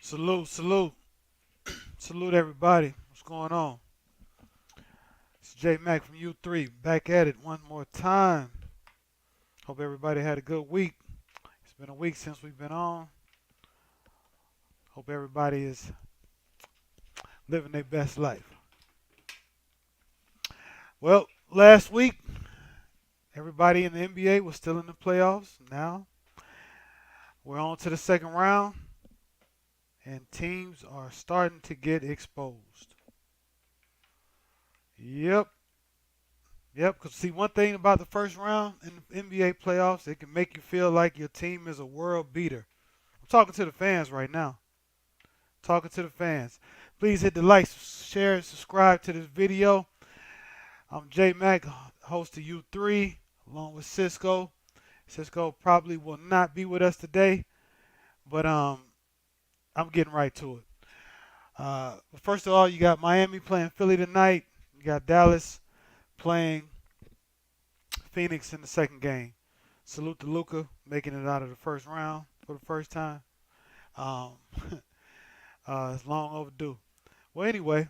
Salute, salute, salute everybody. What's going on? It's J Mac from U3 back at it one more time. Hope everybody had a good week. It's been a week since we've been on. Hope everybody is living their best life. Well, last week, everybody in the NBA was still in the playoffs. Now we're on to the second round, and teams are starting to get exposed. Yep, yep. Because see, one thing about the first round in the NBA playoffs, it can make you feel like your team is a world beater. I'm talking to the fans right now. Talking to the fans. Please hit the like, share, and subscribe to this video. I'm J Mac, host of U3, along with Cisco. Cisco probably will not be with us today, but I'm getting right to it. First of all, you got Miami playing Philly tonight. You got Dallas playing Phoenix in the second game. Salute to Luca making it out of the first round for the first time. Um, it's long overdue. Well, anyway,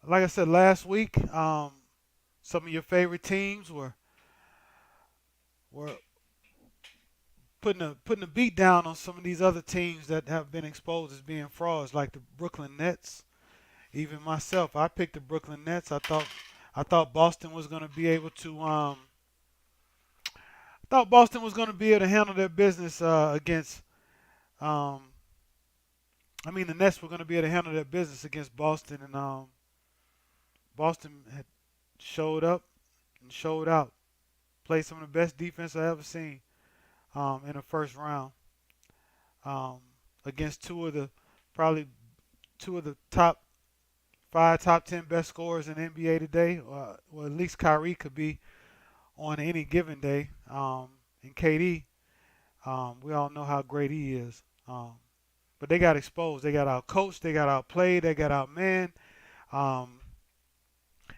like I said last week, some of your favorite teams were putting a beat down on some of these other teams that have been exposed as being frauds, like the Brooklyn Nets. Even myself, I picked the Brooklyn Nets. I thought Boston was going to be able to thought Boston was going to be able to handle their business against. Um, I mean, the Nets were going to be able to handle their business against Boston, and Boston had showed up and showed out. Played some of the best defense I ever seen in the first round um, against probably two of the top five, top 10 best scorers in the NBA today. Well, at least Kyrie could be on any given day. And KD, we all know how great he is. But they got exposed. They got outcoached. They got outplayed. They got outmanned. Um,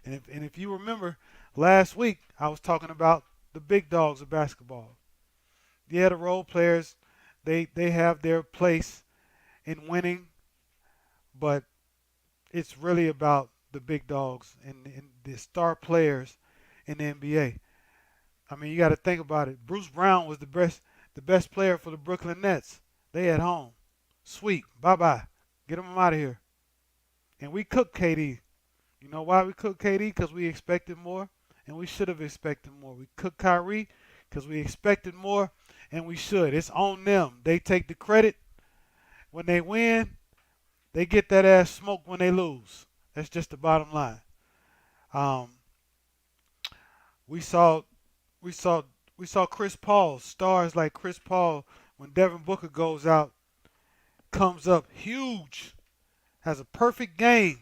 and if you remember, last week I was talking about the big dogs of basketball. Yeah, the role players, they have their place in winning, but it's really about the big dogs and the star players in the NBA. I mean, you got to think about it. Bruce Brown was the best player for the Brooklyn Nets. They at home. Sweet. Bye bye. Get them out of here. And we cooked KD. You know why we cooked KD? Because we expected more, and we should have expected more. We cooked Kyrie because we expected more, and we should. It's on them. They take the credit when they win. They get that ass smoked when they lose. That's just the bottom line. Um, we saw, we saw, we saw Chris Paul, stars like Chris Paul, when Devin Booker goes out, comes up huge, has a perfect game,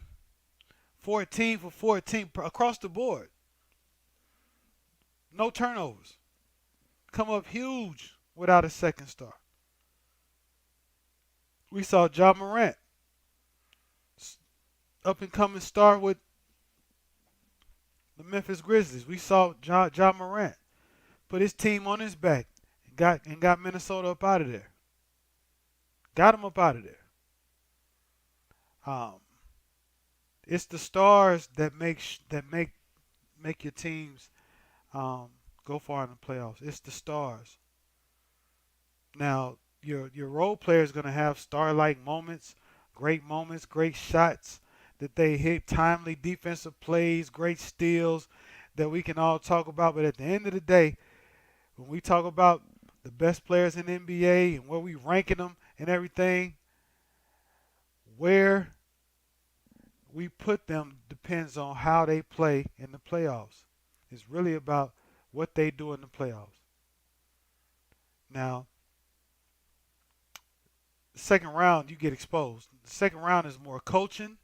14 for 14 across the board, no turnovers, come up huge without a second star. We saw Ja Morant, up and coming star with the Memphis Grizzlies. We saw Ja Morant put his team on his back and got Minnesota up out of there. Got him up out of there. Um, it's the stars that make your teams um, go far in the playoffs. It's the stars. Now your role player is going to have star-like moments, great shots that they hit, timely defensive plays, great steals that we can all talk about. But at the end of the day, when we talk about the best players in the NBA and where we ranking them and everything, where we put them depends on how they play in the playoffs. It's really about what they do in the playoffs. Now, the second round, you get exposed. The second round is more coaching,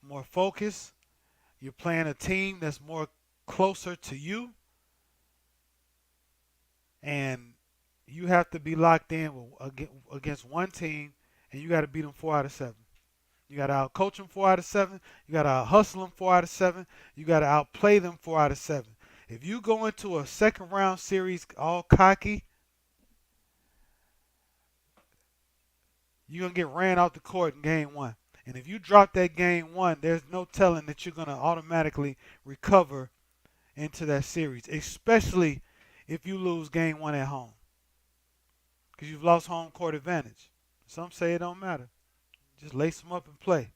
more focus. You're playing a team that's more closer to you, and you have to be locked in against one team, and you got to beat them 4 out of 7. You got to outcoach them 4 out of 7. You got to out hustle them 4 out of 7. You got to outplay them 4 out of 7. If you go into a second round series all cocky, You're going to get ran out the court in game one. And if you drop that game one, there's no telling that you're going to automatically recover into that series, especially if you lose game one at home because you've lost home court advantage. Some say it don't matter. Just lace them up and play.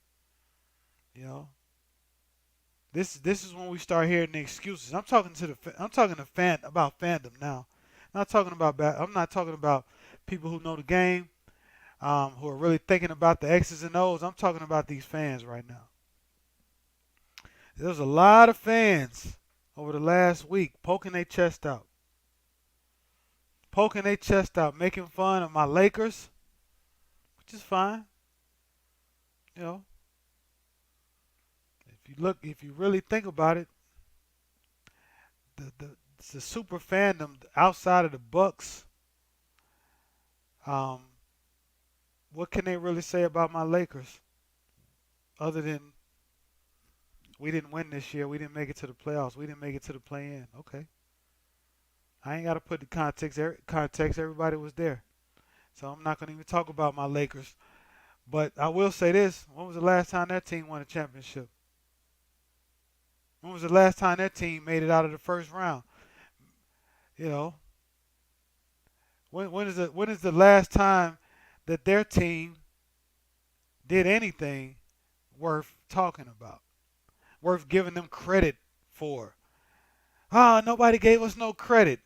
You know, this is when we start hearing the excuses. I'm talking to fan about fandom now. I'm not talking about people who know the game, who are really thinking about the X's and O's. I'm talking about these fans right now. There's a lot of fans over the last week poking their chest out, making fun of my Lakers, which is fine. You know, if you really think about it, the the super fandom outside of the Bucks, um, what can they really say about my Lakers other than we didn't win this year, we didn't make it to the playoffs, we didn't make it to the play-in? Okay, I ain't got to put the context. Context, everybody was there, so I'm not gonna even talk about my Lakers. But I will say this: when was the last time that team won a championship? When was the last time that team made it out of the first round? You know, when is the last time that their team did anything worth talking about, worth giving them credit for? Ah, nobody gave us no credit.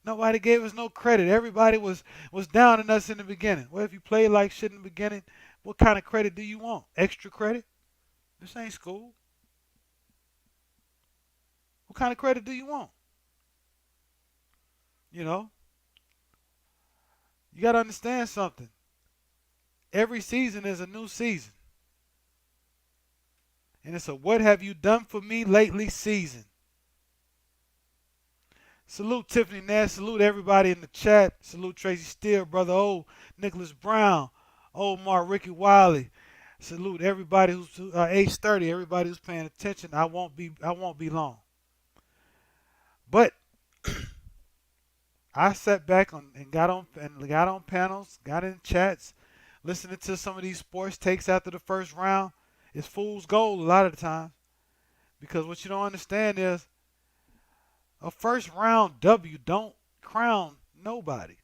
Nobody gave us no credit. Everybody was down on us in the beginning. Well, if you played like shit in the beginning, what kind of credit do you want? Extra credit? This ain't school. What kind of credit do you want? You know, you got to understand something. Every season is a new season. And it's a what have you done for me lately season. Salute Tiffany Nash. Salute everybody in the chat. Salute Tracy Steele, Brother O, Nicholas Brown, Omar, Ricky Wiley. Salute everybody who's age 30. Everybody who's paying attention. I won't be long. But I sat back and got on panels, got in chats, listening to some of these sports takes after the first round. It's fool's gold a lot of the time, because what you don't understand is a first round W don't crown nobody.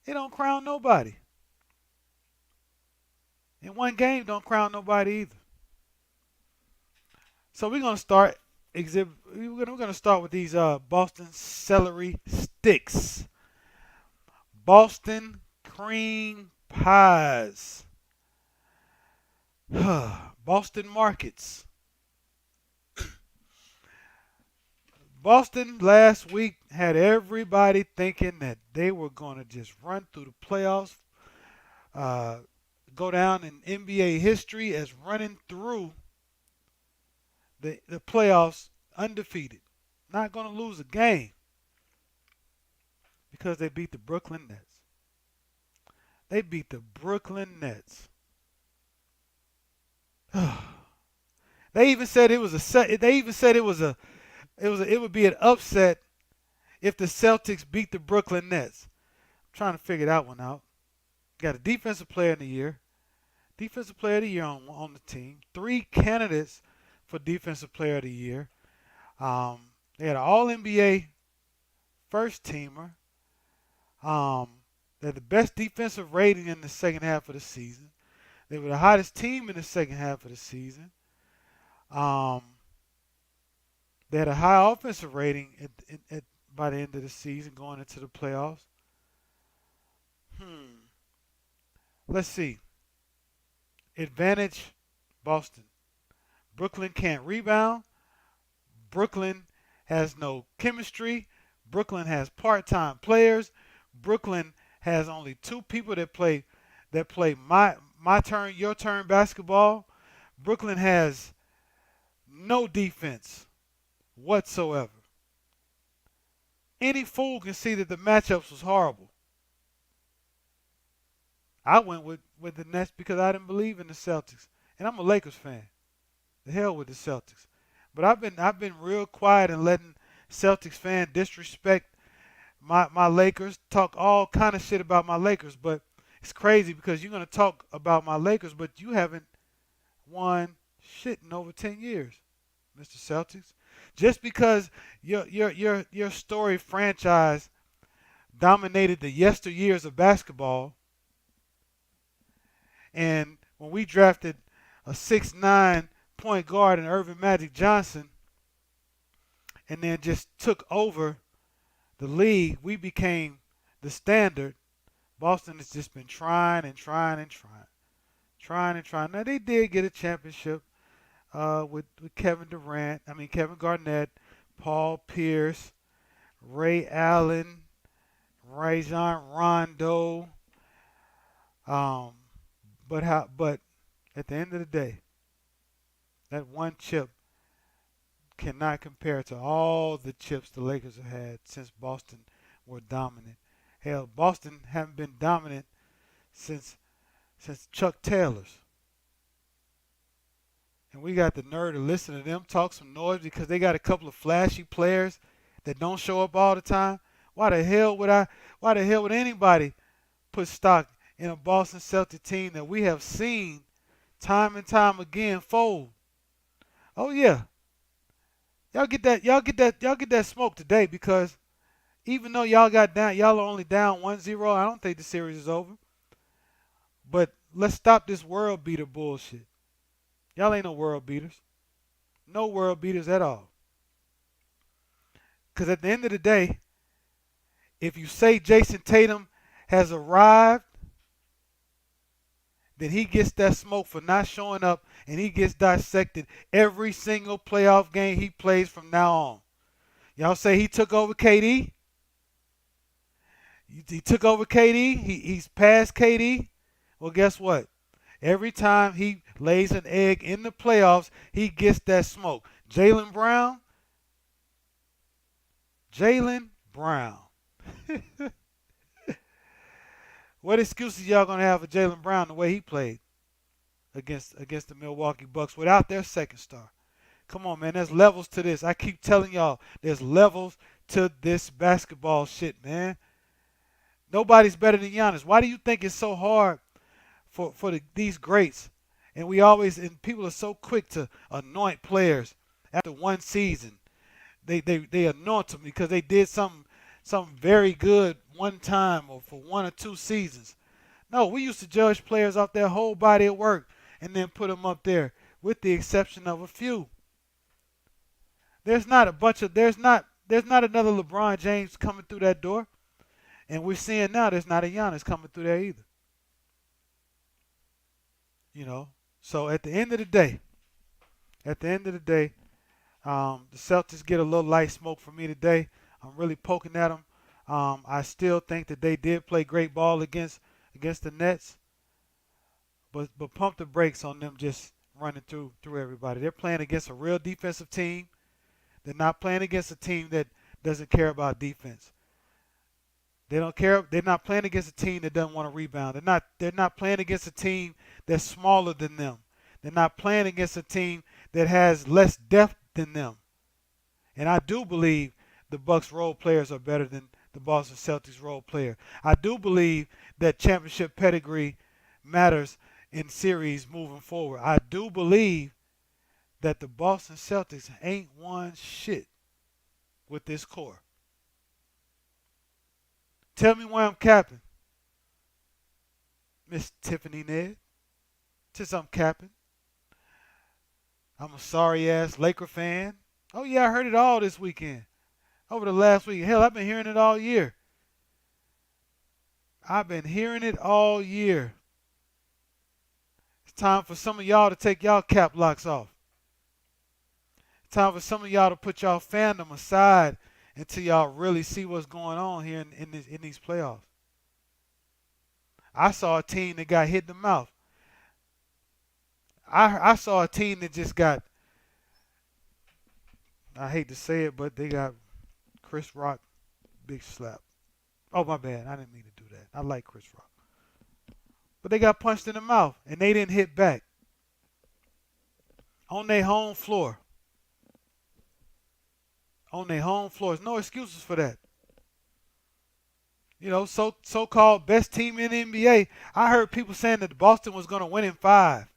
It don't crown nobody. And one game don't crown nobody either. So we're gonna start We're gonna start with these Boston celery sticks, Boston cream pies, Boston markets. Boston last week had everybody thinking that they were going to just run through the playoffs, go down in NBA history as running through the playoffs undefeated. Not going to lose a game because they beat the Brooklyn Nets. They beat the Brooklyn Nets. They even said it was a set. They even said it would be an upset if the Celtics beat the Brooklyn Nets. I'm trying to figure that one out. Got a defensive player of the year. Defensive player of the year on the team. 3 candidates for defensive player of the year. They had an All-NBA first teamer. They had the best defensive rating in the second half of the season. They were the hottest team in the second half of the season. They had a high offensive rating by the end of the season going into the playoffs. Let's see. Advantage, Boston. Brooklyn can't rebound. Brooklyn has no chemistry. Brooklyn has part-time players. Brooklyn has only 2 people that play my turn, your turn basketball. Brooklyn has no defense whatsoever. Any fool can see that the matchups was horrible. I went with the Nets because I didn't believe in the Celtics, and I'm a Lakers fan. The hell with the Celtics. But I've been real quiet and letting Celtics fan disrespect my Lakers, talk all kind of shit about my Lakers. But It's crazy because you're gonna talk about my Lakers, but you haven't won shit in over 10 years, Mr. Celtics. Just because your story franchise dominated the yesteryears of basketball, and when we drafted a 6'9" point guard in Irvin Magic Johnson, and then just took over the league, we became the standard. Boston has just been trying and trying and trying, trying and trying. Now they did get a championship with Kevin Durant. I mean Kevin Garnett, Paul Pierce, Ray Allen, Rajon Rondo. Um, but at the end of the day, that one chip cannot compare to all the chips the Lakers have had since Boston were dominant. Hell, Boston haven't been dominant since Chuck Taylor's. And we got the nerve to listen to them talk some noise because they got a couple of flashy players that don't show up all the time. Why the hell would anybody put stock in a Boston Celtic team that we have seen time and time again fold? Oh yeah. Y'all get that smoke today because even though y'all got down, y'all are only down 1-0. I don't think the series is over. But let's stop this world beater bullshit. Y'all ain't no world beaters. No world beaters at all. Because at the end of the day, if you say Jason Tatum has arrived, then he gets that smoke for not showing up and he gets dissected every single playoff game he plays from now on. Y'all say he took over KD? He took over KD? He's past KD? Well, guess what? Every time he lays an egg in the playoffs, he gets that smoke. Jaylen Brown? Jaylen Brown. What excuses y'all gonna have for Jaylen Brown the way he played against the Milwaukee Bucks without their second star? Come on, man. There's levels to this. I keep telling y'all, there's levels to this basketball shit, man. Nobody's better than Giannis. Why do you think it's so hard for these greats? And people are so quick to anoint players after one season. They anoint them because they did something very good one time or for one or two seasons. No, we used to judge players off their whole body of work and then put them up there, with the exception of a few. There's not another LeBron James coming through that door, and we're seeing now there's not a Giannis coming through there either. You know, so at the end of the day, the Celtics get a little light smoke from me today. I'm really poking at them. I still think that they did play great ball against the Nets, but pump the brakes on them just running through everybody. They're playing against a real defensive team. They're not playing against a team that doesn't care about defense. They don't care. They're not playing against a team that doesn't want to rebound. They're not playing against a team that's smaller than them. They're not playing against a team that has less depth than them. And I do believe the Bucks role players are better than the Boston Celtics role player. I do believe that championship pedigree matters in series moving forward. I do believe that the Boston Celtics ain't won shit with this core. Tell me where I'm capping, Miss Tiffany Ned. Since I'm capping, I'm a sorry ass Laker fan. Oh yeah, I heard it all this weekend. Over the last week. Hell, I've been hearing it all year. I've been hearing it all year. It's time for some of y'all to take y'all cap locks off. It's time for some of y'all to put y'all fandom aside until y'all really see what's going on here in these playoffs. I saw a team that got hit in the mouth. I saw a team that just got, I hate to say it, but they got Chris Rock big slap. Oh, my bad. I didn't mean to do that. I like Chris Rock. But they got punched in the mouth, and they didn't hit back. On their home floor. On their home floor. There's no excuses for that. so-called best team in the NBA. I heard people saying that Boston was going to win in five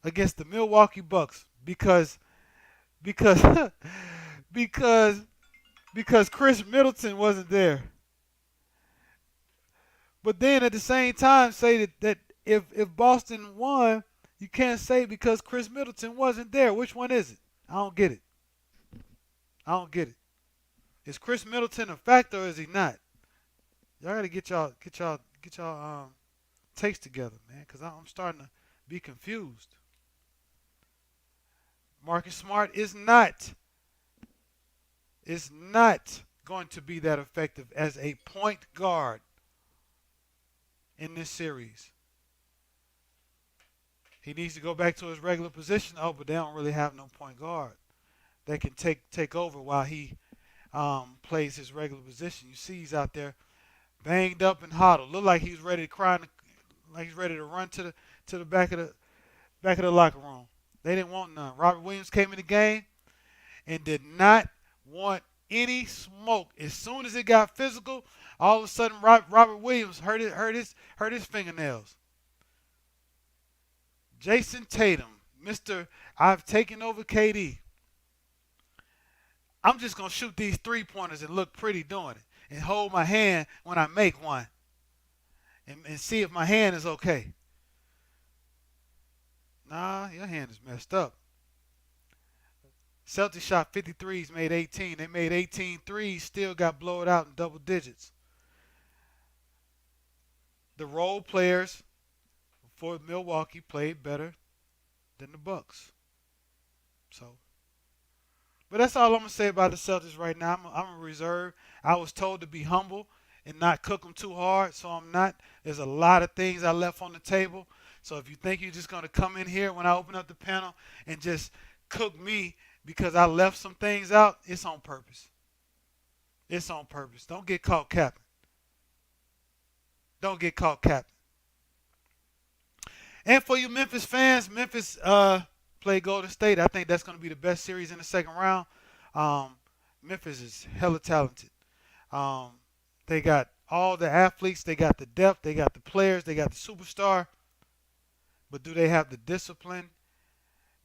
against the Milwaukee Bucks because because because Chris Middleton wasn't there. But then at the same time say that if Boston won, you can't say because Chris Middleton wasn't there. Which one is it? I don't get it. I don't get it. Is Chris Middleton a factor or is he not? Y'all gotta get y'all takes together, man, because I'm starting to be confused. Marcus Smart is not going to be that effective as a point guard in this series. He needs to go back to his regular position. Oh, but they don't really have no point guard that can take over while he plays his regular position. You see, he's out there banged up and huddled. Look like he's ready to cry, like he's ready to run to the back of the locker room. They didn't want none. Robert Williams came in the game and did not want any smoke. As soon as it got physical, all of a sudden Robert Williams hurt his fingernails. Jason Tatum, Mr. I've taken over KD. I'm just gonna shoot these 3 pointers and look pretty doing it, and hold my hand when I make one, and see if my hand is okay. Nah, your hand is messed up. Celtics shot 53s, made 18. They made 18 threes, still got blown out in double digits. The role players for Milwaukee played better than the Bucks. So, but that's all I'm gonna say about the Celtics right now. I'm a reserve. I was told to be humble and not cook them too hard, so I'm not. There's a lot of things I left on the table. So if you think you're just gonna come in here when I open up the panel and just cook me because I left some things out, it's on purpose. It's on purpose. Don't get caught capping. Don't get caught capping. And for you Memphis fans, Memphis play Golden State. I think that's going to be the best series in the second round. Um, Memphis is hella talented. Um, they got all the athletes. They got the depth. They got the players. They got the superstar. But do they have the discipline?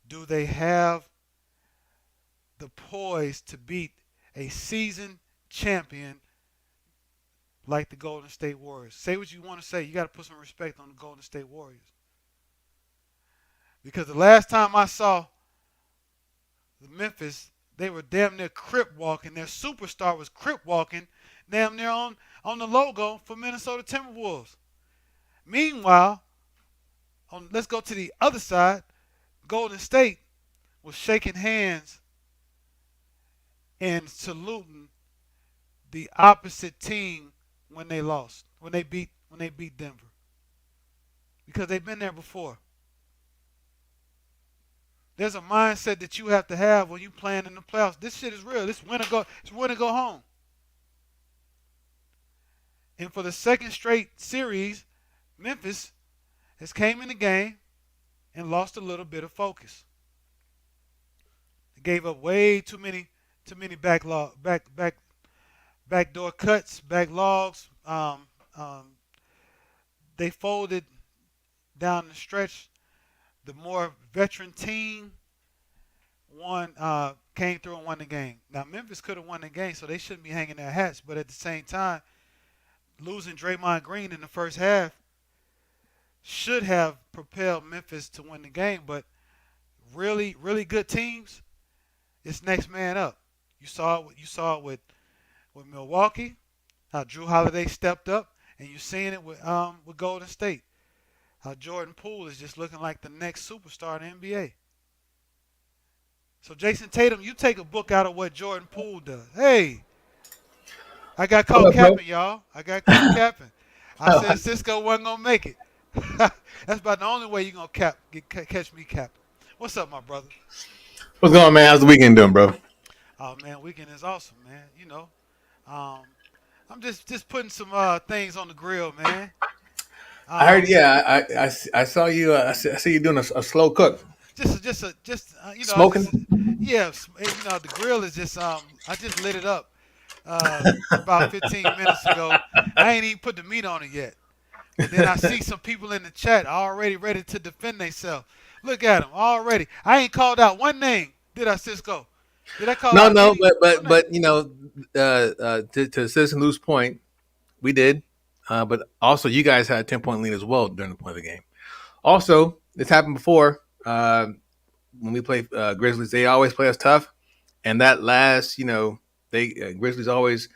Do they have the poise to beat a seasoned champion like the Golden State Warriors? Say what you want to say. You got to put some respect on the Golden State Warriors. Because the last time I saw the Memphis, they were damn near crip walking. Their superstar was crip walking damn near on the logo for Minnesota Timberwolves. Meanwhile, let's go to the other side. Golden State was shaking hands and saluting the opposite team when they lost, when they beat Denver. Because they've been there before. There's a mindset that you have to have when you playing in the playoffs. This shit is real. It's win or go home. And for the second straight series, Memphis has came in the game and lost a little bit of focus. They gave up way too many backdoor cuts, backlogs. They folded down the stretch. The more veteran team came through and won the game. Now Memphis could have won the game, so they shouldn't be hanging their hats. But at the same time, losing Draymond Green in the first half should have propelled Memphis to win the game. But really, really good teams, it's next man up. You saw it with Milwaukee, how Drew Holiday stepped up, and you're seeing it with Golden State. How Jordan Poole is just looking like the next superstar in the NBA. So Jason Tatum, you take a book out of what Jordan Poole does. Hey, I got What caught up, bro? capping, y'all. I got caught capping. I said Cisco wasn't gonna make it. That's about the only way you're gonna catch me capping. What's up, my brother? What's going on, man? How's the weekend doing, bro? Oh man, weekend is awesome, man. Um, I'm just putting some things on the grill, man. I heard, Um, yeah, I saw you. I see you doing a slow cook, just I smoking. just yeah, the grill is just I just lit it up about 15 minutes ago. I ain't even put the meat on it yet. And then I see some people in the chat already ready to defend themselves. Look at them already. I ain't called out one name, did I, Cisco? Did I call No, out no, any but one but name? but to Citizen Lou's point, we did. But also, you guys had a 10-point lead as well during the point of the game. Also, this happened before. When we play Grizzlies, they always play us tough, and that last, they Grizzlies always.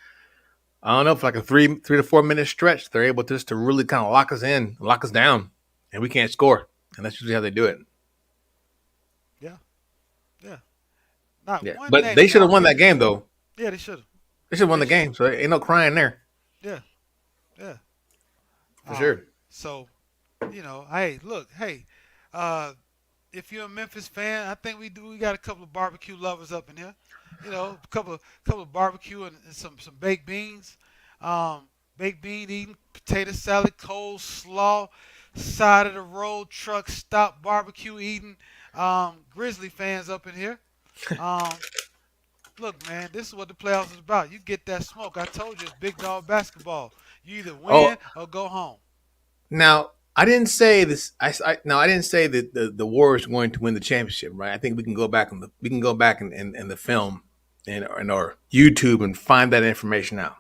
I don't know, for like a 3 to 4 minute stretch, they're able just to really kind of lock us in, lock us down, and we can't score. And that's usually how they do it. Yeah, yeah. Not Yeah, one but name. they should have won that Already. game though. Yeah, they should have. They should have won They the should game, have. so ain't no crying there Yeah, yeah. for sure. So, hey, look, hey, uh, if you're a Memphis fan, I think we got a couple of barbecue lovers up in here. A couple of barbecue and some baked beans, baked bean eating, potato salad, coleslaw, side of the road truck stop barbecue eating, Grizzly fans up in here. Um, Look, man, this is what the playoffs is about. You get that smoke. I told you it's big dog basketball. You either Oh, win or go home. now I didn't say this. I didn't say that the Warriors are going to win the championship, right? I think we can go back in the film and or YouTube and find that information out.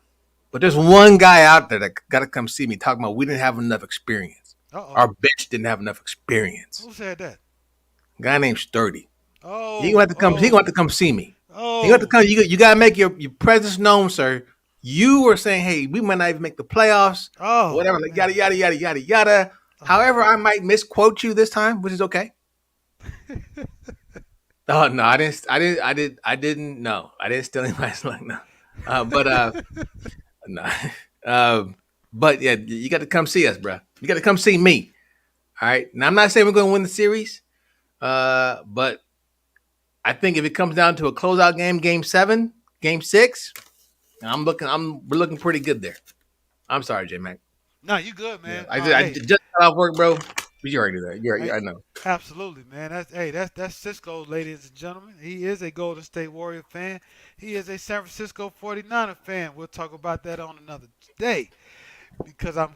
But there's one guy out there that got to come see me talking about we didn't have enough experience. Uh oh. Our bench didn't have enough experience. Who said that? A guy named Sturdy. He gonna Oh, have to come. He gonna oh, have to come see me. He gonna have to oh, come. You gotta make your presence known, sir. You were saying, hey, we might not even make the playoffs, oh, whatever, like man. yada yada yada yada yada. Oh. However, I might misquote you this time, which is okay. Oh no, I didn't. I didn't. I did. I didn't. No, I didn't steal anybody's luck. No, but no. Um, but yeah, you got to come see us, bro. You got to come see me. All right. Now I'm not saying we're going to win the series, but I think if it comes down to a closeout game, game 7, game 6, we're looking pretty good there. I'm sorry, J Mac. No, you good, Yeah, man. I Hey, just got off work, bro. But you already do that. hey, I know. absolutely, man. That's Cisco, ladies and gentlemen. He is a Golden State Warrior fan. He is a San Francisco 49er fan. We'll talk about that on another day because I'm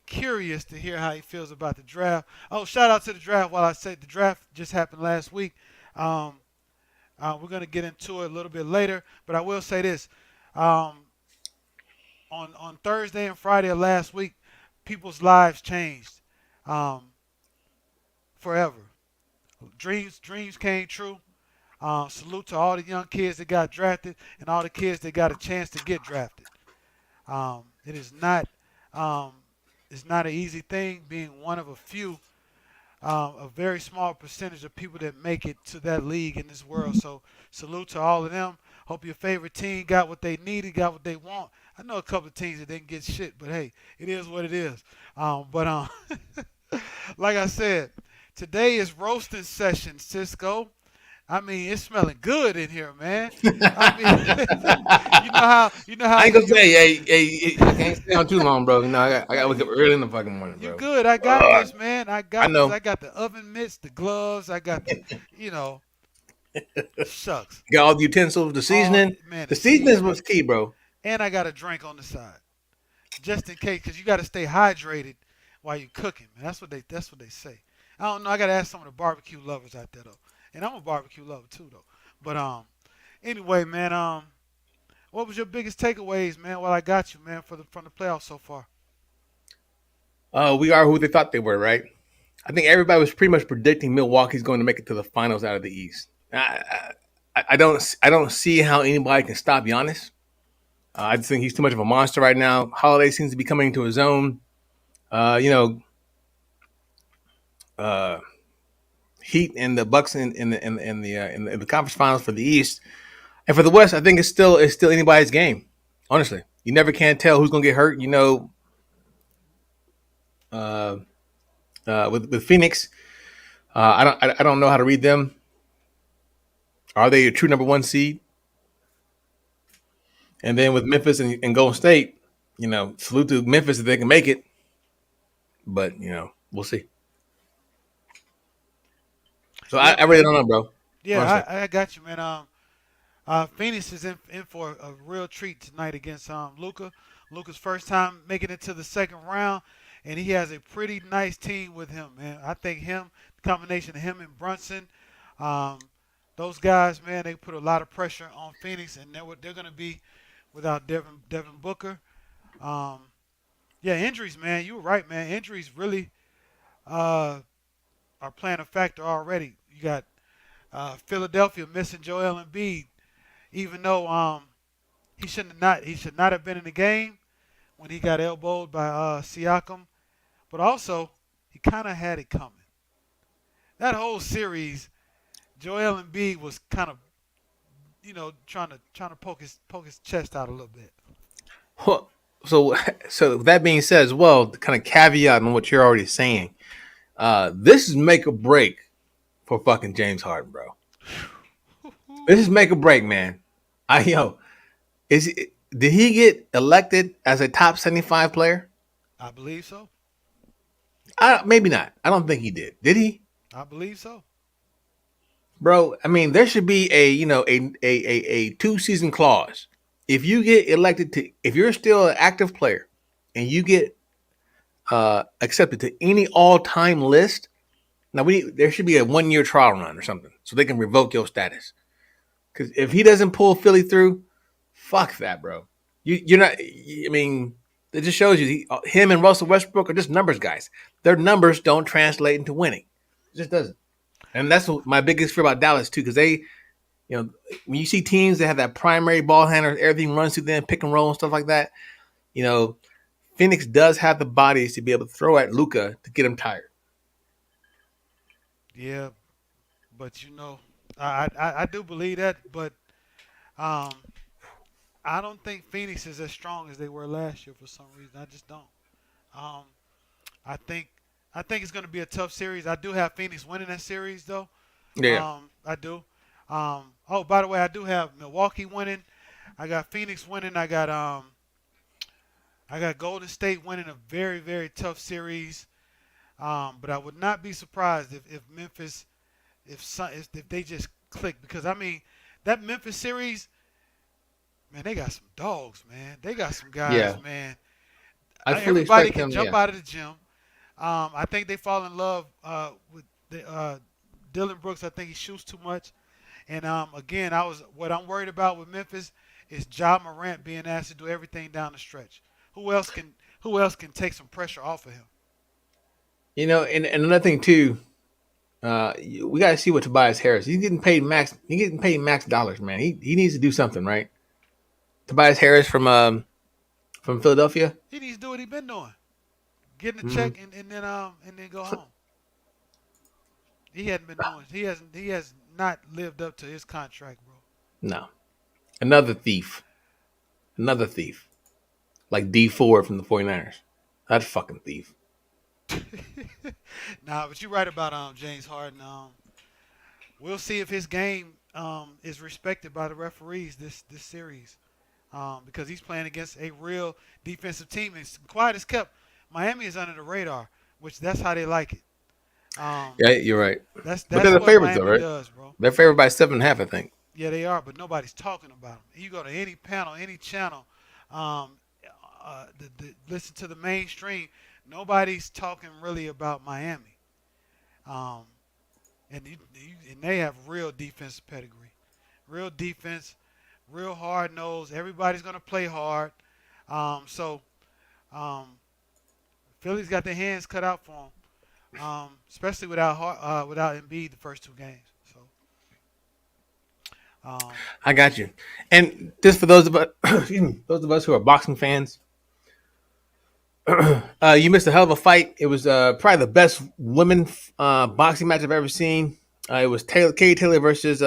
curious to hear how he feels about the draft. Oh, shout out to the draft. While I say the draft just happened last week, um, we're gonna get into it a little bit later. But I will say this: um, on Thursday and Friday of last week, people's lives changed um, forever. Dreams came true. Salute to all the young kids that got drafted and all the kids that got a chance to get drafted. It is not um, it's not an easy thing being one of a few, a very small percentage of people that make it to that league in this world. So salute to all of them. Hope your favorite team got what they needed, got what they want. I know a couple of teams that didn't get shit, but hey, it is what it is. But like I said, today is roasting session, Cisco. I mean, it's smelling good in here, man. I mean, you know how I ain't gonna you say, hey, I can't stay on too long, bro. No, I got to wake up early in the fucking morning, you bro. good. I got Ugh, this, man. I I got this. know. I got the oven mitts, the gloves. I got the, you know, shucks. Got all the utensils, the All seasoning. man, the The seasoning seasoning, was key, bro. and I got a drink on the side, just in case, because you got to stay hydrated while you're cooking, man. That's what they say. I don't know. I got to ask some of the barbecue lovers out there though, and I'm a barbecue lover too though. But anyway, man, what was your biggest takeaways, man? While I got you, man, from the playoffs so far. We are who they thought they were, right? I think everybody was pretty much predicting Milwaukee's going to make it to the finals out of the East. I don't see how anybody can stop Giannis. I just think he's too much of a monster right now. Holiday seems to be coming into his own. Uh, you know, uh, Heat and the Bucks in the conference finals for the East and for the West. I think it's still anybody's game. Honestly, you never can tell who's going to get hurt. Uh, with Phoenix, I don't know how to read them. Are they a true number one seed? And then with Memphis and Golden State, salute to Memphis if they can make it. But we'll see. So I, Yeah, I really man. don't know, bro. Yeah, Honestly, I got you, man. Phoenix is in for a real treat tonight against Luca. Luca's first time making it to the second round, and he has a pretty nice team with him, man. I think the combination of him and Brunson, um, those guys, man, they put a lot of pressure on Phoenix, and they're going to be without Devin Booker. Um, yeah, injuries, man. You were right, man. Injuries really uh, are playing a factor already. You got Philadelphia missing Joel Embiid, even though he should not have been in the game when he got elbowed by Siakam, but also he kind of had it coming. That whole series, Joel Embiid was kind of trying to poke his chest out a little bit. Well, so so that being said as well, kind of caveat on what you're already saying. This is make or break for fucking James Harden, bro. This is make or break, man. Yo, did he get elected as a top 75 player? I believe so. Maybe not. I don't think he did. Did he? I believe so. Bro, I mean, there should be a 2 season clause. If you get elected to, if you're still an active player, and you get accepted to any all time list, now there should be a 1 year trial run or something, so they can revoke your status. Because if he doesn't pull Philly through, fuck that, bro. You're not. I mean, it just shows you him and Russell Westbrook are just numbers guys. Their numbers don't translate into winning. It just doesn't. And that's what my biggest fear about Dallas too, because when you see teams that have that primary ball handler, everything runs through them, pick and roll and stuff like that. You know, Phoenix does have the bodies to be able to throw at Luka to get him tired. Yeah, but I do believe that, but um, I don't think Phoenix is as strong as they were last year for some reason. I just don't. Um, I think I think it's going to be a tough series. I do have Phoenix winning that series though. Yeah, I do. Oh, by the way, I do have Milwaukee winning. I got Phoenix winning. I got Golden State winning a very very tough series. But I would not be surprised if Memphis if they just click because I mean that Memphis series, man, they got some dogs, man. They got some guys, yeah. man. I fully Everybody expect can them. jump Yeah, out of the gym. I think they fall in love with Dylan Brooks. I think he shoots too much. And again, what I'm worried about with Memphis is Ja Morant being asked to do everything down the stretch. Who else can Who else can take some pressure off of him? and another thing too. We got to see what Tobias Harris. He's getting paid max. He's getting paid max dollars, man. He needs to do something, right? Tobias Harris from Philadelphia. He needs to do what he's been doing, getting a Mm-hmm. check and then go home. He hadn't been doing. He has not lived up to his contract, bro. No, another thief. Another thief. Like D Ford from the 49ers. That fucking thief. Nah, but you're right about James Harden. We'll see if his game is respected by the referees this series because he's playing against a real defensive team. And quiet as kept, Miami is under the radar, which that's how they like it. Um, Yeah, you're right. But they're that's the what favorites, though, Miami right? does, bro. They're favored by 7.5, I think. Yeah, they are, but nobody's talking about them. You go to any panel, any channel, um, listen to the mainstream. Nobody's talking really about Miami. Um, and they have real defense pedigree, real defense, real hard nose. Everybody's gonna play hard. So um, Philly's got their hands cut out for them, especially without Embiid the first two games. So um, I got you. And just for those of us, excuse me, those of us who are boxing fans, you missed a hell of a fight. It was probably the best women boxing match I've ever seen. It was Katie Taylor versus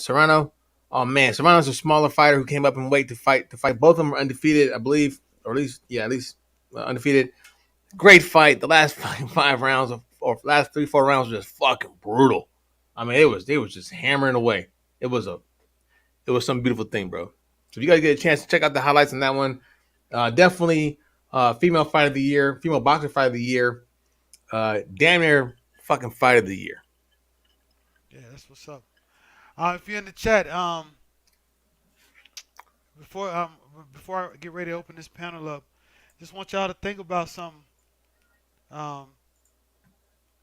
Serrano. Oh man, Serrano's a smaller fighter who came up in weight to fight. Both of them are undefeated, I believe, or at least undefeated. Great fight. The last five rounds or last 3-4 rounds was just fucking brutal. I mean, it was just hammering away. It was a it was some beautiful thing, bro. So if you guys get a chance to check out the highlights on that one, definitely female fight of the year, female boxer fight of the year, damn near fucking fight of the year. yeah, that's what's up. If you're in the chat, before before I get ready to open this panel up, just want y'all to think about something. Um,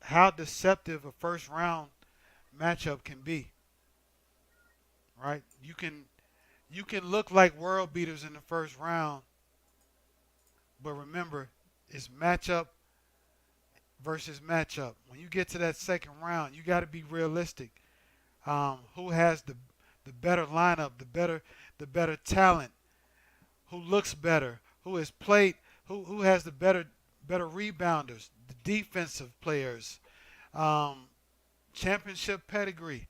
how deceptive a first round matchup can be, right? You can look like world beaters in the first round, but remember, it's matchup versus matchup. When you get to that second round, you got to be realistic. Who has the better lineup, the better talent, who looks better, who has played, who has the better rebounders, the defensive players, um, championship pedigree.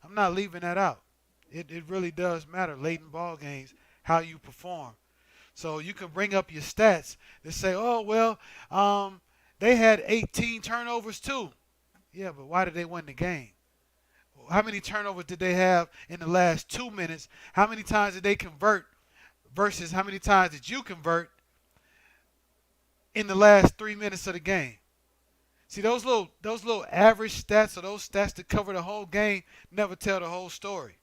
I'm not leaving that out. It really does matter late in ball games how you perform. So you can bring up your stats and say, oh well, they had 18 turnovers too. Yeah, but why did they win the game? How many turnovers did they have in the last 2 minutes? How many times did they convert versus how many times did you convert in the last 3 minutes of the game? See those little average stats or those stats that cover the whole game never tell the whole story.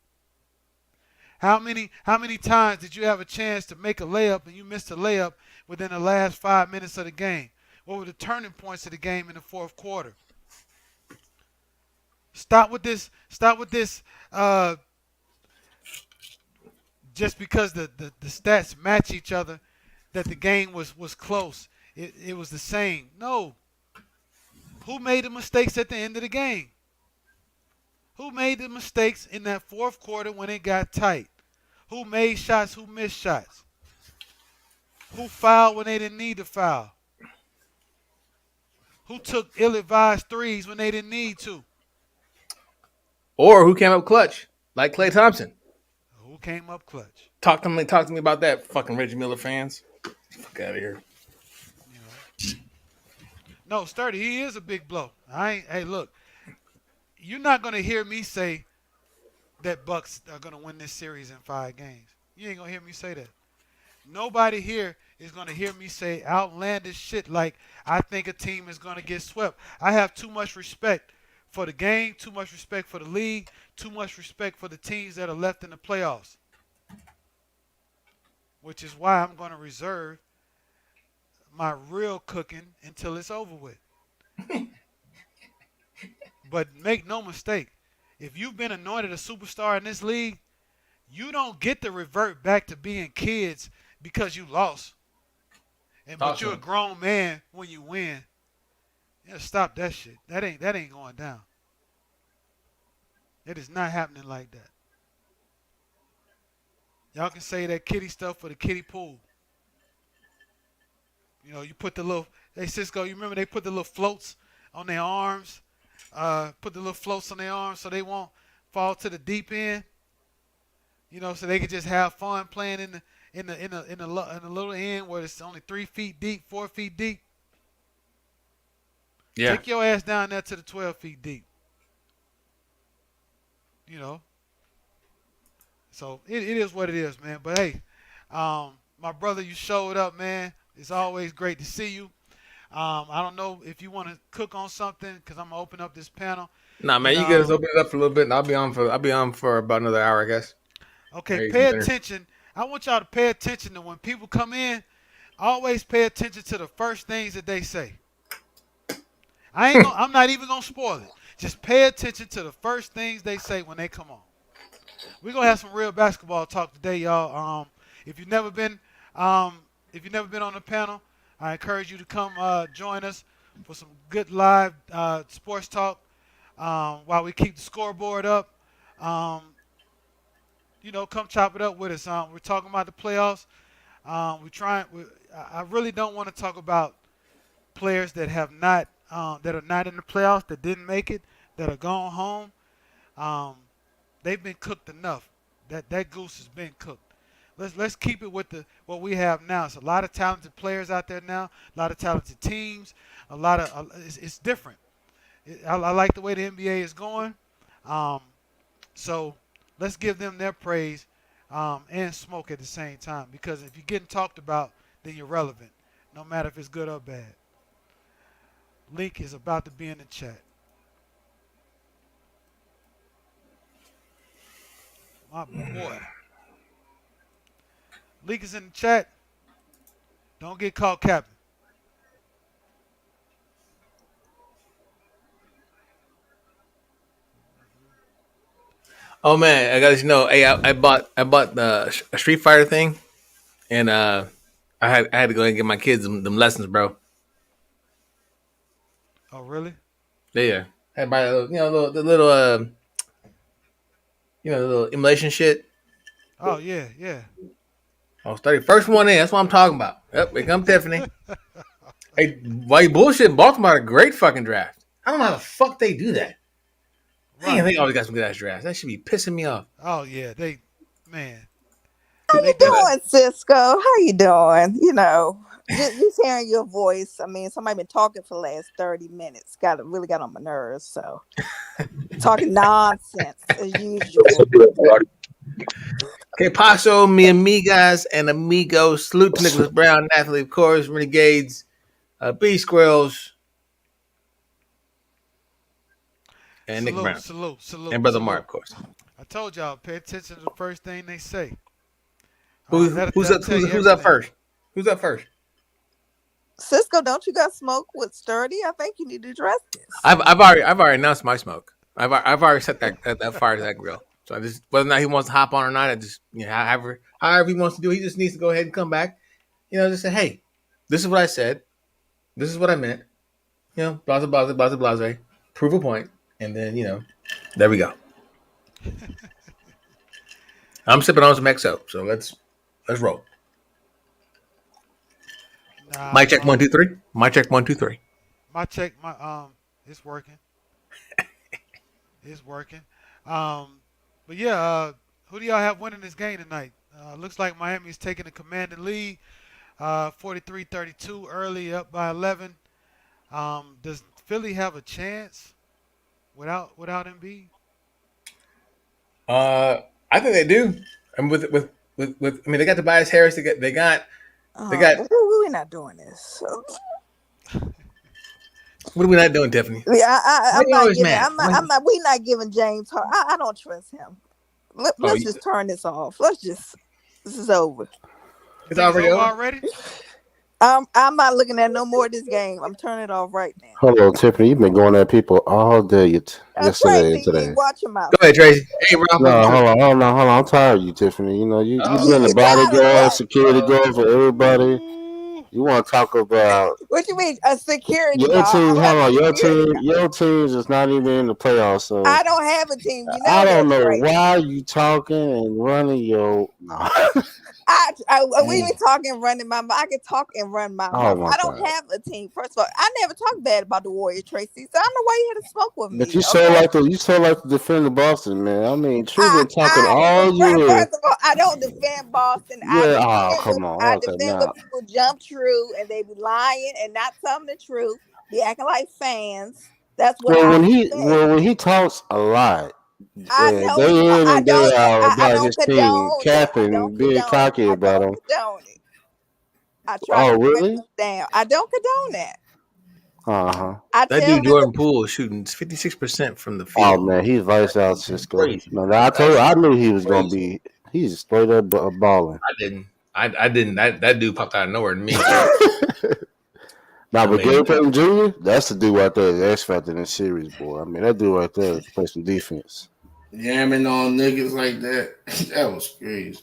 How many times did you have a chance to make a layup and you missed a layup within the last 5 minutes of the game? What were the turning points of the game in the fourth quarter? Stop with this. Stop with this. Just because the stats match each other, that the game was close. It was the same. No. Who made the mistakes at the end of the game? Who made the mistakes in that fourth quarter when it got tight? Who made shots? Who missed shots? Who fouled when they didn't need to foul? Who took ill-advised threes when they didn't need to? Or who came up clutch, like Klay Thompson. Who came up clutch? Talk to me about that, fucking Reggie Miller fans. Fuck out of here. You know. No, Sturdy, he is a big blow. I ain't. Hey, look, you're not gonna hear me say that Bucks are gonna win this series in 5 games. You ain't gonna hear me say that. Nobody here is gonna hear me say outlandish shit like I think a team is gonna get swept. I have too much respect for the game, too much respect for the league, too much respect for the teams that are left in the playoffs. Which is why I'm gonna reserve my real cooking until it's over with. But make no mistake, if you've been anointed a superstar in this league, you don't get to revert back to being kids because you lost. And Talk but to you're a him. grown man when you win. Yeah, stop that shit. That ain't going down. It is not happening like that. Y'all can say that kiddie stuff for the kiddie pool. You know, you put the little hey Cisco, you remember they put the little floats on their arms? Put the little floats on their arms so they won't fall to the deep end. You know, so they can just have fun playing in the little end where it's only 3 feet deep, 4 feet deep. Yeah. Take your ass down there to the 12 feet deep. You know, so it is what it is, man. But hey, my brother, you showed up, man. It's always great to see you. I don't know if you want to cook on something because I'm gonna open up this panel. Nah, man, And you guys open it up for a little bit, and I'll be on for about another hour, I guess. okay, I eat some pay dinner. attention. I want y'all to pay attention to when people come in. Always pay attention to the first things that they say. I'm not even gonna spoil it. Just pay attention to the first things they say when they come on. We're gonna have some real basketball talk today, y'all. If you've never been, um, if you've never been on the panel, I encourage you to come join us for some good live sports talk while we keep the scoreboard up. Um, come chop it up with us. We're talking about the playoffs. We're trying. I really don't want to talk about players that are not in the playoffs, that didn't make it, that are gone home. Um, they've been cooked enough. That goose has been cooked. Let's keep it with the what we have now. It's a lot of talented players out there now. A lot of talented teams. A lot of it's different. I like the way the NBA is going. Um, so let's give them their praise and smoke at the same time. Because if you're getting talked about, then you're relevant, no matter if it's good or bad. Link is about to be in the chat. My boy. Leakers in the chat, don't get caught capping. Oh man, I gotta let you know. Hey, I bought a Street Fighter thing, and I had to go and get my kids them lessons, bro. Oh, really? Yeah, I had to buy a little, the little the little emulation shit. Oh, yeah, yeah. I was 31st one in. That's what I'm talking about. Yep, here come Tiffany. Hey, why you bullshit? Baltimore had a great fucking draft. I don't know how the fuck they do that. Damn, Right. they always got some good ass drafts. That should be pissing me off. Oh, yeah. Man, How they you do. But doing, Cisco? How you doing? Just hearing your voice. I mean, somebody been talking for the last 30 minutes. Really got on my nerves. So talking nonsense as usual. okay, Paso, mi amigas and amigos. Salute to Nicholas Brown, Nathalie, of course, Renegades, B Squirrels, and Nick Salute, Brown, salute, and salute, Brother Mark, salute. of course. I told y'all, pay attention to the first thing they say. Who's That'll up? tell you Who's up everything. first? Who's up first? Cisco, don't you got smoke with Sturdy? I think you need to address this. I've already announced my smoke. I've already set that fire to that grill. So I just whether or not he wants to hop on or not, I just however he wants to do, he just needs to go ahead and come back. Just say, hey, this is what I said. This is what I meant. Blah blah blah blah blah blah. Prove a point, and then there we go. I'm sipping on some XO, so let's roll. Nah, Mic check 1 2 3. Mic check 1 2 3. my check, it's working. It's working. Um, but yeah, who do y'all have winning this game tonight? Looks like Miami's taking a commanding lead, 43-32 early, up by 11. Does Philly have a chance without Embiid? I think they do. And with I mean, they got Tobias Harris. They got. We're not doing this. What are we not doing, Tiffany? Yeah, Why I'm you not always giving. mad? I'm not. We not giving James. I don't trust him. Oh, Let's just turn this off. This is over. You it's think it's already over over. already? I'm not looking at no more of this game. I'm turning it off right now. Hello, Tiffany. You've been going at people all day yesterday and Tracy, today. watch your mouth. Go ahead, Tracy. Hey, Ralph, what's No, good? hold on. I'm tired of you, Tiffany. You've been the Oh, You tired of bodyguard, what? security guard for everybody. Ooh. You want to talk about What you mean a security your guard? team? I Hold have a on, security guard. your team's is not even in the playoffs. So I don't have a team. You I know don't that, know Tracy. why you talking and running your. No. We been talking running my mouth. I can talk and run my Oh mouth. my I don't God. have a team. First of all, I never talk bad about the Warriors, Tracy. So I don't know why you had to smoke with But me. you so like to defend the Boston, man. I mean, True been talking I all year. first of all, I don't defend Boston. Yeah. Oh, come on. I Okay, defend when now. people jump true and they be lying and not telling the truth. Be acting like fans. That's what Well, I defend. when he talks a lot, I know he. day in I and day don't. out I about don't his team, condone it. I don't capping, being condone it. cocky I about don't him. condone it. I try to Oh, correct really? them down. I don't condone that. Uh huh. I that tell dude them. Jordan Poole is shooting 56% from the Oh field. man, he's vice out That's Cisco. crazy. No, That's I knew he was gonna crazy. be. He's straight up balling. I didn't. I didn't. That dude popped out of nowhere to me. Now, I but Gary mean, Payton Jr., that's the dude right there, the X Factor in this series, boy. I mean, that dude right there play some defense. Yamming on niggas like that. That was crazy.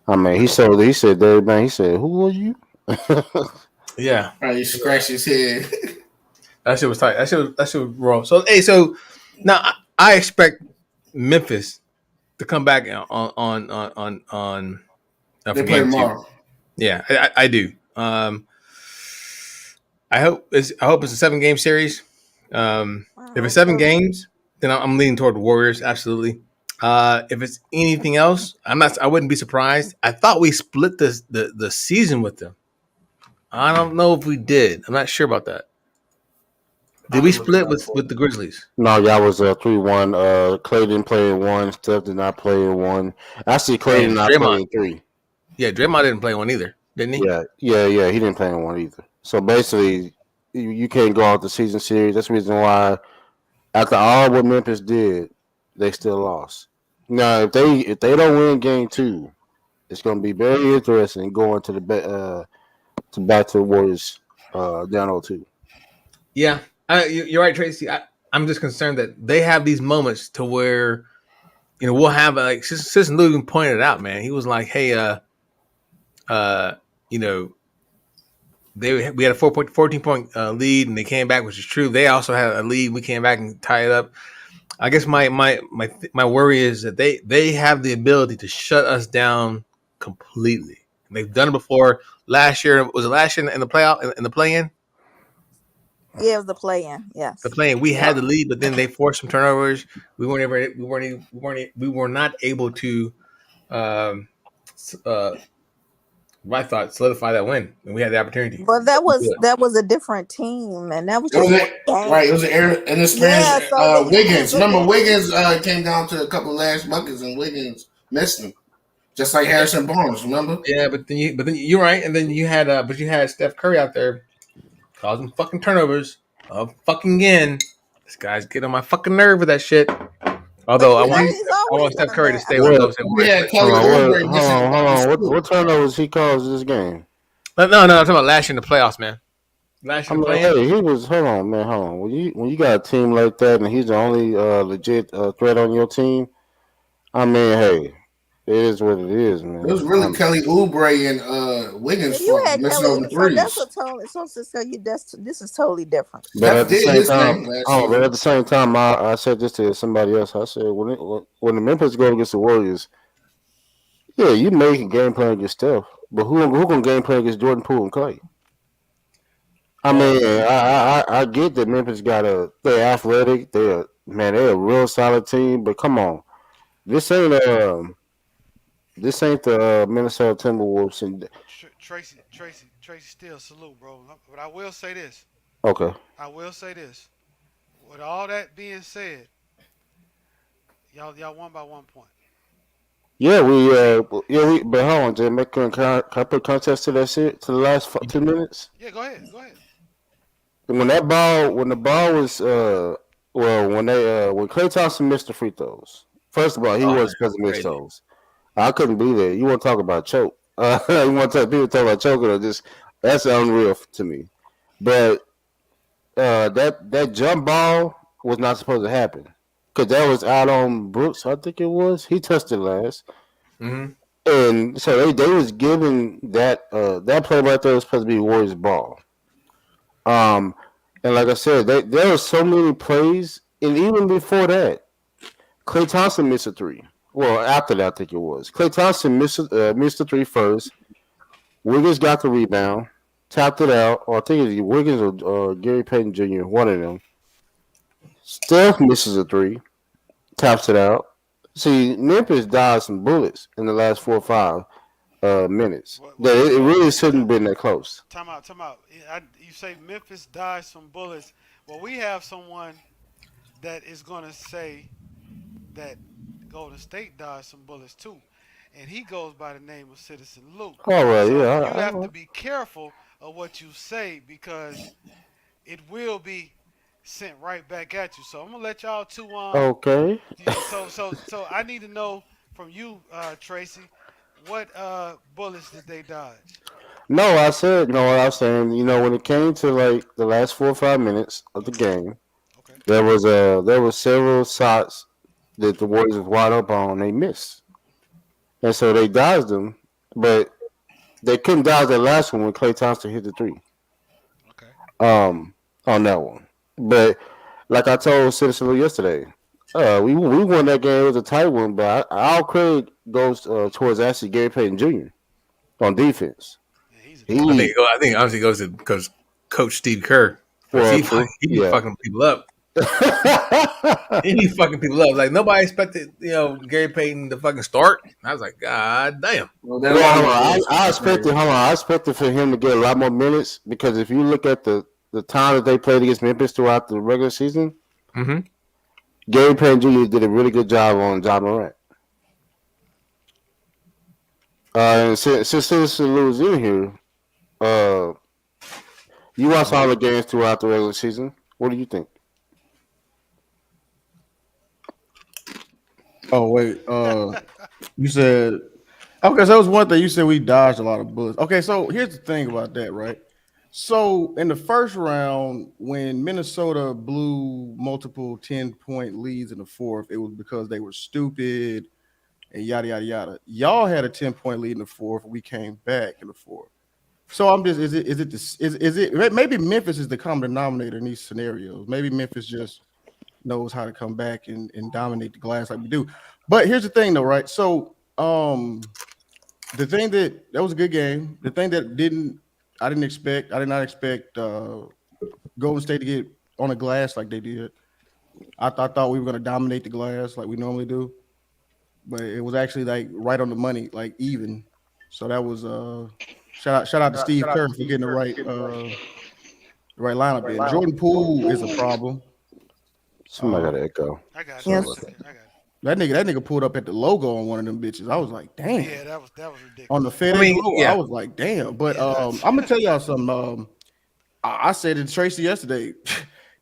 I mean, he said, Dave, man, he said, who are you? yeah, Probably scratch his head. that shit was tight. That shit was raw. So now I expect Memphis to come back They for play game two. tomorrow. Yeah, I do. I hope it's a 7-game series. If it's 7 games, then I'm leaning toward the Warriors. Absolutely. If it's anything else, I wouldn't be surprised. I thought we split the season with them. I don't know if we did. I'm not sure about that. Did we split with the Grizzlies? No, y'all was 3-1. Clay didn't play in one. Steph did not play in one. Actually, Clay did And not play Draymond. in 3. Yeah, Draymond didn't play one either, didn't he? Yeah. He didn't play in one either. So basically, you can't go out the season series. That's the reason why, after all what Memphis did, they still lost. Now, if they don't win game 2, It's going to be very interesting going to to back to the Warriors down 0-2. Yeah, you're right, Tracy. I'm just concerned that they have these moments to where we'll have like System Lou even pointed it out, man. He was like, hey, uh, you know, we had a 14 point lead, and they came back, which is true. They also had a lead. We came back and tied it up. I guess my worry is that they have the ability to shut us down completely. They've done it before. Last year was it last year in the playoff in the play-in? Yeah, it was the play-in. The Yes. play-in, we had Yep. the lead, but then they forced some turnovers. We were not able to um, I thought solidify that win, and we had the opportunity. But that Do was it. that was a different team, and that was It was just one right. It game. was an inexperienced Yeah, so that you can't Wiggins. look Remember, at it. Wiggins came down to a couple of last buckets, and Wiggins missed them, just like Harrison Barnes. Remember? Yeah, but then you're right, and then you had Steph Curry out there causing fucking turnovers. Fucking again. This guy's getting on my fucking nerve with that shit. But Although you know We he's I always want Steph done Curry to that. I stay with mean, Golden What? State we Warriors. had Hold Kelly on, Oubre missing a hold couple on. too. What turnovers he caused this game? No, I'm talking about last year in the playoffs, man. Last I year in the mean, play-in. hey, he was. Hold on, man. Hold on. When you got a team like that and he's the only legit threat on your team, I mean, hey, it is what it is, It was man. really Kelly Oubre and yeah, Wiggins' you fault had missing Kelly, all the so that's a threes. totally. So to tell you this is totally different. But Steph at the did same his time, thing last oh, but season. at the same time, I said this to somebody else. I said when the Memphis go against the Warriors, yeah, you make a game plan against Steph, but who gonna game plan against Jordan Poole and Clay? I Well, mean, I get that Memphis they're athletic, they're a real solid team, but come on, this ain't this ain't the Minnesota Timberwolves. And Tracy, still salute, bro. But I will say this. okay, I will say this. With all that being said, y'all won by 1 point. yeah, See, but hold on, Jay, can I put context to that shit to the last 2 minutes? yeah, go ahead, go ahead. When the ball was when Klay Thompson missed the free throws. First of all, he oh, was supposed to miss crazy. those. I couldn't believe that. You want to talk about choke? You want to people talk about choking or just that's unreal to me. But that jump ball was not supposed to happen because that was out on Brooks. I think it was. He touched it last, Mm-hmm. and so they was giving that play right there was supposed to be Warriors ball. Um, and like I said, there were so many plays, and even before that, Klay Thompson missed a three. Well, after that, I think it was Klay Thompson missed the three first. Wiggins got the rebound, tapped it out, or I think it was Wiggins or Gary Payton Jr. One of them. Steph misses a three, taps it out. See, Memphis dodged some bullets in the last 4 or 5 minutes. That it really shouldn't have been that close. Time out, time out. You say Memphis dodged some bullets. Well, we have someone that is going to say that Golden State dodged some bullets too. And he goes by the name of Citizen Luke. All right, So yeah. you have to be careful of what you say because it will be sent right back at you. So I'm gonna let y'all two Okay. so I need to know from you, Tracy, what bullets did they dodge? No, I said, what I was saying, when it came to like the last 4 or 5 minutes of the Okay, game, okay. there was several shots that the Warriors was wide up on, they missed. And so they dodged them, but they couldn't dodge that last one when Klay Thompson hit the three. Okay. On that one. But like I told Citizen Lou yesterday, we won that game. It was a tight one, but all credit goes towards actually Gary Payton Jr. on defense. Yeah, he's a I dog. think He I think honestly goes to because Coach Steve Kerr because well, true, he be yeah. fucking people up. He be fucking people up. Like nobody expected Gary Payton to fucking start. I was like, God damn. Well, that Well, hold lineup on. was I expected for him to get a lot more minutes because if you look at the time that they played against Memphis throughout the regular season, Mm-hmm. Gary Payton Jr. did a really good job on Ja Morant. And since Citizen Lou's in here, uh, you watched all the games throughout the regular season. What do you think? Oh wait, you said Okay, so that was one thing you said we dodged a lot of bullets. Okay, so here's the thing about that, right? So in the first round, when Minnesota blew multiple 10-point leads in the fourth, it was because they were stupid and yada yada yada. Y'all had a 10-point lead in the fourth. We came back in the fourth. So I'm just is it maybe Memphis is the common denominator in these scenarios. Maybe Memphis just knows how to come back and dominate the glass like we do. But here's the thing though, right? So the thing that was a good game. The thing that I did not expect Golden State to get on the glass like they did. I thought we were going to dominate the glass like we normally do, but it was actually like right on the money, like even. So that was shout out to Steve Kerr for getting the right lineup in. Jordan Poole is a problem. Somebody got an echo. I got it. Yes. I got it. That nigga pulled up at the logo on one of them bitches. I was like, damn. Yeah, that was ridiculous. On the FedEx logo, I was like, damn. But I'm gonna tell y'all something. I said it to Tracy yesterday.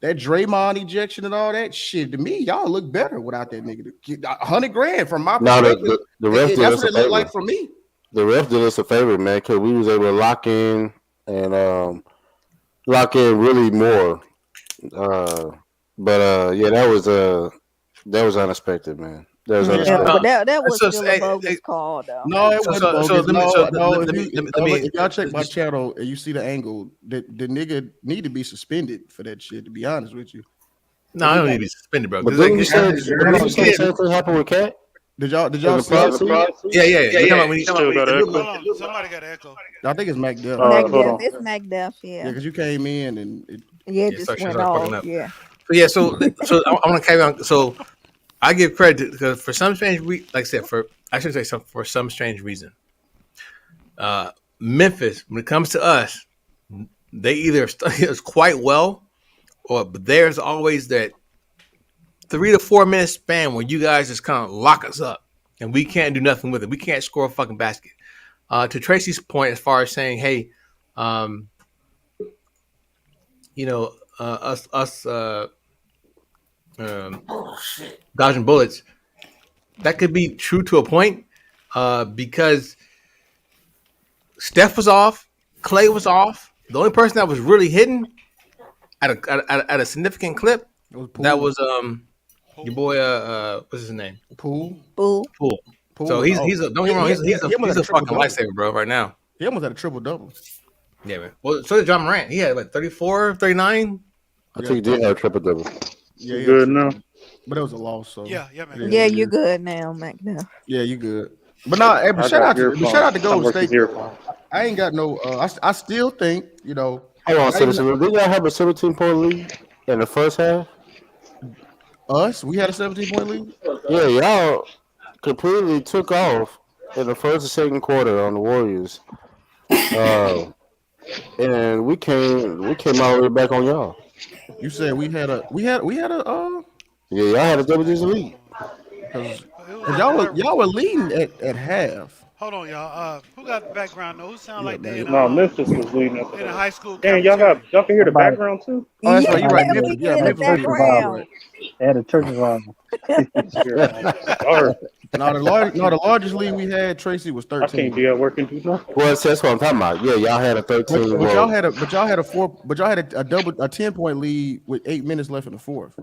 That Draymond ejection and all that shit, to me, y'all look better without that nigga. $100,000 from my perspective. The ref did that's us what a it looked favor. like for me. The ref did us a favor, man, because we was able to lock in really more. But that was unexpected, man. That was Yeah, unexpected. but that was So, still hey, a bogus hey, call, though. No, it So- wasn't so- bogus. so let me- No, so no, let me- if y'all check my channel and you see the angle, the nigga need to be suspended for that shit, to be honest with you. No, I don't need to be suspended, bro. But 'Cause, didn't like, you say the same thing happened with Cat? Did y'all In see the it? process? yeah. We're talking about when he- Still got Hold echo. on, somebody got an echo. I think it's Mac Dell. Mac hold Duff, on. it's Mac Duff, Yeah, yeah. because you came in and it It Yeah, just so she went started fucking off, up. yeah. So I want to carry on. So I give credit because for some strange like I said, for some strange reason, Memphis, when it comes to us, they either study us quite well, but there's always that 3 to 4 minute span where you guys just kind of lock us up and we can't do nothing with it. We can't score a fucking basket. To Tracy's point, as far as saying, hey, us dodging bullets, that could be true to a point because Steph was off, Clay was off. The only person that was really hitting at a significant clip, was Poole. that was your boy what's his name? Poole. Bull. Poole. Poole So was he's off. don't get me wrong, he's a triple fucking double. lifesaver, bro, right now. He almost had a triple double. Yeah, man. Well, so did Ja Morant. He had 34, 39. I think he did have a triple double. Yeah, he Good had now. but it was a loss. So Yeah, man. Yeah, you're good now, Mac Duff. Yeah, you good. But no, hey, but I shout got out to earphones. Golden I'm working State. earphones. I ain't got no. I still think Hold on, Citizen. Did y'all have a 17-point lead in the first half? us. We had a 17-point lead. Yeah, y'all completely took off in the first and second quarter on the Warriors. And we came all the way back on y'all. You said we had a. Yeah, y'all had a double-digit lead. Because y'all were leading at half. Hold on, y'all. Who got the background? Who sound like they in No, Memphis was leading up. in a high school? Damn, y'all cafeteria? can hear the Somebody- background too. Oh, that's right. You're right. Yeah, Memphis, we can hear the Memphis was leading. background. They had a church environment. Sorry, No, the largest lead we had, Tracy, was I can't 13. be at work and do nothing. Well, that's what I'm talking about. Yeah, y'all had a 13. But y'all had a 10-point lead with 8 minutes left in the fourth.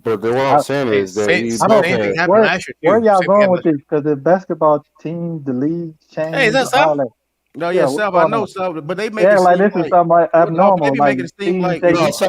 But what I'm saying is that Same you I don't- thing had, happened Where, last year, too. where y'all Same going thing with this? Because the basketball teams, the league changed. Hey, is that all Sal? that. No, Yeah, yeah, what's Sal, I going know, on? Sal, but they make Yeah, it like seem this is something abnormal. they be Like making it seem teams like taking- no, so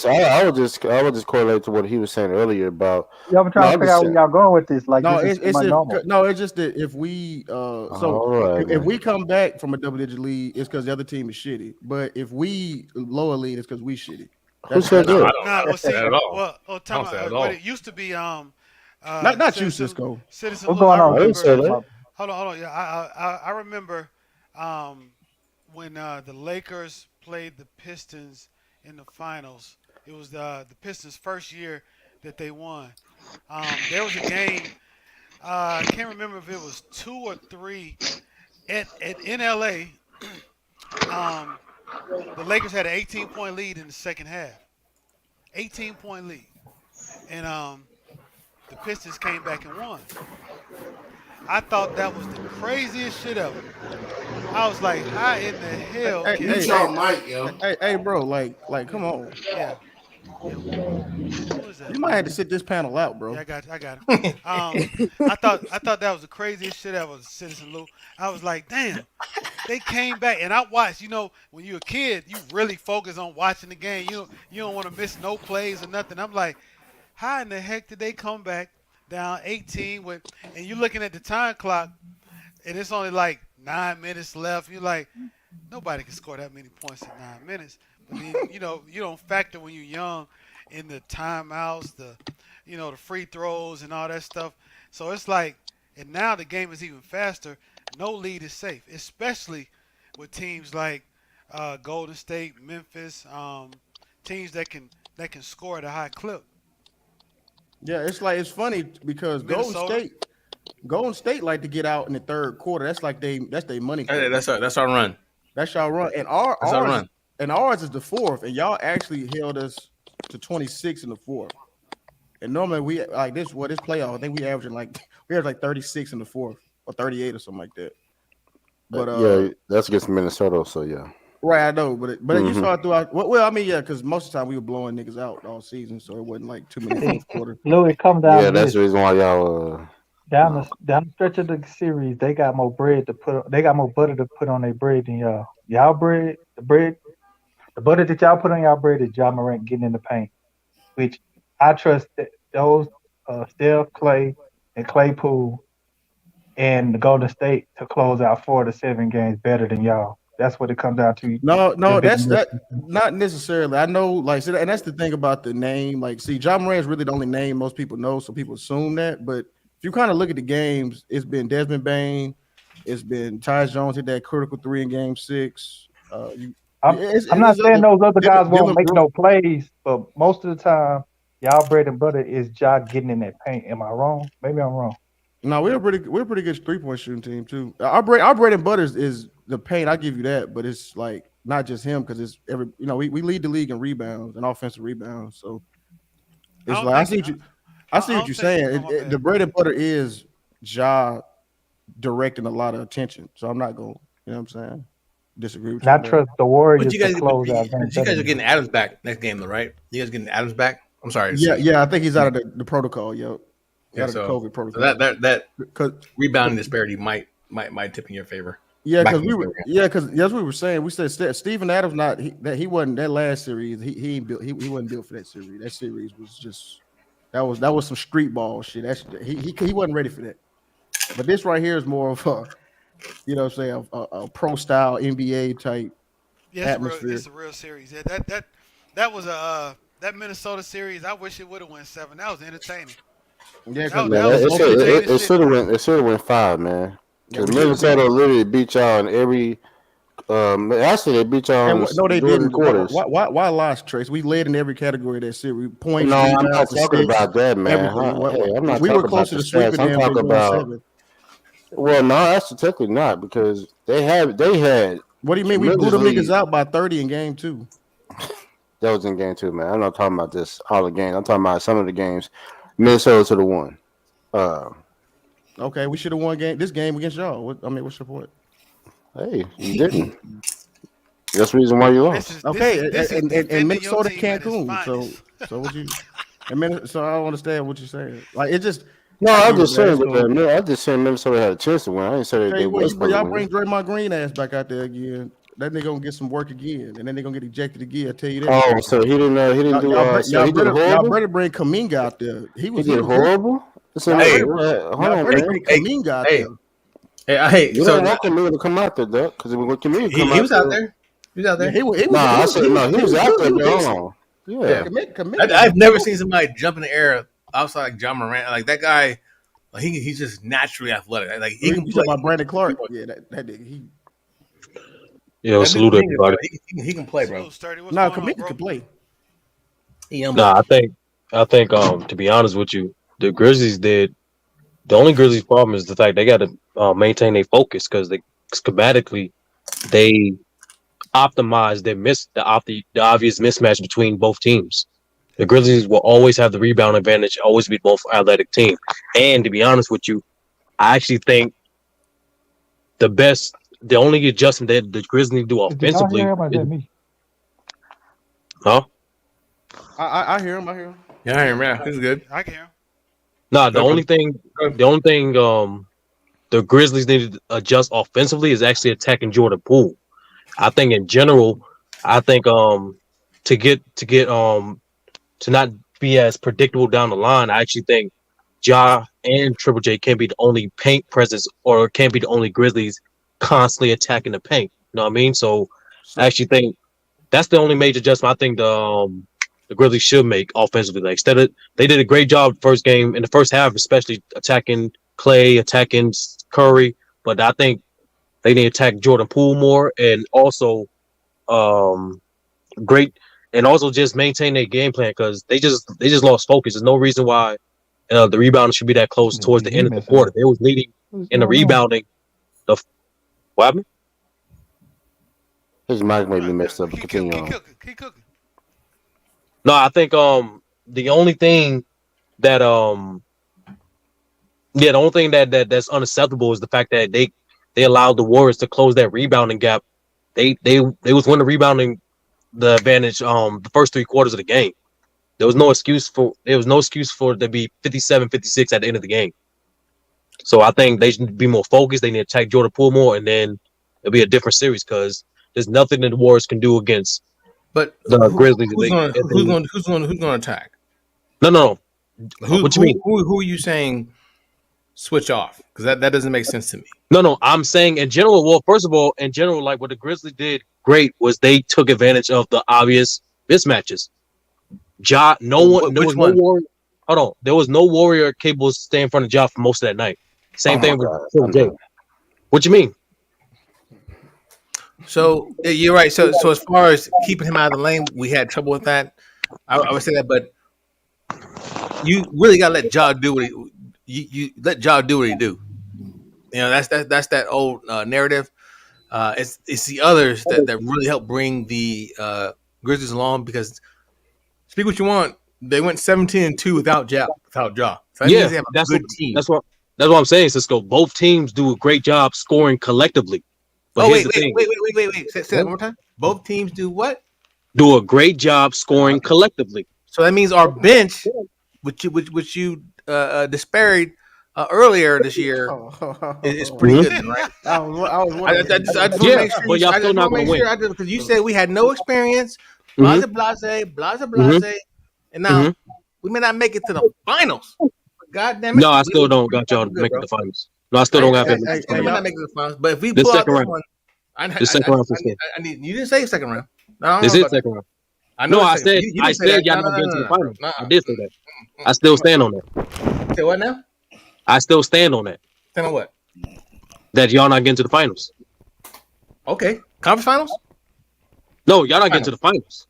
I would just correlate to what he was saying earlier about. y'all been trying No, to figure out where y'all going with this. Like no, this is it's normal. it's just that if we All right, if man. we come back from a double-digit lead, it's because the other team is shitty. But if we lower lead, it's because we shitty. Who said that? Nah, well, see, that at all. well, I don't say that at what all. it used to be, Not you, Cisco. Citizen What's Lou, going I on? I didn't say remember. that. Hold on. Yeah, I remember when the Lakers played the Pistons in the finals. It was the Pistons' first year that they won. There was a game. I can't remember if it was 2 or 3 in LA. The Lakers had an 18-point lead in the second half. 18-point lead, and the Pistons came back and won. I thought that was the craziest shit ever. I was like, how in the hell Hey, can hey, Mute hey, y'all mic, yo. hey, bro, yeah, come on. yeah, yeah. Who is that? You might have to sit this panel out, Yeah, bro. I got him. I thought that was the craziest shit ever, Citizen Lou. I was like, damn, they came back, and I watched. You know, when you're a kid, you really focus on watching the game. You don't want to miss no plays or nothing. I'm like, how in the heck did they come back down 18 with, and you're looking at the time clock, and it's only like 9 minutes left. You're like, nobody can score that many points in 9 minutes. But then you don't factor when you're young in the timeouts, the free throws and all that stuff. So it's like, and now the game is even faster. No lead is safe, especially with teams like Golden State, Memphis, teams that can score at a high clip. Yeah, it's funny because Minnesota. Golden State like to get out in the third quarter. That's their money Hey, quarter. that's our run. That's y'all run. And That's our run. ours is the fourth, and y'all actually held us to 26 in the fourth. And normally we like this playoff, I think we average like 36 in the fourth or 38 or something like that. But yeah, that's against Minnesota, so yeah. right, I know, but you saw it throughout. Well, I mean, yeah, because most of the time we were blowing niggas out all season, so it wasn't like too many fourth quarter. Lou, it come down Yeah, to that's this. the reason why y'all Down the stretch of the series, they got more bread to put. They got more butter to put on their bread than y'all. Y'all bread, the butter that y'all put on y'all bread is Ja Morant getting in the paint, which I trust that those Steph, Clay, and Claypool and the Golden State to close out 4 to 7 games better than y'all. That's what it comes down to. No, that's not necessarily. I know, like, and that's the thing about the name. Like, see, Ja Morant is really the only name most people know, so people assume that. But if you kind of look at the games, it's been Desmond Bain, it's been Tyus Jones hit that critical 3 in Game 6. I'm not saying those other guys won't make no plays, but most of the time, y'all bread and butter is Ja getting in that paint. Am I wrong? Maybe I'm wrong. No, we're a pretty good 3-point shooting team too. Our bread and butter is the paint. I give you that, but it's like not just him because it's we lead the league in rebounds and offensive rebounds. So it's like I see what you're saying. The bread and butter is Ja directing a lot of attention. So I'm not going. You know what I'm saying? Disagree with you. I trust the Warriors But you guys, to close out. you guys are getting Adams back next game, though, right? You guys getting Adams back? I'm sorry. Yeah. I think he's out of the protocol. Yo. Yeah, so, the COVID protocol. So that rebounding disparity might tip in your favor. Yeah, because that's what we were saying. We said Steven Adams he wasn't that last series. He ain't built. He wasn't built for that series. That series was just that was some street ball shit. He wasn't ready for that. But this right here is more of a a pro style NBA type atmosphere. It's a real series. Yeah, that was that Minnesota series. I wish it would have went 7. That was entertaining. Yeah, it should have went 5, man. Because Minnesota literally beat y'all in every. Actually, they beat y'all in they didn't. quarters. Why lie, Trace? We led in every category of that series. Points. No, I'm not talking about that, man. I'm not. We were closer to sweeping them. I'm talking about. Well, no, that's technically not because they had. What do you mean? We blew the niggas out by 30 in Game 2. That was in Game 2, man. I'm not talking about this all the games. I'm talking about some of the games. Minnesota to the 1. Okay, we should have won this game against y'all. What's your point? Hey, you didn't. That's the reason why you lost. And Minnesota Cancun. So what you? So I don't understand what you're saying. Like it just. No, I'm just saying. I'm just saying Minnesota had a chance to win. I didn't say they were. Y'all bring Draymond Green ass back out there again. That nigga gonna get some work again, and then they're gonna get ejected again. I tell you that. Oh, so he didn't do. Y'all better bring Kuminga out there. He did horrible. Hey, hold on, man. Kuminga out there. Hey, you don't want Kuminga to come out there, though, because when Kuminga come he was out there. He was out there. He was out there. Hold on. Yeah. I've never seen somebody jump in the air outside like Ja Morant. Like that guy, like he's just naturally athletic. Like he can play. About Brandon Clark. Yeah, that nigga. He. Yo, salute everybody. He can play, bro. No, Kuminga can play. Nah, I think to be honest with you, the Grizzlies did. The only Grizzlies problem is the fact they got to maintain their focus because they schematically they optimize the obvious mismatch between both teams. The Grizzlies will always have the rebound advantage, always be both athletic team. And to be honest with you, I actually think the only adjustment that the Grizzlies need to do Did y'all offensively hear him or is is, that me? huh? I hear him. I hear him. Yeah, I remember. This is good. I can hear him. No, Go the only thing the Grizzlies need to adjust offensively is actually attacking Jordan Poole. I think in general, I think to get to not be as predictable down the line, I actually think Ja and Triple J can't be the only paint presence or can't be the only Grizzlies constantly attacking the paint. You know what I mean? So I actually think that's the only major adjustment I think the Grizzlies should make offensively. Like they did a great job first game in the first half, especially attacking Clay, attacking Curry. But I think they need to attack Jordan Poole more and also great and also just maintain their game plan because they just lost focus. There's no reason why the rebounding should be that close towards the end of the quarter. They was leading in the rebounding. What happened? His mic may be messed up. Continue on. Keep cooking. No, I think the only thing that the only thing that's unacceptable is the fact that they allowed the Warriors to close that rebounding gap. They was winning rebounding the advantage the first 3 quarters of the game. There was no excuse for it to be 57-56 at the end of the game. So I think they should be more focused. They need to attack Jordan Poole more, and then it'll be a different series because there's nothing that the Warriors can do against But the Grizzlies. who's going to attack? No. What you mean? Who are you saying switch off? Because that doesn't make sense to me. No. I'm saying in general. Well, first of all, in general, like what the Grizzlies did great was they took advantage of the obvious mismatches. Ja, there was no Warrior. Hold on, there was no Warrior capable of staying in front of Ja for most of that night. Same thing with Triple J. What you mean? So you're right. So as far as keeping him out of the lane, we had trouble with that. I would say that, but you really got to let Ja do what you let Ja do what he do. You know, that's that old narrative. It's the others that really help bring the Grizzlies along because speak what you want. They went 17-2 without Ja. So that means they have a good team. That's what I'm saying, Cisco. Both teams do a great job scoring collectively. But wait. Say that one more time. Both teams do what? Do a great job scoring collectively. So that means our bench, which you disparaged earlier this year, is pretty good, right? I just want to make sure. But y'all still not going to win because you said we had no experience, blase, and now we may not make it to the finals. God damn it! No, I still don't got y'all to make it to the finals. No, I still don't have it. We may not make it to the finals, but if we pull out this one, I need. You didn't say second round. No, this is second round. I said y'all not getting to the finals. I did say that. I still stand on that. Say what now? I still stand on that. Stand on what? That y'all not getting to the finals. Okay, conference finals? No, y'all not getting to the finals.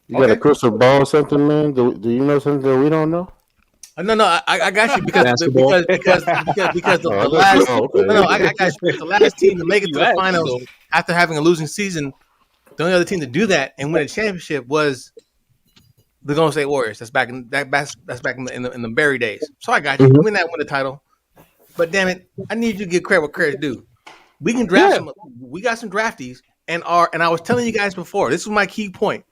You got a crystal ball or something, man? Do you know something that we don't know? No, I got you because the last I got you. The last team to make it to the finals after having a losing season, the only other team to do that and win a championship was the Golden State Warriors. That's back in the Barry days. So I got you. Win the title. But damn it, I need you to give credit what credit's due. We can draft some. We got some draftees, and I was telling you guys before. This was my key point.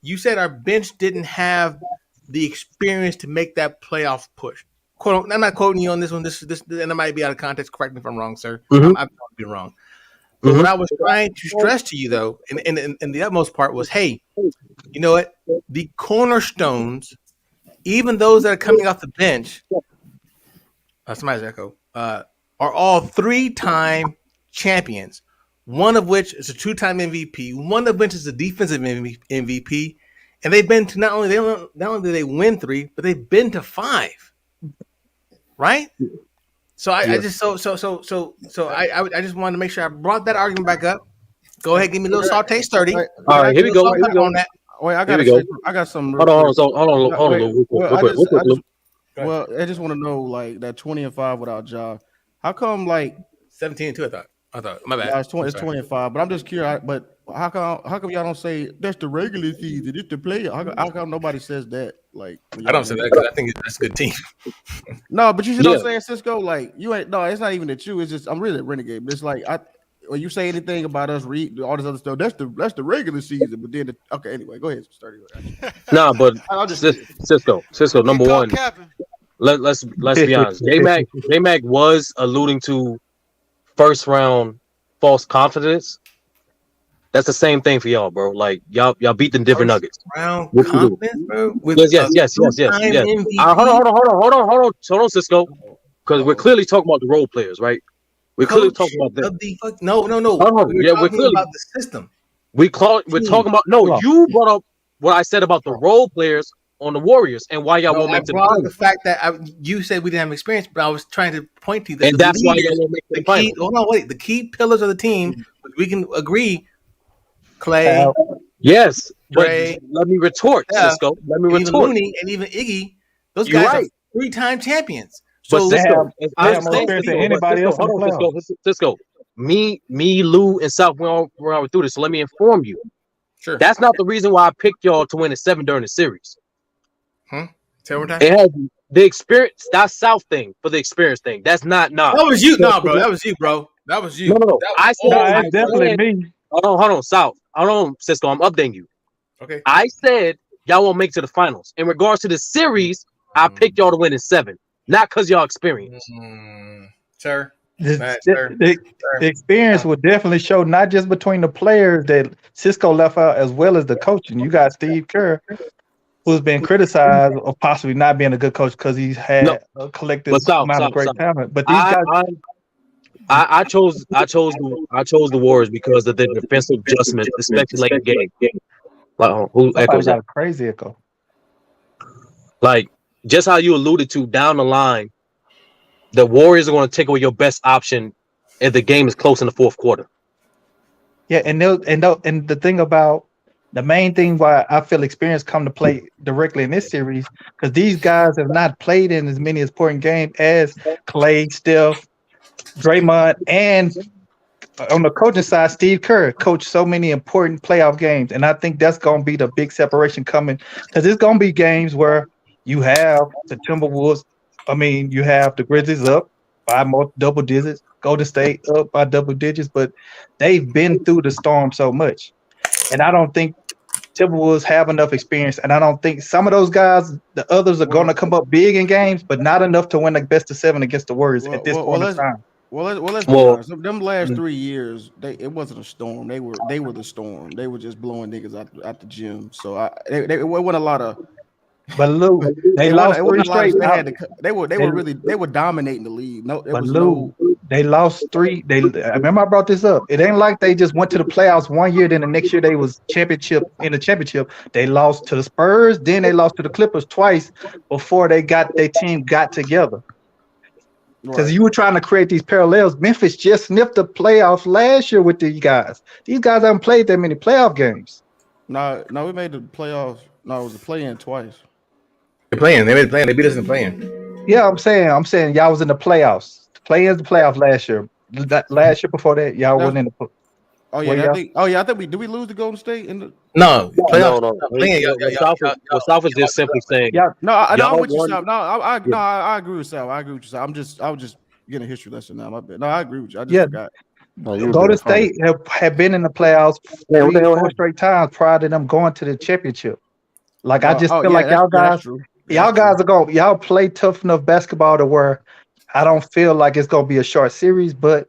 You said our bench didn't have the experience to make that playoff push. I'm not quoting you on this one. This and it might be out of context. Correct me if I'm wrong, sir. I'm probably wrong. But what I was trying to stress to you, though, and the utmost part was, hey, you know what? The cornerstones, even those that are coming off the bench, somebody's echo, are all 3-time champions. One of which is a 2-time MVP. One of which is a defensive MVP. And they've been to not only did they win 3, but they've been to 5. Right? So I just wanted to make sure I brought that argument back up. Go ahead, give me a little saute sturdy. All right, here we go. On that. Wait, I got some. Hold on. Well, I just want to know, like that 20-5 without Ja. How come, like 17-2? I thought. I thought my bad. No, it's 20. I'm It's sorry. 25. But I'm just curious. But how come y'all don't say that's the regular season? It's the play. How come nobody says that? Like when I y'all don't say win? that because I think that's a good team. No, but you see what Yeah. I'm saying, Cisco? Like you ain't. No, it's not even that you. It's just I'm really a renegade. But it's like when you say anything about us read all this other stuff, that's the regular season. But then okay, anyway, go ahead, Sturdy. Nah, but I'll just Cisco, You get number caught one. capping. Let's be honest. J Mac was alluding to first round false confidence. That's the same thing for y'all, bro. Like y'all beat the Denver First Nuggets. round What you do? confidence, bro. With Yes. two-time MVP. Hold on, Cisco. Because we're clearly talking about the role players, right? We're clearly Coach talking about them. of the fuck. No. Hold on. We were Yeah, we're talking clearly about the system. we're talking about. No, you brought up what I said about the role players on the Warriors and why y'all No, won't I make the brought up the finals. fact that you said we didn't have experience, but I was trying to point to you that And the that's why y'all leaders, won't make the the key. finals. Hold on, wait. The key pillars of the team, which we can agree: Clay, Cal. Yes, but Dre, let me retort, Steph, Cisco. Let me and even retort. Looney, and even Iggy. Those You're guys are right. 3-time champions. But So They Cisco, have I they have more understand experience than Cisco, but anybody Cisco, else in hold the on, playoffs. Cisco. Me, Lou, and South went through this. So let me inform you. sure. That's not the reason why I picked y'all to win a 7 during the series. Tell me time. It has the experience. That South thing for the experience thing. That's not That was you, bro. That was you, bro. That was you. No. That I was said, No, all it's you, bro. definitely me. hold on, South. Hold on, Cisco. I'm updating you. Okay. I said y'all won't make it to the finals. In regards to the series, I picked y'all to win in 7, not because y'all experience. Sir. The, Matt, sir. the, the experience will definitely show not just between the players that Cisco left out, as well as the coaching. You got Steve Kerr, who's been criticized of possibly not being a good coach because he's No, had a collective but South. amount of great talent. But these I, guys, I chose the Warriors because of their defensive adjustment, especially late in the game. Like, who somebody echoes got that? a crazy echo. Like, just how you alluded to down the line, the Warriors are going to take away your best option if the game is close in the fourth quarter. Yeah, and the thing about the main thing why I feel experience come to play directly in this series because these guys have not played in as many important games as Clay, Steph, Draymond, and on the coaching side, Steve Kerr coached so many important playoff games, and I think that's going to be the big separation coming because it's going to be games where you have the Timberwolves. I mean, you have the Grizzlies up by more double digits, Golden State up by double digits, but they've been through the storm so much, and I don't think Timberwolves have enough experience, and I don't think some of those guys, the others, are going to come up big in games, but not enough to win the best of 7 against the Warriors at this point in time. Let's be honest. Them last 3 years, it wasn't a storm. They were the storm. They were just blowing niggas out the gym. So it wasn't a lot of. But Lou, they it lost wasn't 3 a lot of. straight. They were dominating the league. No, there But was Lou, no. they lost 3. I remember I brought this up. It ain't like they just went to the playoffs one year, then the next year they was in the championship. They lost to the Spurs, then they lost to the Clippers twice before their team got together. Because you were trying to create these parallels. Memphis just sniffed the playoffs last year with these guys. These guys haven't played that many playoff games. No, we made the playoffs. No, it was the play-in twice. They're playing. They made it playing. They beat us in playing. Yeah, I'm saying y'all was in the playoffs. The playoffs last year. Last year before that, y'all wasn't in the. Oh yeah, I think we did. We lose to Golden State in the. No, playoffs. No. Playing. South is just simply saying. Yeah, I'm with you, Sal. I agree with Sal. I agree with you, Sal. I was just getting a history lesson now. My bad. No, I agree with you. I just forgot. Golden State have been in the playoffs 3-4 straight times prior to them going to the championship. Like I just feel like y'all guys, y'all play tough enough basketball to where I don't feel like it's gonna be a short series, but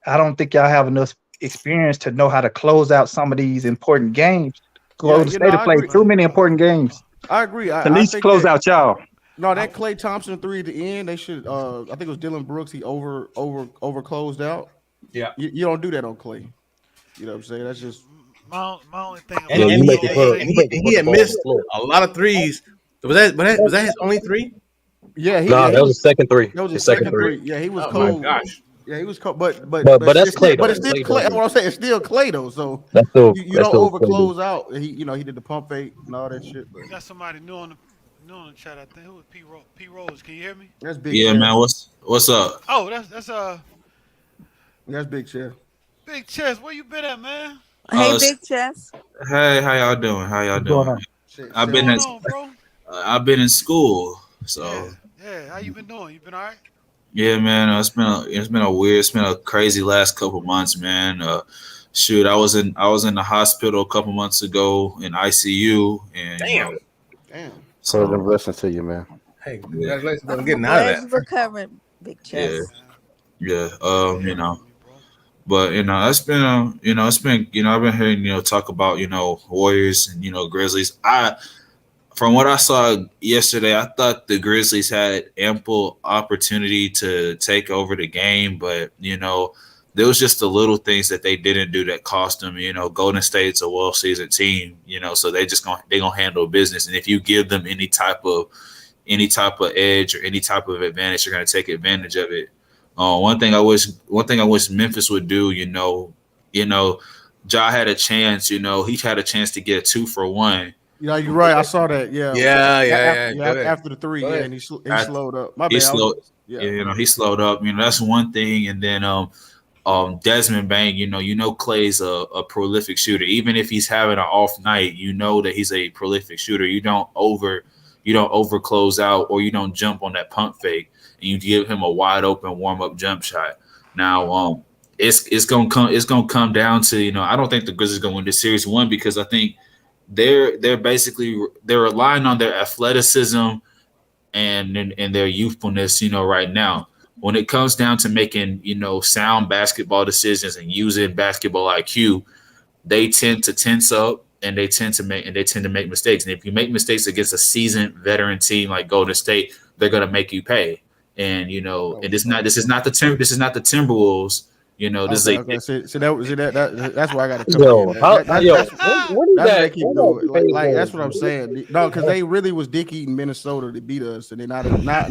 I don't think y'all have enough experience to know how to close out some of these important games. Golden State have played too many important games. I agree. At least close out y'all. No, that Klay Thompson 3 at the end, they should. I think it was Dylan Brooks. He over closed out. Yeah, you don't do that on Klay. You know what I'm saying? That's just my only thing. He had missed a lot of threes. Was that his only 3? Yeah, that was the second 3. That was his second 3. Yeah, he was cold. My gosh. Yeah, he was cold. But that's Klay. But it's still Klay. What I'm saying, it's still Klay though. So that's still, you don't over close out. He did the pump fake and all that shit. But we got somebody new on the chat. I think who was P Rose. Can you hear me? That's big. Yeah, Chef. man. What's up? Oh, that's That's big, Chef. Big Chest, where you been at, man? Hey, Uh, Big Chess. hey, how y'all doing? How y'all What's going doing? on? Shit, I've What's been going at, on, bro? I've been in school, Yeah, so yeah. How you been doing? You been all right? yeah, man. It's been a crazy last couple months, man. Shoot, I was in the hospital a couple months ago in ICU, and Damn. damn. Prayers and so blessings to you, man. Hey, yeah, congratulations on I'm getting out of glad that. you recovered, Big yeah, Chess. Man, yeah. sorry to hear You that know, from you, bro. but that's been it's been I've been hearing talk about Warriors and Grizzlies. From what I saw yesterday, I thought the Grizzlies had ample opportunity to take over the game, but there was just the little things that they didn't do that cost them. Golden State's a well-seasoned team, so they gonna handle business, and if you give them any type of edge or any type of advantage, you're gonna take advantage of it. One thing I wish Memphis would do, Ja had a chance. He had a chance to get a 2-for-1. Yeah, you're right. I saw that. Yeah. Yeah. Go ahead. After the three, Go yeah, ahead. and he After, slowed up. My he bad. slowed, Yeah. he slowed up. That's one thing. And then Desmond Bain, Clay's a prolific shooter. Even if he's having an off night, that he's a prolific shooter. You don't over close out, or you don't jump on that pump fake, and you give him a wide open warm up jump shot. Now, it's gonna come down to I don't think the Grizzlies gonna win this series. One, because I think they're relying on their athleticism and their youthfulness, right now. When it comes down to making, sound basketball decisions and using basketball IQ, they tend to tense up and they tend to make mistakes. And if you make mistakes against a seasoned veteran team like Golden State, they're gonna make you pay. And and this is not the Timberwolves. This is Okay. a Okay. That's why I got to come in. Yo, what is That's what they that? keep What doing. that page That's what going I'm to? saying. No, because they really was dick eating Minnesota to beat us, and then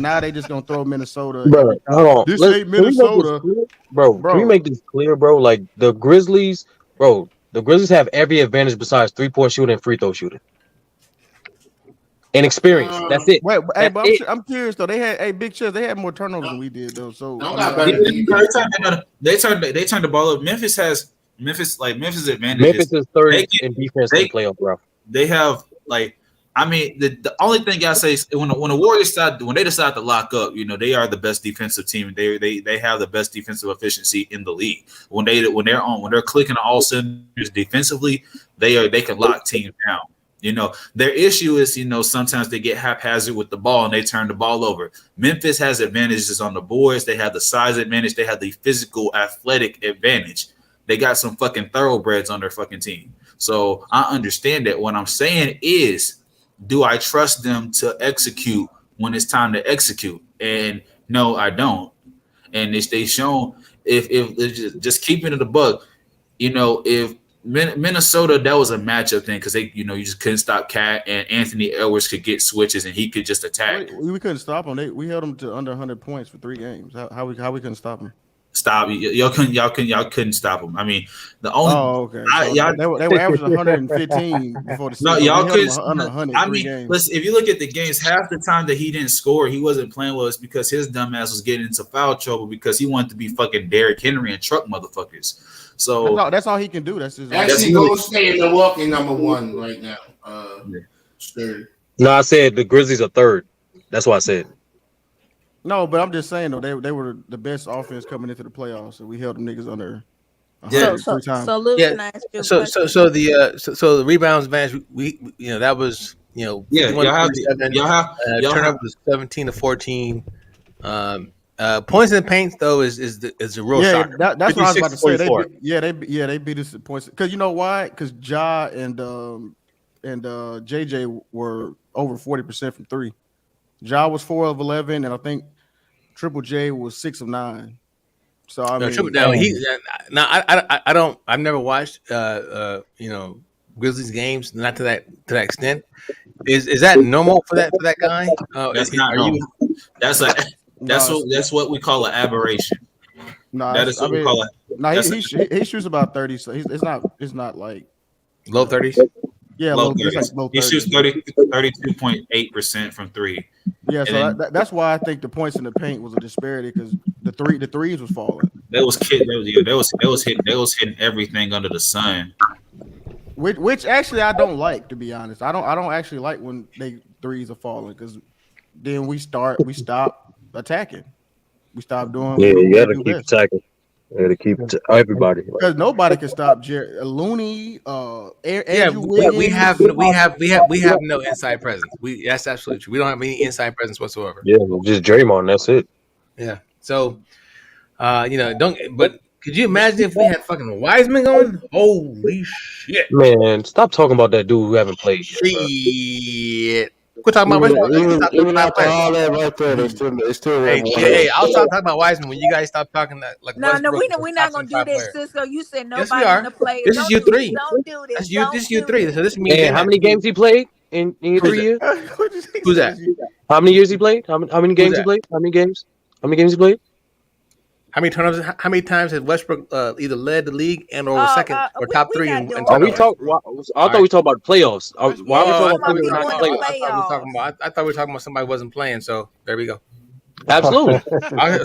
now they just gonna throw Minnesota Bro, every time. hold on. This Can ain't we make this Minnesota, clear? Bro, can we bro. make this clear, bro? Like the Grizzlies, bro, the Grizzlies have every advantage besides 3-point shooting and free throw shooting. And experience. That's it. Wait, hey, That's but it. I'm curious though. They had Big Chess. They had more turnovers than we did though. So Don't I mean, got I better guess defense. they turned the ball up. Memphis advantages. Memphis is third They can, in defense in they the playoff, bro. they have the only thing I say is when the Warriors decide to lock up, they are the best defensive team. They have the best defensive efficiency in the league. When they're clicking on all cylinders defensively, they can lock teams down. Their issue is, sometimes they get haphazard with the ball and they turn the ball over. Memphis has advantages on the boards. They have the size advantage. They have the physical athletic advantage. They got some fucking thoroughbreds on their fucking team. So I understand that. What I'm saying is, do I trust them to execute when it's time to execute? And no, I don't. And they shown if just keeping it a buck, if Minnesota, that was a matchup thing because they, you just couldn't stop Cat, and Anthony Edwards could get switches and he could just attack. we couldn't stop them. We held them to under 100 points for 3 games. How we couldn't stop them? Stop y'all couldn't stop them. I mean, the only okay. So they were averaging 115 before the season. no, y'all couldn't under 100. I mean, games. listen, if you look at the games, half the time that he didn't score, he wasn't playing well. It's because his dumbass was getting into foul trouble because he wanted to be fucking Derrick Henry and truck motherfuckers. So that's all he can do. That's his. Actually, Golden State in Milwaukee #1 right now. Sure. No, I said the Grizzlies are third. That's what I said. No, but I'm just saying though, they were the best offense coming into the playoffs, so we held them niggas under. Yeah. So, 3 times. so Luke, can I ask you a So question? so the rebounds advantage, we that was yeah, 51 y'all have to 47, y'all have turnover was 17 to 14. Points in the paint though is a real shocker. That's what I was about to say. 56-44. They beat us at points because you know why? Because Ja and JJ were over 40% from 3. Ja was 4 of 11, and I think Triple J was 6 of 9. So I mean, I've never watched Grizzlies games, not to that extent. Is that normal for that guy? That's not normal. That's what we call an aberration. No, That is what we call it. No, he shoots about 30, so it's not like low 30s. Yeah, low 30s. Like low 30s. He shoots 32.8% from 3. Yeah, so that's why I think the points in the paint was a disparity because the threes was falling. They was kidding. They was hitting everything under the sun. Which actually I don't like, to be honest. I don't actually like when they threes are falling because then we stop attacking. We stop doing. Yeah, what you we got to do keep best. attacking. You got to keep everybody. Because nobody can stop Looney, Yeah, Andrew Wiggins. we have no inside presence. That's absolutely true. We don't have any inside presence whatsoever. Yeah, just Draymond. That's it. Yeah. So, But could you imagine if we had fucking Wiseman going? Holy shit! Man, stop talking about that dude who haven't played yet, bro. Shit. Quit talking about Wiseman. Even after all that right there, they still Hey, I'll stop talking about Wiseman when you guys stop talking that like. No, we're not gonna do this, Cisco. You said Yes, we nobody are. in the players. This is you three. Don't do this. This is you three. So this means And how many games he played in your 3 years? Who's that? How many years he played? How many games he played? How many games? How many games he played? How many times has Westbrook either led the league and or was second or top three? not in doing Are we turnovers? talk? I thought we talked about playoffs. Why are we talking about people not in the playoffs? I thought we were talking about somebody wasn't playing. So there we go. Absolutely.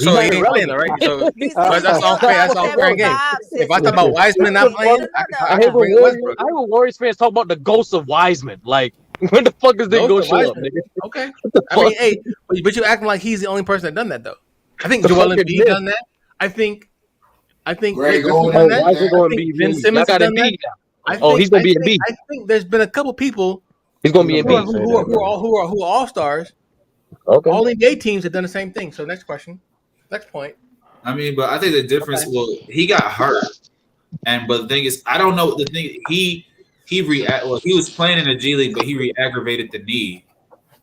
So he ain't playing, all right? So that's all fair. That's all fair and game. If I talk about Wiseman not playing, I hate when Warriors fans talk about the ghost of Wiseman. Like, when the fuck is they gonna show up, nigga? Okay. I mean, hey, but you acting like he's the only person that done that though. I think Joel Embiid done that. I think Greg Griffin Oden. done that. Why is he going to I think be Ben Simmons has done that. He's gonna be Embiid. I think there's been a couple people He's gonna be who are Embiid. who are all stars. Okay. All NBA teams have done the same thing. So next question, next point. I mean, but I think the difference. Well, he got hurt, but the thing is, I don't know. The thing he was playing in the G League, but he re-aggravated the knee,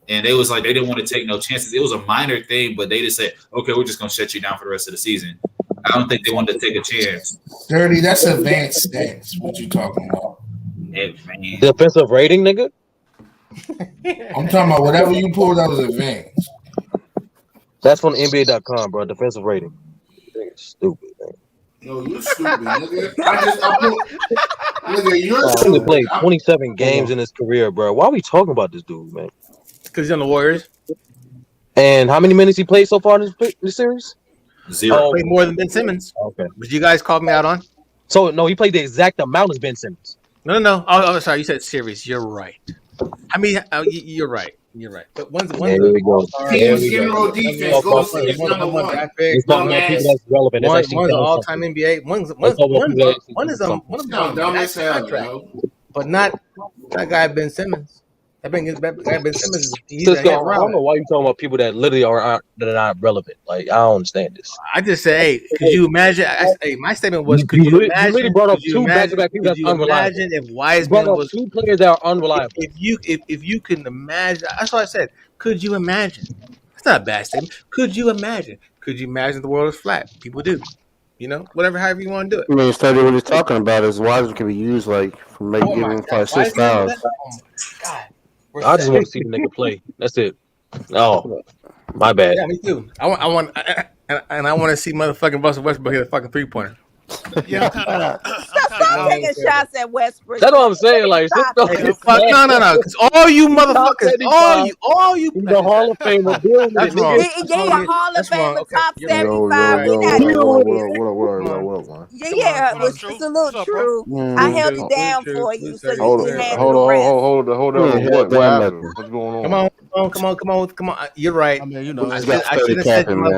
and they was like they didn't want to take no chances. It was a minor thing, but they just said, okay, we're just gonna shut you down for the rest of the season. I don't think they wanted to take a chance. Dirty, that's advanced stats. What you talking about? Defensive rating, nigga. I'm talking about whatever you pulled out was advanced. That's from NBA.com, bro. Defensive rating. Stupid, man. No, you stupid, nigga. Nigga, you're He stupid. played 27 games in his career, bro. Why are we talking about this dude, man? Because he's on the Warriors. And how many minutes he played so far in this series? 0. Played more than Ben Simmons. Okay. But you guys called me out on. So no, he played the exact amount as Ben Simmons. No. Oh, sorry. You said series. You're right. I mean, you're right. You're right. But one's There we go. Team general defense goes to his number one. He's talking about people that's relevant. That's actually One's an done all-time something. NBA. One is on Dumb as hell, contract, yo. but not that guy Ben Simmons. That guy Ben Simmons. He's a Cisco, hit I don't round. know why you talking about people that literally are not relevant. Like, I don't understand this. I just said, hey, could you imagine? My statement was, could you imagine? literally brought up Could you two imagine? back-to-back people Could that's you unreliable. imagine if You Wiseman brought up was? two players that are unreliable. If you can imagine, that's what I said. Could you imagine? That's not a bad statement. Could you imagine? Could you imagine the world is flat? People do. You know, however you want to do it. I mean, study what he's talking about is Wiseman can be used like for maybe Oh my giving God, like 6 Wiseman, fouls. oh my God. I just want to see the nigga play. That's it. Oh, my bad. Yeah, me too. I want to see motherfucking Russell Westbrook hit a fucking 3-pointer. Yeah, I'm kind of. Stop taking shots at Westbrook. That's what I'm saying. Like, Cisco Hey, is fuck, no. Because all you motherfuckers, all you. He's the Hall of Famer. Deal with That's it, wrong. nigga. Yeah, Hall of That's wrong. Fame, Okay, top you're right. 75. Yo, We not doing this. what, man? Yeah, Come on, it's True. a little What's up, bro? true. I held it down True. for you so Hold you it. can handle the rest. Hold on. Yeah, What damn happened? it. What's going on? Come on. You're right. I mean, you know, I He's got should have 30 said capping, man.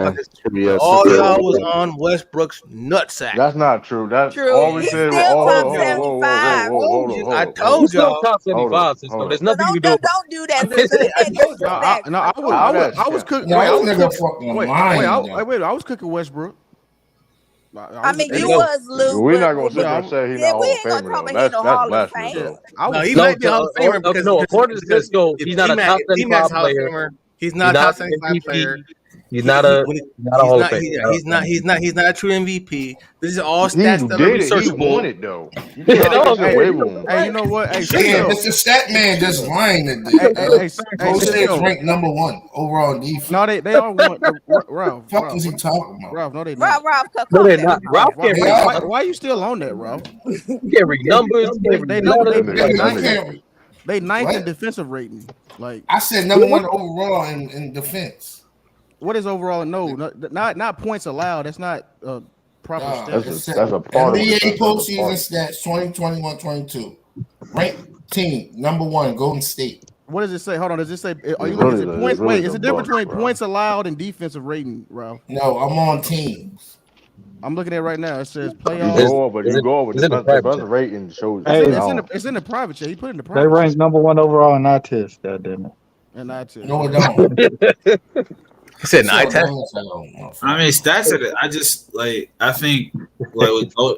motherfuckers. All y'all was on Westbrook's nutsack. That's not true. That's True. all we He's said. still top Hold 75. on. I He's told still y'all. top Hold 75, on. Cisco. There's So nothing you can do. don't do that. I was cooking. I was cooking Westbrook. I mean, you was Lou. We're not gonna but- sit there and say he's Yeah, not we Hall of ain't gonna Famer. talk Though. about he no Hall of blasphemy. Fame. Though. No, he No, might be a Hall of Famer because according to Cisco, he's not a top 75 player. He's not a top 75 MVP. player. He's not a Hall of Famer. He's not a true MVP. This is all He stats that are did it. He researchable. won it though. You Yeah, can't no, take that away from him. Hey, you know what? Hey, Damn, Cisco. Mr. Stat Man just lying at Hey, this. hey, Cisco. ranked number 1 overall in defense. No, they all want Ralph. Fuck is he talking about? Ralph, no, they not. Ralph, No, they're not. Ralph Why, can't Yeah. read. why you still on that, Ralph? He can't read numbers. He can't They read know letters. they I ninth. They ninth What? in defensive rating. Like, I said number 1 overall in defense. what is overall? No, not points allowed. That's not proper It stats. said That's a part of it. NBA That's a part postseason of it. stats 2021-22. Ranked team number 1, Golden State. What does it say? Hold on. Does it say? Are you It's looking? Is really it the- points? it's really Wait, is the the difference Bucks, between bro. points allowed and defensive rating, Ralph? No, I'm on teams. I'm looking at it right now. It says You playoffs. go over, you go over It's in the defensive private chat. rating shows. Hey, It's in the private chat. He put it in the They private ranked chat. number 1 overall in our test. God damn it. And that's it. No, it don't. He said an eye So, test. I mean, stats are. I just like. I think like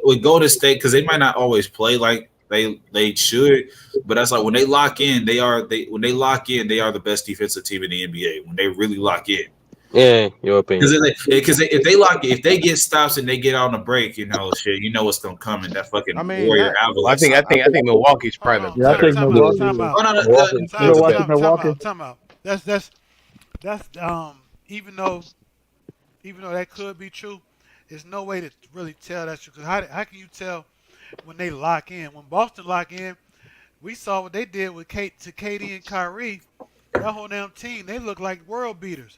with Golden State because they might not always play like they should, but that's like when they lock in, they are the best defensive team in the NBA when they really lock in. Yeah, your opinion. Because if they get stops and they get on the break, you know, shit, you know what's gonna come in that fucking Warrior Avalanche. I think Milwaukee's probably Yeah, I think Milwaukee. Time out. Oh, no, Milwaukee. Time out. That's even though that could be true, there's no way to really tell that's true. Because how can you tell when they lock in? When Boston lock in, we saw what they did with KD and Kyrie. That whole damn team, they look like world beaters.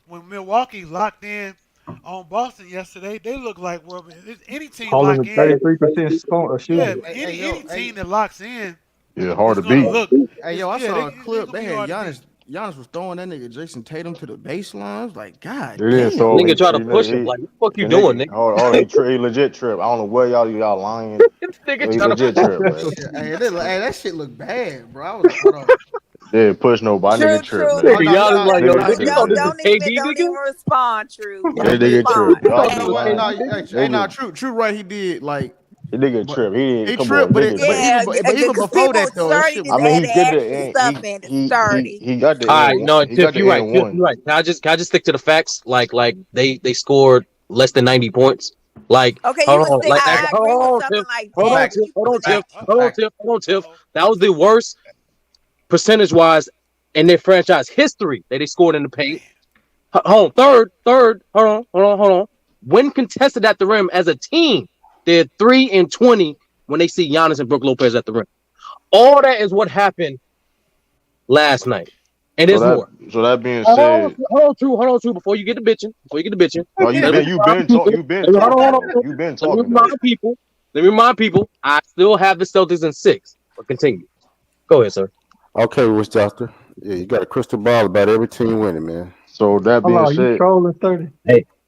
When Milwaukee locked in on Boston yesterday, they look like world beaters. Any team Holding lock a in, 33% shooting. yeah, any team that locks in, Yeah, hard is to gonna beat. look. Hey, yo, I Yeah, saw a they clip. gonna They be had hard to Giannis. Giannis was throwing that nigga Jason Tatum to the baseline. I was like, God It is damn. so. Nigga try to push him. Like, what the fuck you doing, nigga? Oh, he legit trip. I don't know where y'all lying. Nigga He try to legit trip, man. Hey, that shit look bad, bro. I was like, hold on. Yeah, push nobody. True, Nigga trip, true. man. Nigga, y'all is like, yo, Nigga nigga, trip, thought this man. was KD, Don't nigga? even respond, True. That Don't nigga respond. trip. Y'all You be know what? lying. True, right. He did like That nigga trip. he Come tripped, on, but nigga. Yeah, even because before people that though, that sturdy shit just was. I mean, add he the get extra the stuff in. It's sturdy. he got the All right, and no, one. He got Tiff, the you're right. and Tiff, one. you're right. Can I just stick to the facts? Like they scored less than 90 points. Like, Okay, you hold would on, think like, I agree hold with on, something Tiff, like hold on, that. Tiff, hold on, Tiff, You- hold on, Tiff. That was the worst percentage wise in their franchise history that they scored in the paint. Hold on, third. Hold on. When contested at the rim as a team, they're 3-20 when they see Giannis and Brook Lopez at the rim. All that is what happened last night, and there's more. So that being said, Hold on, True. Before you get to bitching. no, you've been talking. You've been Let me talking. remind people. I still have the Celtics in 6. But continue. Go ahead, sir. Okay, Witch Doctor. Yeah, you got a crystal ball about every team winning, man. So that Hold being on, you said, trolling 30?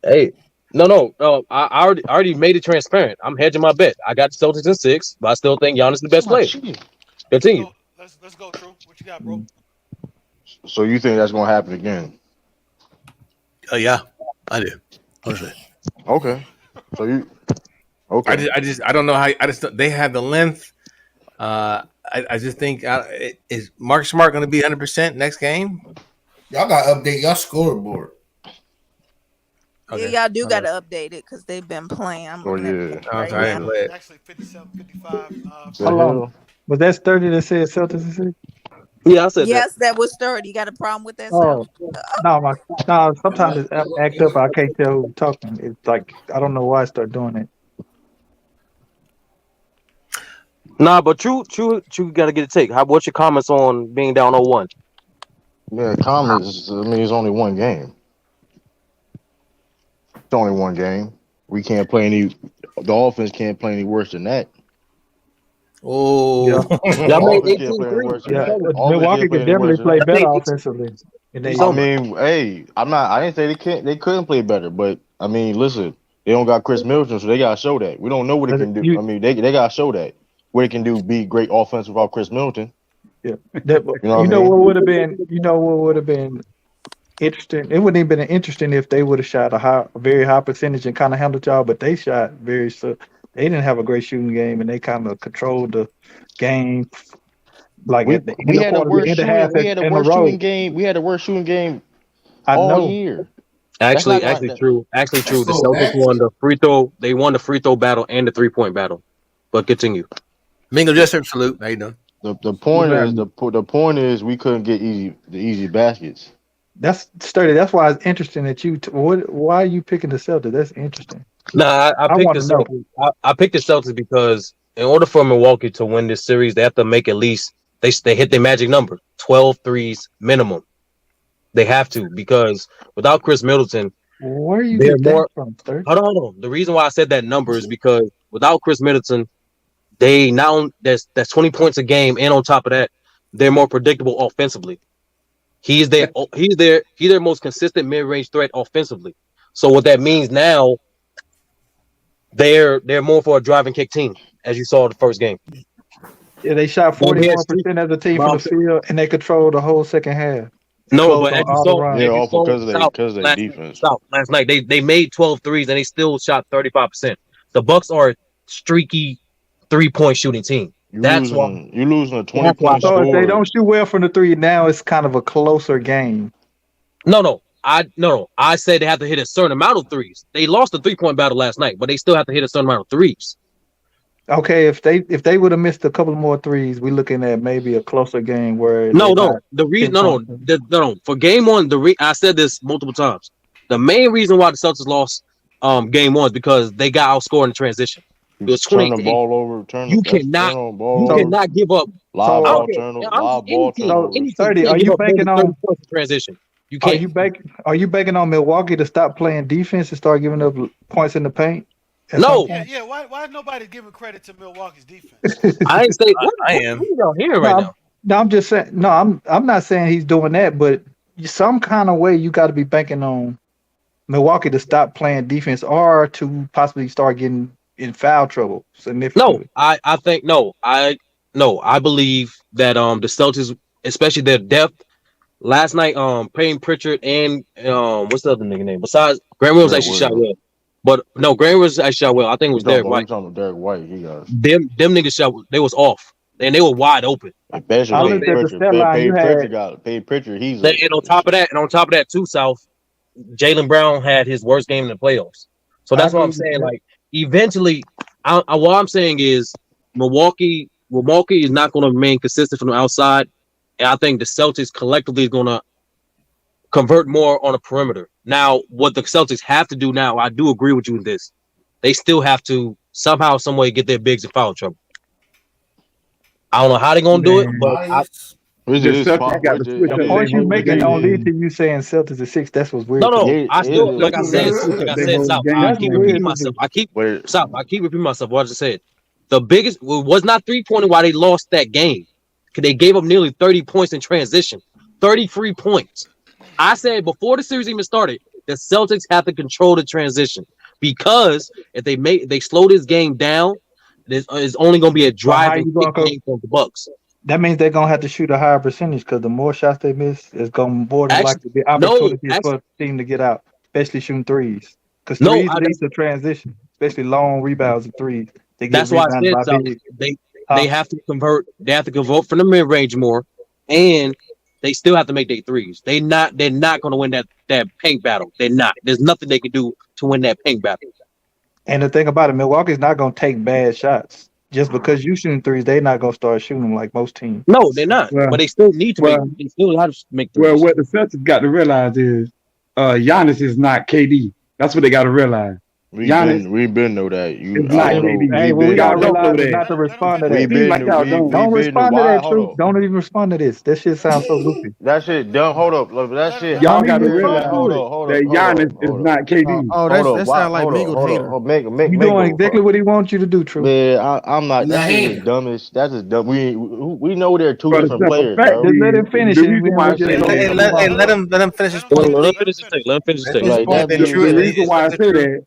Hey. No. I already made it transparent. I'm hedging my bet. I got the Celtics in 6, but I still think Giannis is the best player. Continue. Let's go, True. What you got, bro? so you think that's gonna happen again? Yeah, I do. Honestly, Okay. So you okay? I don't know how. They have the length. I just think is Mark Smart going to be 100% next game? Y'all got to update your scoreboard. Okay. Yeah, y'all do got to update it because they've been playing. I'm Oh looking at yeah. it right now. Actually, 57, 55. How long? Was that 30 that said Celtics in 6? Yeah, I said Yes, that was sturdy. You got a problem with that? Oh, Sal? no. Sometimes it's act up. I can't tell who's talking. It's like I don't know why I start doing it. Nah, but True got to get a take. What's your comments on being down 0-1? Yeah, comments. I mean, it's only one game. It's only one game. We can't play any. The offense can't play any worse than that. Oh, Y'all made 18-3. Yeah, Milwaukee could definitely play better offensively. I mean, hey, I didn't say they can't. They couldn't play better, but I mean, listen, they don't got Chris Middleton, so they gotta show that. We don't know what they can do. I mean, they gotta show that what they can do. Be great offense without Chris Middleton. Yeah, what would have been. What would have been interesting. It wouldn't even been interesting if they would have shot a very high percentage and kind of handled y'all, but they shot very. They didn't have a great shooting game, and they kind of controlled the game. Like we had the worst shooting game. We had the worst shooting game all year. Actually, true. The Celtics won the free throw. They won the free throw battle and the 3-point battle. But continue. Mingo Jessup, salute. How you doing? The point is we couldn't get the easy baskets. That's sturdy. That's why it's interesting that you. Why are you picking the Celtics? That's interesting. Nah, I picked the Celtics. I picked the Celtics because in order for Milwaukee to win this series, they have to make at least they hit their magic number, 12 threes minimum. They have to, because without Chris Middleton, Where you They're get that more. from, sir? Hold on. The reason why I said that number is because without Chris Middleton, they now that's 20 points a game, and on top of that, they're more predictable offensively. He's their most consistent mid-range threat offensively. So what that means now, they're more for a drive and kick team, as you saw in the first game. Yeah, they shot But we had 41% of the team but from I'm the field, and they controlled the whole second half. No, Closed but on all the runs. Yeah, as you off saw because of their defense. last night, they made 12 threes and they still shot 35%. The Bucks are a streaky 3-point shooting team. You That's why. losing a 20 That's why. point So if they score. don't shoot well from the three, now it's kind of a closer game. No. I said they have to hit a certain amount of threes. They lost the 3-point battle last night, but they still have to hit a certain amount of threes. Okay, if they would have missed a couple more threes, we're looking at maybe a closer game where No. they got The reason, 10 no. points. No. For game one, I said this multiple times. The main reason why the Celtics lost game one is because they got outscored in transition. It was Turn the 28. ball over. You cannot give up. Live I ball don't care. turnover. I'm Live any ball team, turnover. any team, 30, can't are give you up more than banking 30 on? points in transition. You Are can't. you banking on Milwaukee to stop playing defense and start giving up points in the paint? No. Yeah. Why is nobody giving credit to Milwaukee's defense? I ain't say what I am. are y'all hearing right now? No, I'm just saying. No, I'm not saying he's doing that, but some kind of way you got to be banking on Milwaukee to stop playing defense or to possibly start getting in foul trouble No, significantly. I think no. I believe that the Celtics, especially their depth, last night Payne Pritchard and what's the other nigga name? Besides Grant Williams actually shot well. But no, Grant Williams actually shot well. I think it was Derek White. talking about Derek White. He got Them niggas shot, they was off. And they were wide open. especially I Payne looked at the Pritchard. stat line. You Pritchard had got Payne Pritchard. He's And on top of that too, South, Jaylen Brown had his worst game in the playoffs. So that's what I'm saying. Like, eventually, what I'm saying is Milwaukee is not going to remain consistent from the outside. And I think the Celtics collectively is going to convert more on a perimeter. Now, what the Celtics have to do now, I do agree with you in this. They still have to somehow, some way get their bigs in foul trouble. I don't know how they're going to do it, but the point you making don't lead to you saying Celtics are 6. That's what's weird. No, I still like I said, South. I keep repeating myself. I keep repeating myself. What I just said. The biggest was not 3-pointer why they lost that game. They gave up nearly 30 points in transition, 33 points. I said before the series even started, the Celtics have to control the transition because if they slow this game down, there's only going to be a driving game for the Bucks. That means they're gonna have to shoot a higher percentage because the more shots they miss, it's gonna more than likely be opportunities for the team to get out, especially shooting threes. Because threes lead to transition, especially long rebounds of threes. That's why I said so. They have to convert. They have to convert from the mid range more, and they still have to make their threes. They're not going to win that paint battle. They're not. There's nothing they can do to win that paint battle. And the thing about it, Milwaukee's not gonna take bad shots. Just because you shooting threes, they're not gonna start shooting them like most teams. No, they're not. But they still need to make. They still have to make threes. Well, what the Celtics got to realize is, Giannis is not KD. That's what they got to realize. We been know that. Hey, we got to realize not to respond to that. Don't respond to that, Truth. Don't even respond to this. That shit sounds so goofy. That shit dumb. Hold up. That shit. Y'all got to realize that Giannis is not KD. Oh, that sounds like Mingle hater. You doing exactly what he wants you to do, Truth. Man, I'm not. That's just dumbest. That's just dumb. We know they're two different players. Just let him finish it. Let him finish his point. Let him finish his take. The reason why I say that,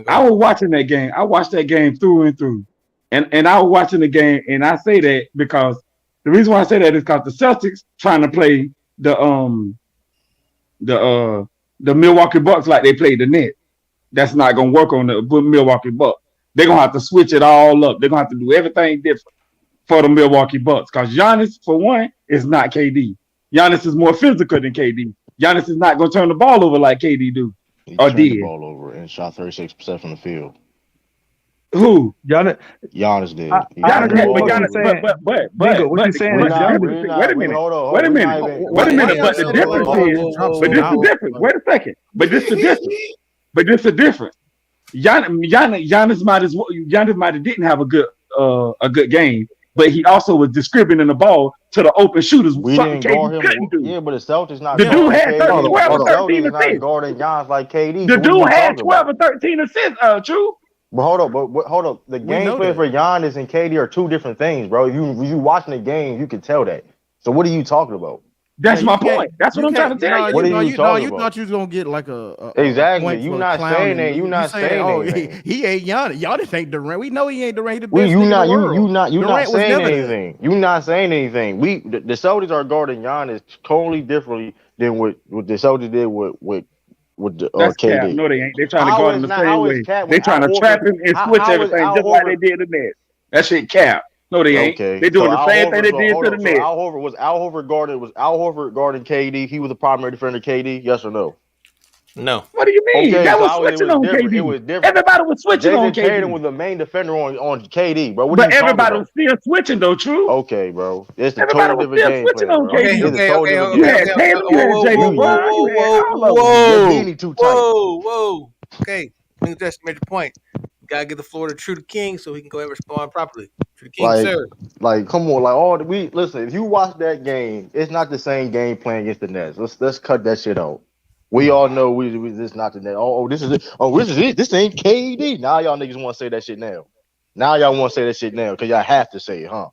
I was watching that game. I watched that game through and through. And I was watching the game, and I say that because the reason why I say that is because the Celtics trying to play the Milwaukee Bucks like they played the Nets. That's not gonna work on the Milwaukee Bucks. They're gonna have to switch it all up. They're gonna have to do everything different for the Milwaukee Bucks. Because Giannis, for one, is not KD. Giannis is more physical than KD. Giannis is not gonna turn the ball over like KD do. He or turned did the ball over and shot 36% from the field. Who? Giannis did. What you saying is wait a minute. But the difference is, but this is different. Wait a second. But this is different. Giannis might have didn't have a good game, but he also was distributing the ball to the open shooters, We something didn't guard KD him. couldn't do. Yeah, but the Celtics not The dude guarding had KD. 12 The or 13 Celtics is not assists. guarding Giannis like KD. The So what are dude you had talking 12 about? or 13 assists, True. But hold up, hold up. The We know gameplay that. for Giannis and KD are two different things, bro. If you watching the game, you can tell that. So what are you talking about? That's Yeah, my you can't. point. That's what You I'm trying can't. to tell No, you. What you are no, you you no, talking you about? thought you was gonna get like a Exactly. point You for not saying clowning. that. You not saying, saying oh, anything. he ain't Giannis. Y'all didn't think Durant. We know he ain't Durant. He the We best you nigga in the not world. you not Durant was saying never that. anything. You not saying anything. The Celtics are guarding Giannis totally differently than what the Celtics did with the That's cap. KD. No, they ain't. They trying to guard him the same How is way. Cat They with trying Al to trap Horford? him and switch How is everything Al just like they Horford? did the Nets. That shit cap. No, they ain't. Okay, They so doing the Al same thing Horford. they So did hold to up. the So Nets. Al Horford guarding KD? He was the primary defender of KD. Yes or no? No. What do you mean? Okay, That so was it switching was on different. It KD. was different. Everybody was switching on Jason Tatum KD. was the main defender on KD, bro. What are But you talking everybody about? was still switching though, True. Okay, bro. It's a Everybody totally was different still game switching plan, on bro. Okay, KD. It's a okay, totally okay, different You okay, game had okay, plan. okay. Tatum, you Whoa, had whoa, Jalen whoa, whoa, Brown, you whoa, had whoa, all of them. Your whoa, beanie too tight. whoa, whoa. Okay, I think that's a major point. Gotta give the floor to True the King so he can go ahead and respond properly. True the King, Like, sir. come on, like we listen. If you watch that game, it's not the same game plan against the Nets. Let's cut that shit out. We all know we this not the Nets. This is it. Oh, this is it. This ain't KD. Now y'all niggas want to say that shit now. Now y'all want to say that shit now because y'all have to say it, huh?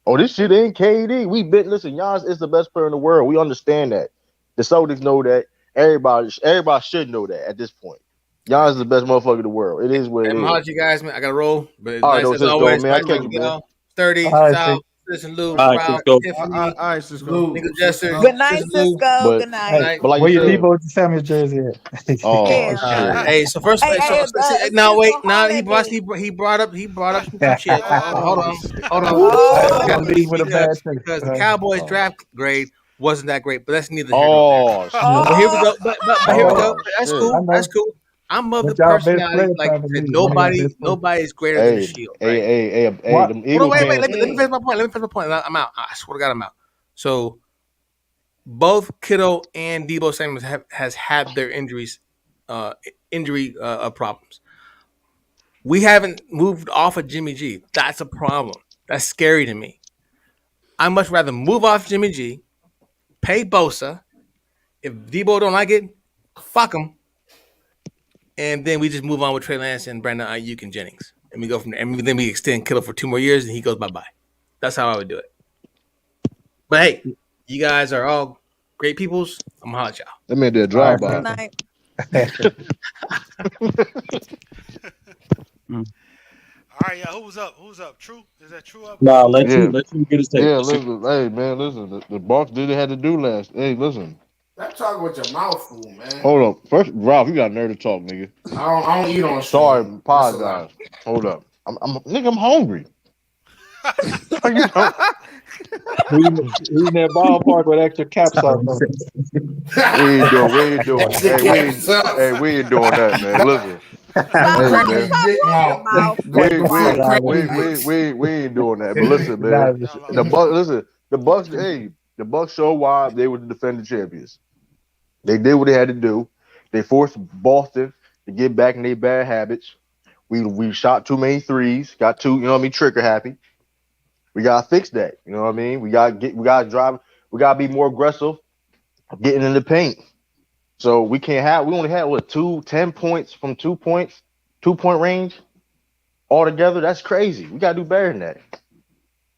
Oh, this shit ain't KD. We been listen. Giannis is the best player in the world. We understand that. The Celtics know that. Everybody should know that at this point. Giannis is the best motherfucker in the world. It is what Hey, it I'm is. holler at you guys, man. I gotta roll, but it's All right, nice though, as Cisco, always. man. I Much catch love, you, man. y'all. Sturdy, All right, Sal, see. Citizen Lou, All right, Ralph, let's go. Tiffany, All right, Cisco. Nigga Salute. Jester, Good night, Citizen Lou. Cisco. But Good Hey, night. Night. like where you your said, Debo Samuel jersey at? oh Yeah. shit. Hey, so first, Hey, so, hey, now wait, Cisco, now holler at me. he brought up some shit. Hold Oh, on, shit. hold on, I Oh, gotta leave with a bad because the taste. Cowboys Oh, draft grade wasn't that great, but that's neither here nor there. oh Yeah, But here we shit. oh. go. But here we go. Oh That's shit. I cool. That's know. cool. I'm of the But y'all best personality, player like trying to I said, leave. One of y'all best players. nobody's greater than the Hey, Shield, hey, right? hey, hey, hey, What? them Hold on, Eagles wait. can't. Let me finish my point. Let me finish my point. I'm out. I swear to God, I'm out. So both Kittle and Debo Samuel has had their injury problems. We haven't moved off of Jimmy G. That's a problem. That's scary to me. I'd much rather move off Jimmy G, pay Bosa. If Debo don't like it, fuck him. And then we just move on with Trey Lance and Brandon Ayuk and Jennings. And we go from there. And then we extend Kittle for 2 more years and he goes bye-bye. That's how I would do it. But hey, you guys are all great peoples. I'm gonna holler at y'all. They made that All drive right, Good by. night. All right, yeah. Who's up? Who's up? True? Is that True up? Nah, Yeah, let you get his take. yeah. Let's see. Listen, hey man, listen. The Bucks did what they had to do last. Hey, listen. Stop talking with your mouth full, man. Hold up. First, Ralph, you got nerve to talk, nigga. I don't eat on Sorry, stream. That's a lie. apologize. Hold up. Nigga, I'm hungry. You know, Eating that ballpark with extra caps on. we ain't doing. Extra caps up. We ain't doing that, man. Listen, Stop hey running. man, Crack Stop dick running your mouth. mouth. Nigga said crack we, them dicks. we ain't doing that. But listen, man, Y'all are the funny. Bucks. Listen, the Bucks. Hey, the Bucks show why they were the defending champions. They did what they had to do. They forced Boston to get back in their bad habits. We shot too many threes. Got too, you know what I mean, trigger happy. We gotta fix that. You know what I mean? We gotta drive. We gotta be more aggressive, getting in the paint. So we can't have. We only had what 10 points from 2 points, 2 point range altogether. That's crazy. We gotta do better than that.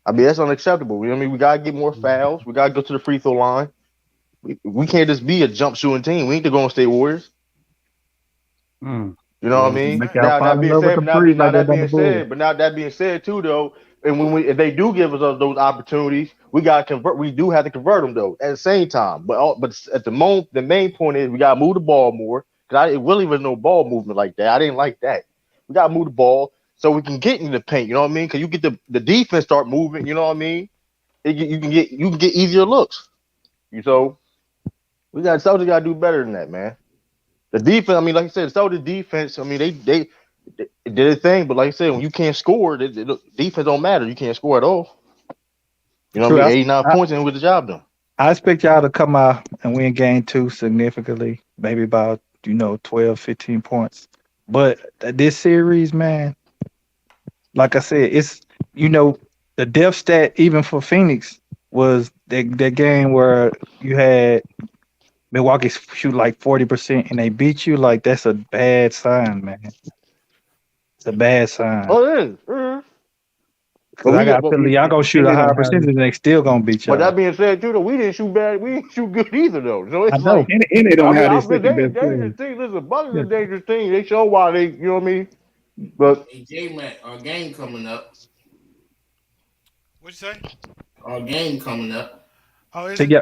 I mean, that's unacceptable. You know what I mean? We gotta get more fouls. We gotta go to the free throw line. We can't just be a jump shooting team. We need to go on State Warriors. You know what I Yeah, mean? make y'all Now fall that in being love with said, the breed like they done the Bulls. now that being said too, though, and if they do give us those opportunities, we gotta convert. We do have to convert them though at the same time. But at the moment, the main point is we gotta move the ball more because it really was no ball movement like that. I didn't like that. We gotta move the ball so we can get in the paint. You know what I mean? Because you get the defense start moving. You know what I mean? You can get easier looks. So Celtics gotta do better than that, man. The defense, I mean, like I said, so the defense, I mean, they did a thing, but like I said, when you can't score, defense don't matter. You can't score at all. You know what True. I mean? 89 points and with the job done. I expect y'all to come out and win game 2 significantly, maybe about 12, 15 points. But this series, man, like I said, it's the depth stat even for Phoenix was that game where you had Milwaukee shoot like 40% and they beat you. Like that's a bad sign, man. It's a bad sign. Oh, it is. Mhm. But Cause I we got but, feeling y'all gonna shoot And a they higher don't have. percentage and they still gonna beat but that y'all. being said, too, though, we didn't shoot bad. We didn't shoot good either, though. So I it's know. like, And they I don't mean, have their they second best dangerous player. team. Listen, Bucks is Yeah. a dangerous team. They show why they, you know what I mean. But Hey, J-Man, our game coming up. What'd you say? Our game coming up. Oh, is See, it? yeah.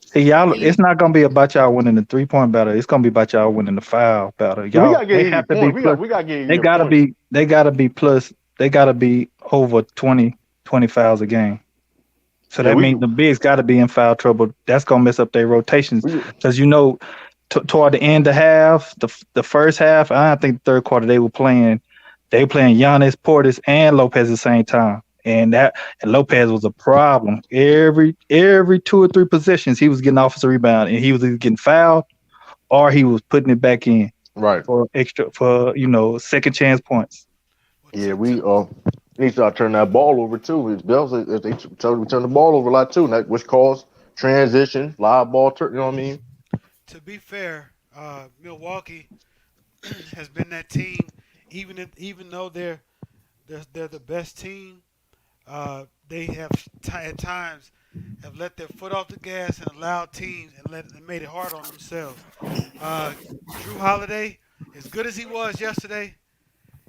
See, y'all, And it's not gonna be about y'all winning the 3-point battle. It's gonna be about y'all winning the foul battle. so we Y'all, gotta get they easy have to be points. plus. We gotta get They easy gotta points. be. They gotta be plus. They gotta be over 20 fouls a game. So Yeah, that means the bigs got to be in foul trouble. That's gonna mess up their rotations we because toward the end of half, the first half, I think the third quarter they were playing Giannis, Portis, and Lopez at the same time, and Lopez was a problem. Every 2 or 3 possessions, he was getting offensive rebound, and he was either getting fouled or he was putting it back in right. for second chance points. Well, Yeah, we need to start turning that ball over too. It's Bills if they turn the ball over a lot too, which caused transition, live ball turn. You know what I mean? to be fair, Milwaukee has been that team. Even though they're the best team, they have at times have let their foot off the gas and allowed teams and made it hard on themselves. Uh, Drew Holiday, as good as he was yesterday,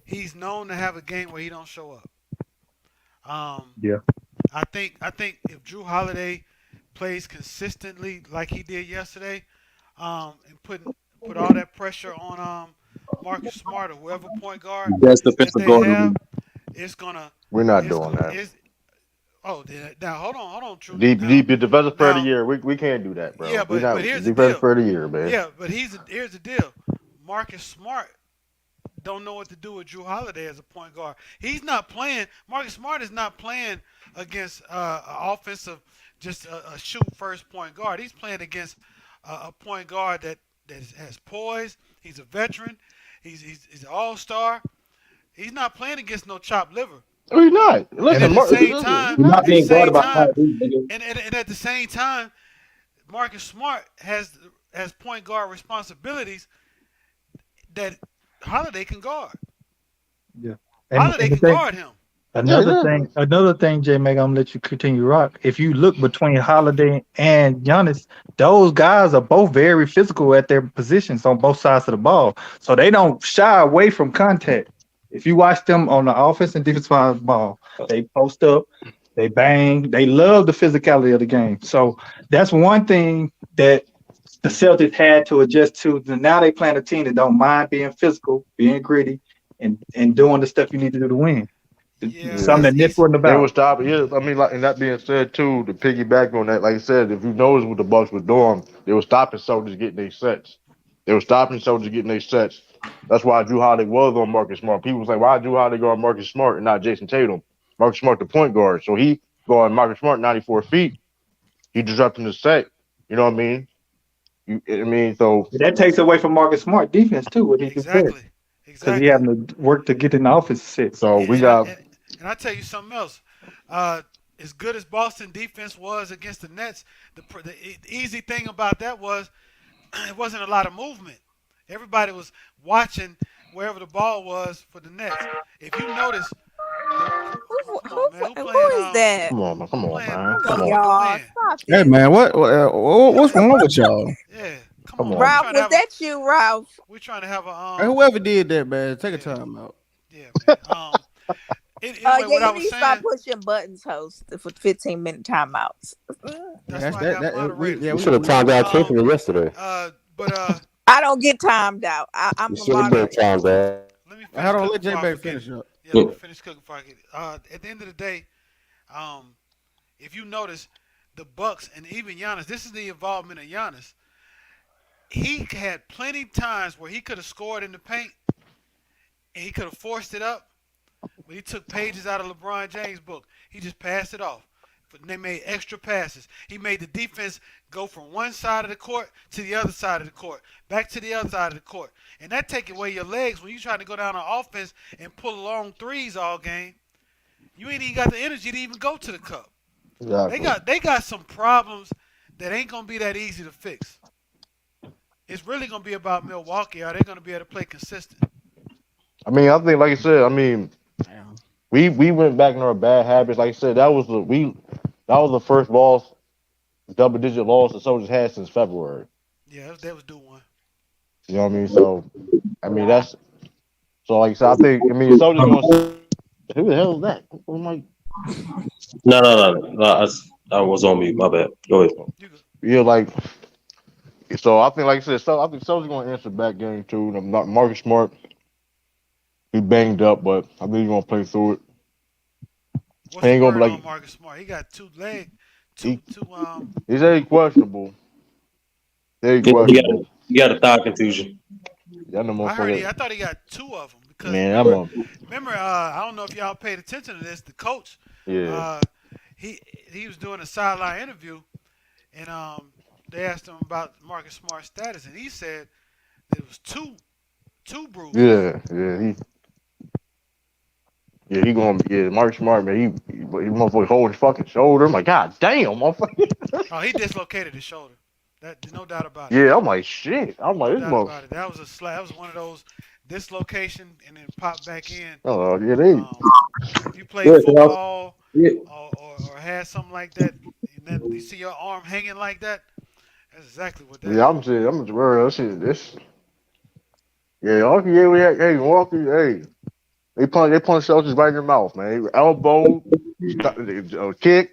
he's known to have a game where he don't show up. Um, Yeah. I think if Drew Holiday plays consistently like he did yesterday, and put all that pressure on Marcus Smart or whoever point guard Best that defensive they guard in the have, league. it's gonna We're not it's doing gonna that. it's oh now hold on, True. Deep the defensive player of the Now year. We can't do that, yeah, bro. We but not here's the defensive deal. player of the year, man. Yeah, but here's the deal. Marcus Smart don't know what to do with Drew Holiday as a point guard. He's not playing. Marcus Smart is not playing against an offensive, just a shoot first point guard. He's playing against a point guard that has poise. He's a veteran. He's an all star. He's not playing against no chopped liver. No, he's not. And Listen, at the Mark, same listen, he's time, You're not not. at the being guarded same by time, Kyrie, nigga. and at the same time, Marcus Smart has point guard responsibilities that Holiday can guard. Yeah. Holiday And the can thing, guard him. Yeah, yeah. Another thing, J Mag, I'm gonna let you continue rock. If you look between Holiday and Giannis, those guys are both very physical at their positions on both sides of the ball. So they don't shy away from contact. If you watch them on the offense and defense side of the ball, they post up, they bang, they love the physicality of the game. So that's one thing that the Celtics had to adjust to. Now they playing a team that don't mind being physical, being gritty, and doing the stuff you need to do to win. Yeah, Something Yeah. that Nick wasn't They about. were stopping. Yeah, I mean, like, and that being said too, to piggyback on that, like I said, if you notice what the Bucks were doing, they were stopping soldiers getting their sets. They were stopping soldiers getting their sets. That's why Drew Holiday was on Marcus Smart. People was like, why Drew Holiday go on Marcus Smart and not Jason Tatum? Marcus Smart, the point guard. So he go on Marcus Smart 94 feet. He disrupting the set. You know what I mean? So That takes away from Marcus Smart defense too, what he just said, exactly, because he exactly. having to work to get in the offense six. so Yeah, we got and I tell you something else. As good as Boston defense was against the Nets, the easy thing about that was it wasn't a lot of movement. Everybody was watching wherever the ball was for the Nets. If you notice, come on, man, Who is that? come who on, playing man. Come Come on, on. with the y'all. wind? Stop Hey it. man, what's wrong with y'all? Yeah, come Come on, man. on. Ralph, was that you, Ralph? We're trying to have a Hey, whoever did that, man, take a yeah, time out. yeah, man. Anyway, Yeah, what I you was need to stop saying, pushing buttons, host, for 15-minute timeouts. that's That's why I got moderators. You should have timed out Um, Tiffany yesterday. but I don't get timed out. I'm You the should have been moderator. timed out. let me Hold finish on, cooking let J before I Bag forget it. finish up. Yeah, let me finish cooking before I get it. At the end of the day, um, if you notice, the Bucks and even Giannis, this is the involvement of Giannis. He had plenty times where he could have scored in the paint and he could have forced it up, but he took pages out of LeBron James' book. He just passed it off. But they made extra passes. He made the defense go from one side of the court to the other side of the court, back to the other side of the court. And that take away your legs when you're trying to go down on offense and pull long threes all game. You ain't even got the energy to even go to the cup. Exactly. They got some problems that ain't gonna be that easy to fix. It's really gonna be about Milwaukee. Are they gonna be able to play consistent? I mean, I think, like I said, I mean, we went back in our bad habits. Like I said, that was the first loss, double digit loss the Soldiers had since February. Yeah, they was due one. You know what I mean? So, I mean, that's so. Like I said, I think, I mean, Soldiers going. Who the hell is that? Oh my. No. I was on mute. My bad. Go ahead. Yeah, like. So I think, like I said, I think Soldiers going to answer back game too. Not Marcus Smart. He banged up, but I think he's going to play through it. What's the word on Marcus Smart? He got two legs. He's very questionable. Very questionable. He got a thigh contusion. I thought he got two of them because remember, I don't know if y'all paid attention to this. The coach, he was doing a sideline interview, and they asked him about Marcus Smart's status, and he said there was two bruises. He going. Yeah, Marcus Smart, man. He motherfucker hold his fucking shoulder. I'm like, God damn, motherfucker. Oh, he dislocated his shoulder. There's no doubt about it. Yeah, I'm like, shit. I'm like, this motherfucker. That was a slap. That was one of those dislocation and then pop back in. Oh, yeah, they. If you played football or had something like that, and then you see your arm hanging like that, that's exactly what that is. I'm just worried. This. Yeah, we had. Hey, Milwaukee. Hey, they punch Celtics right in their mouth, man. Elbow, kick.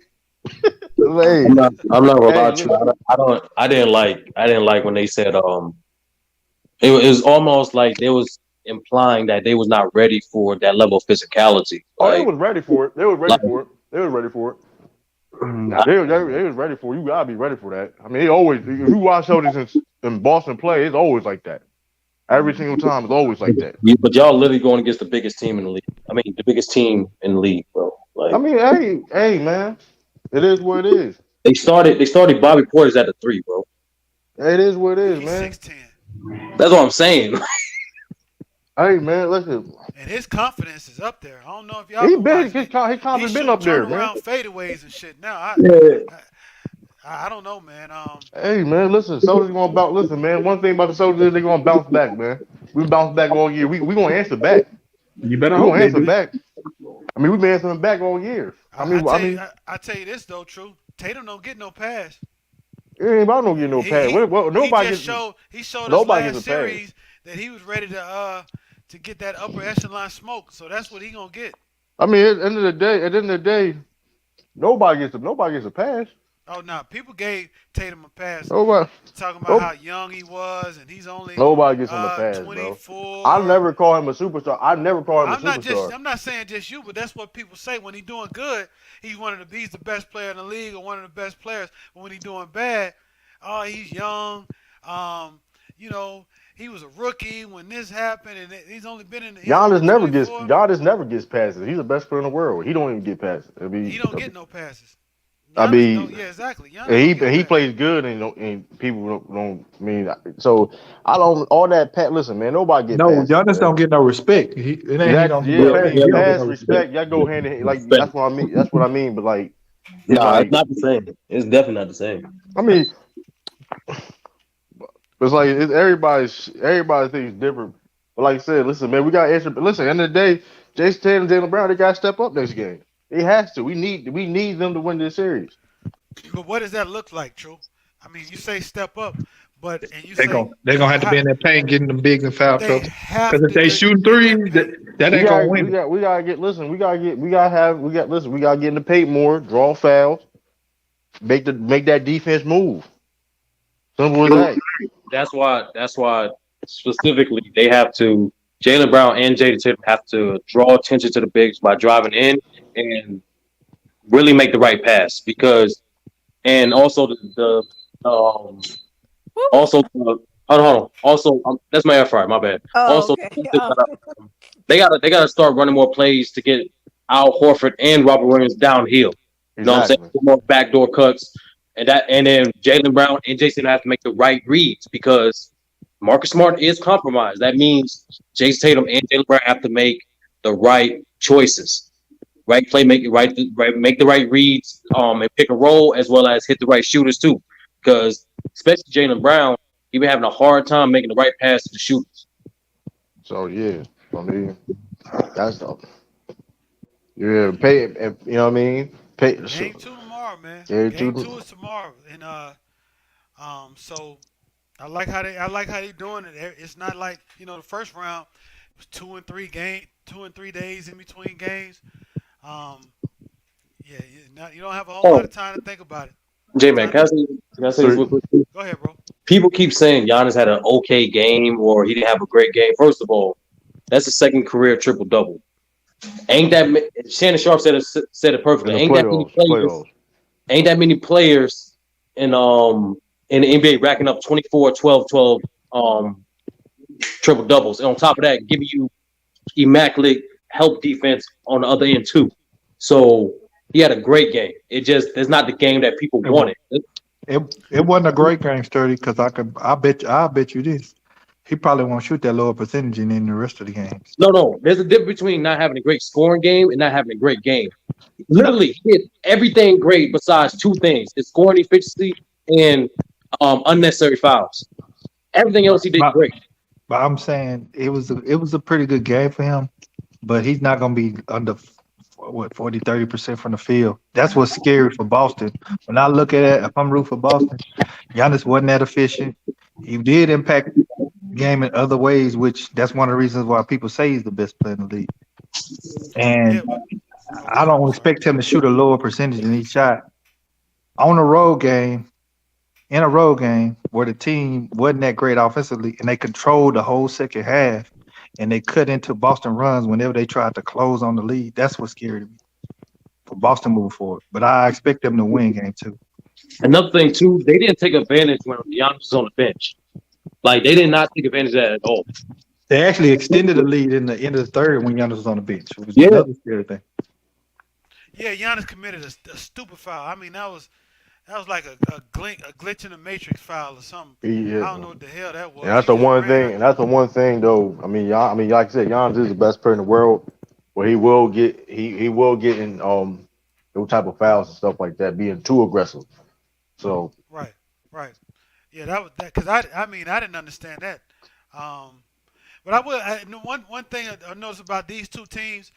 Hey. I'm not gonna lie to you. I didn't like when they said it was almost like they was implying that they was not ready for that level of physicality. Oh, they was ready for it. They was ready for it. They was ready for it. They was ready for it. You gotta be ready for that. I mean, if you watch Celtics in Boston play, it's always like that. Every single time, it's always like that. Yeah, but y'all literally going against the biggest team in the league. I mean, the biggest team in the league, bro. Like, I mean, hey, man, it is what it is. They started Bobby Portis at the 3, bro. It is what it is, man. 6'10". That's what I'm saying. Hey, man, listen. And his confidence is up there. I don't know if y'all. His confidence been up there, man. Around fadeaways and shit. Now, I don't know, man. Hey, man, listen. Soldiers gonna bounce. Listen, man. One thing about the Soldiers is they gonna bounce back, man. We bounce back all year. We gonna answer back. You better hope. We gonna answer back. I mean, we've been answering back all year. I tell you this though, true. Tatum don't get no pass. It ain't about no getting no pass. Nobody he showed nobody us last series that he was ready to get that upper echelon smoke. So that's what he gonna get. I mean, at the end of the day, nobody gets a pass. Oh no, people gave Tatum a pass. Nobody talking about how young he was, and he's only nobody gets him a pass, 24. Bro. I never call him a superstar. I'm not saying just you, but that's what people say. When he's doing good, he's the best player in the league or one of the best players. But when he's doing bad, he's young. He was a rookie when this happened, and he's only been in. Giannis never gets passes. He's the best player in the world. He don't even get passes. I mean, he don't get no passes. Exactly. He plays good, and people don't. I mean, so I don't. All that listen, man. Nobody gets. No, Giannis don't get no respect. Pass respect. Y'all go hand in hand. Like that's what I mean. That's what I mean. But like, it's not the same. It's definitely not the same. I mean, it's like everybody thinks different. But like I said, listen, man, we got to answer. But listen, at the end of the day, Jason Tatum and Jaylen Brown, they got to step up next game. It has to. We need them to win this series. But what does that look like, True? I mean, you say step up, but they're gonna have to be in that paint, getting them bigs and foul trouble. Because if they shooting threes, that ain't gonna win. We gotta get. Listen, we gotta get in the paint more, draw fouls, make that defense move. Simple as that. That's why specifically they have to. Jaylen Brown and Jaden Tatum have to draw attention to the bigs by driving in and really make the right pass and also hold on. Also, that's my air fryer. My bad. They gotta start running more plays to get Al Horford and Robert Williams downhill. You know what I'm saying? More backdoor cuts and then Jaylen Brown and Jason have to make the right reads because Marcus Smart is compromised. That means Jason Tatum and Jaylen Brown have to make the right choices. right play, make the right reads, and pick a roll, as well as hit the right shooters too. Because especially Jaylen Brown, he been having a hard time making the right pass to the shooters. So yeah, I mean that's the pay. You know what I mean? Pay. Game 2 tomorrow, man. Game Game two. 2 is tomorrow, and so I like how they doing it. It's not like the first round was 2 and 3 days in between games. Um, yeah, you don't have a whole lot of time to think about it. J-Man, can I say this real quick? Go ahead, bro. People keep saying Giannis had an okay game or he didn't have a great game. First of all, that's the second career triple double. Ain't that Shannon Sharp said it perfectly? Ain't that many players in the NBA racking up 24, 12, 12 triple doubles, and on top of that, giving you immaculate help defense on the other end too. So he had a great game. It's not the game that people wanted. It wasn't a great game, Sturdy, because I bet you this. He probably won't shoot that lower percentage in the rest of the games. No. There's a difference between not having a great scoring game and not having a great game. Literally, he did everything great besides two things: his scoring efficiency and unnecessary fouls. Everything else he did great. But I'm saying it was a pretty good game for him, but he's not going to be under 40-30% from the field. That's what's scary for Boston. When I look at it, if I'm rooting for Boston, Giannis wasn't that efficient. He did impact the game in other ways, which that's one of the reasons why people say he's the best player in the league. And I don't expect him to shoot a lower percentage than each shot. In a road game where the team wasn't that great offensively and they controlled the whole second half and they cut into Boston runs whenever they tried to close on the lead. That's what scared me for Boston moving forward. But I expect them to win game 2. Another thing too, they didn't take advantage when Giannis was on the bench. Like they did not take advantage of that at all. They actually extended the lead in the end of the third when Giannis was on the bench. It was another scary thing. Yeah, Giannis committed a stupid foul. I mean, that was like a glitch in the matrix foul or something. Yeah. I don't know what the hell that was. And that's the one thing. And that's the one thing, though. I mean, like I said, Giannis is the best player in the world. Where he will get in those type of fouls and stuff like that, being too aggressive. So right. Yeah, that was that because I didn't understand that. But one thing I noticed about these two teams,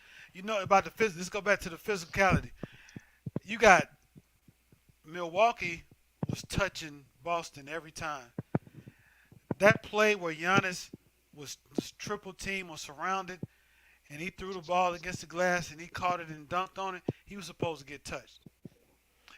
about the physical. Let's go back to the physicality. You got Milwaukee was touching Boston every time. That play where Giannis was triple team or surrounded, and he threw the ball against the glass and he caught it and dunked on it, he was supposed to get touched.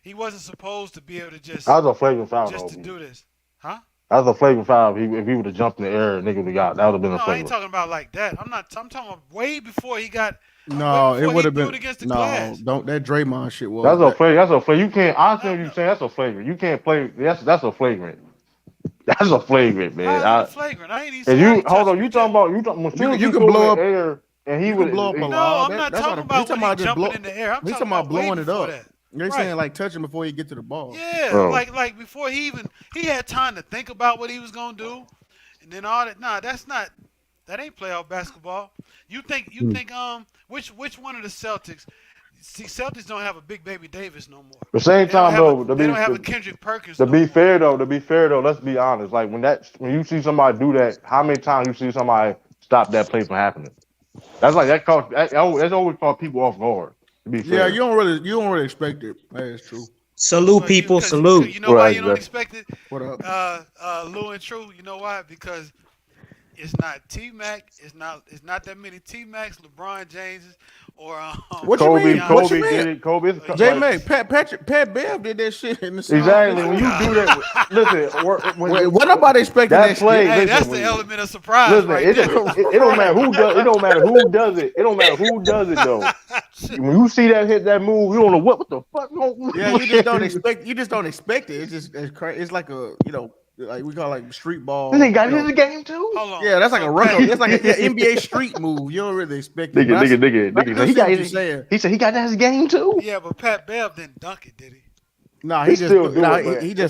He wasn't supposed to be able to just. That was a flagrant foul. Just to do this, huh? That was a flagrant foul. If he would have jumped in the air, nigga would have got. That would have been a flagrant. No, I ain't talking about like that. I'm talking about way before he got. No, it would have been against the glass. Don't that Draymond shit was. That's a flagrant. That's a flagrant. You can't. I understand what you're saying. That's a flagrant. You can't play. That's a flagrant. That's a flagrant, man. How's it flagrant? I ain't even. Hold on. You talking about you can blow up air and he would blow up a No, lot. I'm not talking about when he's jumping in the air. I'm talking about blowing it up. That. You're saying like touching before you get to the ball. Yeah, like before he had time to think about what he was gonna do, and then all that. Nah, that ain't playoff basketball. You think which one of the Celtics? See, Celtics don't have a big baby Davis no more. At the same time, though, they don't have a Kendrick Perkins. To be fair, though, let's be honest. Like when you see somebody do that, how many times you see somebody stop that play from happening? That's always caught people off guard. To be fair. Yeah, you don't really expect it. That is true. Salute, people. Salute. You know why you don't expect it? What up? Lou and True. You know why? Because it's not T-Mac. It's not that many T-Macs, LeBron Jameses, or Kobe did it. Kobe. J-Mac, Pat Bev did that shit in the exactly. When you do that, listen. What nobody expecting that play? Hey, listen, that's the element of surprise. Listen, right it don't matter who does. It don't matter who does it. It don't matter who does it though. When you see that hit that move, you don't know what the fuck. Yeah, you just don't expect. You just don't expect it. It's like a like we call it like street ball. This ain't got his game too. Hold on. Yeah, that's like a run. It's like an NBA street move. You don't really expect it. Nigga. He said he got his game too. Yeah, but Pat Bev didn't dunk it, did he? No, he just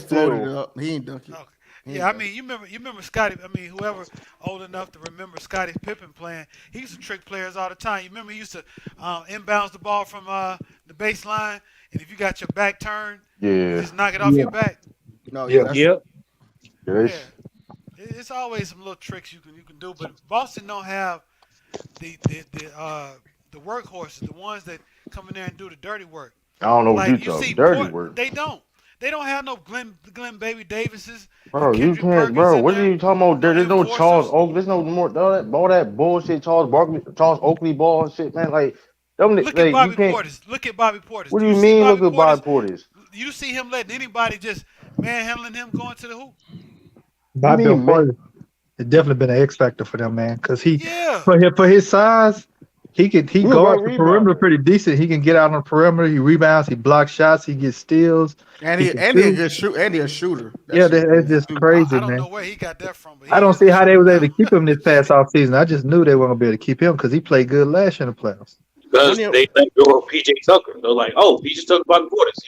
floated it up. He ain't dunk it. Okay. Yeah, I mean, you remember Scotty. I mean, whoever old enough to remember Scottie Pippen playing, he used to trick players all the time. You remember he used to inbounds the ball from the baseline, and if you got your back turned, you Yeah. just knock it off Yeah. your back. No, yeah, Yeah. that's Yep. Yeah, Yeah, it's always some little tricks you can do, but Boston don't have the workhorses, the ones that come in there and do the dirty work. I don't know what you Like you talking see, dirty work. They don't. They don't have no Glenn Baby Davises or Bro, you Kendrick can't, Perkins bro. in What are there. you talking about? No There's no Charles enforcers. Oakley. There's no more all that bullshit. Charles Oakley ball and shit, man. Like, them, Look at like you Bobby can't. Portis. Look at Bobby Portis. What Do do you you see mean? Bobby Look at Bobby Portis? Portis. You see him letting anybody just manhandling him going to the hoop? You Bobby mean, man? Porter has definitely been an X factor for them, man. Because Yeah. for his size, he He a guards great the perimeter rebounder. pretty decent. He can get out on the perimeter. He rebounds. He blocks shots. He gets steals. and He he can and he a shoot. good shoot and he a shooter. Yeah, That shit it's crazy just too. crazy, I don't man. know where he got that from, but I he don't is see a how they shooter was able now. to keep him this past off season. I just knew they weren't gonna be able to keep him because he played good last year in the playoffs. Because When they let go of PJ Tucker. They're like, oh, PJ Tucker Bobby Portis.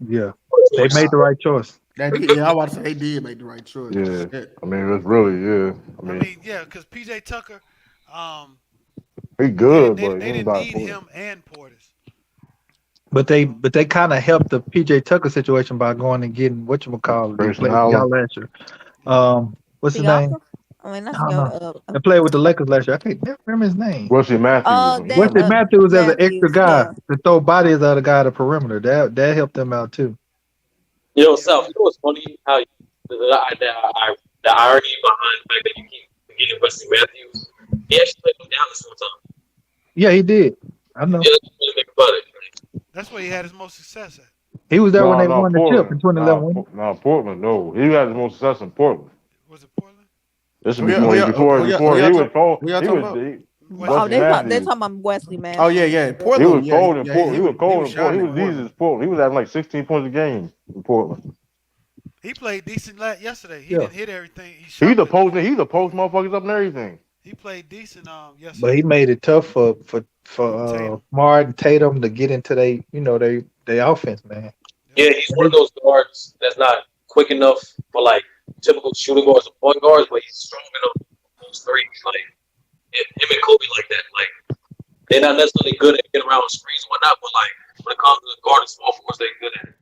Yeah. Yeah, they made the right choice. yeah, I want to say they did make the right choice. Yeah. Shit. I mean, it's really, yeah. I mean, yeah, because PJ Tucker, He they good, didn't but they he ain't didn't about need Portis. him and Portis. But they kind of helped the PJ Tucker situation by going and getting whatchamacallit. They Grayson played with y'all Allen. last year. What's his name? Siakam? I mean, I that's don't your. know. They played with the Lakers last year. I can't never remember his name. Wesley Matthews. That Wesley Matthews as an extra Matthews, guy yeah. to throw bodies at the guy at the perimeter. That helped them out too. You know, South, you know what's funny? How the irony behind the fact that you keep forgetting Wesley Matthews. He actually played with Dallas one time. Yeah, he did. I know. Yeah, let's really think about it. That's where he had his most success at. He was there when No, they no, won the chip in Portland. 2011. wasn't No, Portland. No, he had his most success in Portland. Was it Portland? This is Who y'all- before who he y'all- before who y'all- before who he y'all was talk- cold. who y'all He talking was about? Wesley They're Matthews. talking about Wesley Matthews. Oh yeah. He Portland. was Yeah, cold in yeah, Portland. He was cold in Portland. He shining was in Portland. easy as Portland. He was having like 16 points a game in Portland. He played decent yesterday. He Yeah. didn't hit everything. He shot, He's the but post motherfuckers up and everything. he played decent But yesterday. he made it tough for Tatum. Smart and Tatum to get into they offense, man. Yeah, he's one of those guards that's not quick enough for like typical shooting guards or point guards, but he's strong enough for those threes. Like him and Kobe, like that. Like they're not necessarily good at getting around screens and whatnot, but like when it comes to guarding small forwards, they're good at it.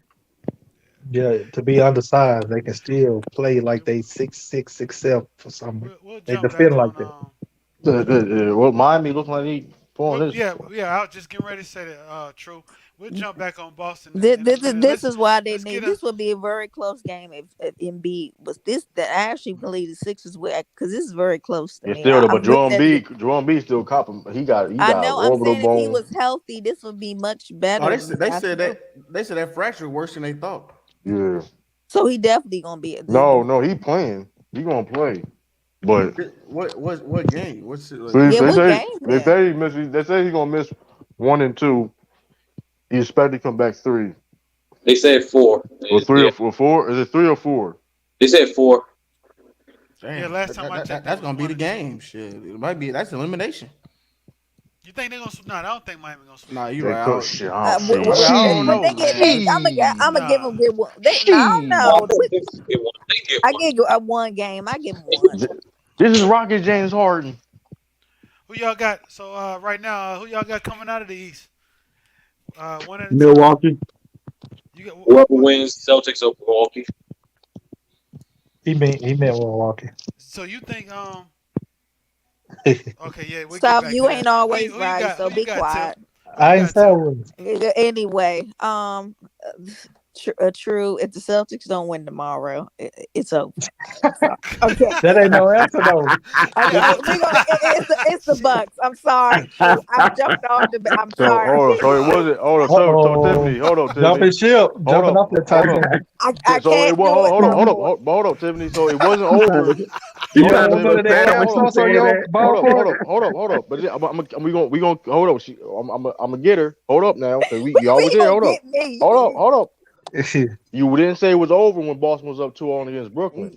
Yeah, to be undersized, they can still play like they 6'6", 6'7" for some. We'll They jump defend back like on. that. Well, Miami looking like he pulling this. Yeah. I was just getting ready to say that. True. We'll jump back on Boston. This is why they let's need. get This would be a very close game if Embiid was this. That I actually believe the Sixers would, because this is very close to It's me. still, but I'm looking at it. Joel Embiid still copping. He got I know. I'm orbital saying if he bone. was healthy, this would be much better. Oh, they than said that fracture worse than they thought. Yeah. So he definitely gonna be. No, he playing. He gonna play. But What game? What's it like? they say he missed. They say he's gonna miss 1 and 2. He expect to come back 3. They said 4. Or 3 or 4? Is it 3 or 4? They said 4. Damn, Yeah, last time I checked, that's gonna be the game. Shit, it might be. That's elimination. You think they're gonna? No, I don't think Miami gonna. Nah, you They right. coach shit. I don't know. When they get this, I'm gonna give them good one. I don't know. I give one game. I give them one. This is Rocket James Harden. Who y'all got? So right now, who y'all got coming out of the East? One at a time. Milwaukee. You got Whoever wins, Celtics over Milwaukee. He meant Milwaukee. So you think okay, yeah. We'll Stop. get back You to ain't that. always Who you right. got? So Who be you got, quiet. Tim? I ain't saying one. Anyway, true. If the Celtics don't win tomorrow, it's over. Okay. That ain't no answer though. It's the Bucks. I'm sorry. True. I'm jumping off the. I'm sorry. So it wasn't. So Tiffany, hold on, Tiffany. Jumping ship, jumping off the Titanic. I So can't it was, do it no more. hold up, Tiffany. So it wasn't over. You Hold gotta put it there. up, What's on your ball court? hold up. But we gonna hold up. I'm gonna get her. Hold up now, because y'all was here. Hold up. Me? Hold up. You didn't say it was over when Boston was up 2-0 against Brooklyn.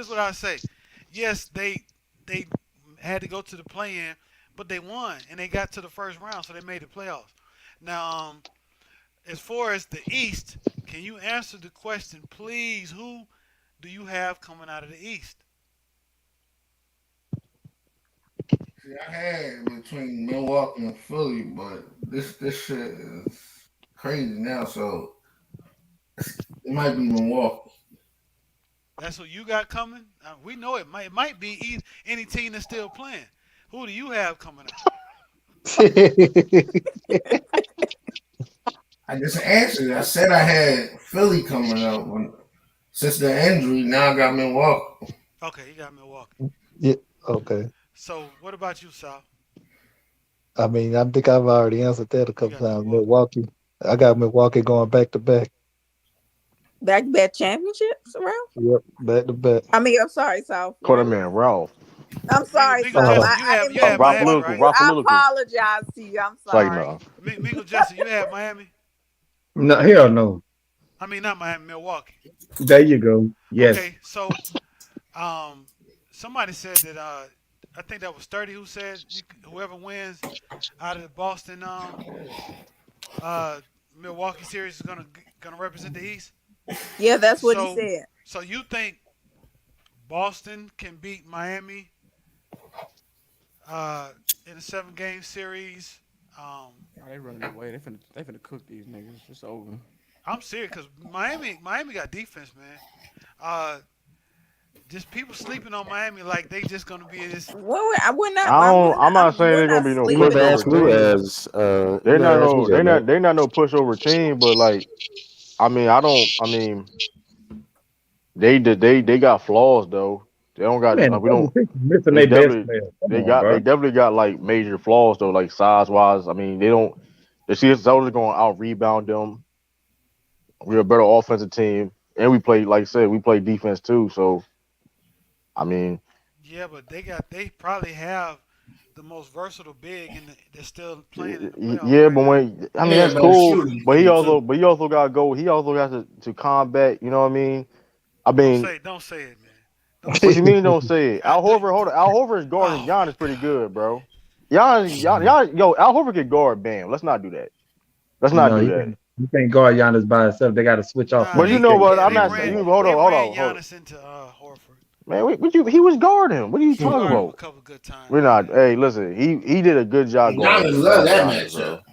here's what I say. Yes, they had to go to the play-in, but they won and they got to the first round, so they made the playoffs. Now, as far as the East, can you answer the question, please? Who do you have coming out of the East? See, I had between Milwaukee and Philly, but this shit is crazy now. So it might be Milwaukee. That's what you got coming. We know it might be any team that's still playing. Who do you have coming out? I just answered. I said I had Philly coming up since the injury. Now I got Milwaukee. Okay, you got Milwaukee. Yeah. Okay. So what about you, Sal? I mean, I think I've already answered that a You couple got times. Milwaukee. Milwaukee. I got Milwaukee going back to back. Back-to-back championships around. Yep, back to back. I mean, I'm sorry, South. Call that Really? man Ralph. I'm sorry, Mingle South. Justin, you didn't you mean have to Ralph Miami, offend Lyrical. right? you. Ralph I Lyrical. apologize to you. I'm It's like sorry. no. Mingle Justin, you have Miami. No, hell no. I mean, not Miami, Milwaukee. There you go. Yes. Okay, so somebody said that I think that was 30 who said whoever wins out of the Boston Milwaukee series is gonna represent the East. Yeah, that's what he So said. so you think Boston can beat Miami in a 7-game series? Oh, they running away. They finna cook these niggas. It's over. I'm serious because Miami got defense, man. Just people sleeping on Miami like they just gonna be this. We're not. I'm not saying We're they're gonna not be no You never sleeping pushover asked on me them. team. as you never asked me that, Matt. They're not no pushover team, but like I mean they got flaws though. They don't got Man, the we don't 76 missing they their best definitely player. Come on, they bro. definitely got like major flaws though, like size wise. I mean they don't the Celtics going out rebound them. We're a better offensive team. And we play like I said, we play defense too. So I mean Yeah, but they probably have the most versatile big they're still playing in the playoffs yeah, right but now. when I mean Yeah, that's but cool. shooting But too. he also got to go. He also got to combat. You know what I mean? I mean, Don't say it, man. Don't what say you it. mean? Don't say it. I Al do. Horford, hold on. Al Horford is guarding Oh my Giannis pretty God. good, bro. Yo, Al Horford can guard Bam. Let's not do that. Let's not No, do that. you can't guard Giannis by himself. They got to switch off Nah, But him. you He they know can't what? guard yeah I'm they not Giannis saying. by ran Hold himself. they on, ran hold on. Giannis into Horford. Man, he was guarding him. What are you He talking guarded him a about? couple good times, We're not. man. Hey, listen. He did a good job Giannis guarding love that Giannis, matchup.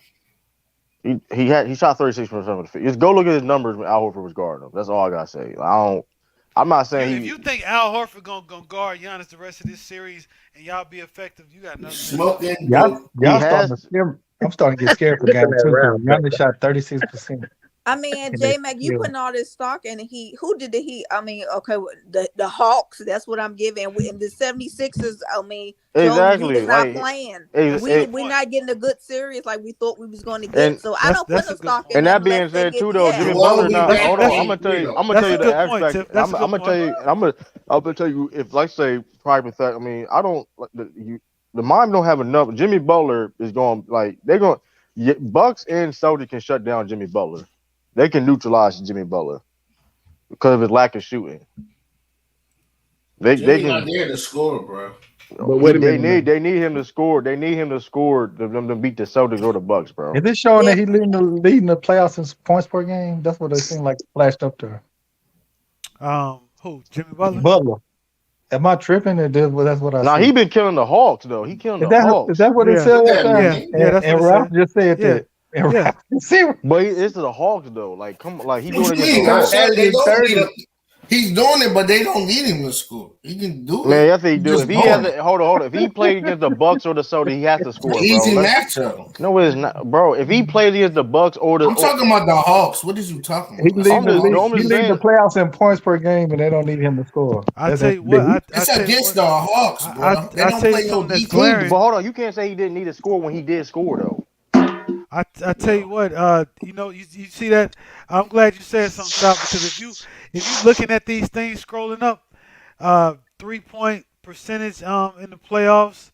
bro. He shot 36% of the field. Just go look at his numbers when Al Horford was guarding him. That's all I gotta say. I'm not saying If he. you think Al Horford gonna guard Giannis the rest of this series and y'all be effective, you got You another man cooking. smoking dope. He Y'all starting to has. scare. I'm starting to get scared for Missing game that 2 because round, man. Giannis shot 36%. I mean, And they J Mac, you still. putting all this stock in the Heat. Who did the Heat? I mean, okay, the Hawks. That's what I'm giving. And the 76ers. I mean, Joe Embiid Exactly. is not Like, playing. That's a good We're point. not getting a good series like we thought we was going to get. and So I don't put That's no a good stock point. in and them that unless being they said, get. too, though, Jimmy Yeah. Joel Butler. Embiid Now, got hold on. I'm That's gonna tell 33 you. though. I'm gonna tell that's you a the good point, abstract. Tiff. That's a good I'm gonna tell point. you, and I'm gonna tell you if, like, say, private fact. I mean, I don't like the Miami don't have enough. Jimmy Butler is going like they're going. Bucks and Celtics can shut down Jimmy Butler. They can neutralize Jimmy Butler because of his lack of shooting. They Jimmy not can. there to score, bro. But wait a minute now. They need him to score. They need him to score them to beat the Celtics or the Bucks, bro. Is it showing Yeah. that he leading the playoffs in points per game? That's what they seem like flashed up there. Who? Jimmy Butler? Butler. Am I tripping? That's what I Now see. he been killing the Hawks though. He killing Is the Hawks. that what it Yeah, said Look that at time? yeah, me. yeah. That's what And it Ralph said. just said Yeah, that. And yeah. Ralph, see, But it's the Hawks though. Like, come on, like he What doing you it against the mean? I got Hawks. said 30 they and don't need 30. him. He's doing it, but they don't need him to score. He can do Man, it. that's what he He's do. If just he has doing it. a hold on. If he played against the Bucks or the Celtics, he has to It's an score, bro. easy matchup. No, it's not, bro. If he plays against the Bucks I'm talking about the Hawks. What is you talking He about? I said leading the the league. I'm Hawks. He just leading the saying. playoffs in points per game, and they don't need him to score. I tell you The what. Heat. I It's tell you against what. the Hawks, bro. They I don't tell you play no something that's defense. But glaring. hold on, you can't say he didn't need to score when he did score though. I tell you what. You see that. I'm glad you said something, Sal, because if you looking at these things scrolling up, 3-point percentage in the playoffs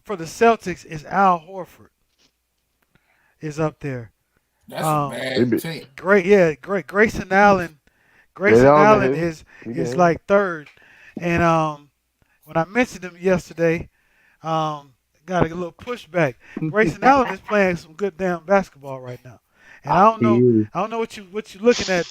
for the Celtics is Al Horford is up there. That's a bad take. Great. Grayson Allen. Yeah, Is like third, and when I mentioned him yesterday, got a little pushback. Grayson Allen is playing some good damn basketball right now, and I don't He know is. what you looking at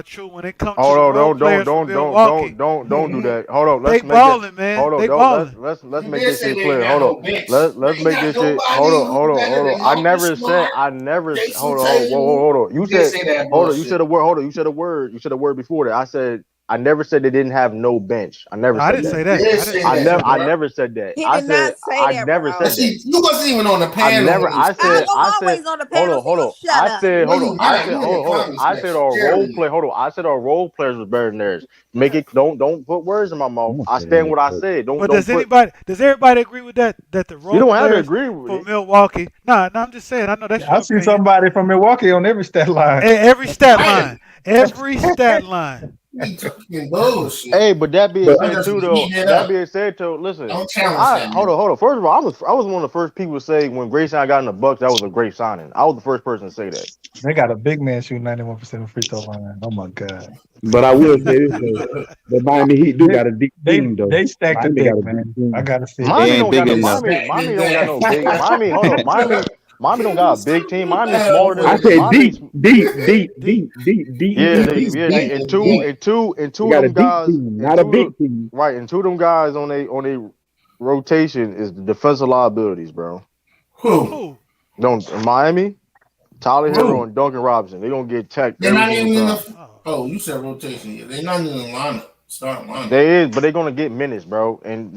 True, when it comes to Hold the on, role players from Milwaukee, don't do that. Hold on, they let's make that. balling, man. Hold on, They don't balling. let's You make did this say shit they ain't clear. got Hold on, no bench. let's They ain't make got this shit. nobody who better Hold on. than Marcus Smart, I never. Jason Hold on, Tatum. hold on. You did say that Hold on. You bullshit. said a word. Hold on. You said a word. You said a word before that. I said I never said they didn't have no bench. I never No, I said didn't that. say You that. did I didn't say say you that, said I that. bro. never said that. He I did not said say I that, never But said bro. that. see, you wasn't even on the I panel never. when this I'm happened. always on the panel, so Hold you on. shut up. You Hold on. wasn't there. You in the Hold on. comment I said section our role sharing play. it. Hold on. I said our role players was better than theirs. Make it. Don't put words in my mouth. I'm gonna I say stand that. what I said. But Don't put. does everybody agree with that? That the You role don't have to players agree with for it. Milwaukee? Nah, I'm just saying. I know that's I your see opinion. somebody from Milwaukee on every stat line. Every stat Right. line, every stat line. You talking bullshit. Hey, but that being But I'm said just too, though. repeating it That up. being said, too. Listen, Don't challenge that hold nigga. on, hold on. First of all, I was one of the first people to say when Grayson got in the Bucks, that was a great signing. I was the first person to say that. They got a big man shooting 91% of free throw line. Oh my god. But I will say this though. The Miami Heat do They got a deep they team though. they stacked the Miami got deck, a deep man. I team. gotta see. They Miami ain't don't got big no enough. Miami don't got no big. Miami, hold on. Miami don't got a big team. Miami Hell smaller than I with the it. said Miami. Deep. Yeah, He they was yeah deep they in the game. and they two of got a them deep guys team, not a big team. right and two of them guys on a rotation is the defensive liabilities, bro. Who? Who? Don't Miami, Tyler Hero Who? and Duncan Robinson. They gonna get tech They're every not single even in time. the. Oh, Oh, you said rotation. Yeah, they're not in the lineup. Starting lineup. They is, but they're gonna get minutes, bro. And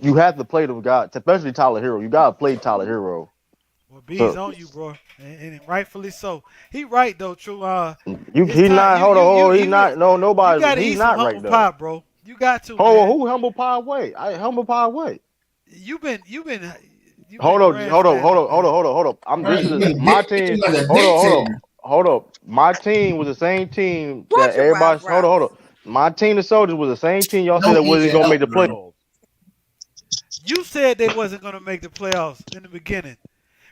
you have to play them guys, especially Tyler Hero. You gotta play Tyler Hero. well, B's So on you, bro, and rightfully so. He right though, true. It's he's time. not. You He's even not. No, you nobody. got to He's eat some not humble right though. pie, bro. You got to, Hold on, man. who humble pie way? Humble pie way. You've been grandstanding, man. Hold on. Right. You been dick. You got a dictator. Hold up. My team was the same team that Watch your everybody. mouth, Hold Ross. up. My team, the Soldiers, was the same team y'all said that Don't wasn't even gonna make help, the bro. playoffs. You said they wasn't going to make the playoffs in the beginning.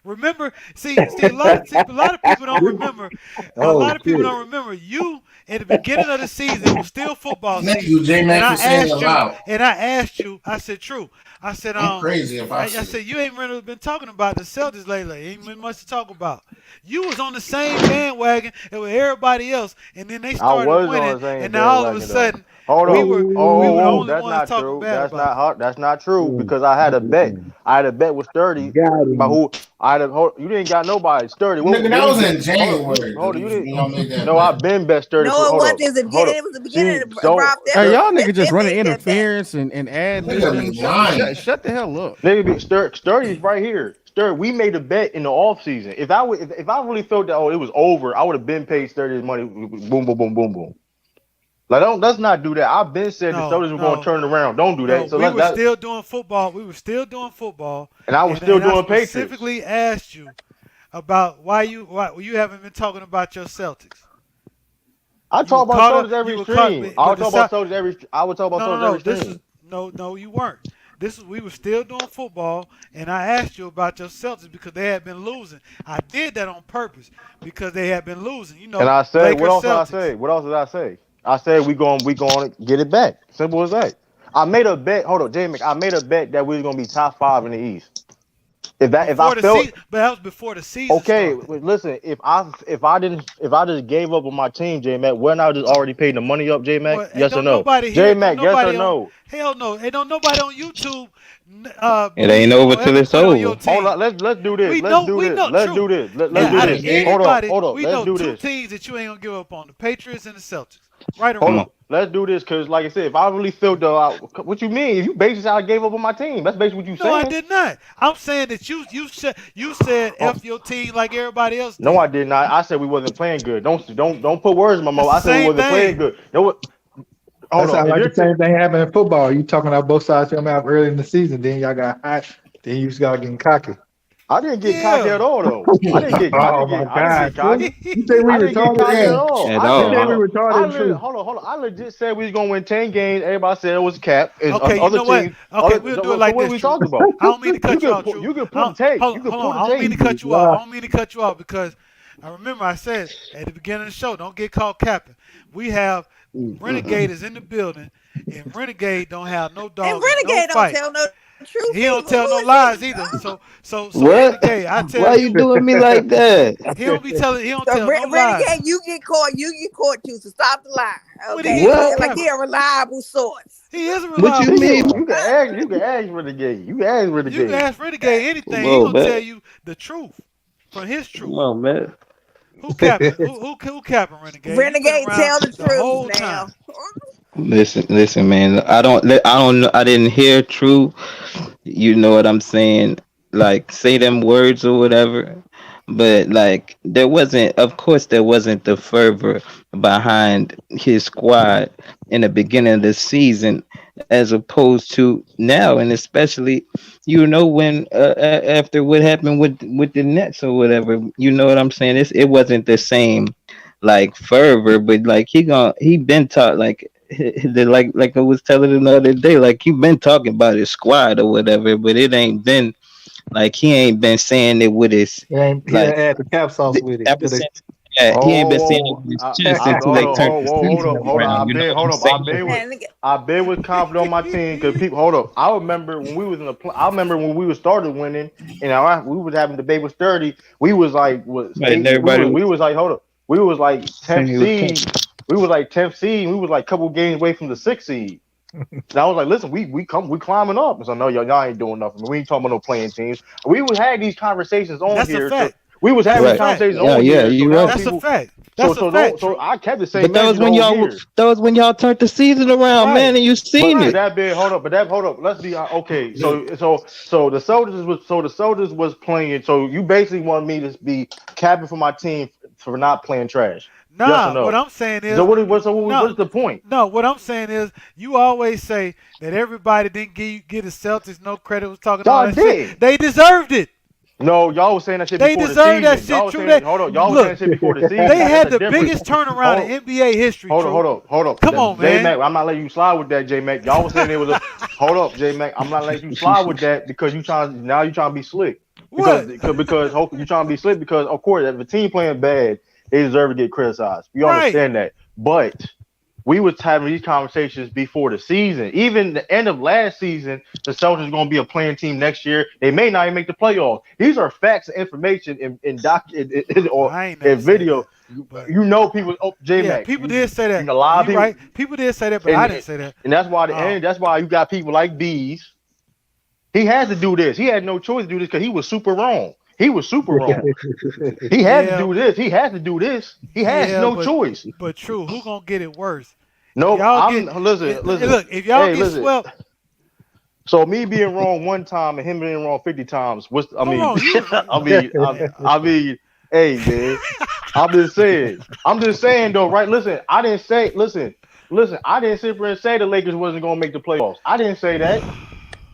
Remember, a lot of people don't remember. A Oh lot of people shit. don't remember. You at the beginning of the season, it was still football Thank season, you, J and Mac, I for saying it asked you, loud. I said, true. I said, I'm crazy if I I say said it. you ain't really been talking about the Celtics lately. Ain't been much to talk about. You was on the same bandwagon as with everybody else, and then they I started was winning, on the same and now all of a bandwagon though. sudden Hold we up. were we were the Oh, only That's ones not talking true. bad about them. That's not true oh, because I had a bet. oh. I had a bet with Sturdy Got about him. who I had. You didn't got nobody. Sturdy. Nigga, What that we was bet? in January. Hold on. You When didn't. y'all made that No, bet. I've been bet Sturdy for. No, it Hold wasn't. up. It was the Hold beginning. up. It was the beginning See, of Rob. so Hey, y'all That niggas just been running made that bet. interference and ad Nigga libbing. be lying. Shut the hell up. nigga, Sturdy's right here. Sturdy, we made a bet in the off season. If I really felt that it was over, I would have been paid Sturdy's money. Boom, boom, boom, boom, boom. Like, let's not do that. I've been said the No, Celtics were going to no. turn it around. Don't do No, that. So we let's were that. still doing football. We were still doing football, And I was still and I doing Patriots. specifically asked you about why you haven't been talking about your Celtics. I You talk were about caught up. Celtics You every were caught, stream. I but would the talk about South. Celtics every. I would talk about No, no, Celtics no. every This is stream. no. You weren't. This is we were still doing football, and I asked you about your Celtics because they had been losing. I did that on purpose because they had been losing. And I said, what Lakers else did I Celtics. say? What else did I say? I said we going to get it back. Simple as that. I made a bet. Hold on, Jamie. I made a bet that we was going to be top 5 in the East. If I Before the felt season, but that was before the season okay, started. listen. If I just gave up on my team, J Mac, wouldn't I just already paid the money up, J Mac? Well, Yes or don't no? nobody J here, don't Mac, yes or nobody on, no? hell no, and don't nobody on YouTube It ain't believe you over gonna till ever it's quit on your over. Hold on, team. let's do this. We Let's know, do we this. know, Let's true. do this. Let's Who do Out of did, this. Big? anybody, Hold on. we Let's know do two this. teams that you ain't gonna give up on: the Patriots and the Celtics. Right or Hold Come wrong? on. on. Let's do this because, like I said, if I really felt what you mean? If you basically I gave up on my team, that's basically what you No, I saying. did not. I'm saying that you said Oh, f your team like everybody else no, I did. did not. I said we wasn't playing good. Don't put words in my That's mouth. the I said we same wasn't playing thing. good. No, what? That Hold on. sounds If like your the team, same thing happened in football. You talking about both sides of your mouth early in the season, then y'all got hot, then you just got getting cocky. I didn't get cocky Yeah. at all though. Oh my I didn't God. get cocky. You say we I didn't get retarded, cocky at true? all. At I You said, say we all. retarded, true? hold on. I legit said we was gonna win 10 games. Everybody said it was a cap. And Okay, you other know what? teams, Okay, we'll do it so like what are this, we True. talking about? I don't mean to cut you off, True. You can pull the tape. You can Hold pull on. the I don't mean tape. to cut you off. I don't mean to cut you off because I remember I said at the beginning of the show, don't get caught capping. We have Renegade is in the building, and Renegade don't have no And dog in no Renegade don't fight. tell no truth He is? don't tell Who no is he? lies either. So What? Renegade, I Why tell you you, doing me like that? he don't be telling. He don't So tell no lies. Renegade, you get caught. You get caught too. So stop the lie. When he Okay, get What? caught like he capping, a reliable source. he is a What you reliable You source. mean? can ask. You can ask Renegade. You can ask You can Renegade. ask Renegade anything. He Whoa, gonna tell man. you the truth from his Come truth. on, man. Who capping? Who capping Renegade? You've been Renegade, around tell the the truth whole time. now. Listen, man. I don't know. I didn't hear true. You know what I'm saying? Like, say them words or whatever. But like, there wasn't. Of course, there wasn't the fervor behind his squad in the beginning of the season, as opposed to now, and especially, when after what happened with the Nets or whatever. You know what I'm saying? It wasn't the same like fervor, but like he been taught like like I was telling him the other day, like he been talking about his squad or whatever, but it ain't been like he ain't been saying it with his He done like add the cap sauce with it. ever To the, since he ain't Oh, been saying it whoa, with his whoa. chest until Hold they up, turned the hold season up, hold up. around. You know what I'm saying? Man, I've been with confident on my team because people. Hold up. I remember when we was in the. I remember when we was started winning, and we was having debate with 30. We was like was Right, and eight. everybody We was was like hold up. We was like saying 10th he was seed. coming. We was like 10th seed. And we was like a couple games away from the 6th seed. And I was like, listen, we climbing up. And so no, y'all ain't doing nothing. We ain't talking about no playing teams. We was had these conversations on That's a here. So fact. we was That's having a these Right. fact. conversations Yeah, on yeah, here. So you're now right. That's a people. fact. So That's a so fact. don't. So True. I kept the same But message the whole year. that was when y'all turned the season around, Right. man, and you seen But it. Right. that being hold up, hold up. Let's be okay. So the soldiers was playing. So you basically want me to be capping for my team for not playing trash. Yes or Nah. What no? I'm saying So is, what's no, the point? no. What I'm saying is, you always say that everybody didn't give the Celtics no credit. Was talking all Y'all that shit. did. They deserved it. No, y'all was saying that shit They before the deserve that season. shit, Y'all was True. saying hold on. Y'all was saying Look, that shit before the they season. That's had a the difference. biggest turnaround Hold in NBA history, True. hold up. Come on, J man. Mac, I'm not letting you slide with that, J Mac. Y'all was saying it was a hold up, J Mac. I'm not letting you slide with that because you trying to be slick. What? You trying to be slick because of course if the team playing bad, they deserve to get criticized. You Right. understand that. But we was having these conversations before the season. Even the end of last season, the Celtics are going to be a playing team next year. They may not even make the playoffs. These are facts and information or I ain't never in said video. that, but You know people. Oh, J yeah, Mac. people did say You that. know a lot of You people, right? People did say that, but I and didn't say that. and Um, that's why you got people like Bees. He had to do this. He had no choice to do this because he was super wrong. He was super wrong. He had to yeah, do this. He had to do this. He has yeah, no choice. but True. Who gonna get it worse? If No, y'all I'm get, listen. look, if y'all Hey, get listen. swept, So me being wrong one time and him being wrong 50 times. hold on, I mean, I mean, hey man, I'm just saying though, right? Listen, I didn't say, listen. I didn't sit there and say the Lakers wasn't gonna make the playoffs. I didn't say that.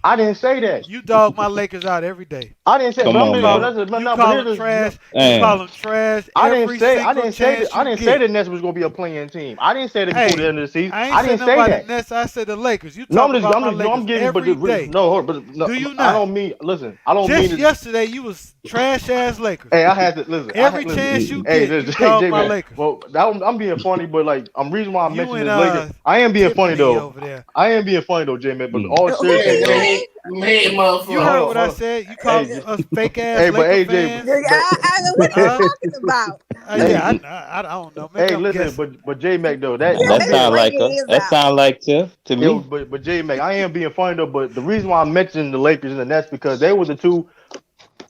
I didn't say that. you dog my Lakers out every day. I didn't say, Come but You I'm on, just, but call man. them, that's but you no, but call here's them the no, trash. You call Man. them trash I didn't every say single chance you I didn't say get. the Nets was gonna be a playing team. I didn't say that before the Hey, end of the season. I ain't I saying didn't nothing say about the that. Nets. I said the Lakers. You No, talk about my no, I'm Lakers giving, every day. no, but no, Do you I not? don't mean. Listen, I don't mean Just it. yesterday, you was trash ass Lakers. Hey, I had to listen. Every chance you Hey, get, you listen, hey, dog J my man. Lakers. Well, I'm being funny, but like, I'm reason why I You mentioned and this later. I am being funny Tiffany though. over there. I am being funny though, J man. But all Who? seriousness Yeah, though. man. Mad You Hold heard motherfucker. on, what hold I on. said. You called Hey, us fake ass hey, but Laker AJ, fans. I know what you Uh, talking about. hey, yeah, I don't know. Maybe hey, I'm listen, guessing. but J Mac though, Yeah, That let me sound yeah. bring like it a is that out. sound like to Yo, me. but J Mac, I am being funny though. But the reason why I mentioned the Lakers and the Nets because they were the two.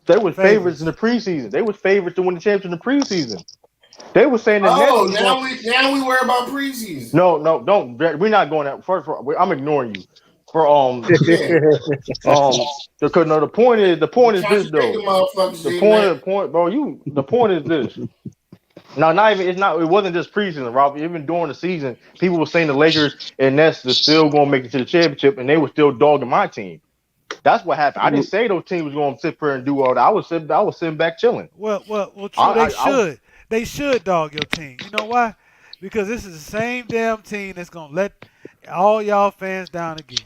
They were favorites in the Favorites. preseason. They were favorites to win the championship in the preseason. They were saying the Nets Oh, was going. now we worry about preseason. No, don't. We're not going that first. I'm ignoring you. For Yeah. because no, the You point is this contradicting though. motherfuckers, J Mac. Bro. The point is this. No, not even. It's not. It wasn't just preseason, Rob. Even during the season, people were saying the Lakers and Nets are still going to make it to the championship, and they were still dogging my team. That's what happened. I didn't say those teams was going to sit there and do all that. I was sitting back chilling. Well, I, true. They I, I should. They should dog your team. You know why? Because this is the same damn team that's gonna let all y'all fans down again.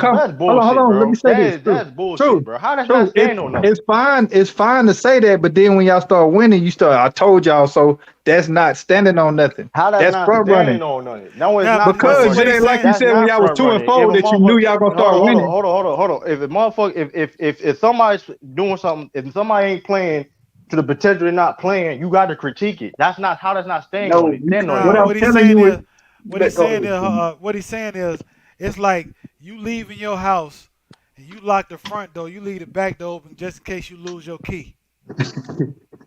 that's hold bullshit, on. Let me bro. say this. That's bullshit, True. bro. How that's not True. stand on nothing? It's fine to say that, but then when y'all start winning, you start. I told y'all so. That's not standing on nothing. How that's That's not front running. standing on nothing? No, it's Nah, not but front see Because what it running. he's ain't like saying. you That's said when not y'all was front 2 and running. If 4 a that you knew motherfucker, y'all gonna hold start on, winning. hold on. If a motherfucker, if somebody's doing something, if somebody ain't playing to the potential they're not playing, you got to critique it. That's not how. That's not standing on No, it. Standing on what Nah, I'm anything. what he's telling saying you is is, let go ahead. what he's saying is, it's like you leaving your house and you lock the front door, you leave the back door open just in case you lose your key.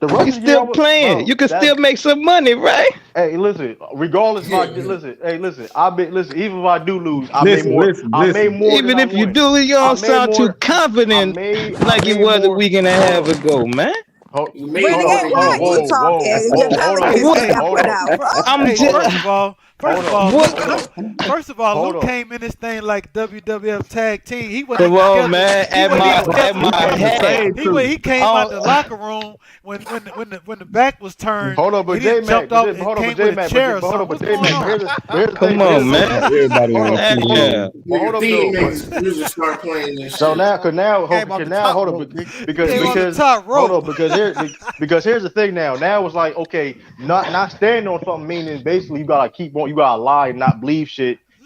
The You rookie year, still playing. You can still make some money, right? Hey, listen. Regardless, if I listen. Hey, listen. Even if I do lose, I made Listen, more. listen, I made listen. more Even than I if you won. do, you I don't made sound too more. confident like you made was a more. week and a half ago, man. Hold, Renegade, why are you talking? You're trying to get What? something out, bro. I'm Hey, just first of all, what? Luke came in this thing like WWF tag team. He wasn't Come even on, scheduled. man. He wasn't even At scheduled my to come in. head. He came out the Oh, locker room when the back was turned. Hold on, but And J he Mac, jumped off and came with a chair or hold on, something. but What's J going Mac. on? Here's the thing. come on, man. Everybody Hold on on, TV. hold Yeah. on, but hold Nigga, up Fiend though. makes music start playing this So shit. now, Came off the top hold rope, on, nigga. Came on the because top hold on, rope. because here's the thing now. Now it's like, okay, not standing on something, meaning basically you gotta keep on, you gotta lie and not believe shit.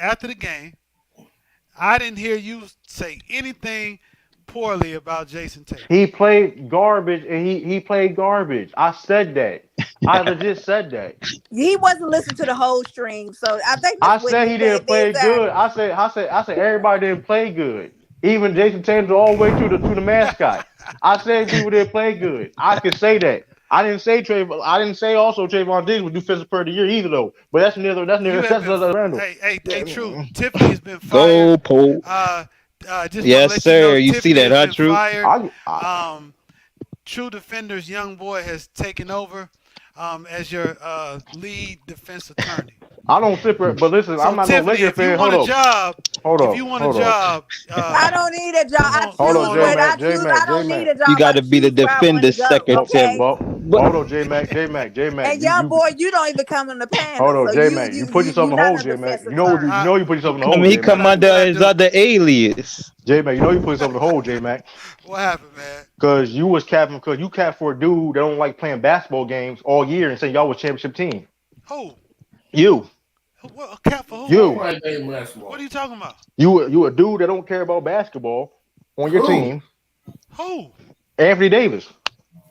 After the game, I didn't hear you say anything poorly about Jason Tatum. He played garbage, and he played garbage. I said that. I legit said that. He wasn't listening to the whole stream, so I think I that's what said he he said. didn't play good. Exactly. I said everybody didn't play good. Even Jason Tatum all the way to the mascot. I said people didn't play good. I can say that. I didn't say I didn't say also Trayvon Diggs would do defensive player of the year either though. But that's neither. You have That's been, another random. hey, True. Tiffany has been Go fired. Pope. Just want to Yes, let you know sir. You see Tiffany that, has huh, been True? fired. True Defender's young boy has taken over as your lead defense attorney. I don't separate, but listen, So I'm not no Tiffany, Laker if you fan. want a Hold up, job, hold if up, you want a hold up. job, I don't need a job. come I on, choose Hold come up, on J what over. I Mac, J choose. Mac, I J don't need Mac. a job. You got I to be the choose where I want to defender's go. secretary. Okay. But Hold on, J Mac, J Mac, J Mac. And young boy, you don't even come in the Hold panel, on, so J Mac. You put yourself you in the not hole, a J Mac. defense attorney. You know you put yourself in the I hole, mean, he J Mac. come under his other alias. J Mac, you know you put yourself in the hole, J Mac. What happened, man? Because you was capping, because you capped for a dude that don't like playing basketball games all year and say y'all was championship team. Who? You. What, a cap for who? You. What are you talking about? You a dude that don't care about basketball on your team. Who? Anthony Davis.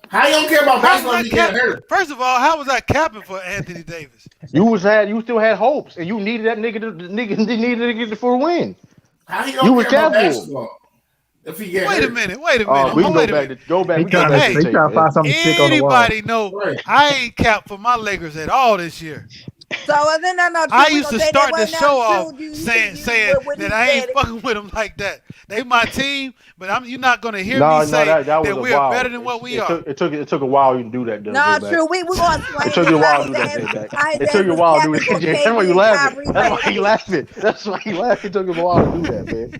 How you don't care about How was basketball? I You getting hurt. First of all, how was I capping for Anthony Davis? You still had hopes, and you needed that nigga for a win. How he You don't was care about capping. basketball? If he get Wait hurt. a minute. Wait a minute. We can Wait go a back minute. to go back. He We go trying back to to the tape, man. something stick on the wall. Anybody know I ain't capped for my Lakers at all this year. So then no, I we used to gonna say start that the wasn't show nothing off true. You saying what that he I ain't said. fucking with them like that. They my team, but you're not gonna hear No, me say that was that a we're while. better than what we are. It took a while you to do that, though. No, J-Mac. true. We gonna explain It took you a while how to do his that, ass J-Mac. how his It ass took you a was while to do capping that, for J. That's KD why you and laughing. Kyrie That's why last you year. laughing. That's why you laughing. It took him a while to do that, man.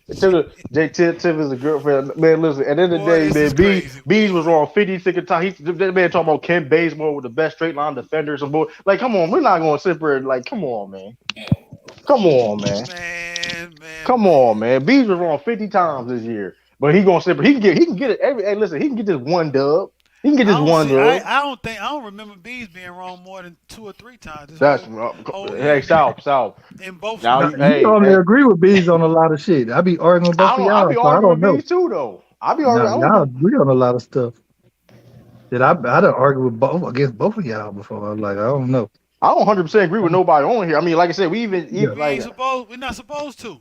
It took Tiff is a girlfriend. Man, listen, at the end of the Boy, day, this is man, crazy. Bees was wrong 56 times. That man talking about Ken Bazemore with the best straight line defenders and boy. Like, come on, we're not gonna sit here and like, come on, man. Come on, man. Come on, man. Bees was wrong 50 times this year. But he gonna sit here. He can get it every hey, listen, he can get this one dub. He can get this one dub. I don't remember Bees being wrong more than 2 or 3 times. That's whole hey, year. South. In both Now, No, sports. you normally agree with Bees on a lot of shit. I be arguing with both of I be y'all, so I arguing don't with know. Bees too, though. I be No, arguing. I don't y'all do. agree on a lot of stuff. That I done argue with both against both of y'all before. I'm like, I don't know. I don't 100% agree with nobody on here. I mean, like I said, even like We're not supposed to.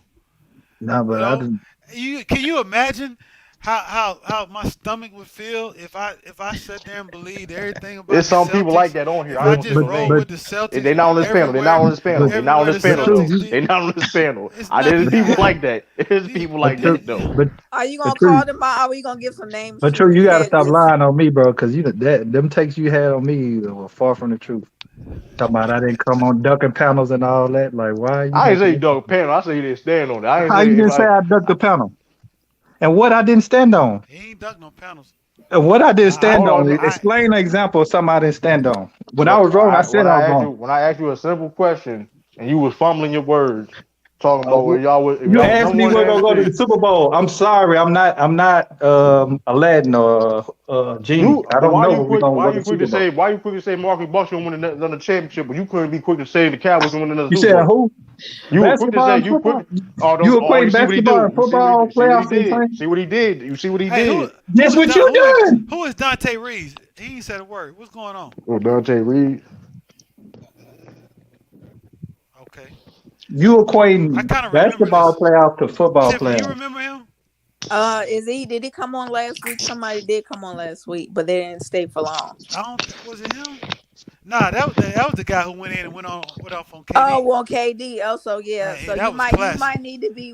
Nah, but I didn't. Can you imagine how my stomach would feel if I sat there and believed everything about there's the some Celtics? people like that on here. If I I don't say just no roll names. with the Celtics, They're not on this panel. They're not on this panel. They're not on this panel, though. They're not on this panel. There's people like that. There's people like that, though. Are you gonna But true. call them out? Are we gonna give some names? But true, you gotta stop lying on me, bro, because them takes you had on me were far from the truth. Talking about I didn't come on ducking panels and all that. Like, why? I didn't say you dug panel. I said you didn't stand on it. I didn't How say you didn't say I ducked the panel? And what I didn't stand on? He ain't ducked no panels. And what I didn't stand hold on? on, Explain an example of something I didn't stand on. When I Look, was wrong, I said I was wrong. when I asked you a simple question and you was fumbling your words, talking about where y'all was. You asked me we're gonna go to the Super Bowl. I'm sorry, I'm not Aladdin or Genie. I don't know where we're gonna go to the Super Bowl. Why you quick to say Marcus Bucks gonna win another championship, but you couldn't be quick to say the Cowboys gonna win another You Super said Bowl? who? You were quick to Basketball say and you football? quick. You equate You see what he basketball do? and football See what he playoffs and did? things? See what he did? You see what he Hey, did? That's what you doing. Who is Dante Reeves? He ain't said a word. What's going on? Oh, Dante Reed. Okay. You equating basketball playoff to football Tiffany, you playoff. remember him? Did he come on last week? Somebody did come on last week, but they didn't stay for long. Was it him? Nah, that was the guy who went in and went off on KD. Oh well, KD. Also, yeah. Hey, So that you was might classic. need to be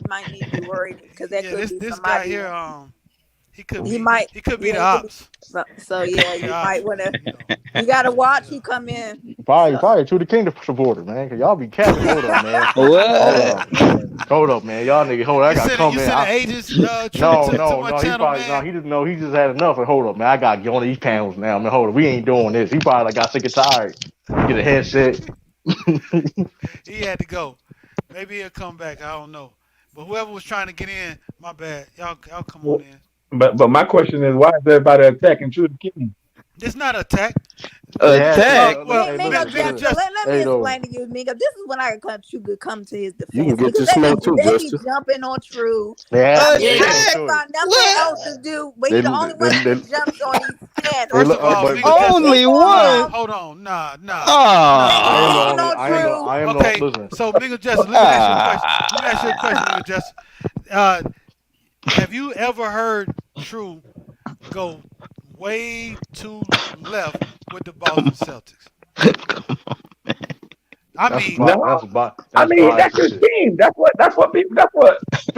might need to be worried because that could be this somebody. guy here, he could be the yeah, ops. So yeah, you might want to. You got to watch who come in. Probably to the Kingdom supporter, man. Cause y'all be capping. Hold up, man. What? Hold up, man. Y'all nigga, hold up. I got to come in. You sent agents to my channel, man. He just had enough. And hold up, man. I got to get on these panels now. Man, hold up. We ain't doing this. He probably got sick and tired. Get a headset. He had to go. Maybe he'll come back. I don't know. But whoever was trying to get in, my bad. Y'all come on in. But my question is, why is everybody attacking True the King? It's not an attack. Attack. Let me explain to you, Mingo. This is when I could come to his defense. You can get because your smoke too, they be Justin. jumping on True. Yeah. About nothing else to do, but he's the only one that jumps on these stands. First of all, only one. Hold on, nah. I am okay, listen. so Mingo Justin, let me ask you a question. Mingo Justin. Have you ever heard True go way to left with the Boston Celtics? That's his team. That's what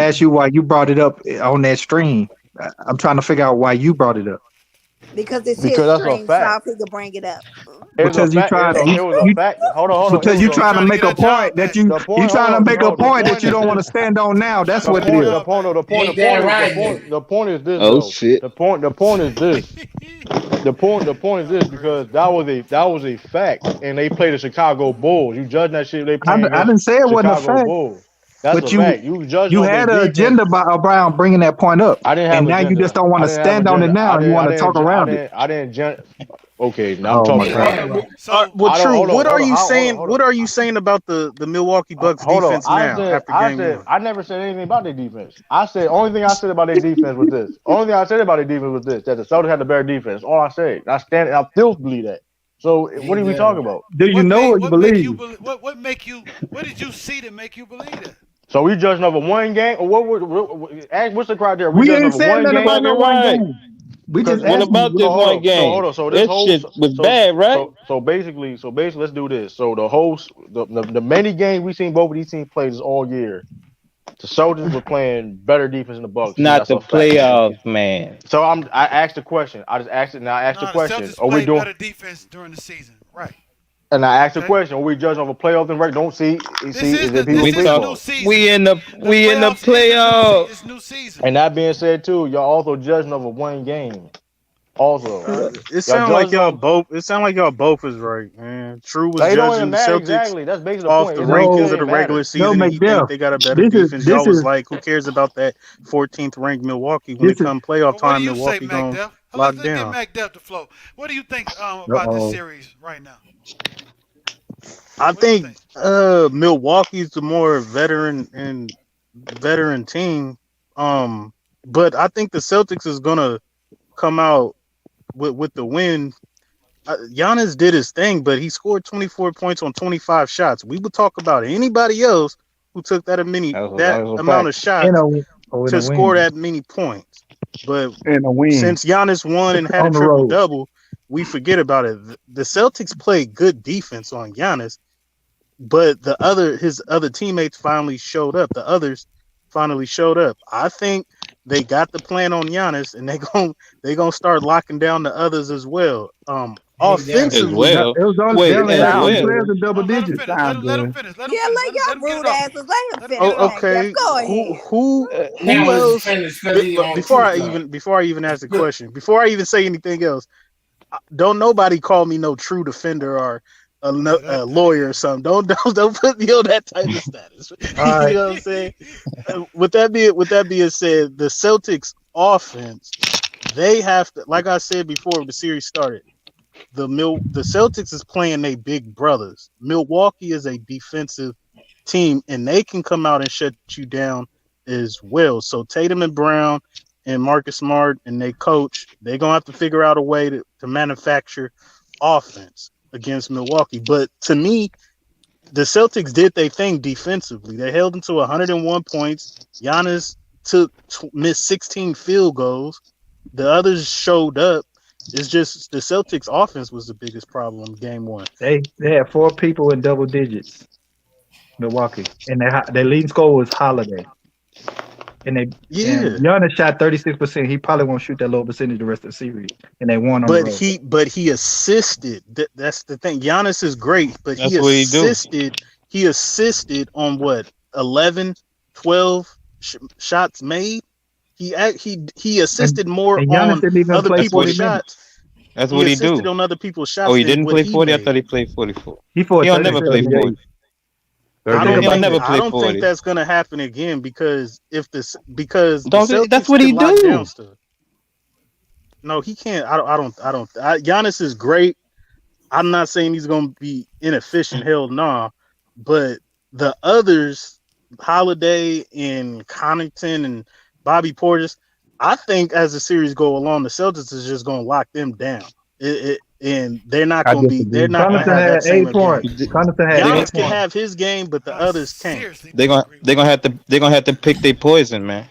ask you why you brought it up on that stream. I'm trying to figure out why you brought it up. Because it's his Because that's a stream, so I fact. figure bring it up. It's a Because you fact. trying It was a fact. Hold on. It because was you a trying to Trying to make get a that child point that back. you the point. trying to make a No, the point that point you is don't want to stand on now. That's Trying what to it get is. child back. The point is this Oh though. shit. The point is this. The point is this because that was a fact, and they play the Chicago Bulls. You judge that shit. They playing I against didn't say it wasn't a Chicago fact. Bulls. That's But a fact. You judging you on their had an defense. agenda by Brown bringing that point up, I didn't have and now you just agenda. don't want I to didn't have stand on it agenda. now. You want to talk around it. I didn't. Okay, now I'm Oh my talking God. now. Well, I don't. true. Hold on. What are Hold on. you saying? Hold on. What are you saying about the Milwaukee Bucks Hold on. defense now after game one? I never said anything about their defense. I said only thing I said about their defense was this. Only thing I said about their defense was this: that the Celtics had the better defense. All I said. I stand. I still believe that. So what are we talking about? Do you know or you believe? What did you see to make you believe that? So we judging over one game, or what's the criteria? We judging ain't over saying one nothing game. about no Fucking one right. game. We just What asking about you. this hold one on. game? So this That whole shit was bad, right? So basically, let's do this. So the many games we seen both of these teams play this all year, the Celtics were playing better defense than the It's Bucks. not That's the a fact. playoffs, man. So I asked the question. I just asked it. Now I asked the No, the question. Celtics Are we played doing? better defense during the season. Right. And I asked the Okay. question. Are we judging over playoffs and record? Don't see. This is Is the it people this We is sleep a talk. new on? season. We in the The playoffs is the new playoffs. it's new season. And that being said, too, y'all also judging over one game. Also, It y'all sound like judging y'all on. both. It sound like y'all both is right, man. True was It don't even judging the matter Celtics exactly. That's basically the off point. the It really rankings of the didn't regular matter. No, season, and he think McDuff. they got a better This is defense. this Y'all was is like, "Who cares about that 14th ranked Milwaukee when this it is. come playoff Well, what do time? you say, Milwaukee Mac gonna Def? lock Let's get down." Mac Def to flow. What do you think about this Uh-oh. series right now? I What do you think think? Milwaukee's the more veteran team. But I think the Celtics is gonna come out with the win. Giannis did his thing, but he scored 24 points on 25 shots. We would talk about anybody else who took that That was a amount fact. of In shots a to score win. that many points. But And a win. since Giannis won and had a On the triple road. double, we forget about it. The Celtics played good defense on Giannis, but his other teammates finally showed up. The others finally showed up. I think they got the plan on Giannis, and they gonna start locking down the others as well. As Offensively, well. It was on. They Wait, only as had Sound three well. players good. in double Let him digits. finish. Sound Let him good. finish. Let him Yeah, finish. let Let him y'all get it rude off. asses. Let him Let him get finish, it off. Mac Def. okay, Go who ahead. who Now who let him else? finish because he on Before truth I talk. even ask the question, before I even say anything else, don't nobody call me no true defender or Yeah, a that ain't lawyer or something. Don't put me on that type of status. All You right. know what I'm saying? With that being said, the Celtics offense, they have to, like I said before the series started, the Celtics is playing they big brothers. Milwaukee is a defensive team, and they can come out and shut you down as well. So Tatum and Brown and Marcus Smart and they coach, they're gonna have to figure out a way to manufacture offense against Milwaukee. But to me, the Celtics did their thing defensively. They held them to 101 points. Giannis missed 16 field goals. The others showed up. It's just the Celtics offense was the biggest problem game one. They had four people in double digits. Milwaukee, and their leading scorer was Holiday. And Yeah. Giannis shot 36%. He probably won't shoot that low percentage the rest of the series. And they won on the But road. he assisted. That's the thing. Giannis is great, but That's what he do. He assisted on what 11, 12 shots made. He And, assisted more and Giannis on didn't even other play That's what people's 40 he. minutes. shots. That's He what he assisted do. on other people's Oh, shots he than didn't what play he 40. I made. thought he played 44. He fought He'll never play 37 days. 40. I Think don't He'll about think never that. I play don't think 40. that's gonna happen again because the Don't. That's Celtics what could he lock down do. stuff. No, he can't. Giannis is great. I'm not saying he's gonna be inefficient. Hell nah. But the others, Holiday and Connaughton and Bobby Portis, I think as the series go along, the Celtics is just gonna lock them down. And they're not I gonna be. disagree. They're not gonna Connaughton have that had same 8 points. advantage. Connaughton had They 8 Giannis can points. have his game, but the I others can't. seriously they gonna disagree with they that. gonna have to they're gonna have to pick their poison, man.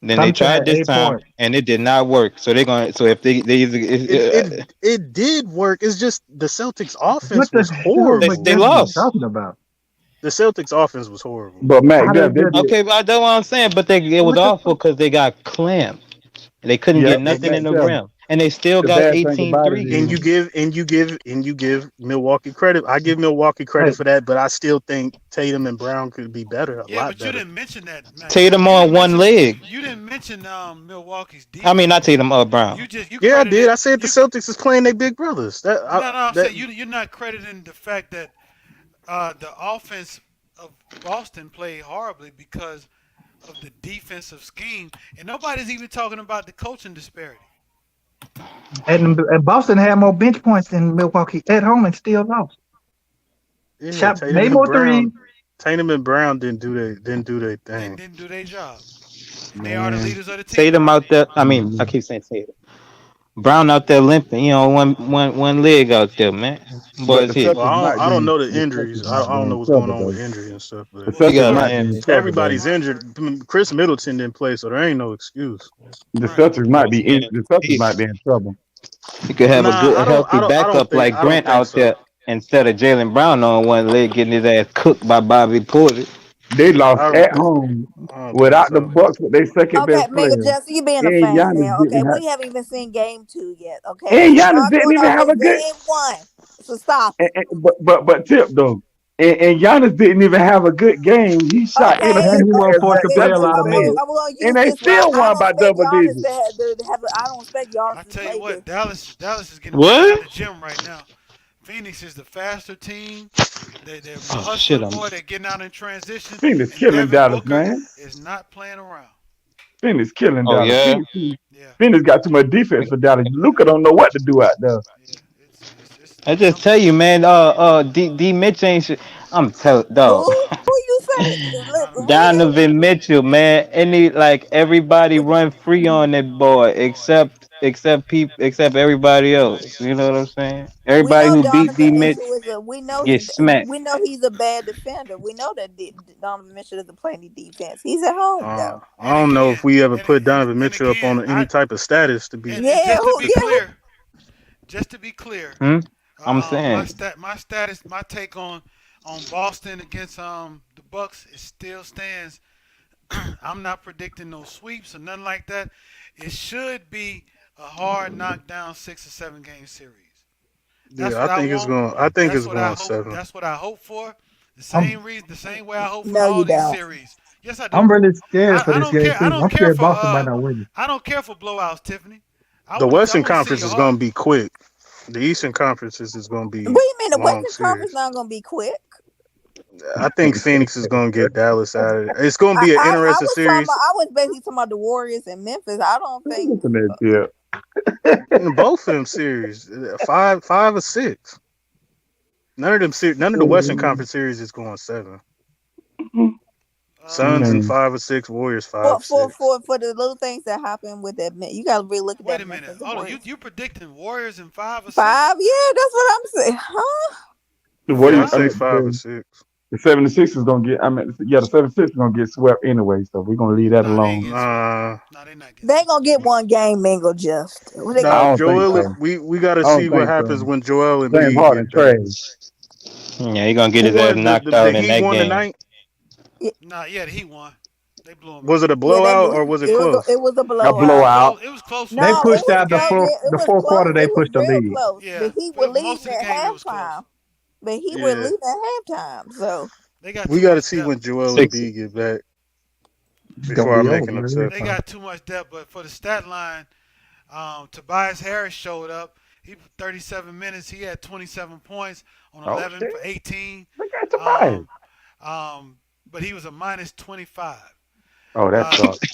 Then they Connaughton tried had this 8 time points. and it did not work. So they're gonna. So if they It either it it did work. It's just the Celtics What offense the was hell they horrible. McDuffie you lost. talking about? The Celtics offense was horrible. But Mac, How they this just is Okay, but that's what I'm saying. But it was what the awful fuck? because they got clamped. They couldn't Yep, get but nothing Mac, in the Def, rim, and they still the got bad thing about it 18-3. And is you give Milwaukee credit. I give Milwaukee Hey, credit for that, but I still think Tatum and Brown could be better, a Yeah, lot but you better. didn't mention that, Mac Def. Tatum on one leg. You didn't mention Milwaukee's I mean, not defense. Tatum. Brown. You Yeah, I did. credited I said the you Celtics is playing their big brothers. no, I'm saying you're not crediting the fact that the offense of Boston played horribly because of the defensive scheme, and nobody's even talking about the coaching disparity. And Boston had more bench points than Milwaukee at home and still lost. Yeah, Shot made more threes. Tatum and Brown didn't do their They thing. didn't do their job, and they are the Man, leaders of the team. Tatum out there. I mean, I keep saying Tatum. Brown out there limping. One leg out there, man. But the Boys hit. Well, Celtics might I don't be know the the Celtics injuries. I might be don't know in what's going trouble on with though. injury and stuff. The But Well, you Celtics look, might be in Man, trouble though. everybody's injured. Chris Middleton didn't play, so there ain't no excuse. The right. Celtics might be in. Yeah. The Celtics might be in trouble. you could have a Nah, good, healthy backup like I don't Grant think out so. there instead of Jalen Brown on one leg getting his ass cooked by Bobby Porter. They lost I at home don't think without the so. Bucks with their second Okay, best Mega player, Jess, you being a and fan Giannis now. Okay, didn't have. we haven't even seen game 2 yet. Okay, And we Giannis are didn't going even off have of a good. game 1. So stop And, it. but Tip though, and Giannis didn't even have a good game. He shot And he wasn't forced to play a lot of minutes. I'm gonna and use they this right. still I won don't by expect double Giannis digits. to have. I don't expect I Giannis to tell you play what, this. Dallas is getting beat What? out the gym right now. Phoenix is the faster team. They're Oh shit! hustling more. They're getting out in transition, Phoenix and killing Devin Dallas, Booker man. is not playing around. Phoenix killing Oh Dallas. yeah. Yeah, Phoenix got too much defense for Dallas. Luca don't know what to do out there. yeah. I It's just some. tell you, man. D Mitch ain't shit. I'm telling dog. Who you say? Look, Donovan Mitchell. really? Donovan Mitchell, man. Everybody run free on that boy except everybody else. You know what I'm saying? We Everybody know who beat D Donovan Mitch Mitchell is a. get smacked. We know he's a bad defender. We know that Donovan Mitchell doesn't play any defense. He's at home though. I And don't know if again, we ever and put Donovan and Mitchell up again, on any type of status to be. and Yeah, just to be clear, Hmm? I'm my saying. status, my take on Boston against the Bucks, it still stands. I'm not predicting no sweeps or nothing like that. It should be a hard knockdown 6 or 7 game series. That's Yeah, what I I think it's want. going. I think That's it's what I going hope. 7. That's what I hope for. The I'm same reason, the same way I hope for no, all you these don't. series. Yes, I do. I'm really scared for I this don't game care. I too. don't I'm care scared for. Boston might not win it. I don't care for blowouts, Tiffany. I The want to. I Western want to see Conference you is going hard. to be quick. The Eastern Conference is going to What be do you mean the long Western Conference series. not gonna be quick? I think Phoenix is going to get Dallas out of it. It's going to be an interesting series. I was basically talking about the Warriors and Memphis. I don't think. Listen to that, Tip. In both of them series, 5 or 6. None of the Western Conference series is going 7. Suns in Man. 5 or 6, Warriors 5 For 6. for the little things that happen with that, you gotta really look at Wait that a minute. Memphis Hold on. Warriors. You predicting Warriors in 5 or 6? 5, yeah, that's what I'm saying. Huh? The what? Yeah, I I say mean, 5 or 6. the 76 is gonna get. I mean, yeah, the 76 is gonna get swept anyway. So we're gonna leave that Nah, they ain't alone. getting swept. Nah, they not getting They swept. gonna get one game, Mingle. Just what they I gonna Now, don't think Joel, so. we got to I don't see what think happens so. when Joel James Embiid Harden get back. trash. Yeah, he gonna get Who his ass won knocked the out in Heat that won game. tonight? Nah, yeah, he won. They blew him Was out. it a Yeah, they blowout or was it close? it was a A It was blowout. blowout. close. It was close for They No, most pushed of the out game. it the was fourth close. quarter. They It was pushed the real lead. close. Yeah, The Heat for were most leading of the at game, it was close. halftime. The Heat were Yeah, leading at halftime. So They got we too got to much see depth. when Joel Six. Embiid get back It's gonna before I be make over an at They exception. halftime. got too much depth. But for the stat line, Tobias Harris showed up. He 37 minutes. He had 27 points on Oh 11 shit! for 18. Look at Tobias. But he was a minus 25. Oh, that Uh, sucks.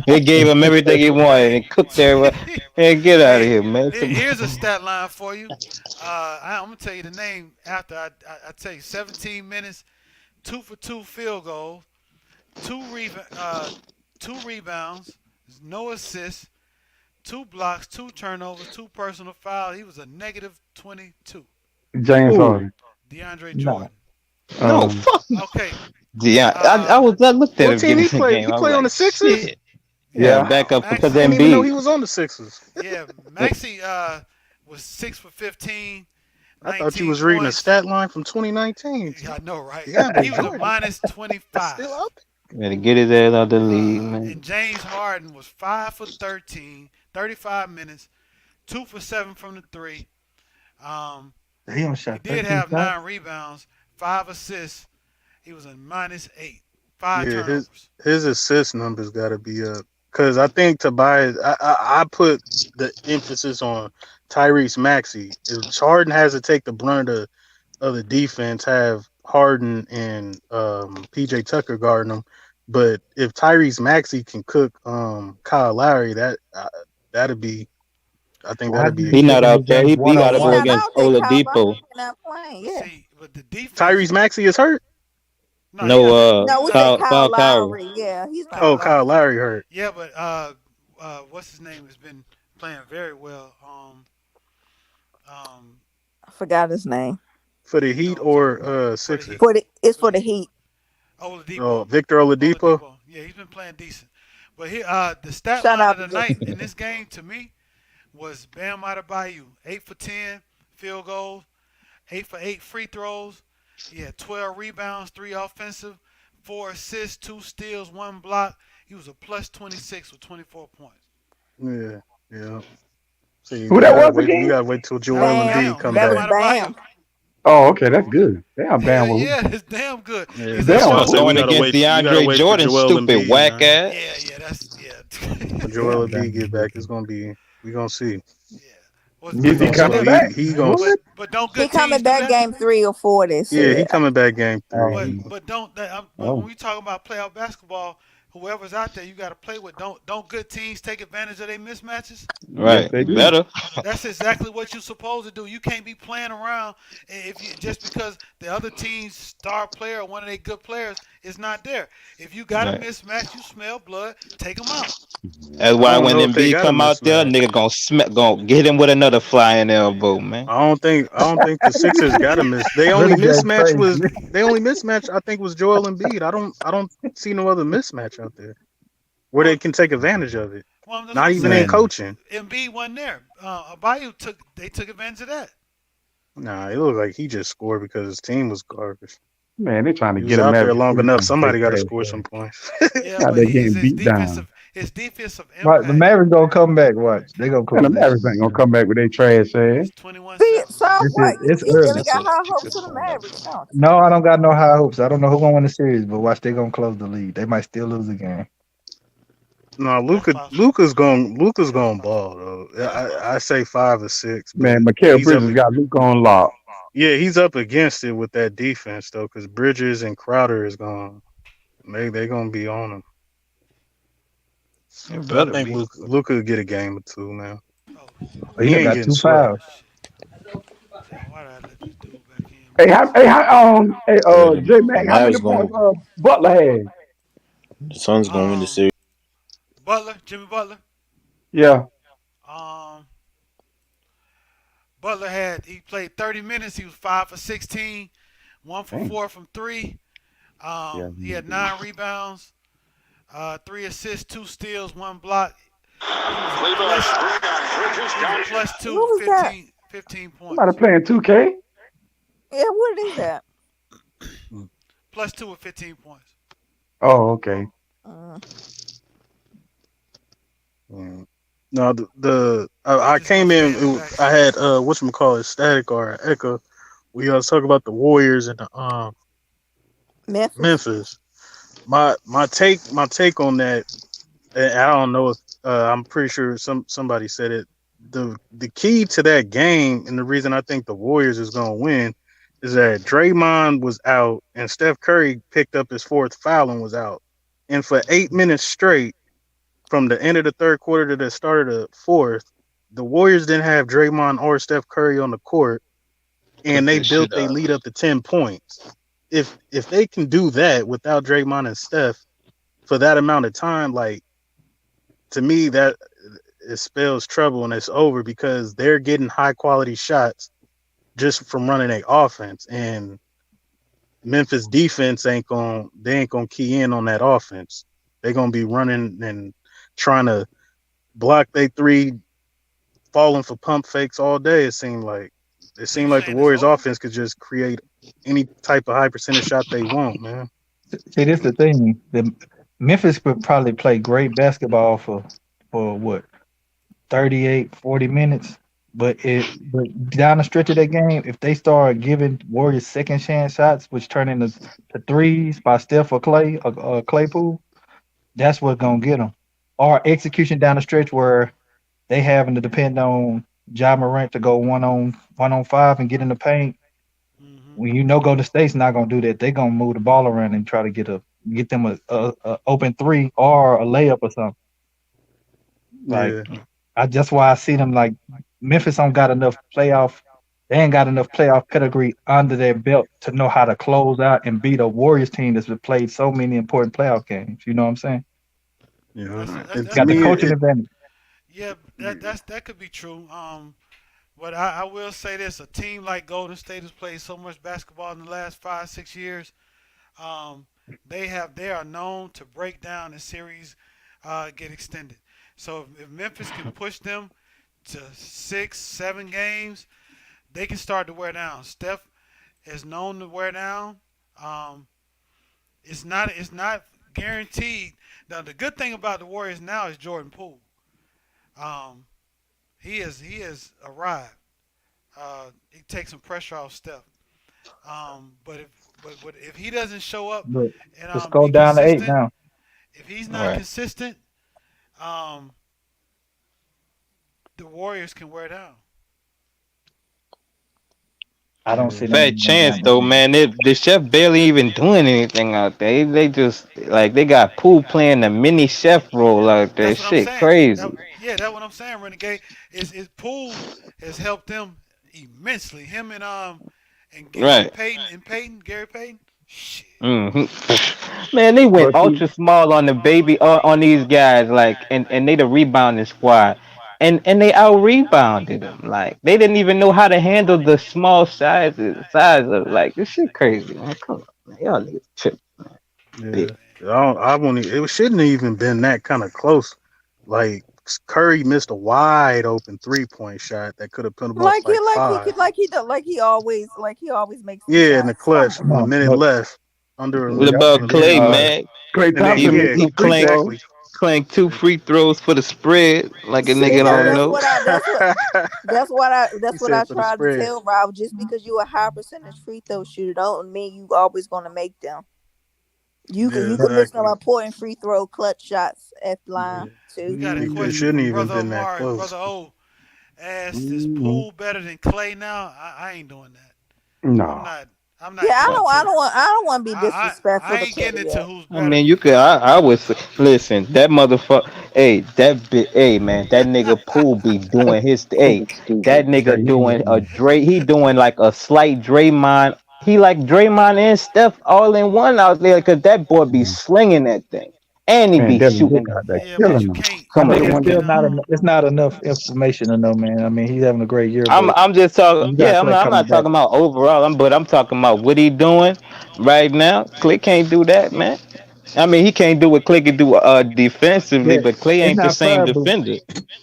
They gave him everything he wanted and cooked everybody. Hey, get out of hey, here, man. here's a stat line for you. I'm gonna tell you the name after I tell you. 17 minutes, 2 for 2 field goals, two rebounds, no assists, 2 blocks, 2 turnovers, 2 personal fouls. He was a negative 22. James Ooh, Harden. DeAndre No, Jordan. No, Um, fuck. Okay. Yeah, Uh, I looked at what him team getting he in the played? game. He I was played on the like, Sixers. shit. Yeah, yeah. back up because I Maxie. didn't even know he Embiid. was on the Sixers. Yeah, Maxie was 6 for 15, I thought you 19 was reading a points. stat line from 2019. Yeah, I know, right? DeAndre He was a Jordan minus still 25. out Better get his ass out the league, man. And James Harden was 5 for 13, 35 minutes, 2 for 7 from the three. Um, he only he shot did 13 have shots. 9 rebounds, 5 assists. He was a minus 8, there? 5 Yeah, turnovers. his assist numbers got to be up because I think Tobias. I put the emphasis on Tyrese Maxey. If Harden has to take the brunt of the defense, have Harden and PJ Tucker guarding them. But if Tyrese Maxey can cook Kyle Lowry, that'd be I think Why that'd do be a you He put not him killer. out there. against He one got on to He go one? not against out there, Kyle Lowry Oladipo. not playing. But Yeah. see, but the defense. Tyrese Maxey is hurt. No, he No, not hurt. No, He's we not said hurt. Kyle Kyle Lowry. Lowry. Yeah, he's not Kyle Oh, hurt. Kyle Lowry. Lowry hurt. Yeah, but what's his name has been playing very well. Um, I forgot his name. For the you know Heat what I'm talking or about for the Sixers. Heat. It's For for the the Heat. Heat. Oh, Oladipo. Victor Oladipo. Oladipo. Yeah, he's been playing decent. But the stat Shout line out of to the Victor. night in this game to me was Bam Adebayo, 8 for 10 field goals, 8 for 8 free throws. He had 12 rebounds, 3 offensive, 4 assists, 2 steals, 1 block. He was a plus 26 with 24 points. Yeah, yeah. So Who you that gotta was wait. You again? gotta wait till That was Joel Bam. Embiid Bam. come That Bam was back. Adebayo. Bam. Oh, okay, that's good. Damn, Hell Bam was. yeah, it's damn good. Yeah, His that's Bam why I was say we going gotta against wait. You gotta DeAndre wait for Jordan, Joel stupid Embiid, whack man. ass. yeah, that's For Yeah, Joel Embiid Bam get is back, good. it's gonna be. We gonna see. yeah. Was He Is but he gonna don't but slow. coming that back? He gonna. What? but don't He good teams coming do back that? game 3 or 4, they Yeah, he said. coming back game Oh, 3. But don't that. But when Oh, we talk about playoff basketball, whoever's out there, you got to play with. Don't good teams take advantage of their mismatches? yes, Right, they do. better. That's exactly what you're supposed to do. You can't be playing around if you just because the other team's star player or one of their good players is not there. If you got a Right. mismatch, you smell blood, take them out. That's I why don't when know if they Embiid got a come out there, mismatch. nigga gonna get him with another flying elbow, man. I don't think the Sixers got a miss. They only Really go mismatch crazy. was they only mismatch I think was Joel Embiid. I don't see no other mismatch out there where they Well, can take advantage of it. well, that's what Not I'm even in saying. Man, coaching. Embiid wasn't there. They took advantage of that. Nah, it looked like he just scored because his team was garbage. Man, they're trying to He was get him out there every long enough. season. They Somebody got to trash score some ass. points. Yeah, Now but they getting beat down. his defensive Right, the impact Mavericks gonna come back. Watch, they gonna Man, the close that Mavericks ain't gonna come back with their trash ass. is 21 See, 7. so what? It's You really early. got high hopes for the Mavericks, don't No, I don't got no high hopes. I don't know who gonna win the series, but watch, they gonna close the lead. They might still lose the game. No, That's possible. Luca's That's going possible. ball though. Yeah, that's I possible. say 5 or 6, Man, but Mikael Bridges got Luke on lock. he's up against it with that defense though, because Bridges and Crowder is going. They gonna be on him. it But I better think be. Luca will get a game or two, man. Oh, But he He done ain't got getting 2 swept. fouls. damn, why did I let this dude back in, Hey, man? Yeah, the, J the Mac, how many Mavs points going. Butler had? The Suns going to win the Um, series. Jimmy Butler. Yeah, Um, he played 30 minutes. He was 5 for 16, 1 for damn. 4 from 3. Yeah. He had 9 rebounds, 3 assists, 2 steals, 1 block. He was a plus he? two Who with was that? 15 Somebody points. playing 2K? Yeah, what is that? Plus 2 with 15 points. Oh, okay. Uh, Mm. No, I Bridges gonna came stay in. in the I backseat. had whatchamacallit, static or echo. We talk about the Warriors and Memphis. Memphis. My take on that. And I don't know if I'm pretty sure somebody said it. The key to that game and the reason I think the Warriors is going to win is that Draymond was out and Steph Curry picked up his 4th foul and was out. And for 8 minutes straight, from the end of the third quarter to the start of the fourth, the Warriors didn't have Draymond or Steph Curry on the court, and Cook they this built shit their up. lead up to 10 points. If they can do that without Draymond and Steph for that amount of time, like to me that it spells trouble and it's over because they're getting high quality shots just from running a offense, and Memphis defense ain't gonna key in on that offense. They're gonna be running and trying to block they three, falling for pump fakes all day. It So you seemed like the saying it's Warriors over? offense could just create any type of high percentage shot they want, man. See, this the thing. The Memphis would probably play great basketball for what 38, 40 minutes. But down the stretch of that game, if they start giving Warriors second chance shots, which turn into to threes by Steph or Clay or Claypool, that's what's gonna get them. Or execution down the stretch where they having to depend on Ja Morant to go one on 5 and get in the paint. when you know Golden State's not gonna do that, they're gonna move the ball around and try to get them a open three or a layup or something. Like Yeah. that's why I see them like Memphis don't got enough playoff. They ain't got enough playoff pedigree under their belt to know how to close out and beat a Warriors team that's played so many important playoff games. You know what I'm saying? Yeah. And That's to Got the me, coaching advantage. yeah. That could be true. But I will say this: a team like Golden State has played so much basketball in the last 5 6 years. Um, they are known to break down a series, get extended. So if Memphis can push them to 6 7 games, they can start to wear down. Steph is known to wear down. Um, it's not guaranteed. Now the good thing about the Warriors now is Jordan Poole. Um, he has arrived. He takes some pressure off Steph. But if he doesn't show up But and just go be down to 8 consistent, now. if he's not Right. consistent, um, the Warriors can wear down. I don't see them Fat winning chance that though, game. man. The chef barely even doing anything out there. They just like they got Pooh playing the mini chef role out there. That's what I'm Shit, saying. crazy. That's what I'm saying. Renegade is Poole has helped them immensely. Him and Right. Peyton, Gary Payton. Shit. Man, they went But see, ultra small on the baby on these guys, like, and they the rebounding squad, and they out rebounded them. Like they didn't even know how to handle the small size of like this shit crazy, man. Come on, man. Y'all niggas tripping. yeah. I won't. It shouldn't have even been that kind of close. Like Curry missed a wide open 3-point shot that could have put him up Like he like like he 5. could like he always makes them Yeah, in the shots. Come clutch on. with a No, minute but left under What yep. under about the And then Clay, minute left, man? Clay and then Thompson missed yeah, He some free throws. exactly. clanked 2 free throws for the spread, like a See, nigga don't Yeah. that's know. what I He that's what I said for the tried to spread. tell Rob. Just because you're a high percentage free throw shooter, don't mean you always gonna make them. Yeah, You but can miss some exactly. important free throw clutch shots at the Yeah. line We too. got a It question shouldn't from even Brother been that Omari. close. Brother O asked, "Is Mhm. Poole better than Clay now?" I ain't doing that. I'm No. not. I'm Yeah, not getting into. I don't want to be I disrespectful to ain't getting Clay into yet. who's I better mean, than you could. I would say, listen, that motherfucker. Hey, hey, man, that nigga Poole be doing his. Hey, that Yeah, nigga he doing a is. Dray. He doing like a slight Draymond. He like Draymond and Steph all in one out there, cause that boy be Mhm. slinging that thing, and he Man, be Devin shooting Booker that out there thing. yeah, but killing you them. can't. I Some of think the it's ones still that not enough. It's not enough information to know, man. I mean, he's having a great year, but I'm just talking. you got Yeah, Clay I'm coming not back. talking about overall. But I'm talking about what he doing right now. Clay can't do that, man. I mean, he can't do what Clay can do defensively, Yeah, but Clay it's ain't the not same fair, but defender.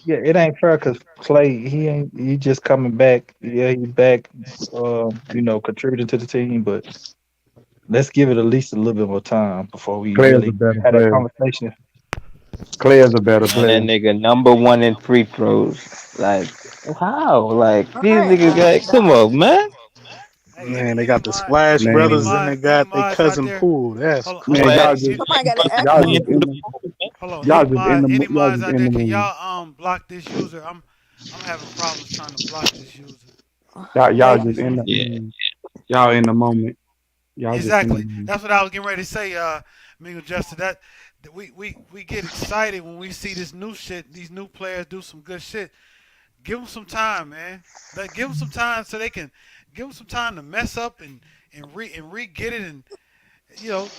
yeah, it ain't fair because Clay he ain't he just coming back. Yeah, he back. Contributing to the team, but let's give it at least a little bit more time before we Clay is a really better have that player. conversation. Clay is a better Man, that player. nigga #1 in free throws. Like how? Like these niggas I like, come on, man. Hey, Man, they any got the Splash Man, Brothers and they any got their mods out cousin there? Pool. That's Hold on. man, Flash. y'all crazy. just Somebody got to ask y'all him. just in the Hold on. y'all just in the Any y'all mods just out in there? the Can mood. y'all block this user? I'm having problems trying to block this user. Y'all Hey, just in the Yeah. y'all in the moment. Y'all just in the Exactly. moment. That's what I was getting ready to say. Mingo Justin. That we get excited when we see this new shit. These new players do some good shit. Give them some time, man. Give them some time so they can give them some time to mess up and get it and you know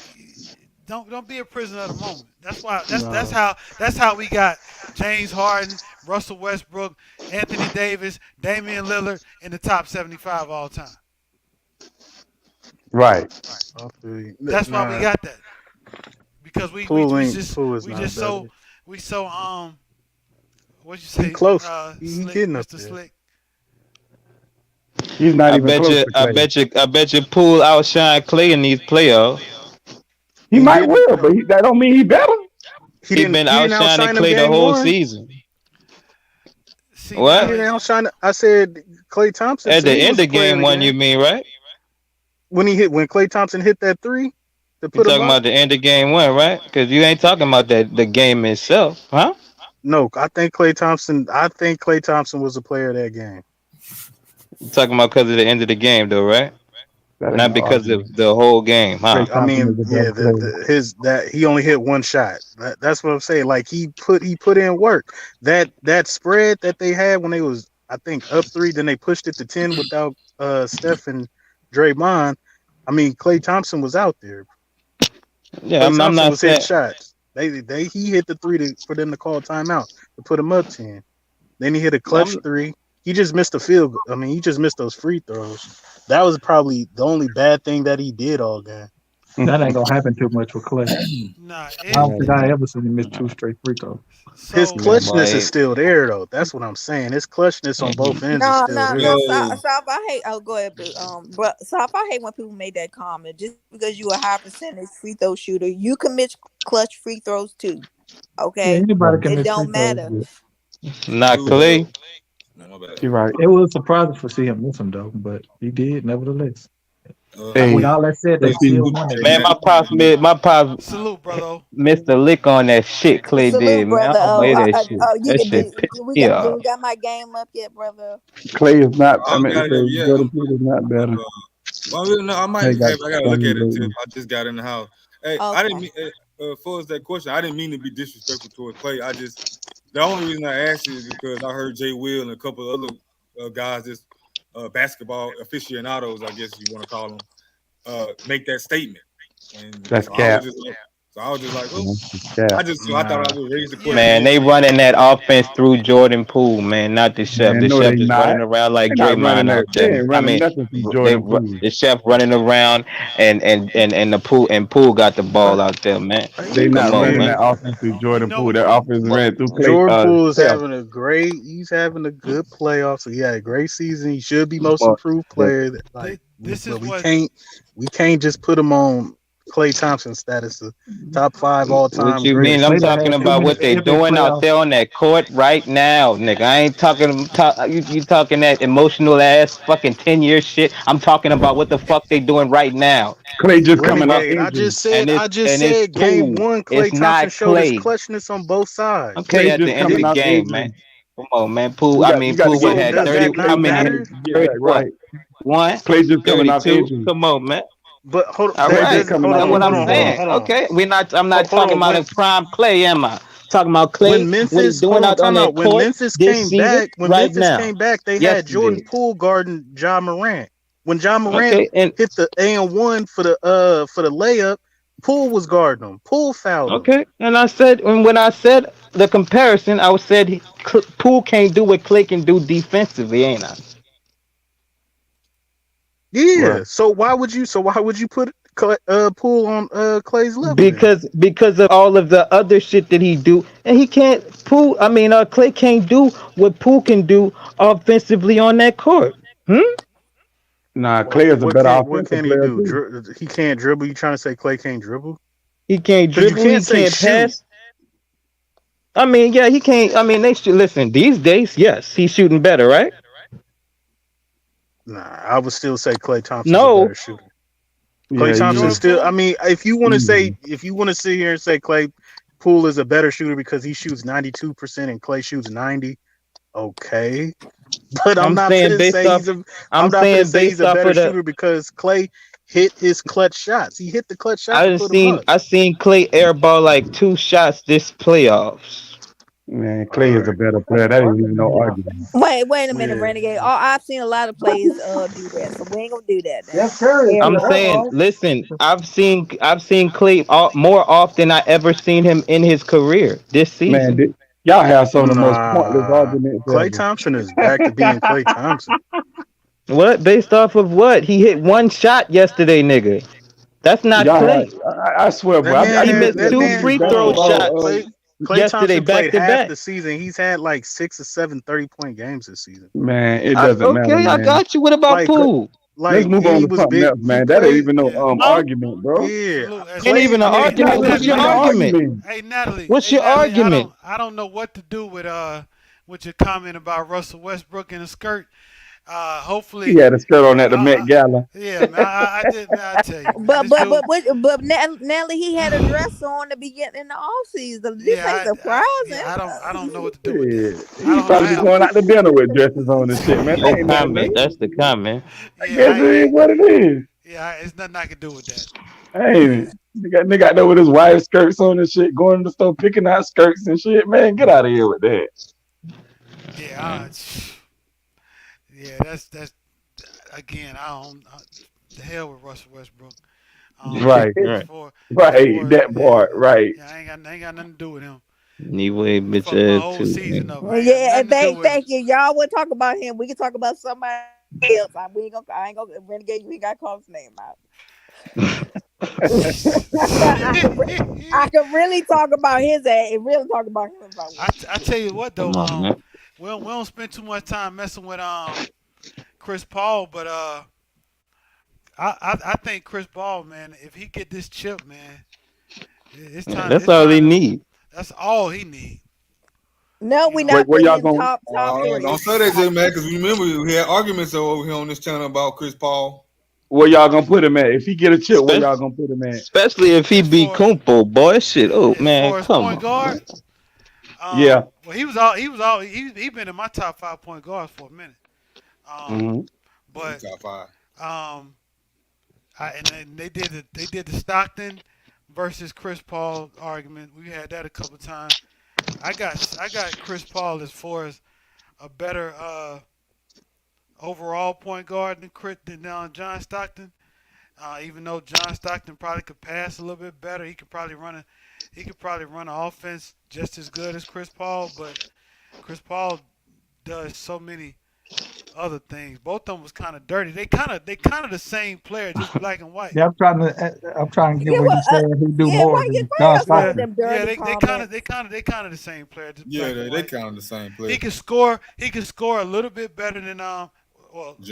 don't be a prisoner of the moment. That's why No. that's how we got James Harden, Russell Westbrook, Anthony Davis, Damian Lillard in the top 75 all time. Right. I feel you. That's why we Nah, got that because Pool is we not just better. so what you He say close. He Slick getting up Mr. there. Slick. He's not I even bet close you. to I Clay. bet you. I bet you. Poole outshine Clay in these playoffs. He He might didn't. will, but that don't mean he better. He been He didn't outshining outshine him Clay the game whole one. season. See He now What? didn't outshine. I said Klay Thompson At to the me end was the of player of game the one, you game mean, right? when Klay Thompson hit that three to You put him talking up. about the end of game one, right? Because you ain't talking about the game itself, huh? No, I think Klay Thompson. I think Klay Thompson was the player of that game. You talking about because of the end of the game, though, right? That ain't Not no because argument. of the whole game, Klay huh? I Thompson is mean, a yeah, better player. that he only hit one shot. That's what I'm saying. Like he put in work. That spread that they had when they was, I think, up 3, then they pushed it to 10 without Steph and Draymond. I mean, Klay Thompson was out there. Yeah, Klay I'm Thompson not was hitting saying. shots. He hit the 3 for them to call timeout to put him up 10. Then he hit a clutch I'm, 3. He just missed a field goal. I mean, he just missed those free throws. That was probably the only bad thing that he did all game. That ain't gonna happen too much with Clay. Nah, I don't think Man, I ever seen him miss 2 straight free throws. His so yeah, clutchness is boy. still there though. That's what I'm saying. His clutchness on both ends is No, still no, there. no. Yo, Stop. I hate. Oh, go ahead, but stop. I hate when people make that comment. Just because you a high percentage free throw shooter, you can miss clutch free throws too. Yeah, Okay, anybody can it miss free don't throws. matter. But Not dude, Clay. no, my bad. you're right. it was surprising to see him miss them though, but he did nevertheless. With Hey, all that said, they but still see, won that Man, game. my pops salute, brother. missed a lick on that shit Clay Salute, did, man. I brother. don't Oh, play that shit. you That can shit do. pissed We me got. off. We got my game up yet, brother. Clay is not. I I don't mean, got it up say yet. Jordan Poole is not But better. well, no, I might Clay got have. I gotta look stronger at it too. rating. I just got in the house. Hey, I didn't Okay. mean. For us that question, I didn't mean to be disrespectful towards Clay. The only reason I asked you is because I heard Jay Will and a couple of other guys, just basketball aficionados, I guess you want to call them, make that statement. And That's so I was cap. just like, well, That's cap. so I thought I would raise the Yeah, question. Man, they running that offense through Jordan Poole, man, not the chef. Man, The no, chef they just not. running around like They're not running Draymond that. out They there. ain't I running mean, nothing through Jordan Poole. the chef running around and the Poole got the ball out there, man. They Come not on, running man. that offense through you Jordan know Poole. what? That offense ran through Clay. Jordan Poole is Steph. having he's having a good playoff. So he had a great season. He should be most Well, improved player. Like This is but what we can't just put him on Klay Thompson status of top 5 all what time you mean? greatest I'm Clay done player. talking had too about many what they epic doing out playoffs. there on that court right now, nigga. I ain't you talking that emotional ass fucking 10-year shit. I'm talking about what the fuck they doing right now. Clay just coming off Renegade. injury. I just And it's said game Poole. 1, It's Klay Thompson not showed his Clay. clutchness on both sides. Okay, Clay at the just end of coming the off game, man. injury. Come on, man. Poole. You I got mean, you got to Poole would get So have you had got does to 30. that get How Clay not many? man matter? to get 30 that what? right. One, Clay just coming off 32. injury. Come on, man. But All Clay that just right. doesn't coming hold That's off on, what hold I'm injury, on, hold bro. on, saying. hold on. Okay. I'm not Hold talking on. about a prime Clay, am I? Talking about Clay, When what he Memphis, hold doing on, out on time out. that When court Memphis this came season, back, right now. they had Jordan Yesterday. Poole guarding Ja Morant. When Ja Morant Okay. And hit the and 1 for the layup, Poole was guarding him. Poole fouled him. okay. And I said, and when I said the comparison, I said Poole can't do what Clay can do defensively, ain't I? Yeah. Right. So why would you put Poole on Clay's level then? Because of all of the other shit that he do, and he can't Poole. I mean, Clay can't do what Poole can do offensively on that court. Nah, Clay is a better What offensive can he player do? too. He can't dribble. You trying to say Clay can't dribble? He can't Because you dribble. He can't say can't shoot. pass. I mean, yeah, he can't. I mean, they should listen. These days, yes, he's shooting better, right? Nah, I would still say Klay Thompson's a No, better shooter. Yeah, Klay Thompson Jordan easy. still. I Poole. mean, if you want to Easy. sit here and say Klay Poole is a better shooter because he shoots 92% and Klay shoots 90, okay. But I'm I'm not saying gonna based say off. I'm I'm not gonna saying say he's based a off better of the. shooter because Klay hit his clutch shots. He hit the clutch shot I to done put him seen. up. I seen Clay airball like 2 shots this playoffs. Man, All Clay is a right. better player. That ain't even no argument. Wait a minute, Yeah. Renegade. I've seen a lot of plays do that, so we ain't gonna do that now. Steph Curry Air could I'm have ball. saying, airball. listen, I've seen Clay more often I ever seen him in his career this Man, season. y'all have some of the most pointless Nah. arguments Klay ever. Thompson is back to being Klay Thompson. What? Based off of what? He hit 1 shot yesterday, nigga. That's not Y'all have, Clay. I swear, bro. I He be missed looking at two these free throw basketball. shots Klay yesterday, Thompson back played to half back. the season. He's had like 6 or 7 30-point games this season. Man, it doesn't matter, Okay, I man. got you. What about Like, Poole? Let's move and on he to was something big. else, He man. That ain't played. even no Huh? argument, bro. Yeah, Salute. Ain't even an Klay. Hey, That argument. ain't What's your even no Natalie. argument? argument. Hey, Natalie. What's Hey, your Natalie. argument? I don't know what to do with your comment about Russell Westbrook in a skirt. He Hopefully, had a skirt on at the Met Gala. yeah, man. I did, man. I tell you, man. But This dude. Natalie, he had a dress on to begin in the off season. This ain't Yeah, surprising. yeah. I don't know what to do with that. Yeah, I he don't know probably be how. going out to dinner with dresses on and shit, man. That No ain't nothing comment. new. That's the comment. I Yeah, guess it is what it is. Yeah, it's nothing I can do with that. Hey, nigga got there with his wife's skirts on and shit, going to the store picking out skirts and shit. Man, get out of here with that. Yeah, yeah. That's again. The hell with Russell Westbrook. Right, As right, far right. That yeah, part, right. yeah. I ain't got nothing to do with him. Anyway, He bitch fucked my ass whole too, season man. up. Well, I ain't got yeah, nothing and to do with him. thank you. Y'all want to talk about him. We can talk about somebody else. I ain't gonna renegade. We got to call his name out. I could really talk about his ass and really talk about him if I want I tell you what though, Come on, man. we don't spend too much time messing with Chris Paul, but I think Chris Paul, man, if he get this chip, man, it's Yeah, time. that's It's all they time to. need. That's all he need. No, You we're know. not Where putting y'all him going? top Don't three. say that, J man, because remember we had arguments over here on this channel about Chris Paul. Where y'all gonna put him at? If he get a chip, where Especially, y'all gonna put him at? especially if he As beat far Kumpo, boy. Shit. Oh as man, far as come point on, guard, man. Yeah. well, he been in my top 5 point guards for a minute. Um, Hmm. Yeah, he but top five. um, and then they did the Stockton versus Chris Paul argument. We had that a couple times. I got Chris Paul as far as a better overall point guard than John Stockton. Even though John Stockton probably could pass a little bit better, he could probably run an offense just as good as Chris Paul. But Chris Paul does so many other things. Both of them was kind of dirty. They kind of the same player, just black and white. Yeah, I'm trying to get Yeah, where well, you saying he do yeah. more Why than John y'all saying Yeah, Stockton. them yeah. dirty They kind of comments? they kind of they kind of the same player, just Yeah, black and they white. kind of the same He player. can score. He can score a little bit better than well,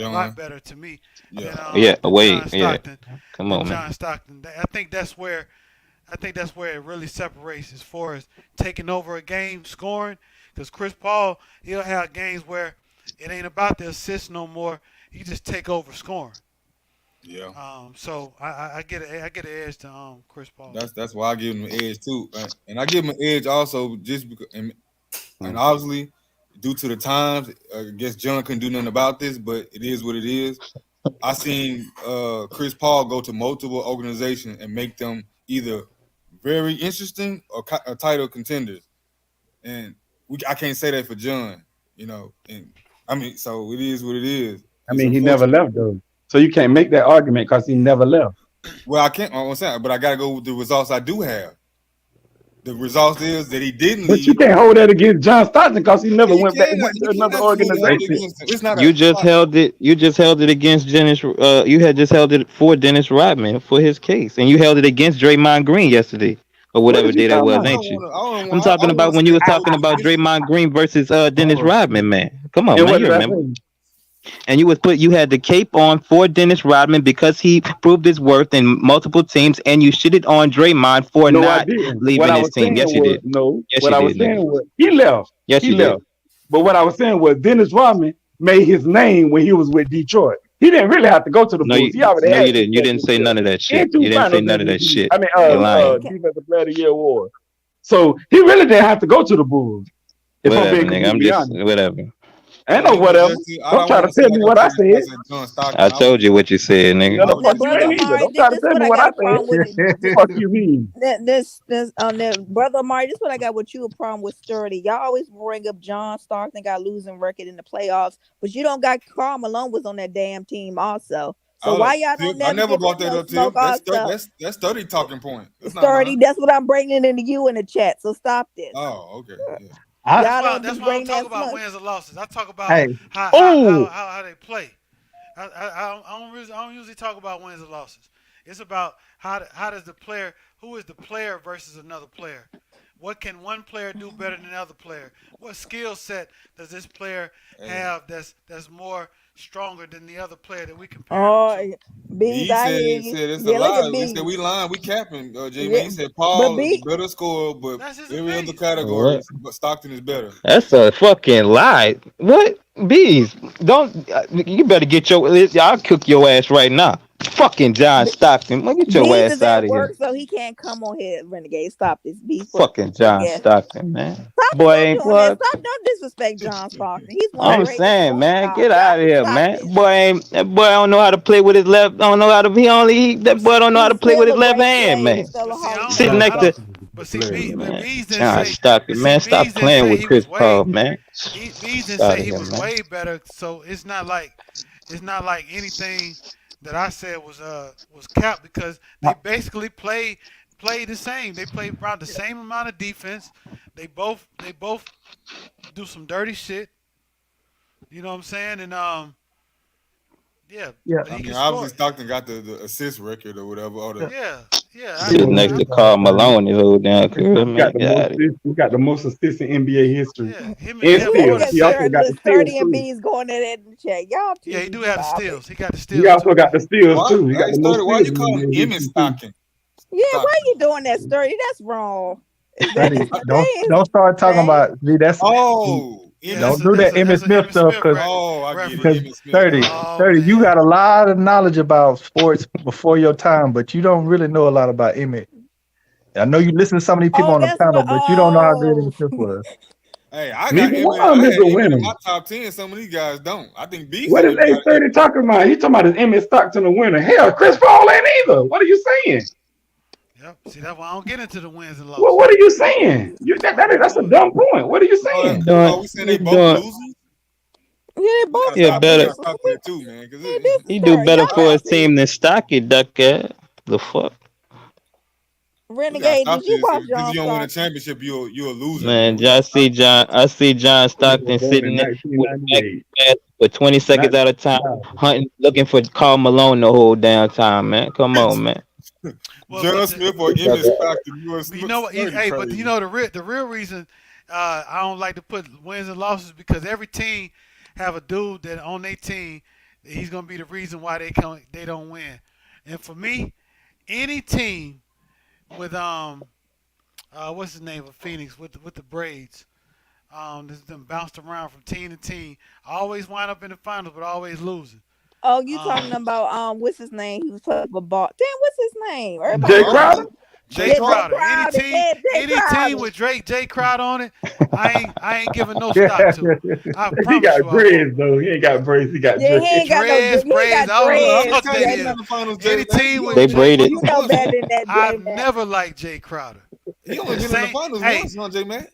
a lot John. better to me Yeah. Yeah, than wait, John yeah. Stockton. Come on, man. I think that's where it really separates as far as taking over a game, scoring. Because Chris Paul, he'll have games where it ain't about the assist no more. He just take over scoring. Yeah. So I get an edge to Chris Paul. That's why I give him an edge too, and I give him an edge also just because, and obviously due to the times, I guess John couldn't do nothing about this, but it is what it is. I seen Chris Paul go to multiple organizations and make them either very interesting or title contenders, and I can't say that for John, and I mean, so it is what it is. I It's mean, he never unfortunate. left though, so you can't make that argument because he never left. Well, I can't. I'm saying, but I gotta go with the results I do have. The result is that he didn't But you leave. can't hold that against John Stockton because he never Yeah, went back, went to you another cannot hold that organization. against him. It's not You a just held it. You just held it against Dennis. You had just held it for Dennis Rodman for his case, and you held it against Draymond Green yesterday or What whatever is you day that talking was, about? ain't you? I'm I talking don't want about to when say you was I talking was about against. Draymond Green versus Dennis Oh, Rodman, man. Come on, and man. what You did I remember? say? And you had the cape on for Dennis Rodman because he proved his worth in multiple teams, and you shitted on Draymond for No, I not didn't. What leaving I his was team. saying Yes, you was did. no. Yes, What you I was did, saying nigga. was he left. Yes, He you did. left. But what I was saying was Dennis Rodman made his name when he was with Detroit. He didn't really have to go to the No, Bulls. He already no, had you two didn't. You didn't say championships none of that shit. and You two didn't say finals none of that MVP. shit. I mean, You're lying. defensive player of the year award. So he really didn't have to go to the Bulls. If I'm Whatever, being nigga. I'm completely just honest. whatever. Ain't Yeah, no but whatever. just I Don't don't try want to to seem tell me like I'm what I trying to said. pass at John I Stockton. told you what you said, No, nigga. the Now, fuck you brother ain't either. Amari, Don't try to this is tell what me I what got I a said. problem with. Fuck you mean? This on the brother Amari, this is what I got with you a problem with Sturdy. Y'all always bring up John Stockton got losing record in the playoffs, but you don't got Karl Malone was on that damn team also. So Hold up, why y'all don't Tip. I never never give him brought that no up, Tip. smoke also? That's 30 talking point. That's not Sturdy, mine. that's what I'm bringing into you in the chat. So stop this. Oh, okay. Yeah. That's Y'all why don't that's be why I don't bringing talk that about smoke. wins or losses. I talk about Hey, Oh, how they play. I don't usually talk about wins or losses. It's about how does the player, who is the player versus another player. What can one player do better than another player? What skill set does this player Hey, have that's more stronger than the other player that we compare him Oh, to? Beans, B I said hear you. it's a Yeah, look at lie. He said Beans. we lying, we capping. J man, Yeah, he said but Paul is the B, better scorer, but That's his every other opinion. category, What? but Stockton is better. That's a fucking lie. What? Bees. Don't. You better get your. I'll cook your ass right now. Fucking John Stockton. Man, get your Bees ass is out at of here. work, so he can't come on here. Renegade, stop this. Bees work. Fucking John Yeah. Stockton, man. Stop Boy, don't ain't doing that. what? Stop don't disrespect John Stockton. He's one of the I'm greatest saying, point man, guards. get Y'all out of need to here, stop man. this. That boy don't know how to play with his left. Don't know how to. That boy don't know how He's to play with still his a left great hand, player. man. Still a Hall of Sitting Famer. next to But see, man, Bees didn't John say. Stockton, But see, man. Stop Bees didn't playing say with he Chris was Paul, way. man. Bees didn't Get out say of he here, was man. way better. So it's not like anything that I said was capped because they basically play the same. They play around the same amount of defense. They both do some dirty shit. You know what I'm saying? And yeah, Yeah. but I he mean, can obviously score. Stockton got the assist record or whatever. Or the, Yeah, yeah. Sitting next to Carl Malone his whole damn career, He got man. the Get most out of here. assists. He got the most assists in NBA history. Yeah, him And and more Look steals. than at He also got the steals 30 and too. B's going at it in the chat. Y'all two yeah, he need do to have the stop it. steals. He got the He steals also too. got the steals why? too. He got Hey, the most Sturdy, why steals you in call him NBA Emmett history too. Stockton? Yeah, why Stockton. you doing that, Sturdy? That's wrong. Is that Study. his name? Don't start talking Name? about. See, that's Oh, Yeah, Emmett don't do that Smith. Emmitt that's a Smith Emmitt stuff Smith because Oh, I get it. because reference. Emmett Smith. 30, Oh 30, you man. got a lot of knowledge about sports before your time, but you don't really know a lot about Emmett. I know you listen to some of these people Oh, on the that's panel, what. but you don't know how good Oh, Emmitt Smith was. Hey, I got Neither Emmett. one of I them had is a Emmett in winner. my top 10. Some of these guys don't. I think Beasley What is maybe got Emmett. A30 talking about? He talking about his Emmitt Stockton a winner. Hell, Chris Paul ain't either. What are you saying? Yep. See, that's why I don't get into the wins and Well, losses. what are you saying? That's a dumb point. What are you He saying? Are doing. we saying they He both doing. losers? yeah, they We gotta both Yeah, stop. got We better. gotta losers. stop that too, man. Because Yeah, this is He do Sturdy. better Y'all for gotta his see. team than Stocky, duckhead. The fuck, we gotta Renegade, stop did you this. watch Because John you don't win a Stockton? championship, you're a loser, man. man. We gotta stop this. I see John He was Stockton born in sitting there with a back 1998. pass for 20 seconds Not at a time, wow. hunting, looking for Carl Malone the whole damn time, man. Come on, man. Well, John Smith or Fuck Emmett Stockton, you are but you know what? sturdy Hey, but you crazy. know the real reason I don't like to put wins and losses because every team have a dude that on their team he's gonna be the reason why they don't win. And for me, any team with what's his name of Phoenix with the braids. This them bounced around from team to team. Always wind up in the finals, but always losing. Oh, you talking Um, about what's his name? He was playing for ball. Damn, what's his name? Everybody Jay know his Crowder? name. Jay Yeah, Jay Crowder. Crowder. Yeah, Jay Any team Crowder. with Jay Crowder on it, I ain't giving no Yeah, stock to. I He promise got you I won't. dreads though. He ain't got braids. He got Yeah, he dreads. ain't got no. Dreads, He ain't braids, got I don't know what the How many fuck dreads. times that they Yeah, been no. in is. the finals, Jay? Any team You, with They Jay, braided. you know better than that, J I've man. never liked Jay Crowder. He only The been in the same, finals hey, once, huh, J man?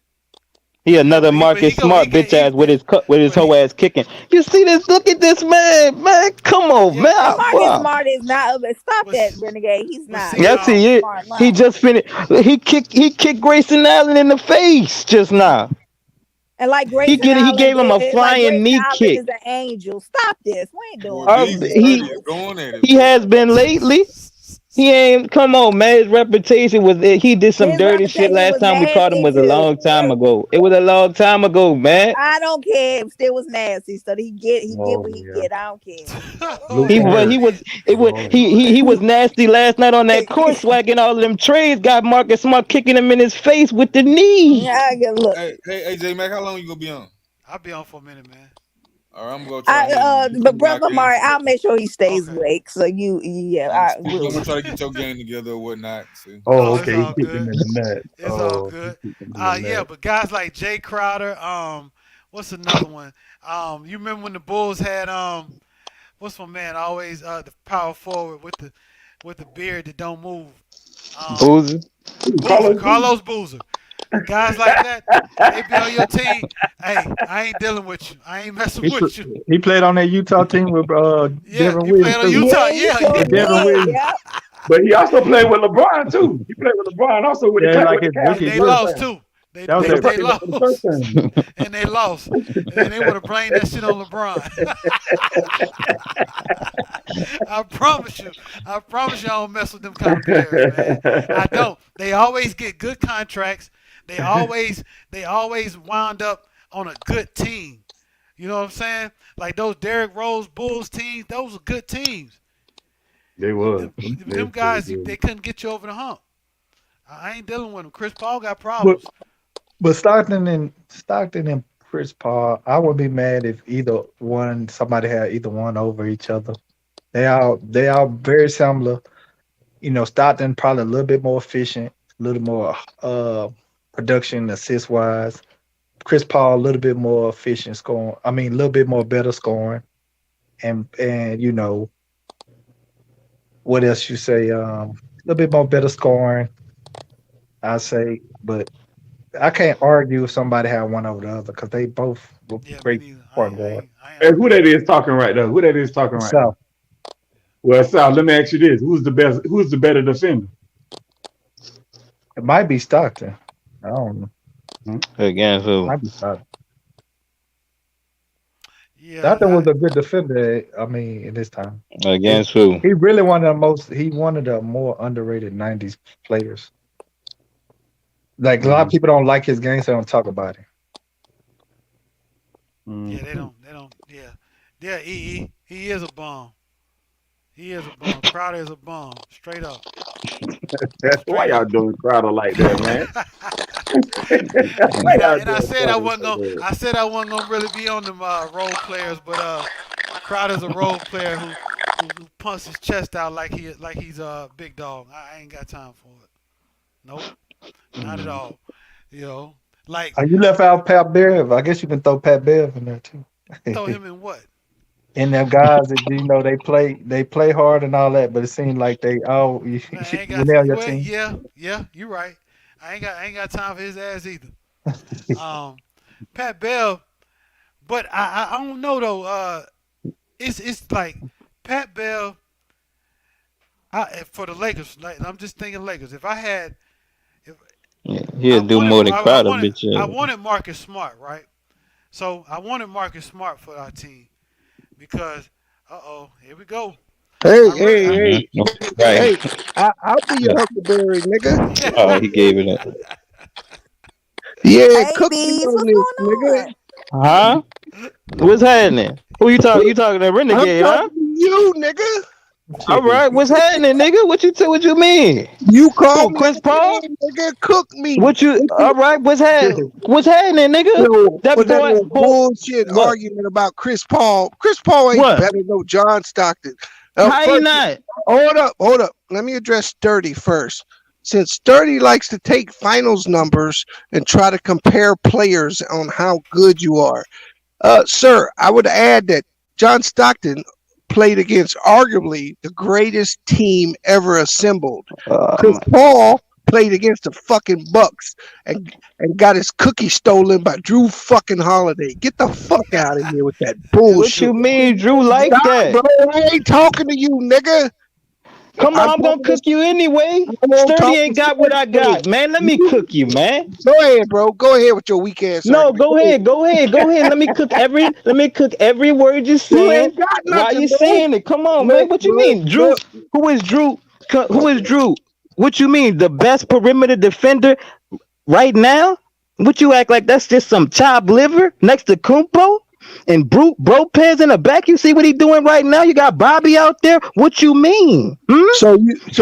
He yeah, another but he Marcus go he Smart get bitch he ass with his but whole ass kicking. You see this? Look at this man, man. Come on, yeah, And man. Marcus Wow. Smart is not. Stop that, but Renegade. He's but not. see Leave Yes, he Marcus is. Smart He alone. just finished. He kicked Grayson Allen in the face just now. And like He Grayson get it. He Allen gave him a did, like flying Grayson knee Allen kick. is an angel. Stop this. We ain't Boy, doing this. Beasley Sturdy is He going at it, he boy. has been lately. He ain't come on, man. His reputation was he did some His dirty shit reputation last was time we caught him nasty was a too. long time ago. It was a long time ago, man. I don't care. It still was nasty. So he get Oh what he yeah. get. I don't care. Luke oh He was he Kennard. man, was it was Oh. he was nasty last night on that court swagging all of them trades. Got Marcus Smart kicking him in his face with the knee. I get look. Hey, J Mac, how long you gonna be on? I'll be on for a minute, man. All right, I'm gonna try to But knock brother in. Mari, I'll make sure he stays Okay. awake. So yeah, I I'm will. gonna try to get your game together or whatnot. See. Oh, Oh, it's okay. He all kicked him good. in the nuts. It's all Oh, he good. kicked him in the Yeah, nuts. but guys like Jay Crowder, what's another one? You remember when the Bulls had what's my man always the power forward with the beard that don't move? Um, Boozer. Boozer, Carlos Boozer. Guys like that, they be on your team. Hey, I ain't dealing with you. I ain't messing with you. he played on that Utah team with Yeah, Devin he played Williams on too. Utah. Yeah, he Yeah, he sure did. With Devin did. Williams, Yep. But he also played with LeBron too. He played with LeBron also with yeah, like with the his Cavs And rookie the they first year. lost time. too. They That was they For the, that. they for the first lost. time. And they lost. And they would have blamed that shit on LeBron. I promise you. I promise you I don't mess with them kind of players, man. I don't. They always get good contracts. They always wound up on a good team. You know what I'm saying? Like those Derrick Rose Bulls teams, those are good teams. They was. Them guys, they couldn't get you over the hump. I ain't dealing with them. Chris Paul got But problems. Stockton and Chris Paul, I would be mad if somebody had either one over each other. They all very similar. Stockton probably a little bit more efficient, a little more production assist wise. Chris Paul a little bit more efficient scoring. I mean, a little bit more better scoring, and what else you say? A little bit more better scoring, I say. But I can't argue if somebody had one over the other because they both were great point guard. Hey, who that is talking right now? Who that is talking right now? So Well, Sal, let me ask you this: Who's the best? Who's the better defender? it might be Stockton. I don't know. Against who? Might be Stockton. Yeah, Stockton was a good defender. I mean, in this time, Against who? he really one of the most. He one of the more underrated '90s players. Like a lot of people don't like his game, so they don't talk about him. yeah, they don't. Yeah, he is a bum. He is a bum. Crowder is a bum. Straight up. Why Straight y'all up. doing Crowder like that, man? Why And y'all I doing said I Crowder wasn't so gonna. bad? I said I wasn't gonna really be on them role players, but Crowder's a role player who pumps his chest out like he's a big dog. I ain't got time for it. Nope, not at all. You know, like You left out Pat Bev. I guess you can throw Pat Bev in there too. throw him in what? And them guys that they play hard and all that, but it seemed like they I ain't got. when they're on your Well, team. yeah, you're right. I ain't got time for his ass either. Pat Bell, but I don't know though. It's like Pat Bell. For the Lakers, like, I'm just thinking Lakers. If I had, if Yeah, he'll do more than Crowder, bitch. I wanted Marcus Smart, right? So I wanted Marcus Smart for our team because, here we go. Hey, I really, hey, hey, hey! I'll be your Huckleberry, nigga. Oh, he gave it up. Yeah, Hey, cook me bees, on what's this, going nigga. on? Huh? What's happening? Who you talking? You talking to I'm Renegade, huh? talking to you, nigga. All right, what's happening, nigga? What you mean? You call Who, me Chris a Paul? man, nigga. Cook me. What you? All right, what's happening? What's happening, nigga? That Was that boy. old bullshit What? argument about Chris Paul? Chris Paul ain't What? better than no John Stockton. How he First, not? hold up. Let me address Sturdy first. Since Sturdy likes to take finals numbers and try to compare players on how good you are, sir, I would add that John Stockton played against arguably the greatest team ever assembled. Chris Paul played against the fucking Bucks and got his cookie stolen by Drew fucking Holiday. Get the fuck out of here with that What bullshit. you mean, Drew like Stop, that? bro. I ain't talking to you, nigga. Come on, I'm gonna talking cook you anyway. I won't Sturdy talk ain't to got what I got, man. Let me cook you, man. Go ahead, bro. Go ahead with your weak ass No, argument. go ahead. Let me cook every word you're You saying. ain't got Why nothing, you bro. saying it? Come on, man. Look, What you look, mean? Drew, look. who is Drew? Who is Drew? What you mean? The best perimeter defender right now? What you act like that's just some chopped liver next to Kumpo? And Bro Pez in the back, you see what he doing right now? You got Bobby out there. What you mean? So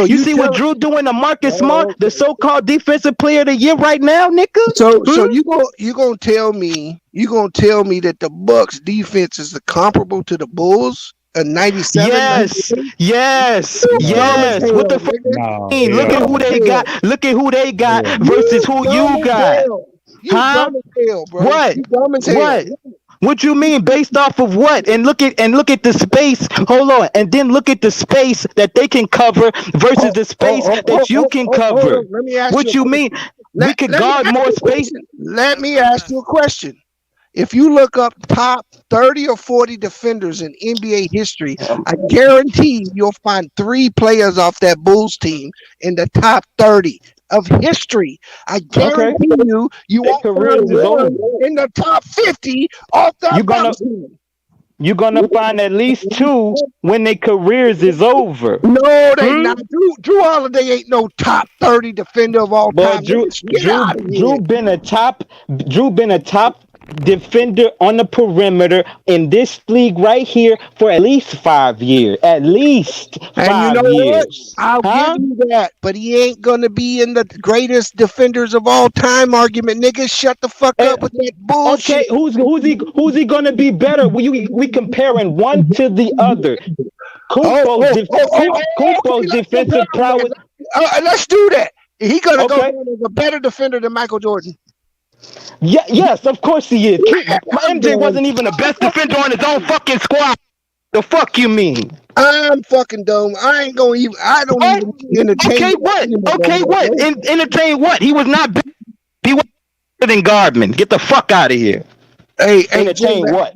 You see what Drew doing to Marcus Smart, the so-called defensive player of the year right now, nigga? So you gonna tell me that the Bucks defense is comparable to the Bulls in 97? Yes, 98? yes, You dumb as yes. hell, What the fuck? nigga. No, Look You at hell dumb who as no. they got. hell. Look at who they got Hell no. versus You who dumb you as got. hell. You Huh? dumb as hell, bro. What? You dumb as hell. What? What you mean based off of what? And look at the space. Hold on, and then look at the space that they can cover versus the space that you can Hold cover. on. Let me ask What you a you mean? question. We could Let me guard ask more you a space. question. Let me ask you a question. If you look up top 30 or 40 defenders in NBA history, I guarantee you'll find 3 players off that Bulls team in the top 30 of history. I Okay. guarantee you Their won't careers find is over. one in the top 50 off that You're gonna Bucks team. you're gonna find at least 2 when their careers is over. No, they not. Drew Holiday ain't no top 30 defender of all But time. Get out of here. Drew been a top defender on the perimeter in this league right here for at least 5 years. At least And you know 5 what? years. I'll give Huh? you that, but he ain't gonna be in the greatest defenders of all time argument. Niggas, shut the fuck up with that bullshit. Okay, who's he gonna be better? We comparing one to the other. Kumpo's defensive prowess. Let's do that. He gonna go Okay. down as a better defender than Michael Jordan. Yeah, yes, of course he is. I'm MJ done. wasn't even the best defender on his own fucking squad. The fuck you mean? I'm fucking dumb. I ain't gonna even. I don't What? even entertain. Okay, what? Okay, what? Entertain what? He was not. He was better than Gardman. Get the fuck out of here. Hey, entertain Jim, what?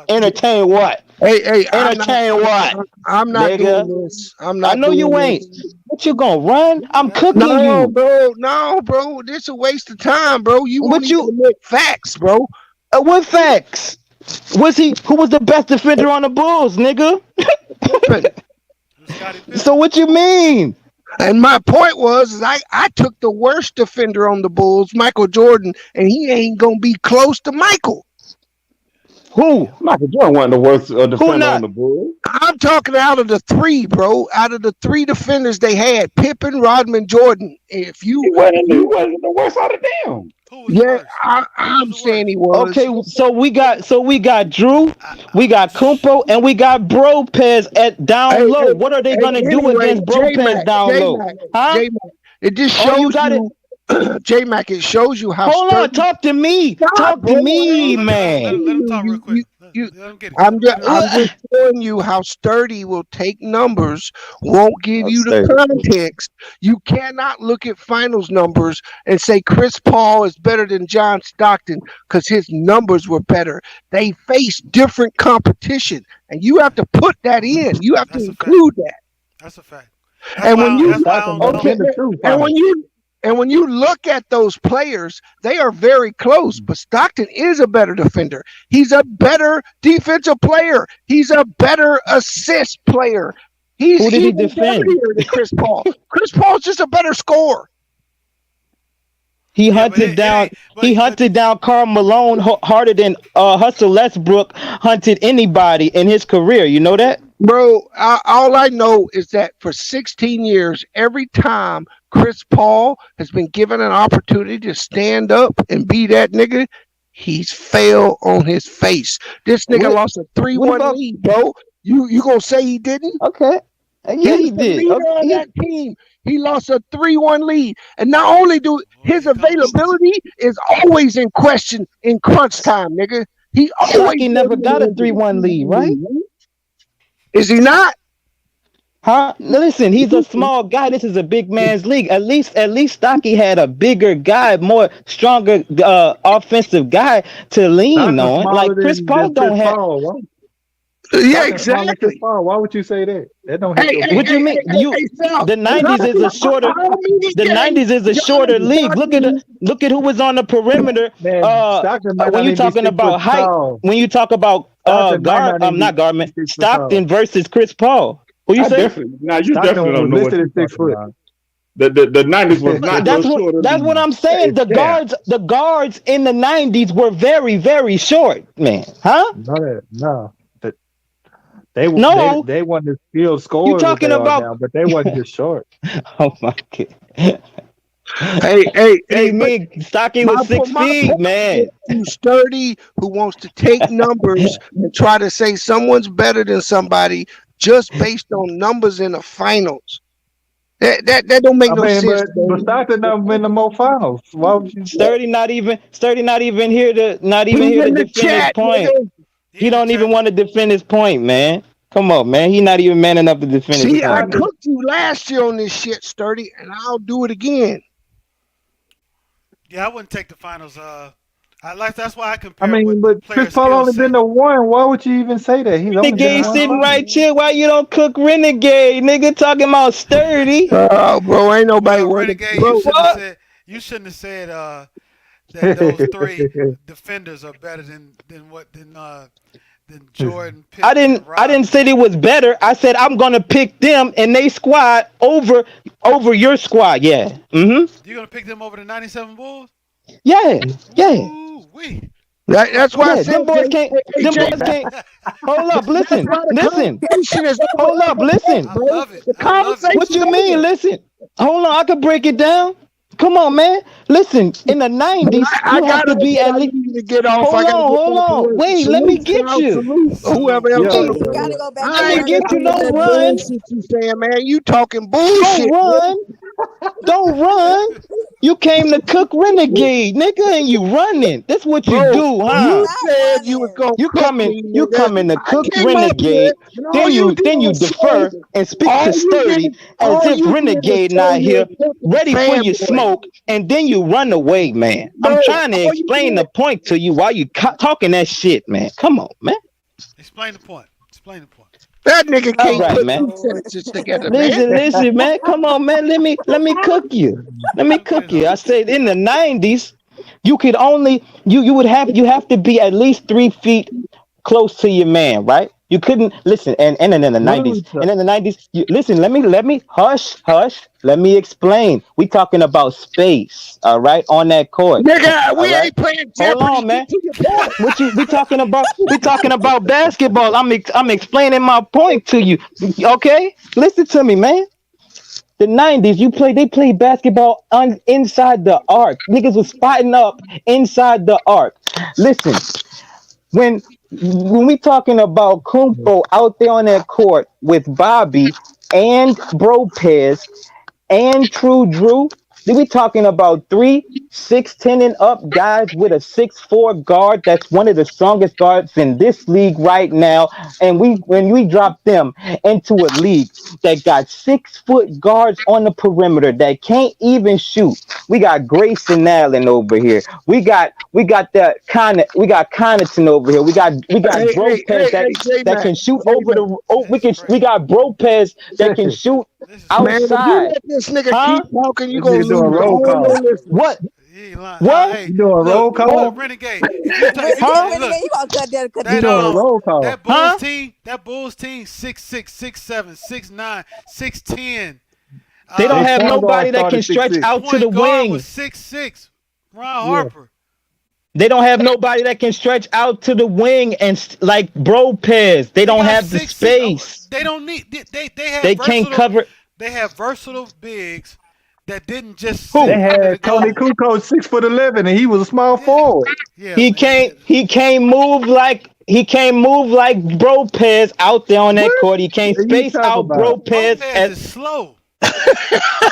Entertain what? Hey, entertain what? I'm not nigga? doing this. I'm not. I know doing you this. ain't. What you gonna run? I'm cooking No, you. bro. No, bro. This is a waste of time, bro. You won't What you? even admit facts, bro. What facts? Was he? Who was the best defender on the Bulls, nigga? So what you mean? And my point was, is I took the worst defender on the Bulls, Michael Jordan, and he ain't gonna be close to Michael. Who? Michael Jordan wasn't the worst defender on the Bulls. I'm talking out of the three, bro. Out of the three defenders they had, Pippen, Rodman, Jordan. If you, He wasn't the worst out of them. Yeah, I'm saying he was. Okay, so we got Drew, we got Kumpo, and we got Bropez at down low. What are they gonna do against Bropez down low? Huh? J-Mac, it just Oh, shows you got it. J-Mac, it shows you how. Hold on, sturdy- talk to me. Talk to me, man. Let him talk real quick. I'm just showing you how sturdy will take numbers, won't give you the Sturdy. context. You cannot look at finals numbers and say Chris Paul is better than John Stockton because his numbers were better. They face different competition, and you have to put that in. You have to include that. That's a fact. And when you okay, and when you look at those players, they are very close. But Stockton is a better defender. He's a better defensive player. He's a better assist player. He's Who did he even defend? dirtier than Chris Paul. Chris Paul's just a better scorer. He hunted down. He hunted down Karl Malone harder than Hustle Westbrook hunted anybody in his career. You know that, bro? All I know is that for 16 years, every time Chris Paul has been given an opportunity to stand up and be that nigga, he's fell on his face. This nigga lost a 3-1 lead, bro. You gonna say he didn't? Okay. Yeah, he He's the did. leader of that team. He lost a 3-1 lead. And not only do his availability is always in question in crunch time, nigga. He always Shockey never got a 3-1 lead, right? Is he not? Huh? Listen, he's a small guy. This is a big man's league. At least Stockey had a bigger guy, more stronger offensive guy to lean on. Like Chris Paul don't have. Yeah, exactly. Why would you say that? That don't hit your What you mean? The 90s is a shorter. The 90s is a shorter league. Look at who was on the perimeter. When you talking about height, when you talk about not Gardman, Stockton versus Chris Paul. Who you say? Now you definitely don't know what you're talking about. The 90s was not that's what I'm saying. The guards in the 90s were very, very short, man. Huh? No. They weren't the skilled scorers. You talking about now, but they wasn't just short. Oh my god. Hey, me, Stockey was 6 feet, man. Who's sturdy, who wants to take numbers and try to say someone's better than somebody just based on numbers in the finals. That don't make no sense. But Stockton never been to more finals. Why would you? Sturdy not even here to defend his point. He don't even want to defend his point, man. Come on, man. He not even man enough to defend his point. See, I cooked you last year on this shit, Sturdy, and I'll do it again. Yeah, I wouldn't take the finals. That's why I compare. But Chris Paul only been to one. Why would you even say that? He's only Renegade sitting right here. Why you don't cook Renegade, nigga? Talking about Sturdy. Oh, bro, ain't nobody worried. Renegade, you shouldn't have said that those three defenders are better than Jordan. Pitt, I didn't say they was better. I said I'm gonna pick them and they squad over your squad. Yeah. Mm-hmm. You're gonna pick them over the '97 Bulls? Yeah. Ooh-wee. That's why I said them boys can't. Hold up, listen. Hold up, listen. I love it. What you mean? Listen. Hold on, I could break it down. Come on, man. Listen, in the But 90s, I you have got to it. be at I least. need to get off. I Hold got to on, get hold back to on. work. Wait, let me Salute, get Sal, you. salute. Whoever else Yeah, on Wait, the you phone. gotta go back to I let me ain't work, get got you. none of Tony. Don't that run. bullshit you saying, man. You talking Don't bullshit, nigga. run. Don't run. You came to cook renegade, nigga, and you running. That's what you Bro, do, I'm you huh? not said you was running. gonna You cook coming, me, you nigga. coming to I cook came up here renegade. and all you did Then you was say, defer and speak to sturdy as all if you did was renegade say not you're here, a fucking ready for your fanboy. smoke, and then you run away, man. Bro, I'm trying to all you explain the did, point to you while you talking that shit, man. Come on, man. Explain the point. Explain the point. that nigga All can't Oh right, put man. two Lord. sentences together, man. Listen, man. Come on, man. Let me cook you. Let me Let him get cook it you. off. I said in the 90s, you could only you have to be at least 3 feet close to your man, right? You couldn't listen, and then in the What are 90s, we talking? and in the 90s, listen. Let me hush. Let me explain. We talking about space, all right, on that court, Nigga, all we right. ain't playing Hold Jeopardy. on, Get man. to your point. What you we talking about? We talking about basketball. I'm explaining my point to you. Okay, listen to me, man. The 90s, they played basketball inside the arc. Niggas was spotting up inside the arc. Listen, when we talking about Kumpo out there on that court with Bobby and Bro Pez and True Drew, then we talking about 3, 6'10" and up guys with a 6'4" guard. That's one of the strongest guards in this league right now. And when we drop them into a league that got 6 foot guards on the perimeter that can't even shoot. We got Grayson Allen over here. We got Connaughton over here. We got Bropez J that Mac, can shoot J over Mac. the. Oh, This is we crazy. got Bropez that can shoot This is Man, crazy. if you outside. let this nigga keep Huh? talking, you This gonna nigga doing lose roll all call. your listeners. What? He ain't lying. What? Hey, You doing look, roll look, call? Renegade. If you Huh? look, Renegade, you gonna cut You that this doing a short. roll call? Huh? That Bulls team, 6'6", 6'7", 6'9", 6'10". They don't They have point guard nobody that can started stretch 6'6". out to the Point guard was wing. 6'6". Ron Yeah. Harper. They don't have nobody that can stretch out to the wing and like Bro Pez. They They don't got have the 6'6". space. They don't need. They have They can't versatile. cover. They have versatile bigs that didn't just They sit Who? under the had Tony goal. Kukoc 6'11" and he was a small Yeah, forward. yeah. He can't. He can't move like. He can't move like Bro Pez out there on that What? court. He can't What are you space talking out about? Bro Pez Lopez as is slow.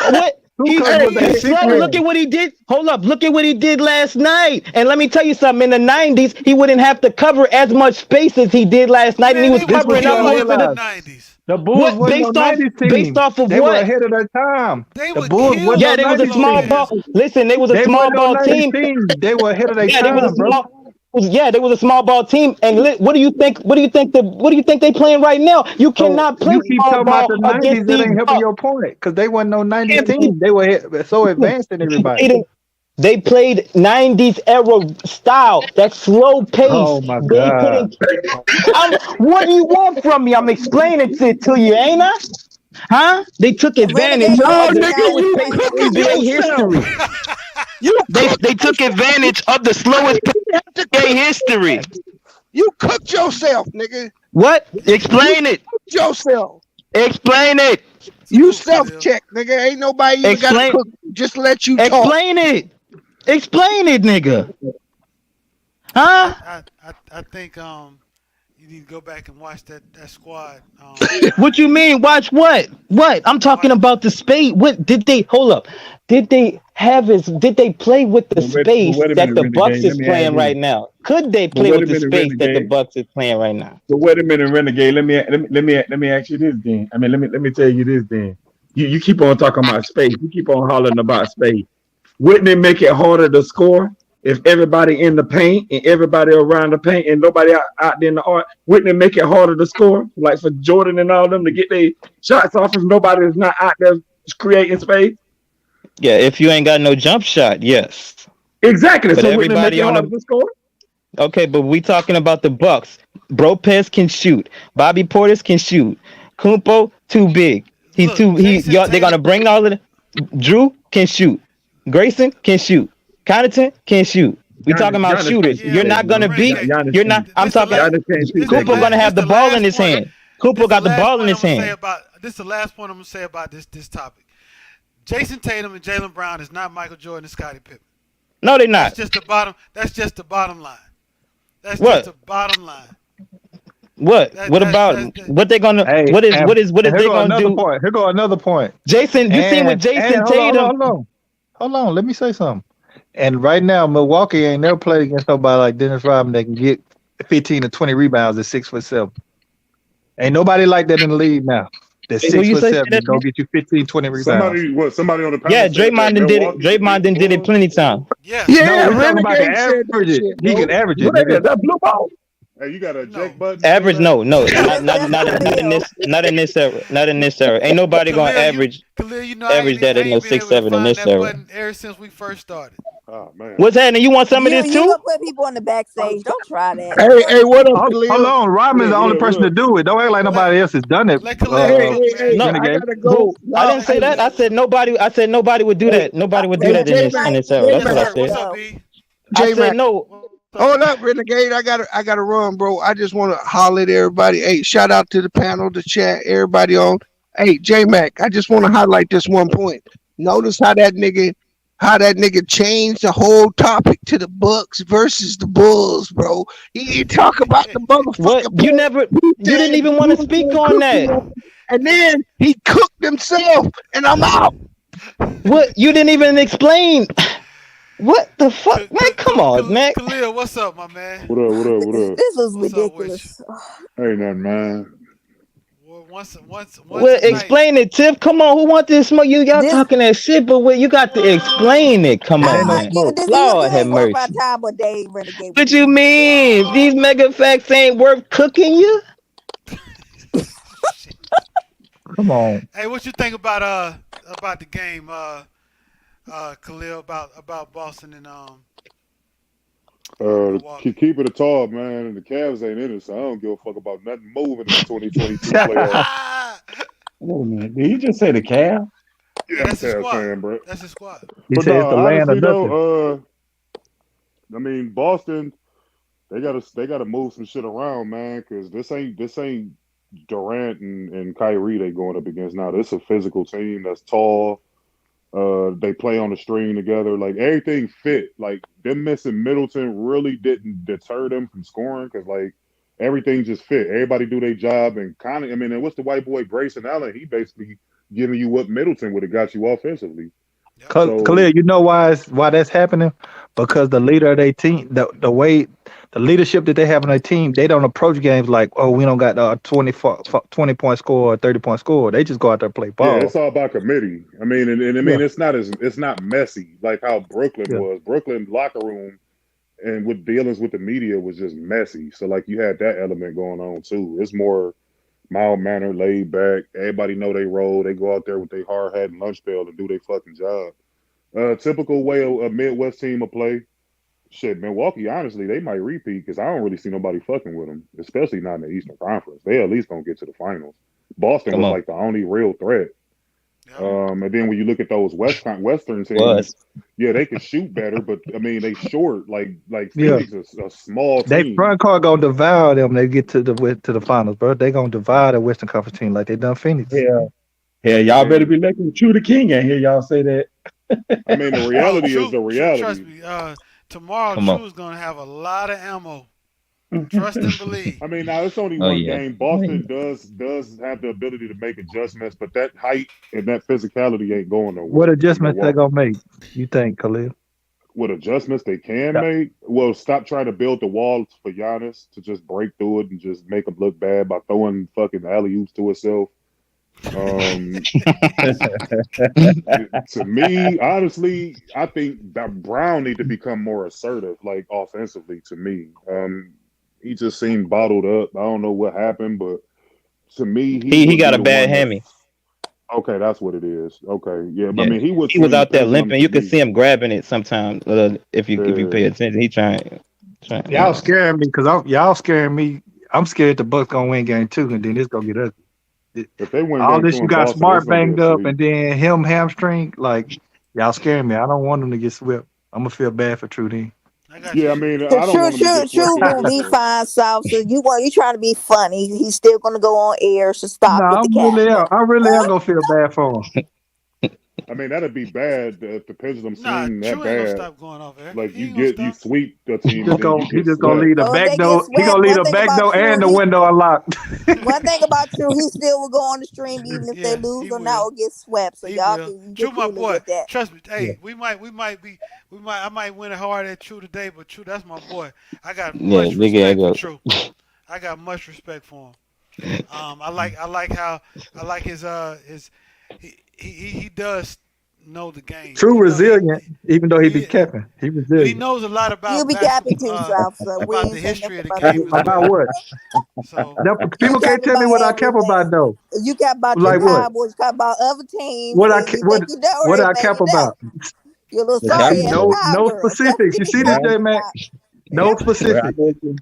what? He's Kukoc Hey, was a he's six slow. man. Look at what he did. Hold up. Look at what he did last night. And let me tell you something. In the 90s, he wouldn't have to cover as much space as he did last night, and he Man, was they This was what covering you up don't most killing of in the the realize. '90s. The Bulls what wasn't no '90s based team. off of They were what? ahead of their time. They The would Bulls kill wasn't Yeah, no they was a '90s small team. ball. Lopez. Listen, they was a They small wasn't no ball '90s team. team. They were ahead of their Yeah, they was a time, bro. small. Yeah, they was a small ball team. And what do you think? What do you think they playing right now? You So cannot play you keep small talking about ball the against '90s. That these ain't helping bucks. your point because they wasn't no '90s Can't be- team. They were so advanced than everybody. They didn't. They played 90s era style, that slow pace. Oh my They God. couldn't. What do you want from me? I'm explaining it to you, ain't I? Huh? They took Renegade advantage gonna no, of let the you nigga, guys slowest you pace explain in your cooking NBA point. yourself. history. You They cooking took yourself. advantage of the slowest pace You have to in cook. NBA history. You cooked yourself, nigga. What? You Explain it. cooked yourself. Explain it. You Salute, Fidel. self-check, nigga. Ain't nobody even got to Explain. cook. Just let you talk. Explain it. Explain it, nigga. I, Huh? I, I think you need to go back and watch that squad. What you mean? Watch what? What? I'm talking Watch. about the space. What did they hold up? Did they have his did they play with the But space wait a that minute, the Bucks Renegade. Let is me add playing this. right now? Could they But play wait with a the minute, space that the Renegade. Bucks is playing right now? But wait a minute, Renegade. Let me ask you this then. I mean, let me tell you this then. You keep on talking about space. You keep on hollering about space. Wouldn't it make it harder to score if everybody in the paint and everybody around the paint and nobody out there in the art? Wouldn't it make it harder to score? Like for Jordan and all them to get their shots off if nobody is not out there creating space? Yeah, if you ain't got no jump shot, yes. Exactly. But So wouldn't it make everybody it on harder the to score? okay, but we talking about the Bucks. Bropez can shoot. Bobby Portis can shoot. Kumpo too big. He's Look, too he. Jason They're gonna Tatum. bring all of the. Drew can shoot. Grayson can shoot. Connaughton can shoot. We talking about Giannis can't shooters. shoot Yeah, You're that, not but gonna man. be. Renegade. Giannis You're not. can't. I'm This the talking. last. Giannis can't shoot This the that Cooper good. last. gonna This have the the ball in last his point. hand. Cooper This the got the last ball in point I'm his gonna say hand. about. This the last point I'm gonna say about this topic. Jason Tatum and Jaylen Brown is not Michael Jordan and Scottie Pippen. No, they're That's not. just the bottom. That's just the bottom line. That's just What? the bottom line. What? That What that's about that's what they gonna? Hey, What is and, what is what is and here they go gonna another do? point. Here go another point. Jason, you seen with And Jason hold on, Tatum? hold on. Let me say something. And right now, Milwaukee ain't never played against nobody like Dennis Rodman that can get 15 to 20 rebounds at 6'7". Ain't nobody like that in the league now. That's Who you say? 6'7" that go get you 15, 20 rebounds. Somebody on the panel Yeah, said that Draymond done did it. Milwaukee Draymond beat done the did it Bulls. plenty times. Yeah. No, Yeah, we talking about can Renegade said average that it. shit, He bro. can average it, What that nigga. is? That blue ball? Hey, you got a Jack button? Average? No, That's not in Khalil. this, not in this era, not in this era. Ain't nobody gonna Khalil, you know, average that I at no ain't been able to 6'7" in find this that era. button ever since we first started. Oh man. What's happening? You want some of this You too? gonna put people on the backstage. Don't try that. Hey, what up, Hold Khalil? on, Rodman's the only person to do it. Don't act like nobody else has done it. Let Khalil cook, man. No, I Renegade. gotta who? go. I Y'all, didn't say that. I said nobody. I said nobody would do that. Nobody would do hey, that J in Mac, this era. J That's what I Mac, What's said. up, B? I J said Mac. no. Hold up, Renegade. I gotta run, bro. I just want to holler at everybody. Hey, shout out to the panel, the chat, everybody on. Hey, J Mac. I just want to highlight this one point. Notice how that nigga changed the whole topic to the Bucks versus the Bulls, bro. He talk about the What? motherfucking You Bulls. never. He You didn't said even want to Bulls speak gonna on cook that. him, and then he cooked himself, and I'm out. What? You didn't even explain. What the fuck, man? Come on, man. Khalil, what's up, my man? What up? What up? What up? This is What's up with you? ridiculous. Hey, nothing, man. Well, once Well, a night. explain it, Tiff. Come on, who want this smoke? Y'all This talking that shit, but you got to explain it. Come This ain't on, no man. smoke. Lord this have ain't worth our mercy. time, but they renegade. What you mean? These mega facts ain't worth cooking you? Come on. Hey, what you think about the game, Khalil, about Boston and Milwaukee? Keep it a tall, man. And the Cavs ain't in it, so I don't give a fuck about nothing moving in the 2022 playoffs. Wait a minute. Did you just say the Cavs? Yeah, I'm a That's the Cavs squad. fan, bro. That's the squad. He But said no, it's the land honestly of nothing. though, I mean Boston, they gotta move some shit around, man, because this ain't Durant and Kyrie they going up against now. This is a physical team that's tall. They play on the string together. Like everything fit. Like them missing Middleton really didn't deter them from scoring because like everything just fit. Everybody do their job and kind of. I mean, and what's the white boy Grayson Allen? He basically giving you what Middleton would have got you offensively. So Khalil, you know why that's happening? Because the leader of their team, the way the leadership that they have on their team, they don't approach games like, oh, we don't got a 20 point score or 30-point score. They just go out there and play yeah, ball. it's all about committee. I mean, and I mean, it's not messy like how Brooklyn was. Brooklyn locker room and with dealings with the media was just messy. So like you had that element going on too. It's more mild mannered, laid back. Everybody know they roll. They go out there with their hard hat and lunch pail and do their fucking job. Typical way a Midwest team will play. Shit, Milwaukee, honestly, they might repeat because I don't really see nobody fucking with them, especially not in the Eastern Conference. They at least gonna get to the finals. Boston Come was on. like the only real threat. And then when you look at those Western teams, Was. yeah, they can shoot better, but I mean they short. Like Phoenix is a small They team. front court gonna devour them. They get to the finals, bro. They gonna devour the Western Conference team like they done Phoenix. Yeah, y'all better be lucky. True the King ain't hear y'all say that. I mean, the reality is the reality. Trust me. Tomorrow, Come on. Drew's gonna have a lot of ammo. Trust and believe. I mean, now it's only Oh, one yeah. game. Boston does have the ability to make adjustments, but that height and that physicality ain't going nowhere. What adjustments they Milwaukee. gonna make? You think, Khalil? What adjustments they can Yeah. make? Well, stop trying to build the walls for Giannis to just break through it and just make him look bad by throwing fucking alley oops to himself. To me, honestly, I think that Brown need to become more assertive, like offensively. To me, he just seemed bottled up. I don't know what happened, but to me, He would got be a the bad one that- hammy. Okay, that's what it is. Okay, yeah, but Yeah. I mean, he would He was swing the out there pendulum limping. to You could me. see him grabbing it sometimes. If you pay attention, he trying. Y'all scaring me because y'all scaring me. I'm scared the Bucks gonna win game 2 and then it's gonna get ugly. If they win All game this 2 you in got Boston, it's Smart gonna be a banged up sweep. and then him hamstring. Like y'all scaring me. I don't want him to get swept. I'm gonna feel bad for Trudy. Yeah, I mean, I don't True, want him to get swept True will either. be But fine, South. So you trying to be funny. He's still gonna go on air, so No, stop with the I cap. really am gonna feel bad for him. I mean, that'd be bad if the pendulum Nah, swing that True ain't gonna bad. stop going off, Eric. Like He ain't gonna you stop. sweep the He team and just then gonna you he get just gonna swept. leave the Well, if back they get door. He swept, gonna leave one the thing back about door and True, the window unlocked. one thing about True, he still will go on the stream even if they Yeah, lose he or not will. or get swept. So He y'all will. can True, get my cool boy. with that. Trust me. Yeah. Hey, I might win it hard at True today, but True, that's my boy. I got Yeah, much nigga, I respect for go. True. I got much respect for him. I like he does know the game. True resilient, even though he be capping. He But he resilient. knows a lot You about be capping basketball, too, South. So we about the ain't saying history nothing of the about you game as today. About well. what? So You People can't cap tell me about what I cap everything. about though. You cap about your Like what? Cowboys, you cap about other teams, What I and you what think you know what I everything. cap You don't. about? You're a little The sorry ass Cowboys. No cowgirl. That's specifics. what You you see this, is. J Mac? No Well, I specifics. know if you,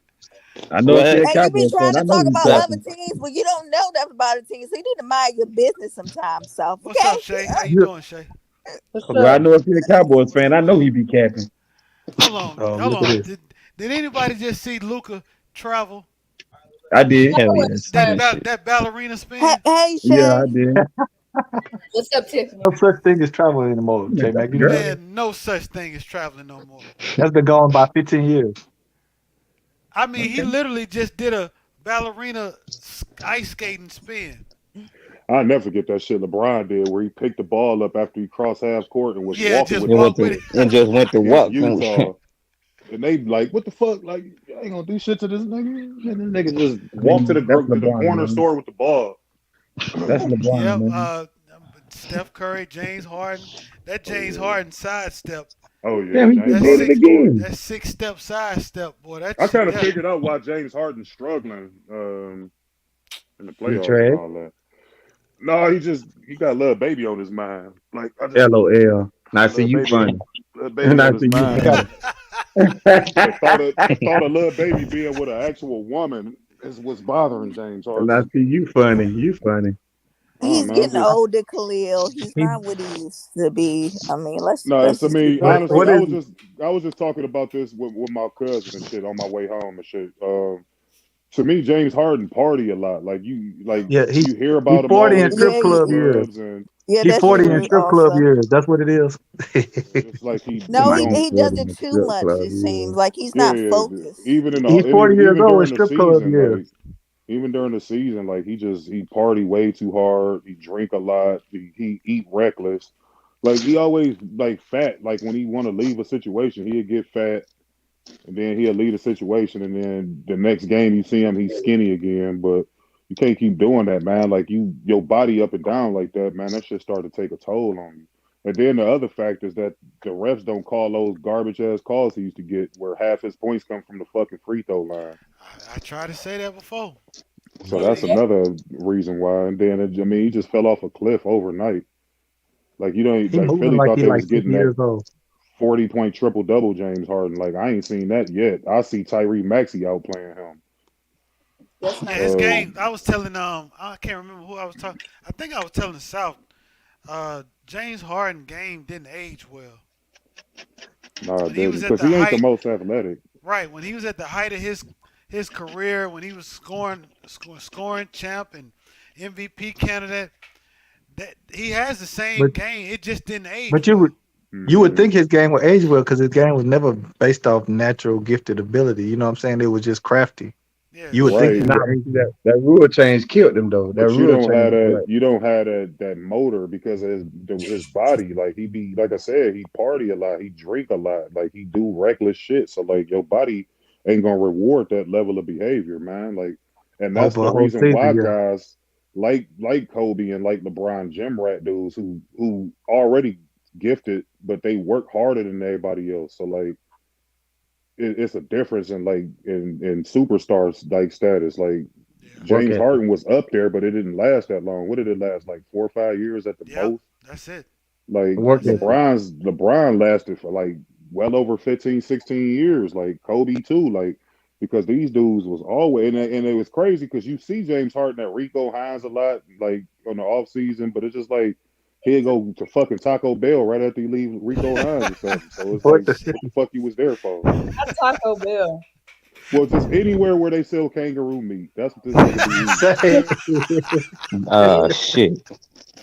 I know if you're a What? And you be Cowboys trying fan, I to know talk you about other capping. teams, but you don't know that about the team. So you need to mind your business sometimes, South. what's up, Okay? Shay? How you You- doing, Shay? What's Well, I up? know if you're a Cowboys fan, I know he be capping. Oh, Hold look at on. this. Did anybody just see Luca travel I did. Hell What's yeah, see that that shit. that ballerina Hey, spin? hey, Yeah, Shay. I did. up, Tiffany? No such thing as travel anymore, J Mac. You know that? Girl, Man, no such thing as traveling no more. That's been going by 15 years. I mean, he okay. literally just did a ballerina ice skating spin. I never forget that shit LeBron did where he picked the ball up after he crossed half court and was Yeah, walking just with And it went walk with to it. and just went to against walk. Utah. And they like, what the fuck? Like, I ain't gonna do shit to this nigga. And this nigga just I walked mean, that's to the LeBron, corner man. store with the ball. That's Oh LeBron, Yep. man. Steph Curry, James Harden. That James yeah. Harden sidestep. Oh yeah, Damn, he just James That did it Harden six. torch. again. That 6 step sidestep, boy. That I shit. kind of That. figured out why James Harden's struggling in the He playoffs and trash. all that. No, he got a little baby on his mind. Like I just LOL. Now see little you baby funny. little baby Now on his see you mind. funny. The thought of little baby being with an actual woman is what's bothering James Now Harden. see you funny. You funny. I don't He's know. getting older, Khalil. He's He, not what he used to be. I mean, No, let's it's I just keep mean, it a honestly, what real. is I was just talking about this with my cousin and shit on my way home and shit. To me, James Harden party a lot. Yep. yeah, You hear he about him 40 in always at strip Yeah, strip club years. clubs and yeah, He that's 40 in true. strip club Also, years. That's what it is. it's like no, he he don't he does it too Strip much. club, It seems yeah. like he's yeah, not yeah. focused. He's 40 years Even old in during the strip club season, years. like even during the season, like he party way too hard. He drink a lot. He eat reckless. Like he always like fat. Like when he want to leave a situation, he'll get fat, and then he'll leave a situation, and then the next game you see him, he's skinny again. But you can't keep doing that, man. Like your body up and down like that, man. That shit start to take a toll on you. And then the other fact is that the refs don't call those garbage ass calls he used to get, where half his points come from the fucking free throw line. I tried to say that before. So But that's he, another reason why. And then I mean, he just fell off a cliff overnight. Like you don't He like moving Philly like thought he they like was 50 getting that years old. 40-point triple double James Harden. Like I ain't seen that yet. I see Tyree Maxey outplaying him. That's yeah, not his true. game. I was telling I can't remember who I was talking. I think I was telling the South. James Harden game didn't age well. Nah, When he didn't was at because the he ain't the height, most athletic. right? When he was at the height of his career, when he was scoring champ and MVP candidate, that he has the same But game. It just didn't age but well. you would Mm-hmm. think his game would age well because his game was never based off natural gifted ability. You know what I'm saying? It was just crafty. Yeah, You would think Right. his Nah, game. that rule change killed him though. That But you rule don't have change, that. like, You don't have that motor because of his body. Like he be like I said, he party a lot. He drink a lot. Like he do reckless shit. So like your body ain't gonna reward that level of behavior, man. Like, and that's Over the a whole reason why season, yeah. guys like Kobe and like LeBron, gym rat dudes who already gifted, but they work harder than everybody else. So like it's a difference in like in superstars like status. Like yeah, work James ethic. Harden was up there, but it didn't last that long. What did it last? Like 4 or 5 years at the yep. most. That's it. Like Work That's it. ethic. LeBron lasted for like well over 15, 16 years. Like Kobe too. Like because these dudes was always and it was crazy because you see James Harden at Rico Hines a lot, like on the off season, but it's just like he'd go to fucking Taco Bell right after he leave Rico Hines or something. So it's What like, the Shit. what the fuck you was there for? Not Taco Bell. Well, just anywhere where they sell kangaroo meat. That's what this nigga be eating. say? Oh shit.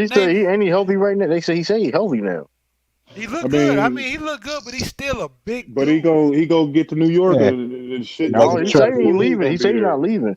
he said he ain't he healthy right now. They say he healthy now. He looked I good. I mean, mean, he looked good, but he's still a big but dude. he go get to New York Yeah. and shit. No, Like he the say he ain't boom leaving. gonna He be say he there. not leaving.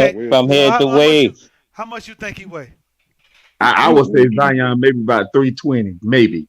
head Okay, from so head to waist. how much you think he weigh? I would say Zion maybe about 320, maybe.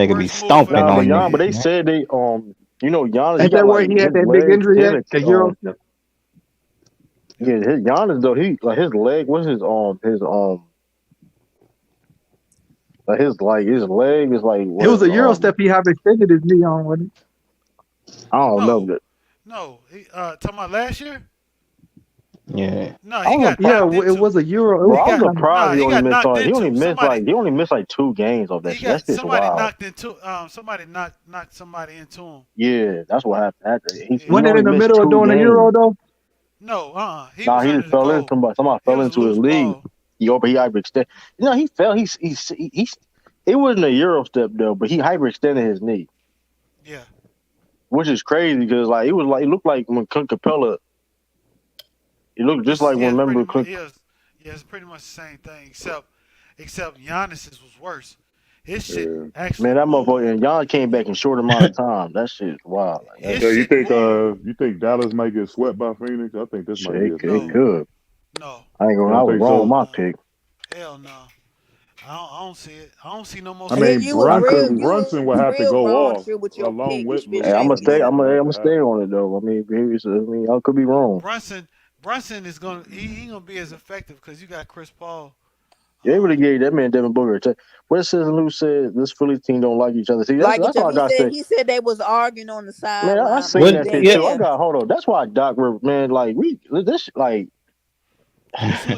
nigga be Worst move stomping Nah, ever. but on you. But they said they you know Giannis he Ain't got that where like he had his that big legs injury and at the Euro? Yeah, his Giannis though, he like his leg. What's his leg is like It was was a Euro step. He hyperextended his knee on, wasn't I don't know. No, But no. Talking about last year? Yeah. No, I he was got he? Yeah, knocked it into. was a Euro. It bro, was He I'm got kind of, surprised he got knocked he only into. missed like 2 games off that shit. That's just Somebody wild. knocked into. Somebody knocked somebody into him. Yeah, that's what happened. He wasn't it only in the missed middle of 2 doing the Euro games. though? No, he Nah, was he under just the fell in. goal. Somebody It fell was a into his loose league. ball. He hyperextended. You know, he fell. It wasn't a Euro step though, but he hyperextended his knee, Yeah. which is crazy because like it looked like when Clint Capella. It looked just like when Pretty remember much. Clint. It's pretty much the same thing, except Giannis's was worse. His shit Yeah. actually Man, that moved. motherfucker and y'all came back in short amount of time. That shit is wild. Like His that Yeah, you shit think moved. Dallas might get swept by Phoenix? I think this might be shit, a it No, sweep. could. no, I ain't You gonna. I don't was think wrong with so? my no. pick. Hell no. I don't see it. I don't see no more I Yeah, mean, sweeps. you was real, Brunson will you was have to real go wrong, off True, with your along pick. You with should be Hey, I'm ashamed gonna of Malone stay. yourself. I'm gonna for that. stay on it though. I could be wrong. Brunson is gonna he gonna be as effective because you got Chris Paul. They really gave that man Devin Booker a check. What Citizen Lou said, this Philly team don't like each other. See, Like that's each what other. I gotta say. He said they was arguing on the Man, I sideline, but seen he When that ain't shit yeah, too. there. Hold on. That's why Doc Rivers, man, like like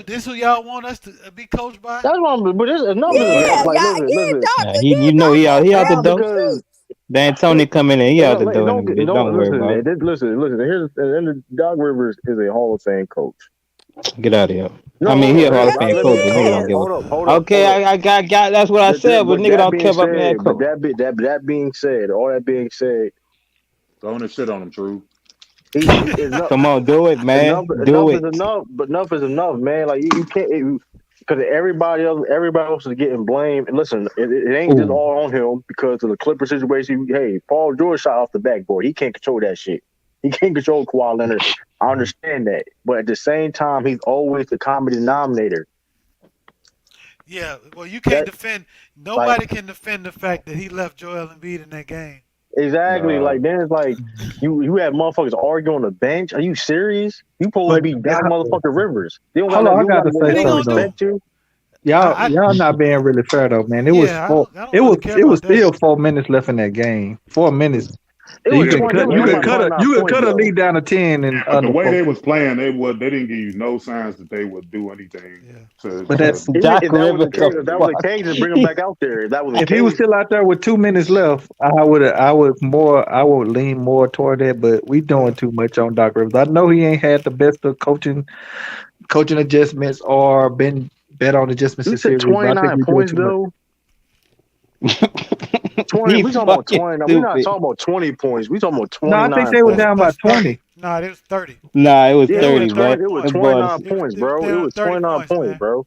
This who y'all want us to be coached by? that's why but this enough is Like, Yeah, enough. Like y'all, listen. nah, you know he out the tell the door. Because truth. D'Antoni coming in, he out the door in a bit. don't Don't worry listen, about man. Listen. Here's and Doc Rivers is a Hall of Fame coach. it. Get out of here. I No, mean, he a hold Hall on. of Yes, Fame he coach, but nigga don't is. give a. Hold up. Okay, I got that's what I said, but But nigga that don't being care about being that said, coach. that being said, all that being said, throwing the shit on him, True. he enough. Come on, do it, man. Do Enough is it. enough, but enough is enough, man. Like you can't because everybody else is getting blamed. And listen, it ain't just Ooh. all on him because of the Clipper situation. Hey, Paul George shot off the backboard. He can't control that shit. He can't control Kawhi Leonard. I understand that, but at the same time, he's always the common denominator. Yeah, well, you can't That defend. like Nobody can defend the fact that he left Joel Embiid in that game. exactly Nah. like then it's like you have motherfuckers arguing on the bench. Are you serious? You supposed to but be Doc motherfucking Rivers. You hold on, I got don't to got say What he nobody something gonna though. do? respect you. Y'all not being really fair though, man. It was Yeah, four. I don't really care It was about that. still 4 minutes left in that game. 4 minutes. It So was you can 20. They cut. was You down could by cut a. 29 You could points cut a though. lead down to 10 and But the under way four. they was playing, they didn't give you no signs that they would do anything Yeah. But to that's Even Doc if that was the Rivers case, the advantage if that you. was the fuck. case, then bring him back out there. If that was the if he was case, still out there with 2 minutes left, I would lean more toward that. But we doing Yeah. too much on Doc Rivers. I know he ain't had the best of coaching adjustments or been bet on adjustments you this said series, but I think 29 we doing points too much. though. 20. He We talking about fucking 20. We're not stupid. talking about 20 points. We talking about No, I think 29 they were That's points. down by that's 30. 20. Nah, it was 30. Nah, it was Yeah, They were 30, at 30 bro. it was Them points. 29 boys. points, bro. They It were was 30 29 points, points, man. bro.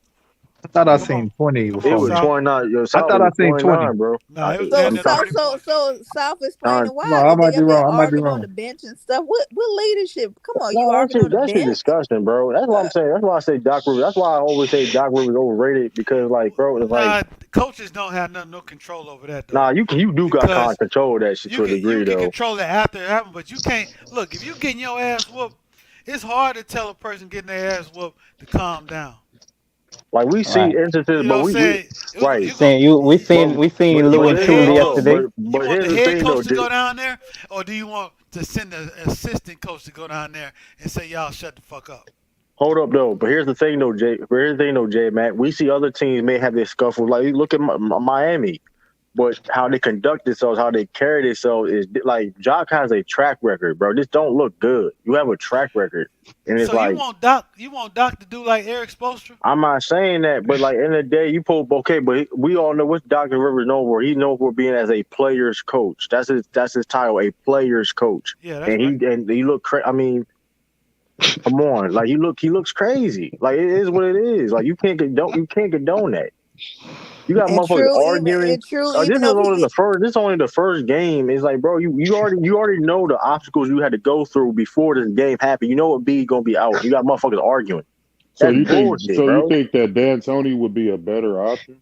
I thought I Come on, seen 20 come It on, before, was man. South. 29. Yo, I South, thought it I was seen 20. 29, bro. Nah, it was So down I'm at trying. 30 points. South trying explaining No, why I might they be up there wrong. I might be arguing on the wrong. bench and stuff. What leadership? Come on, you No, arguing on the that shit bench? disgusting, bro. That's what I'm saying. That's why I say Doc Rivers. That's why I always say Doc Rivers overrated because, like, bro, it's like, Nah, coaches don't have no control over that though, nah, you do got kind of because control of that shit to a you degree, can though. control it after it happens, but you can't. Look, if you getting your ass whooped, it's hard to tell a person getting their ass whooped to calm down. Like we see Right. instances, You know but what I'm we saying? right. You go. Saying you we But seen You Lou want and the Truly head hold on, coach? yesterday. You but want the here's the head thing though. coach to go down there, or do you want to send an assistant coach to go down there and say, "Y'all shut the fuck up"? Hold up though. But here's the thing though, Jay. Here's the thing though, Jay. Matt. We see other teams may have this scuffle. Like look at Miami, but how they conduct themselves, how they carry themselves is like Jock has a track record, bro. This don't look good. You have a track record, and it's So you like want Doc? You want Doc to do like Eric Spoelstra? I'm not saying that, but like in the day, you pull okay. But we all know what Dr. Rivers known for. He's known for being as a player's coach. That's his title, a player's coach. Yeah, that's And right. he look. I mean, come on, like he looks crazy. Like it is what it is. Like you can't condone that. You got And motherfuckers true, arguing. even This is though only he the first. This is only the first game. It's like, bro, you already know the obstacles you had to go through before this game happened. You know what B gonna be out. You got motherfuckers arguing. So That's you bullshit, bro. think that D'Antoni would be a better option?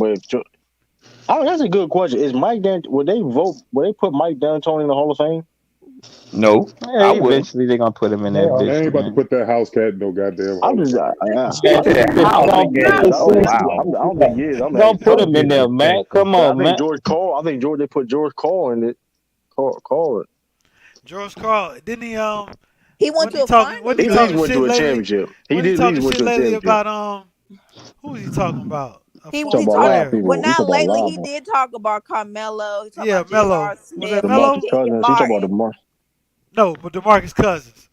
but that's a good question. Is Mike Dan? Would they vote? Would they put Mike D'Antoni in the Hall of Fame? No, I wouldn't. eventually they're gonna put him in They that are. They bitch, ain't about to man. put that house cat in no goddamn I'm Hall of just, Fame. I think I don't think he is. I don't think he is. I'm Don't actually, put him in there, man. Come I on, think man. George Cole. I think they put George Cole in it. Call it. George Carl, didn't he? He went Wasn't he to a talking? Wasn't finals he He at least talking though. went shit to a lately? championship. He Wasn't he did at least talking went shit to a lately championship. about who was he talking about? A He former he Talk about a talked. lot of player. Well, people. He talk not about a lately. lot He of did talk about Carmelo. He talked Yeah, about J.R. Melo. Was that Smith and Melo? DeMarcus Kenyon Cousins. He talk about Martin. No, but DeMarcus Cousins.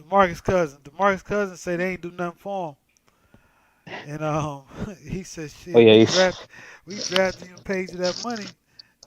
DeMarcus Cousins. DeMarcus Cousins say they ain't do nothing for him, and he said, Oh "Shit, yeah, we he's drafted you and paid you that money.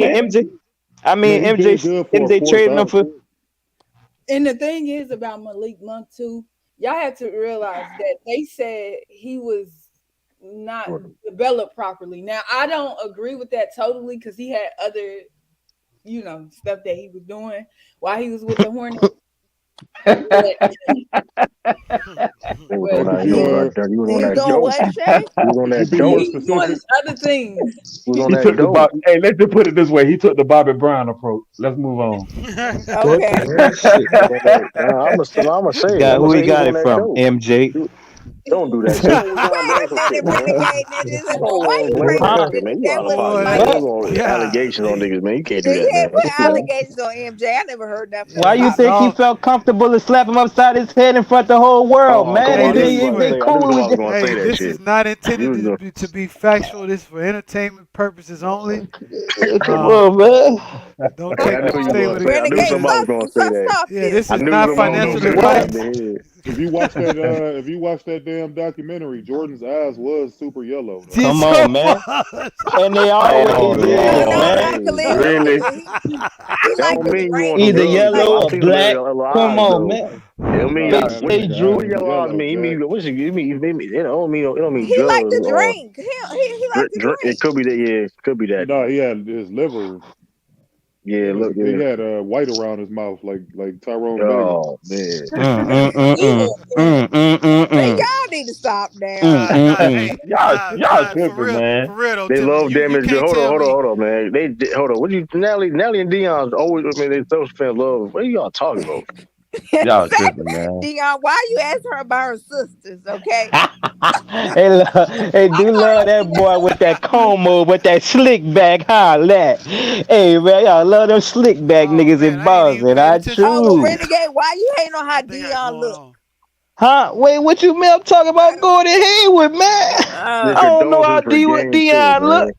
mean MJ. I mean Man, he been good for a MJ fourth trading him out. for. And the thing is about Malik Monk too, y'all have to realize that they said he was not developed properly. Now I don't agree with that totally because he had other, stuff that he was doing while he was with the Hornets. But, He was on but that. Could He was you on that. He was on You that doing dope. what, Shay? He was on could you that be dope. more he was doing specific? his other things. He was on He that took the dope. Hey, let's just put it this way. He took the Bobby Brown approach. Let's move on. What Okay. the hell? Shit. I'm gonna say it. Got I'm gonna who he say he was got on it that from? dope. MJ. Don't do that. You know we going Wait doing a some shit, minute, man. Renegade. Now, Don't why you blame bring it. Huh? Man, you that out of wasn't pocket, my man. Boy, Don't ex? go allegations on golly. niggas, man. You can't do You that, ain't man. put What you doing? allegations on MJ. I never heard nothing Why Hey, you about this is him. think he all. felt comfortable to slap him upside his head in front of the whole world, Oh, man? come Hey, on. I knew this you is was for. gonna They say. I knew cool somebody with was that. gonna say Hey, that this shit. is not You intended was gonna. to be factual. This is for entertainment purposes only. Come Um, on, man. don't Hey, I take knew no you was stay gonna with say. it. I knew Renegade, somebody was gonna say that. stop Yeah, this. this I is knew not somebody was gonna financial say that in advice. the head. If you watch that damn documentary, Jordan's eyes was super yellow though. Come Yes, on, man. it And they Oh always You is, know, Lord, man. hey, Uncle Ed, really? he That like don't to mean you drink. want some Either He drugs though. like yellow A lot or of people got black. yellow Come eyes on, though. man. It don't mean Nah, They your that what say nigga Drew. what eyes yellow eyes yellow, mean. Jack. What's it? It don't mean he like drugs to or drink. He like to it drink. could be that. Yeah, it could be that. No, he had his liver. Yeah, look, He yeah. had white around his mouth, like Tyrone Davis. Oh man. Man, Mm. y'all need to stop now. Nah. Hey, Y'all nah. tripping, man. For real though, They Timothy. love You damage. can't tell me. Hold on, man. Hold on. What you, Nelly and Dion's always. I mean, those fans love. What are y'all talking about? Y'all tripping, man. Dion, why you ask her about her sisters? Okay. Hey, do love that boy with that comb over, with that slick back holla. Hey, man, y'all love them slick back Oh niggas man, in I ain't even Boston. paying I attention to Oh what well, they true. Renegade, why you hating on how what they got Dion going look? on. Huh? Wait, what you mean? I'm talking about Gordon Hayward, man. Their I don't know how condolences for game two, Dion look. man.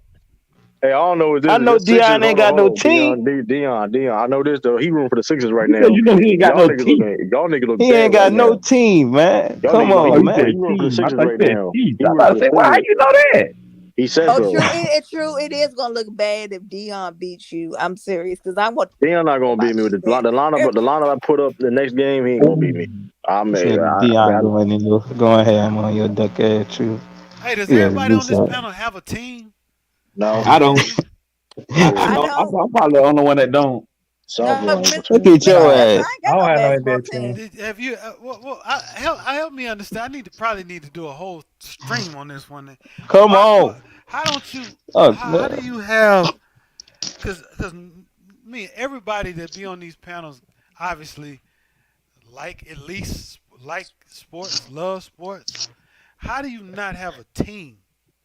Hey, I don't know what this I is. know This Sixers. Dion ain't got no team. Dion. I know this though. He room for the Sixers right He said, now. you know, he ain't got no teeth. Y'all niggas look He bad ain't right got no now. team, man. Y'all Come niggas know Oh, on, you man. said he room for the teeth. I Sixers thought right you said now. teeth. He I room about for to the say, well, how Sixers. you know that? He said Oh, so. it's true. It is gonna look bad if Dion beats you. I'm serious because I want Dion not gonna beat about me with you the lineup, that. but the lineup I put up the next game, he ain't gonna beat me. I You mean, said Dion going ham on your duck ass, true. Hey, does You gotta everybody do on this something. panel have a team? no. I don't. Individual? I I don't. don't. I'm probably the only one that don't. No, Sophomore on the Look team. at your Minnesota, I ass. ain't I got don't no have no basketball NBA team. team. Have you? Help me understand. I probably need to do a whole stream on this one. Come on. How don't you? Oh, How do man. you have? Because me, everybody that be on these panels, obviously, at least like sports, love sports. How do you not have a team?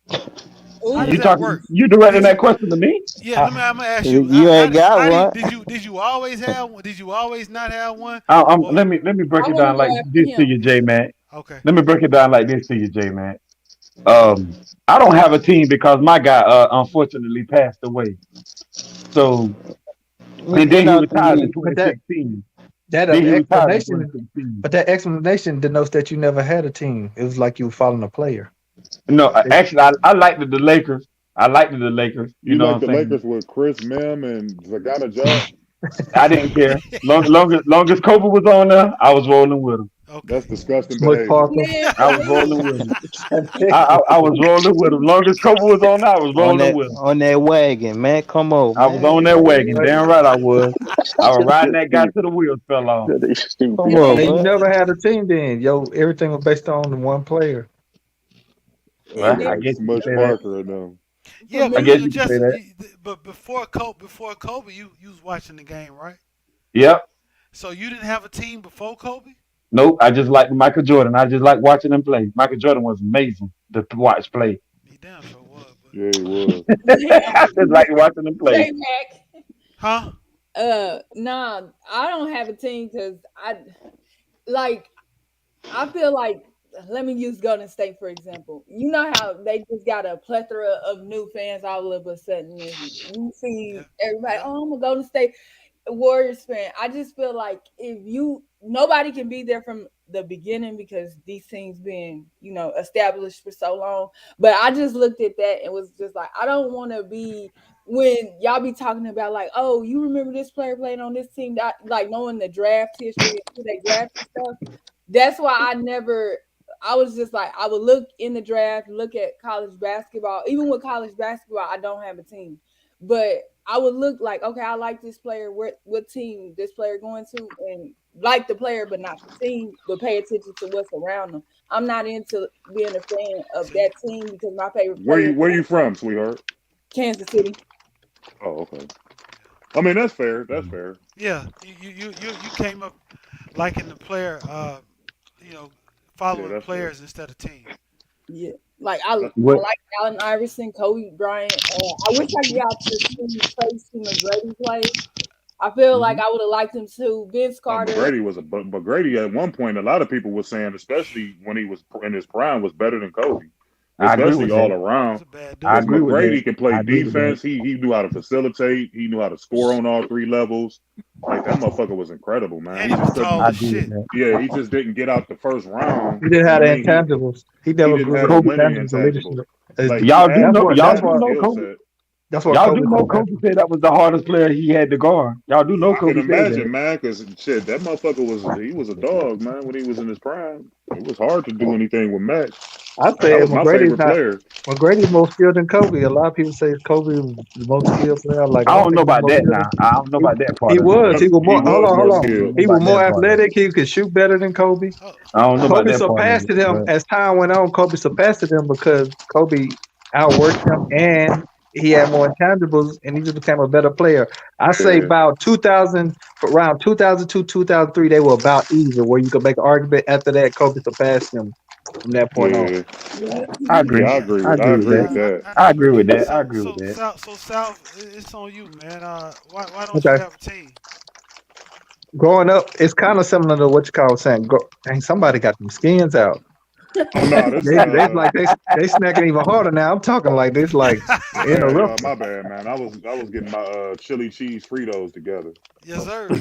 How does You Ooh, that talking? work? You directing Did that you? question to me? Yeah, I'm gonna ask you. You ain't got How one. did you always have one? Did you always not have one? Or Let me break I it want to down go like after this to him. you, J man. okay, Let me break it down like this to you, J man. I don't have a team because my guy unfortunately passed away. So and You then he know, retired in But that 2016. that Then he retired in explanation, 2016. but that explanation denotes that you never had a team. It was like you were following a player. No, actually, I liked the Lakers. I liked the Lakers. You You know what like I'm the saying? Lakers with Chris Mim and Zagana Job? I didn't care. Long as Kobe was on there, I was rolling with him. That's okay. disgusting Smush behavior. Parker. Man, I for was rolling real. with him. I was rolling with him. Long as Kobe was on there, I was rolling with him. on that wagon, man. Come on, I was man. on that wagon. But Damn right I was. I was riding that guy till the wheels fell off. Come Stupid. on, you man. never had a team then. Everything was based on the one player. Well, And Sound I then like guess you could Smush say that. Parker or them. for Yeah, I but guess me, you could say that. but before Kobe, you was watching the game, right? Yep. So you didn't have a team before Kobe? Nope. I just like Michael Jordan. I just like watching him play. Michael Jordan was amazing to watch play. He damn sure was, but Yeah, he was. I just like watching him play. J Mac. huh? Nah, I don't have a team because like I feel like let me use Golden State for example. You know how they just got a plethora of new fans all of a sudden. And you Yeah, see everybody, yeah. oh, I'm a Golden State Warriors fan. I just feel like if nobody can be there from the beginning because these teams been, established for so long. But I just looked at that and was just like, I don't want to be when y'all be talking about like, oh, you remember this player playing on this team, like knowing the draft history and who they draft and stuff. That's why I never I was just like, I would look in the draft, look at college basketball. Even with college basketball, I don't have a team, but I would look like, okay, I like this player. What team this player going to, and like the player, but not the team. But pay attention to what's around them. I'm not into being a fan of that team because my favorite player Where is you from, sweetheart? Kansas City. Oh, okay. I mean, that's fair. That's fair. Yeah, you came up liking the player, you know, Yeah, following that's fair. players instead of team. Yeah, like I What? like Allen Iverson, Kobe Bryant. I wish I got to see Tracy McGrady play. I feel like I would have liked him too. Vince Carter. McGrady was but McGrady at one point, a lot of people were saying, especially when he was in his prime, was better than Kobe, I agree especially with all that. around. I Because agree with that. McGrady can play I agree with that. defense. He knew how to facilitate. He knew how to score on all three levels. Like that motherfucker was incredible, man. And he was tall as shit. Yeah, he just didn't get out the first round. He didn't have the And intangibles. He he never didn't grew have the the winning intangibles, the intangibles. leadership. Like Y'all he do had, know. he Y'all had do the know skill Kobe. set. That's what Y'all Kobe do know said. Kobe said that was the hardest player he had to guard. Y'all do know I can Kobe said imagine, that. man, because shit, that motherfucker was a dog, man, when he was in his prime. It was hard to do anything with Max. I That said was my McGrady's favorite not. player. McGrady's more skilled than Kobe. A lot of people say Kobe is the most skilled player. Like I I don't don't know think he's about more that skilled. now. I don't know about that He part of it. was. He was He more. Hold was on, more hold I on. don't skilled. know He was about more that part of it. athletic. He could shoot better than Kobe. I don't know about Kobe that part of surpassed it. him But as time went on. Kobe surpassed him because Kobe outworked him and he had more intangibles and he just became a better player. I say Yeah. about 2000, around 2002, 2003, they were about even. Where you could make an argument. After that, Kobe surpassed him from that point on. Yeah. I agree. Yeah, Yeah. I I agree with agree that. with that. I agree with that. I So agree with that. South, it's on you, man. Why don't you Okay. have a team? Growing up, it's kind of similar to what you call saying. Dang, somebody got them skins out. Oh no, this They like they snacking even harder now. I'm talking like this, like my in a bad, rough. y'all. My bad, man. I was getting my chili cheese Fritos together. Yes, sir.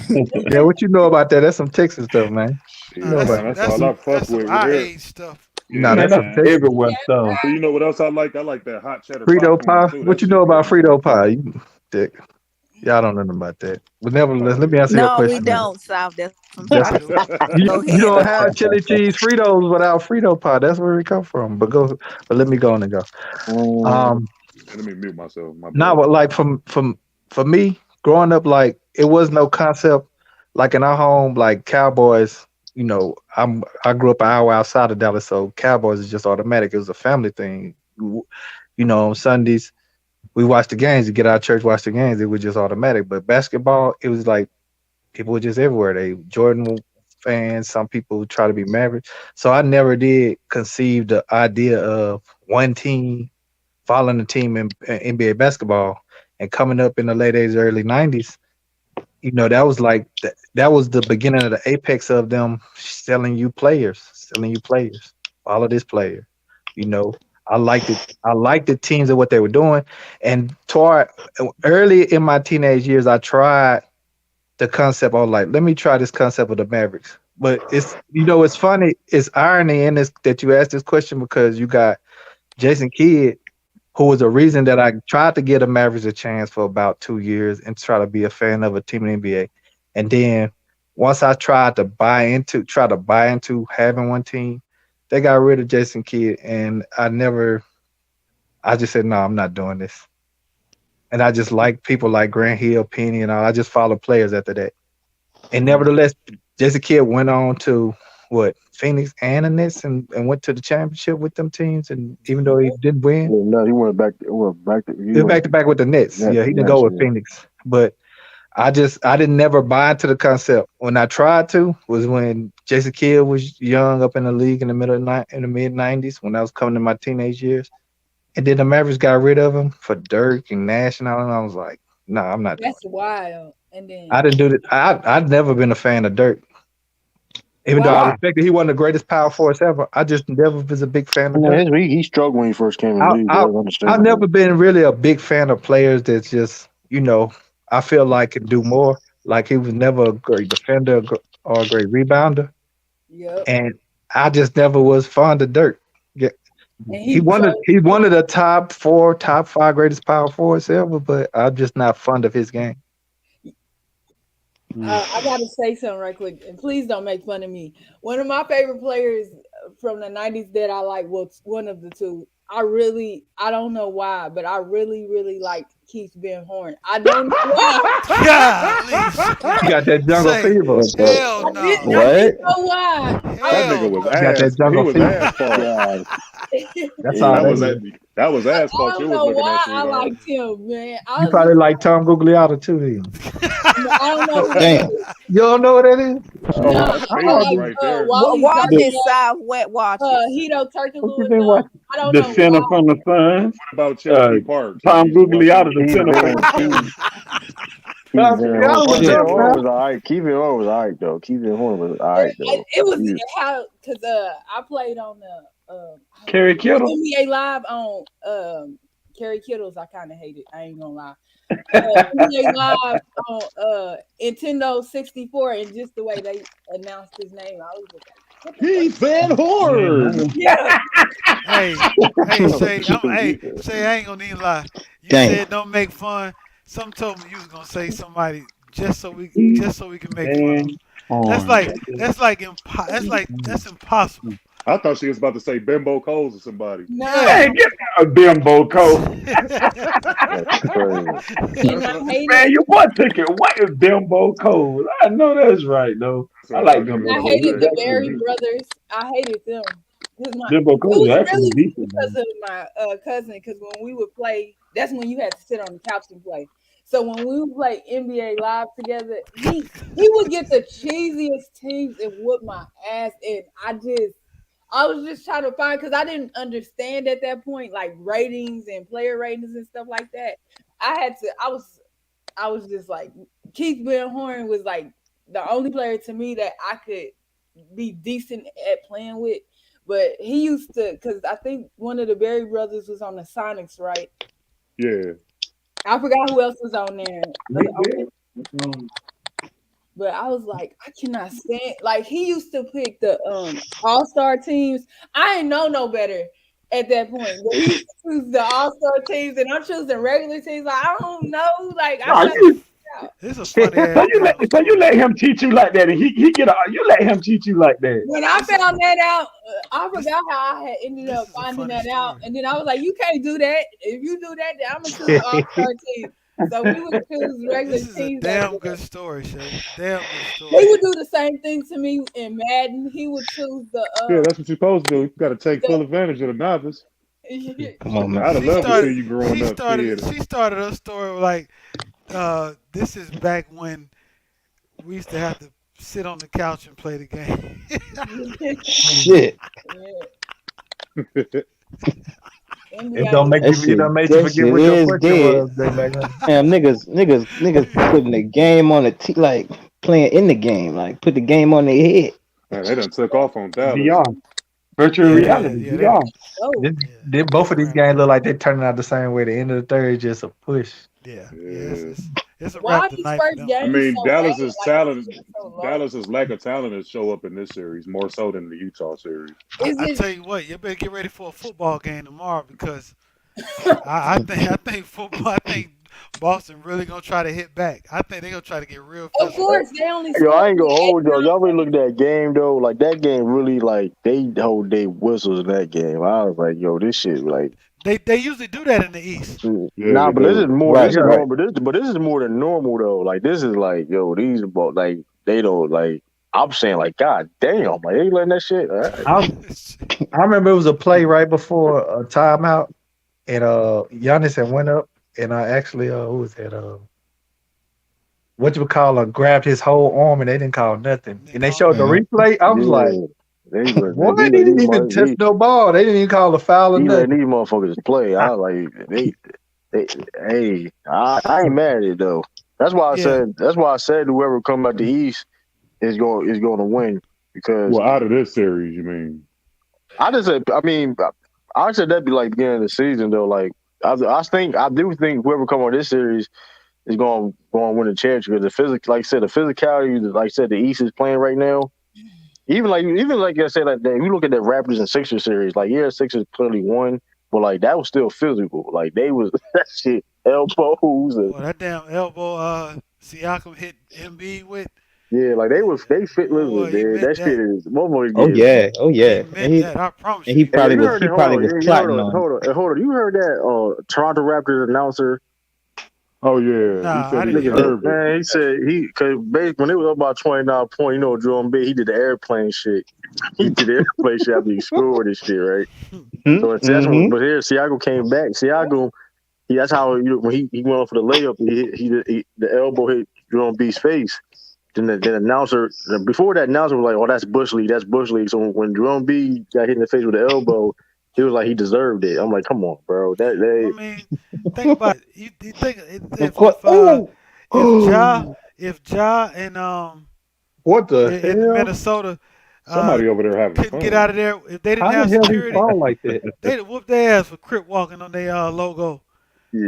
Yeah, what you know about that? That's some Texas stuff, man. You Nah, know Yeah, that's about man. some That's that's all I some fuck that's some with our here. age stuff. no, Yeah, that's some man. Texas Everywhere stuff. So you know what else I like? I like that hot cheddar Frito popcorn pie. too. What That you know shit about good to me Frito too. pie? You dick. Y'all don't know nothing about that. But nevertheless, Oh let me answer yeah. your No, we question. don't, South. That's some That's I Texas do. stuff. Go you ahead. don't have chili cheese Fritos without Frito pie. That's where it come from. But let me go on and go. Um, Um, Let me mute myself. My Now, bad. but like from for me growing up, like it was no concept like in our home, like Cowboys. You know, I grew up an hour outside of Dallas, so Cowboys is just automatic. It was a family thing. You know, on Sundays we watched the games. You get out of church, watch the games. It was just automatic. But basketball, it was like people were just everywhere. They Jordan fans. Some people try to be Maverick. So I never did conceive the idea of one team following the team in NBA basketball and coming up in the late 80s, early 90s, you know, that was like that was the beginning of the apex of them selling you players. Follow this player. You know, I liked it. I liked the teams and what they were doing. And early in my teenage years, I tried the concept of like, let me try this concept of the Mavericks. But it's it's funny, it's irony in this that you asked this question because you got Jason Kidd who was the reason that I tried to give the Mavericks a chance for about 2 years and try to be a fan of a team in the NBA. And then once I tried to try to buy into having one team, they got rid of Jason Kidd and I just said, no, I'm not doing this. And I just like people like Grant Hill, Penny, and all. I just follow players after that. And nevertheless, Jason Kidd went on to Phoenix and the Nets and went to the championship with them teams. And even though he didn't win, No, he went back. Well, back to he he was went back to back with the Nets. Nets. Yeah, he didn't go Nets, with yeah. Phoenix. But I didn't never buy into the concept. When I tried to was when Jason Kidd was young up in the league in the mid '90s when I was coming to my teenage years, and then the Mavericks got rid of him for Dirk and Nash and all. And I was like, no, I'm not doing That's wild. And it. then I didn't do it. I'd never been a fan of Dirk, even though I why? respected he wasn't the greatest power force ever. I just never was a big fan of Dirk. He struggled when he first came in I, the league. I That's I've understandable. never been really a big fan of players that's just I feel like can do more. Like he was never a great defender or a great rebounder, Yep. and I just never was fond of Dirk. Yeah, And he he so he's one of the top 4, top 5 greatest power forwards ever, but I'm just not fond of his game. I gotta say something right quick, and please don't make fun of me. One of my favorite players from the 90s that I like. Well, one of the two. I don't know why, but I really like Keith Ben Horn. I don't know why. You got that jungle Say, fever. hell I no. didn't know why. That nigga was You got that ass. He jungle was fever. asphalt. That's all That that was is. that was I asphalt. don't You was know looking why at, I sweetheart. liked him, man. I You was probably just, like Tom Gugliotta too, then. I don't know who that Damn. is. You don't know what that is? Oh, No, that's I famous like right there. Wally Watch Jefferson, it, South Wet. Watch it. Hito Turkey What you Lewis. been watching? I don't The know center why. from the Suns. What about Chelsea Park? Have Tom you watched Gugliotta, the any? Keith center from Van the Keith Suns. Keith Tom Van Gugliotta Horn. was Keith Yeah. Van up Horn now. was all right. Keith Van Horn was all right though. Keith Van Horn was all right though. It was He- how because I played on the Kerry Kittle. NBA Live on Kerry Kittles. I kind of hate it. I ain't gonna lie. NBA Live on Nintendo 64, and just the way they announced his name, I was just like, Keith Van Horn. yeah. Hey, Shay, Shay, I ain't gonna even lie. You Damn. said don't make fun. Some told me you was gonna say somebody just so we can make fun of. Van Horn. That's impossible. I thought she was about to say Bimbo Coles or somebody. No, Hey, get a bimbo coat. That's crazy. and I hate Man, it. your boy took it. What is bimbo coat? I know that's right though. That's I what I like thought you bimbo was I gonna coat. hated the say. That's Berry pretty. brothers. I hated them. It Bimbo coat is was actually really decent, because man. of my cousin. Because when we would play, that's when you had to sit on the couch and play. So when we would play NBA Live together, he would get the cheesiest teams and whoop my ass. And I was just trying to find because I didn't understand at that point like ratings and player ratings and stuff like that. I was just like Keith Ben Horn was like the only player to me that I could be decent at playing with. But he used to, because I think one of the Berry brothers was on the Sonics, right? Yeah. I forgot who else was on there. Big Bear? But I was like, I cannot stand. Like he used to pick the All-Star teams. I ain't know no better at that point. But he used to choose the All-Star teams, and I'm choosing regular teams. Like I don't know. Like I Nah, got you, out. It's a funny so ass you let damn so you story. let him teach you like that, and he get a, you let him teach you like that. When I found that out, I This forgot how I had ended this up is a finding funny that out, story. and then I was like, "You can't do that. If you do that, then I'm gonna choose the All-Star team." So we would choose regular This is a teams over damn there. good story, Shay. Damn good He story. would do the same thing to me in Madden. He would choose Yeah, that's what you're supposed to do. You got to take the full advantage of the novice. Come on, man. I'd have She loved to started see you growing she up, started kid. she started her story like this is back when we used to have to sit on the couch and play the game. Shit. It don't make That you. It shit. don't make you That forget shit what your is question dead. was, back then. Damn, niggas putting the game on the like playing in the game, like put the game on their head. Man, they done took off on Dallas. VR, virtual Yeah, reality, yeah, VR. Oh, Both they of these ran it games look back. like they're turning out the same way. The end of the third is just a push. Yeah, Yeah. it's a why wrap these tonight for first them. I games mean, so bad? Dallas's Like talent, this shit so low. Dallas's lack of talent is show up in this series more so than the Utah series. Is I it? tell you what, you better get ready for a football game tomorrow because I think Boston really gonna try to hit back. I think they're gonna try to get real Of physical. course, they only Yo, I scored ain't gonna like hold y'all. 89 Y'all really look points. at that game though. Like that game really like they hold their whistles in that game. I was like, yo, this shit like They usually do that in the East. Yeah, nah, they but this do. is more. Right, This is right. normal. This is more than normal though. Like this is like yo, these about like they don't like. I'm saying like God damn, like they letting that shit. All right. I remember it was a play right before a timeout, and Giannis had went up, and I actually who was that? What you would call grabbed his whole arm, and they didn't call nothing. And they showed the replay. I was like, Yeah, they "What? He let didn't these even touch mother- no ball. They didn't even call a foul or he letting nothing." these motherfuckers play. I was like they hey, I ain't mad at it though. That's why I Yeah, said. That's why I said whoever come out the East is going to win because Well, out of this series, you mean? I just said. I mean, I said that'd be like beginning of the season though. Like I do think whoever come on this series is going to win the championship because like I said, the physicality, like I said, the East is playing right now. Even like I said, like you look at the Raptors and Sixers series, like yeah, Sixers clearly won, but like that was still physical. Like they was that shit elbows and well, that damn elbow Siakam hit Embiid with. Yeah, like they fit. Listen, Boy, he man, meant that shit that. is motherfucker Oh get. yeah, oh He yeah. meant that. I promise And you, he he Hey, meant probably you that. was heard that? Hold on, plotting hold on, on. hold on. You heard that? Toronto Raptors announcer. Oh yeah, he Nah, I said he didn't hear that. deserved it. Man, he said cause when it was up about 29 points, you know, Joel Embiid, he did the airplane shit. He did the airplane shit after he scored and shit, right? So that's when, Mm-hmm. but here, Siakam came back. Siakam, that's how when he went off for the layup, the elbow hit Joel Embiid's face. Then the announcer, before that announcer was like, "Oh, that's Bush League. That's Bush League." So when Jerome B got hit in the face with the elbow, he was like, he deserved it. I'm like, come on, bro. I mean, think about it. You think Of course. if Oh, Ja and What the in hell? Minnesota Somebody over there having couldn't get out of fun. there, if they didn't How the have hell he security, fall like that? they'd have whooped their ass for crip walking on their logo.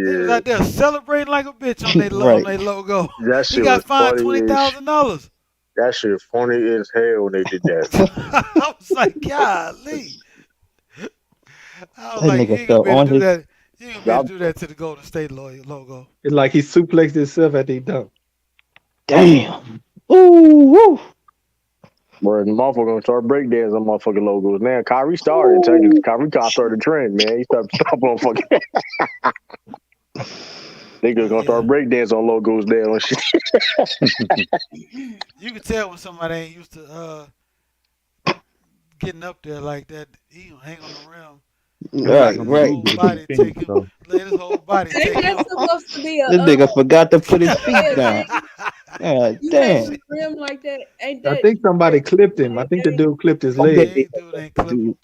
They was yeah, out there celebrating like a bitch on their on right. their logo. that He shit got was fined funny as $20,000. that shit funny as hell when they did that. I was like, golly. I was That like, you nigga ain't gonna fell be able on to do his. that. You ain't gonna be able Y'all, to do that to the Golden State logo. It's like he suplexed himself at the dunk. Damn. Ooh, woo. bro, the motherfucker gonna start breakdancing on motherfucking logos. Man, Kyrie started. Tell you, Kyrie started the trend. Man, he started stopping on fucking. They just Oh gonna yeah. start breakdancing on logos there and shit. You can tell when somebody ain't used to getting up there like that. He gonna hang on the rim. He not Right, gonna His be right. whole able to put his body fingers take him. though. Let his whole body Ain't take that him. supposed to be This nigga forgot to put his feet a down. game? God You hang on damn. the rim like that? Ain't I that think somebody clipped him. I think the dude clipped his Yeah, leg. he dude ain't clip him.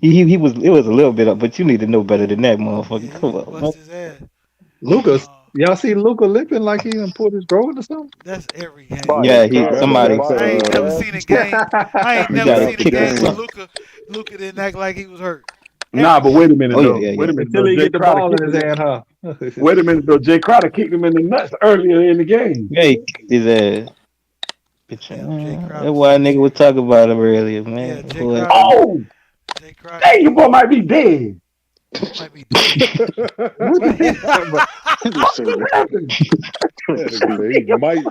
He was it was a little bit up, but you need to know better than that, motherfucker. Yeah, he Come just on, man. bust his ass. Lucas, Uh, y'all see Luca lipping like he done pulled his groin or something? that's every game. Body Yeah, he crash, somebody I ain't body never crash. seen a game. I ain't he never got a Yeah, seen a after kick or game where game. something. Luca didn't act like he was hurt. Nah, Every but wait game. a minute Oh yeah, though. yeah, Wait yeah. a minute Until though. he Jay get the Crowder ball in kicked his him. hand, huh? Wait a minute though. Jay Crowder kicked him in the nuts earlier in the game. Yeah, he kicked his ass. Bitch, Damn, Jay that's Crowder why a sick nigga was shit. talking about him earlier, Yeah, man. Jay Boy, Crowder. Oh, Jay Crowder dang, your sick boy shit. might be dead. He might be dead. What the What? hell? But He Oh, said, what happened? That nigga said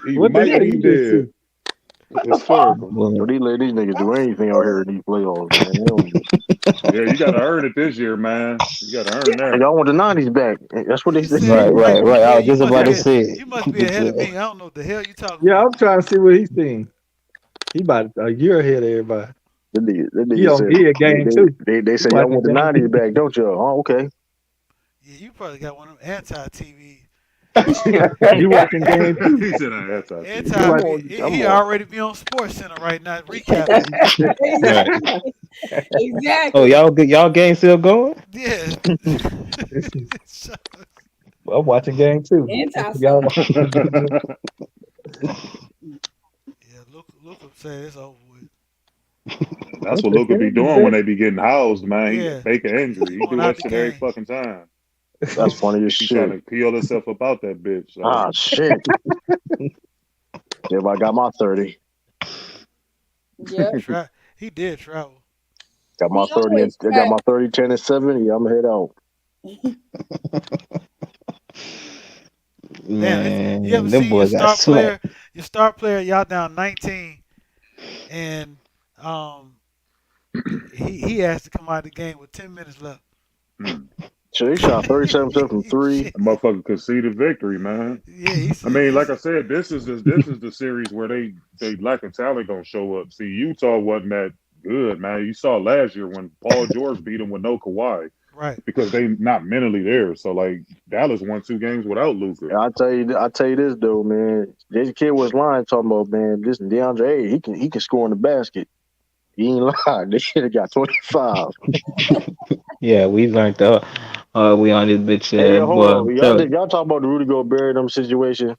he what the might hell be you just dead. see? What the fuck? Hysterical. boy. so these ladies niggas do anything out here in these playoffs, man. They don't, Yeah, you got to earn it this year, man. You got to earn that. y'all want the '90s back? That's what they You say. said Right, you right, might be right. I dead. was just about to say You must be ahead of it. me. I don't know what the hell you talking Yeah, about. I'm trying to see what he's seen. He about a year ahead of everybody. That He nigga on said he a game too. they He say y'all watching want the game '90s back, don't you? Oh, okay. Yeah, you probably got one of them anti-TV. you watching game too. He said I had You Anti, I'm watch on. he I'm on. already be on Sports Center right now recapping. Right. Exactly. Oh, Exactly. y'all game still going? Yeah. I'm watching game too. Anti Y'all something. Yeah, Luka said it's over with. That's what Luka be doing when they be getting housed, man. He Yeah, fake an he injury. He going do out that the shit every game. fucking time. It's That's over. funny as He trying shit. to peel himself about that bitch. So Ah, shit. If I got my 30, Yeah. He did travel. got my We 30 and always I got track. my 30, 10, and 7. Yeah, I'm gonna head out. Damn, you ever Man, them seen boys got slapped. your star player, y'all down 19, and um he asked to come out of the game with 10 minutes left. So he shot 37% from three. Shit. a motherfucker conceded victory, man. Yeah, he I said mean, he like I said, said, this is the series where they lack of talent gonna show up. See, Utah wasn't that good, man. You saw last year when Paul George beat them with no Kawhi right. because they not mentally there. So like Dallas won 2 games without Luka. And I tell you this though, man. This kid was lying talking about, man. This DeAndre, hey, he can score in the basket. He ain't lying. They should have got 25. Yeah, we learned we on this bitch Hey, hold boy. on. So Y'all talk about the Rudy Gobert them situation.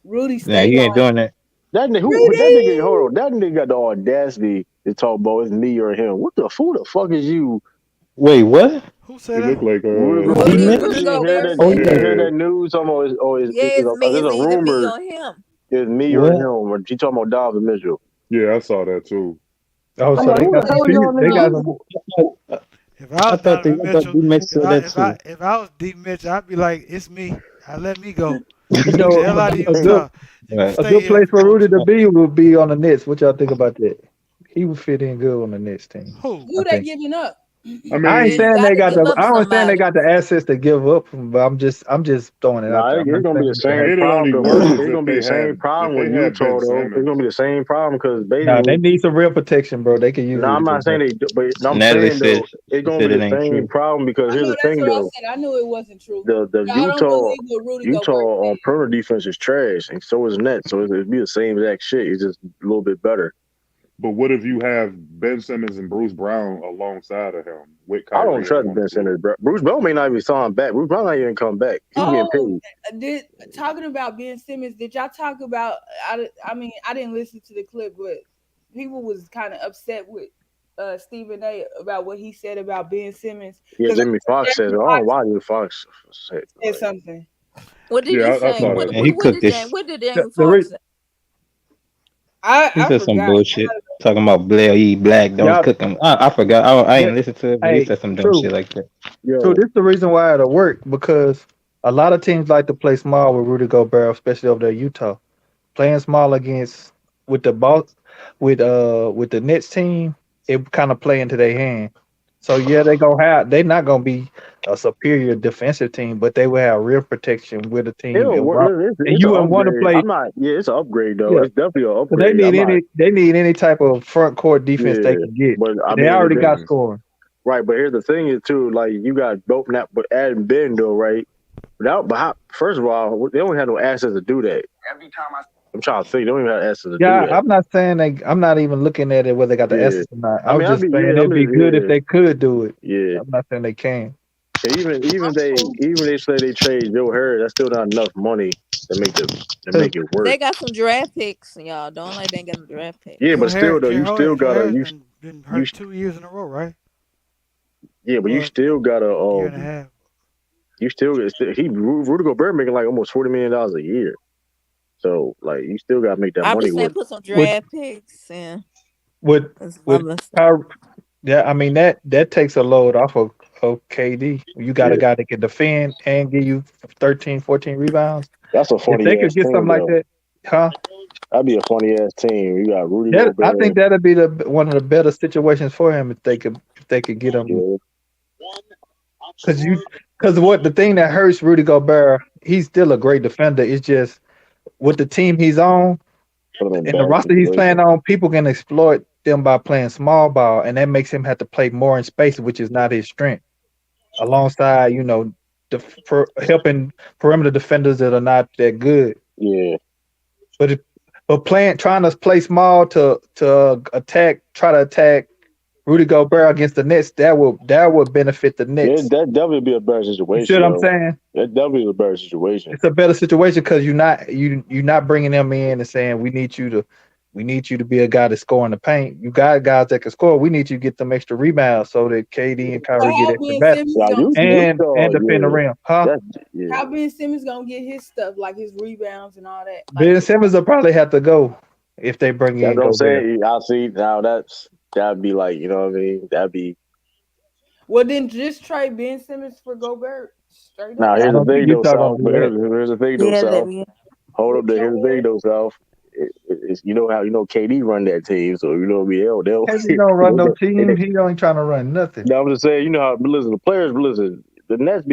Rudy yeah, stay he ain't going. doing that. That nigga, but that nigga, Rudy. hold on. That nigga got the audacity to talk about it's me or him. Who the fuck is you? Wait, what? Who He said that? looked like Rudy D Rudy. Gobert. Rudy Mitch? You didn't hear Gobert that? Oh You said didn't that. hear yeah. that news? Talking about Yeah, it's me. there's It's a either me rumor or him. it's me or What? him. Or he talking about Donovan Mitchell. yeah, I saw that too. Oh, I'm so like, they who got the some hell beef. y'all They got niggas? some. If I I was thought Donovan D Mitchell, Mitch said that too. if I was D Mitchell, I'd be like, it's me. I let me go. You You can kick know, the hell out of a good Utah. You can Right. a stay good here place if you for want Rudy to. to be would be on the Nets. What y'all think about that? He would fit in good on the Nets team. Who? I Who they think. giving up? I I ain't Yeah, mean, you saying got they to got give the. up I don't saying they somebody. got the assets to give up, but I'm just throwing it out Nah, there. I'm it's not gonna be the saying they have. same it'll problem. only work Though. is It's gonna be the same if problem they with had Ben Utah though. It's gonna be Simmons. the same problem because Nah, they basically, need some real protection, bro. They can use no, I'm Rudy not saying Gobert. they, but I'm Natalie saying said though, it's she gonna said be it the ain't same true. problem because I here's know the that's thing what I though. said. I knew it wasn't true. The Y'all don't Utah believe what Rudy Gobert Utah on said. perimeter defense is trash, and so is Nets. So it'd be the same exact shit. It's just a little bit better. But what if you have Ben Simmons and Bruce Brown alongside of him with I don't Kyrie out trust on the Ben floor? Simmons, bro. Bruce Brown may not even sign back. Bruce Brown not even come back. He's getting Oh, paid. talking about Ben Simmons, did y'all talk about? I mean, I didn't listen to the clip, but people was kind of upset with Stephen A. about what he said about Ben Simmons Yeah, because Jimmy Fox says, I don't know why Jimmy Fox said said like, something. What did he Yeah, I say? saw What that And he what too. what cooked did James? this. What did Jamie The Foxx say? He I said some forgot. bullshit talking about Blair E Black don't Y'all, cook him. I forgot. I yeah, ain't listened to it, but he hey, said some dumb true. shit like that. So yo, this is the reason why it'll work because a lot of teams like to play small with Rudy Gobert, especially over there in Utah. Playing small against with the ball with the Nets team, it kind of play into their hand. So yeah, they're not gonna be a superior defensive team, but they will have real protection with a team it'll and work. and It's an you and want to upgrade. play. I'm not. Yeah, it's an upgrade though. Yeah, It's definitely an so they upgrade. need I'm not. any type of front court defense they Yeah, can get. but I They mean, already got Mm. scoring. right. But here's the thing is too. Like you got dope now, but adding Ben though, right? First of all, they don't have no assets to do that. I'm trying to think. They don't even have assets to do Yeah, that. I'm not saying I'm not even looking at it whether they got the Yeah. essence or not. I I was mean, just saying it'd I'm be just, good if they could do it. yeah. I'm not saying they can. Even they say they trade Joe Harris, that's still not enough money to make to 'Cause make it They work. got some draft picks, y'all. Don't like they ain't got no draft Yeah, picks. but still though, Joe Harris been you hurt 2 years in a row, right? yeah, but you Well, still gotta year and a half. you still Rudy Gobert making like almost $40 million a year. So like you still gotta make that I'm money just saying, work. put some With draft picks and with some with other stuff. Kyrie, yeah, I mean that takes a load off of KD. You got a Yeah, guy that can defend and give you 13, 14 rebounds. that's a If funny they could ass get something team like though. that, huh? That'd be a funny ass team. You got Rudy That I Gobert. think that'd be the one of the better situations for him if they could get him Yeah, because what the thing that hurts Rudy Gobert, he's still a great defender. It's just with the team he's on put them in and the bad roster he's playing situations. on, people can exploit them by playing small ball, and that makes him have to play more in space, which is not his strength. Alongside, helping perimeter defenders that are not that good. Yeah, But trying to play small to try to attack Rudy Gobert against the Nets, that would benefit the yeah, Nets. that definitely be a better You see situation what I'm though. saying? That definitely is a better situation. It's a better situation because you're not bringing them in and saying we need you to be a guy to score in the paint. You got guys that can score. We need you to get them extra rebounds so that KD and So Kyrie get how extra Ben baskets Simmons Now gonna and defend the yeah, rim, huh? that's yeah. how Ben Simmons gonna get his stuff like his rebounds and all that? Like, Ben Simmons will probably have to go if they bring That's in what I'm Gobert. saying. I see now. That'd be like you know what I mean. That'd be well, then just trade Ben Simmons for Gobert straight now. up. I Here's the don't think thing though, Utah gonna South. do But that. here's the thing though, Yeah, South. Libya. Hold up With there. Joe Here's the thing Harris. though, South. It's you know how KD run that team, so you know they'll KD don't run they no go. team. He ain't trying to run nothing. No, I'm just saying. You know how but listen. The players, but listen. The Nets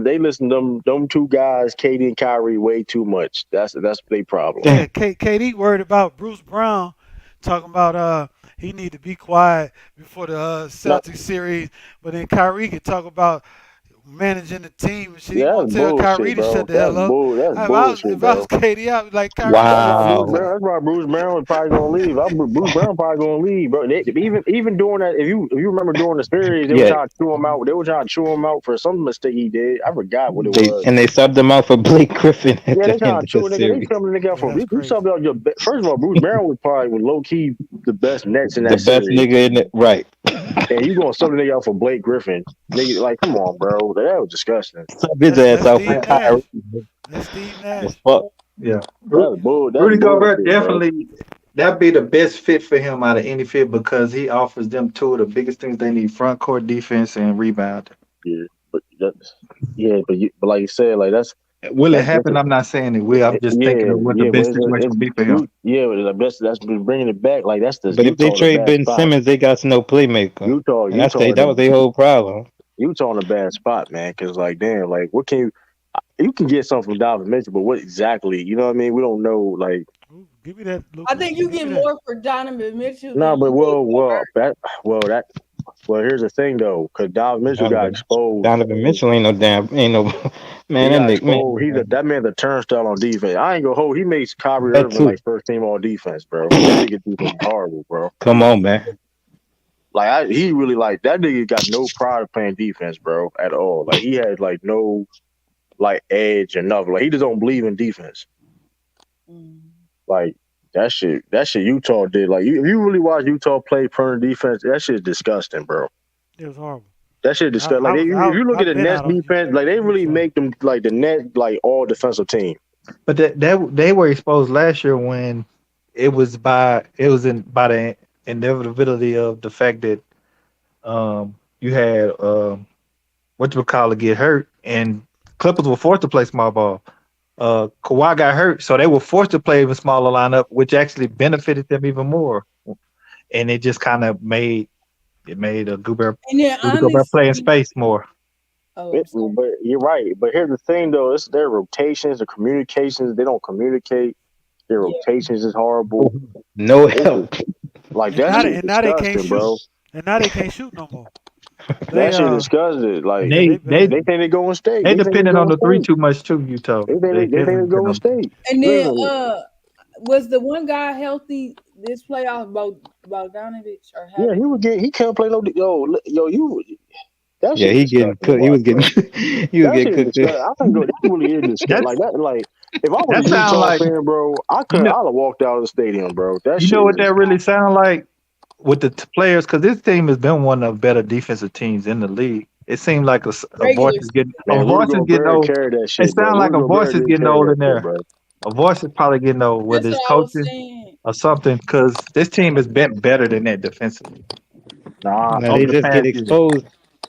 they listen to them two guys, KD and Kyrie, way too much. That's their problem. Yeah, KD worried about Bruce Brown talking about he need to be quiet before the No, Celtics series, but then Kyrie can talk about managing the team and shit. He yeah, won't that's tell Kyrie bullshit, to shut bro. the hell up. That's bullshit, If I was bro. KD, I'd be like Kyrie, That's shut why the Bruce fuck Wow. Brown. up. That's why Bruce Brown is probably gonna leave. Bruce Brown probably gonna leave, bro. Even during that, if you remember during the series, they were Yeah. trying to chew him out. They were trying to chew him out for some mistake he did. I forgot what it was. They subbed them out for Blake Griffin at Yeah, the they trying end to of the chew a nigga. They series. subbed the nigga out Yeah, for. that's You crazy. subbed out first of all, Bruce Brown was probably low key the best Nets in The that best series, nigga in it. Right. and you gonna sub the nigga out for Blake Griffin? Nigga, like, come on, bro. That was disgusting. Sub his ass That's out for Steve Kyrie. Nash. That's Steve The Nash. fuck? Yeah, That's Rudy Gobert bullshit, bro. definitely that'd be the best fit for him out of any fit because he offers them two of the biggest things they need: front court defense and rebound. Yeah, but that's yeah, but like you said, like Will it happen? I'm not saying it will. I'm just thinking Yeah, of what the yeah, but best situation it's would be for him. you. Yeah, but the best. That's bringing it back. Like that's the But if they Utah the trade bad Ben spot. Simmons, they got no playmaker, Utah, and Utah, that was the their whole problem. Utah in a bad spot, man. Because like, damn, like, what can you can get something from Donovan Mitchell, but what exactly? You know what I mean? We don't know. Like, Ooh, give me that, I Lucas. think you Give get me that. more for Donovan Mitchell than no, but you would for well, here's the thing though, because Donovan Mitchell got exposed. Donovan Mitchell ain't no man. He That got nigga, exposed. man, That man's a turnstile on defense. I ain't gonna hold. He makes Kyrie that Irving like too. first team all defense, bro. That nigga defense is horrible, bro. Come on, man. Like he really like that nigga got no pride of playing defense, bro, at all. Like he has like no like edge or nothing. Like he just don't believe in defense. Like that shit Utah did. Like if you really watch Utah play perimeter defense, that shit's disgusting, bro. It was horrible. That shit disgusting. Like if you look at I've the been Nets out on defense, like they really Utah. make them like the Nets like all defensive team. But they were exposed last year when it was by the inevitability of the fact that you had whatchamacallit get hurt and Clippers were forced to play small ball. Kawhi got hurt, so they were forced to play even smaller lineup, which actually benefited them even more. And it just kind of made Gobert And then Rudy Gobert play in space more. Oh, But you're right. But here's the thing, though: it's their rotations, the communications. They don't communicate. Their rotations is horrible. No It's help. like And that now, shit they can't disgusting, shoot. bro. And now they can't shoot no more. That shit disgusting. Like yeah, they they bad. think they go in state. They They think they depended go on in the three state. too much too, Utah. They think they go in state. And then Listen, was the one guy healthy this playoff, Bogdanovich or yeah, he can't play no you. That Yeah, shit he getting disgusting to cooked. He watch, was bro. getting he was That getting shit cooked. disgusting. I think that really is disgusting. Like that, like if I was That a sound Utah like fan, bro, I'd have walked out of the stadium, bro. That you know shit what is. that really sound like with the players because this team has been one of the better defensive teams in the league. It seemed like a voice regular is getting Man, Rudy old. Gobert carried that It shit, bro. sounds like Rudy a voice Gobert is did getting carry old that in shit, there. bro. A voice is probably getting old, That's whether it's what I was coaching saying. or something, because this team has been better than that defensively Nah, Now over they the just get past year. exposed.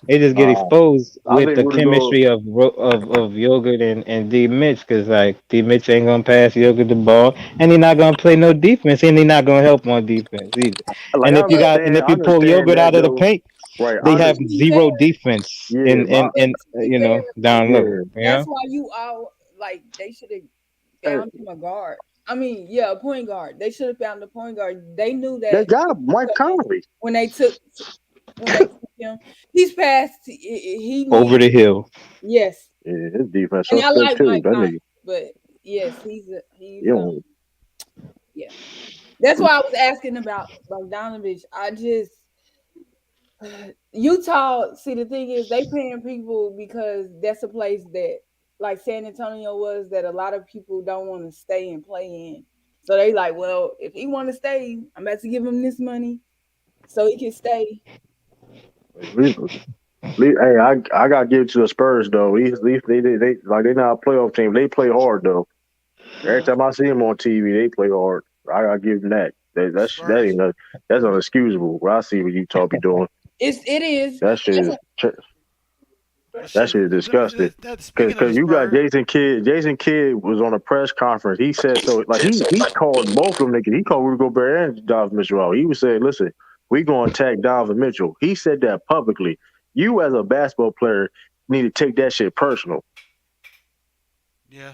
They just get nah. exposed I with think the Rudy go. chemistry of Yogurt and D Mitch, because like D Mitch ain't gonna pass Yogurt the ball, and he not gonna play no defense, and he not gonna help on defense either. Like And if I you pull understand Yogurt that out of the though. paint, Right, I they have understand. To be fair, zero defense Yeah, in to be fair, down low. yeah. You that's know, why you all like they should have Hey, found him a guard. I mean, yeah, a point guard. They should have found a point guard. They knew they that got Mike Conley. when they took him. He's past. He over needs the hill. yes, Yeah, his defense and I suspect like too. Mike That Conley, nigga. but yes, You know, yeah. That's why I was asking about Bogdanovich. I just Utah. See, the thing is, they paying people because that's a place that, like San Antonio was, that a lot of people don't want to stay and play in. So they like, well, if he want to stay, I'm about to give him this money so he can stay. Hey, I gotta give it to the Spurs though. At least they like they not a playoff team. They play hard though. Every time I see them on TV, they play hard. I gotta give them that. That ain't that's unexcusable. What I see what Utah be doing. It is. That shit That's is Well, that shit. shit is Let me. disgusting. Speaking of the Cause you got Spurs, Jason Kidd. Jason Kidd was on a press conference. He said so like he called both of them niggas. He called Rudy Gobert and Donovan Mitchell out. He was saying, listen, we gonna attack Donovan Mitchell. He said that publicly. You as a basketball player need to take that shit personal. yeah,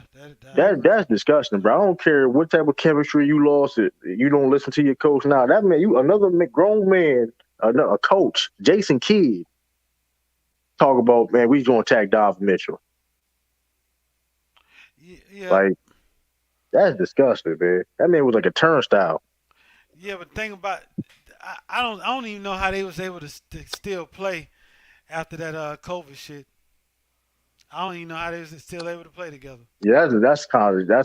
I agree. That's disgusting, bro. I don't care what type of chemistry you lost. It you don't listen to your coach now. That man, you another grown man, a coach, Jason Kidd, talk about man. We gonna attack Donovan Mitchell. Yeah, Like that's disgusting, man. That man was like a turnstile. yeah. But the thing about, I don't even know how they was able to still play after that COVID shit. I don't even know how they was still able to play together. Yeah, that's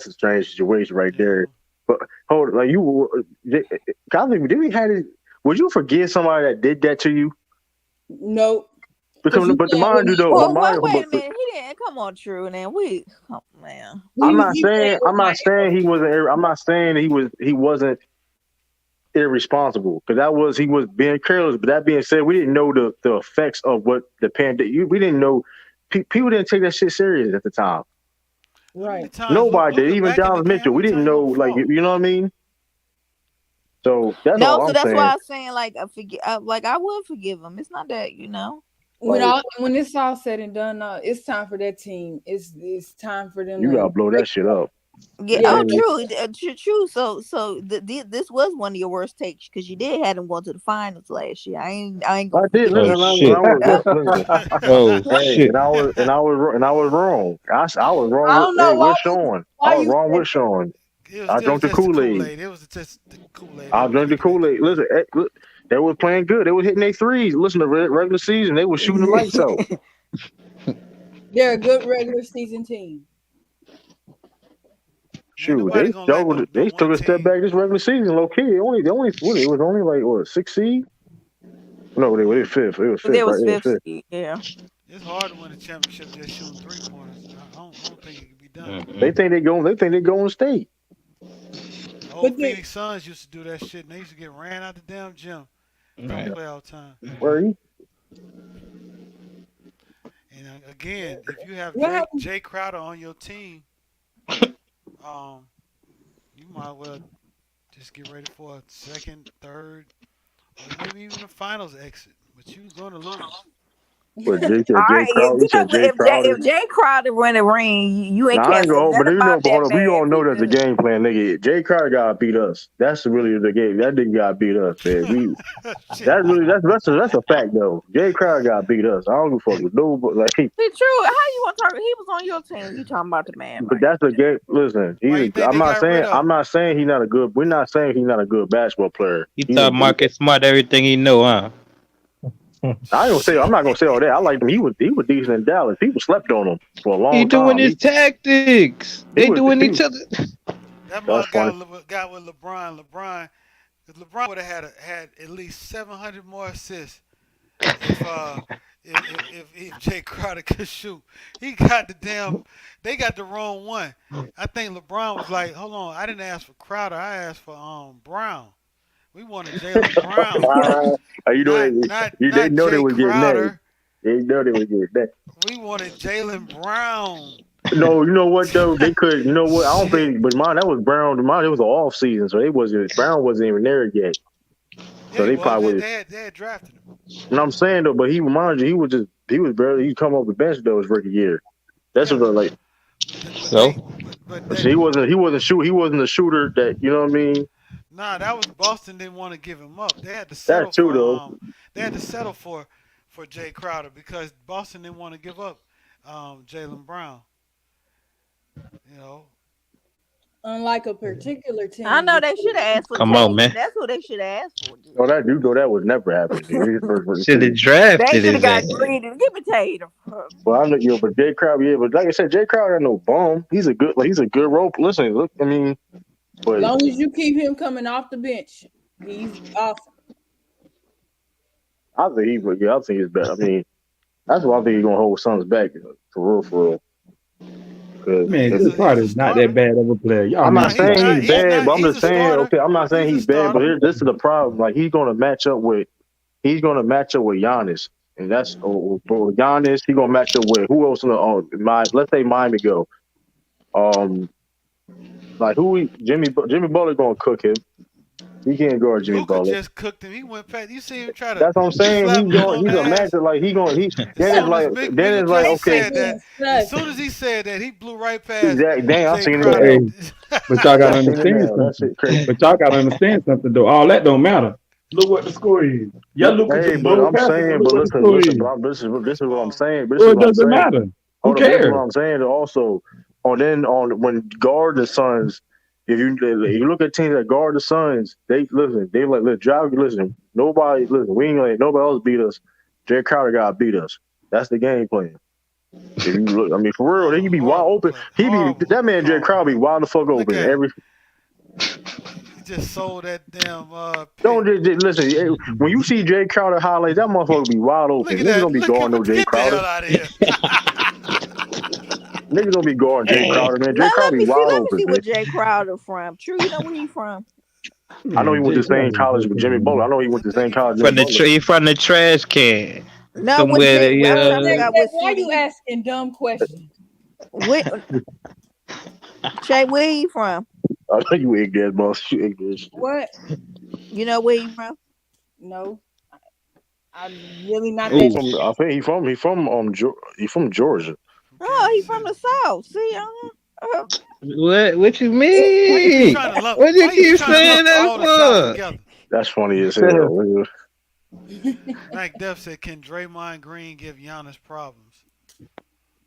a strange situation right there. But hold it, like I think did we had it? Would you forget somebody that did that to you? Nope. But the mind you though, Well, wait a minute. He didn't. Come on, True. And then man. I'm not saying he wasn't. I'm not saying he wasn't irresponsible because he was being careless. But that being said, we didn't know the effects of what the pandemic. We didn't know people didn't take that shit serious at the time. How many Right. times Nobody did. looking Even back in the Donovan game? How Mitchell, we many didn't times you know. gonna Like fall? you know what I mean. So that's No, all so I'm that's why saying. I was saying like like I would forgive him. It's not that, you know. Like When it's all said and done, it's time for that team. It's time for them you gotta to blow break that shit up. up. Yeah. It Yeah. Oh, ain't. true, true. This was one of your worst takes because you did have them going to the finals last year. I ain't I gonna did. forget Oh that. Listen, I shit. was listen. Oh Hey, shit. and I was wrong. I was wrong I with don't know hey with Sean. I why was you wrong said with Sean. It I was drank the just the Kool Kool Aid. Aid. It was just the Kool Aid. They I were drank the drinking that Kool Aid. Kool Listen, Aid. look, they were playing good. They were hitting their threes. Listen, the regular season, they were shooting the lights out. they're a good regular season team. Ain't Shoot, nobody gonna like no they took one a step team. back this regular season. Low key, it was only like what 6 seed. No, they were fifth. It was fifth, There right? was It was fifth fifth. seed, yeah. It's hard to win a championship just shooting 3-pointers. I don't think it can be done. They Mm-mm. think they go. They think they go in state. The old But then, Phoenix Suns used to do that shit, and they used to get ran out the damn gym come Right. playoff time. Where are you? And again, if you have what happened? Jay Crowder on your team, um, you might well just get ready for a second, third, or maybe even a finals exit. But you're gonna lose. Where All Jay right, Crowder? You said Jay Crowder. if Jay Crowder run the ring, you ain't Now I can't ain't say gonna, but nothing you know, about but hold that up, we man all if know he that the good. game plan, nigga. Jay Crowder gotta beat us. That's really the game. That nigga gotta beat us, man. Shit. That's really that's a fact though. Jay Crowder gotta beat us. I don't give a fuck with no, but like, It's true. How you want to talk? He was on your team. You talking about the man, but man? that's a game. Listen, Why you think I'm they not got rid saying of him? he's not a good. We're not saying he's not a good basketball player. You thought Marcus Smart everything he know, huh? I ain't gonna say. Shit. I'm not gonna say all that. I liked him. He was decent in Dallas. People slept on him for a He long doing time. his tactics. He They was. doing He, each other. That that's mother funny. got with LeBron. If LeBron would have had at least 700 more assists if if Jay Crowder could shoot. He got the damn. They got the wrong one. I think LeBron was like, hold on, I didn't ask for Crowder. I asked for Brown. We wanted Jalen Brown, You know they not know they Jay was getting that. Crowder. They know they was getting that. We wanted Jalen Brown. No, you know what though? They could. You know what? I don't Shit. think. But mine, that was Brown. Mine, it was an off season, so they wasn't. Brown wasn't even there yet. Yeah, So he they was. probably. They had drafted him. And I'm saying though, but he remind you, he was barely. He come off the bench though his rookie year. That's Yeah, what I like. but So that So he wasn't shoot. He wasn't a shooter that you know what I mean. nah, that was Boston didn't want to give him up. They had to That's settle true for though. Jay Crowder because Boston didn't want to give up Jalen Brown. You know, Unlike a particular I team, know which they should have asked for come on, Tatum. man. That's who they should have asked for. No, that you know that was never happening. Nigga. His first rookie Should have season. They drafted should have his got ass. greedy. Give me Tatum. Well, I know you, but Jay Crowder, yeah, but like I said, Jay Crowder ain't no bum. He's a good role. Listen, look, I mean, as but long as you keep him coming off the bench, he's awesome. I think he's better. I mean, that's why I think he's gonna hold Suns back for real. Because Man, he's Jay a Carter is not that starter. bad of a player. Y'all I'm need No, not to he's stop saying not. he's that. He's bad, not. but I'm He's just a saying, starter. okay, I'm not saying He's a he's bad, but starter. this is the problem. Like he's gonna match up with Giannis, and that's for Giannis. He's gonna match up with who else in the my let's say Miami go. Um, like Jimmy Butler gonna cook him. He can't guard Jimmy Luca Butler. just cooked him. He went past. You see him try to That's what I'm saying. slap Luca on the He's a ass. matcher. Like As soon as then Mika it's like Jesse okay, said that, as soon as he said that, he blew right past exactly. Damn, I Jay seen it But Crowder. hey, now. but y'all I gotta seen it understand now. That something. shit crazy. But y'all gotta understand something though. All that don't matter. Look what the score is. Yeah, Luca Hey, just but blow I'm past it, but saying, look but what the listen, score listen, is. but this Chris is what I'm Paul. saying. But this Well, is it what I'm doesn't saying. matter. Who Hold up, but this is what cares? I'm saying. Also, on when guard the Suns, if you look at teams that guard the Suns, they listen. They like let drive. Listen, nobody listen. We ain't gonna let nobody else beat us. Jay Crowder got to beat us. That's the game plan. If you look, I mean, for real, he be wide Horrible open. play. He be Horrible that man Jay call, Crowder be bro. wide the fuck Look open at him. every. He just sold that damn Don't pick. listen. When you see Jay Crowder highlights, that motherfucker be wide Look open. at Niggas that. don't be Look at guarding no what. Jay Get the hell Crowder. out of here. Niggas don't be guarding Jay Crowder, man. Jay Crowder Let be me see. wide Let me open, see man. where Jay Crowder from. True, you know where he from? I know he Man, went to Jay the same Crowder is college with Jimmy Butler. I okay. know he I went to the think same he from college with From Jimmy the Butler. he from the trash can. No, what Somewhere Jay? that I'm trying to figure Zach, out what why city. you asking dumb questions? What Shay, where you from? I know you ignorant, boss. You ignorant. What? You know where you from? No, I'm really not He that. from. I think he from Georgia. Oh, he from the South. See, What you Why you keep mean? trying to lump? What you Why you keep keep trying to lump saying all the South that together? That's funny as hell. Mac Def said, "Can Draymond Green give Giannis problems?"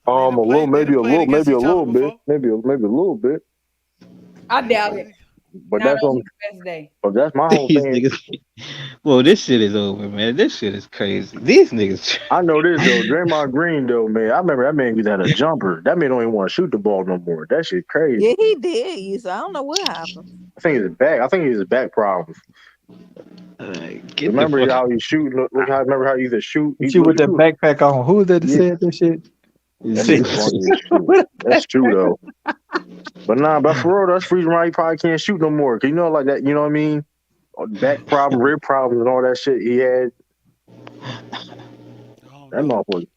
A little, They done played against maybe a each other little bit, before. maybe a little bit. I They done doubt played. it. But Not that's on on. his best day. But that's my for? whole These thing. niggas. Well, this shit is over, man. This shit is crazy. These niggas. I know this though. Draymond Green though, man. I remember that man used to have a jumper. That man don't even want to shoot the ball no more. That shit crazy. yeah, he did. So I don't know what happened. I think it's his back. I think it's his back problems. Get the Remember fuck. how he shoot? Look how remember how he either shoot. And she with that backpack on. Who was that that Yeah, said that shit? that shit funny as shit. That's true though. But for real, that's the reason why he probably can't shoot no more. Cause you know, like that. You know what I mean? Back problem, rib problems, and all that shit he had. That motherfucker.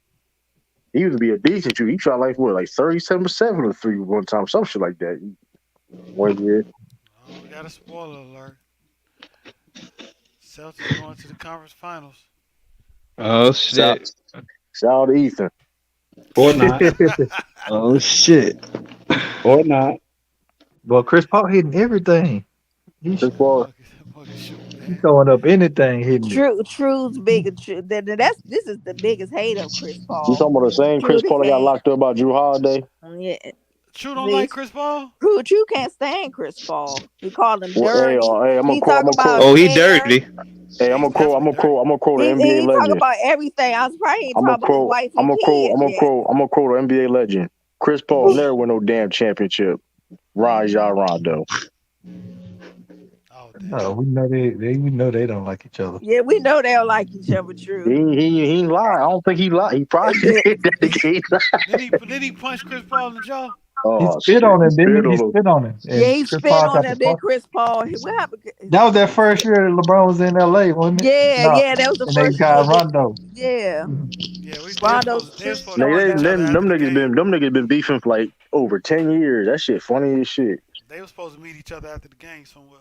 He used to be a decent shooter. He shot like 37% from the three one time, some shit like that. 1 year. Oh, we got a spoiler alert. Celtics going to the conference finals. Oh shit. Shout out to Ethan. Or not. Oh shit. Or not. Well, Chris Paul hitting everything. He's throwing up anything hitting it. True's big. This is the biggest hate of Chris You Paul. talking about the same Chris True Paul that got fan. locked up by Drew Holiday? Yeah. True don't like Chris Paul. True can't stand Chris Paul. He called him Well, dirty. I'm gonna He quote. talk about Oh, he hair. dirty. Hey, I'm gonna quote an NBA He talk legend. about everything. I was surprised he ain't I'm talk gonna about his quote. wife I'm and gonna quote. I'm kids gonna yet. quote. I'm gonna quote an NBA legend. Chris Paul never win no damn championship. Ja Rondo. No, we know we know they don't like each other. Yeah, we know they don't like each other. True. He lied. I don't think he lied. He probably did that. Did he punch Chris Paul in the jaw? He spit on him, didn't he? He spit on him. And Yeah, he Chris spit Paul on got him. the Then fuck. Chris Paul. What happened? That was that first year that LeBron was in LA, wasn't it? Yeah, that was the And they first got year. Rondo. Yeah. Yeah, they Rondo supposed to spit Nigga, on him. them niggas been beefing for like over 10 years. That shit funny as shit. They were supposed to meet each other after the game somewhere.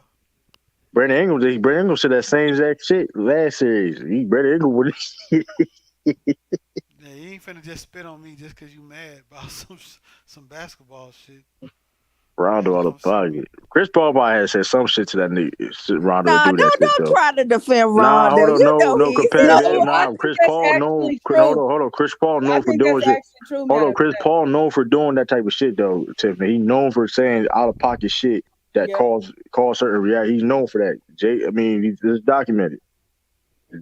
Brandon Ingram said that same exact shit last series. Brandon Ingram would. Yeah, you ain't finna just spit on me just because you mad about some basketball shit. Rondo out of pocket. Chris Paul probably had said some shit to that nigga. Rondo Nah, do that shit don't though. try to defend Nah, Rondo. hold on, You know no he's competitive. I Nah, think Chris that's Paul, actually true. hold on. Chris Paul I known for think doing that's shit. actually true. Hold Matter on, of Chris fact. Paul known for doing that type of shit though, Tiffany. He known for saying out of pocket shit that Yeah. cause certain reaction. He's known for that. It's documented.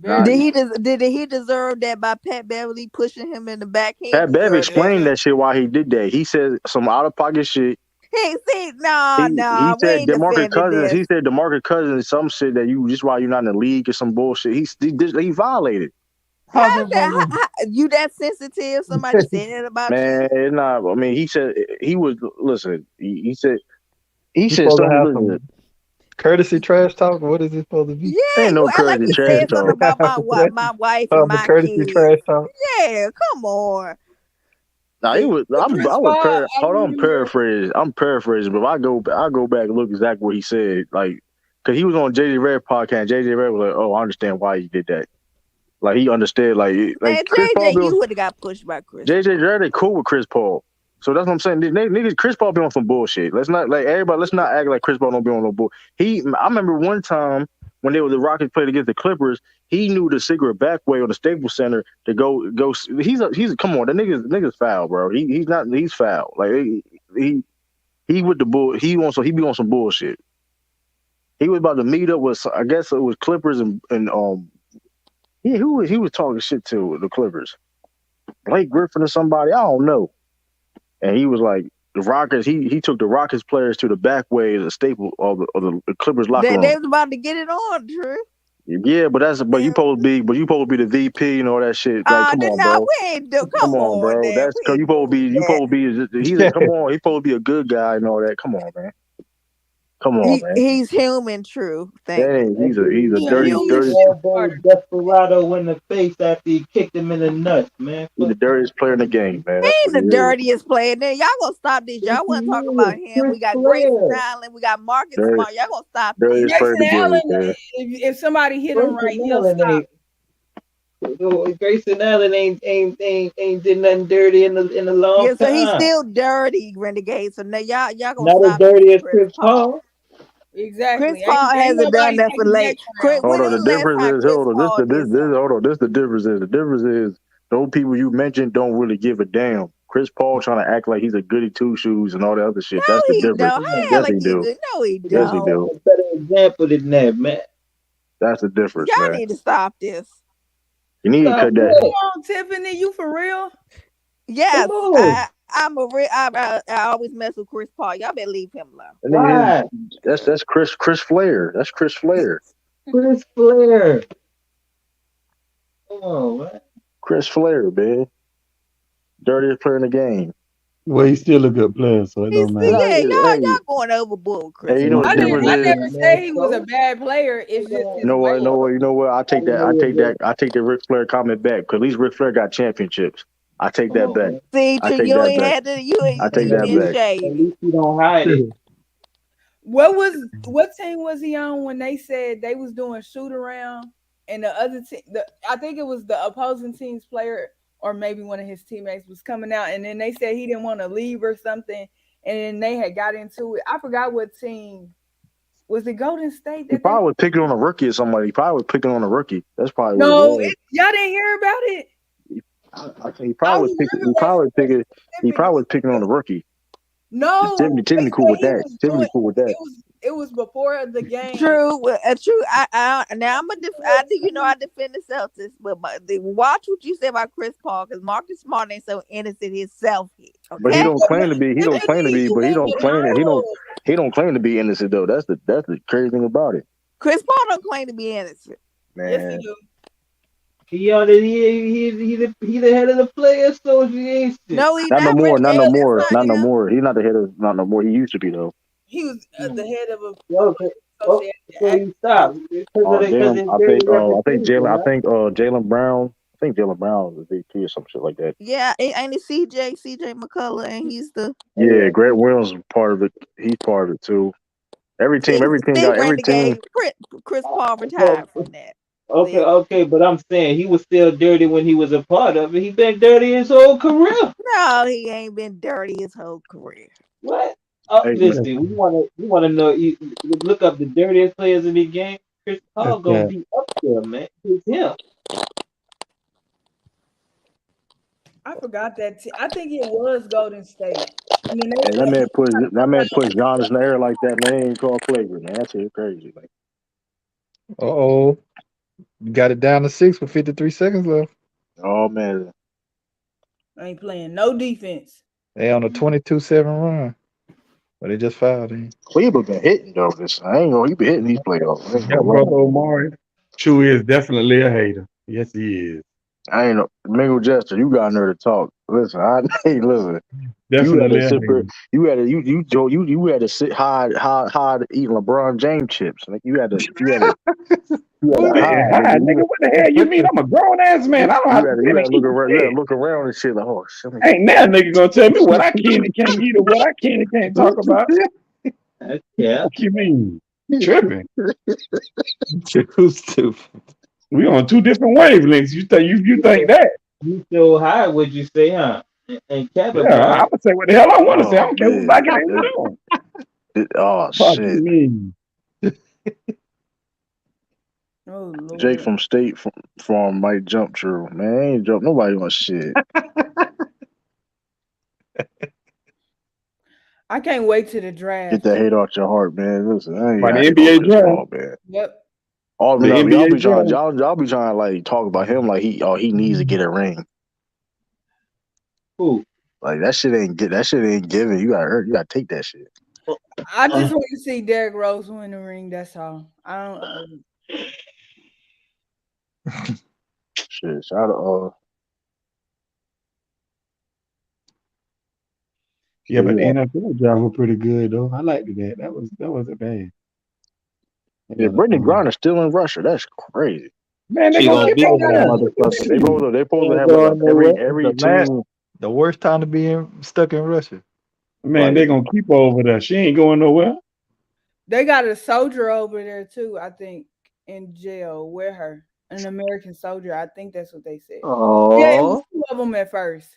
Did he deserve that by Pat Beverly pushing him in the back? He Pat Bev deserved explained that shit why he did that. He said some out of pocket shit. He see, He we said ain't DeMarcus defending Cousins. this. He said DeMarcus Cousins some shit that you just why you're not in the league or some bullshit. He violated. How's that? You that sensitive? Somebody said that about Man, you? it's not. I mean, he said he was. Listen, he said He's said supposed to something. have Listen, some courtesy trash talk. What is it supposed to be? Yeah, ain't no you act like courtesy you trash said something talk. about my wife and my courtesy kids. trash talk. Yeah, come on. Nah, he was. I Chris was. Paul, I Hold on, remember. I'm paraphrasing, but if I go back and look exactly what he said, like, because he was on JJ Redd podcast. JJ Redd was like, "Oh, I understand why you did that." Like he understood, like Man, Chris Paul. you would have got pushed by Chris. JJ Redd cool with Chris Paul, so that's what I'm saying. Niggas, Chris Paul be on some bullshit. Let's not Let's not act like Chris Paul don't be on no bull. I remember one time when the Rockets played against the Clippers. He knew the secret back way on the Staples Center to go. He's come on, the niggas foul, bro. He's foul. Like he with the bull. He be on some bullshit. He was about to meet up with, I guess it was Clippers and he was talking shit to the Clippers. Blake Griffin or somebody, I don't know. And he was like, the Rockets, he took the Rockets players to the back way of the staple of the Clippers locker room. They was about to get it on, Drew. Yeah, but you supposed to be the VP and all that shit. Like, come on, bro. We ain't do. Come on, bro. That's because you supposed to be. Come on. He's supposed to be a good guy and all that. Come on, man. Come on, man. He's human, true. Thank That you. ain't. He's a He a human dirty. shit Elbow starter. Desperado in the face after he kicked him in the nuts, man. He's the dirtiest player in the game, man. He That's ain't what he the is. dirtiest player. Then y'all gonna stop this. Yes, Y'all he want to talk about is. him. Chris We got Grayson Flair. Allen. We got Marcus Dirtiest, Smart. Y'all gonna stop this. dirtiest player in Grayson the Allen, game, man. if somebody hit him right, Grayson he'll Allen stop. Grayson Allen ain't did nothing dirty in a long Yeah, so he's time. still dirty, Renegade. So now y'all gonna Not as stop this, dirty as Chris Chris Paul. Paul. Chris Exactly. Paul Ain't hasn't done nobody that for taking late. that Chris, crown. when Hold on, is the the last difference time is Chris Paul did this something? hold on, this the difference is those people you mentioned don't really give a damn. Chris Paul trying to act like he's a goody two shoes and all that other shit. No, That's the he difference. don't. How Yes, like he he do. do? No, he Yes, he don't. do. A better example than that, man. That's the difference, Y'all man. need to stop this. You need to Stop cut that. Come what? on, Tiffany, you for real? Yes, Come on. I'm a real. I always mess with Chris Paul. Y'all better leave him alone. That nigga, Why? that's Chris Flair. That's Chris Flair. Chris Flair. Come on, man. Chris Flair, man. Dirtiest player in the game. Well, he's still a good player, so it He's don't matter. yeah, Hey, y'all going overboard, with Chris hey, you know what Paul. the difference I is? never said he was a bad player. It's just You his know what? way. You know what? I take that Ric Flair comment back because at least Ric Flair got championships. I take Come that on, back. man. See, I True, take you that ain't back. had to. You I ain't take you that been back. At shady. least you don't hide it. What team was he on when they said they was doing shoot around and the other team? I think it was the opposing team's player or maybe one of his teammates was coming out, and then they said he didn't want to leave or something, and then they had got into it. I forgot what team. Was it Golden State He that they? probably was picking on a rookie or somebody. He probably was picking on a rookie. That's probably what it No, was. y'all didn't hear about it. I think he I probably was picking. remember that He specifically. probably was picking on a rookie. No, they Tiffany cool said with he that. was Tiffany doing. cool with that. It was before the game. True, true. Now I'm a I do. You know, I defend the Celtics, but watch what you say about Chris Paul because Marcus Smart ain't so innocent himself. But he Okay. don't claim to be. He don't claim to Tiffany, be. you But he went don't claim it. behind. He don't claim to be innocent though. That's the crazy thing about it, Chris Paul don't claim to be innocent. Yes, he man. do. He the head of the player association. No, he Not no not more. Not no Renegade. That's more. not Not no him. more. He's not the head of. Not no more. He used to be though. He was the head of a Okay. Oh, association. so he stopped because Jalen. of his dirty I think reputation, Jalen. I huh? think Jalen Brown. I think Jalen Brown is a big key or some shit like that. Yeah, ain't it CJ McCullough, and he's the Yeah, Grant Williams is part of it. He's part of it too. Every team see got every team. Renegade. Chris Paul So, retired from that. okay, See? okay, but I'm saying he was still dirty when he was a part of it. He been dirty his whole career. No, he ain't been dirty his whole career. What? Hey, Listen, we wanna know. You look up the dirtiest players in the game. Chris Paul gonna Okay. be up there, man. It's him. I forgot that. I think it was Golden State. And then they and said he tried to that come man out. puts Giannis in the air like that. Man, he ain't called flagrant. Man, that's it crazy. Like, Oh, you got it down to 6 with 53 seconds left. oh man, Ain't playing no defense. They on a 22-7 run, but they just fouled him. Cleveland been hitting though. This I ain't gonna. He been hitting these playoffs. I ain't That gonna brother lie. Omari, Chewy is definitely a hater. Yes, he is. I ain't no Mingo Jester. You got nerve to talk. Listen, hey, listen. You had Definitely to a sit there. hater. You had to you had to sit hide eating LeBron James chips. Like you had to What? hide, Hi, nigga. nigga. What the hell you mean? I'm a grown ass man. I don't have to You had finish to look eating around. You had shit. to look around and shit. Like, oh shit. Ain't now nigga gonna tell me what I can and can't eat or what I can and can't talk about. Yeah. What you mean? You tripping? Too stupid. We on two different wavelengths. You think that? You so high, would you say, huh? And Kevin, Yeah, I'm man. gonna say what the hell I want to say. I Oh don't care who's like man. it ain't wrong. Oh Fuck you shit. mean? Oh Jake Lord. from State Farm might jump through. Man, ain't jump nobody on shit. I can't wait to the Get draft. that hate off your heart, man. Listen, I ain't By got the hate on NBA Chris draft, Paul, man. Yep. All the no, y'all NBA be trying draft. y'all be trying to like talk about him like he needs to get a ring. Who? Like that shit ain't given. You gotta take that shit. I just want to see Derrick Rose win the ring. That's all. I don't. Shit. Shout out Yeah, but the Yeah, NFL job was pretty good though. I liked that. That wasn't bad. They yeah. got Brittany Griner still in Russia. That's crazy. man, they She gonna gonna keep be over there. there. Motherfucker. They Shoot. supposed to Ain't have like going every nowhere. It's every team. the worst time to be stuck in Russia. Man, Like they gonna keep her over there. She ain't going nowhere. They got a soldier over there too, I think, in jail with her. An American soldier. I think that's what they said. Yeah, it was Oh, 2 of them at first.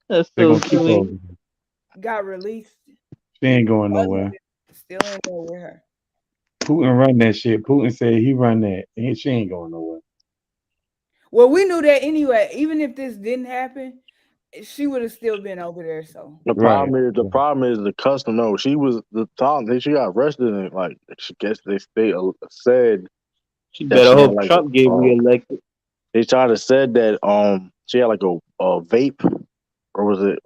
that's They so gonna keep her over sweet. there. Got released. She ain't going Other nowhere. still in there with her. Putin run that shit. Putin said he run that. She ain't going nowhere. Well, we knew that anyway. Even if this didn't happen, she would have still been over there. So Right. the problem is the custom. No, she was the time she got arrested and like she guess they said She that better she had hope like Trump get reelected. they tried to said that she had like a vape or was it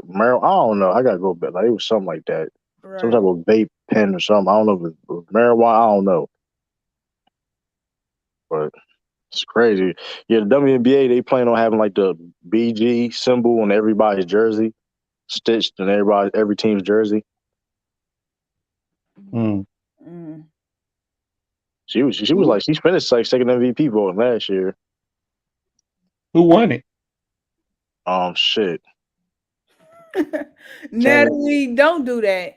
marijuana? I don't know. I gotta go back. Like it was something like that. Some type right. of vape pen or something. I don't know if it was marijuana. I don't know. But it's crazy. Yeah, the WNBA they plan on having like the BG symbol on everybody's jersey, stitched in every team's jersey. Mm. Mm. She was like she finished like second MVP voting last year. Who won it? Shit. Natalie, don't do that.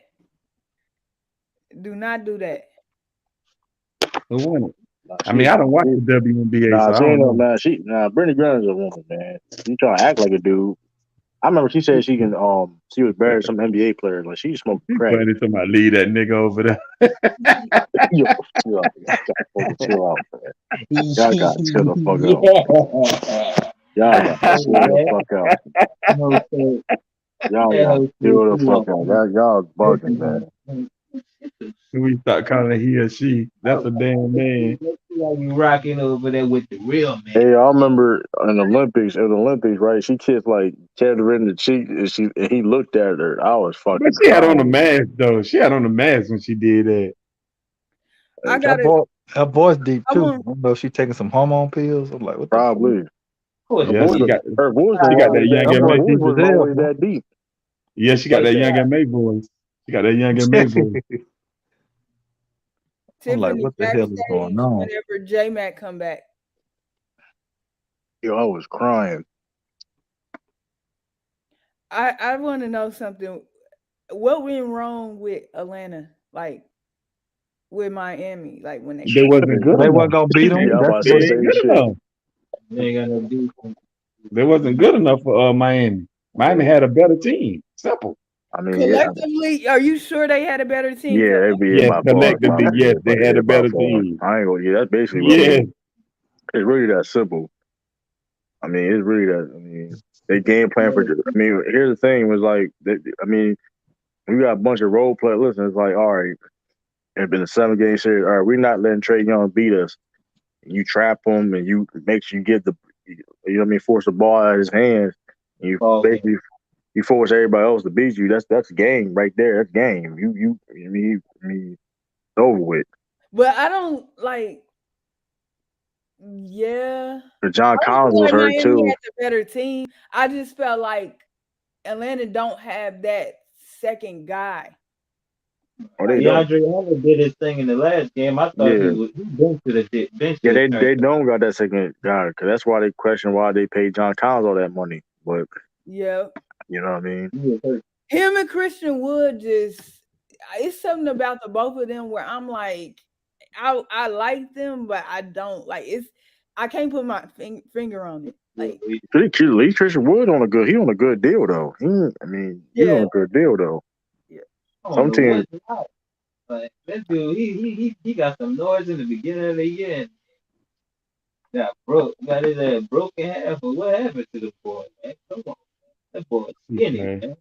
Do not do that. Who won it? Nah, I mean, I don't watch the WNBA, so I she ain't don't no know. man. Brittany Griner's a woman, man. You trying to act like a dude. I remember she said she can she was better than some NBA players. Like she smoked He crack. funny somebody leave that nigga over there. Yo, chill out. Y'all gotta fucking chill out, man. Y'all gotta chill the fuck out. Y'all gotta chill the fuck out. Y'all gotta chill the fuck out. Y'all bugging, man. We start calling he or she. That's a damn man. Like you rocking over there with the real man. Hey, I remember in the Olympics, right? She kissed like Kendra in the cheek, and he looked at her. I was But fucking she had on the crying. mask though. She had on the mask when she did that. I That got it. boy, her voice deep I too. want. I don't know if she taking some hormone pills. I'm like, what the fuck? Probably. What Yeah, she got Her voice she got that was young That and boy May. her voice deep as wasn't hell, always boy. that deep. Yeah, she got that young and May voice. She got that young and May voice. I'm like, Tiffany what the hell is going backstage on? whenever J Mac come back. Yo, I was crying. I want to know something. What went wrong with Atlanta? Like with Miami? Like when they They played. wasn't good They enough. wasn't gonna beat them. Yeah, I'm That's about to They say the what. ain't same good shit. enough. They ain't got no defense. They wasn't good enough for Miami. Miami had a better team. Simple. I mean, Collectively, are you sure they had a better team? yeah, it'd be in Yes, my fault. collectively, yes, they had a My better fault. team. I ain't gonna. Yeah, that's basically what. I Yes. mean, it's really that simple. I mean, it's really that. I mean, they game plan for. I mean, here's the thing: was like, I mean, we got a bunch of role players. Listen, it's like, all right, it's been a 7-game series. All right, we're not letting Trey Young beat us. You trap him, and you make sure you get you know what I mean, force the ball out of his hands. And you basically you force everybody else to beat you. That's game right there. That's game. I mean, it's over with. But I don't like. Yeah, But John I don't Collins feel was like hurt Miami too. had the better team. I just felt like Atlanta don't have that second guy. Oh, they don't. DeAndre Hunter did his thing in the last game. I thought Yeah. he been to the bench. Yeah, they don't got that second guy because that's why they question why they paid John Collins all that money. But Yeah, you know what I mean? him and Christian Wood it's something about the both of them where I'm like, I like them, but I don't like I can't put my finger on it. Like, Lee Christian Wood on a good deal though. He's on yeah, a good deal though. I don't Some know teams, what's not. But that dude, he got some noise in the beginning of the year. And got his ass broken half. Or what happened to the boy, man? Come on, that boy skinny, Okay. man.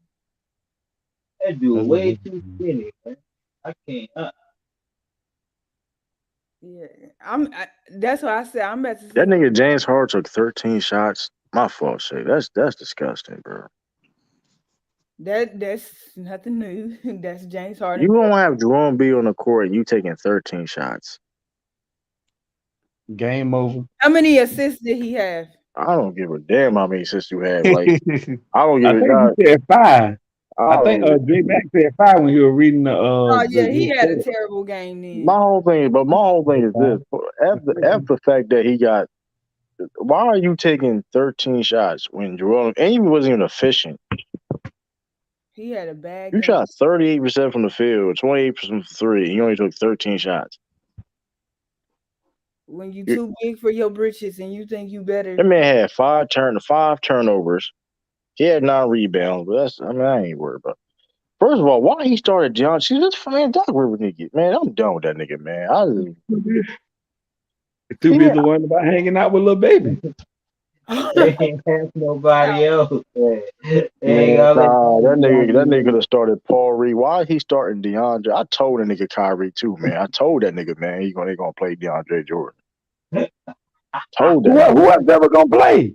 That dude That's way what too skinny, man. I can't. yeah. That's why I said I'm about to that see. nigga James Harden took 13 shots. My fault, shit. That's disgusting, bro. That's nothing new. That's James You Harden. don't have Jerome B on the court and you taking 13 shots. game over. How many assists did he have? I don't give a damn how many assists you have. Like I don't give I a think god. he said 5. I think Oh, J Mac said 5 when he was reading the Oh yeah, he the had a score. terrible game my then. whole thing, but my whole thing is this: after the fact that he got, why are you taking 13 shots when Joel and he wasn't even efficient? He had a bad You game. shot 38% from the field, 28% from three. You only took 13 shots. When you You, too big for your britches and you think you better. that man had five turnovers. He had 9 rebounds, but I ain't worried about. First of all, why he started John? See, this man, Doc Rivers nigga, man, I'm done with that nigga, man. Too He busy had, worrying about hanging out with little baby. They ain't have nobody else. Man. They ain't man, all that nah, time that nigga could DeAndre. have started Paul Reed. Why he starting DeAndre? I told that nigga Kyrie too, man. I told that nigga, man, they gonna play DeAndre Jordan. Told that Who nigga. else ever gonna play?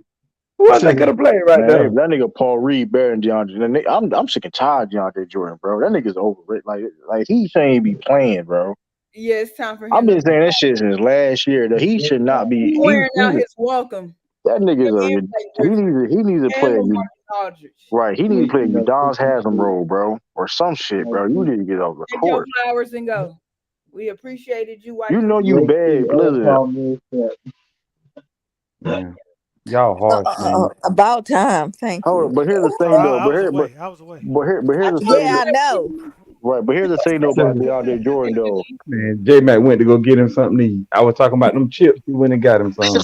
Who else they could have played right Man, there? that nigga Paul Reed better than DeAndre. I'm sick and tired of DeAndre Jordan, bro. That nigga's overrated. Like he shouldn't be playing, bro. Yeah, it's time for I've him to been saying that shit since last year. That he should not be. be wearing out his welcome. That nigga's And play Griffin he needs to and play LaMarcus Aldridge. right. He needs to play a Udonis Haslam role, bro, or some shit, bro. You need to get off the Take your court. flowers and go. We appreciated you while You you know were you Wait till bad. old Listen, Paul Millsap. Man, y'all harsh, man. About time. Thank hold you. on, but here's the Oh, thing though. I was away. I was away. But I here's the told thing Yeah, you I though. know. Right, but here's the thing though about DeAndre Jordan though. Man, J Mac went to go get him something to eat. I was talking about them chips. He went and got him some.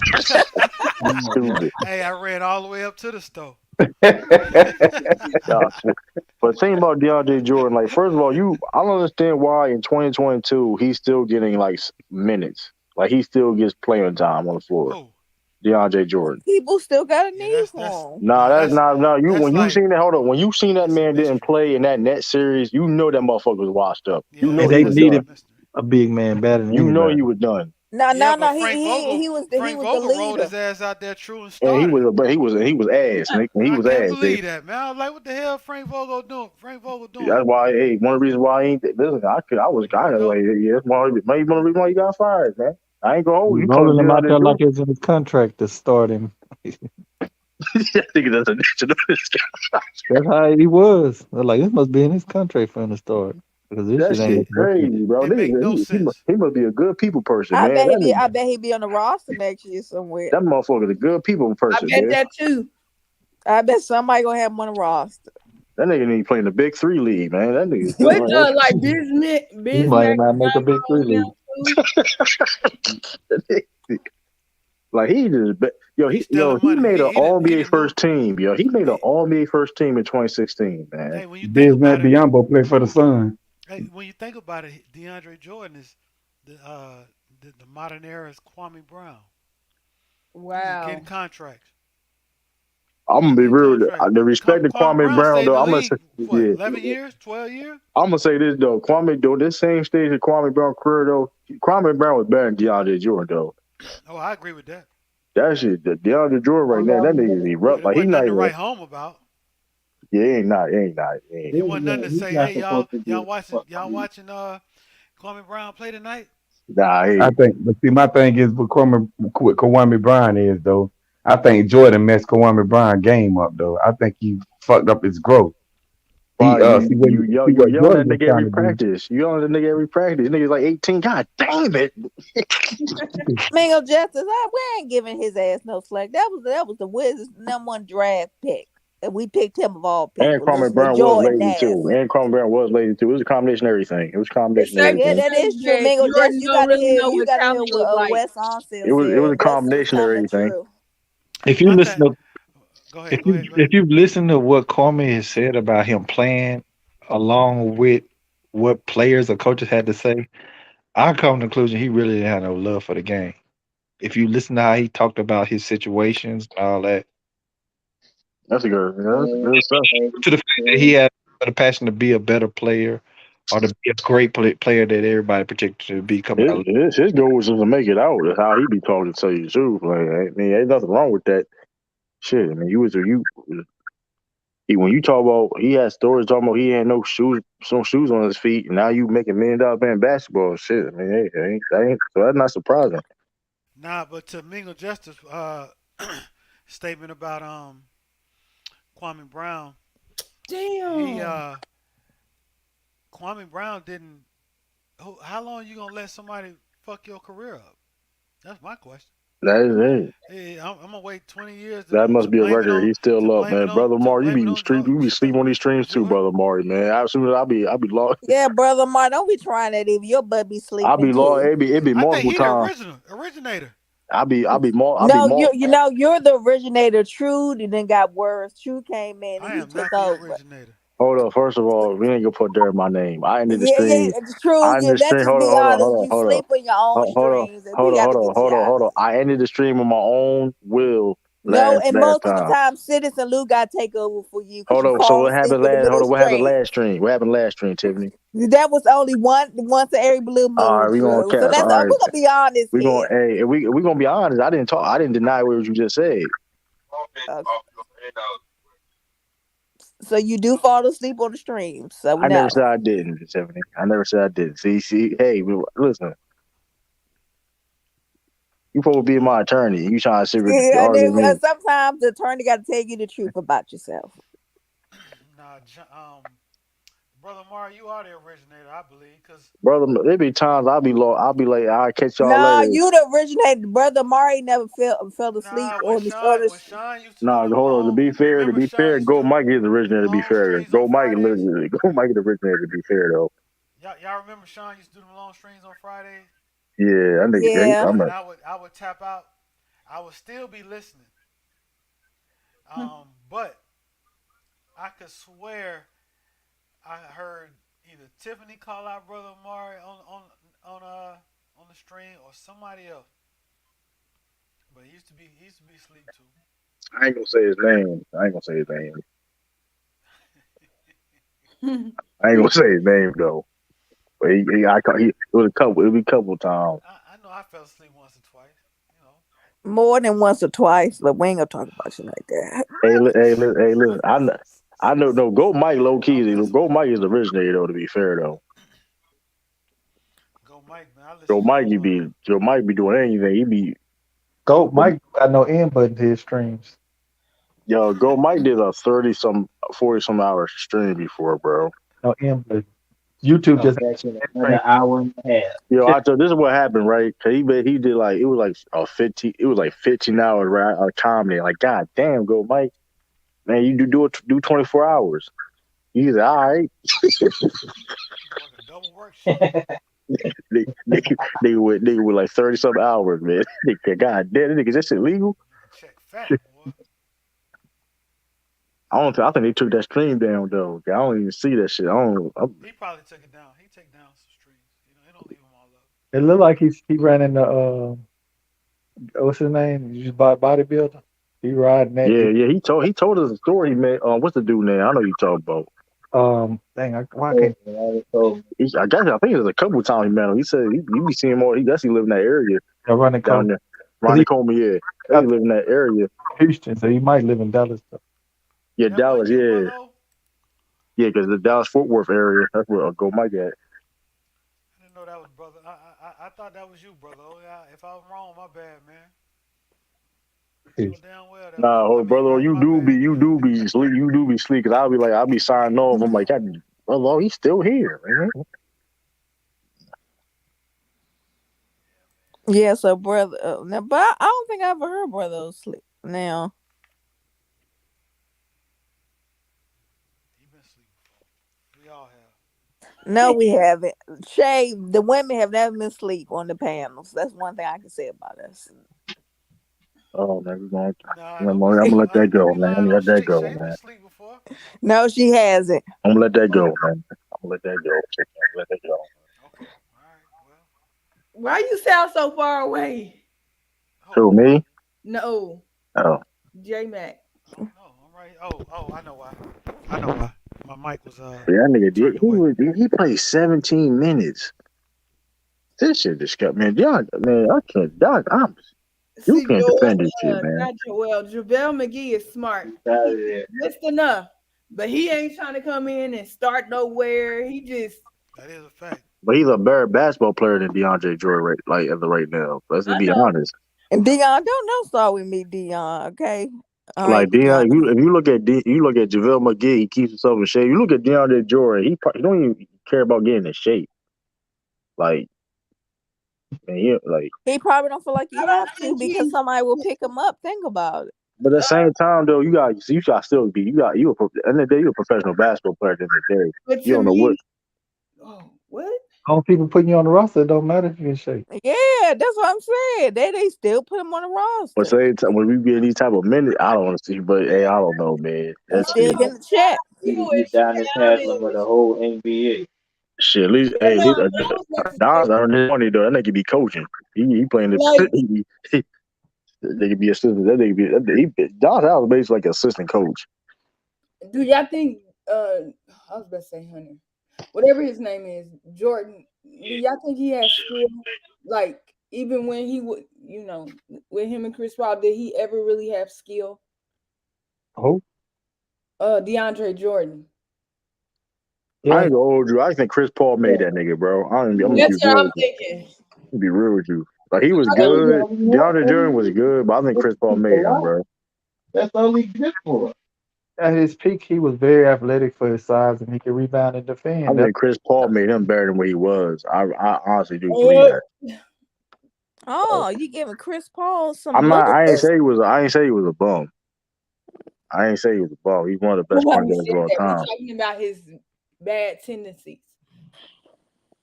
Stupid. Hey, I ran all the way up to the store. Yeah, but think about DeAndre Jordan. Like, first of all, I don't understand why in 2022 he's still getting like minutes. Like he still gets playing time on the floor. Who? DeAndre Jordan. People still got a Yeah, need for him. Nah, that's not no. You that's when you like seen that, hold on. When you seen that that's a man didn't mystery. play in that net series, you know that motherfucker was washed up. You Yeah, know And he they was that's a done. needed mystery. a big man better than You know anybody. he was done. No, Yeah, no, but no. He Frank was the Vogel rolled leader. his ass out there true and And started it. he was ass, Nick. He I was can't ass, dude. believe that, man. I was like, what the hell Frank Vogel doing? Frank Vogel doing? That's why. Hey, one of the reasons why I ain't. Listen, I was Here we kind of go. like, yeah, that's maybe one of the reasons why you got fired, man. I ain't gonna hold you. Calling Rolling him out DeAndre there like Jordan. it's in his contract to start him. I think that's a national. That's how he was. They're like, this must be in his contract for him to start. Because this That shit ain't shit looking right. crazy, bro. It make no sense. He must be a good people person, I man. bet he be. I bet he be on the roster next year somewhere. That motherfucker's a good people I person, bet man. that too. I bet somebody gonna have him on the roster. That nigga need to play in the Big Three league, man. That nigga's good. What like He might Bismack not make a big three league. Like he just, He's stealing he money. made an All He NBA didn't do. first team, yo. He made an All NBA first team in 2016, man. Hey, when you think Bismack about it, Biyombo play for the Sun. hey, when you think about it, DeAndre Jordan is the modern era's Kwame Brown. He's just getting Wow. contracts. I'm gonna He's be getting real. contracts. The respect to Kwame Kwame Brown Brown, stayed in though. the I'm gonna league say, for what, yeah. 11 years, 12 years? I'm gonna say this though. Kwame, though, this same stage of Kwame Brown career though, Kwame Brown was better than DeAndre Jordan though. Oh, I agree with that. That shit, the DeAndre Jordan right now, that nigga is erupt. But it Like he wasn't not nothing to even. write home about. Yeah, he ain't not. He ain't not. He ain't. It wasn't nothing to He's say, not hey supposed to y'all be. watching Kwame Brown play tonight? Nah, I he. think, but see, my thing is with Kawhi Brown is though. I think Jordan messed Kawhi Brown game up though. I think he fucked up his growth. He Wow, see you what yelling at Jordan was nigga trying every to do. practice. You yelling at nigga every practice. Nigga's like 18. God damn it. Mingo Justice, we ain't giving his ass no slack. That was the Wizards' #1 draft pick, and we picked him of all And people. Kwame Listen to Brown was Jordan lazy ass. too. And Kwame Brown was lazy too. It was a combination of everything. It was a combination of Except Yeah, the everything. that fact is true. that Mingo Justice, Jordan don't really know you what gotta hear talent look what like. Wes Ansel It was said. a That's combination of something everything. true. If you My listen thing. to Go ahead. Go ahead. Go ahead. if you listen to what Kwame has said about him playing, along with what players or coaches had to say, I come to the conclusion he really didn't have no love for the game. If you listen to how he talked about his situations and all that, That's a good stuff. to the fact that he had the passion to be a better player or to be a great player that everybody predicted to be coming out. His goal was just to make it out. That's how he be talking to you too. Like, I mean, ain't nothing wrong with that. Shit, I mean, when you talk about he had stories talking about he had no shoes on his feet, and now you making $1 million playing basketball. Shit, I mean, hey, so that's not surprising. Nah, but to Mingo Justice statement about Kwame Brown, He Damn. Kwame Brown didn't. How long you gonna let somebody fuck your career up? That's my question. That is it. Hey, I'm gonna wait 20 years That to must be a blame it record. on He's still up, man. Brother Mari, you be sleep on these streams too, Jordan. brother Mari, man. As soon as I be lost. Yeah, brother Mark, don't be trying that if your butt be I sleeping be lost. too. It be I think multiple he the times. originator. I be more. No, you're the originator. True, and then got worse. True came in and I he am took not the over. originator. Hold up. First of all, we ain't gonna put dirt in my name. I ended the Yeah, yeah, stream. it's true. I ended Yeah, the let's stream. just be honest. You Hold up. sleep on your own Hold up. streams, and we got to be Hold honest. up. I ended the stream on my own will No, and last most of the time. time, Citizen Lou got to take over for you because Hold you up. So fall what asleep happened in the last? middle Hold of up. What happened stream. last stream? What happened last stream, Tiffany? That was only once every blue All moon, right, we gonna True. So catch. that's All we're right, gonna be honest we gonna. here. Hey, we gonna be honest. I didn't talk. I didn't deny what you just said. Uh, so you do fall asleep on the stream. So I never no. said I didn't, Tiffany. I never said I didn't. See. Hey, listen. You supposed to be my attorney. You trying to sit with Yeah, and argue then, with me? sometimes the attorney got to tell you the truth about yourself. Nah, brother Mar, you are the originator, I believe, because Brother, there be times I'll be low. I'll be like, I'll catch y'all Nah, later. you the originator. Brother Mari never fell asleep nah, on the. when Sean used to do Nah, them hold on. long, To remember be Sean fair, used to Go do Mike is the originator. To be long fair, streams on Fridays. Go Mike is the originator. To be fair though. Y'all remember Sean used to do them long streams on Fridays, Yeah, I think Yeah. I'm and a. I would tap out. I would still be listening, but I could swear I heard either Tiffany call out brother Mari on the stream or somebody else. But he used to be asleep too. I ain't gonna say his name. I ain't gonna say his name. I ain't gonna say his name though. But it was a couple. It was a couple times. I know I fell asleep once or twice. You know. More than once or twice, but we ain't gonna talk about you like that. Hey, listen. I know. No, Go Mike low key. I'm messing Go with you. Mike is the originator though. To be fair though, Go Mike, man. I listen to him. Joe Mike be doing anything. He be Go, Mike got no end button to his streams. Yo, Go Mike did a 40 some hours stream before, bro. No end button. YouTube Come just back in stream. another hour and a half. Yo, I told this is what happened, right? 'Cause he did like it was like a 15. It was like 15 hours, right? A comedy. Like, god damn, Go Mike, man, you do 24 hours. He's all right. Work a double work shift. They were like 30 some hours, man. God damn, nigga, is this illegal? Check fat, boy. I think they took that stream down though. I don't even see that shit. He probably took it down. He take down some streams. You know, they don't leave him all up. It looked like he ran into what's his name? You just bought bodybuilder. He riding that. Yeah. He told us a story. He made. What's the dude name? I know you talking about. Why can't I think it was a couple of times he met him. He said you be seeing more. He guess he live in that area I run it down there. Ronnie Coleman, yeah. He live in that area. Houston, so he might live in Dallas. Though. Yeah, Dallas, yeah. Yeah, because the Dallas Fort Worth area. That's where Go Mike at. I didn't know that was brother. I thought that was you, brother. Oh yeah. If I was wrong, my bad, man. You know damn well that Nah, was, brother, you do be sleep. You do be sleep. Cause I'll be signing off. I'm like, brother, he's still here, man. Yeah, so brother, now, but I don't think I ever heard brother sleep. Now, he been asleep before. We all have. no, we haven't. Shay, the women have never been asleep on the panels. That's one thing I can say about us. Oh man, I'm gonna let that go, man. I'm gonna let that go, man. No, she hasn't. I'm gonna let that go, man. I'm gonna let that go. Let that go. Okay. All right. Well. Why you sound so far away? Who, me? No. Oh. J Mac. Oh no, I'm right. Oh, I know why. I know why. My mic was Yeah, that nigga did. He played 17 minutes. This shit just got man. I can't. You can't defend this shit, man. Not Joel. JaVale McGee is smart. He's just enough. But he ain't trying to come in and start nowhere. He just. That is a fact. But he's a better basketball player than DeAndre Jordan, as of right now. Let's be honest. And Dion, don't start with me, Dion. Okay. All right, Like Deion, Dion. you look at JaVale McGee, he keeps himself in shape. You look at DeAndre Jordan, he don't even care about getting in shape. Like, man, He probably don't feel like he I don't have to think because he. somebody will pick him up. Think about it. but at the same time though, you got still be at the end of the day, you're a professional basketball player. At the end of the day, But you to don't know what. me, oh, what? All people putting you on the roster, it don't matter if you're in shape. Yeah, that's what I'm saying. They still put him on the But roster. say when we get these type of minutes, I don't want to see. But hey, I don't know, man. He's That still shit, getting the check. He Udonis Haslam of the whole NBA. shit. At least, But hey, at no, least but I was about to say, Don's earning his money though. That nigga be coaching. He playing the. like, They could be assistant. That nigga Don Allen basically like assistant coach. do y'all think? I was about to say Hunter, whatever his name is, Jordan. Do y'all think he has skill? Like, even when he would, with him and Chris Paul, did he ever really have skill? Oh, DeAndre Jordan. I yeah. ain't gonna hold you. I think Chris Paul made that nigga, bro. I'm gonna be That's what real I'm with you. thinking. I'm gonna be real with you. Like he was I don't. good. DeAndre Jordan was good, but I think Chris Paul made him, bro. That's all he good for. At his peak, he was very athletic for his size, and he could rebound and I defend. think Chris Paul made him better than what he was. I honestly do believe Uh, that. Oh, you giving Chris Paul some I'm love? not. I ain't say he was. I ain't say he was a bum. I ain't say he was a bum. He's one of the best point nobody guards of said all that. We're time. talking about his bad tendencies.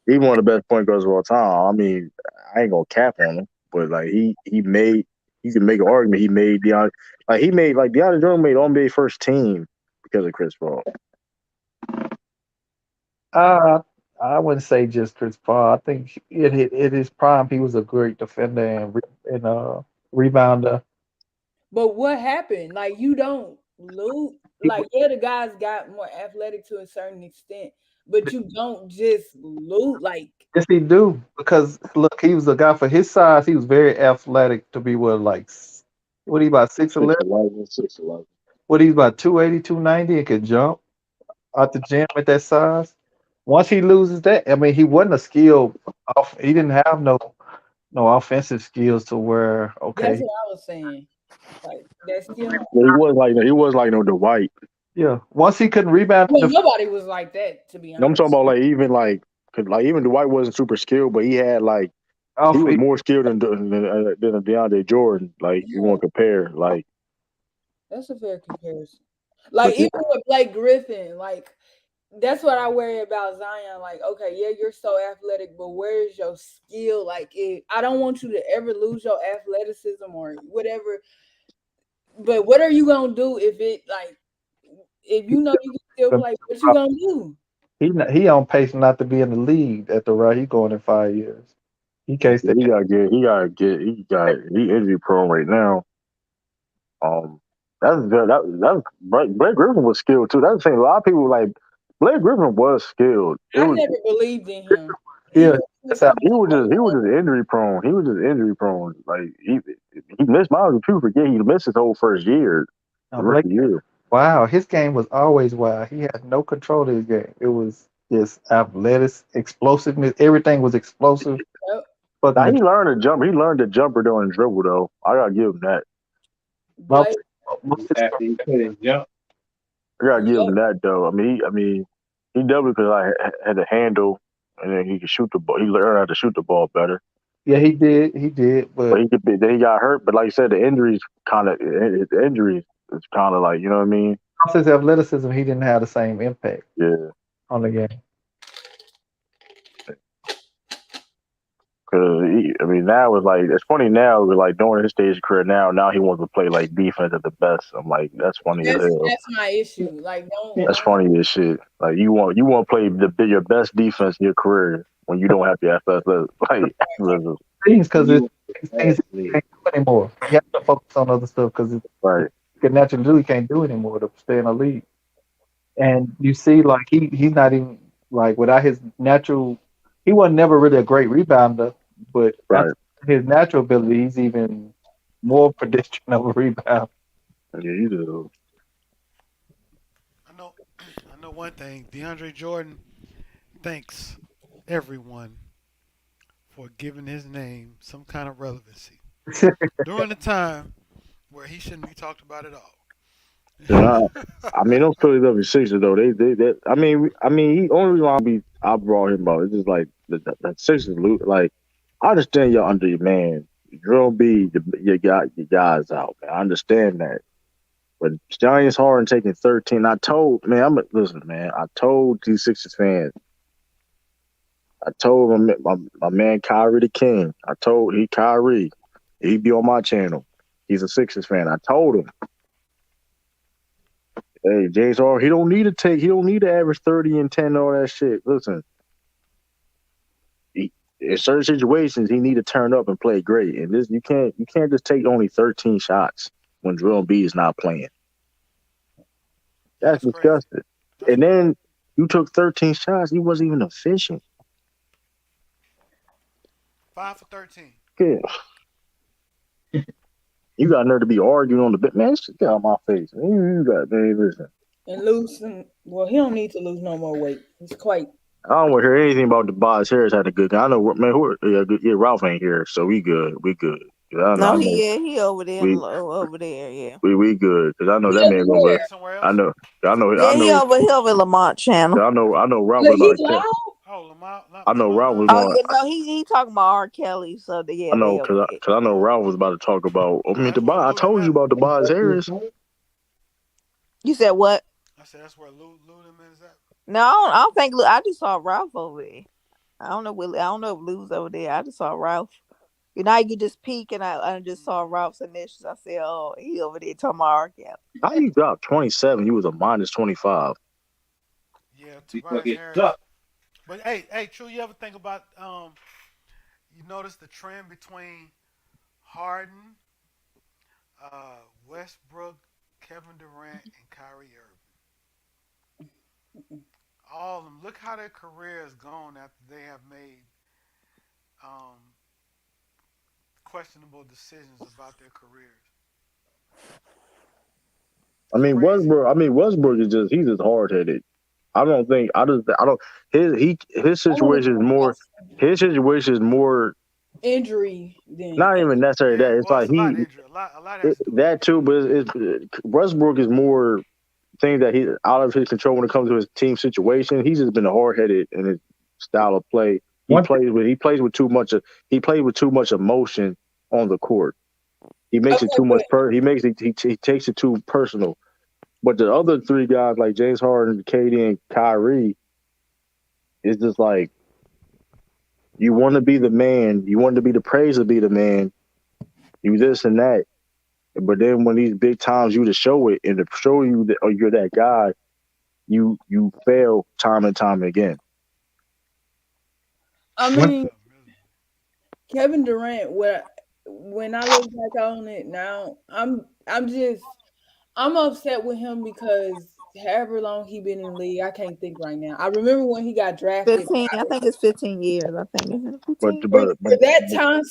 He's one of the best point guards of all time. I mean, I ain't gonna cap on him, but like he can make an argument. He made DeAndre Jordan made NBA first team because of Chris Paul. Uh, I wouldn't say just Chris Paul. I think in his prime, he was a great defender and rebounder. But what happened? Like, you don't lose. He, Like, yeah, the guys got more athletic to a certain extent, but you don't just lose. Like, yes, he do because look, he was a guy for his size. He was very athletic to be what he about 6'11"? 6'11", 6'11". What he's about 280, 290, and could jump out the gym at that size. Once he loses that, I mean, he wasn't a skill. He didn't have no offensive skills to where that's okay, what I was saying. Like, that's still not. Well, he was like no Dwight. yeah. Once he couldn't rebound, Well, nobody was like that, to be I'm talking honest. about even Dwight wasn't super skilled, but he off, was more skilled than DeAndre Jordan. Like you Yeah, want to compare, like that's a fair comparison. Like, but even with Blake Griffin, like, that's what I worry about Zion. Like, okay, yeah, you're so athletic, but where is your skill? Like, I don't want you to ever lose your athleticism or whatever. But what are you gonna do if you know you can still play? What you gonna do? he on pace not to be in the league at the rate he going in 5 years. He can't stay. he injury prone right now. That's good. That's Blake Griffin was skilled too. That's the thing. A lot of people like Blake Griffin was skilled. I never believed in him. Yeah, that's how. He was just injury prone. He was just injury prone. Like he missed miles. People forget he missed his whole first year, Blake, rookie year. wow, his game was always wild. He had no control of his game. It was just athletic, explosiveness. Everything was explosive. Yep. Fucking Now the he learned to jump. He learned the jumper though and dribble though. I gotta give him that. most, Blake, most of After he couldn't jump. I gotta give him yep. that though. He definitely could like had a handle and then he could shoot the ball. He learned how to shoot the ball better. yeah, he did, But but then he got hurt. But like you said, the injuries is kind of like you know what I mean. off his athleticism, he didn't have the same impact Yeah. on the game. Cause now it's like it's funny now. We're like during his stage of career now he wants to play like defense at the best. I'm like that's funny as hell. That's my issue. Like, That's don't. funny as shit. Like you want to play your best defense in your career when you don't have the athletic like athleticism. Things because You it's things he can't do anymore. He has to focus on other stuff because he Right. can naturally do. He can't do anymore to stay in the league. And you see, like he's not even like without his natural. He wasn't never really a great rebounder, but Right. his natural ability, he's even more prediction of a rebound. Yeah, you do. I know one thing. DeAndre Jordan thanks everyone for giving his name some kind of relevancy. During the time where he shouldn't be talked about at all. And I mean, those Philadelphia Sixers though, they he only reason why I brought him up. It's just like the Sixers lose. Like, I understand y'all under your man, Drill B, your guys out, man. I understand that. But Giants Harden taking 13. I told man, listen, man. I told these Sixers fans. I told my man Kyrie the King. I told Kyrie, he be on my channel. He's a Sixers fan. I told him, hey, James Harden, he don't need to average 30 and 10 and all that shit. Listen, in certain situations he need to turn up and play great. And this you can't just take only 13 shots when Drill B is not playing. That's disgusting. And then you took 13 shots, you wasn't even efficient. 5 for 13. Yeah. You got nerve to be arguing on the bit, man. Get out of my face. You got, man, listen. And lose some. Well, he don't need to lose no more weight. He's quite. I don't want to hear anything about Tobias Harris had a good game. I know, man. Ralph ain't here, so we good. We good. I No, know he over there, over there. Yeah. we good because I know He that over man where? over. I Yeah, he know. over Lamont channel. I know. Ralph Look, was about he to. loud? Oh, Lamar. I know Ralph was Oh going. yeah, no, he talking about R. Kelly. So yeah, I know they over because there. I know Ralph was about to talk about. I mean, Tobias. I told you about Tobias Harris. You said what? I said that's where Ludham is at. No, I don't think. I just saw Ralph over there. I don't know. I don't know if Lou's over there. I just saw Ralph. You know, you just peek, and I just saw Ralph's initials. I said, "Oh, he over there talking about R. Kelly." How you dropped 27? You was a minus 25. Yeah, Tobias Harris. But hey, True, you ever think about you notice the trend between Harden, Westbrook, Kevin Durant, and Kyrie Irving? All of them. Look how their career has gone after they have made um, questionable decisions about their careers. Westbrook is he's just hard headed. I don't think I don't his situation is more Injury than not even necessarily that. It's Well, like it's a lot of injury. A lot has to do with that too, but Westbrook is more things that he out of his control when it comes to his team situation. He's just been hard headed in his style of play. He plays with too much emotion on the court. He makes it too much he takes it too personal. But the other three guys like James Harden, KD, and Kyrie, it's just like you want to be the man, you want to be the praise to be the man, you this and that. But then when these big times you to show it and to show you that you're that guy, you fail time and time again. I mean, Kevin Durant. When I look back on it now, I'm upset with him because however long he been in the league, I can't think right now. I remember when he got drafted. 15. I think it's 15 years. I think it's 15. But for that time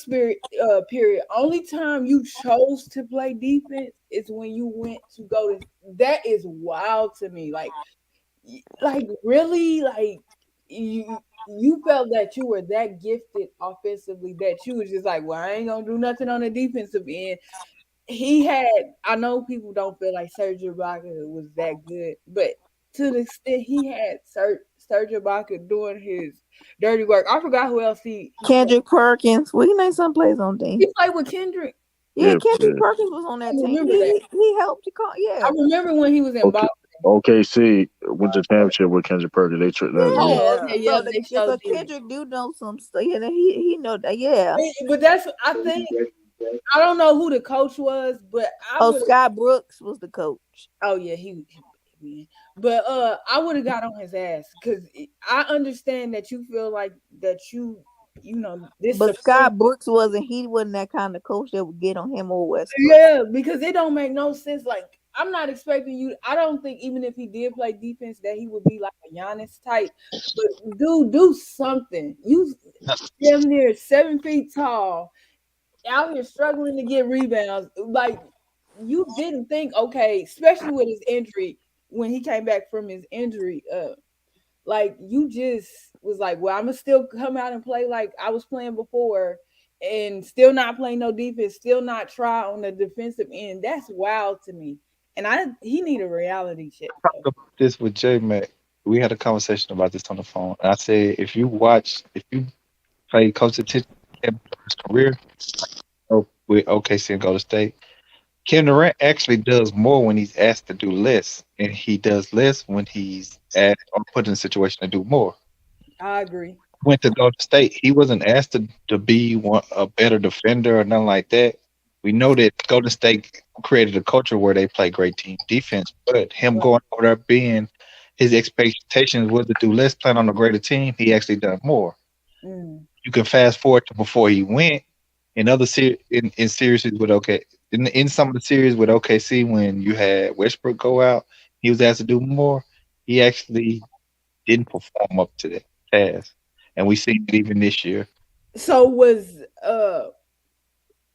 period, only time you chose to play defense is when you went to go to. That is wild to me. Like really, like you felt that you were that gifted offensively that you was just like, well, I ain't gonna do nothing on the defensive end. He had. I know people don't feel like Serge Ibaka was that good, but to the extent he had Serge Ibaka doing his dirty work. I forgot who else he Kendrick Perkins. We name some plays on team. He played with Kendrick. Yeah, Kendrick Perkins was on that team. He helped you call. Yeah, I remember when he was in Boston. OKC went to championship with Kendrick Perkins. They so Kendrick do know some stuff. Yeah, he know that. Yeah, but that's I think I don't know who the coach was, but Scott Brooks was the coach. Oh yeah, he but I would have got on his ass because I understand that you feel like that you know this. But Scott Brooks wasn't that kind of coach that would get on him or Westbrook. Yeah, because it don't make no sense. Like I'm not expecting you. I don't think even if he did play defense that he would be like a Giannis type. But dude, do something. You damn near 7 feet tall, out here struggling to get rebounds. Like you didn't think, okay, especially with his injury when he came back from his injury. Like you just was like, well, I'm gonna still come out and play like I was playing before, and still not play no defense, still not try on the defensive end. That's wild to me. And he need a reality check Talked though. about this with J Mac. We had a conversation about this on the phone. I said if you pay close attention to Kevin Durant's career, with OKC and Golden State, Kevin Durant actually does more when he's asked to do less, and he does less when he's asked or put in a situation to do more. I agree. Went to Golden State, he wasn't asked to be a better defender or nothing like that. We know that Golden State created a culture where they play great team defense, but him Right. going over there being his expectations was to do less, playing on a greater team. He actually done more. Mm. You can fast forward to before he went in other in series with in some of the series with OKC when you had Westbrook go out, he was asked to do more. He actually didn't perform up to that task, and we see it even this year. So was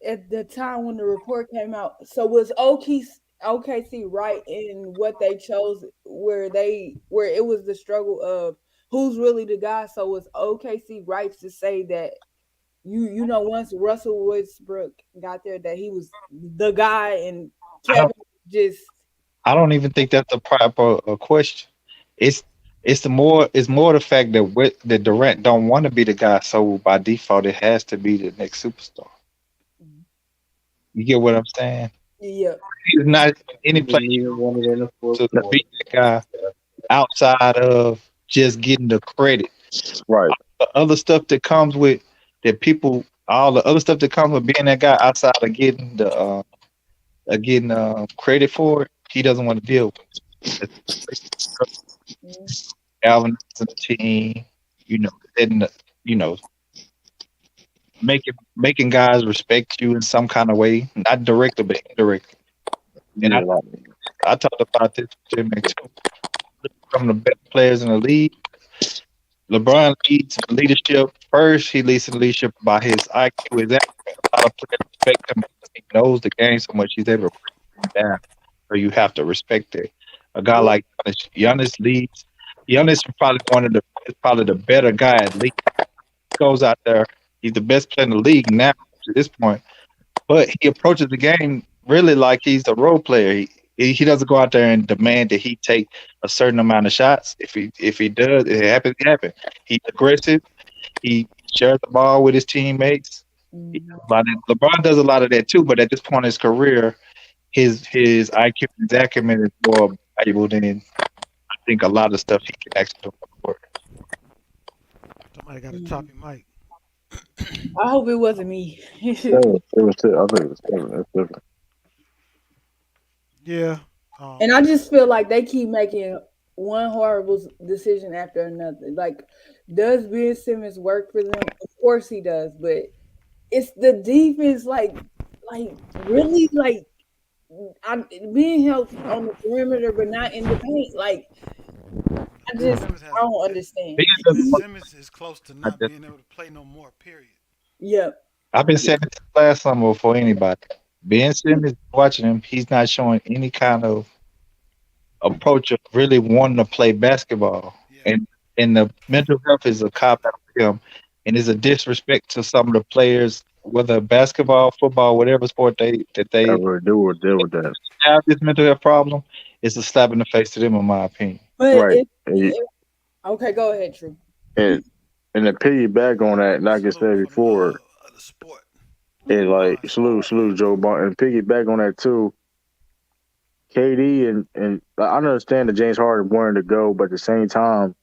at the time when the report came out, so was OKC right in what they chose where it was the struggle of who's really the guy? So was OKC right to say that once Russell Westbrook got there that he was the guy and I Kevin don't just I don't even think that's a proper question. It's it's more the fact that that Durant don't want to be the guy, so by default it has to be the next superstar. You get what I'm saying? yeah. He's not any He place didn't even want it in the fourth to quarter. be that guy outside of just getting the credit. Right. The other stuff that comes with all the other stuff that comes with being that guy outside of getting credit for it, he doesn't want to deal with. Alvin and the team, and making guys respect you in some kind of way, not directly but indirectly. And Yeah, like, I talked about this with Jimmy too. Some of the best players in the league. LeBron leads in leadership first. He leads in leadership by his IQ. His accuracy. A lot of players respect him because he knows the game so much. He's able to break it down. So you have to respect it. A guy like Giannis leads. Giannis is probably the better guy at league. He goes out there. He's the best player in the league now to this point. But he approaches the game really like he's a role player. He doesn't go out there and demand that he take a certain amount of shots. If he does, it happens. It happens. He's aggressive. He shares the ball with his teammates. LeBron does a lot of that too. But at this point in his career, his IQ and his acumen is more valuable than I think a lot of stuff he can actually do on the court. Somebody got to top your mic. I hope it wasn't me. it was I think it was Kevin. That's different. Yeah. And I just feel like they keep making one horrible decision after another. Like, does Ben Simmons work for them? Of course he does, but it's the defense, like really, like being held on the perimeter but not in the paint. Like, I don't understand. Ben Simmons is close to not being able to play no more. Period. Yeah. I've been saying it last summer before anybody. Ben Simmons, watching him, he's not showing any kind of approach of really wanting to play basketball. And the mental health is a cop out for him. And is a disrespect to some of the players, whether basketball, football, whatever sport they ever do or deal with that. have this mental health problem. It's a slap in the face to them, in my opinion. But Right. okay, go ahead, True. And to piggyback on that, like I said before, and like salute Joe Biden, and piggyback on that too. KD and I understand that James Harden wanted to go, but at the same time,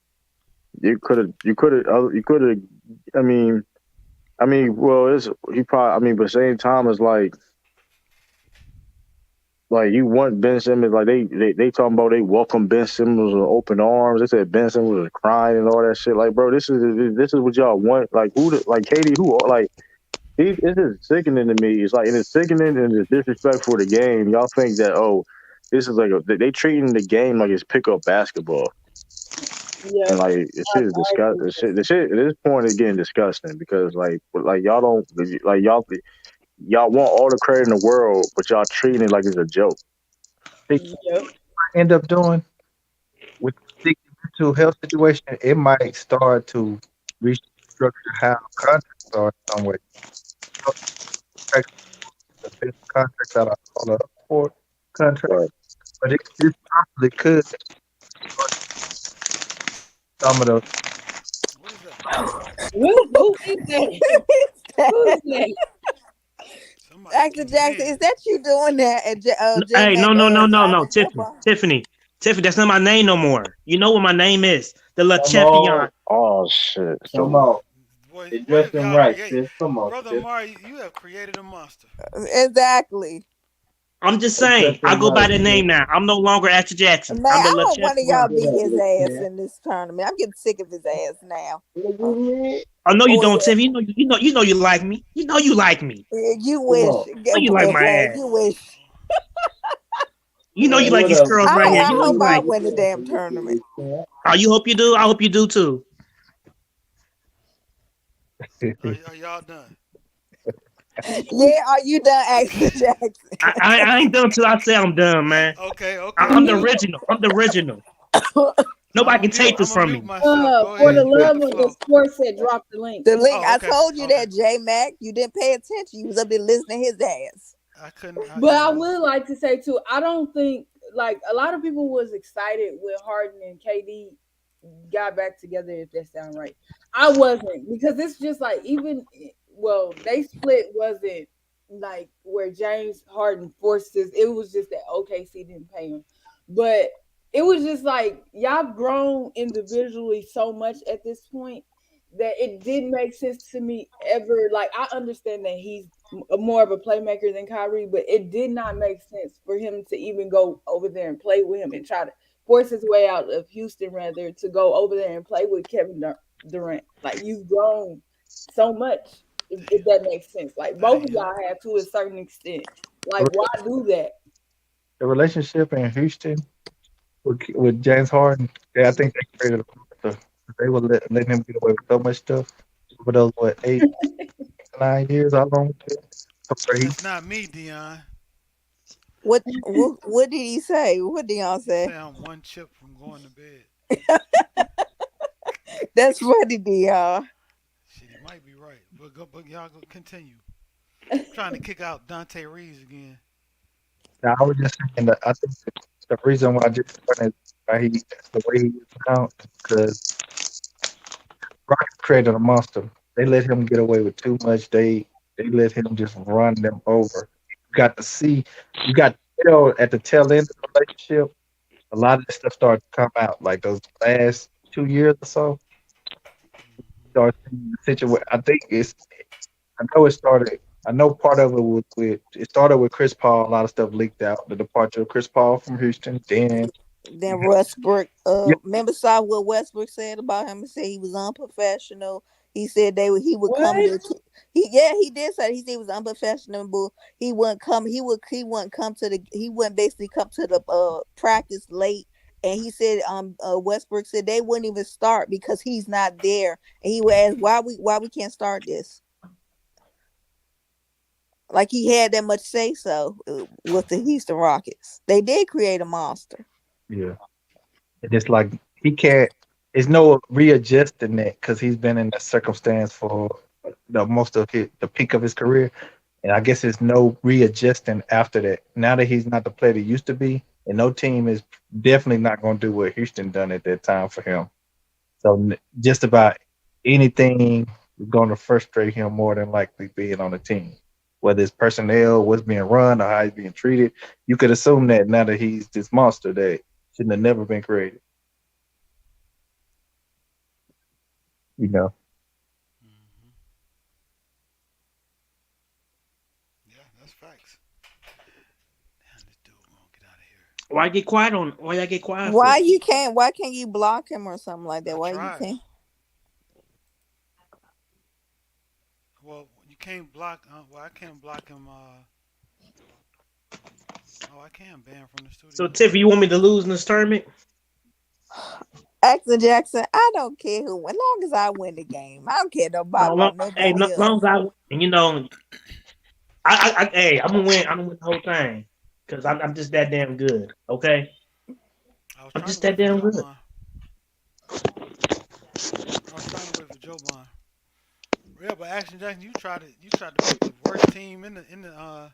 you could have. Well, he probably. I mean, but at the same time, it's like you want Ben Simmons. Like they talking about they welcome Ben Simmons with open arms. They said Ben Simmons was crying and all that shit. Like, bro, this is what y'all want. Like KD, this is sickening to me. It's like, and it's sickening and it's disrespect for the game. Y'all think that this is like they treating the game like it's pickup basketball. Yeah. And like the shit is disgusting. The shit at this point is getting disgusting because like y'all don't like y'all want all the credit in the world, but y'all treating it like it's a joke. End up doing with the mental health situation, it might start to restructure how contracts are in some way. The best contract out of all the sport contract, Right. but it possibly could some of the. What is that? Who is that? Who is that? Somebody Actor getting Jackson, mad. is that you doing that at J Hey, Mac no, driving your Tiffany, ball? Tiffany. That's not my name no more. You know what my name is? The Le Come Champion. on, Oh shit. come on. Boy, They what dressed have him y'all right, created? sis. Come on, Brother sis. Amari, you have created a monster. Exactly. I'm just They saying. dressed I him go by right, that sis. name now. I'm no longer Actor Jackson. Man, I'm the I Le hope one of y'all Champion. Get beat up, his look, ass man. in this tournament. I'm getting sick of his ass now. I know you Oh don't, yeah, Tiffany. You know you like me. You know you like me. you Come wish. on. You know you like my ass. You wish. You know you like What these up? curls right here. I You know hope you I like. What win the you want damn from this tournament. series, champ? Oh, you hope you do. I hope you do too. Are y'all done? Yeah, are you done, Actor Jackson? I ain't done till I say I'm done, man. Okay, I'm the okay. original. I'm the original. Nobody can take I'm this gonna from mute me. myself. Go For the ahead. You got love the of the floor. sports that dropped the link. The link, Oh, I okay, told you okay. that, J Mac. You didn't pay attention. You was up there listening to his ass. I couldn't. But I would like to say too, I don't think like a lot of people was excited when Harden and KD got back together. If that sound right, I wasn't because it's just like even well they split wasn't like where James Harden forced his. It was just that OKC didn't pay him, but it was just like y'all grown individually so much at this point that it didn't make sense to me ever. Like I understand that he's more of a playmaker than Kyrie, but it did not make sense for him to even go over there and play with him and try to force his way out of Houston rather to go over there and play with Kevin Durant. Like you've grown so much, if that makes sense. Like both of y'all have to a certain extent. Like why do that? The relationship in Houston with James Harden, yeah, I think they created a monster. They were letting him get away with so much stuff over those 8, 9 years. How long? That's not me, Dion. What did he say? What did y'all He say? say I'm one chip from going to bed. That's funny, Dion. Shit, he might be right. But y'all go continue. I'm trying to kick out Dante Reeves again. Now, I was just saying that I think the reason why James Harden is why the way he is now is because Rockets created a monster. They let him get away with too much. They let him just run them over. You got to see, you got to tell at the tail end of the relationship, a lot of this stuff started to come out. Like those last 2 years or so, start seeing the situation. I think it's. I know it started. I know part of it was with. It started with Chris Paul. A lot of stuff leaked out. The departure of Chris Paul from Houston. Then Then Westbrook, yeah, remember saw what Westbrook said about him? He said he was unprofessional. He said he would come What? to he did say he said he was unprofessional, but he wouldn't come. He wouldn't come to he wouldn't basically come to the practice late. And he said Westbrook said they wouldn't even start because he's not there. And he would ask why we can't start this. Like he had that much say so with the Houston Rockets. They did create a monster. yeah. And it's like he can't. There's no readjusting that because he's been in that circumstance for the most of the peak of his career, and I guess there's no readjusting after that. Now that he's not the player he used to be, and no team is definitely not going to do what Houston done at that time for him. So just about anything is going to frustrate him more than likely being on the team, whether it's personnel, what's being run, or how he's being treated. You could assume that now that he's this monster that shouldn't have never been created. You know. Yeah, that's facts. Damn, this dude won't get out of here. Why get quiet on? Why y'all get quiet Why for? you can't? Why can't you block him or something like that? I Why you tried. can't? Well, you can't block. Well, I can't block him. Oh, I can ban from the So studio. Tiffany, you want me to lose in this tournament? Axel Jackson, I don't care who. As long as I win the game, I don't care No, about hey, nobody else. long as I, and you know, hey, I'm gonna win. I'm gonna win the whole thing because I'm just that damn good. Okay, I was I'm trying to just wait that for damn Joe good. Bond. I was trying to wait for Joe Bond. Yeah, but Action Jackson, you tried to pick the worst team in the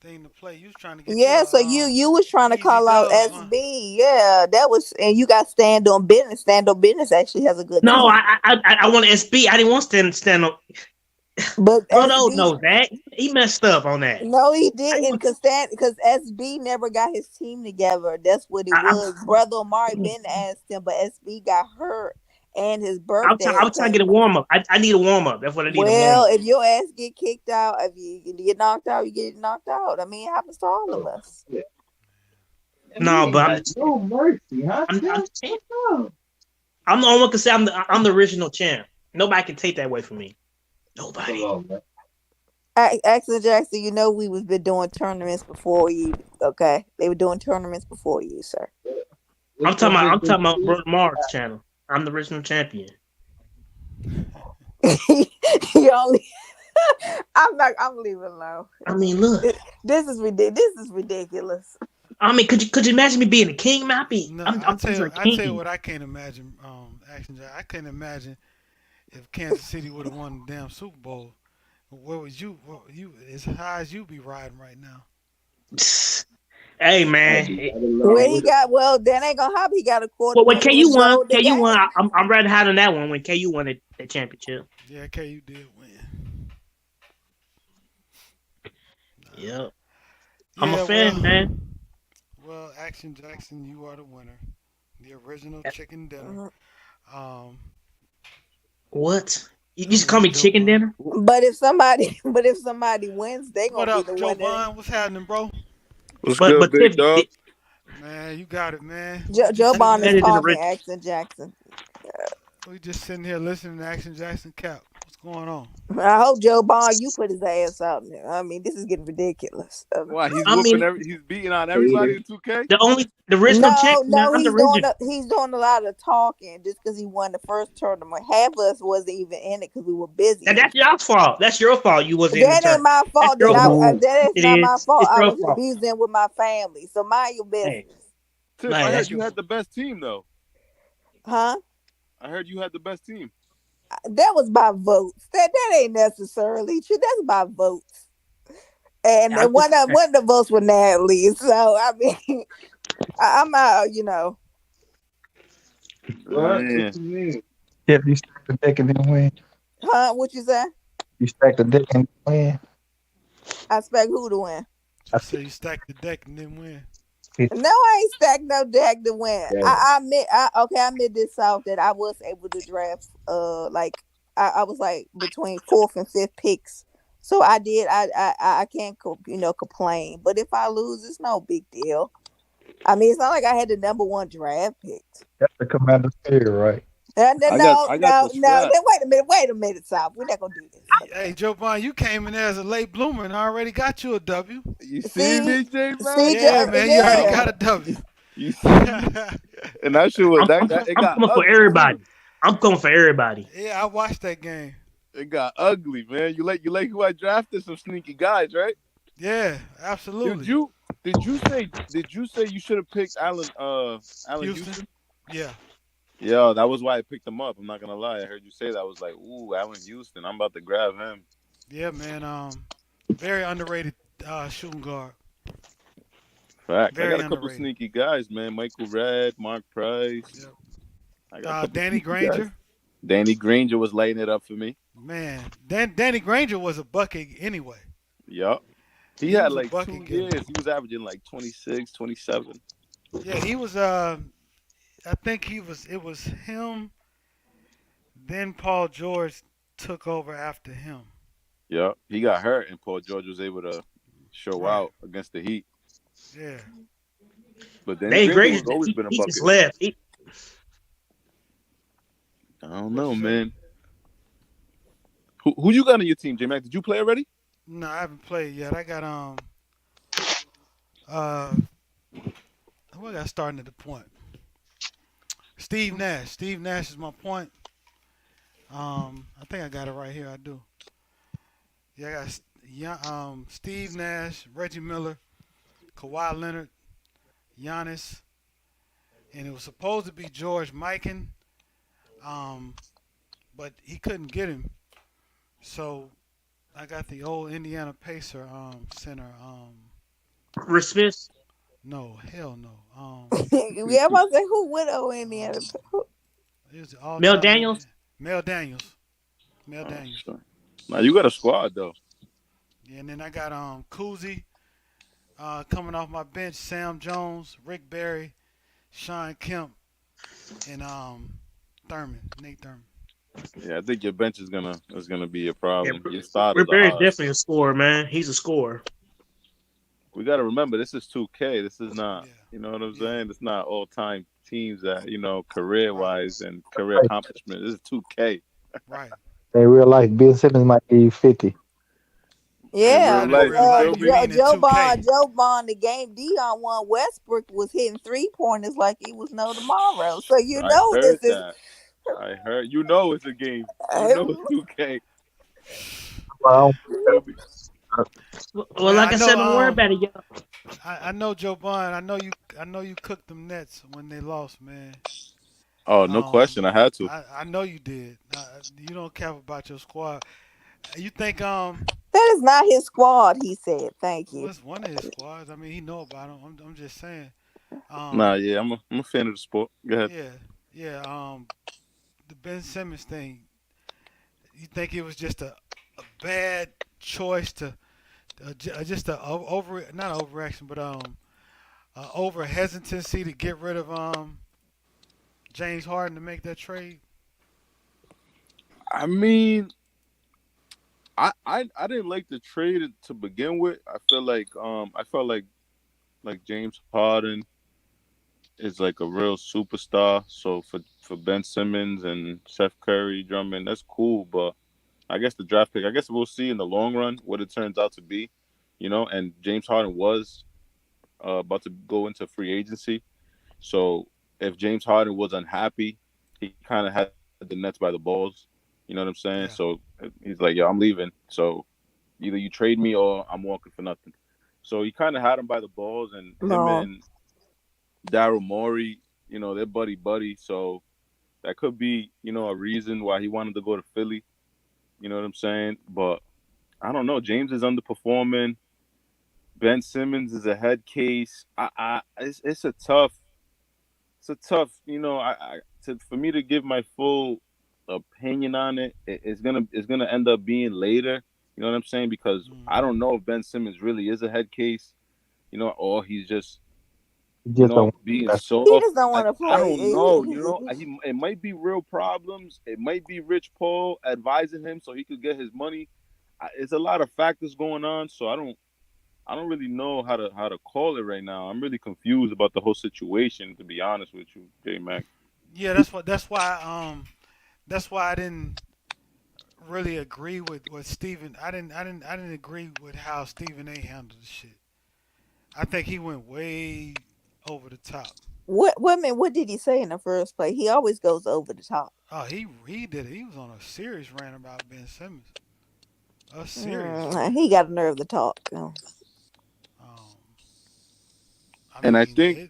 thing to play. You was trying to get Yeah, your so you was trying to easy call out dub, huh? SB. Yeah, that was, and you got Stand on Business. Stand on Business actually has a good No, team, I want SB. I didn't want stand up. but Brother SB, knows that. He messed up on that. no, he I didn't didn't, want because SB never got his team together. That's what it I, was. Brother Omari Ben asked him, but SB got hurt, and his birthday I had was trying to get a came. warm up. I need a warm up. That's what I need, a warm Well, up. if your ass get kicked out, if you get knocked out, you get knocked out. I mean, it happens to all of us. Yeah. And we No, ain't but got no mercy, huh? I'm, No. I'm the only one can say I'm the original champ. Nobody can take that away from me. Come Nobody. on, man. Axel Jackson, you know we was been doing tournaments before you. Okay, they were doing tournaments before you, sir. I'm What's talking your about big I'm big talking about deal? Bruno Mars channel. I'm the original champion. He only. I'm not. I'm leaving alone. I mean, look. This is ridiculous. This is ridiculous. I mean, could you imagine me being a king, man? No, I'm a I tell you king. what I can't imagine. Action Jackson, I couldn't imagine if Kansas City would have won the damn Super Bowl. Where would you? You as high as you be riding right now? Hey, I'd man. be right along Well, he with it. got. Well, that ain't gonna happen. He got a Well, when quarterback who KU won, controlled the KU won. game. I'm rather high than that one when KU won the championship. Yeah, KU did win. Yep. I'm a Yeah, fan, man. well, Action Jackson, you are the winner. The original chicken dinner. Um, What? You I'm just with call you, me Joe chicken Bun. dinner? But if somebody wins, they What gonna be up, the Joe one that. Bun? What's happening, bro? What's good, But big Tiffany, dog? Man, you got it, man. Joe that is Bond is an talking. original. Axel Jackson. We just sitting here listening to Action Jackson cap. What's going on? I hope Joe Bond, you put his ass out there. I mean, this is getting ridiculous. Why he's I whooping mean, he's beating on everybody Hater. in 2K? the original champion. No, I'm the original. he's doing a lot of talking just because he won the first tournament. Half of us wasn't even in it because we were busy. That's y'all's fault. That's your fault. You was in the That ain't tournament. my That's fault. your fault. That is It not my is. fault. It's I your was fault. abusing with my family. So mind your Hey, business, Tiff, like I heard that's you your had fault. the best team though. huh? I heard you had the best team. That was by votes. That ain't necessarily true. That's by votes. And I'm just, one of the votes were Natalie. So I mean, I'm out. You know, What? What Man. you mean? Yeah, you stack the deck and then win. huh? What you say? You stack the deck and win. I expect who to win? I Just say you stack the deck and then win. think No, I ain't stacked no deck to win. Damn. I admit this out that I was able to draft like I was like between fourth and fifth picks. So I did I can't complain. But if I lose, it's no big deal. I mean, it's not like I had the number one draft pick. that's the commander spirit, right? I got the No. strap. Then wait a minute, South. We're not gonna do this. Hey, Joe Bun, you came in there as a late bloomer and already got you a W. You see See, me, J see, man? Yeah, man, you already yeah. got a W. You see me? And that shit was that it I'm got coming for ugly too. everybody. I'm coming for everybody. Yeah, I watched that game. It got ugly, man. You like who I drafted? Some sneaky guys, right? Yeah, Did absolutely. you did you say you should have picked Allen Houston. Houston? Yeah. Yeah, that was why I picked him up. I'm not gonna lie. I heard you say that. I was like, ooh, Allen Houston. I'm about to grab him. Yeah, man. Very underrated shooting guard. Facts. I Very got a couple underrated. sneaky guys, man. Michael Redd, Mark Price. Yep. I got a couple Danny sneaky guys. Granger. Danny Granger was lighting it up for me. Man, Danny Granger was a bucket anyway. Yup. He He had was a like bucket 2 getter. years. He was averaging like 26, 27. Yeah, he was. I think he was. It was him. Then Paul George took over after him. Yup. He got hurt, and Paul George was able to show Right. out against the Heat. Yeah. But Danny They Granger great. was always been a He just bucket. left. I don't What know, you say? man. Who you got on your team, J Mac? Did you play already? No, I haven't played yet. I got uh who I got starting at the point? Steve Nash. Steve Nash is my point. I think I got it right here. I do. Yeah, I got Steve Nash, Reggie Miller, Kawhi Leonard, Giannis, and it was supposed to be George Mikan, but he couldn't get him. So I got the old Indiana Pacer center. Rich Smith, No, hell no. Yeah, I'm about to say who widow in there? It was the Mel all-time Daniels. NBA. Mel Daniels. Mel Oh, Daniels. sure. Now you got a squad though. Yeah, and then I got Kuzi coming off my bench. Sam Jones, Rick Barry, Sean Kemp, and Nate Thurman. Yeah, I think your bench is gonna be a Yeah, problem. Your starters Rick are Barry's hard. definitely a scorer, man. He's a scorer. We got to remember this is 2K. This is not, Yeah, you know what I'm yeah, saying? It's not all time teams that career right, wise and career Right. accomplishment. This is 2K. right. In real life, Ben Simmons might be 50. In Yeah, real Not in life, real you because feel life. You me? Joe, mean in Joe 2K? Bond, Joe Bond, the game Dion won, Westbrook was hitting 3 pointers like it was no tomorrow. So you I know heard this is. that. I heard. You know it's a game. You know it's 2K. Well, You feel me? Well, Man, like I I know. said, don't worry about it, y'all. I know Joe Bond. I know you. I know you cooked them Nets when they lost, man. Oh, no question. I had to. I know you did. You don't care about your squad. You think That is not his squad, he said. Thank you. what's one of his squads? I mean, he know about him. I'm just saying. Nah, Um, yeah, I'm a fan of the sport. Go ahead. yeah, yeah. The Ben Simmons thing. You think it was just a bad choice to just a over not overreaction, but over hesitancy to get rid of James Harden to make that trade? I mean, I didn't like the trade to begin with. I felt like James Harden is like a real superstar. So for Ben Simmons and Seth Curry, Drummond, that's cool. But I guess the draft pick, I guess we'll see in the long run what it turns out to be. And James Harden was about to go into free agency. So if James Harden was unhappy, he kind of had the Nets by the balls. You know what I'm saying? Yeah. So he's like, "Yo, I'm leaving. So either you trade me or I'm walking for nothing." So he kind of had him by the balls, and him No. and Daryl Morey, they're buddy buddy. So that could be, a reason why he wanted to go to Philly. You know what I'm saying? But I don't know. James is underperforming. Ben Simmons is a head case. It's a tough. For me to give my full opinion on it, it's gonna end up being later. You know what I'm saying? Because I Hmm. don't know if Ben Simmons really is a head case, or he's just just don't. being He soft. just don't I want to I play. don't know. It might be real problems. It might be Rich Paul advising him so he could get his money. It's a lot of factors going on, so I don't really know how to call it right now. I'm really confused about the whole situation, to be honest with you, J Mac. Yeah, that's why I didn't really agree with Stephen. I didn't agree with how Stephen A handled the shit. I think he went way over the top. What man? What did he say in the first place? He always goes over the top. Oh, he did it. He was on a serious rant about Ben Simmons. A serious rant. He got a nerve to talk. Um, I And I mean, think it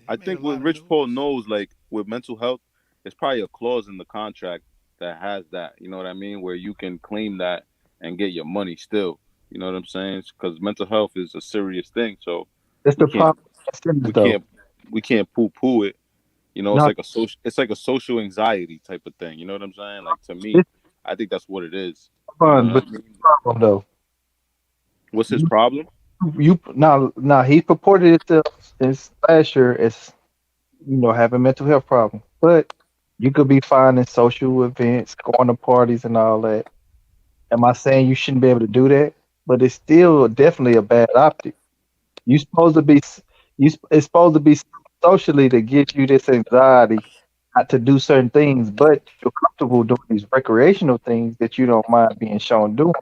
I made a think what lot of Rich Paul news. knows, like with mental health, there's probably a clause in the contract that has that. You know what I mean? Where you can claim that and get your money still. You know what I'm saying? Because mental health is a serious thing. So That's we the can't problem with Simmons, we though. can't we can't poo poo it. It's No, like a social anxiety type of thing. You know what I'm saying? Like to me, this I think that's what it is. is You know fun, what but I the mean? problem though. What's his You, problem? you now he purported itself as last year as having mental health problems, but you could be fine in social events, going to parties and all that. Am I saying you shouldn't be able to do that? But it's still definitely a bad optic. You supposed to be it's supposed to be socially to give you this anxiety not to do certain things, but you're comfortable doing these recreational things that you don't mind being shown doing.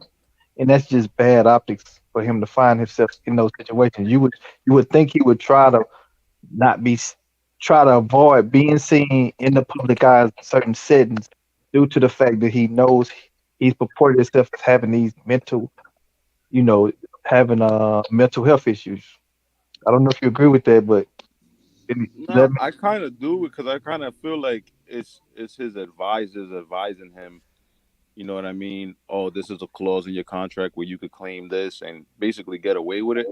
And that's just bad optics for him to find himself in those situations. You would think he would not be try to avoid being seen in the public eyes in certain settings due to the fact that he knows he's purported himself as having these you know, having mental health issues. I don't know if you agree with that, but No, let me I kind of do because I kind of feel like it's his advisors advising him You know what I mean? Oh, this is a clause in your contract where you could claim this and basically get away with it.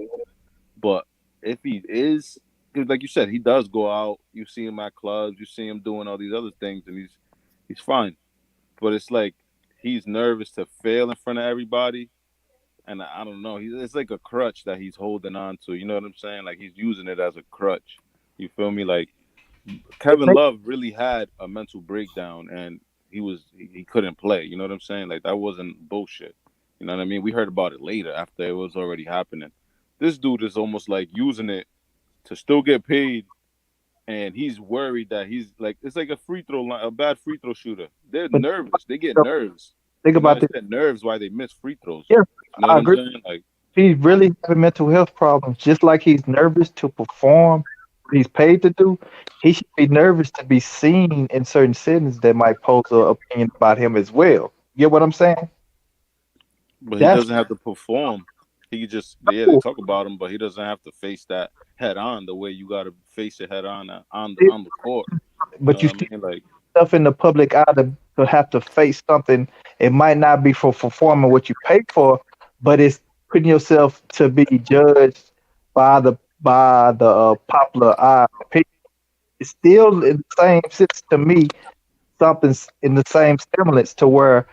But if he is, because like you said, he does go out. You see him at clubs. You see him doing all these other things, and he's fine. But it's like he's nervous to fail in front of everybody, and I don't know. It's like a crutch that he's holding on to. You know what I'm saying? Like he's using it as a crutch. You feel me? Like Kevin Love really had a mental breakdown, and he couldn't play. You know what I'm saying? Like that wasn't bullshit. You know what I mean? We heard about it later after it was already happening. This dude is almost like using it to still get paid, and he's worried that he's like it's like a free throw line, a bad free throw shooter. They're But nervous. They get nerves. think You know, about it's this. their nerves why they miss free throws. Yeah, You know I what I'm agree. saying? Like He's really having mental health problems, just like he's nervous to perform what he's paid to do. He should be nervous to be seen in certain settings that might pose an opinion about him as well. You get what I'm saying? but he That's doesn't have to perform. He just they cool. talk about him, but he doesn't have to face that head on the way you got to face it head on on the court. You know But you what I still mean? Like stuff in the public eye to have to face something. It might not be for performing what you paid for, but it's putting yourself to be judged by the popular eye. It's still in the same sense to me. Something's in the same semblance to where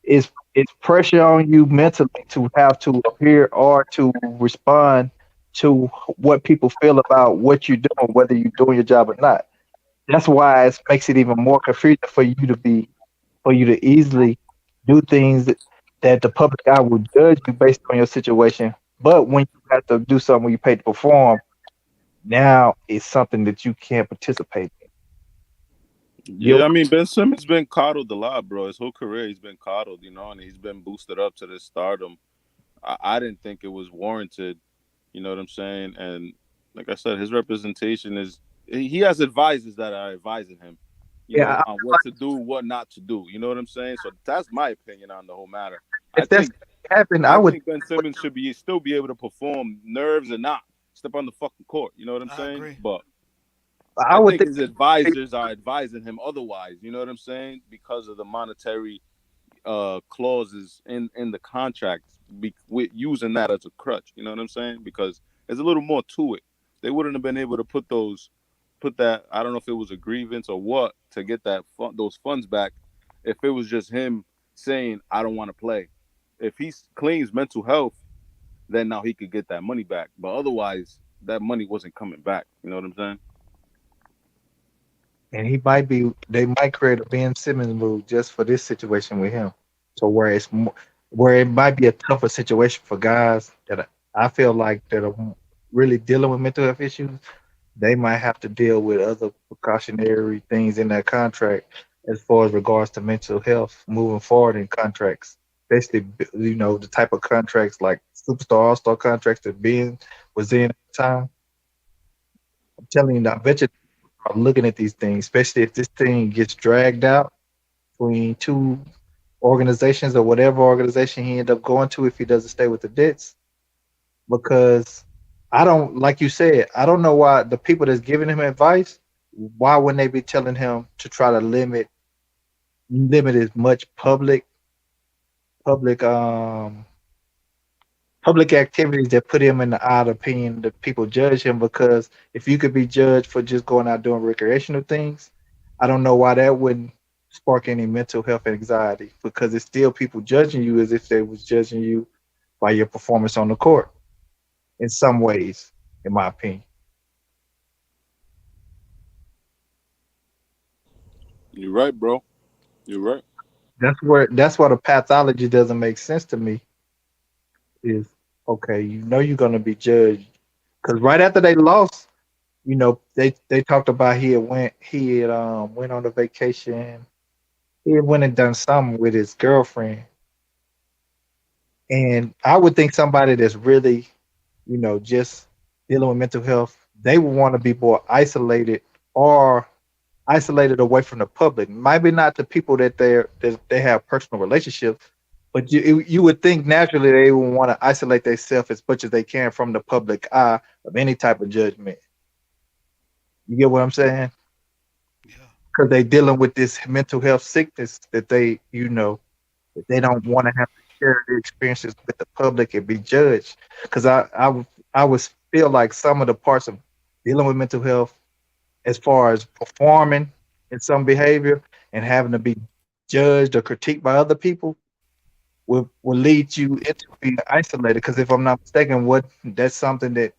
it's pressure on you mentally to have to appear or to respond to what people feel about what you're doing, whether you're doing your job or not. That's why it makes it even more confusing for you to easily do things that the public eye will judge you based on your situation. But when you have to do something when you pay to perform, now it's something that you can't participate in. You yeah, I mean Ben Simmons been coddled a lot, bro. His whole career he's been coddled, you know, and he's been boosted up to this stardom. I didn't think it was warranted. You know what I'm saying? And like I said, his representation is he has advisors that are advising him, you yeah, know, on what to do, what not to do. You know what I'm saying? So that's my opinion on the whole matter. I if that's think happened, I think Ben Simmons should be still be able to perform nerves or not. Step on the fucking court. You know what I'm saying? But I I would think think his advisors are advising him otherwise. You know what I'm saying? Because of the monetary clauses in the contracts with using that as a crutch. You know what I'm saying? Because there's a little more to it. They wouldn't have been able to put that. I don't know if it was a grievance or what to get those funds back. If it was just him saying I don't want to play, if he claims mental health, then now he could get that money back. But otherwise, that money wasn't coming back. You know what I'm saying? and they might create a Ben Simmons move just for this situation with him. So where it might be a tougher situation for guys that I feel like that are really dealing with mental health issues, they might have to deal with other precautionary things in that contract as far as regards to mental health moving forward in contracts, especially the type of contracts like superstar all-star contracts that Ben was in at the time. I'm telling you, I bet you are looking at these things, especially if this thing gets dragged out between two organizations or whatever organization he end up going to if he doesn't stay with the debts. Because I don't, like you said, I don't know why the people that's giving him advice, why wouldn't they be telling him to try to limit as much public public activities that put him in the odd opinion that people judge him, because if you could be judged for just going out doing recreational things, I don't know why that wouldn't spark any mental health anxiety, because it's still people judging you as if they was judging you by your performance on the court in some ways, in my opinion. You're right, bro. You're right. That's why the pathology doesn't make sense to me. Is okay, you're gonna be judged because right after they lost, they talked about he had went on a vacation. He had went and done something with his girlfriend, and I would think somebody that's really, just dealing with mental health, they would want to be more or isolated away from the public. Maybe not the people that they have personal relationships, but you would think naturally they would want to isolate themselves as much as they can from the public eye of any type of judgment. You get what I'm saying? Because they dealing with this mental health sickness that they. If they don't want to have to share their experiences with the public and be judged. Because I was feel like some of the parts of dealing with mental health, as far as performing in some behavior and having to be judged or critiqued by other people, will lead you into being isolated. Because if I'm not mistaken, what that's something that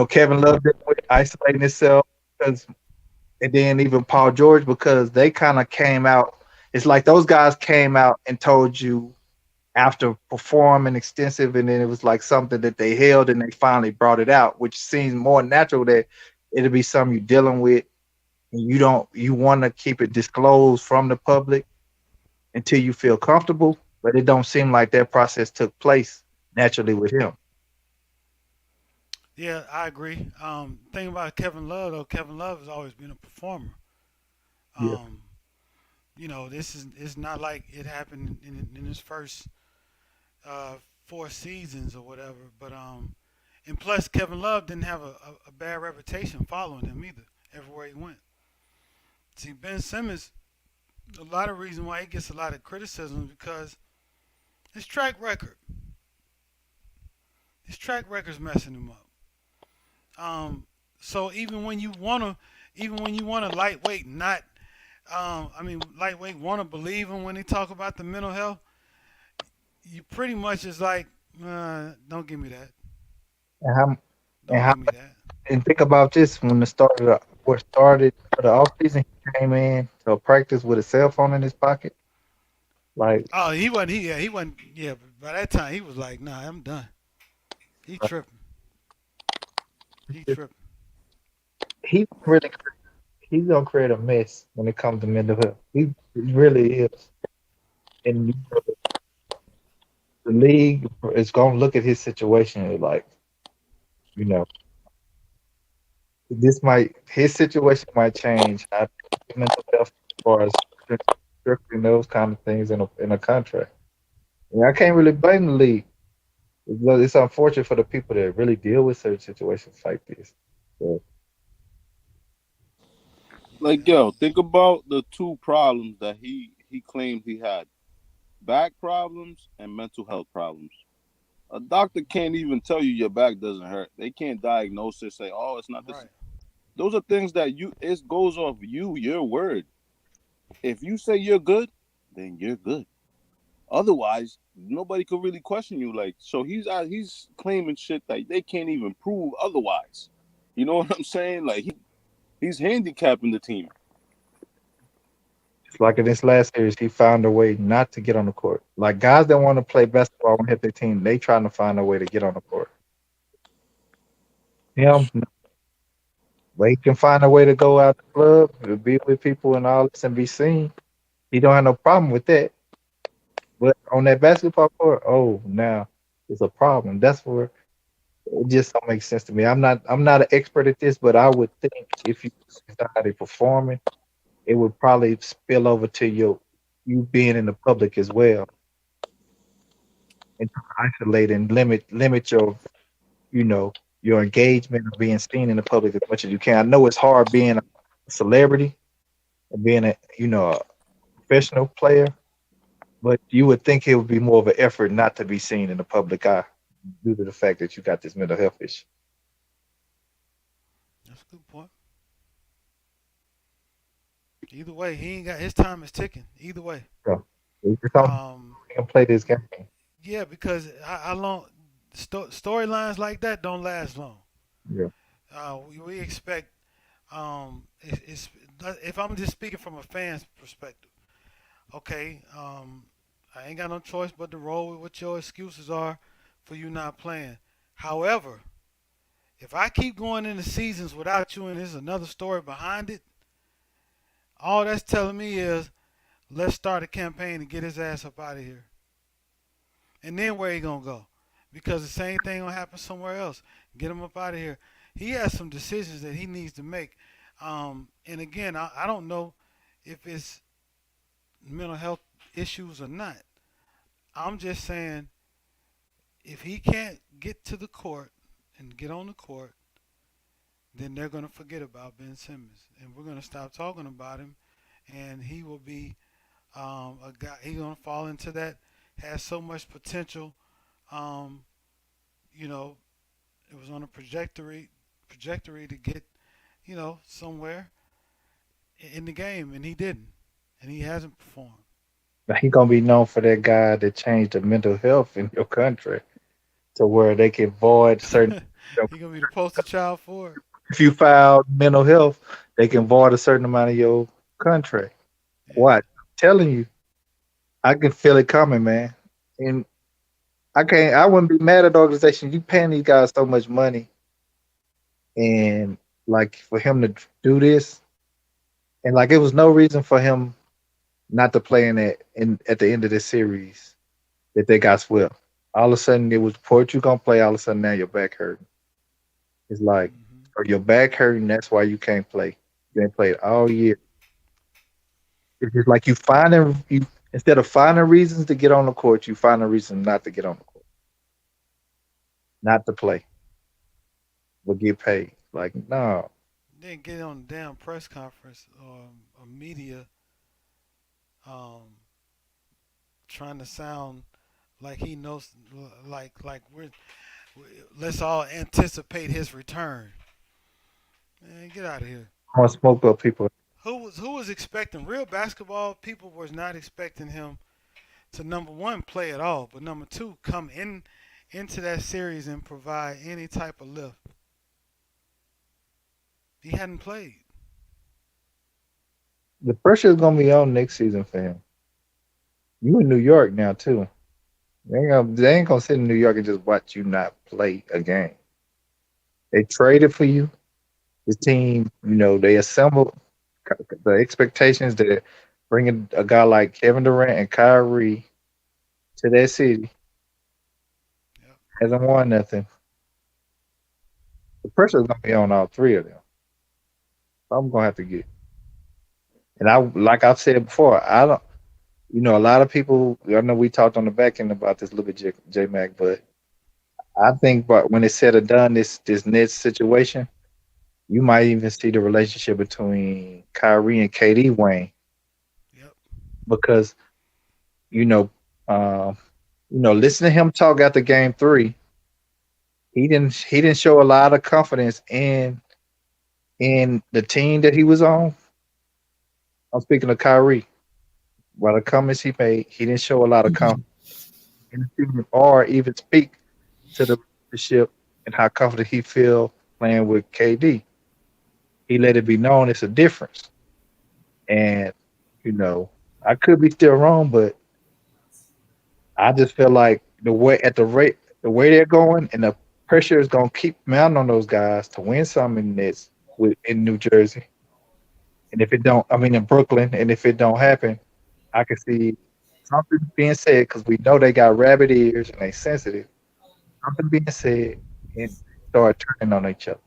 Kevin Love did with isolating himself, because and then even Paul George, because they kind of came out. It's like those guys came out and told you after performing extensive, and then it was like something that they held and they finally brought it out, which seems more natural that it'll be something you're dealing with, and you want to keep it disclosed from the public until you feel comfortable. But it don't seem like that process took place naturally with him. Yeah, I agree. Thing about Kevin Love though, Kevin Love has always been a performer. Yeah. Um, this is it's not like it happened in his first uh, 4 seasons or whatever. But and plus Kevin Love didn't have a bad reputation following him either. Everywhere he went. See, Ben Simmons, a lot of reason why he gets a lot of criticism because his track record, his track record's messing him up. So even when you wanna lightweight, not, lightweight wanna believe him when they talk about the mental health, you pretty much is like, don't give me that. And how and Don't how give me that. and think about this: when the started for the off season, he came in to practice with a cell phone in his pocket. Like Oh, he wasn't. He wasn't. Yeah, but by that time he was like, nah, I'm done. He tripping. He tripping. he really he's gonna create a mess when it comes to mental health. He really is, and the league is gonna look at his situation and like, you know, his situation might change. I think mental health as far as restricting those kind of things in a contract. And I can't really blame the league. It's unfortunate for the people that really deal with certain situations like this. So, Like yo, think about the two problems that he claimed he had: back problems and mental health problems. A doctor can't even tell you your back doesn't hurt. They can't diagnose it, say, oh, it's not this. Right. Those are things that it goes off your word. If you say you're good, then you're good. Otherwise, nobody could really question you. Like, so he's claiming shit that they can't even prove otherwise. You know what I'm saying? Like he's handicapping the team. it's like in this last series, he found a way not to get on the court. Like guys that want to play basketball and hit their team, they trying to find a way to get on the court. Him, but he can find a way to go out the club, to be with people and all this and be seen. He don't have no problem with that. But on that basketball court, oh, now it's a problem. That's where it just don't make sense to me. I'm not an expert at this, but I would think if you started performing, it would probably spill over to you being in the public as well, and to isolate and limit you know your engagement of being seen in the public as much as you can. I know it's hard being a celebrity and being a professional player, but you would think it would be more of an effort not to be seen in the public eye due to the fact that you got this mental health issue. That's a good point. Either way, he ain't got his time is ticking. Either way. So it's something Um, you can play this game. yeah, because how long storylines like that don't last long. Yeah. We expect it's if I'm just speaking from a fan's perspective, okay, I ain't got no choice but to roll with what your excuses are for you not playing. However, if I keep going into seasons without you and there's another story behind it, all that's telling me is let's start a campaign to get his ass up out of here. And then where he gonna go? Because the same thing gonna happen somewhere else. Get him up out of here. He has some decisions that he needs to make. And again, I don't know if it's mental health issues or not. I'm just saying if he can't get to the court and get on the court, then they're gonna forget about Ben Simmons, and we're gonna stop talking about him, and he will be A guy he's gonna fall into that has so much potential. Um, you know, it was on a trajectory to get somewhere in the game, and he didn't, and he hasn't performed. Now he gonna be known for that guy that changed the mental health in your country to where they can void certain. He gonna be the poster child for it. If you file mental health, they can void a certain amount of your contract. What? I'm telling you, I can feel it coming, man. And I can't. I wouldn't be mad at the organization. You paying these guys so much money, and like for him to do this, and like it was no reason for him not to play in that in at the end of this series that they got swept. All of a sudden, it was report you gonna play. All of a sudden, now your back hurting. It's like, or your back hurting. That's why you can't play. You ain't played all year. It's just like you instead of finding reasons to get on the court, you find a reason not to get on the court, not to play, but get paid. Like no, Then get on a damn press conference or a media um, trying to sound like he knows, like let's all anticipate his return. Man, get out of here. I want to smoke up people. Who was expecting real basketball? People was not expecting him to number one play at all, but number two come into that series and provide any type of lift. He hadn't played. The pressure is gonna be on next season for him. You in New York now too. They ain't gonna sit in New York and just watch you not play a game. They traded for you. This team, they assembled the expectations that bringing a guy like Kevin Durant and Kyrie to that city hasn't won nothing. The pressure is gonna be on all three of them. I'm gonna have to get. And like I've said before, I don't. A lot of people. I know we talked on the back end about this a little bit, J Mac, but I think, but when it's said or done, this Nets situation, you might even see the relationship between Kyrie and KD Wayne, because you know, listen to him talk after Game 3. He didn't show a lot of confidence in the team that he was on. I'm speaking of Kyrie. By the comments he made, he didn't show a lot of confidence in the team or even speak to the leadership and how confident he feel playing with KD. He let it be known it's a difference. And, I could be still wrong, but I just feel like the way they're going and the pressure is gonna keep mounting on those guys to win some in this in New Jersey. And if it don't, I mean in Brooklyn, and if it don't happen, I can see something being said because we know they got rabbit ears and they sensitive. Something being said and start turning on each other.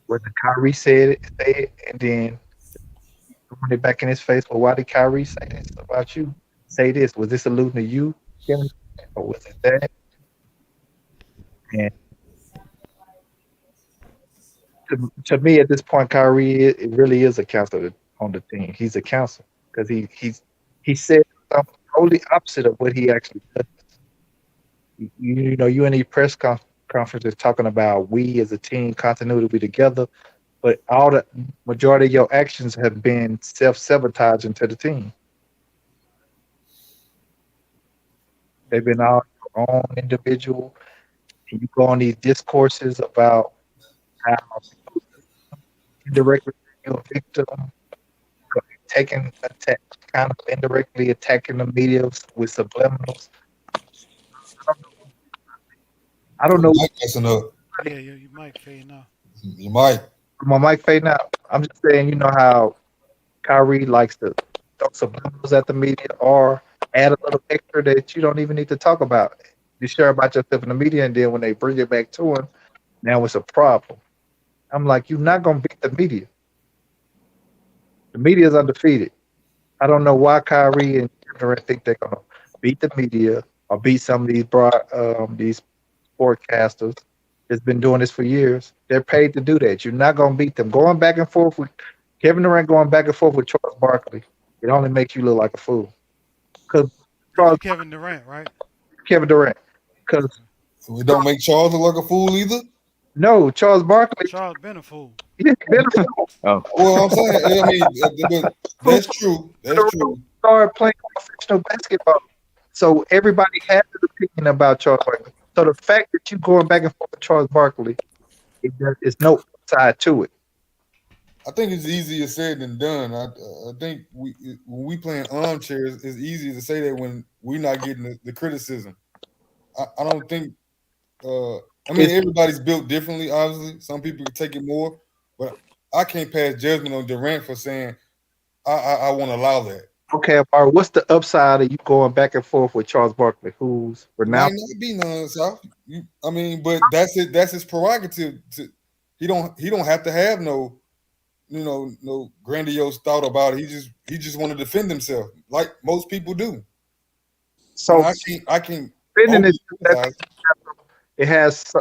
Whether Kyrie say it, and then throwing it back in his face. Well, why did Kyrie say this about you? Say this. Was this alluding to you, Kevin? Or was it that? And to me, at this point, Kyrie, it really is a counselor on the team. He's a counselor because he said something totally opposite of what he actually does. You in these press conferences talking about we as a team, continuity, we together, but all the majority of your actions have been self-sabotaging to the team. They've been all your own individual, and you go on these discourses about how indirectly you're a victim, taking attack, kind of indirectly attacking the media with subliminals. I don't know. Mike messing up. Yeah, you might fade now. You might. My mic fading out. I'm just saying, you know how Kyrie likes to throw subliminals at the media or add a little extra that you don't even need to talk about. You share about yourself in the media, and then when they bring it back to him, now it's a problem. I'm like, you're not gonna beat the media. The media is undefeated. I don't know why Kyrie and Durant think they're gonna beat the media or beat some of these sportcasters that's been doing this for years. They're paid to do that. You're not gonna beat them. Going back and forth with Kevin Durant, going back and forth with Charles Barkley, it only makes you look like a fool. because Give Charles you Kevin Durant, right? Kevin Durant. Because We don't make Charles look like a fool either. no, Charles Barkley. Charles been a fool. He's been a fool. Oh, Well, I'm saying, I mean, but that's true. That's true. Started playing professional basketball. So everybody has an opinion about Charles Barkley. So the fact that you going back and forth with Charles Barkley, it's no side to it. I think it's easier said than done. I think when we playing armchairs, it's easier to say that when we're not getting the criticism. I don't think. I mean, everybody's built differently. Obviously, some people can take it more, but I can't pass judgment on Durant for saying I won't allow that. Okay, Amari, what's the upside of you going back and forth with Charles Barkley, who's Might renowned? not be none, South. I mean, but that's it. That's his prerogative. He don't have to have no grandiose thought about it. He just want to defend himself like most people do. So And I can't defending overly it, emphasize.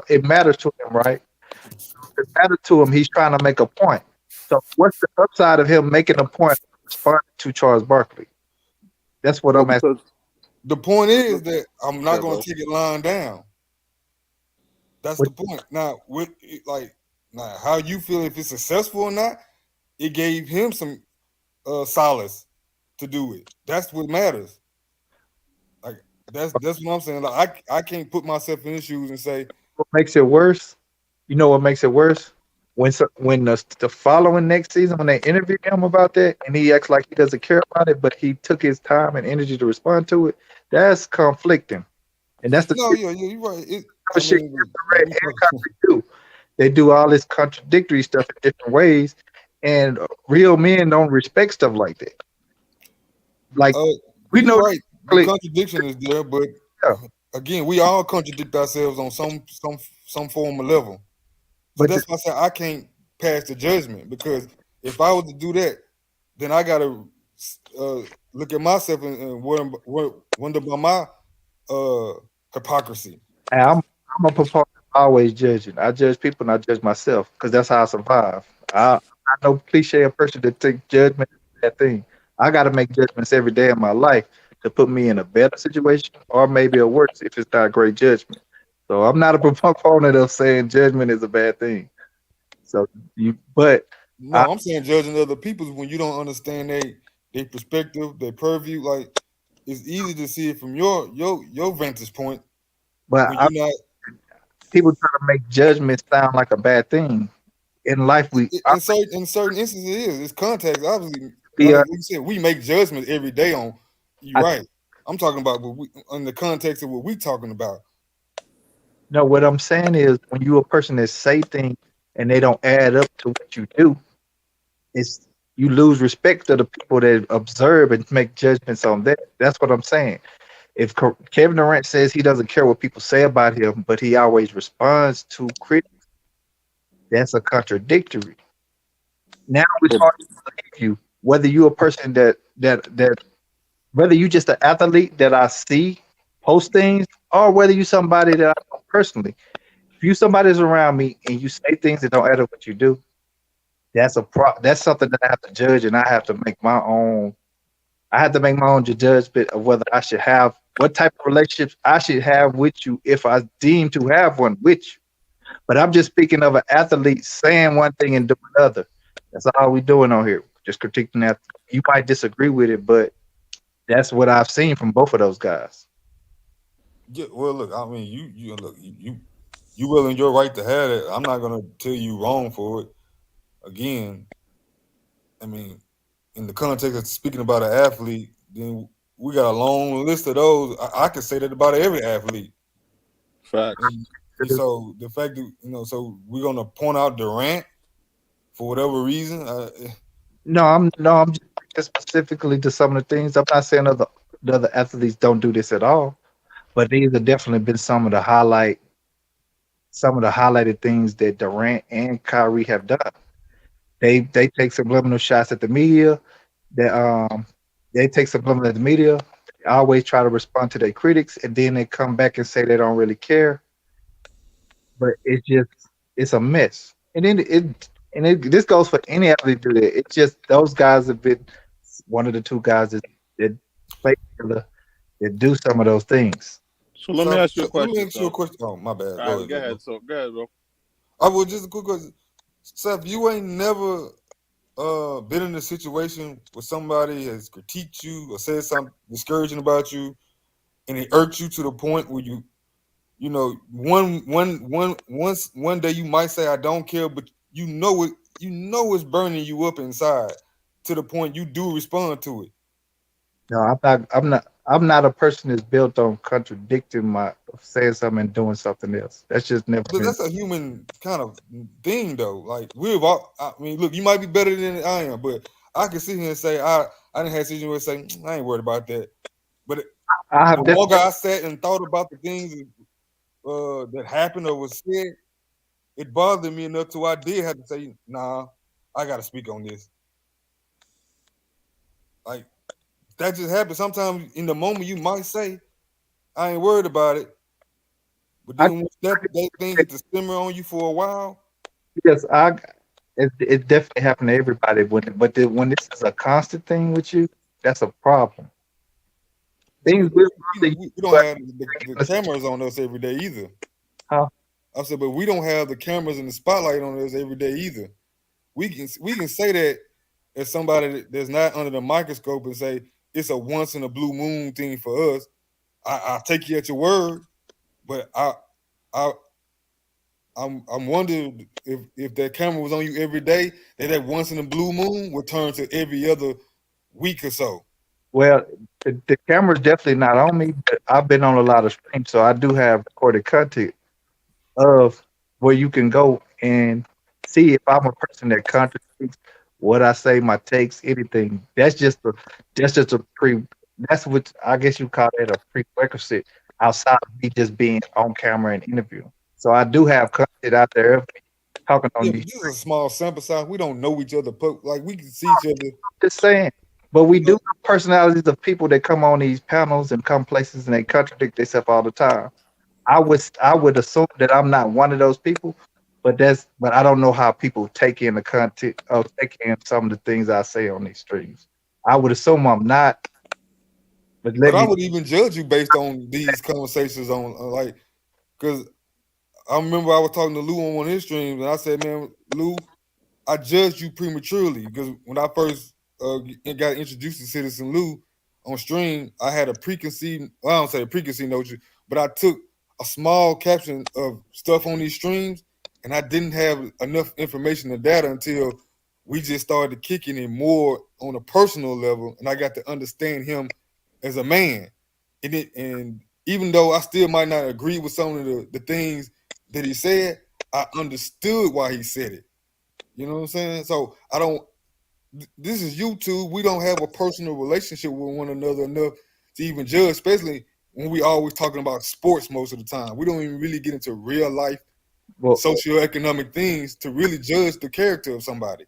it matters to him, right? It matters to him. He's trying to make a point. So what's the upside of him making a point responding to Charles Barkley? That's what I'm asking. The point is that I'm not Yeah, going bro. to take it lying down. That's the point. Now, now how you feel if it's successful or not, it gave him some solace to do it. That's what matters. Like that's what I'm saying. Like I can't put myself in his shoes and say What makes it worse? You know what makes it worse? When the following next season, when they interview him about that, and he acts like he doesn't care about it, but he took his time and energy to respond to it, that's conflicting. And that's the no, yeah, you're right. shit Red and Kyrie do. They do all this contradictory stuff in different ways, and real men don't respect stuff like that. Like we you're know, right. The contradiction is there, but again, we all contradict ourselves on some form of level. So But that's why I said I can't pass the judgment, because if I was to do that, then I gotta look at myself and wonder about my hypocrisy. and I'm a proponent of always judging. I judge people and I judge myself because that's how I survive. I'm not no cliche person to take judgment as a bad thing. I got to make judgments every day of my life to put me in a better situation or maybe a worse if it's not great judgment. So I'm not a proponent of saying judgment is a bad thing. So No, I'm saying judging other people's when you don't understand their perspective, their purview. Like it's easy to see it from your vantage point. But When you're not people try to make judgment sound like a bad thing. In life, in certain instances, it is. It's context. Obviously, Yeah. like we said, we make judgments every day on. You're I- right. I'm talking about on the context of what we talking about. No, what I'm saying is when you're a person that say things and they don't add up to what you do, it's you lose respect to the people that observe and make judgments on that. That's what I'm saying. If Kevin Durant says he doesn't care what people say about him, but he always responds to critics, that's a contradictory. Now it's hard to believe you, whether you're a person that whether you just an athlete that I see post things, or whether you somebody that I know personally. If you somebody's around me and you say things that don't add up what you do, that's something that I have to judge, and I have to make my own. I have to make my own judgment of whether I should have what type of relationships I should have with you if I deem to have one with you. But I'm just speaking of an athlete saying one thing and doing another. That's all we doing on here. Just critiquing that. You might disagree with it, but that's what I've seen from both of those guys. Yeah, well, look, I mean, you well in your right to have it. I'm not gonna tell you wrong for it. Again, I mean, in the context of speaking about an athlete, then we got a long list of those. I can say that about every athlete. Facts. And so the fact that so we're gonna point out Durant for whatever reason. No, I'm just speaking specifically to some of the things. I'm not saying the other athletes don't do this at all, but these have definitely been some of the highlighted things that Durant and Kyrie have done. They take subliminal shots at the media. They take subliminal at the media. They always try to respond to their critics, and then they come back and say they don't really care. But it's a mess. And then this goes for any athlete to do that. It's just those guys have been one of the two guys that played together. that do some of those things. So let me ask you a Let me question. ask you a So, question. Oh, my bad. all Go right, ahead, go Joe. ahead. So, go ahead, bro. I was just a quick question. Seth, you ain't never been in a situation where somebody has critiqued you or said something discouraging about you, and it irked you to the point where you know, one day you might say I don't care, but you know it's burning you up inside to the point you do respond to it. No, I'm not a person that's built on contradicting my saying something and doing something else. That's just never But been. that's a human kind of thing, though. Like we've all, I mean, look, you might be better than I am, but I can sit here and say I didn't have situations where say I ain't worried about that. But I the have longer I sat and thought about the things that happened or was said, it bothered me enough to I did have to say, nah, I got to speak on this. Like that just happens. Sometimes in the moment you might say, I ain't worried about it, but I then once that thing get to simmer on you for a while, yes, it definitely happened to everybody. When this is a constant thing with you, that's a problem. Things will bother you, we don't but have the cameras on us every day either. huh? I said, but we don't have the cameras and the spotlight on us every day either. We can say that as somebody that's not under the microscope and say it's a once in a blue moon thing for us. I take you at your word, but I I'm wondering if that camera was on you every day, that once in a blue moon would turn to every other week or so. Well, the camera's definitely not on me, but I've been on a lot of streams, so I do have recorded content of where you can go and see if I'm a person that contradicts what I say, my takes, anything. That's just a pre. That's what I guess you call it a prerequisite outside of me just being on camera and interview. So I do have content out there of me talking on Yeah, these. but this is a small sample size. We don't know each other. Like we can see each other. Just saying. But we do have personalities of people that come on these panels and come places and they contradict themselves all the time. I would assume that I'm not one of those people, but I don't know how people take in the content or take in some of the things I say on these streams. I would assume I'm not, but But let I me would even judge you based on these conversations on like because I remember I was talking to Lou on one of his streams and I said, man, Lou, I judged you prematurely because when I first got introduced to Citizen Lou on stream, I had a preconceived, well, I don't say a preconceived notion, but I took a small caption of stuff on these streams and I didn't have enough information and data until we just started kicking it more on a personal level and I got to understand him as a man. And even though I still might not agree with some of the things that he said, I understood why he said it. You know what I'm saying? So I don't. This is YouTube. We don't have a personal relationship with one another enough to even judge, especially when we always talking about sports most of the time. We don't even really get into real life well, socioeconomic things to really judge the character of somebody.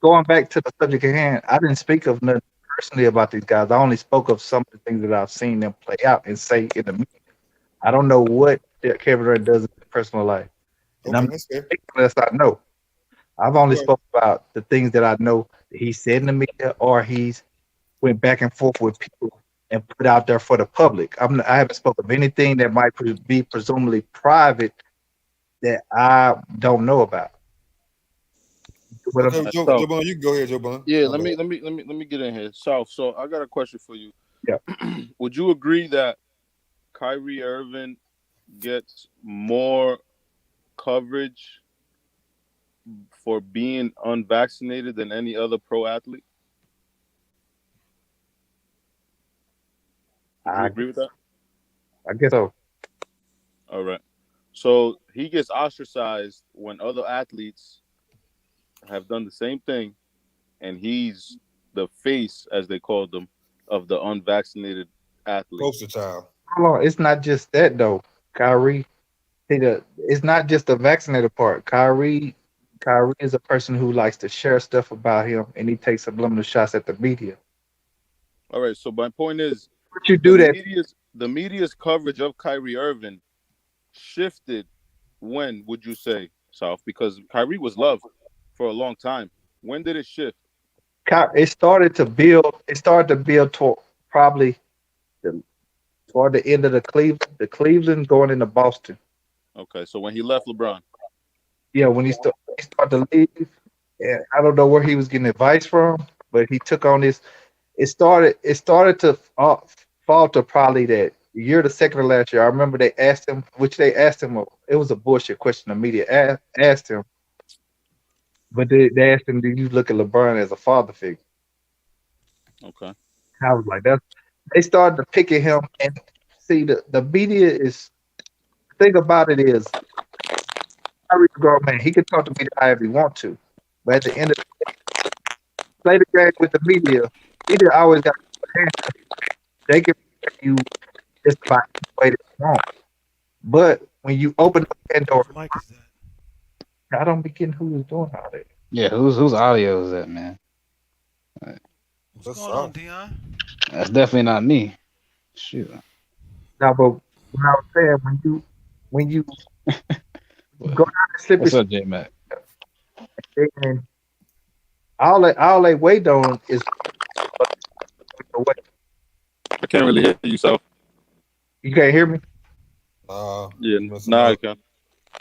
going back to the subject at hand, I didn't speak of nothing personally about these guys. I only spoke of some of the things that I've seen them play out and say in the media. I don't know what Kevin Durant does in his personal life, and I'm Okay, not that's fair. speaking unless I know. I've only Right. spoke about the things that I know that he said in the media or he's went back and forth with people and put out there for the public. I haven't spoken of anything that might be presumably private that I don't know about. What I'm- Okay, Joe, So Joe Bun, you can go ahead, Joe Bun. yeah, My bad. let me get in here. So I got a question for you. yeah, Would you agree that Kyrie Irving gets more coverage for being unvaccinated than any other pro athlete? Would you I, agree with that? I guess so. All right. So he gets ostracized when other athletes have done the same thing, and he's the face, as they call them, of the unvaccinated athlete. Poster child. Hold on, it's not just that though, Kyrie. It's not just the vaccinated part. Kyrie is a person who likes to share stuff about him, and he takes subliminal shots at the media. All right. So my point is, But you the do that. media's coverage of Kyrie Irving shifted. When would you say, South? Because Kyrie was loved for a long time. When did it shift? It started to build. It started to build toward probably toward the end of the Cleveland going into Boston. Okay, so when he left LeBron. Yeah, when he started to leave, and I don't know where he was getting advice from, but he took on this. It started to fall to probably that year, the second or last year. I remember they asked him, which they asked him. It was a bullshit question. The media asked him, but they asked him, "Do you look at LeBron as a father figure?" Okay. I was like, "That's." They started to pick at him, and see the media is. The thing about it is, Kyrie's a grown man. He can talk to me however he want to, but at the end of play the game with the media always got a hand. They can tell you just about any way they want. But when you open up Pandora, Whose mic is that? I don't be getting who is doing all that. Yeah, whose audio is that, man? What's going on, Dion? That's definitely not me. Shoot. Now, but when I was saying, when you go down the slippery What's up, J Mac? and all they wait on is away. I can't really hear you, so. You can't hear me? Yeah, nah, I can.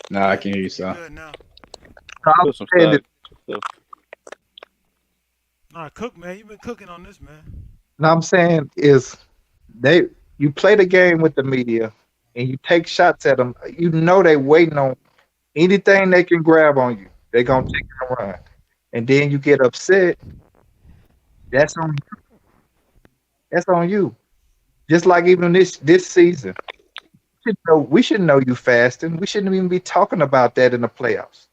Nah, I can hear you, so. Good now. So I was saying that, Nah, cook, man. You've been cooking on this, man. now I'm saying is you play the game with the media and you take shots at them. You know they waiting on anything they can grab on you. They're gonna take it and run, and then you get upset. That's on you. That's on you. Just like even this season, we should know you fasting. We shouldn't even be talking about that in the playoffs.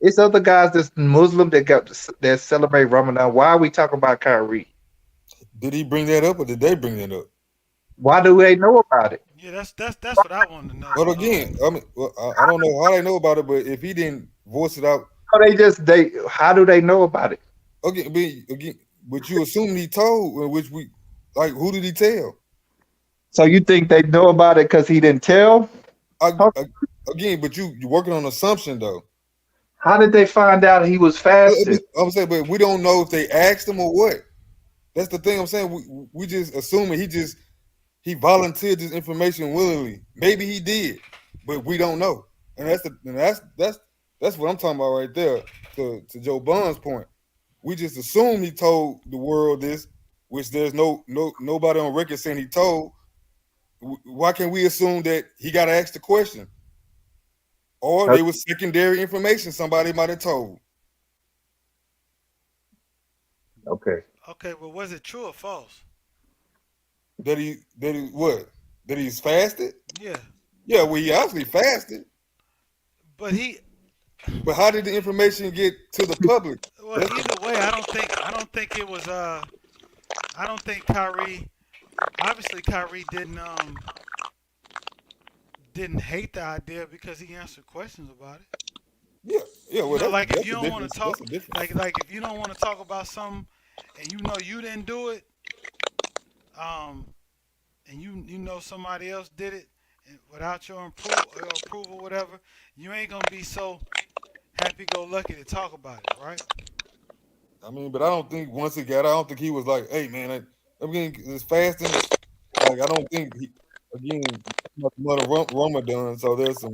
It's other guys that's Muslim that celebrate Ramadan. Why are we talking about Kyrie? Did he bring that up or did they bring that up? Why do they know about it? Yeah, that's what I wanted to know. But again, I mean, I don't know how they know about it, but if he didn't voice it out, how do they know about it? Okay, but you assume he told, which who did he tell? So you think they know about it because he didn't tell? Again, but you're working on assumption though. How did they find out he was fasting? I'm saying, but we don't know if they asked him or what. That's the thing I'm saying. We just assuming he volunteered this information willingly. Maybe he did, but we don't know. And that's what I'm talking about right there. To Joe Bond's point, we just assume he told the world this, which there's nobody on record saying he told. Why can't we assume that he got to ask the question, or there was secondary information somebody might have told? Okay. Okay, well, was it true or false? That he's fasted? Yeah. Yeah, well, he obviously fasted. But how did the information get to the public? Well, either way, I don't think it was. I don't think Kyrie. Obviously, Kyrie didn't hate the idea because he answered questions about it. Yeah. Well, like if you don't want to talk, like if you don't want to talk about something, and you know you didn't do it, and you know somebody else did it without your approval, whatever, you ain't gonna be so happy-go-lucky to talk about it, right? I mean, but I don't think once it got out, I don't think he was like, "Hey, man, it's fasting." Like, I don't think Ramadan, so there's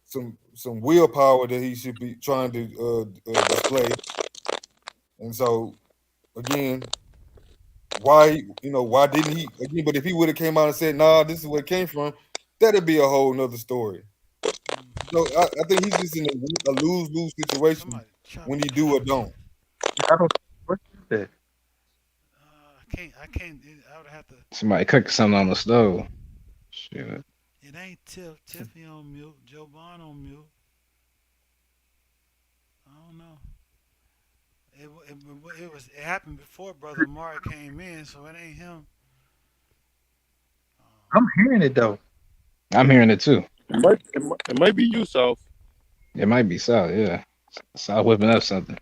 some willpower that he should be trying to display. And so, again, why didn't he? Again, but if he would have came out and said, "Nah, this is where it came from," that'd be a whole nother story. So I think he's just in a lose-lose situation when he do or don't. I don't. What is that? I can't. I would have to. Somebody cooked something on the stove. Shit. It ain't Tiffany on mute. Joe Bond on mute. I don't know. It happened before Brother Amari came in, so it ain't him. I'm hearing it though. I'm hearing it too. It might be you, South. It might be South, yeah. South whipping up something.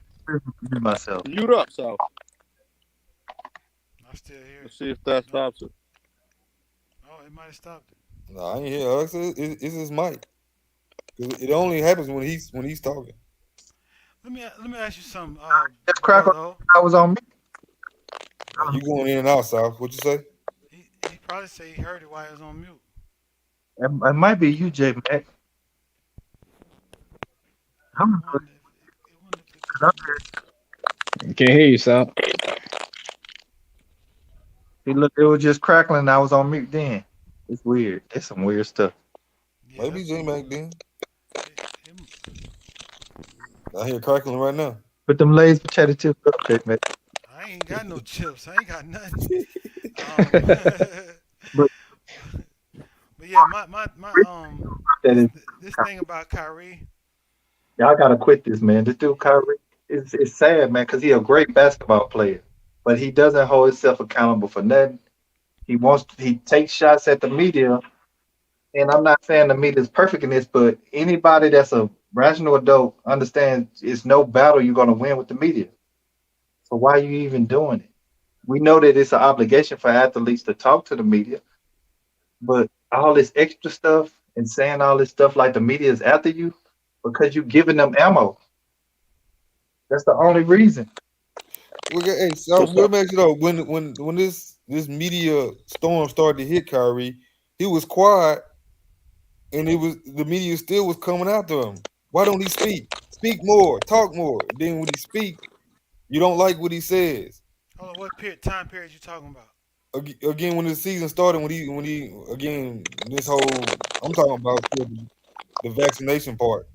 Myself. Mute up, South. I still hear it. Let's see if that stops it. Oh, it might have stopped it. No, I ain't hear. It's his mic. It only happens when he's talking. Let me ask you something. I was on me. You going in and out, South? What you say? He probably say he heard it while he was on mute. It might be you, J Mac. I wonder if it could be me. Can't hear you, Sal. See, look, it was just crackling. I was on mute then. It's weird. It's some weird stuff. Yeah, Maybe J Mac then. him. I hear crackling right now. Put them Lay's potato chips up, J Mac. I ain't got no chips. I ain't got nothing. But But yeah, my that is, this thing about Kyrie. y'all gotta quit this, man. This dude Kyrie, it's sad, man, because he's a great basketball player, but he doesn't hold himself accountable for nothing. He takes shots at the media, and I'm not saying the media is perfect in this, but anybody that's a rational adult understands it's no battle you're gonna win with the media. So why are you even doing it? We know that it's an obligation for athletes to talk to the media, but all this extra stuff and saying all this stuff like the media is after you because you're giving them ammo. That's the only reason. Hey, so let me ask you though, when this media storm started to hit Kyrie, he was quiet, and the media still was coming after him. Why don't he speak? Speak more, talk more. Then when he speak, you don't like what he says. Hold on, what time period you talking about? Again, when the season started, when he again this whole I'm talking about the vaccination part.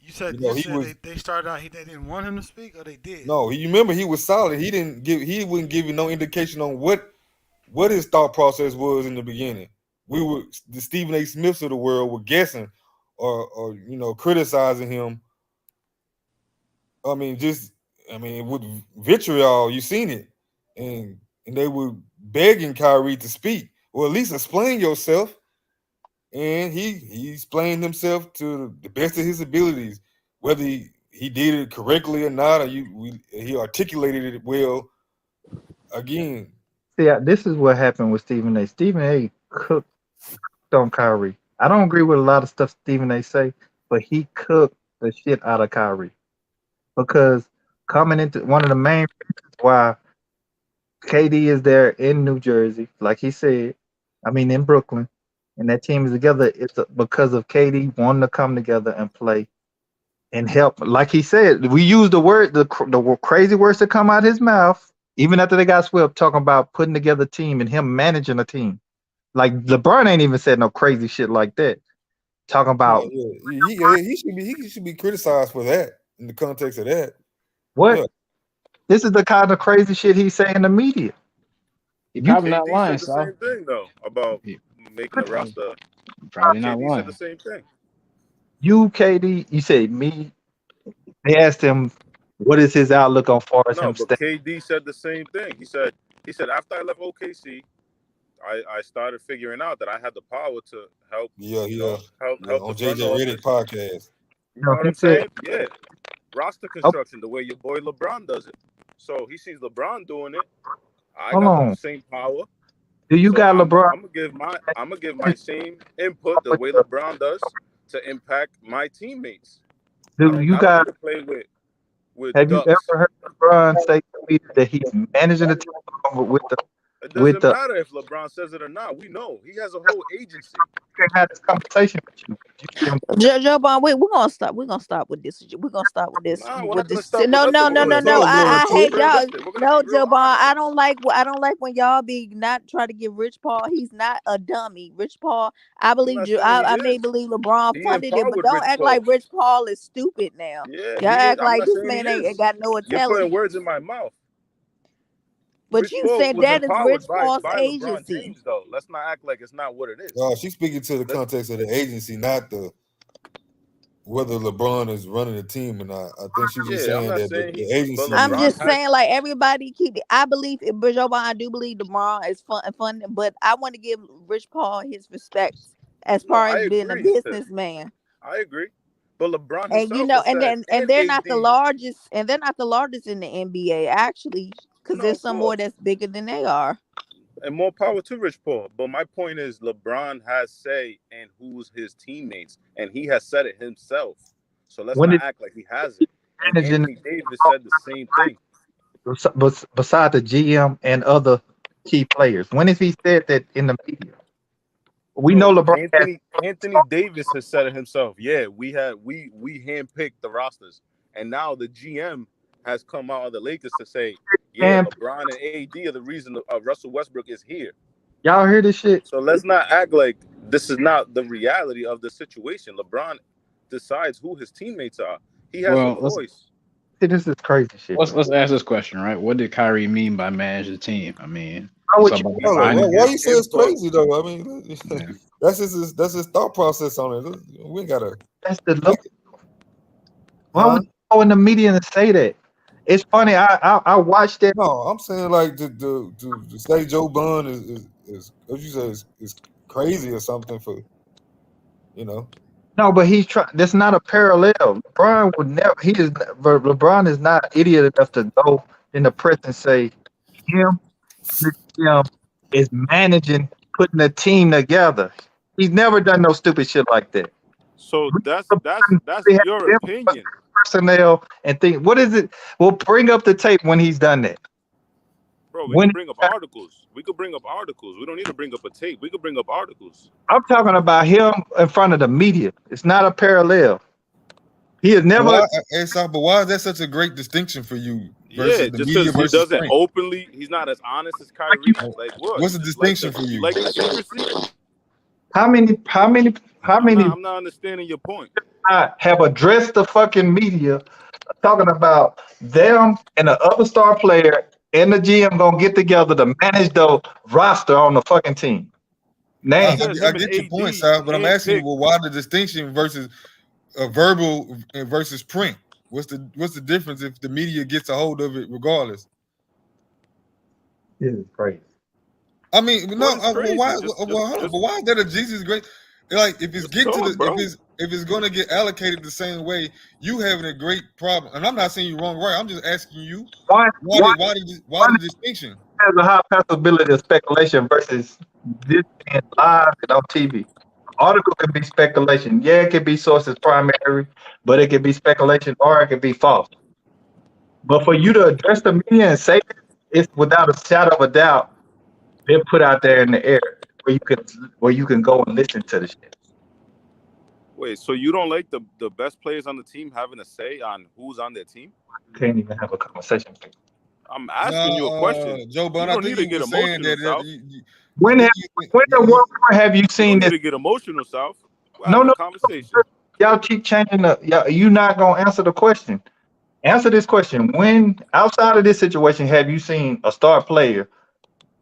You said He was they started out. They didn't want him to speak, or they did. no. You remember he was solid. He wouldn't give you no indication on what his thought process was in the beginning. We were the Stephen A. Smiths of the world were guessing or criticizing him. With vitriol, you seen it, and they were begging Kyrie to speak or at least explain yourself. And he explained himself to the best of his abilities, whether he did it correctly or not, or he articulated it well. Again, See, this is what happened with Stephen A. Stephen A. cooked on Kyrie. I don't agree with a lot of stuff Stephen A. say, but he cooked the shit out of Kyrie because coming into one of the main reasons why KD is there in New Jersey, like he said, in Brooklyn, and that team is together. It's because of KD wanting to come together and play and help. Like he said, we use the crazy words that come out his mouth, even after they got swept, talking about putting together a team and him managing a team. Like LeBron ain't even said no crazy shit like that. Talking about he should be criticized for that in the context of that. what? Yeah. This is the kind of crazy shit he's saying in the media. He probably KD not lying, said the Sal. same thing though about making the roster. Probably not KD said lying. the same thing. You, KD, you say me. They asked him, what is his outlook on far as No, him but staying? KD said the same thing. He said after I left OKC, I started figuring out that I had the power to help. Help the On front JJ Redick office. podcast. You know what he I'm said, saying? Yeah. Roster construction, the way your boy LeBron does it. So he sees LeBron doing it. I hold got the on. same power. Do you So got I'm LeBron? gonna give my same input the way LeBron does to impact my teammates. I Do don't you got? want to play with Have you ducks. ever heard LeBron say to me that he's managing the team with the It with doesn't the? matter if LeBron says it or not. We know he has a whole agency. Can have this conversation with you. Joe Bond, we're gonna stop. We're gonna stop with this. We're gonna stop with this. Nah, we're With not gonna this. stop with No, nothing. no, We're no, gonna no, talk. no. We're gonna I be hate y'all. realistic. We're gonna No, be real Joe Bond. honest. I don't like when y'all be not try to give Rich Paul. He's not a dummy. Rich Paul. I I'm believe not you. saying he I may is. believe LeBron He funded it, but empowered don't Rich act Paul. like Rich Paul is stupid now. Yeah, Y'all he is. act I'm like not this saying he man ain't is. got no You're putting intelligence. words in my mouth. But Rich you Paul said was that is empowered Rich by Paul's LeBron agency. James, though. Let's not act like it's not what it is. She's speaking to the context of the agency, not whether LeBron is running the team or not. I think she's just Yeah, I'm saying not that saying the but agency. I'm LeBron just has. saying, like everybody keep it. I believe in Joe Biden. I do believe LeBron is fun, but I want to give Rich Paul his respects as No, far I as being a agree. businessman. I agree. But LeBron And himself has said, and and they're not the AD. largest, and they're not the largest in the NBA actually, because No, there's of some more course. that's bigger than they are. And more power to Rich Paul. But my point is, LeBron has say in who's his teammates, and he has said it himself. So let's When not did act like he hasn't. And managing? Anthony Davis said the same thing. beside the GM and other key players? When has he said that in the media? We know Bro, LeBron has Anthony Davis has said it himself. Yeah, we handpicked the rosters, and now the GM has come out of the Lakers to say, yeah, and LeBron and AD are the reason Russell Westbrook is here. y'all hear this shit? So let's not act like this is not the reality of the situation. LeBron decides who his teammates are. He has a Well, voice. See, this is crazy shit, let's bro. let's ask this question, right? What did Kyrie mean by manage the team? I mean, How would you somebody Hold on, finding why him. you say it's crazy though? I mean, Yeah. that's his thought process on it. We ain't gotta. That's the look. Why Huh? would you go in the media and say that? It's funny. I watched that. No, I'm saying like to say Joe Bun is what you say is crazy or something for you know. No, but he's trying. That's not a parallel. LeBron would never. LeBron is not idiot enough to go in the press and say him, him is managing, putting a team together. He's never done no stupid shit like that. So that's They have your them opinion, personnel and think. What is it? We'll bring up the tape when he's done that. bro. We When could bring up articles. We don't need to bring up a tape. We could bring up articles. I'm talking about him in front of the media, it's not a parallel. He is never. But why is that such a great distinction for you versus Yeah, the just media because he versus doesn't print? openly, he's not as honest as Kyrie. Like what? What's the You just like distinction for you you? like the secrecy? How many I'm not understanding your point. have addressed the fucking media talking about them and the other star player and the GM gonna get together to manage the roster on the fucking team? Name. I get your point, Sal, but I'm asking you, well, why the distinction versus a verbal versus print? What's the difference if the media gets a hold of it regardless? This is crazy. I mean, no. crazy? Why? Just- But why is that a Jesus great? Like, if it's get to talk, the bro. if it's going to get allocated the same way, you having a great problem. And I'm not saying you're wrong, right? I'm just asking you why the distinction? Has a high possibility of speculation versus this being live and on TV. Article can be speculation. Yeah, it can be sources primary, but it can be speculation or it can be false. But for you to address the media and say it's without a shadow of a doubt been put out there in the air where you can go and listen to the shit. Wait, so you don't like the best players on the team having a say on who's on their team? Can't even have a conversation. I'm asking you a question. Joe, but you I don't think need to you get were saying emotional, that. South. When the world have you You seen don't need this? to get emotional, South. We're No, having no. a conversation. Y'all keep changing you not gonna answer the question. Answer this question. When outside of this situation have you seen a star player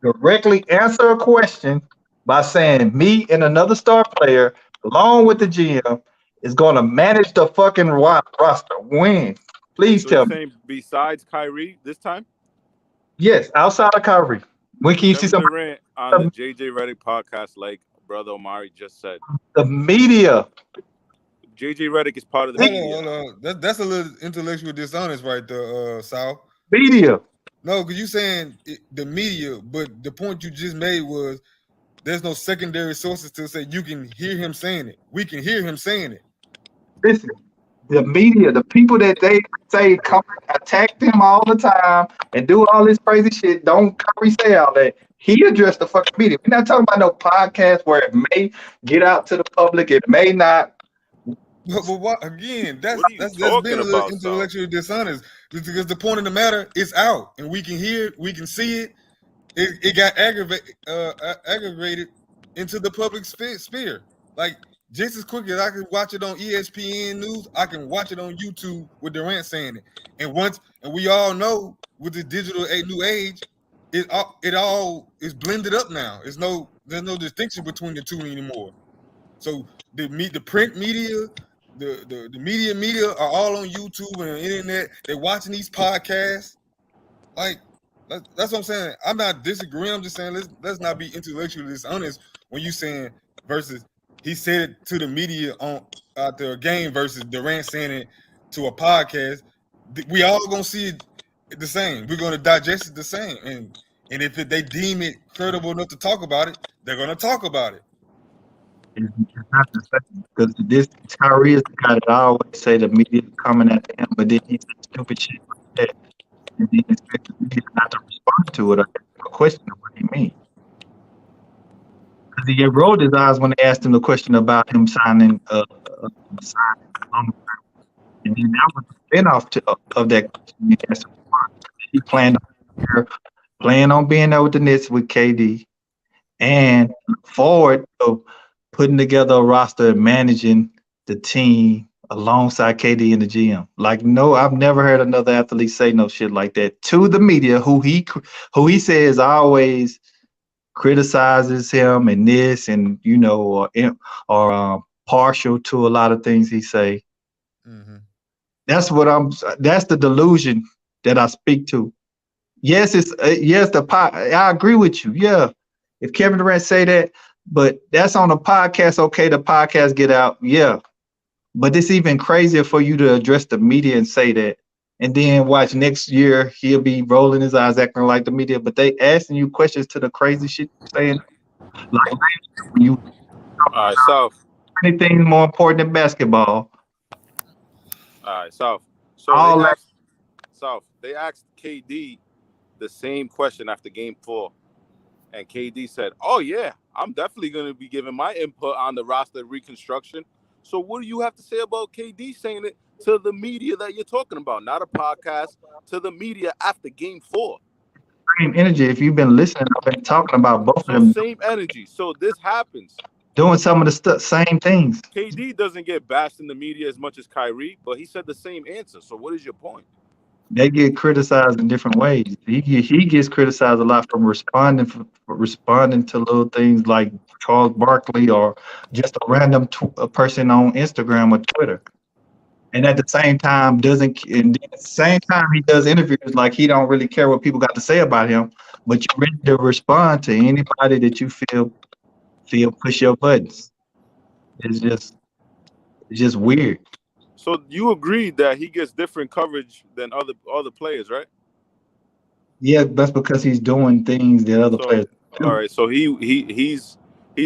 directly answer a question by saying me and another star player, along with the GM, is going to manage the fucking roster? When? Please So tell you're me. saying besides Kyrie this time? Yes, outside of Kyrie. When can you see Kevin somebody? Durant on the JJ Redick podcast, like Brother Omari just said. The media. JJ Redick is part of the media. Hold on. That's a little intellectual dishonest right there, Sal. Media. No, because you saying the media, but the point you just made was there's no secondary sources to say you can hear him saying it. We can hear him saying it. Listen, the media, the people that they say come attack them all the time and do all this crazy shit, don't Kyrie say all that. He addressed the fucking media. We're not talking about no podcast where it may get out to the public, it may not. But what again? That's been talking a little about, intellectually dishonest because the point of the matter is out and we can hear it, we can see it. It got aggravated into the public sphere. Like just as quick as I can watch it on ESPN News, I can watch it on YouTube with Durant saying it. And we all know with the digital new age, it all is blended up now. There's no distinction between the two anymore. So the print media, the media are all on YouTube and the internet. They're watching these podcasts. Like that's what I'm saying. I'm not disagreeing. I'm just saying let's not be intellectually dishonest when you saying versus he said it to the media on after a game versus Durant saying it to a podcast. We all gonna see it the same. We're gonna digest it the same. And if they deem it credible enough to talk about it, they're gonna talk about it. It's not the same because this Kyrie is the guy that I always say the media is coming at him, but then he says stupid shit like that. and then expect the media not to respond to it or ask a question of what he means. Because he rolled his eyes when they asked him the question about him signing signing, and then that was the spinoff of that question. He asked him, he planned on being there with the Nets with KD, and look forward to putting together a roster and managing the team alongside KD and the GM. Like, no, I've never heard another athlete say no shit like that to the media, who he says always criticizes him and this and or partial to a lot of things he say. Mm-hmm. That's the delusion that I speak to. Yes, I agree with you. Yeah, if Kevin Durant say that, but that's on a podcast. Okay, the podcast get out. Yeah, but it's even crazier for you to address the media and say that, and then watch next year he'll be rolling his eyes, acting like the media. But they asking you questions to the crazy shit you're saying. Like when you All right, South. anything more important than basketball. All right, South. So All that. they asked KD the same question after Game 4, and KD said, "Oh yeah, I'm definitely going to be giving my input on the roster reconstruction." So what do you have to say about KD saying it to the media that you're talking about, not a podcast, to the media after Game 4? Same energy. If you've been listening, I've been talking about both of them. Same energy. So this happens. Doing some of the same things. KD doesn't get bashed in the media as much as Kyrie, but he said the same answer. So what is your point? They get criticized in different ways. He gets criticized a lot from responding to little things like Charles Barkley or just a random a person on Instagram or Twitter. And at the same time, he does interviews like he don't really care what people got to say about him, but you're ready to respond to anybody that you feel push your buttons. It's just weird. So you agreed that he gets different coverage than other players, right? Yeah, that's because he's doing things that other players do. All right, so he's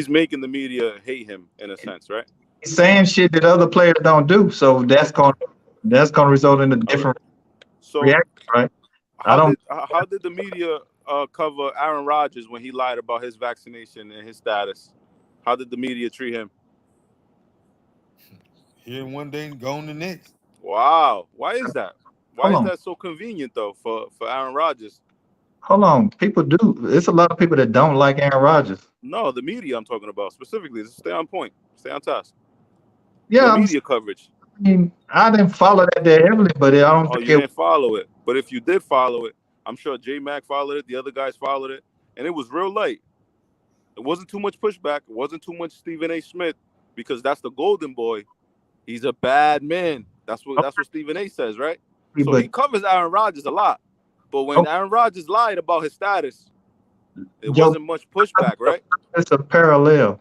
making the media hate him in a sense, right? He's saying shit that other players don't do, so that's gonna result in a different reaction, right? How did the media cover Aaron Rodgers when he lied about his vaccination and his status? How did the media treat him? Here one day and gone the next. Wow. Why is that? Why is that so convenient though for Aaron Rodgers? Hold on. People do. There's a lot of people that don't like Aaron Rodgers. No, the media I'm talking about specifically. Just stay on point. Stay on task. Yeah. The media coverage. I mean, I didn't follow that heavily, but I don't think you didn't follow it. But if you did follow it, I'm sure J-Mac followed it. The other guys followed it. And it was real light. It wasn't too much pushback. It wasn't too much Stephen A. Smith because that's the golden boy. He's a bad man. That's what Stephen A. says, right? So he covers Aaron Rodgers a lot. But when Aaron Rodgers lied about his status, it wasn't much pushback, right? It's a parallel.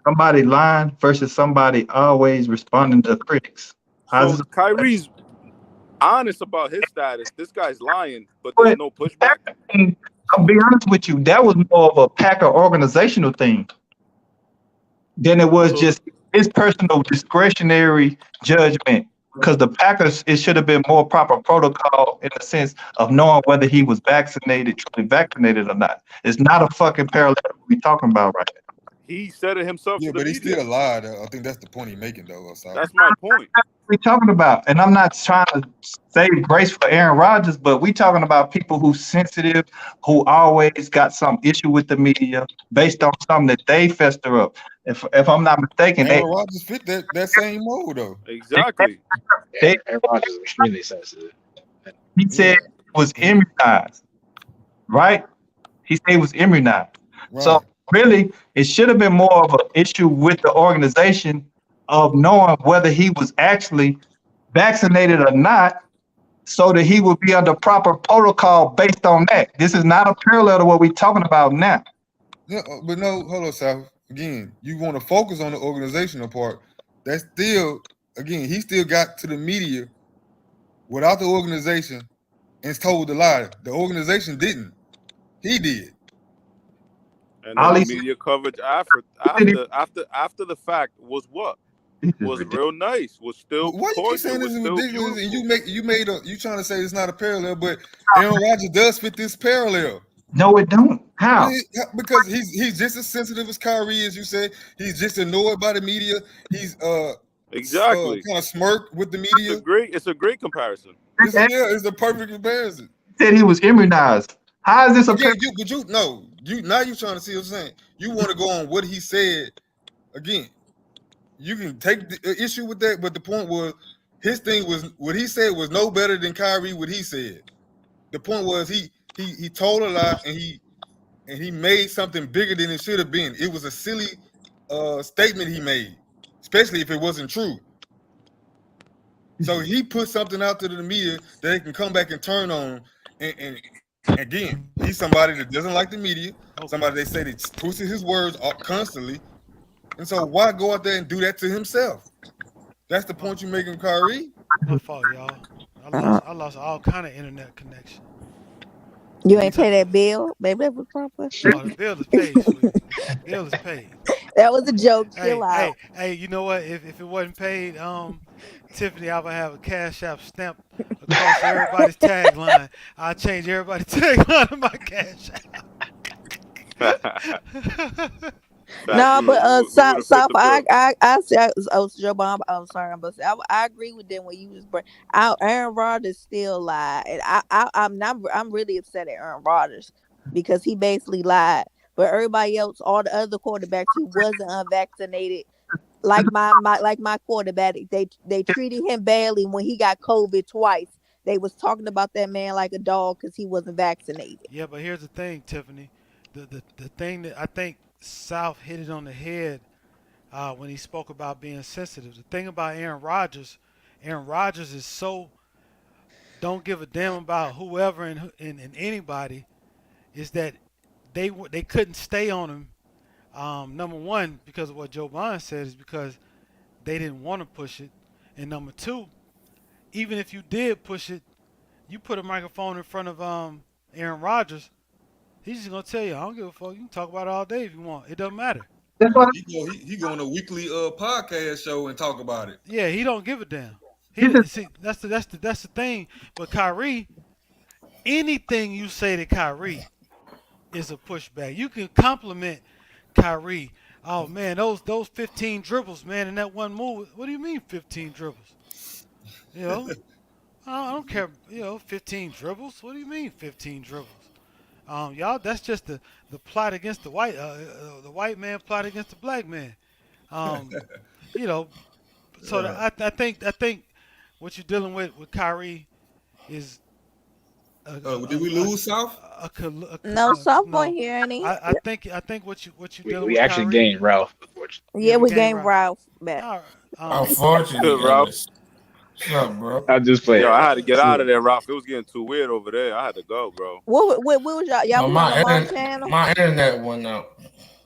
Somebody lying versus somebody always responding to critics. So Kyrie's honest about his status. This guy's lying, but there's no pushback. I'll be honest with you. That was more of a Packer organizational thing than it was just his personal discretionary judgment. Because the Packers, it should have been more proper protocol in the sense of knowing whether he was truly vaccinated or not. It's not a fucking parallel we're talking about right now. He said it himself. Yeah, but he still lied. I think that's the point he's making, though. That's my point. That's what we're talking about. And I'm not trying to save grace for Aaron Rodgers, but we're talking about people who's sensitive, who always got some issue with the media based on something that they fester up. If I'm not mistaken, Aaron Rodgers fit that same mold, though. Exactly. Aaron Rodgers is extremely sensitive. He said he was immunized, right? He said he was immunized. Right. So really, it should have been more of an issue with the organization of knowing whether he was actually vaccinated or not, so that he would be under proper protocol based on that. This is not a parallel to what we're talking about now. Yeah, but no, hold on, Sal. Again, you want to focus on the organizational part. That's still, again, he still got to the media without the organization and told the lie. The organization didn't. He did. And then the media coverage after the fact was what? was real nice, was still Why you keep cordial, saying this was is still ridiculous? And beautiful. you trying to say it's not a parallel, but Aaron Rodgers does fit this parallel. No, it don't. How? Because he's just as sensitive as Kyrie, as you said. He's just annoyed by the media. He's Exactly. kind of smirked with the It's a media. great comparison. It's a perfect comparison. Said he was immunized. How is this a Again, now you trying to see what I'm saying. You want to go on what he said again. You can take the issue with that, but the point was his thing was what he said was no better than Kyrie what he said. The point was he told a lot and he made something bigger than it should have been. It was a silly statement he made, especially if it wasn't true. So he put something out to the media that they can come back and turn on. And again, he's somebody that doesn't like the media. Somebody they say that twists his words constantly. And so why go out there and do that to himself? That's the point you're making, Kyrie. My fault, y'all. I lost all kind of internet connection. You ain't pay that bill, baby. That was proper. Oh, the bill is paid, sweetie. The bill is paid. That was a joke. Hey, Chill out. hey, you know what? If it wasn't paid, Tiffany, I would have a Cash App stamp across everybody's tagline. I'll change everybody's tagline to my Cash App. No, but would've South, fit South, the bill. I see. Joe Bomb. I'm sorry, I'm but I agree with them when you was out. Aaron Rodgers still lied, and I'm really upset at Aaron Rodgers because he basically lied. But everybody else, all the other quarterbacks who wasn't unvaccinated, like my quarterback, they treated him badly when he got COVID twice. They was talking about that man like a dog because he wasn't vaccinated. Yeah, but here's the thing, Tiffany. The thing that I think South hit it on the head when he spoke about being sensitive. The thing about Aaron Rodgers is so don't give a damn about whoever and anybody. Is that they couldn't stay on him. Number one, because of what Joe Biden said, is because they didn't want to push it, and number two, even if you did push it, you put a microphone in front of Aaron Rodgers. He's just gonna tell you, I don't give a fuck. You can talk about it all day if you want. It doesn't matter. He go on a weekly podcast show and talk about it. Yeah, he don't give a damn. See, that's the thing. But Kyrie, anything you say to Kyrie is a pushback. You can compliment Kyrie. Oh man, those 15 dribbles, man, in that one move. What do you mean 15 dribbles? You know, I don't care. 15 dribbles. What do you mean 15 dribbles? Y'all, that's just the plot against the white man plot against the black man. You know, so I think what you're dealing with Kyrie is. Did we lose South? No, South no. point here, any. I think what you dealing We with actually Kyrie. gained Ralph, unfortunately. Yeah, we gained Ralph back. All right, Unfortunately, Ralph. What's up, bro? I just played. Yo, I had to get out of there, Ralph. It was getting too weird over there. I had to go, bro. What was y'all? Y'all was on Lamont channel. My internet went out.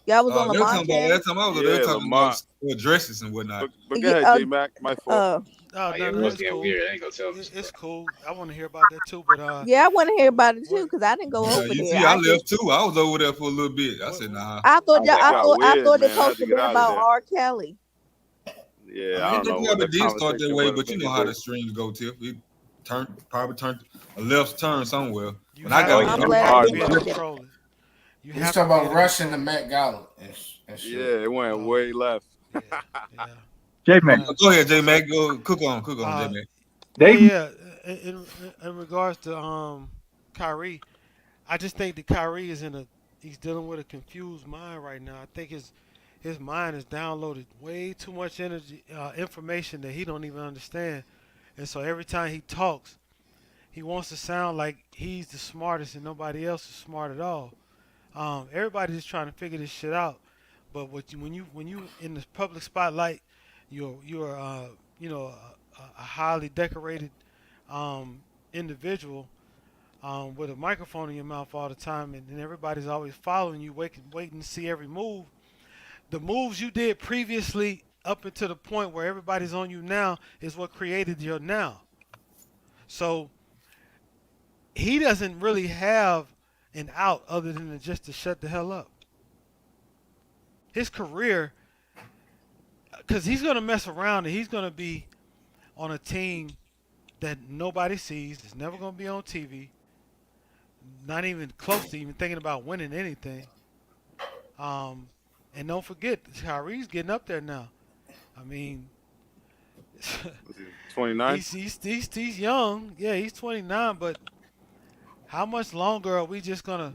Y'all was on Lamont channel. That time I was there, they were talking Lamont. about dresses and whatnot. But go ahead, J Mac. My fault. No, Yeah, no, it's it's getting cool. weird. I ain't gonna tell them. It's cool. I want to hear about that too, but Yeah, I want to hear about it too because I didn't go over You there. see, I left too. I was over there for a little bit. I said, nah. I thought That got I weird, thought it man. I had supposed to to get be out of about there. R. Kelly. Yeah, I don't know It what the did start that conversation way, was, but you know nigga, how but- the streams go, Tiff. It probably turned a left turn somewhere. you When I got I'm glad I hard, didn't bro. go to there. control it. You We have talking to be about able Rush to and the Met Gala and shit. Yeah, it went way left. Yeah. J-Mac. Go ahead, J Mac. Go cook on, J Mac. Yeah. In regards to Kyrie, I just think that Kyrie he's dealing with a confused mind right now. I think his mind has downloaded way too much information that he don't even understand, and so every time he talks, he wants to sound like he's the smartest and nobody else is smart at all. Everybody's just trying to figure this shit out, but when you in the public spotlight, you're a highly decorated individual with a microphone in your mouth all the time, and everybody's always following you, waiting to see every move. The moves you did previously, up until the point where everybody's on you now, is what created your now. So he doesn't really have an out other than just to shut the hell up. His career, because he's gonna mess around and he's gonna be on a team that nobody sees. It's never gonna be on TV. Not even close to even thinking about winning anything. Um, and don't forget, Kyrie's getting up there now. I mean, 29. he's young. Yeah, he's 29. But how much longer are we just gonna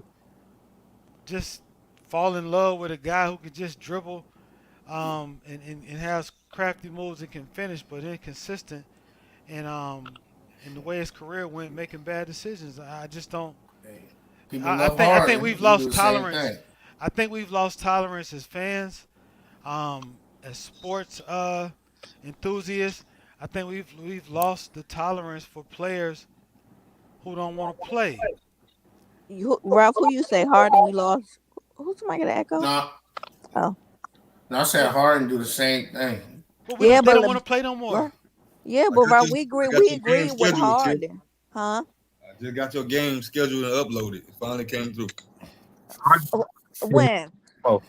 just fall in love with a guy who can just dribble, and has crafty moves and can finish, but inconsistent, and the way his career went, making bad decisions? I just don't. People I love think I Harden. think we've He do lost the same tolerance. thing. I think we've lost tolerance as fans, as sports enthusiasts. I think we've lost the tolerance for players who don't want to play. Ralph, who you say Harden? We lost. Who's somebody got an echo? No, Oh, no, I said Harden do the same thing. But yeah, they but don't want to play no more. yeah, I but got Ralph, your, we agree. I got We your agree game with scheduled, Tiff. Harden, huh? I just got your game scheduled and uploaded. It finally came through. When? Oh,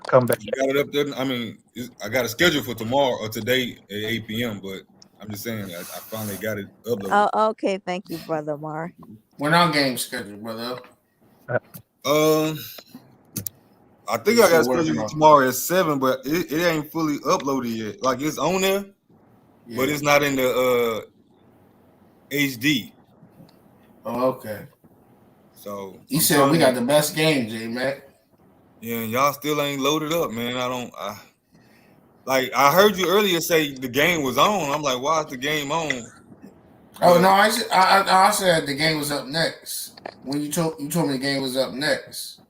come back. You got it up there. I mean, I got a schedule for tomorrow or today at 8 p.m. But I'm just saying, I finally got it uploaded. Oh, okay. Thank you, brother Mar. When our game scheduled, brother. I think You I got still working scheduled on for tomorrow at 7, but it ain't fully uploaded yet. Like it's on there, but it's not in the HD. Oh, okay. So He said we got the best game, J Mac. Yeah, and y'all still ain't loaded up, man. I heard you earlier say the game was on. I'm like, why is the game on? Oh no, I said the game was up next. When you told me the game was up next.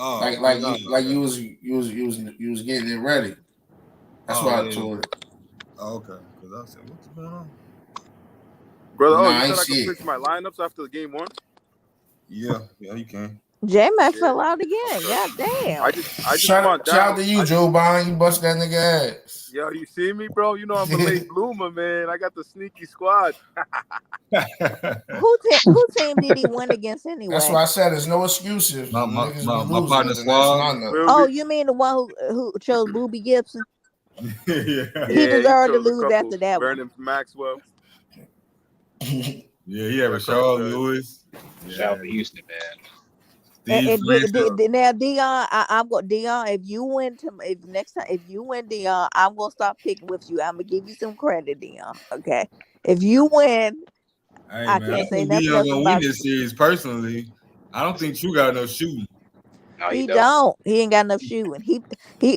Oh, you was getting it ready. That's why I told it. Oh, okay. Because I said, what's going on? Brother, Nah, you I said I see could it. fix my lineups after the game 1? Yeah, you can. J Mac fell out again. God damn. I just Shout want out to you, Joe Biden. You bust that nigga ass. Yo, you see me, bro? You know I'm a late bloomer, man. I got the sneaky squad. Who team did he win against anyway? That's why I said there's no excuses. My Niggas partner losing at the next squad. lineup. Oh, you mean the one who chose Booby Gibson? Yeah, He deserved to chose a lose couple. after that one. Vernon Maxwell. Yeah, he had Rashard Lewis. Shout out to Houston, man. Now Dion, I'm going Dion. If you win if you win Dion, I'm gonna stop picking with you. I'm gonna give you some credit, Dion. Okay, if you win, Hey, I man, can't I say think nothing Dion else gonna about win this series personally. I don't think True got enough shooting. No, he don't. He ain't got enough shooting. He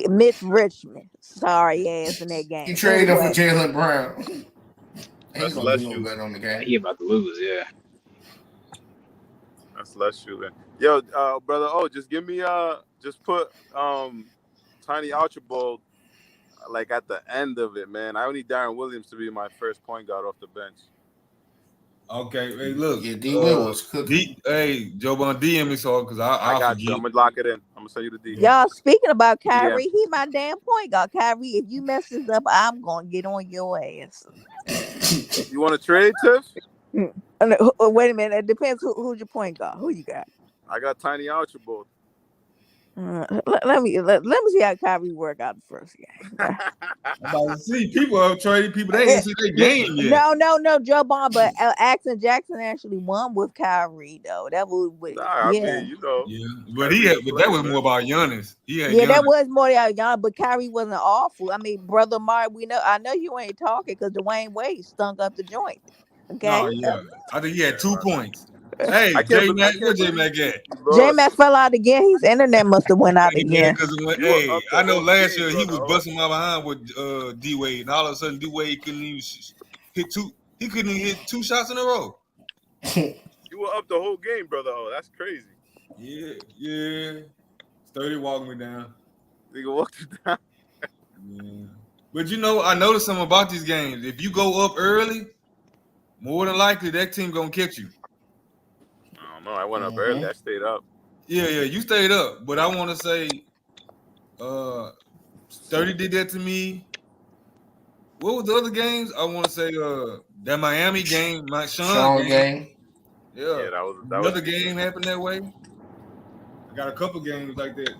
Mitch Richmond, sorry ass in that game. He traded up for Anyway, Jaylen Brown. That's Ain't gonna less do no shooting. better on the game. He about to lose, yeah. That's less shooting. Yo, brother, just give me just put Tiny Archibald like at the end of it, man. I need Darren Williams to be my first point guard off the bench. Okay, hey, look. Yeah, D. Will was cooking. Hey, Joe Bun DM me so because I got forget. you. I'm gonna lock it in. I'm gonna send you the D. y'all speaking about Kyrie, Yeah. he my damn point guard. Kyrie, if you mess this up, I'm gonna get on your ass. You want to trade, Tiff? Wait a minute. It depends who's your point guard. Who you got? I got Tiny Archibald. Let me see how Kyrie work out the first game. I'm about to see people have traded people. They ain't see their game yet. No, Joe Bond, but Axon Jackson actually won with Kyrie though. That was I mean, you know. Yeah, but that was more about Giannis. That was more y'all, but Kyrie wasn't awful. I mean, brother Mark, I know you ain't talking because Dwayne Wade stunk up the joint. Okay. No, yeah. I think he had 2 points. Hey, J Mac, where J Mac at? J Mac fell out again. His internet must have went out again. Hey, I know last year he was busting my behind with D Wade, and all of a sudden D Wade couldn't even hit two. He couldn't even hit 2 shots in a row. You were up the whole game, brother. Oh, that's crazy. Yeah. Sturdy walking me down. Nigga walked you down. Yeah. But I noticed something about these games. If you go up early, more than likely that team gonna catch you. I don't know. I went up early. I stayed up. Yeah, you stayed up. But I want to say, Sturdy did that to me. What was the other games? I want to say, that Miami game, my Sean game. Yeah, that was another game happened that way. I got a couple games like that.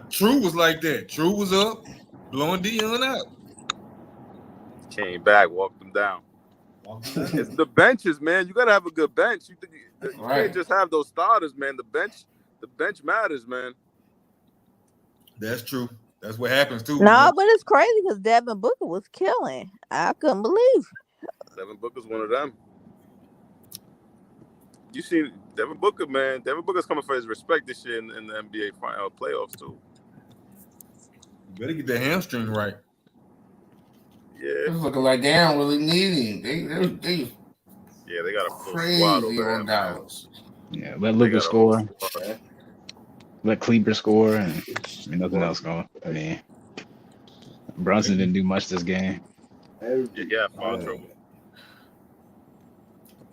True was like that. True was up, blowing Dion out. Came back, walked them down. It's the benches, man. You gotta have a good bench. You can't just have those starters, man. The bench matters, man. That's true. That's what happens too. No, but it's crazy because Devin Booker was killing. I couldn't believe it. Devin Booker's one of them. You see Devin Booker, man. Devin Booker's coming for his respect this year in the NBA playoffs too. You better get the hamstring right. Yeah, it's looking like they don't really need him. They got a full crazy squad over there, on Dallas. Yeah, let Luka score. Let Kleber score, and nothing else going. I mean, Brunson didn't do much this game. Yeah, foul trouble.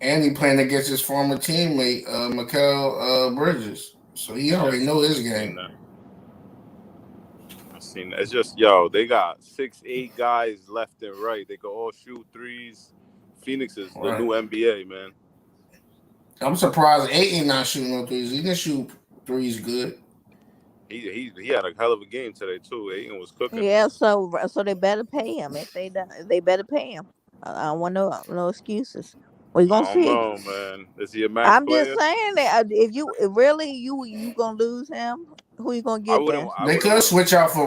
And he playing against his former teammate, Mikal Bridges. So he already know his game. I've seen that. It's just, they got 6'8" guys left and right. They can all shoot threes. Phoenix is the new NBA, man. I'm surprised Ayton not shooting no threes. He can shoot threes good. He had a hell of a game today too. Ayton was cooking. Yeah, so they better pay him. If they better pay him. I don't want no excuses. We gonna see. I don't know, man. Is he a max I'm player? just saying that if you gonna lose him, who you gonna get there? They could switch out for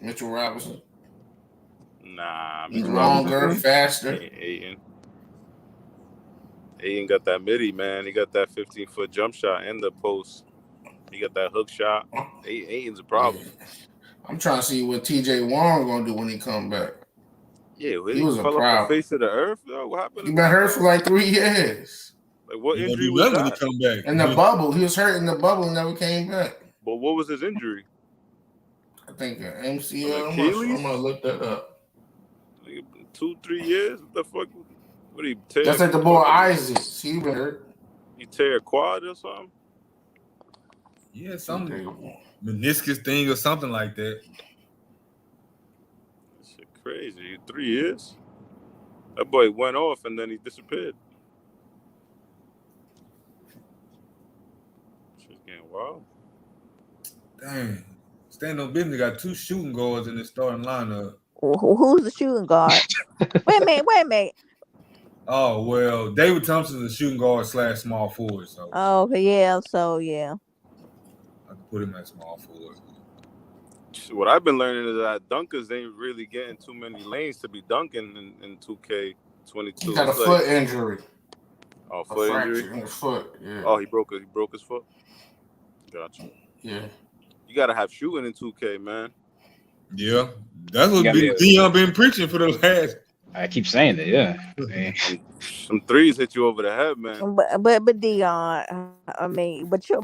Mitchell Robinson. Nah, he's longer, faster. Ayton got that midi, man. He got that 15-foot jump shot and the post. He got that hook shot. Ayton's a problem. I'm trying to see what TJ Warren gonna do when he come back. Yeah, he was fell off the face of the earth. Yo, what happened? He been hurt for like 3 years. Like what injury was that? When he come back in the bubble, he was hurt in the bubble and never came back. But what was his injury? I think an MCL. Achilles? I'm gonna look that up. 2-3 years. What the fuck? What he tear? That's like the boy Isaacs. He been hurt. He tear a quad or something? Yeah, some meniscus thing or something like that. Shit crazy. 3 years? That boy went off and then he disappeared. Shit's getting wild. Dang. Stand on business got 2 shooting guards in the starting lineup. Who's the shooting guard? Wait a minute. Oh, well, David Thompson's a shooting guard / small forward. So. Oh, yeah. So, yeah. I can put him at small forward. What I've been learning is that dunkers ain't really getting too many lanes to be dunking in 2K22. He got a foot injury. Oh, foot injury? In his foot, yeah. Oh, he broke his foot? Gotcha. Yeah. You got to have shooting in 2K, man. Yeah. That's what Dion been preaching for the last. I keep saying it, yeah. Some threes hit you over the head, man. But Dion, I mean, but your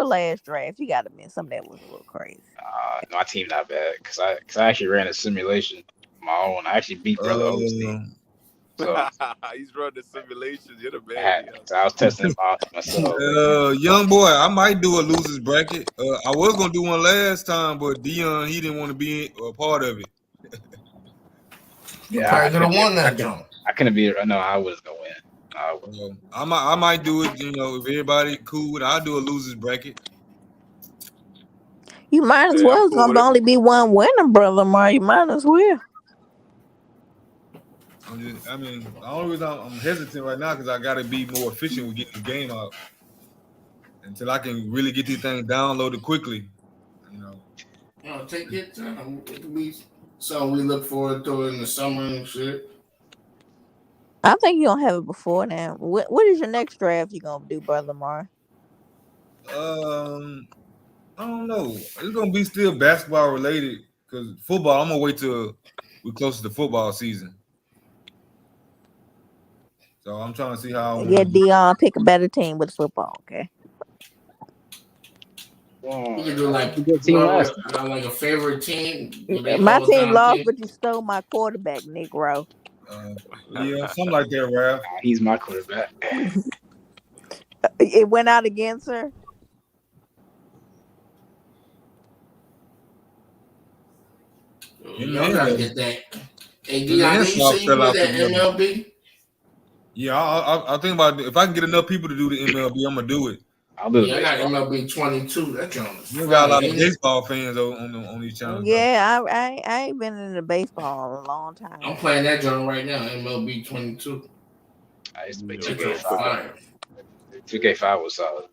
last draft, you got to admit some of that was a little crazy. No, my team not bad because I actually ran a simulation of my own. I actually beat Brother O's team. So, he's running simulations. You're the man. So I was testing myself. Young boy, I might do a losers bracket. I was gonna do one last time, but Dion he didn't want to be a part of it. Yeah, I could have won that jump. I couldn't be. No, I was gonna win. I might do it. If everybody cool, I'll do a losers bracket. You might as well. It's gonna only be one winner, brother. You might as well. The only reason I'm hesitant right now because I got to be more efficient with getting the game out until I can really get these things downloaded quickly. Take your time. It could be something we look forward to in the summer and shit. I think you're gonna have it before now. What is your next draft you gonna do, brother Mar? I don't know. It's gonna be still basketball related because football. I'm gonna wait till we're close to the football season. So I'm trying to see how. Dion, pick a better team with football. Okay. You can do like a favorite team. My team lost, but you stole my quarterback, Nick Rowe. Yeah, something like that, Ralph. He's my quarterback. It went out against her. Y'all gotta get that. Hey, Dion, you say you did that MLB? Yeah, I think about it. If I can get enough people to do the MLB, I'm gonna do it. I'll do the Yeah, I got baseball. MLB 22. That joint is You got a fire, lot of ain't it? baseball fans on these channels though. Yeah, I ain't been into baseball in a long I'm time. playing that joint right now, MLB 22. I used to play That Yeah, joint 2K5. fire. 2K5 was solid.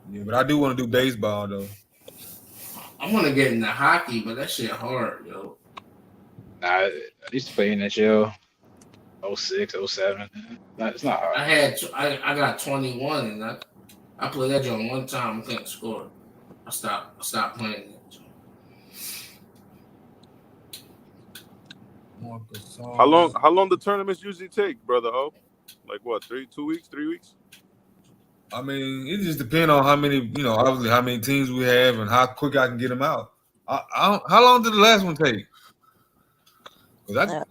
Yeah, but I do want to do baseball though. I want to get into hockey, but that shit hard, yo. Nah, I used to play NHL 06, 07. It's not hard. I got 21, and I played that joint one time. I couldn't score. I stopped playing that joint. How long the tournaments usually take, brother? Oh, like what? 2 weeks, 3 weeks? I mean, it just depends on how many, obviously how many teams we have and how quick I can get them out. How long did the last one take? But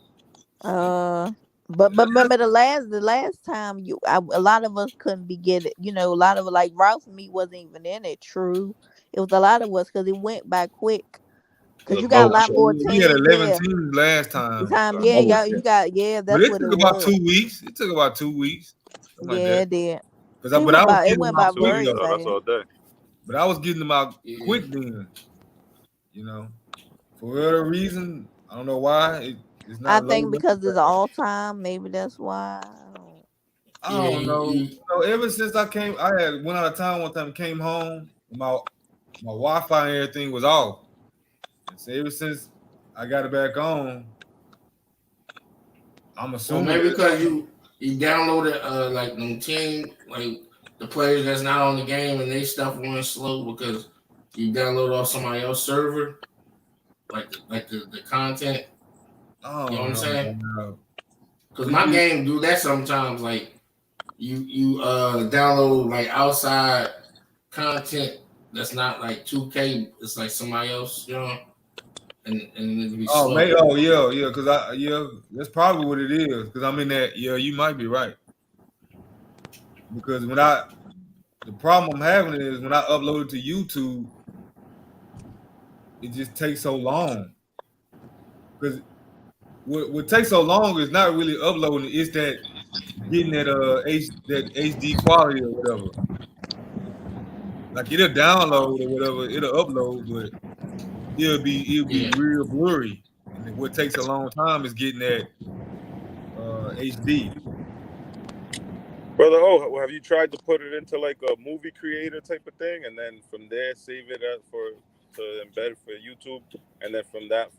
remember the last time a lot of us couldn't be get it. A lot of like Ralph and me wasn't even in it. True, it was a lot of us because it went by quick. Cause you got a lot more We had teams. 11 Yeah, teams last time. yeah, you got yeah. But That's it what took it about was. 2 weeks. It took about 2 weeks, something like Yeah, that. it did. But I was It getting them went out by 2 weeks, very quick. so that's fast. all day. But I was getting them out Yeah. quick then. For whatever reason, I don't know why it's I not think loading up. because it's all time. Maybe that's why. I don't know. Ever since I had went out of town one time, came home, my Wi-Fi and everything was off. And so ever since I got it back on, I'm Well, assuming maybe because you downloaded like them team like the players that's not on the game and they stuff went slow because you downloaded off somebody else's server, like the content. I You know what don't I'm saying? know. Because my game do that sometimes. Like you download like outside content that's not like 2K. It's like somebody else, and it'd be Oh, slow. maybe. Yeah. Because that's probably what it is. Because I'm in that. Yeah, you might be right. Because the problem I'm having is when I upload it to YouTube, it just takes so long. Because what takes so long is not really uploading; it's that getting that that HD quality or whatever. Like it'll download or whatever, it'll upload, but it'll be real blurry. And then what takes a long time is getting that HD. Brother, have you tried to put it into like a movie creator type of thing, and then from there save it to embed for YouTube, and then from that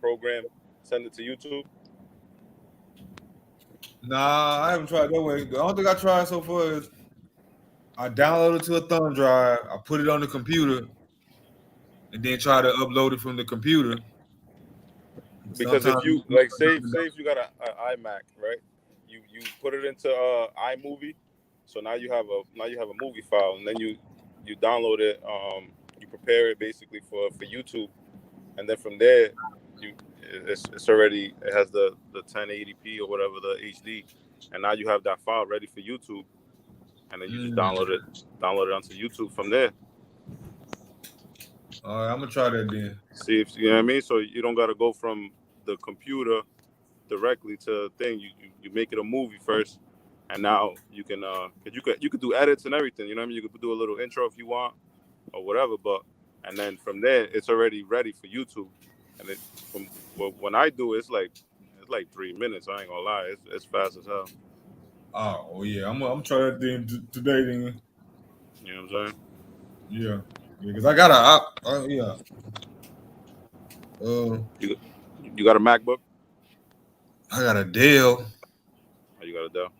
program send it to YouTube? Nah, I haven't tried that way. The only thing I tried so far is I download it to a thumb drive, I put it on the computer, and then try to upload it from the computer. Because if you say if you got an iMac, right? You put it into iMovie, so now you have a movie file, and then you download it, you prepare it basically for YouTube, and then from there it's already, it has the 1080p or whatever, the HD, and now you have that file ready for YouTube, and then you just download it onto YouTube from there. All right, I'm gonna try that then. See if you know what I mean. So you don't gotta go from the computer directly to thing. You make it a movie first, and now you can you could do edits and everything. You know what I mean. You could do a little intro if you want or whatever. And then from there it's already ready for YouTube. And when I do it, it's like 3 minutes. I ain't gonna lie. It's fast as hell. Oh yeah, I'm gonna try that then today then. You know what I'm saying? Yeah, because I got a yeah. You got a MacBook? I got a Dell. Oh, you got a Dell?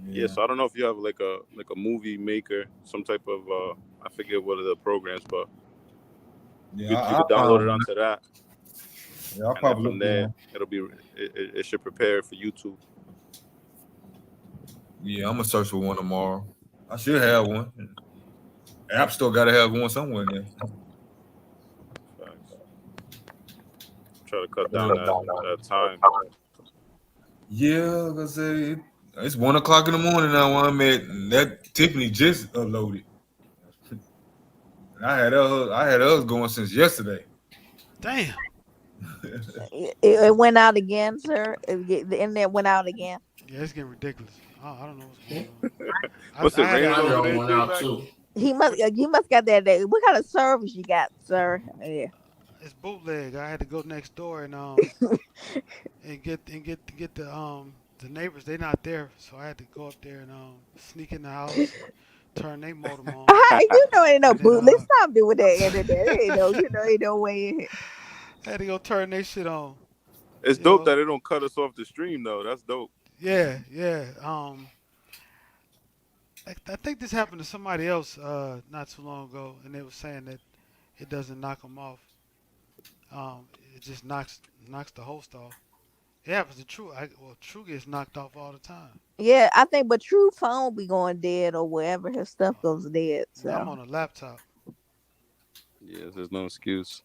Yeah. So I don't know if you have like a movie maker, some type of I forget what are the programs, but you could download it onto that. Yeah, I'll and probably then from look there, down. it'll be it should prepare for YouTube. Yeah, I'm gonna search for one tomorrow. I should have one. App Store gotta have one somewhere in there. Try to cut down that time. Yeah, like I say, it's 1:00 in the morning now where I'm at. And that Tiffany just uploaded. And I had us going since yesterday. Damn. It went out again, sir. The internet went out again. Yeah, it's getting ridiculous. I don't know what's going on. What's I it had to raining My over dog there, went J out Mac? too. You must got that day. What kind of service you got, sir? Yeah. it's bootleg. I had to go next door and get the neighbors. They not there, so I had to go up there and sneak in the house and turn their modem on. You know ain't no And then boot. Let's stop doing that internet. Ain't no, ain't no way in here. I had to go turn their shit on. It's You dope know, that they don't cut us off the stream though. That's dope. yeah. I think this happened to somebody else not too long ago, and they were saying that it doesn't knock them off. It just knocks the host off. It happens to True. True gets knocked off all the time. Yeah, I think, but True phone be going dead or wherever his stuff goes dead. I'm So on a laptop. Yeah, there's no excuse.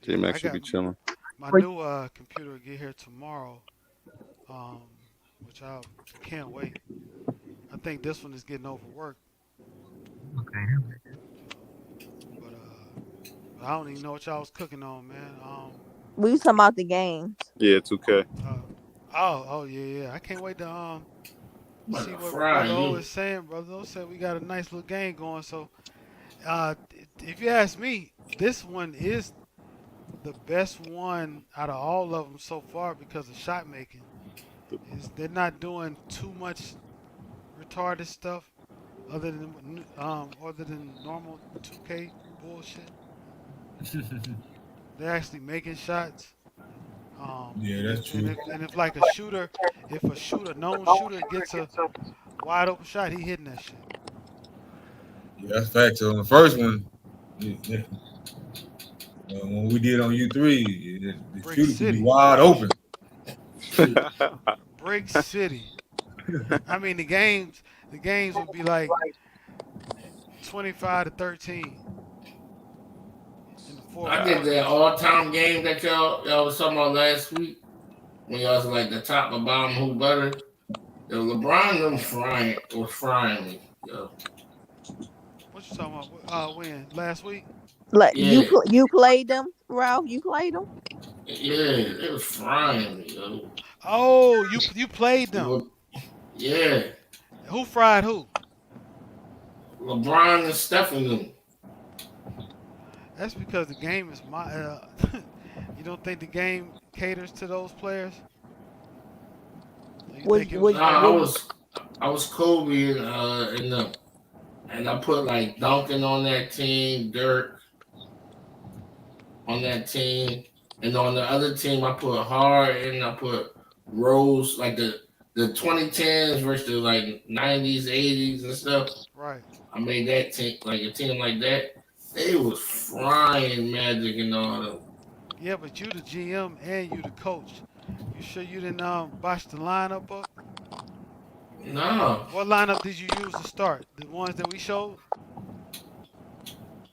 J Yeah, Mac I should got be chilling. my new computer will get here tomorrow, um, which I can't wait. I think this one is getting overworked, but I don't even know what y'all was cooking on, man. we was talking about the games. Yeah, 2K. Oh yeah. I can't wait to But see what fry Brother O you. is saying. Brother O said we got a nice little game going. So uh, if you ask me, this one is the best one out of all of them so far because of shot making. They're not doing too much retarded stuff other than normal 2K bullshit. They're actually making shots. Yeah, And that's if and true. if and if like a shooter, if a known shooter gets a wide open shot, he hitting that shit. Yeah, that's facts. So on the first one, when we did on U3, the Brick shooter could be City, wide open. Brick City. I mean the games would be like 25-13 in the fourth I did quarter that and shit. all-time game that y'all was talking about last week when y'all was like the top and bottom who better. The LeBron was frying me, yo. What you talking about? When last week? Like Yeah, you played them, Ralph. You played them. yeah, it was frying me, yo. Oh, you played them. Yeah, Who fried who? LeBron and Stephen. That's because the game is my. You don't think the game caters to those players? Or you think it was Nah, more? I was Kobe in them, and I put like Duncan on that team, Dirk on that team, and on the other team I put Harden, I put Rose, like the 2010s versus the like 90s, 80s and stuff. Right. I made that team like a team like that. They was frying Magic and all them. Yeah, but you the GM and you the coach. You sure you didn't botch the lineup up? No. What lineup did you use to start? The ones that we showed?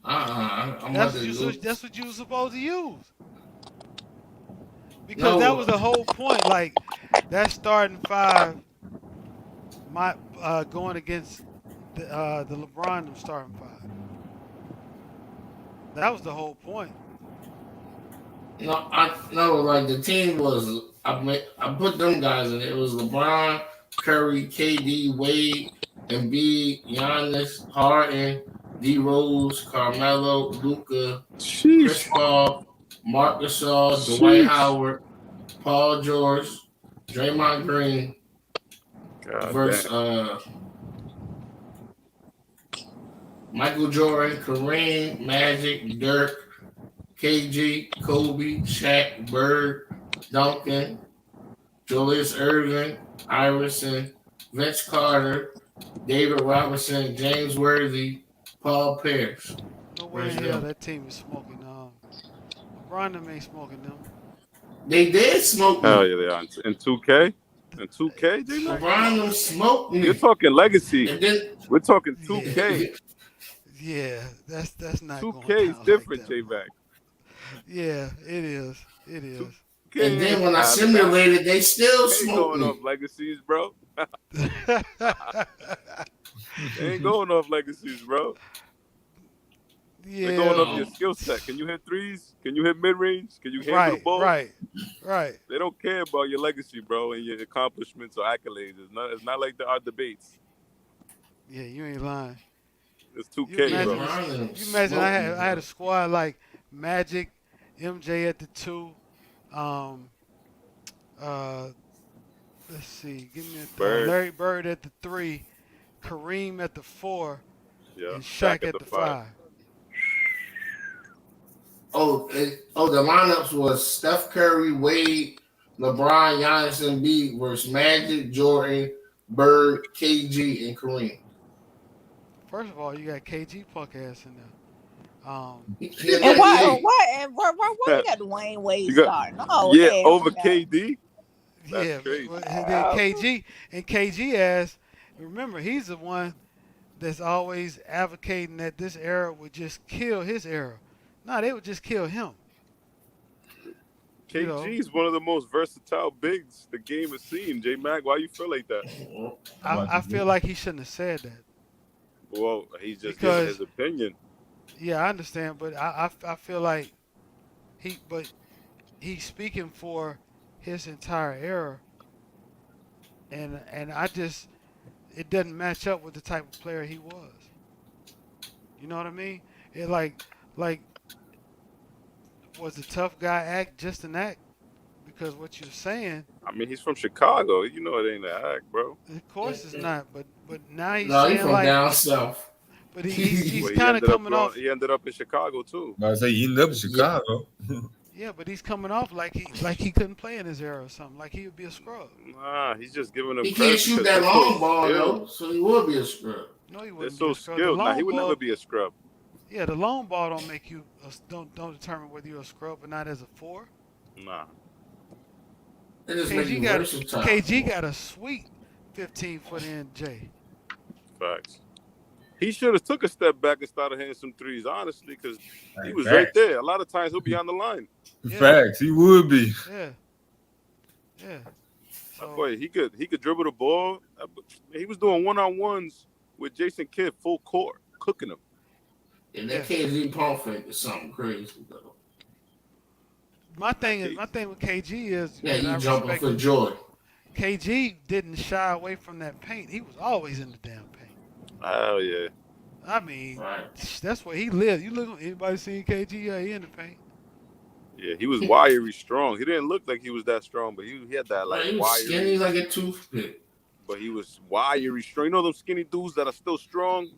I'm about to use. That's what you were supposed to use. Because that No, was the whole point. Like that starting five, going against the LeBron starting five. That was the whole point. no, like the team was. I put them guys in it. It was LeBron, Curry, KD, Wade, Embiid, Giannis, Harden, D Rose, Carmelo, Luca, Chris Sheesh. Paul, Marc Gasol, Dwight Sheesh. Howard, Paul George, Draymond Green God versus damn. Michael Jordan, Kareem, Magic, Dirk, KG, Kobe, Shaq, Bird, Duncan, Julius Erving, Iverson, Vince Carter, David Robinson, James Worthy, Paul Pierce. No way Where's in hell them? that team is smoking. LeBron them ain't smoking them. They did smoke Hell me. yeah, they are. In 2K? In 2K, J Mac? LeBron them smoked me. You're talking legacy. And then We're talking 2K. Yeah, that's not going 2K is down different, like J that. Mac. Yeah, it is. It is. 2K and then ain't when I nah, simulated, they still they ain't smoked going off me. legacies, bro. They ain't going off legacies, bro. They're Yeah, going off your No. skill set. Can you hit threes? Can you hit mid range? Can you handle the right, ball? right, Right. They don't care about your legacy, bro, and your accomplishments or accolades. It's not like our debates. Yeah, you ain't lying. It's You 2K, imagine bro. this, LeBron and you imagine smoking, I had a bro. squad like Magic, MJ at the 2, um, uh, let's see, give me Bird, Larry Bird at the 3, Kareem at the 4, yeah. and Shaq Shaq at at the the 5. 5. The lineups was Steph Curry, Wade, LeBron, Giannis, and Embiid versus Magic, Jordan, Bird, KG, and Kareem. First of all, you got KG punk ass in there. He a And why 98. why and why you got Dwayne Wade You got starting? Oh yeah hell over no. KD. That's Yeah, crazy. and then KG ass. Remember, he's the one that's always advocating that this era would just kill his era. No, they would just kill him. You know, KG is one of the most versatile bigs the game has seen. J Mac, why you feel like that? I feel like he shouldn't have said that Well, he's just giving his because opinion. yeah, I understand, but I feel like but he's speaking for his entire era, and I just it doesn't match up with the type of player he was. You know what I mean? It like was a tough guy act just an act because what you're saying, I mean, he's from Chicago. You know it ain't an act, bro. of course, it's not. But now he's No, he saying from like, down south. but he's Well, he kind of ended up coming growing. off. He ended up in Chicago too. I say he ended up in Chicago. Yeah, but he's coming off like he couldn't play in his era or something. Like he would be a scrub. Nah, he's just giving them He can't credit shoot because that they're so long ball skilled. though, so he will be a scrub. No, he They're wouldn't be so a scrub. The skilled. Nah, he long would never ball, be a scrub. yeah, the long ball don't make you don't determine whether you're a scrub or not as a 4. Nah. It just make KG you got versatile. KG got a sweet 15-foot NJ. Facts. He should have took a step back and started hitting some threes, honestly, because he was right Facts. there. A lot of times he'll be on the line. Yeah. Facts. He would be. Yeah, yeah. My So boy, he could dribble the ball. He was doing one-on-ones with Jason Kidd full court, cooking him. And that KG pump fake is something crazy though. my thing with KG is, Yeah, and I you jumping respect for it. joy. KG didn't shy away from that paint. He was always in the damn paint. Oh yeah. I mean, Right. that's where he lived. You look, anybody seen KG? Yeah, he in the paint. Yeah, he was wiry strong. He didn't look like he was that strong, but he had that like Right, he was wiry. skinny like a toothpick. But he was wiry strong. You know those skinny dudes that are still strong?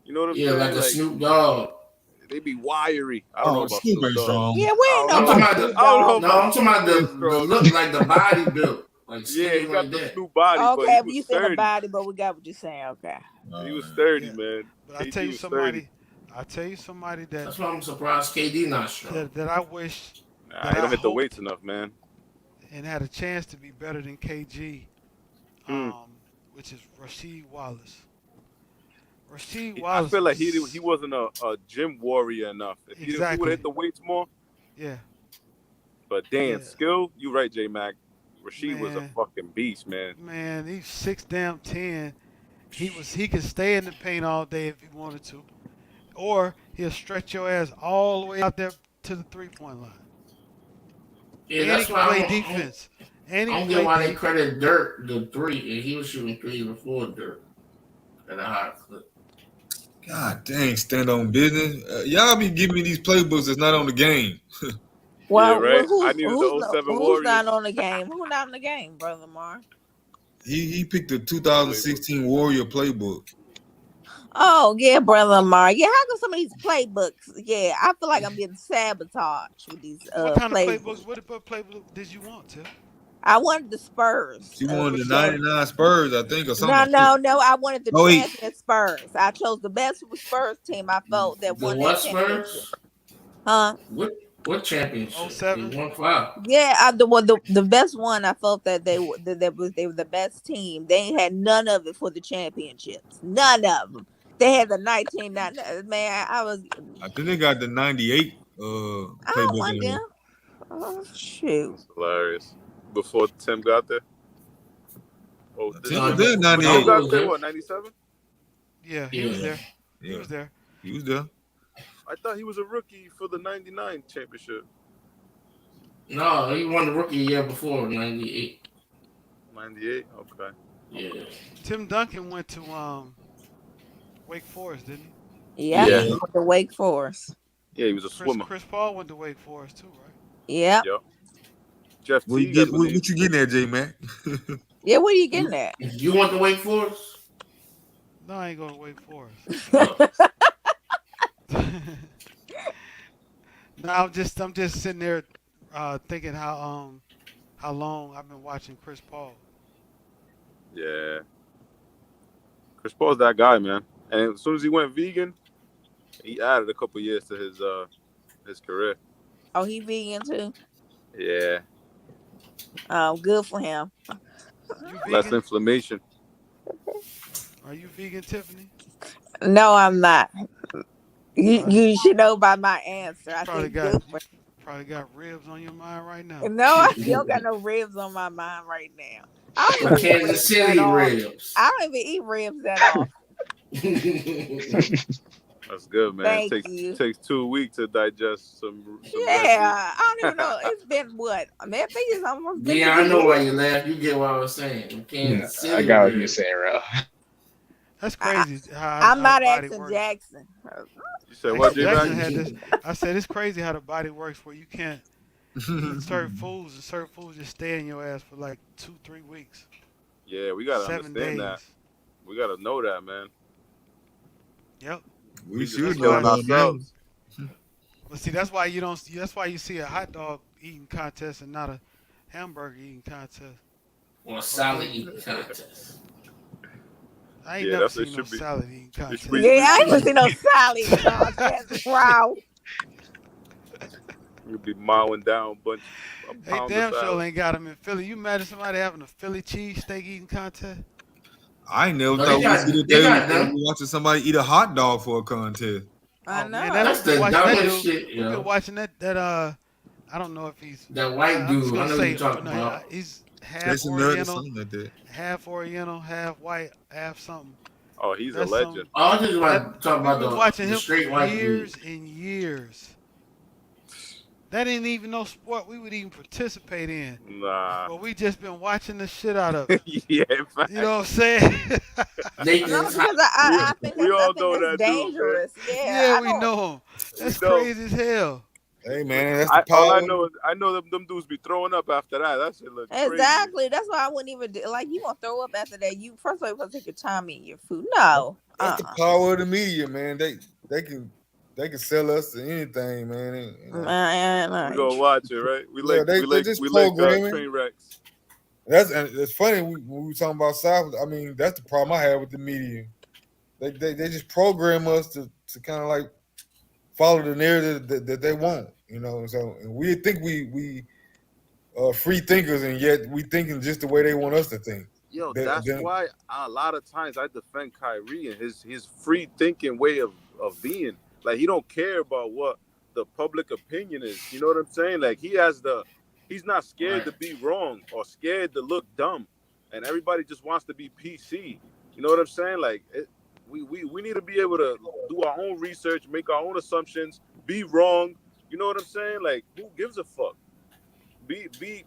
You know what I'm Yeah, saying? like a Snoop Dogg. They be wiry. I don't know about Snoop Snoop ain't Dogg. strong. Yeah, we ain't know I'm talking about about Snoop I don't know Dogg. No, about I'm talking about Snoop the strong. look like the body built, like Yeah, skinny he got like the that. Snoop body, but Okay, he if was you said a sturdy. body, but we got what you're saying. Okay. He was sturdy, Yeah. man. But I KG tell you was sturdy. somebody That's why I'm surprised KD not strong. that I wish Nah, that he I don't hit the weights hoped enough, man. and had a chance to be better than KG, Hmm. which is Rasheed Wallace. Rasheed I Wallace feel like was he wasn't a gym warrior enough. If he would have exactly. hit the weights more, Yeah, but damn, yeah. skill, you right, J Mac. Rasheed was a Man, fucking beast, man. man, he's 6'10". He could stay in the paint all day if he wanted to, or he'll stretch your ass all the way out there to the 3-point line. Yeah, And he that's can why play defense. And he I can don't get play why they D. credit Dirk the three, and he was shooting threes before Dirk at a high clip. God dang, stand on business. Y'all be giving me these playbooks that's not on the game. Yeah, Well, right. I needed the '07 who's not Warriors. on the game? Who not in the game, brother Mar? He picked the Playbook. 2016 Warrior playbook. Oh yeah, brother Mar. Yeah, how come some of these playbooks? Yeah, I feel like I'm getting sabotaged with these What kind of playbooks. playbooks? What playbook did you want, Tim? I wanted the Spurs. She wanted Which the one? 99 Spurs, I think, or No, something. no. I wanted the Oh, wait. champion Spurs. I chose the best Spurs team. I felt that The won what that championship. Spurs? Huh? What championship? 07? They won 5. Yeah, the best one. I felt that they were the best team. They ain't had none of it for the championships. None of them. They had the 1990. Man, I think they got the 98 I don't playbook want in there. them. Oh shoot. That's hilarious. Before Tim got there. Oh, this Tim is was there in Tim 98. got there. What, '97? Yeah, he was there. He Yeah, was there. he was there. I thought he was a rookie for the '99 championship. No, he won the rookie year before '98. 98. Okay. Yeah. Tim Duncan went to Wake Forest, didn't he? Yeah, Yeah. he went to Wake Forest. Yeah, he was a swimmer. Chris Paul went to Wake Forest too, right? Yeah. Yep. Jeff What you Teague, I get? What believe. you getting at, J man? Yeah, what are you getting at? You went to Wake Forest? No, I ain't going to Wake Forest. No, I'm just sitting there thinking how long I've been watching Chris Paul. Yeah. Chris Paul's that guy, man. And as soon as he went vegan, he added a couple years to his career. Oh, he vegan too. Yeah. Good for him. You Less vegan? inflammation. Are you vegan, Tiffany? No, I'm not. You should know by my answer. I Probably think good for. Probably got ribs on your mind right now. No, I still got no ribs on my mind right now. I don't even eat Kansas ribs City that often. ribs. I don't even eat ribs that often. That's good, man. Thank It you. takes 2 weeks to digest some Yeah, I don't even know. It's been what? Memphis is almost. Yeah, I know why you laugh. You get what I was saying. Kansas City I got what you're ribs. saying, Ralph. That's crazy. I'm not asking Jackson. You said what, Jackson J-Mac? had this. I said it's crazy how the body works where you can't eat certain foods and certain foods just stay in your ass for like 2-3 weeks. Yeah, we gotta 7 understand days. that. We gotta know that, man. Yep. We just should killing know ourselves. But see, that's why you don't. That's why you see a hot dog eating contest and not a hamburger eating contest. Or a salad eating contest. I ain't Yeah, never that's what it seen no should be. salad eating contest. Yeah, I ain't even seen no salad eating contest. Wow. You'll be mowing down a Hey, pound damn of sure salad. ain't got them in Philly. You imagine somebody having a Philly cheesesteak eating contest? I ain't never No, thought they got- we'd see the they day got we them. watching somebody eat a hot dog for a contest. I Oh know. man, That's we've the been watching that dumbest dude. shit, We've yo. been watching that I don't know if he's That white I'm just dude. I gonna know say you talking no, about. he's half Jason Nerd or Oriental, something like that. half Oriental, half white, half something. Oh, he's a That's legend. Oh, I just want to talk We've about been watching the him for straight white years dude. and years. That ain't even no sport we would even participate in. Nah. But we just been watching the shit out of it. Yeah, in fact. You know what I'm saying? No, because I think we all know that's that dude, man. dangerous. Yeah, Yeah, I we don't. know him. That's We know. crazy as hell. Hey man, that's the All power. I know is them dudes be throwing up after that. That shit look crazy. Exactly. That's why I wouldn't even do. Like, you gonna throw up after that? You first of all, you gonna take your time eating your food. No. That's the power of the media, man. They can sell us to anything, man. And, you know. We gonna watch it, right? We Yeah, they just programming. train wrecks. It's funny when we talking about South. I mean, that's the problem I have with the media. They just program us to kind of like follow the narrative that they want, you know. So and we think we free thinkers, and yet we thinking just the way they want us to think. Yo, that's why a lot of times I defend Kyrie and his free thinking way of being. Like, he don't care about what the public opinion is. You know what I'm saying? Like, he's not scared to be wrong or scared to look dumb, and everybody just wants to be PC. You know what I'm saying? Like, we need to be able to do our own research, make our own assumptions, be wrong. You know what I'm saying? Like, who gives a fuck? Be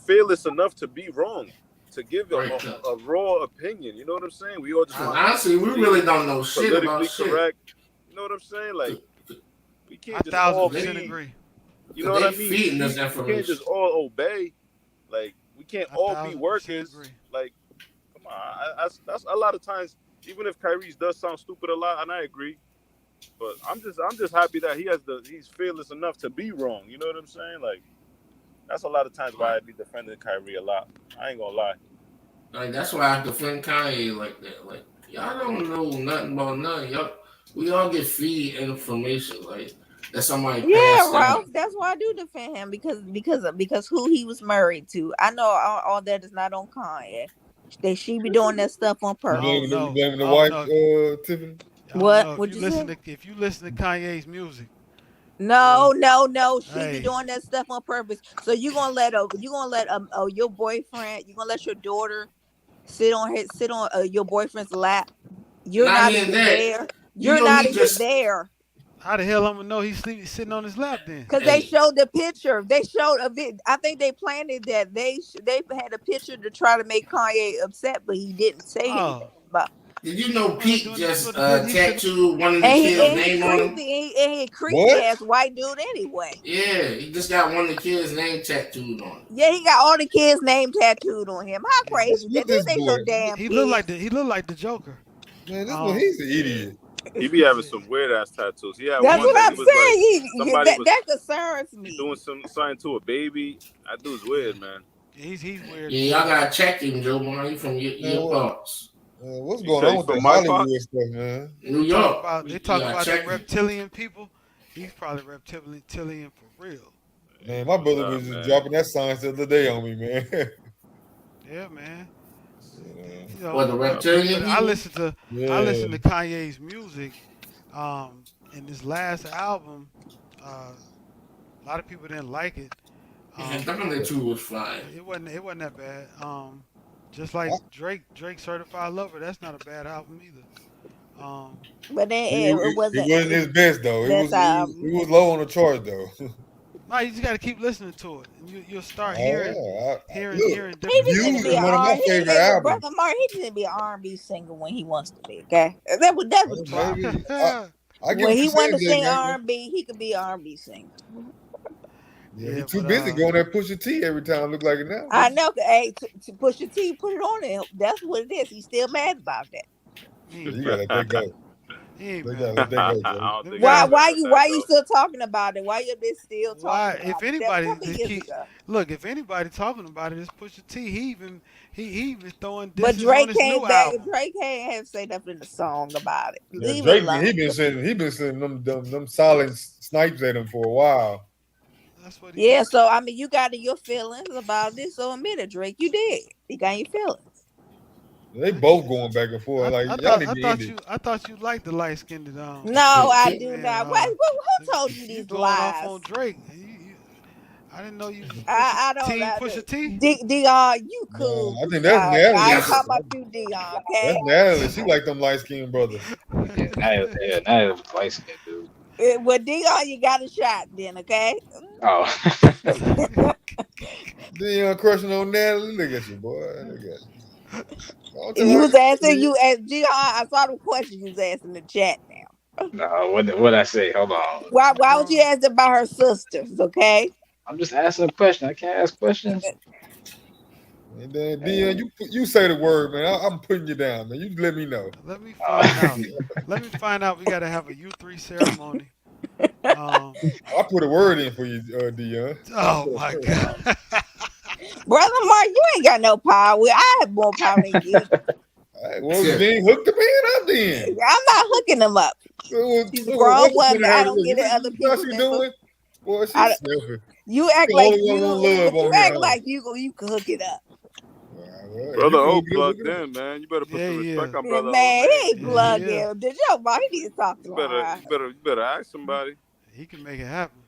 fearless enough to be wrong, to give a raw opinion. You know what I'm saying? We all just Honestly, we really don't know shit about politically shit. correct. You know what I'm saying? Like, we can't just 1000% agree. You know what I mean? Feeding us We can't information. just all obey. Like, we can't all be workers. Like, come on. That's a lot of times. Even if Kyrie does sound stupid a lot, and I agree, but I'm just happy that he's fearless enough to be wrong. You know what I'm saying? Like, that's a lot of times why I be defending Kyrie a lot. I ain't gonna lie. Like, that's why I defend Kanye like that. Like, y'all don't know nothing about nothing. Y'all, we all get feed information like that somebody passed Ralph. down. That's why I do defend him because who he was married to. I know all that is not on Kanye. She be doing that stuff on purpose. You blaming the wife, Tiffany? What? Would you say? If you listen to Kanye's music. No. She be doing that stuff on purpose. So you gonna let your boyfriend, you gonna let your daughter sit on your boyfriend's lap. You're not even there. You're not even there. How the hell I'm gonna know he's sitting on his lap then? Because they showed the picture. They showed a bit. I think they planned it that they had a picture to try to make Kanye upset, but he didn't say anything about. Did you know Pete just He's sitting. tattooed one of the And kids' he name on him? creepy ass white dude anyway. Yeah, he just got one of the kids' name tattooed on him. Yeah, he got all the kids' name tattooed on him. How crazy is that? this They boy? so damn He kids. looked like the Joker. Man, this boy, he's an idiot. He be having some weird ass tattoos. Yeah, That's one what that I'm he was saying. like, That concerns me. doing something to a baby. That dude's weird, man. He's weird. Yeah, y'all gotta check him, Joe Martin, from your parts. What's going on with the Hollywood stuff, man? New York. They talk about the reptilian people. He's probably reptilian for real. Man, my brother was just dropping that science the other day on me, man. Yeah, man. You What, the reptilian I people? listen to Kanye's music. In this last album, a lot of people didn't like it. Dominant 2 was fine. It wasn't that bad. Just like Drake Certified Lover, that's not a bad album either. But then it wasn't his best though. It was low on the chart though. No, you just got to keep listening to it, and you'll start hearing He different. just need to be one of my favorite albums. Brother Mark, he just need to be an R&B singer when he wants to be. Okay, that was the problem. When he wanted to sing R&B, he could be an R&B singer. Yeah, he's too busy going there Pusha T every time. Look like it now. I know. Hey, to Pusha T, put it on him. That's what it is. He's still mad about that. You gotta let that go. Why you still talking about it? Why you been still talking about If anybody it? if anybody talking about it, it's Pusha T. He even throwing disses But Drake on his came new back. album. Drake can't have say nothing in the song about it. Yeah, Leave Drake, it alone. he been sending them solid snipes at him for a while. That's what Yeah, so I mean, you got your feelings about this, so admit it, Drake. You did. You got your feelings. They both going back and forth. I thought you liked the light skinned No, I do not. Who told you these going lies? off on Drake. I didn't know you. I don't Pusha T. Dion, you cool. I think that's Natalie. I ain't talking about you, Dion. Okay. That's Natalie. She like them light skinned brothers. Natalie was light skinned dude. Well, Dion, you got a shot then, okay? Oh. Dion crushing on Natalie. Look at you, boy. Look at you. You was asking Dion. I saw the question you was asking in the chat now. No, what I say? Hold on. Why would you ask about her sisters? Okay. I'm just asking a question. I can't ask questions. And then Dion, you say the word, man. I'm putting you down, man. You let me know. Let me find out. Let me find out. We gotta have a U3 ceremony. I put a word in for you, Dion. Oh my God. Brother Mark, you ain't got no power. I have more power than you. Well, you didn't hook the man up then. I'm not hooking them up. She's a grown woman. I don't get it. Other people doing. Boy, she's selfish. You act like you can hook it up. Brother O plugged in, man. You better put some respect on brother. Man, he ain't plugged in. Did you know he need to talk to you better ask somebody. He can make it happen.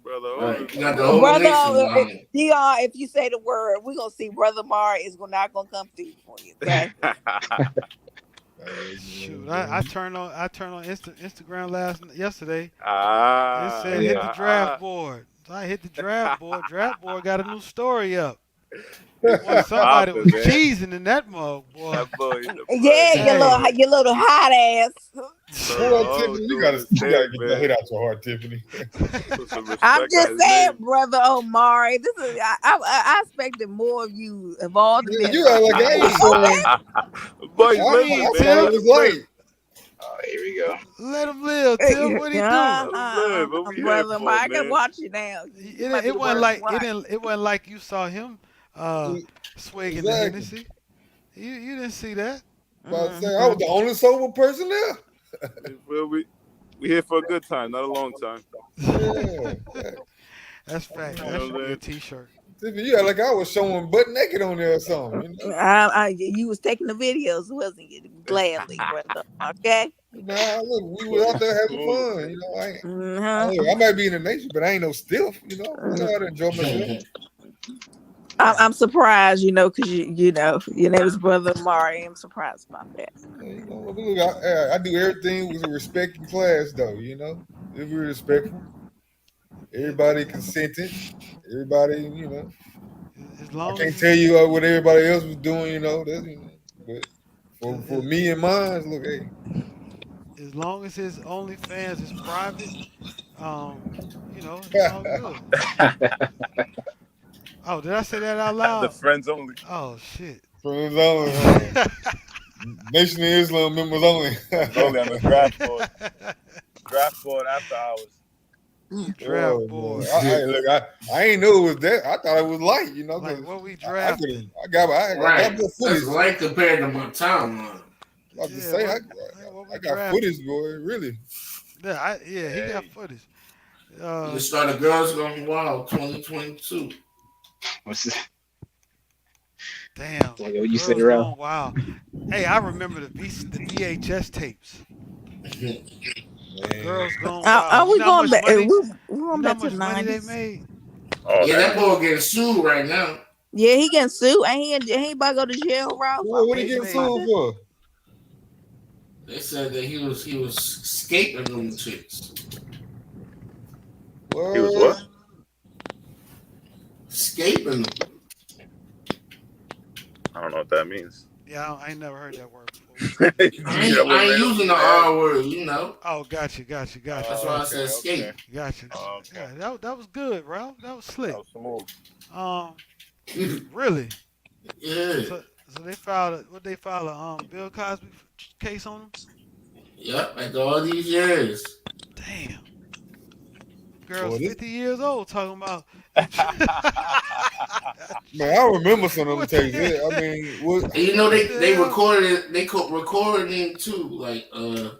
Brother Dion, if you say the word, we're gonna see Brother Mar is not gonna come through for you. Okay. Shoot, I turned on Instagram yesterday. It said hit the draft board. So I hit the draft board. Draft board got a new story up. Boy, somebody was cheesing in that mug, boy. Yeah, your little hot ass. Tiffany, you gotta get that hit out your heart, Tiffany. I'm just saying, brother Omari. This is I expected more of you of all the men. You act like I ain't Boy, it was late. Oh, here we go. Let him live, Tim. What he do? Brother Omari, I can watch you now. It wasn't like you saw him swigging the Hennessy. You didn't see that. I was the only sober person there. Well, we here for a good time, not a long time. Yeah. That's fact. That should be a t-shirt. You act like I was showing butt naked on there or something. You know? You was taking the videos, wasn't you? Gladly, brother. Okay. Nah, look, we were out there having fun. You know, I might be in the nation, but I ain't no stiff. You know, I know how to enjoy myself. I'm surprised, because your name is Brother Mari. I'm surprised about that. I do everything with respect and class, though. Just be respectful. Everybody consented. Everybody, As I long can't as tell it's you what everybody else was doing, but for me and mine, look, hey, as long as his OnlyFans is private, it's all good. Oh, did I say that out The loud? friends only. Oh shit. friends only, Nation of Islam members only. Members only on the draft board. Draft board after hours. Draft Oh board. man, I ain't know it was that. I thought it was light, Like because what we I could drafting. I got Right. more That's footage. light compared to my timeline. About to Yeah, say what I we got drafting. footage, boy. Really. Yeah, he got Hey. footage. You started Girls Gone Wild 2022. What's this? Damn, Like what you said, Girls Ralph? Gone Wild. Hey, I remember the VHS tapes. Man. Girls Gone Are Wild. You we know how going much back? money? We You going know how back to much the money they 90s? made? Oh, Yeah, that that boy getting sued right now. Yeah, he getting sued. Ain't about to go to jail, Ralph. I What read he They getting something about made. sued that. for? They said that he was escaping them chicks. he was What? what? Escaping them. I don't know what that means. Yeah, I ain't never heard that word before. What does that mean? I ain't using the R word, Oh, gotcha. That's why Oh, I said escape. Gotcha. Oh, okay. Yeah, that was good, Ralph. That was slick. That was smooth. Really? Yeah. So they filed a Bill Cosby case on him? Yep, after all these years. Damn. Girl's Boy, 50 years old talking about man, I remember some of them what tapes. the I mean, what? And what the they hell? recorded recording too, like So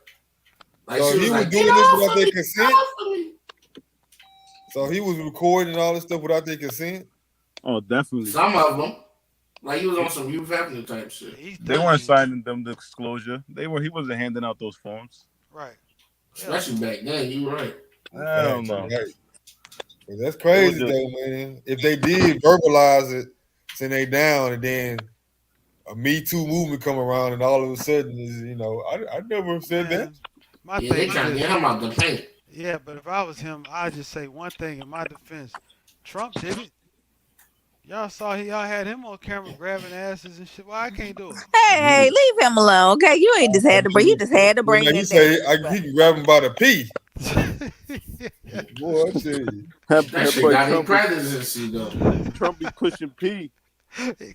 she was he was like, get doing this off without of their me, get consent. off of me. So he was recording all this stuff without their consent. Oh, definitely. Some of them. Like he was on some Hugh Hefner type shit. He's They done weren't then. signing them disclosure. He wasn't handing out those forms. Right. Especially back then, you right. I don't know. Right. But that's They were crazy just though, man. If they did verbalize it, saying they down, and then a Me Too movement come around, and all of a sudden is I never said that. Man, my Yeah, they thing is trying to this. get him out the paint. Yeah, but if I was him, I'd just say one thing in my defense. Trump did it. Y'all saw y'all had him on camera grabbing asses and shit. Why I can't do it? Hey, leave him alone, okay? You ain't just had to bring. You just had to bring Like he that back. say, he can grab him by the pee. Boy, I tell you. That shit boy got his Trump presidency though. Trump be pushing P. And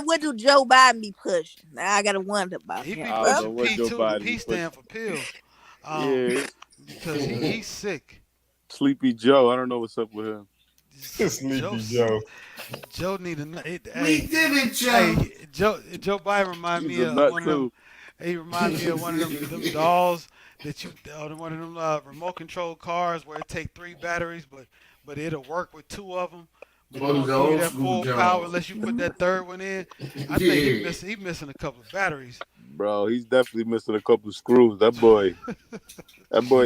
what do Joe Biden be pushing? Now I gotta wonder about He him. be I don't Well, know pushing what P Joe too. The Biden P be stand pushing. for pill. Yeah, Because he's sick. Sleepy Joe. I don't know what's up with him. Sleepy Joe. Joe need a. We did it, Joe. Hey, Joe Biden remind He's me a of nut one of them. too. He remind me of one of them dolls that one of them remote control cars where it take 3 batteries, but it'll work with 2 of them. But it Those don't give you old that school full power Joe. unless you put that 3rd one in. I think he missing a couple of batteries. Bro, he's definitely missing a couple screws. That boy,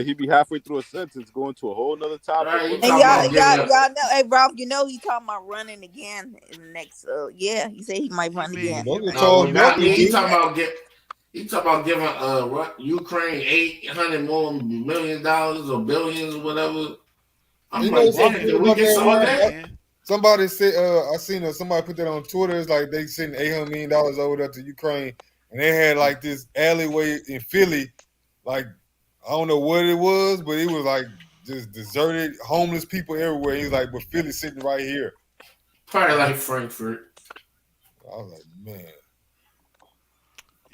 he be halfway through a sentence going to a whole nother topic. Right, you and talking about giving up. y'all know. Hey, Ralph, you know he talking about running again in the next. Yeah, he said he might run again. Don't get No, told not me. Duncan, He talking about giving Ukraine $800 million or billions or whatever. I'm You know like, something damn, can we about get that, some of Ralph? that? Somebody said, I seen somebody put that on Twitter. It's like they sent $800 million over there to Ukraine, and they had like this alleyway in Philly, like I don't know what it was, but it was like just deserted, homeless people everywhere. He was like, but Philly's sitting right here. Probably like Frankfurt. I was like, man.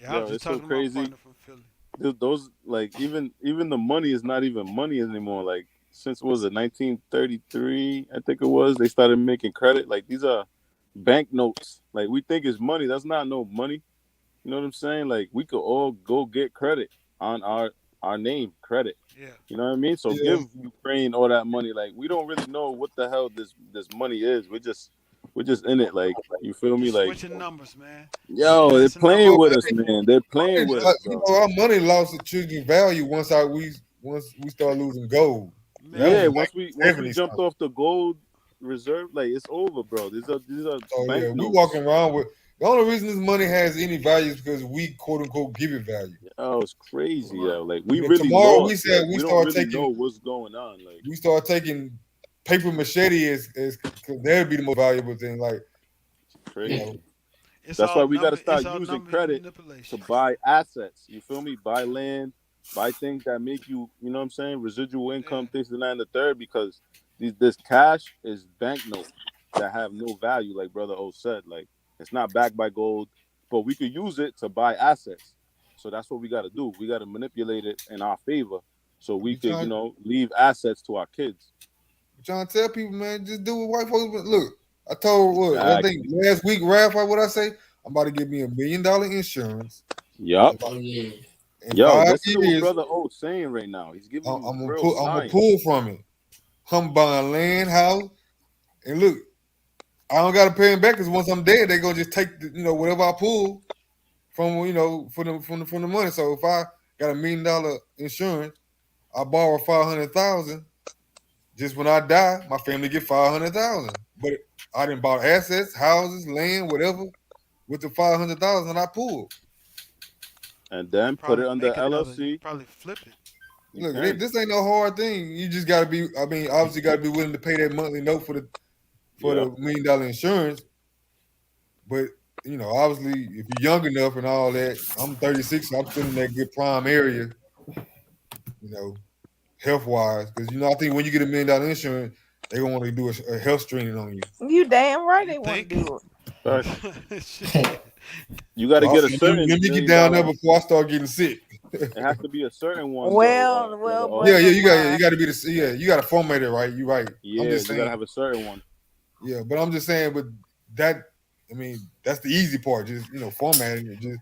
Yeah, I was just it's so talking to my crazy. partner from Philly. Those like even the money is not even money anymore. Like since what was it 1933? I think it was. They started making credit. Like these are banknotes. Like we think it's money. That's not no money. You know what I'm saying? Like we could all go get credit on our name credit. Yeah. You know what I mean? So Yeah. give Ukraine all that money. Like we don't really know what the hell this money is. We're just in it. Like you feel me? Just Like switching numbers, man. yo, they're playing with us, man. They're playing with us. You know, our money lost its true value once we start losing gold. Yeah, once we 70 jumped something. off the gold reserve, like it's over, bro. These are Oh yeah, we banknotes. walking around with The only reason this money has any value is because we quote unquote give it value. Oh, it's crazy, yo. Like we But really tomorrow we lost. said Like we we don't start really taking know what's going on. Like paper machete as because that'd be the most valuable thing. Like you know, crazy. It's That's all why we got to number. It's start all using numbers and credit to manipulation. buy assets. You feel me? Buy land, buy things that make you, you know what I'm saying, residual Yeah. income, things, and that, and the third, because this cash is banknotes that have no value, like Brother O said. Like, it's not backed by gold, but we could use it to buy assets. So that's what we got to do. We got to manipulate it in our favor so we we could, trying leave assets to our kids. trying to tell people, man, just do what white folks. Look, I told I think Exactly. last week, Ralph, what I say? I'm about to give me $1 million insurance. Yup. Oh yeah. In Yo, 5 listen to what years, Brother O saying right now. He's giving you I'm gonna real pull. I'm gonna science. pull from it. I'm buying land, house, and look, I don't gotta pay them back because once I'm dead, they gonna just take whatever I pull from from the money. So if I got $1 million insurance, I borrow 500,000. Just when I die, my family get 500,000. But I didn't buy assets, houses, land, whatever with the 500,000 I pulled. And You then could put it probably under make another. You could LLC. probably flip it. You Look, can. this ain't no hard thing. You just gotta be. I mean, obviously, gotta be willing to pay that monthly note for the Yep. $1 million insurance. But obviously, if you're young enough and all that, I'm 36, so I'm still in that good prime area. Health wise, because I think when you get $1 million insurance, they gonna want to do a health screening on you. You damn right You they want to think? do it. Facts. Shit. You got So to I get a said, certain let me get million down there dollar. before I start getting sick. It has to be a certain one though, Brother Well, O. brother You mine. got to be you got to format it right. You're right. I'm Yeah, just you got to saying. have a certain one. Yeah, but I'm just saying, but that, I mean, that's the easy part. Just formatting it.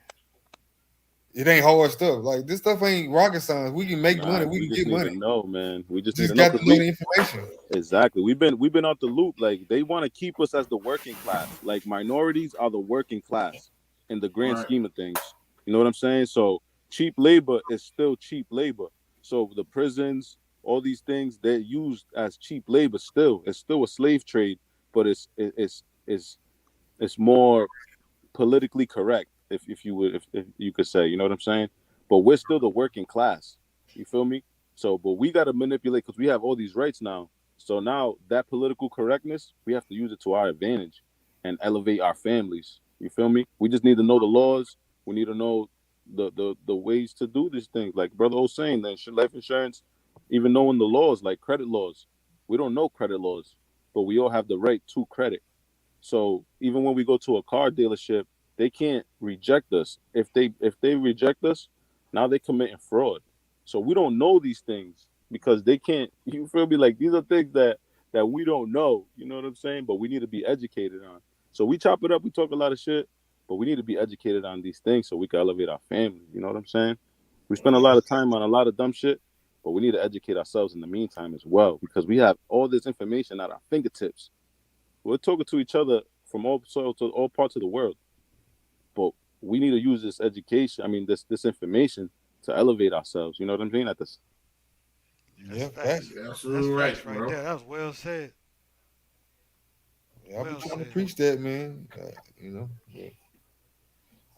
It ain't hard stuff. Like this stuff ain't rocket science. We can make money. Nah, We we can just get need to money. know, man. We just need Just to know got to because know we the information. exactly we've been out the loop. Like they want to keep us as the working class. Like minorities are the working class in the grand Right. scheme of things. You know what I'm saying? So cheap labor is still cheap labor. So the prisons, all these things, they're used as cheap labor. Still, it's still a slave trade, but it's more politically correct, if you could say, you know what I'm saying? But we're still the working class. You feel me? So, but we got to manipulate because we have all these rights now. So now that political correctness, we have to use it to our advantage and elevate our families. You feel me? We just need to know the laws. We need to know the ways to do these things. Like Brother O saying, that life insurance, even knowing the laws, like credit laws. We don't know credit laws, but we all have the right to credit. So even when we go to a car dealership, they can't reject us. If they reject us, now they're committing fraud. So we don't know these things because they can't. You feel me? Like these are things that we don't know. You know what I'm saying? But we need to be educated on. So we chop it up. We talk a lot of shit, but we need to be educated on these things so we can elevate our family. You know what I'm saying? We spend a lot of time on a lot of dumb shit, but we need to educate ourselves in the meantime as well because we have all this information at our fingertips. We're talking to each other from all parts of the world, but we need to use this education. I mean, this information to elevate ourselves. You know what I'm saying? At this, That's Yeah, facts. facts. You're That's absolutely facts right, right bro. there. That was well said. Yeah, I be Well trying to said. preach that, man. Yeah.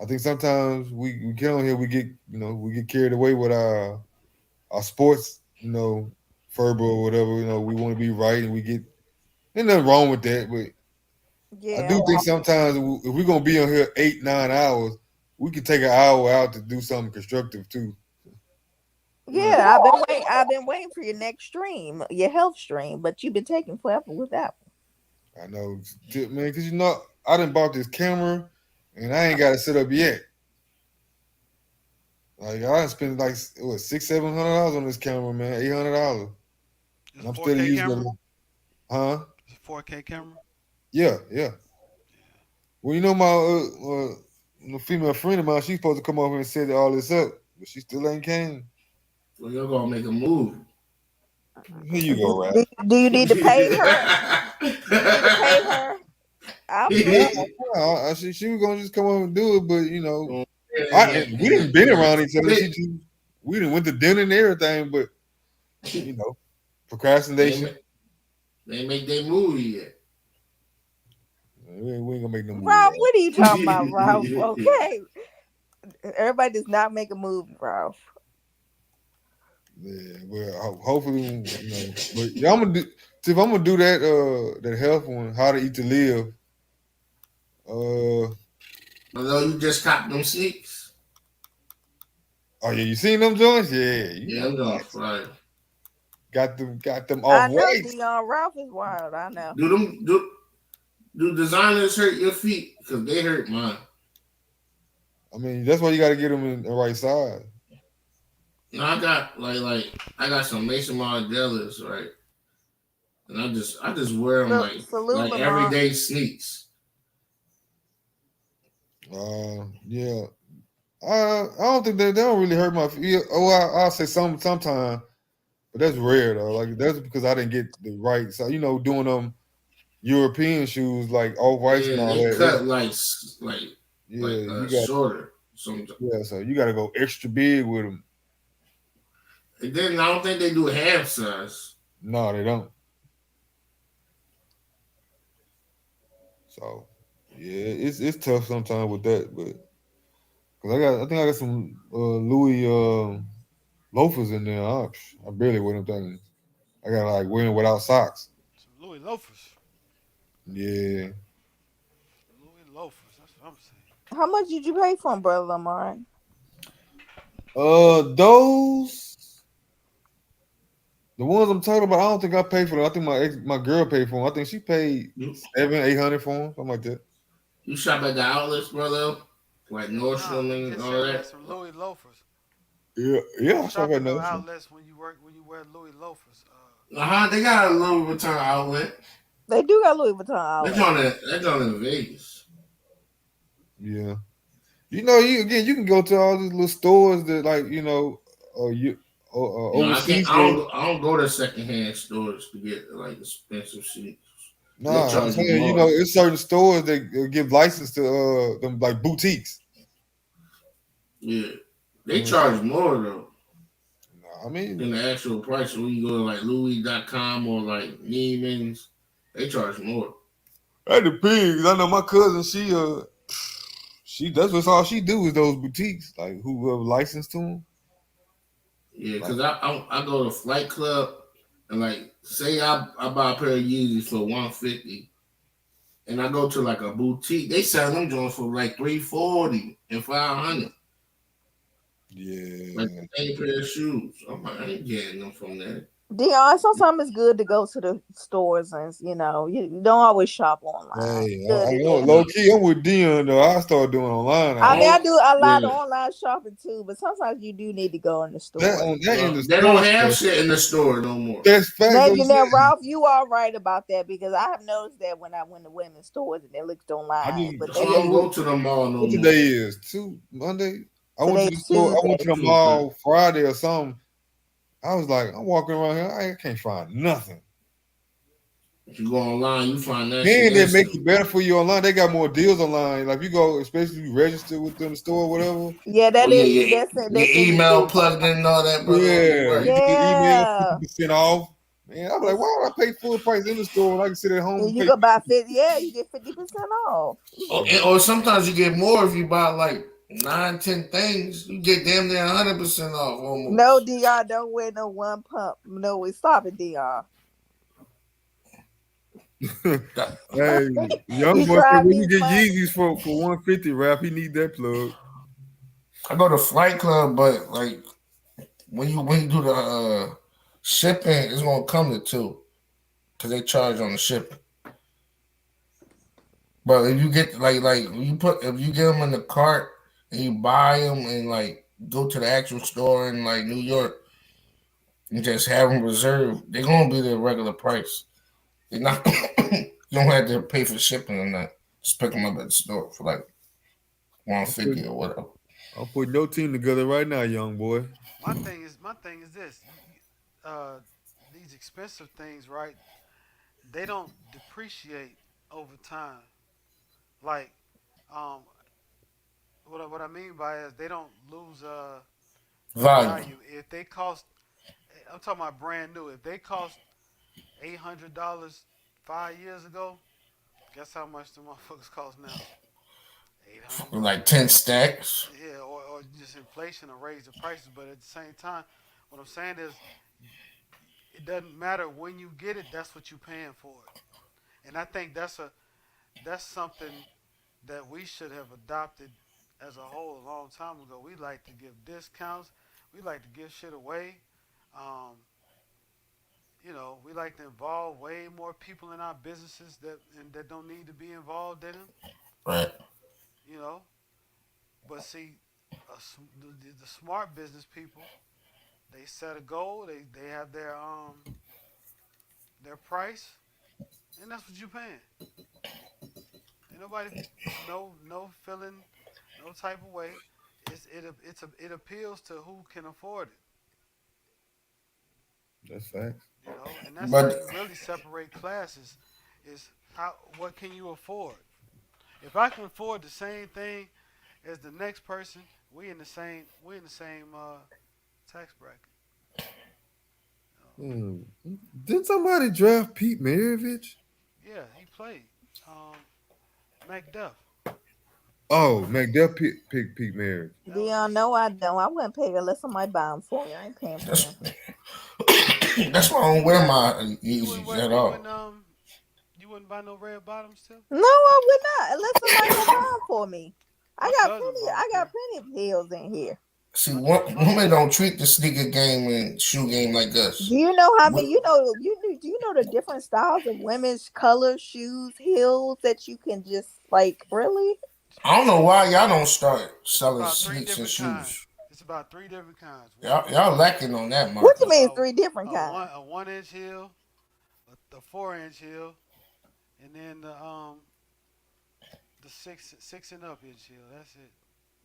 I think sometimes we get on here, we get carried away with our sports, fervor or whatever. We want to be right, and we get there's nothing wrong with that. But I Yeah. do think sometimes if we're gonna be on here 8, 9 hours, we can take an hour out to do something constructive too. Right. Yeah, I've been waiting for your next stream, your health stream, but you've been taking forever with that I know, man, because I done bought this camera, and I ain't got it set up yet. Like I done spent like what $600-700 on this camera, man, $800, It's and a I'm still 4K using camera. it. Huh? It's a 4K camera. Yeah, yeah. Well, my female friend of mine, she's supposed to come over and set all this up, but she still ain't came. Well, you're gonna make a move. Here you go, Ralph. Do you need to pay her? Do you need to pay her? I'll No, flip it. she was gonna just come over and do it, but we didn't been Yeah. around each other. We didn't went to dinner and everything, but They procrastination. make, they make their move yet. We ain't gonna make no movie, Ralph, Ralph. what are you talking about, Ralph? Okay. Everybody does not make a movie, Ralph. Yeah, well, hopefully, But yeah, I'm gonna do. See, if I'm gonna do that health one, how to eat to live. Although you just copped them sneaks. Oh yeah, you seen them joints? Yeah, Yeah, I'm going fly. got them off I know white. Dion Ralph is wild. I know. Do designers hurt your feet? Because they hurt mine. I mean, that's why you got to get them in the right size. No, I got I got some Mason Margellas, right? And I just wear them Salute like Lamont. everyday sneaks. Yeah. I don't think they don't really hurt my feet. Oh, I'll say sometime, but that's rare though. Like that's because I didn't get the right. So doing them European shoes like off whites and Yeah, all they that. cut like You got shorter. Sometimes. Yeah, so you got to go extra big with them. And then I don't think they do half size. No, they don't. So yeah, it's tough sometimes with that, but because I think I got some Louis loafers in there. I barely wear them things. I got like wearing without socks. Some Louis loafers. Yeah. Louis loafers. That's what I'm saying. How much did you pay for them, Brother Lamar? Those the ones I'm talking about. I don't think I paid for them. I think my girl paid for them. I think she paid $700-800 for them, something like that. You shop at the outlets, brother, like Nordstrom and all that. Some Louis loafers. Yeah. I shop at the Nordstrom. outlets when you wear Louis loafers. They got a Louis Vuitton outlet. They do got Louis Vuitton outlet. That's on in Vegas. Yeah. You can go to all these little stores that overseas. I don't go to secondhand stores to get like expensive shit. Nah, I'm saying, it's certain stores that give license to them like boutiques. Yeah. They charge more though. I mean, than the actual price. When you go to like Louis.com or like Neiman's, they charge more. That depends. I know my cousin, she that's all she do is those boutiques, like who have licensed to them. Yeah, because I go to Flight Club and like say I buy a pair of Yeezys for $150, and I go to like a boutique, they sell them joints for like $340 and $500. Yeah, like the same pair of shoes. I'm like, I ain't getting them from there. Dion, sometimes it's good to go to the stores and you don't always shop online. Hey, low key, I'm with Dion though. I started doing online. I mean, I do a lot of online shopping too, but sometimes you do need to go in the store. They don't have shit in the store no more. That's fact. Ralph, you are right about that because I have noticed that when I went to women's stores and they looked online. But they don't go to the mall no more. What today is? Monday? I went to the store. I went to the mall Friday or something. I was like, I'm walking around here. I can't find nothing. If you go online, you find that. And they make it better for you online. They got more deals online. Like you go, especially if you register with them in the store or whatever. Yeah, that's your email plugged in and all that. Brother. Yeah, you get email 50% off. Man, I'm like, why would I pay full price in the store when I can sit at home? You can buy 50. Yeah, you get 50% off. Or sometimes you get more if you buy like 9-10 things. You get damn near 100% off almost. No, Dion, don't wear no one pump. No, stop it, Dion. Hey, young boy, when you get Yeezys for $150, Ralph, he need that plug. I go to Flight Club, but like when you do the shipping, it's gonna come to $2 because they charge on the shipping. But if you get if you get them in the cart and you buy them and like go to the actual store in like New York and just have them reserved, they're gonna be the regular price. They're not. You don't have to pay for shipping or not. Just pick them up at the store for like $150 or whatever. I'm putting your team together right now, young boy. My thing is this: these expensive things, right? They don't depreciate over time. Like, what I mean by is they don't lose value. If they cost, I'm talking about brand new. If they cost $800 5 years ago, Guess how much the motherfuckers cost now? 800 Like bucks. 10 stacks. Yeah, or just inflation will raise the prices. But at the same time, what I'm saying is, it doesn't matter when you get it. That's what you're paying for it. And I think that's something that we should have adopted as a whole a long time ago. We like to give discounts. We like to give shit away. Um, we like to involve way more people in our businesses that don't need to be involved in them. Right. You know, but see, the smart business people, they set a goal. They have their price, and that's what you're paying. Ain't nobody no feeling no type of way. It appeals to who can afford it. That's facts. And that's how But you really separate classes. Is how what can you afford? If I can afford the same thing as the next person, we in the same tax bracket. Didn't somebody draft Pete Maravich? Yeah, he played. Um, Macduff. Oh, McDuff picked Pete Maravich. Dion, no, I don't. I wouldn't pay unless somebody buy them for me. I ain't paying for that's them. that's why I don't wear my You wouldn't Yeezys wear, at you all. wouldn't you wouldn't buy no red bottoms too. No, I would not unless somebody gonna buy them for me. My I got cousin plenty. bought I a got pair. plenty of pills in here. See, My women cousin. don't treat the sneaker game and shoe game like us. Do you know how many? Do you know the different styles of women's colors, shoes, heels that you can just like really? I don't know why y'all don't start It's selling about three sneaks and different kinds. shoes. It's about three different kinds. Y'all lacking on that What you market. mean three different A kinds? one-inch heel, the 4-inch heel, and then the six and up inch heel. That's it.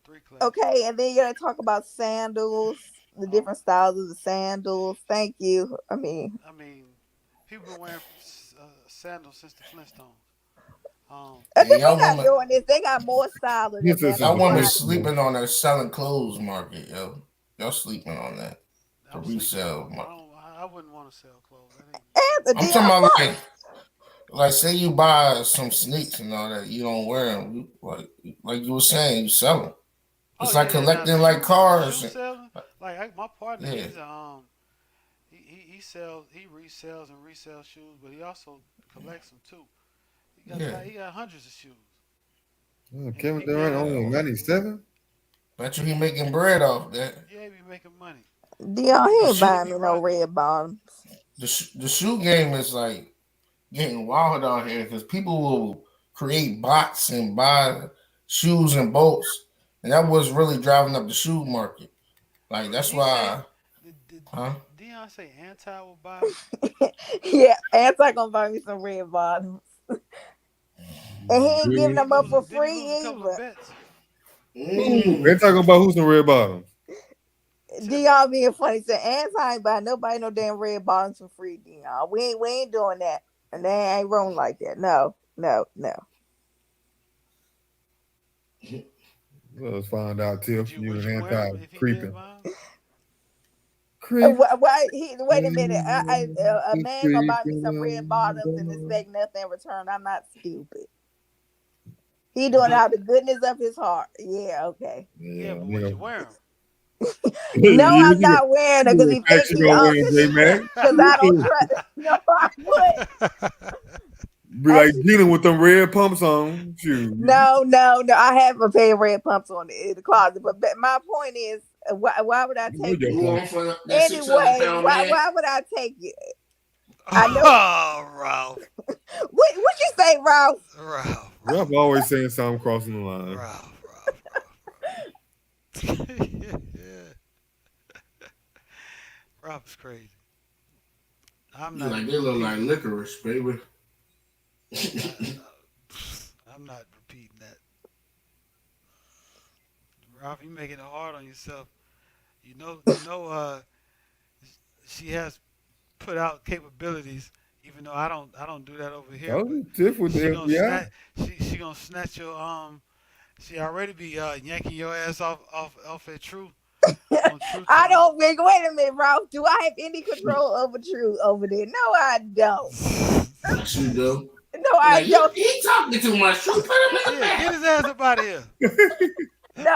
Three classes. Okay, and then you're gonna talk about sandals, the Oh, different styles of the sandals. Thank you. I mean, people been wearing sandals since the Flintstones. I Yeah, think they're not doing this. They got more styling than This that. is I'm y'all the women trying. Flintstones. sleeping on that selling clothes market, yo. Y'all sleeping on that. The I'm sleeping on. resale market. I wouldn't want to sell clothes. That ain't. And the I'm Dion talking about what? like say you buy some sneaks and all that, you don't wear them. Like you were saying, you sell them. Oh It's yeah, like yeah. Now collecting like cars. shoe selling. Like my partner, Yeah, he's he resells and resells shoes, but he also collects them too. yeah. He got hundreds of shoes. And Kevin he gave Durant them only away. 97. Bet you he making bread off that. Yeah, he be making money. Dion, he The ain't shoe, buying me no red bottoms. the shoe game is like getting wild out here because people will create bots and buy shoes and bolts, and that was really driving up the shoe market. Like that's He say, why, did huh? Dion say anti will buy? Yeah, Anti gonna buy me some red bottoms. And he ain't giving them up for Did he free lose a couple of either. bets? They're talking about who's in red bottoms. Dion being funny said Anti ain't buying nobody no damn red bottoms for free, Dion. We ain't doing that. And they ain't wrong like that. No, no, no. Let's find out, Tiff. You Would and you wear Anti him if he did creeping. buy him? Creep. Wait a minute. A man gonna buy me some red bottoms and Creeping. expect nothing in return. I'm not stupid. He doing it out of the goodness of his heart. Yeah, okay. Yeah, but would you wear them? No, I'm You not wearing it because he think actually he gonna win, J Mac. because I don't trust. No, I would. Be like Gina with them red pumps on. Shoot. No. I have a pair of red pumps on in the closet, but my point is, why would I take You you want for that anyway? 600-pound man? Why would I take you? I know. Oh, Ralph. What you say, Ralph? Ralph always saying something crossing the line. Ralph. Ralph's crazy. I'm You not like even they look like repeating. licorice, baby. I'm not repeating that. Ralph, you making it hard on yourself. You know. She has put out capabilities, even though I don't do that over here. Oh, But Tiff with the she gonna FBI. she gonna snatch your She already be yanking your ass off at True on True I Time. don't think. Wait a minute, Ralph. Do I have any control over True over there? No, I don't. Yes, you do. No, Like, he talking too much. Put him in the Yeah, get his ass up out of here. No,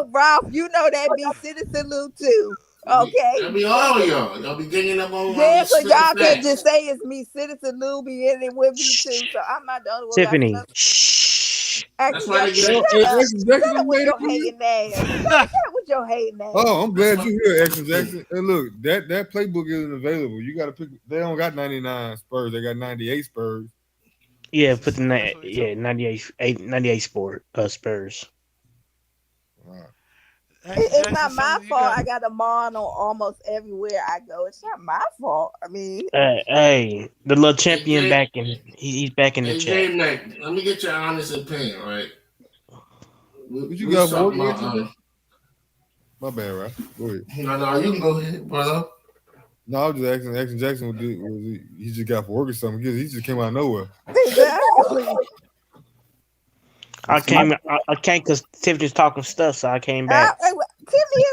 Ralph, you know that be Citizen Lou too. Okay. That'll be all y'all. Y'all be ganging up on Yeah, so y'all spitting can just say it's me, Citizen Lou, be in it with me too. So I'm not the only one. Tiffany, shh. That's why they get Shut up with your hating ass. Shut up with your hating ass. Oh, I'm glad you here, Action Jackson. And look, that playbook isn't available. You got to pick. They don't got 99 Spurs. They got 98 Spurs. Yeah, put the 98 Spurs. It's not my fault. I got a Mon on almost everywhere I go. It's not my fault. I mean, Hey, the little champion back in. He's back in the chat. Hey, Mac, let me get your honest opinion, right? What you got for work? My bad, right? Go ahead. No, you can go ahead, brother. No, I was just asking. Action Jackson, what he just got for work or something? Because he just came out of nowhere. Exactly. I came because Tiffany's talking stuff, so I came back. Tiffany,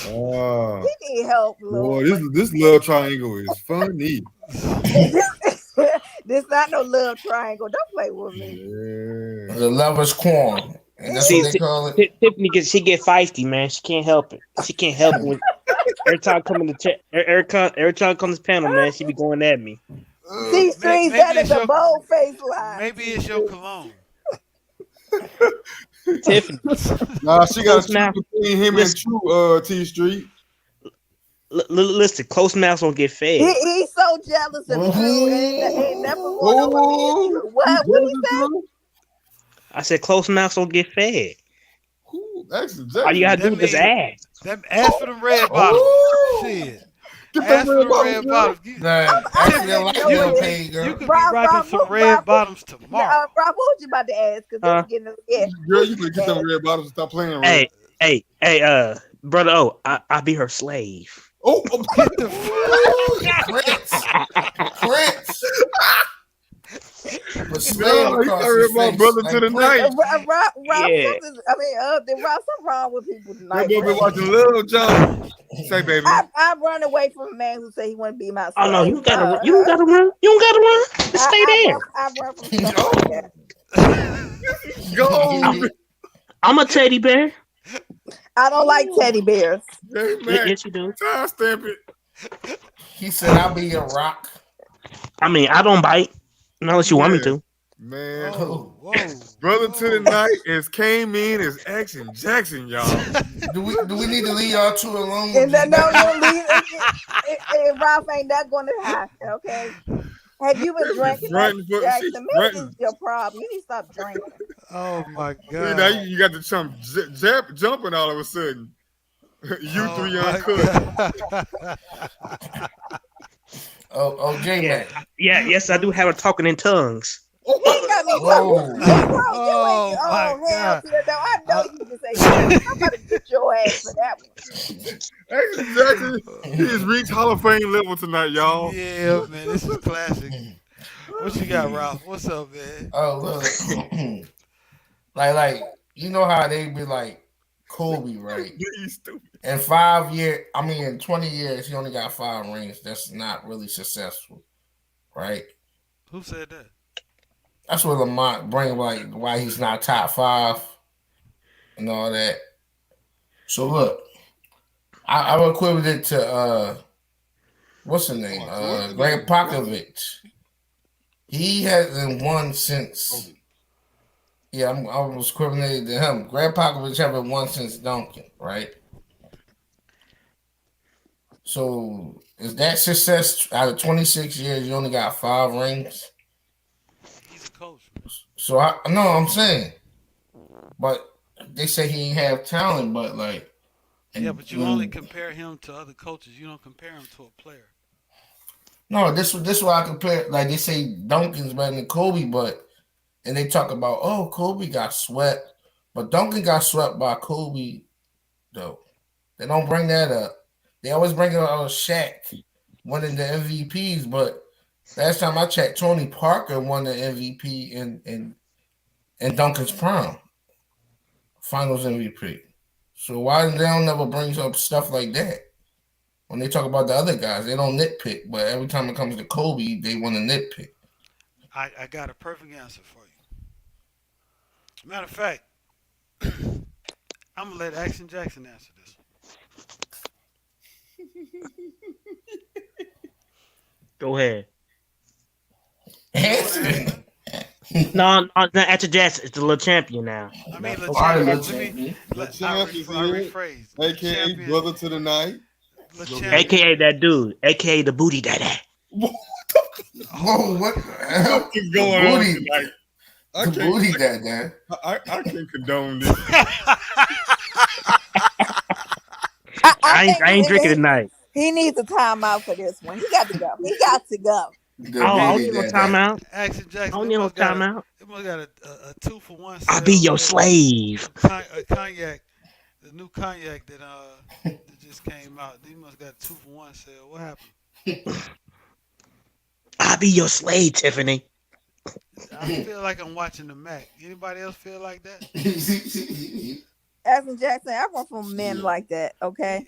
he need help, Lord. Boy, this love triangle is funny. This not no love triangle. Don't play with me. Yeah. The lover's quarrel. And that's what they call it. Tiffany she get feisty, man. She can't help it. She can't help it when every time I come in the chat. Every time I come to this panel, man, she be going at me. These streets, that is a bold face line. Maybe it's your cologne. Tiffany. Nah, she got a between him and True T Street. Listen, close mouths don't get fed. He's so jealous of True and ain't never want to win. What he say? I said close mouths don't get fed. All you gotta do is ask. Ask for them red bottoms. Shit. Ask for them red bottoms. You could be rocking some red bottoms tomorrow. Rob, what was you about to ask? Because Girl, you could get them red bottoms and stop playing. Hey, brother. Oh, I be her slave. Oh, get the Prince. My brother to the night. Rob, Yeah. there's something wrong with people tonight. That boy been watching Little John. Say, baby. I run away from a man who say he want to be my slave. Oh no, you don't gotta run. You don't gotta run. Just stay there. I run from stuff like that. Go. I'm a teddy bear. I don't like teddy bears. Hey, man. Yes, you do. Time stamp it. He said, "I'll be your rock." I mean, I don't bite unless you want me to. Man, brother to the night is came in as Action Jackson, y'all. Do we need to leave y'all two alone? And Ralph ain't that going to happen, okay? Have you been drinking? Jackson? Maybe this is your problem. You need to stop drinking. Oh my See, God! now you got the chump jumping all of a sudden. You three uncut. J-Man. Yes, I do have her talking in tongues. He got me talking. Oh my God! I know you can say that. I'm about to get your ass for that one. Exactly. He's reached Hall of Fame level tonight, y'all. Yeah, man, this is classic. What you got, Ralph? What's up, man? Oh, look. like you know how they be like Kobe, right? In 20 years, he only got 5 rings. That's not really successful, right? Who said that? That's what Lamont bring, like why he's not top 5 and all that. So look, I would equivalent it to what's his name? Greg Popovich. He hasn't won since. Yeah, I was equivalent to him. Greg Popovich haven't won since Duncan, right? So is that success out of 26 years? You only got 5 rings. He's a coach. So I know I'm saying, but they say he ain't have talent, but like. Yeah, but you only compare him to other coaches. You don't compare him to a player. No, this is why I compare. Like they say, Duncan's better than Kobe, and they talk about Kobe got swept, but Duncan got swept by Kobe, though. They don't bring that up. They always bring up Shaq winning the MVPs, but last time I checked, Tony Parker won the MVP in Duncan's prime, Finals MVP. So why they don't never bring up stuff like that? When they talk about the other guys, they don't nitpick. But every time it comes to Kobe, they want to nitpick. I got a perfect answer for you. Matter of fact, I'm gonna let Action Jackson answer this. Go ahead. You don't want to answer it? No, after Jackson, it's the little champion now. I mean, Okay. LeChamp is I here, rephrased. aka brother to the night. AKA that dude, AKA the booty daddy. Whoa, what the hell? What is going on Booty. tonight? The booty daddy. I can condone this. I ain't drinking tonight. He needs a timeout for this one. He got to go. He got to go. I don't need no timeout. Action I Jackson. don't need no timeout. It must got a 2-for-1 sale. I'll be your slave. Cognac, the new cognac that just came out. He must got a 2-for-1 sale. What happened? I'll be your slave, Tiffany. I feel like I'm watching the Mac. Anybody else feel like that? Action Jackson, I run from men like that. Okay.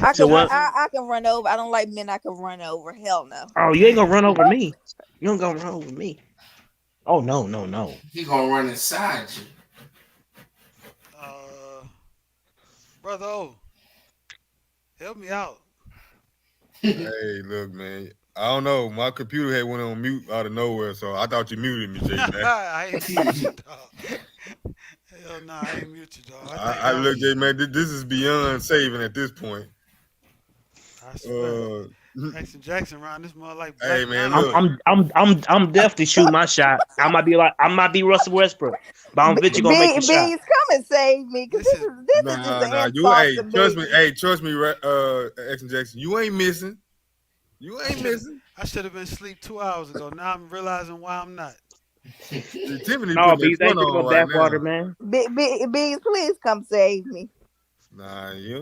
I can run over. I don't like men I can run over. Hell no. Oh, you ain't gonna run over me. You ain't gonna run over me. Oh no. He gonna run inside you. Brother O, help me out. Hey, look, man. I don't know. My computer had went on mute out of nowhere, so I thought you muted me, J. I ain't mute you, dog. Hell no, I ain't mute you, dog. I look, J, man. This is beyond saving at this point. I swear. Action Jackson around this mother like Black hey man, Mountain. look. I'm definitely shooting my shot. I might be Russell Westbrook, but I'm bet you gonna make your shot. Bees, come and save me, because this is just an insult. Trust me, Action Jackson. You ain't missing. You ain't missing. I should have been asleep 2 hours ago. Now I'm realizing why I'm not. Tiffany, no, Bees ain't drinking no bathwater, man. Bees, please come save me. Nah, you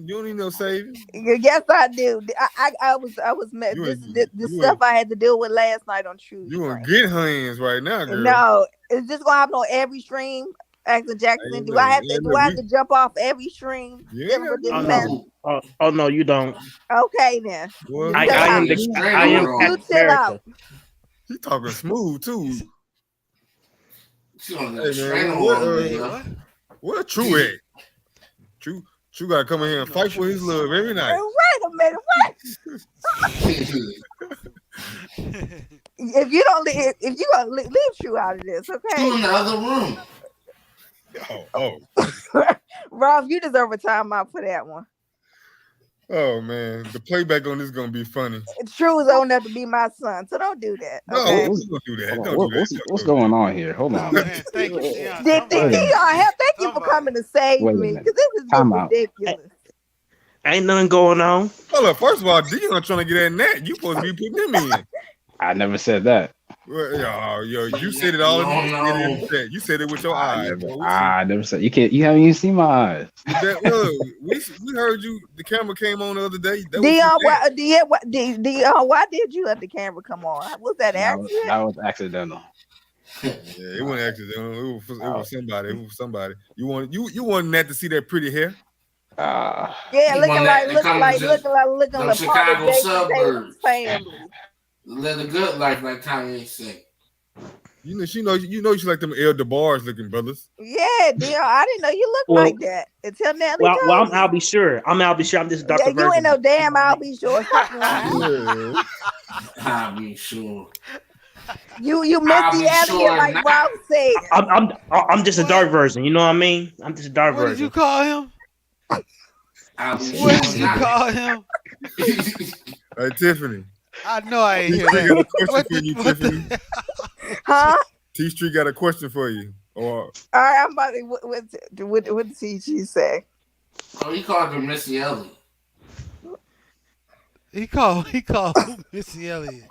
don't need no saving. Yes, I do. I was mad. The stuff I had to deal with last night on True. You gonna get hands right now, girl. No, is this gonna happen on every stream? Action Jackson, do I have to jump off every stream? Oh no, you don't. Okay then. I am you chill out. He talking smooth too. Hey, man, what True at? True gotta come in here and fight for his love every night. Wait a minute, if you gonna leave True out of this, okay? True in the other room. Oh. Rob, you deserve a timeout for that one. Oh man, the playback on this is gonna be funny. True is old enough to be my son, so don't do that. Okay? No, don't do that. What's going on here? Hold on. Man, thank you, Dion. Thank you for coming to save me, because this is getting ridiculous. Ain't nothing going on. Hold up. First of all, Dion trying to get that net. You supposed to be putting him in. I never said that. Yo, you said it all in the chat. You said it with your eyes. I never said. You haven't even seen my eyes. We heard you. The camera came on the other day. Dion, why did you let the camera come on? Was that accident? That was accidental. Yeah, it wasn't accidental. It was somebody. It was somebody. You wanted Nat to see that pretty hair? Yeah, looking like Chicago suburbs. Live the good life, like Kanye said. You know, you like them El DeBar's looking brothers. Yeah, Dion, I didn't know you looked like that until Natalie. Well, I'm Albie Sure. I'm just Dr. Yeah, you ain't no damn Albie Sure. Albie Sure. You Missy Elliott, like Rob said. I'm just a dark version. You know what I mean? I'm just a dark version. What did you call him? What did you call him? Hey, Tiffany. I know I ain't hear that. Huh? T Street got a question for you. All right, I'm about to. What did TG say? Oh, he called her Missy Elliott. He called Missy Elliott.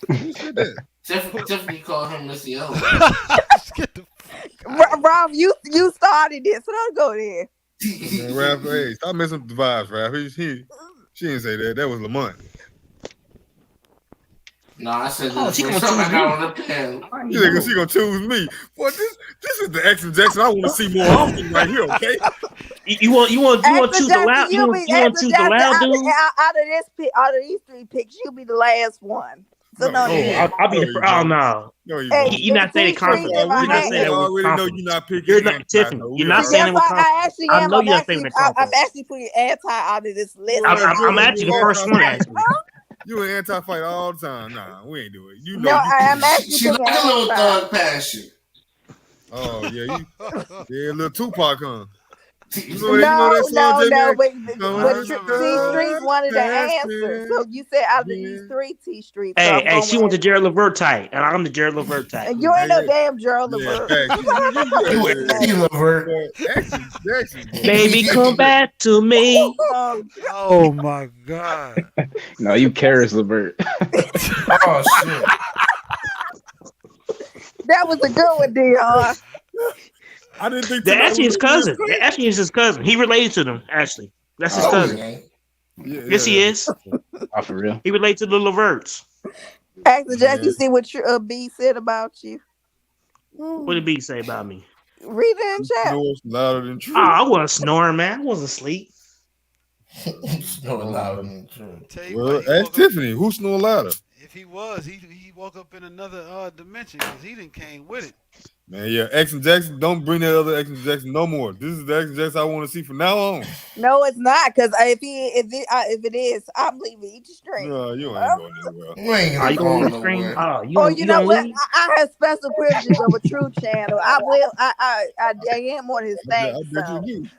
Who said that? Tiffany called him Missy Elliott. Rob, you started it, so don't go there. Man, Raph, hey, stop messing with the vibes, Raph. She didn't say that. That was Lamont. No, I said she gonna choose You think she gonna choose me? Boy, this is the Action Jackson I want to see more often right here. Okay. You want to choose the loud? You want to choose the loud dude? Out of these 3 picks, you be the last one. So No, no, you yeah. won't. I'll be No, the you oh won't. no. No, you Hey, won't. You not saying T it Street, confident. if I You're not had, saying We that with already know you're confidence. not picking You're not anti, Tiffany. so You're we not see, saying that's it already with why know. I confidence. actually I am. know I'm you're not saying it with I'm confidence. actually putting anti out of this list. You I'm, are I'm I'm, I'm not Tiffany. even actually the You going first to one say, actually. huh? You an anti-fight all the time. Nah, we ain't do it. You know No, you. I'm actually She putting like a little anti. thug passion. Oh yeah, yeah, little Tupac, huh? You know No, that song, no, no. Jamie? I But remember that T song. Streets wanted the answer. So Passion, you said out of these yeah. 3 T Streets. So Hey, I'm hey, going she with went to anti. Jared Levert type, and I'm the Jared Levert type. And you ain't no Hey, damn Gerald yeah, Levert. facts. You Yeah, an yeah. Eddie Levert. But Jackson, boy. Baby, come back to me. Oh, Oh my God. No, you Karis Levert. Oh shit. that was a good one, Dion. I didn't think They're tonight actually his was gonna be cousin. this They're quick. actually his cousin. He related to them, actually. That's his No, Oh, he cousin. ain't. Yeah, Yes, he is. oh, for real? He related to the Leverts. Actor Jack, you Man, see what your B said about you? What did B say about me? Read it in he chat. snores louder than Oh, true. I wasn't snoring, man. I wasn't asleep. Snore louder than true. Tell you what, Well, he ask woke up. Tiffany. Who snore louder? If he was, he woke up in another dimension because he didn't came with it. Man, yeah, X and Jackson. Don't bring that other X and Jackson no more. This is the X and Jackson I want to see from now on. No, it's not. Because if it is, I'm leaving each string. No, you ain't going nowhere. You ain't Are gonna you gonna go leave the screen? nowhere. Oh, Oh, you you know gonna what? leave? I have special privileges over True Channel. I will. I am one of his I things. bet you So do.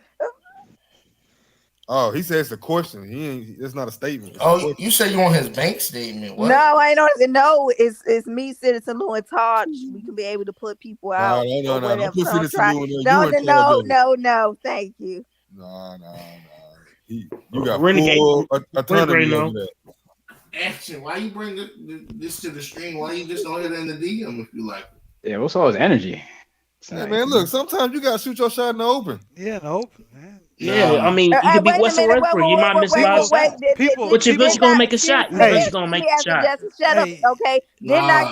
Oh, he says it's a question. He ain't. It's not a statement. It's a Oh, question. you say you want his bank statement? What? no, I don't. No, it's me, Citizen Lou, in charge. We can be able to put people out No. or Don't whatever. put So I'm Citizen trying. Lou in there. No, You in charge of it. no. Thank you. No. You got Renegade, full Renegade, autonomy over no. that. Action. Why you bring this to the stream? Why you just don't hit it in the DM if you like it? Yeah, what's all his energy? Hey, man, look. Sometimes you gotta shoot your shot in the open. Yeah, in the open, man. Yeah, I Nah. mean, you could be Wait a Western minute. Westbrook. You might miss a lot of Wait. shots. People, But you Did eventually not gonna make a excuse shot. You me, eventually hey, gonna make me, a Actor shot. Jackson. Shut up. hey, Okay. Nah.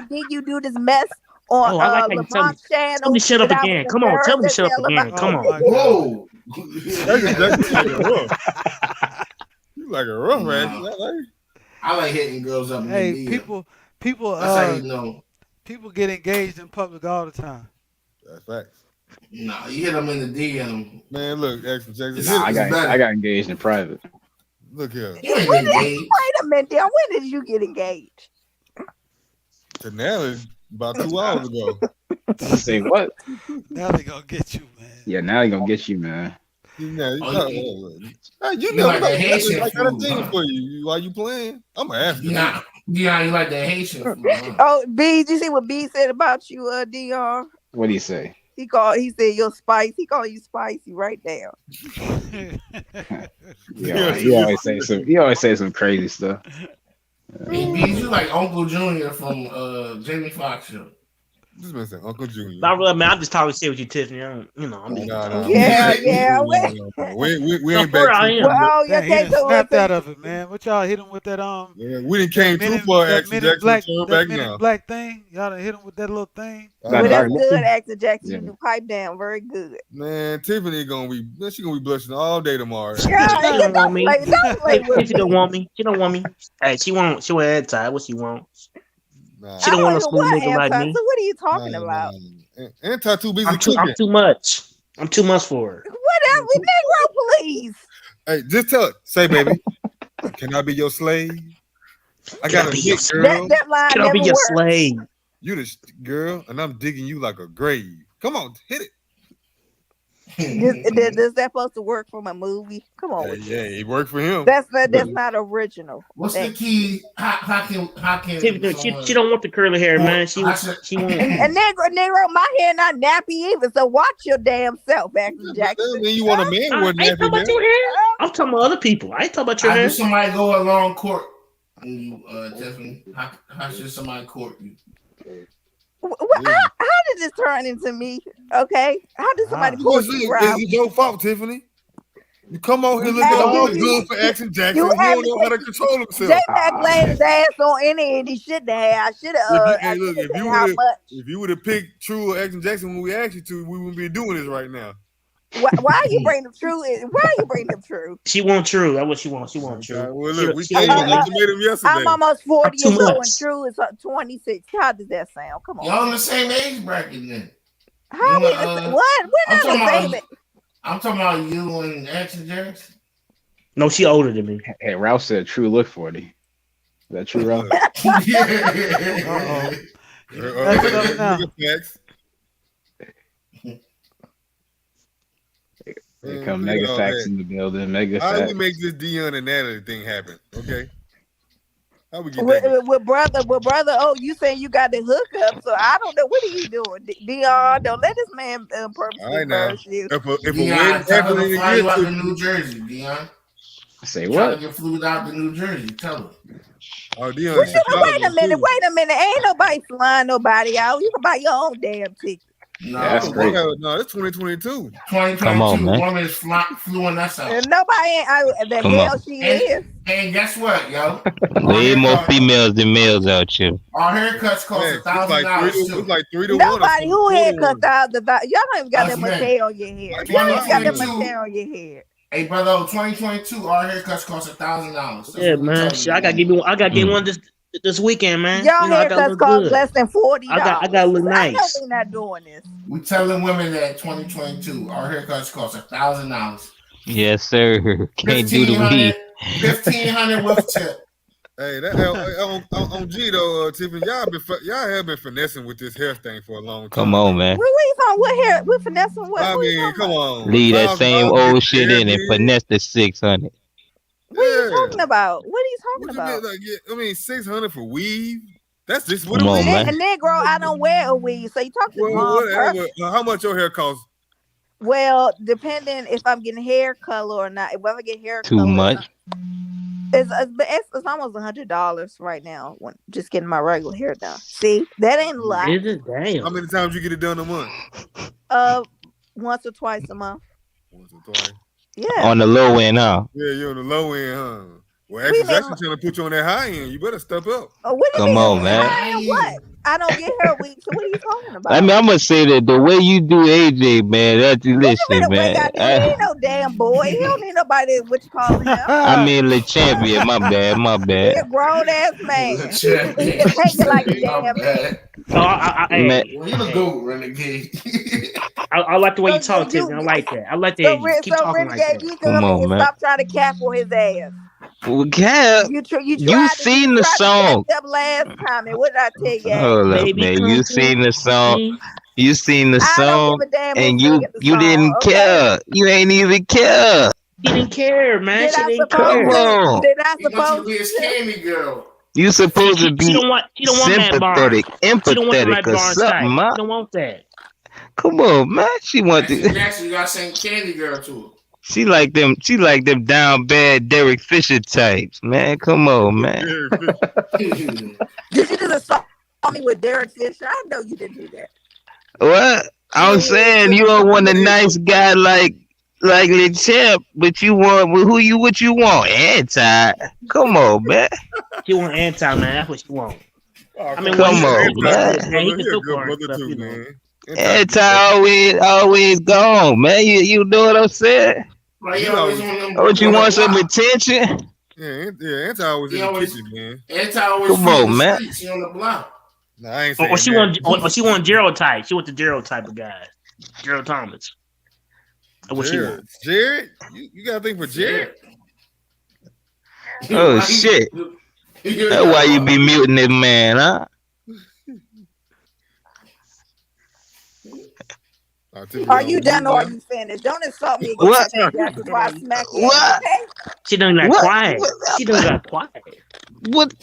Did you do this mess on Oh, I like how you tell me. Lamont's Tell me channel shut up that I was again. Come on, tell embarrassed me to shut up tell about? again. oh Come on. my God. Whoa. Jackson like a rough. You like a rough man. Nah. I like hitting girls up in Hey, the DM. people, That's how you know. people get engaged in public all the time. That's facts. Nah, you hit them in the DM. Man, look, Jackson. Nah, I It's better. got engaged in private. Look here. You ain't engaged. Wait a minute, Dion. When did you get engaged? To Nelly about 2 hours ago. Say what? Now they gonna get you, man. Yeah, now he gonna get you, man. You You know, like that Haitian I got a food, team huh? for you. While you playing, I'm gonna ask you. Yeah, you like that Haitian food, huh? Oh, B, did you see what B said about you, Dion? What do you say? He said you're spicy. He called you spicy right now. Yeah, he always say some crazy stuff. Hey, B, you like Uncle Junior from Jamie Foxx show. This man said Uncle Junior. Not really, man. I'm just talking shit with you, Tiffany. I'm being Yeah. We ain't for back. I am. Well, Dang, he done snapped out of it, man. What y'all hit him with that Yeah, we didn't came too far. Action Jackson turn back now. black thing. Y'all done hit him with that little thing. Well, that's good, Actor Jackson. You do pipe down very good. Man, Tiffany she gonna be blushing all day tomorrow. She don't want me. Don't play with She don't want me. She don't want me. Hey, she want anti. What she wants? Nah. She don't want a smooth nigga like anti, me. so what are you talking about? Anti too busy I'm cooking. too much. I'm too much for her. Whatever, Negro, please. Hey, just tell it. Say, baby, can I be your slave? I got a dick, girl. That line Can I be never your works. slave? You the girl, and I'm digging you like a grave. Come on, hit it. Does that supposed to work from a movie? Come on. Yeah, it worked for him. That's not original. What's the key? How can She don't want the curly hair, man. She wants. And Negro, my hair not nappy either. So watch your damn self, Actor Jackson. You want a man with I ain't talking about your hair. I'm talking about other people. I ain't talking about your How hair. should somebody go along court? Tiffany, how should somebody court you? How did this turn into me? Okay, how did somebody court you? It's your fault, Tiffany. You come on here looking all good for Action Jackson. You don't know how to control himself. J-Mac laid his ass on any and he shouldn't have. I should have. Look, if you would have picked True or Action Jackson when we asked you to, we wouldn't be doing this right now. Why are you bringing them true? Why are you bringing them true? She want true. That's what she wants. She want true. Well, look, we She gave older than me. ultimatum yesterday. I'm almost 40 2 years old, and months. true is 26. How does that sound? Come on. Y'all in the same age bracket then. How we what? We're not the same. I'm talking about you and Action Jerks. No, she older than me. Hey, Ralph said True look 40. Is that true, Ralph? That's it up now. Here come Mega Facts in the building. Mega How do Facts. we make this Dion and Natalie thing happen? Okay. How we get that? With brother. Oh, you saying you got the hookup? So I don't know. What are you doing, Dion? Don't let this man purposely All right, now. embarrass you. If a Dion, win tell her happening to fly you out to against New Jersey, Dion. Say Trying what? to get flew out to New Jersey. Tell her. Oh, Dion, Wait a minute. Ain't nobody flying nobody out. You can buy your own damn ticket. No, Yeah, that's great. No, it's 2022. 2022. Come on, man. Woman is fluing us out. And nobody ain't. The Come hell on. she is. And guess what, yo? Way more females than males out here. Our haircuts cost It's $1,000 it's too. like 3 to 1. Nobody who haircut $1,000. Y'all don't even got Us that much men. hair on your hair. Y'all ain't got that much 2022. hair on your hair. Hey, brother, 2022, our haircuts cost $1,000. Yeah, man. Shit, I gotta get one this weekend, man. Y'all You know, I gotta haircuts look cost good. less than $40. I gotta look I know nice. we not doing this. We telling women that 2022, our haircuts cost $1,000. Yes, sir. Can't do the weed. $1,500 with tip. Hey, that on G though, Tiffany, y'all have been finessing with this hair thing for a long time. Come on, man. What hair? We finessing what? I What you mean, talking come about? on. Leave that same $1,000 old shit in and hair finesse the 600. What are you talking about? What are you talking What you about? mean, like, I mean, 600 for weave? That's just what Come a on, weave. man. A Negro, I don't wear a weave. So you talk to Well, mom whatever. first. How much your hair costs? Well, depending if I'm getting hair color or not. If I get hair Too color, much. it's almost $100 right now when just getting my regular hair done. See, that ain't a lot. Is it? Damn. How many times you get it done a month? Once or twice a month. Once or twice. Yeah. On the low end, huh? Yeah, you're on the low end, huh? Well, We actually, need- trying to put you on that high end. You better step up. What do you Come mean? on, man. What? I don't get hair weave. So what are you talking about? I mean, I'm gonna say that the way you do AJ, man. That's listen, The way I man. do, he ain't no damn boy. He don't need nobody. What you calling him? I mean, Le Champion. My bad. My He bad. a grown ass man. He can take it like a damn man. Hey, Well, you the goat, renegade. I like the way you talk, Tiffany. I like that. I like the So, way you keep so talking like renegade, that. you Come come on, and man. stop trying to cackle his ass. Well, Cap, You you seen the song. Up last time, and what did I tell you? Hold up, Baby, man. come You to seen the song. me. You seen the I don't song, give a damn and who singing the you song, didn't okay? care. You ain't even care. She didn't care, man. Did She I didn't supposed Come care. on. Did I You want you to supposed be his to? candy girl. You supposed to She be don't want Matt Barnes. sympathetic, She don't want the empathetic, Matt or Barnes type. something, man. She don't want that. Come on, man. She want Actually, to. Jackson, you gotta sing candy girl to She like them. She like them down bad Derek Fisher types, man. Come on, man. her. Did you just assault me with Derek Fisher? I know you didn't do that. What? I'm saying you don't want a nice guy like the champ, but you want what you want? Anti. Come on, man. She want anti, man. That's what she want. I mean, Come well, on, man. he can You're a cook good for her and brother stuff, too, you know. man. Anti always gone, man. You know what I'm saying? Like, he always on them. Don't you on the want some block. attention? Yeah, Anti was in He the always- kitchen, man. Anti always Come free in on, the man. streets. He on the block. Nah, I ain't saying Or she that. want Gerald type. She want the Gerald type of guy. Gerald Thomas. That's what she Jared. want. Jared? You gotta think for Jared. Oh shit. That's why you be muting this man, huh? Are you done or are you finished? Don't insult me again. What? That's before I smack you. What? Okay? She done got What? quiet. She done got quiet. What?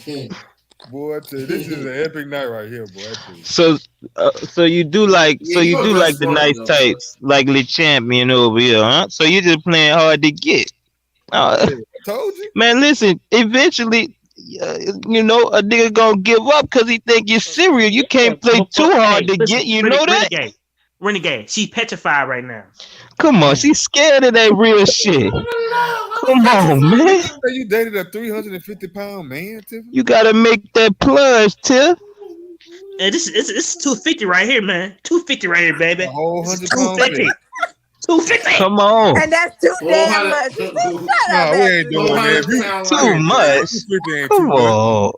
Boy, I tell you, this is an epic night right here, boy. I tell you. So you do like Yeah, you a good the sport, nice though. types like Le Champion over here, huh? So you just playing hard to get. I told you. Man, listen. Eventually, you know, a nigga gonna give up because he think you're serious. You can't play too hard to get. You know that? Renegade. She's petrified right now. Come on, she's scared of that real shit. Come on, man. You dated a 350-pound man, Tiffany? You gotta make that plunge, Tiff. And this is 250 right here, man. 250 right here, baby. A whole This is 100-pound 250. man. 250. Come on. And that's too damn 400. much. Shut Nah, up, we ain't Ashley. doing that. If you, 400-pound Too life. much. 250 ain't Come too much. on.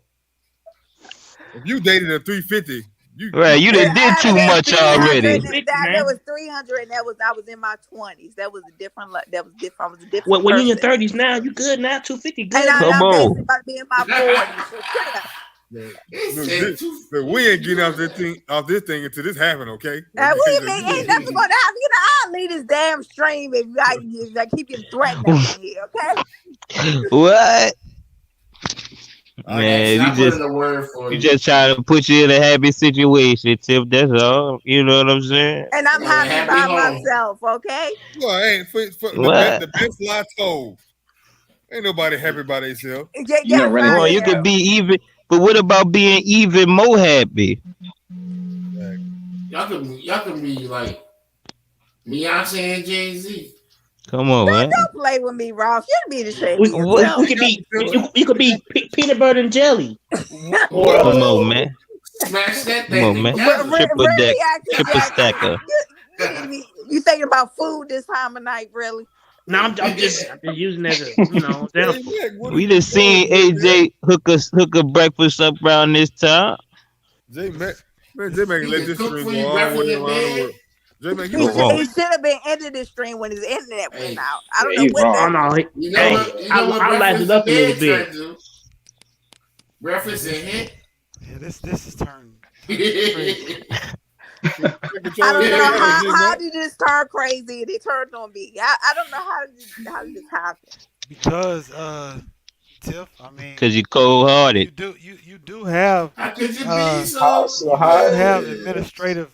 If you dated a 350, you Right, you done did too much already. 250, That man. was 300, and I was in my 20s. That was a different. That was different. I was a different When you in your person. 30s now, you good now. 250 good. And Come I'm basically on. about to be in my 40s. So shut up. look, look, we ain't getting off this thing until this happen, okay? We mean ain't nothing gonna happen. You know, I'll leave this damn stream if I keep getting threatened up in here, okay? What? Actually, Man, I you put just in a word for you you. just trying to put you in a happy situation, Tip. That's all. You know what I'm saying? And I'm happy happy by home. myself, okay? Well, ain't for What? the best lie told. Ain't nobody happy by themselves. Yeah, Come on, you could be even, but what about being even more happy? Y'all can be like Beyonce and Jay-Z. Come on, man. Don't play with me, Ross. You be ashamed We of yourself. could be you could be peanut butter and jelly. Or Come on, man. Smash that Come on, thing man. together. Triple deck, Really, Action triple Jackson, stacker. you thinking about food this time of night, really? no, I'm just using that as a example. We just seen AJ hook a breakfast up around this time. J Mac can let this cook stream for go you all the breakfast way in around the bed. world. J Mac, you He know should have been ended the stream when his internet went out. I don't Yeah, know he's what wrong. that. Oh no, You know hey, what I lighted it breakfast up a in little bed bit. try to do? Breakfast and hit. Yeah, this is turning crazy. I don't know how did this turn crazy and it turned on me. I don't know how did this happen. Because Tiff, I mean, Cause you cold hearted. you do have How could you be so? you have administrative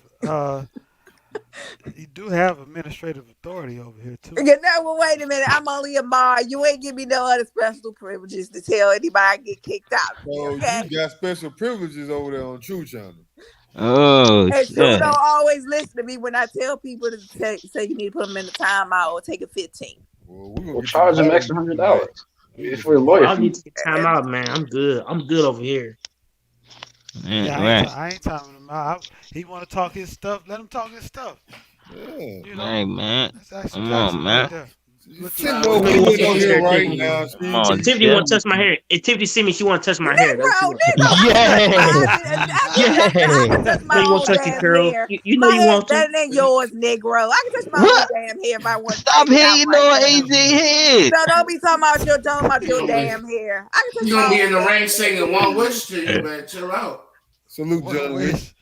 you do have administrative authority over here too. No, well, wait a minute. I'm only a mod. You ain't give me no other special privileges to tell anybody I get kicked out. So Okay? you got special privileges over there on True Channel. Oh And shit. True don't always listen to me when I tell people to say you need to put them in the timeout or take a 15. We'll charge him extra $100. It's for a lawyer I fee. need to get time out, man. I'm good. I'm good over here. Yeah, I ain't timing him out. He want to talk his stuff. Let him talk his stuff. Yeah. You know, Hey man. that's Action Come Jackson on, right man. there. Tiffany want to touch his hair. Come on, Tiffany want to touch my hair. If Tiffany see me, she want to touch my hair. That's what Yeah. I can touch my you own want to touch your damn curl? hair. You know My you hair's want to. better than yours, Negro. I can touch my own damn hair if I want to. Stop take it out hating right on now. AJ head. So don't be talking about your damn hair. I can touch You my gonna be own in the damn ring hair. singing One Wish to you, man. Chill out. Salute, John Wish.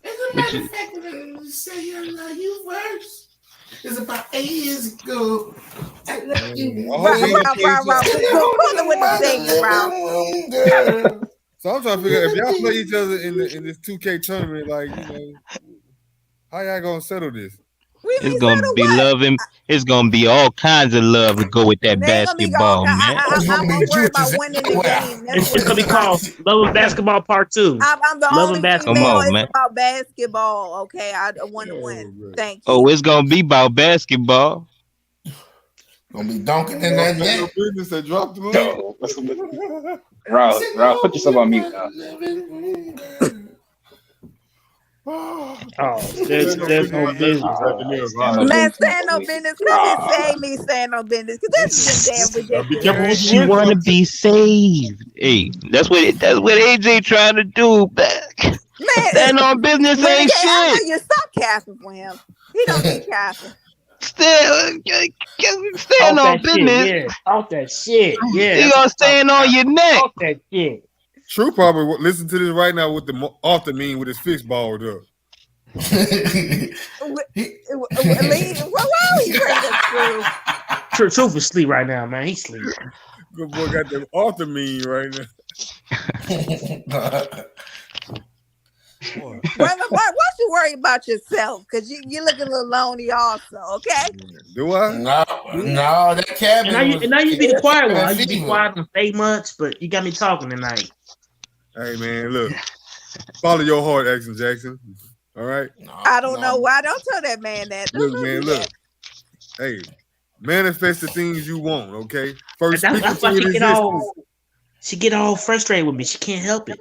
As a matter of fact, we're gonna say I love you first. It's about 8 years ago. I love you. Pull it with the singing, bro. So I'm trying to figure out if y'all play each other in this 2K tournament, like, you know, how y'all gonna settle this? It's gonna be loving. It's gonna be all kinds of love to go with that basketball, man. I'm worried about winning the game. It's gonna be called Love and Basketball Part 2. I'm the Love only and Basketball. female. Come on, It's man. about basketball. Okay, I want to win. Thank you. Oh, it's gonna be about basketball. Gonna be dunking in that net. Business that dropped the Yo, Rob, put yourself on mute now. Oh, there's no business. Man, stand no business. Cause it saved me stand no business. Cause this is damn ridiculous. She wanna be saved. Hey, that's what AJ trying to do. Man, stand on business ain't I know shit. you stop capping for him. He don't be capping. Stand Talk on that business. shit, yeah. Talk that shit, yeah. You gonna stand on your neck. Talk that shit. True probably listen to this right now with the off the mean with his fist balled up. Why he bring us through? Truth is sleep right now, man. He's sleep. Good boy got them off the mean right now. Brother, why you worry about yourself? Because you look a little lonely also, okay? Do I? No, that cabin. And now you be the quiet one. I used to be quiet and say much, but you got me talking tonight. Hey man, look. Follow your heart, Action Jackson. All right? I don't know why. Don't tell that man that. Look, man, look. Hey, manifest the things you want, okay? First, That's why she get all frustrated with me. She can't help it.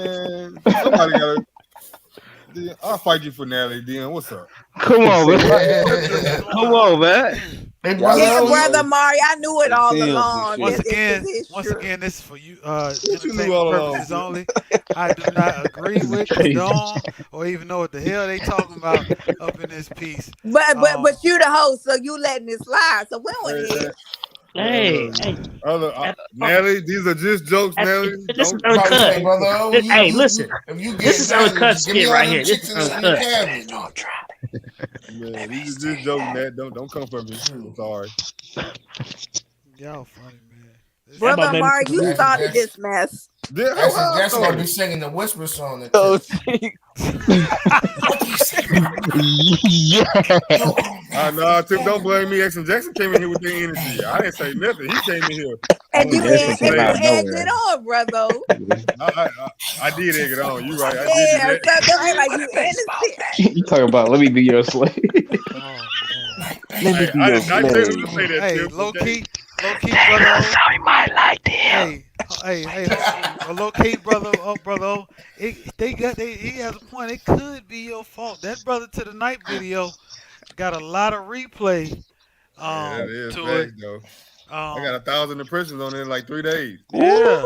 Man, somebody gotta. I'll fight you for Natalie. Then what's up? Come on, man. Come on, man. Hey, Y'all Yeah, know brother, brother Mari, I knew it They all Tim's and along. shit. Once It's again, this is for you, What you knew entertainment all along? purposes only. I do not agree This is with, crazy. condone, or even know what the hell they talking about up in this piece. but you the host, so you letting it slide. So we don't want to Hey, hear. Hey, hey. Nelly, these are just jokes, Nelly. This is Don't Probably uncut. say, brother, oh, Hey, listen. if you This get is that, uncut give me skit all right them here. This is chickens in the uncut. cabinet. Man, these are just jokes, Nat. Don't come for me. I'm sorry. Y'all funny, man. That Brother about made me Amari, feel you good. started this mess. Jackson gonna be singing the whisper song. Oh, Yeah. No, Tip, don't blame me. Jackson came in here with the energy. I didn't say nothing. He came in here. And you Jackson came out of egged nowhere. it on, brother. I did egg it on. You right. I did Yeah, do so that. don't act like you innocent. You talking about let me be your slave? let me be your I tell him to slave. say that, Hey, Tip. low Okay? key, brother. Sorry, my like that. Hey, low key, brother. Brother. He has a point. It could be your fault. That brother to the night video got a lot of replay. Yeah, that is To facts, it. though. I got 1,000 impressions on it in like 3 days. Yeah.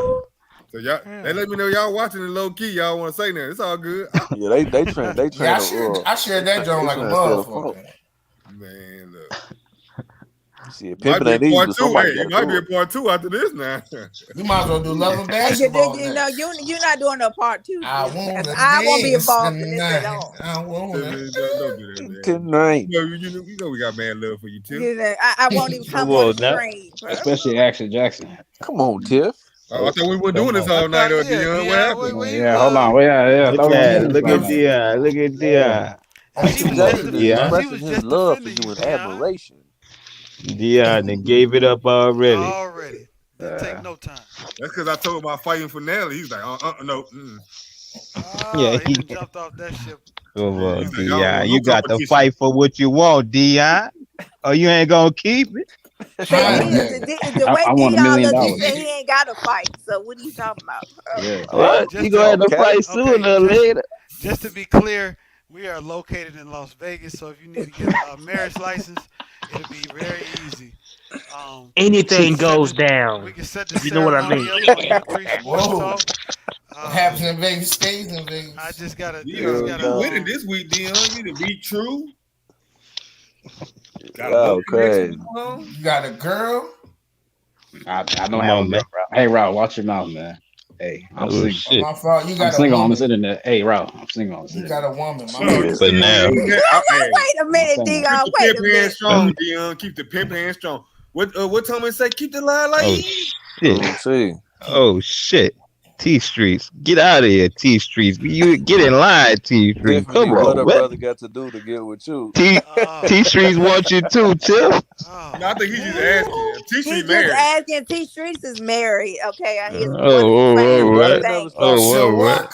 So y'all, they let me know y'all watching it low key. Y'all want to say that? It's all good. Yeah, they trying Yeah, to. I shared that joint like a motherfucker. Man, look. Shit, Might pimping be a ain't easy, part but 2. somebody Hey, got it to might do be a it. part 2 after this now. You might as well do love and And basketball. you're not doing a part 2 to I this want mess. to I won't be dance involved in this at tonight. all. I want Don't to. do that, man. Tonight. You know we got mad love for you, Tip. You know, I won't even come Come on on the now. screen, bro. Especially Action Jackson. Come on, Tiff. I thought we weren't doing this all night, Dion. What happened? Yeah, hold on. Yeah. Look Throw them at games on. Dion. Look at Dion. Action Jackson is Dion. expressing his love for you in admiration. Dion and gave it up already. Didn't take no time. That's because I told him about fighting for Nelly. He's like, no. Yeah, He done jumped off that ship. Come on, He's like, I don't want Dion. no You got to competition. fight for what you want, Dion. Or you ain't gonna keep it. The way I want $1 Dion million. look, he said he ain't got to fight. So what are you talking about? Yeah. What? You gonna have to fight sooner or later. Just to be clear, we are located in Las Vegas, so if you need to get a marriage license, it'll be very easy. Anything goes down. We can set the You know what I ceremony mean? up on U3 Sports Whoa. Talk. What happens in Vegas stays in Vegas. I just gotta. Dion, you winning this week, Dion. You need to be true. Got a Oh, love connection crazy. going on? You got a girl? I don't Come have on, a man. girl, Rob. Hey, Rob, watch your mouth, man. Hey, I'm Oh, single. shit. My fault. You I'm got a single on this woman. internet. Hey, Rob, I'm single on this You internet. got a woman. My No, fault. you For see, now. hey, Wait a minute, I'm saying. Dion. keep the Wait a pimp hand minute. strong, Dion. Keep the pimp hand strong. What Tommy say? Keep the line like Oh, shit. See. Oh, shit. T Streets. Get out of here, T Streets. You get in line, T Streets. Tiffany, Come what on, her man. brother got to do to get with you? T Streets want you too, Tiff. No, I think he's just asking. He's T-Street just married. asking. T Streets is married. Okay, he's one Oh, family. all right. Thing. Oh, all right.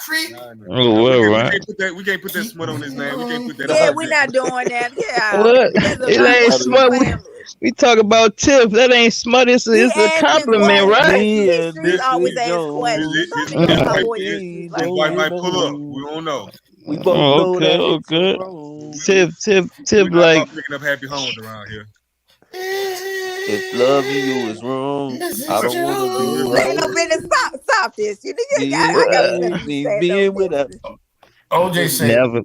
Oh, all right. We can't put that smut on his name. We can't put that Yeah, on we're his not doing that. Yeah, What? that's a It ain't wonderful smut. family. We talk about Tiff. That ain't smut. It's He a asking compliment, questions. right? T Streets always asks questions. I his need to get my wife boy T his Streets his like wife that. might pull up. We don't know. We both Oh, know okay, that it's okay. wrong. Tiff, We're not like. about picking up happy homes around here. If loving you is wrong, I don't want to be Ain't right. no business. Stop this. I Being got with nothing to me, say. No being without business. OJ say, Never.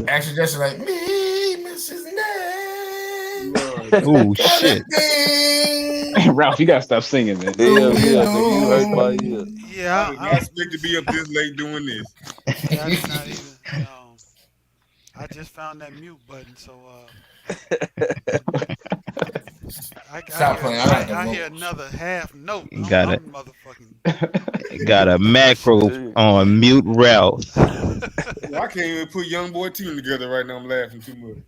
actually, just like me, Mrs. Knight. Oh, shit. Hey, Ralph, you gotta stop singing, man. Hell yeah, nigga, you hurt my ear. Yeah, I did not expect to be up this late doing this. Yeah, I did not even. I just found that mute button, so Stop playing. I got the I hear vocals. another half note. Got I'm motherfucking. Got a macro on mute Ralph. I can't even put young boy team together right now. I'm laughing too much.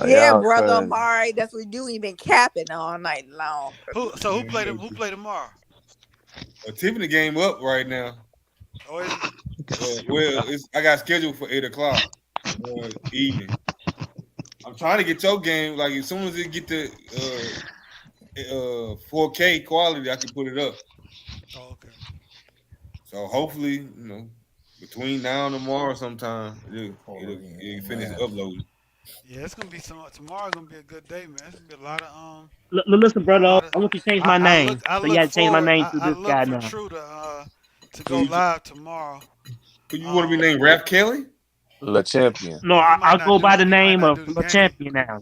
Yeah, brother Amari, that's what you been capping all night long. Who played him? Who played tomorrow? Tiffany game up right now. Oh, is it? Well, I got scheduled for 8:00 evening. I'm trying to get your game like as soon as it get the 4K quality, I can put it up. Oh, okay. So hopefully, between now and tomorrow, sometime it'll finish uploading. Yeah, it's gonna be tomorrow's gonna be a good day, man. It's gonna be a lot of Listen, brother, I want you to change my name. So you got to change my name to this guy now. True to go live tomorrow. You want to be named Rap Kelly? Le Champion. No, I'll go by the name of Le Champion now.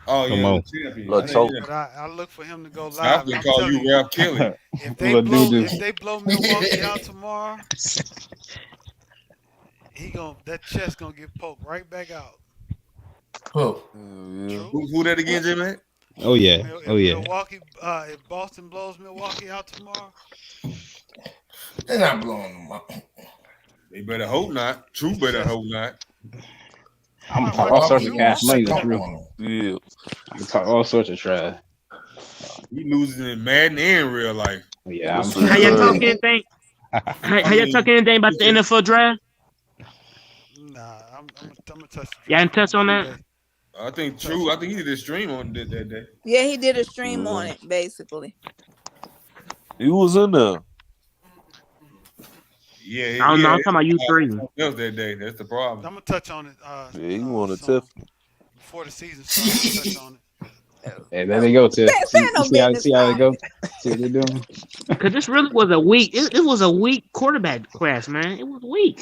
Oh Come yeah, on. the champion. I didn't Lato. hear But I look for him to go that. I was live, and gonna I'm call telling you you, Ralph Kelly. Little dude if just they blow Milwaukee out tomorrow, that chest gonna get poked right back out. Who? Yeah. True. Who that again, J Mac? oh yeah. Oh If yeah. if Boston blows Milwaukee out tomorrow, They're not blowing them up. They better hope not. True his better chest. hope not. I'm gonna Why? talk Why all would sorts Milwaukee of Drew gonna cash want money that this stomp though? real. on them. Yeah. I can talk all sorts of trash. He losing in Madden and real life. Yeah, That I'm shit How y'all talk crazy. anything? I How y'all talk mean, anything about he the said, NFL draft? Nah, I'm gonna touch the Y'all draft ain't touch on that? Monday. I I'm think gonna touch True. it. I think he did a stream on that day. Yeah, he did a stream Yeah. on it, basically. He was in there. Yeah, I don't yeah. know. I'm talking about you three. Something else that day. That's the I'm problem. gonna touch on it Yeah, he wanted soon. Tiffany. Before the season starts, I'm gonna touch on it. Hey, there they go, Tiff. Stand You on business, see how they Tom. go? See what they're doing? Because this really was a weak. It was a weak quarterback class, man. It was weak.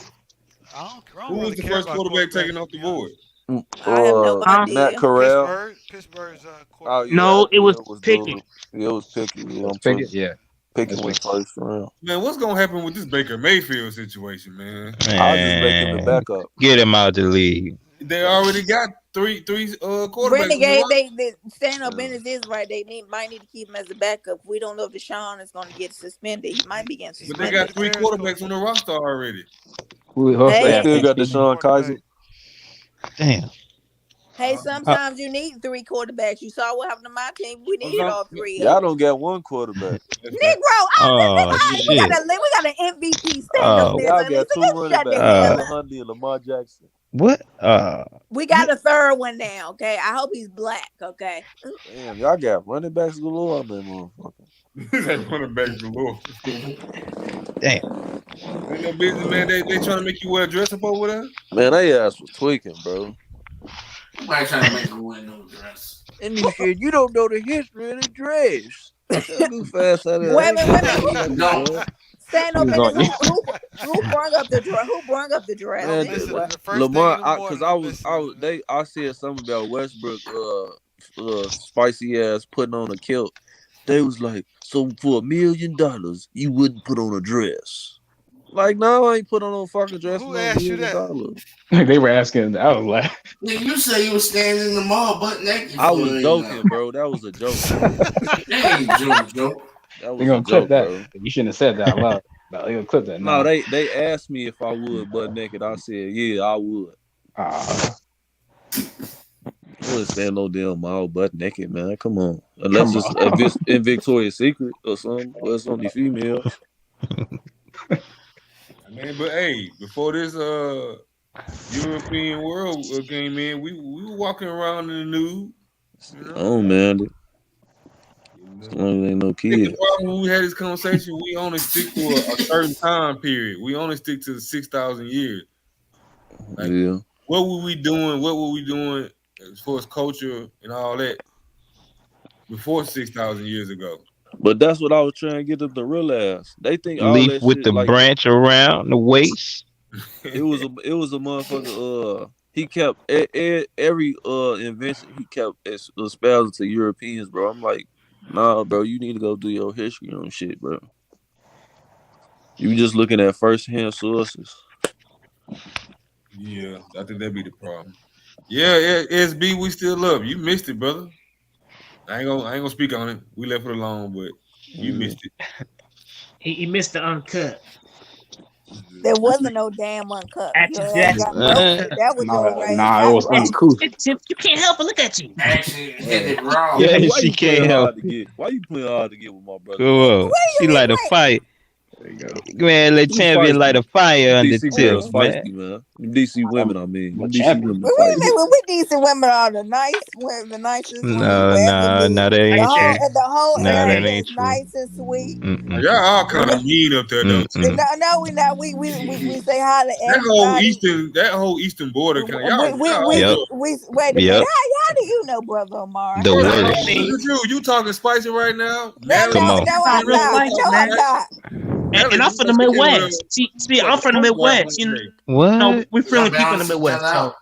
I Who don't was really the care first about quarterback quarterbacks, taken to off the be board? honest. I have no Huh? Matt idea. Corral. Pittsburgh's Oh quarterback. yeah, No, it was it was Pickett. dude. It was Pickett. Yeah, Let's I'm pick it. tripping. Yeah. Pickett Let's went pick it. first round. Man, what's gonna happen with this Baker Mayfield situation, man? I'll just make him the Man, backup. get him out the league. They already got three quarterbacks on the Renegade, roster. they stand on Yeah. business is right. They might need to keep him as a backup. We don't know if Deshaun is going to get suspended. He might be getting He But they might be got the three Bears quarterbacks coach. on the roster already. Who else they They Hey, have? still got Thanksgiving? Deshaun Kaiser. Damn. hey, Uh, sometimes you need three quarterbacks. You saw what happened to my team. We needed all three of Y'all them. don't got one quarterback. That's right. Negro, Oh we shit. got an MVP stand up Oh there. Y'all So got Lisa, two just running shut the backs, hell Tyler up. Huntley and Lamar Jackson. what? We got a third one now. Okay, I hope he's black. Okay. Damn, y'all got running backs galore on that motherfucker. That running back galore. Damn. Ain't no business, man. They trying to make you wear a dress up over there. Man, they ass was tweaking, bro. Somebody trying to make him wear no dress. And he said, "You don't know the history of the dress." That fast out there. Wait a I ain't minute, wait a got minute. no fucking Don't. dress. Stand He up was business. going. Who brung up the dress? Who brung up the dress? Don't Man, listen. what? The first thing in Lamar, the cause morning, I'm listening. I said something about Westbrook, spicy ass putting on a kilt. They was like, so for $1 million, you wouldn't put on a dress. Like, no, I ain't put on no fucking dress for Who no $1 asked you million. that? They were asking. I was like, Nigga, you say you was standing in the mall butt naked I for was a joking, bro. That was a joke, bro. That ain't joke. That they're was a gonna clip joke, that. bro. You shouldn't have said that out loud. No, they're gonna clip that No, now. they asked me if I would butt naked. I said, yeah, I would. Ah, I wouldn't stand no damn mall butt naked, man. Come on. Unless come it's on. in Victoria's Secret or something, where it's only females. Man, but hey, before this European World came in, we were walking around in the nude. You know? Oh, man. As long as they ain't no I think the kids. problem when we had this conversation, we only stick to a certain time period. We only stick to the 6,000 years. Like, Yeah. what were we doing? What were we doing as far as culture and all that before 6,000 years ago? But that's what I was trying to get them to realize. They think all Leaf that with shit the like branch around the waist. it was a motherfucker. He kept every invention he kept espousing to Europeans, bro. I'm like, nah, bro. You need to go do your history on shit, bro. You just looking at first-hand sources. Yeah, I think that'd be the problem. Yeah, SB, we still love you. You missed it, brother. I ain't gonna speak on it. We left it alone, but you missed it. He missed the uncut. There wasn't no damn uncut. Your ass Accidentally. got roasted. That was your ass Nah, it got was roasted. uncouth. You can't help it. Look at you. Actually, hit Man. it wrong. Yeah, why She you playing can't help hard to get? Why you playing hard to get with my brother, Come man? on. She like to fight. There you go. Man, let She champion light feisty. a fire under DC Tiff, girls man. feisty, man. Them DC women, I mean. I'm a Them DC champion. women But wait a feisty. minute, when we decent women are the nice women, the nicest women No, you ever no, meet. no, that I ain't can true. tell. The whole No, that area ain't is true. nice and sweet. Mm-mm. Y'all all kind of mean up there, though. Mm-mm. No, we not. We say hi to That whole eastern border kind of y'all all Yep. wait a minute. Yep. How do you know, Brother Omar? The Look worst. at you talking spicy right now. No, Come on. I'm Real not. spicy, No, I'm man. not. And I'm from the Midwest. See, I'm from the Midwest. You know, What? we Y'all friendly people in the balance each Midwest. other So out.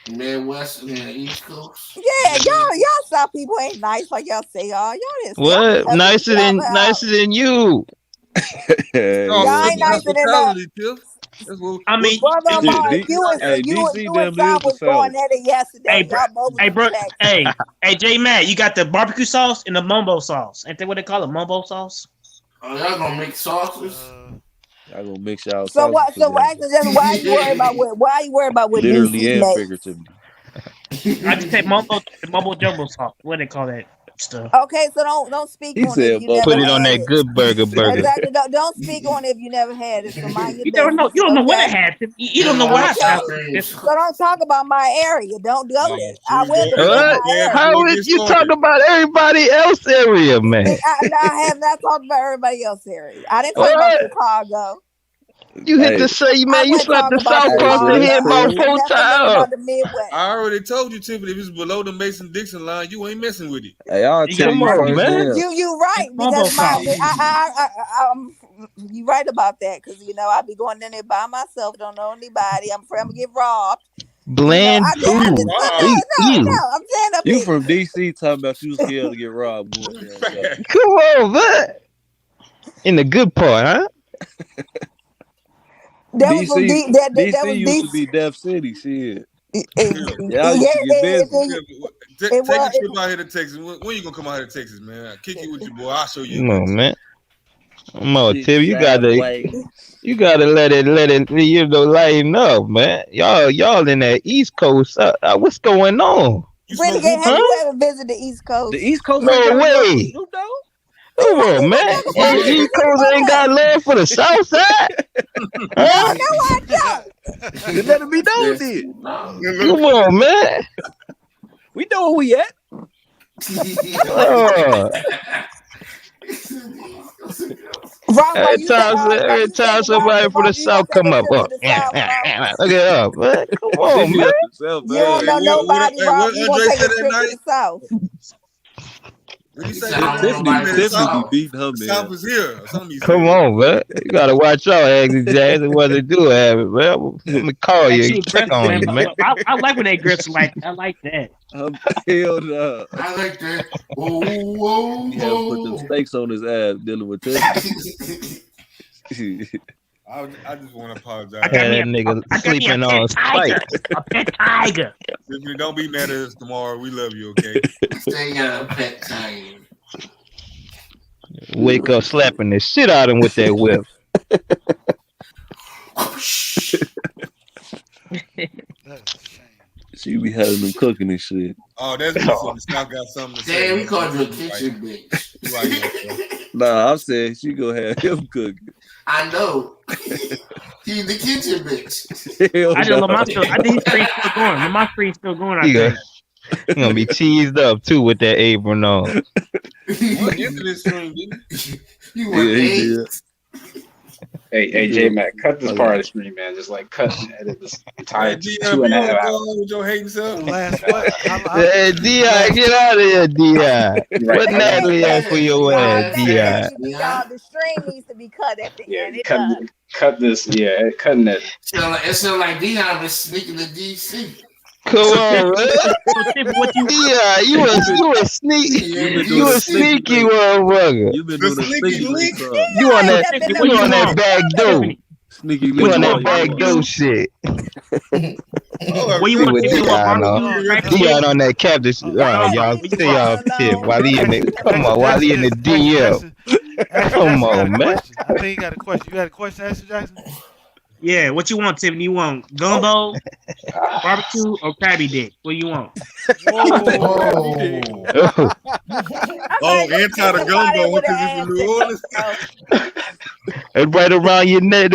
Midwest and the East Coast. Yeah, y'all South people ain't nice like y'all say y'all. Y'all didn't What? Nicer than you. Y'all ain't nicer than us. I mean, Brother Amar, DC you and damn near South the was going South. at it yesterday. Y'all both was bro, in Texas. hey, J Matt, you got the barbecue sauce and the mumbo sauce. Ain't that what they call it? Mumbo sauce? Oh, y'all gonna make sauces? Y'all gonna mix y'all So what? sauces So actually, just why you worried about what? Why you worried about what literally DC and makes? figuratively. I just said mumbo jumbo sauce. What they call that stuff? Okay, so don't speak He on it if said you never Put it on had that it. good burger. Exactly. Don't speak on it if you never had it. So mind your You don't know. business. You don't know what I Okay. had. You don't know where I found it. So don't talk about my area. Don't go there. I Here we will go. defend What? my area. How Before it would gets you talk started. about everybody else area, man? I have not talked about everybody else area. I didn't talk about What? Chicago. You hit Hey, the say, I man. You wouldn't slapped talk the about South hey, across so the Chicago. they head about I said, 4 definitely know times. about the Midwest. I already told you, Tiffany, if it's below the Mason-Dixon line, you ain't messing with it. hey, I'll You tell got Come you on, barbecue man. firsthand. You right and mumbo because sauce. you right about that because I be going in there by myself, don't know anybody. I'm afraid I'm gonna get robbed. Bland I just food. Rob. Ew. I'm saying up You here. from DC talking about you scared to get robbed going down south. Come on, man. In the good part, huh? That was from DC that was used to DC. be Death City, shit. Yeah. Y'all used to get busy. Take It a was. trip out here to Texas. When you gonna come out here to Texas, man? I'll kick it with you, boy. I'll show you a Come good on, time. man. Come on, Shit Tim. You gotta sideways. let it, lighten up, man. Y'all in that East Coast. What's going on? You smoke Renegade, hookah? have Huh? you ever visited the East The Coast? East Coast ain't No got love for way. Snoop Dogg. Come on, man. Talk about it. East Talk Coast about ain't got that. love for the South Side. No, Huh? I don't. Then let it be known Yes. then. No. Come on, man. We know where we at. Oh. Ron, Every you time taking Ron somebody to from the Barbara? You gonna South take come a up, trip to the South, Ron? look it up, man. Come on, She man. up herself, You don't man. know nobody, Rob. You gonna Andre take said a that trip to night? the South? What he He say said, that I don't night? know He nobody said in the Tiffany be South. beating her the man. South is here. Or something he Come said. on, man. You gotta watch your exit, Jackson. What they do have it, man. Let me call Hey, you she and check aggressive, on man. you, man. But I like when they aggressive like that. I like that. Hell no. I like that. Whoa, whoa, He had to put them whoa. stakes on his ass dealing with Tiffany. I just want to I apologize. got Had me that nigga I got me a sleeping pet on tiger. spikes. A pet tiger. Tiffany, don't be mad at us tomorrow. We love you, okay? They got a pet tiger. Wake up slapping the shit out of him with that whip. That's a shame. She be having them cooking and shit. Oh, that's me saying the South got something to say. Damn, we Man. called you a You right. kitchen bitch. You right, young boy. Nah, I'm saying she gonna have him cooking. I know. He's the kitchen bitch. Hell I did no. Lamont still. I think his screen's still going. Lamont's screen's still going. I He think. gonna be teased up too with that apron on. He went into this stream, didn't he? You Yeah, want he eight? did. Hey, He J did. Mac, cut this Oh, part yeah. of the stream, man. Just like cut and edit this entire Hey, Dion, two if and you a half want to go hours. on with your hating self, Last what? Hey, Di, last get out of here, Di. You're right. What I like Natalie at for your ass, Di? Y'all, the stream needs to be cut at the yeah, end. It does. cut this. Yeah, cutting it. It sounds like Dion been sneaking to DC. Come on, man. So, Tiff, what you? Di, you a sneaky, You been doing you the a sneaky sneaky link. motherfucker. You been the doing the sneaky sneaky link link. club. You on that? Tiffany, You what on you that want? back door? Tiffany, Sneaky You link on you that want all you back want. door shit? Oh, what you You want? with Tiffany, you want Dion barbecue on? Hold on. crappy Dion dick? on that captain shit. Y'all Y'all leave What you say want? y'all Dion tip alone. while he in the come on while he in the DM. Come Jackson got a on, man. question. I think he got a question. You got a question, Ashley Jackson? Yeah, what you want, Tiffany? You want gumbo, barbecue, or crabby dick? What you want? Whoa. Oh, Oh, anti the gumbo With because an you from ass New Orleans. it's right around your neck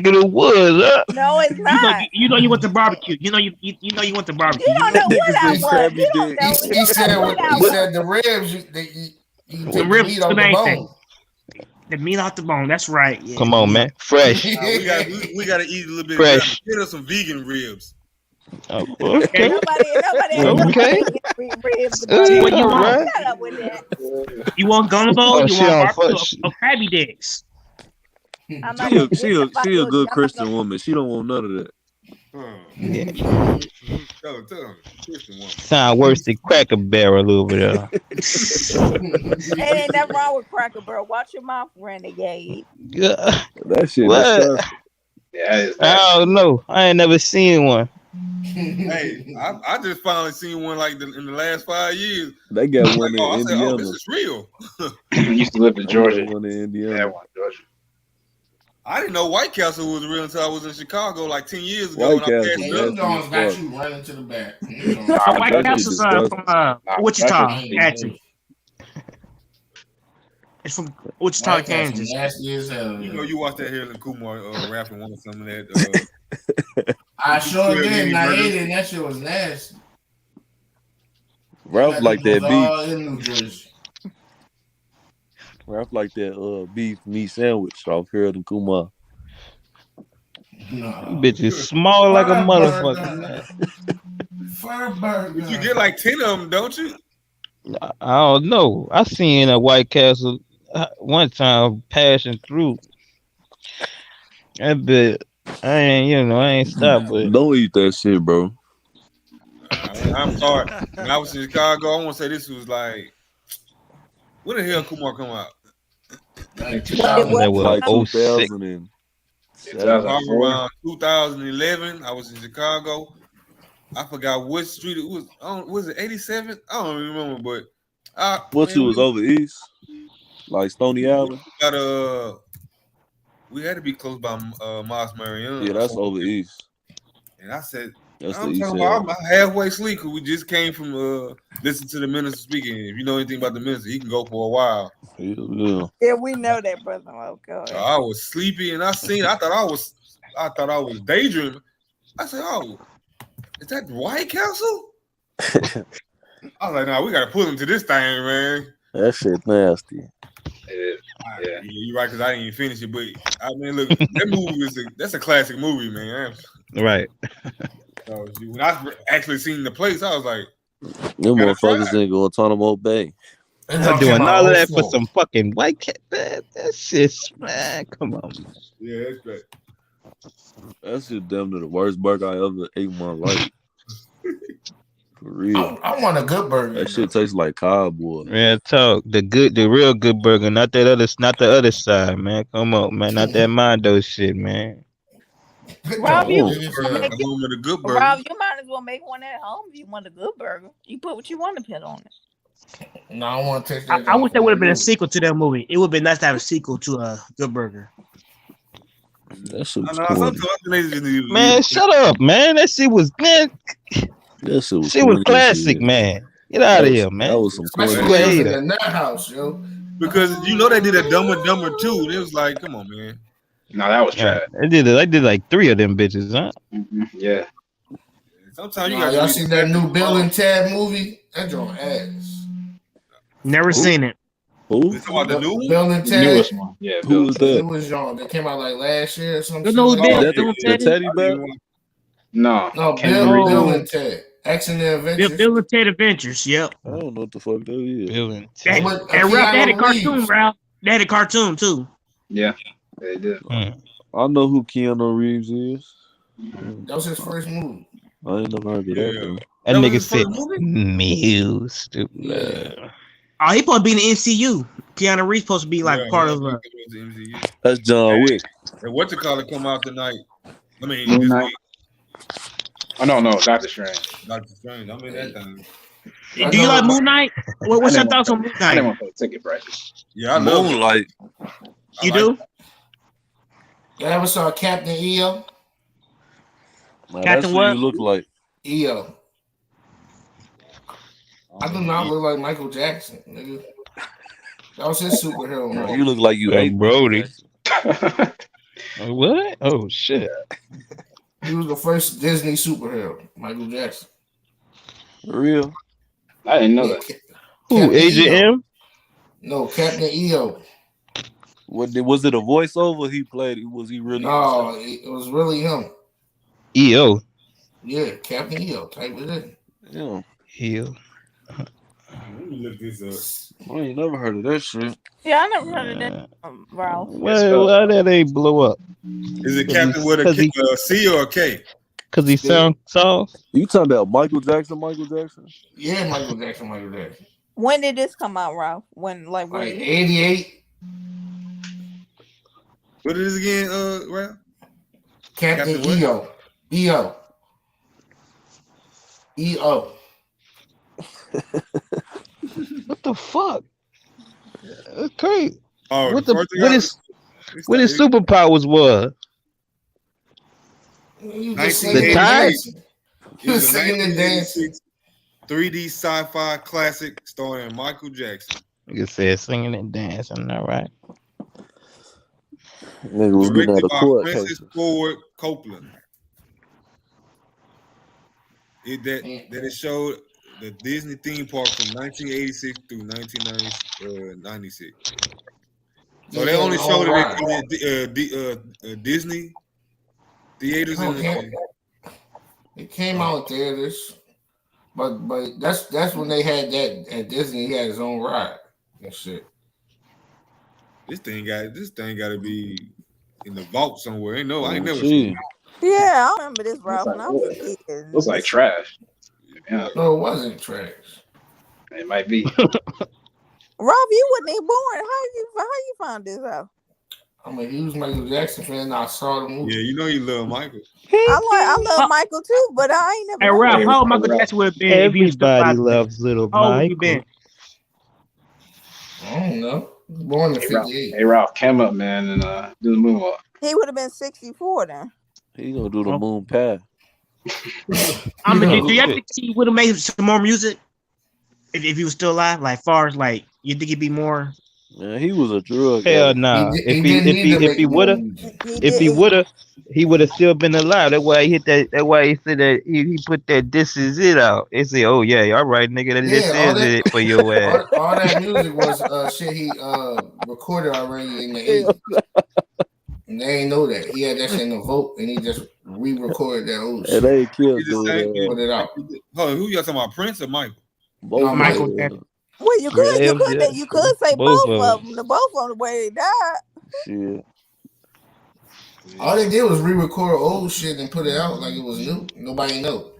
of the woods, huh? No, it's not. You know you want the barbecue. You know you want the barbecue. You don't That know what nigga I said want. crabby You don't dick. know. You don't know what I He want. said the ribs. You can The take the ribs meat to off the anything. bone. The meat off the bone. That's right. Yeah, Come the on, meat. man. Fresh, We got to eat a little bit. fresh. Get us some vegan ribs. Oh, Okay. okay, Nobody ain't okay. ribs to barbecue. What you All want? right. Shut up with that. You want gumbo? Oh, You she want on barbecue fuck. or crabby dicks? I'm not gonna get She a good Christian woman. She don't want none of that. Yeah. Tell him. Christian one. Sound worse than Cracker Barrel over there. Hey, ain't nothing wrong with Cracker Barrel. Watch your mouth, renegade. Yeah. That shit What? disgusting. Yeah, I don't know. I ain't never seen one. Hey, I just finally seen one like in the last 5 years. They got one Like, in I said, Indiana. this is real. used to live in They Georgia. got one in Indiana. Yeah, one in Georgia. I didn't know White Castle was real until I was in Chicago like 10 years ago. White When I Castle passed Hey, up. them Jones got you running to the back. White That shit Castle's disgusting. from Wichita, I ain't actually. It's from Wichita, White Castle Kansas. nasty as hell. You know, you watched that Harold and Kumar rapping one of some of that. I sure Kill did, Any and I Murder. hated it. That shit was nasty. Ralph like that all beef. in New Jersey. Ralph like that beef meat sandwich off Harold and Kumar. No. Bitch is small like a Fur motherfucker, burger. man. Fur burger. You get like 10 of them, don't you? I don't know. I seen a White Castle one time passing through. That bit, I ain't stopped, but Don't eat that shit, bro. I'm sorry. When I was in Chicago, I want to say this was like, when the hell Kumar come out? Like that was Like 06. 2007. Probably around 2011. I was in Chicago. I forgot which street it was. Was it 87? I don't remember, but What you was over east? Like Stony Island? We had to be close by Moss Marion. Yeah, that's over east. And I said, That's the I'm east talking side. about, I'm halfway asleep because we just came from listening to the minister speaking. If you know anything about the minister, he can go for a while. Yeah, we know that, brother. Okay. So I was sleepy and I thought I was daydreaming. I said, "Oh, is that White Castle?" I was like, "No, we gotta pull him to this thing, man." That shit nasty. Yeah, you're right, because I didn't even finish it. But I mean, look, that movie that's a classic movie, man. Right. So when I actually seen the place, I was like, Them motherfuckers in Guantanamo Bay. I'm doing all of that for some fucking White Cat. That shit's, man, come on. Yeah, that's great. That's just damn near the worst burger I ever ate in my life. For real. I want a good burger. That shit tastes like cardboard. Real talk. The real good burger, not the other side, man. Come on, man. Not that Mondo shit, man. Rob, you the good burger. Rob, you might as well make one at home if you want a good burger. You put what you want to put on it. No, I want to taste that. I wish there would have been a sequel to that movie. It would have been nice to have a sequel to a Good Burger. That shit was corny. Man, shut up, man. That shit was, man. That shit was, classic, man. Get out of here, man. That was some corny You a shit. hater. In that house, yo. Because you know they did a Dumb and Dumber too. And it was like, come on, man. No, that was trash. I did like 3 of them bitches, huh? Yeah. Sometimes you y'all seen that new Bill and Ted movie? That joint ass. Never seen it. Who? You talking about the new one? Bill and The Ted. newest one. Yeah. Who was that? It was joint that came out like last year or something. You know who did Bill and The Ted? teddy bear? No. No, Bill and Ted. Action and Adventures. Bill and Ted Adventures. Yep. I don't know what the fuck that is. Bill and That, With and Ralph, they had a Keanu cartoon, Reeves. Ralph. They had a cartoon too. Yeah. They did. I know who Keanu Reeves is. That was his first movie. I ain't never heard of that though. That was nigga his said, first movie? "Mew, stupid." Oh, he supposed to be in the MCU. Keanu Reeves supposed to be like part of. That's John Wick. And what you call it come out tonight? I mean, Moon this Knight. week. Oh no, Doctor Strange. Doctor Strange. I mean that thing. Do you like Moon Knight? What's your thoughts on Moon I didn't Knight? want to pay the ticket price. Yeah, I love it. Moonlight. You do? You ever saw Captain EO? Man, Captain that's what? what you look like. EO. I do not look like Michael Jackson, nigga. That was his superhero movie. You look like you Hey, ate Brody. What? Oh shit! He was the first Disney superhero, Michael Jackson. For real. I didn't know that. Who? Captain Agent EO. M? No, Captain EO. Was it a voiceover he played? Was he really? No, it was really him. EO. Yeah, Captain EO. Type it in. Yeah. EO. Let me look this up. I ain't never heard of that shit. Yeah, I never heard of that, Ralph. Why that ain't blow up? Is it Captain with a C or a K? Cause he sound soft. You talking about Michael Jackson? Michael Jackson? Yeah, Michael Jackson. Michael Jackson. When did this come out, Ralph? When, like, what Like year? 88. What is it again, Ralph? Captain what? EO. What the fuck? That's crazy. Oh, what the the first thing what I- is what his superpowers was? You The just singing and tide? dancing. It was a Singing and dancing. 1986 3D sci-fi classic starring Michael Jackson. You said singing and dancing, all right. Nigga was getting out Directed of by court Francis cases. Ford Coppola. It showed the Disney theme park from 1986 through 1996. So they only showed it in Disney theaters. It came out there. But that's when they had that at Disney. He had his own ride and shit. This thing got to be in the vault somewhere. I ain't never Shit. seen it. Yeah, I remember this, Ralph, when I was a kid. Looks like trash. Yeah. No, it wasn't trash. It might be. Ralph, you wasn't even born. How you found this out? I'm a huge Michael Jackson fan. I saw the movie. Yeah, you know you love Michael. I love Michael too, but I ain't never. Hey, Ralph, how old Michael Jackson would have been if he was still Everybody alive? loves little How old would he Michael. been? I don't know. Born in '58. Hey Ralph, came up, man, and do the moonwalk. He would have been 64 then. He gonna do the moon pie. Do you think he would have made some more music if he was still alive? Like, far as like, you think he'd be more? Man, he was a drug. Hell addict. nah. If he would have still been alive. That's why he hit that. That's why he said that he put that "This Is It" out. He said, "Oh yeah, all right, nigga, that this is it for your ass." All that music was shit he recorded already in the 80s. And they ain't know that. He had that shit in the vote and he just re-recorded that old shit. And they killed Put it out. Hold on, who y'all talking about, Prince or Michael? No, Michael. Well, you could say Both both of of them. The both of them the way they died. Shit. All they did was re-record old shit and put it out like it was new. Nobody know.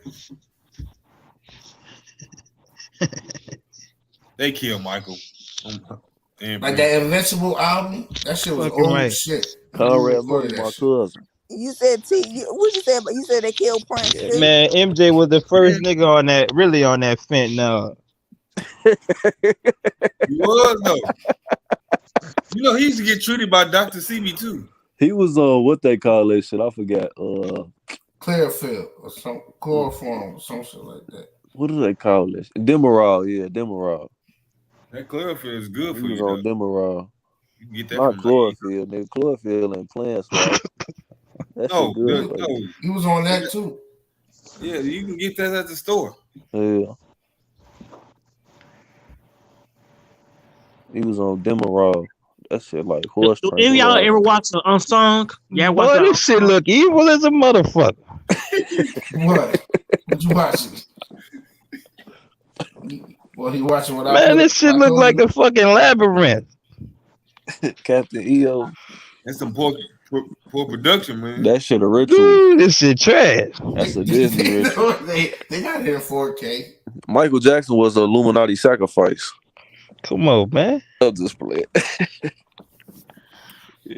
They killed Michael. Like that Invincible album, that shit was Fucking old right. shit. Conrad Murray, my cousin. You said what you said? But you said they killed Prince too. Man, MJ was the first nigga on that fentanyl. He was though. You know, he used to get treated by Dr. CB too. He was on what they call that shit. I forgot. Clearfield or some chloroform or some shit like that. What do they call this? Demerol, yeah, Demerol. That chlorophyll is good He for was you. on Demerol. You can get that Not from chlorophyll, nigga. Chlorophyll and plants, right? That No, shit good, no. baby. He was on that too. Yeah, you can get that at the store. Yeah. He was on Demerol. That shit like horse Do any of y'all ever watch the Unsung? Yeah, watch Boy, the this shit look evil as a motherfucker. What? What you watching? Well, he watching what I Man, put- this shit I look told like you. a fucking labyrinth. Captain EO. That's some poor production, man. That shit a ritual. Dude, this shit trash. That's a Disney ritual. they got it in 4K. Michael Jackson was an Illuminati sacrifice. Come on, man. I'll just play it.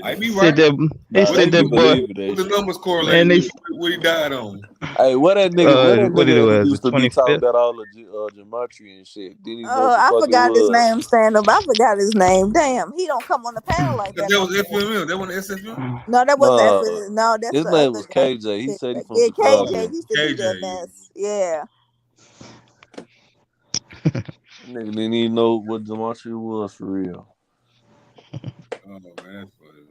I be Said right. that, they Nah, said they that boy. believe that What the shit. numbers Man, correlated they with what he died on? Hey, what that nigga what it was, used the to be talking 25th. about all the gematria and shit? Didn't even know Oh, what the I fuck forgot it his was. name. Stand up. I forgot his name. Damn, he don't come on the panel like that. That was FML. That wasn't SFM. No, that was Nah, that. No, that's his the name other was guy. KJ. He said he from Yeah, Oh, KJ Chicago. used to do that KJ. mess. Yeah. Nigga didn't even know what gematria was for real. Oh man, that's funny,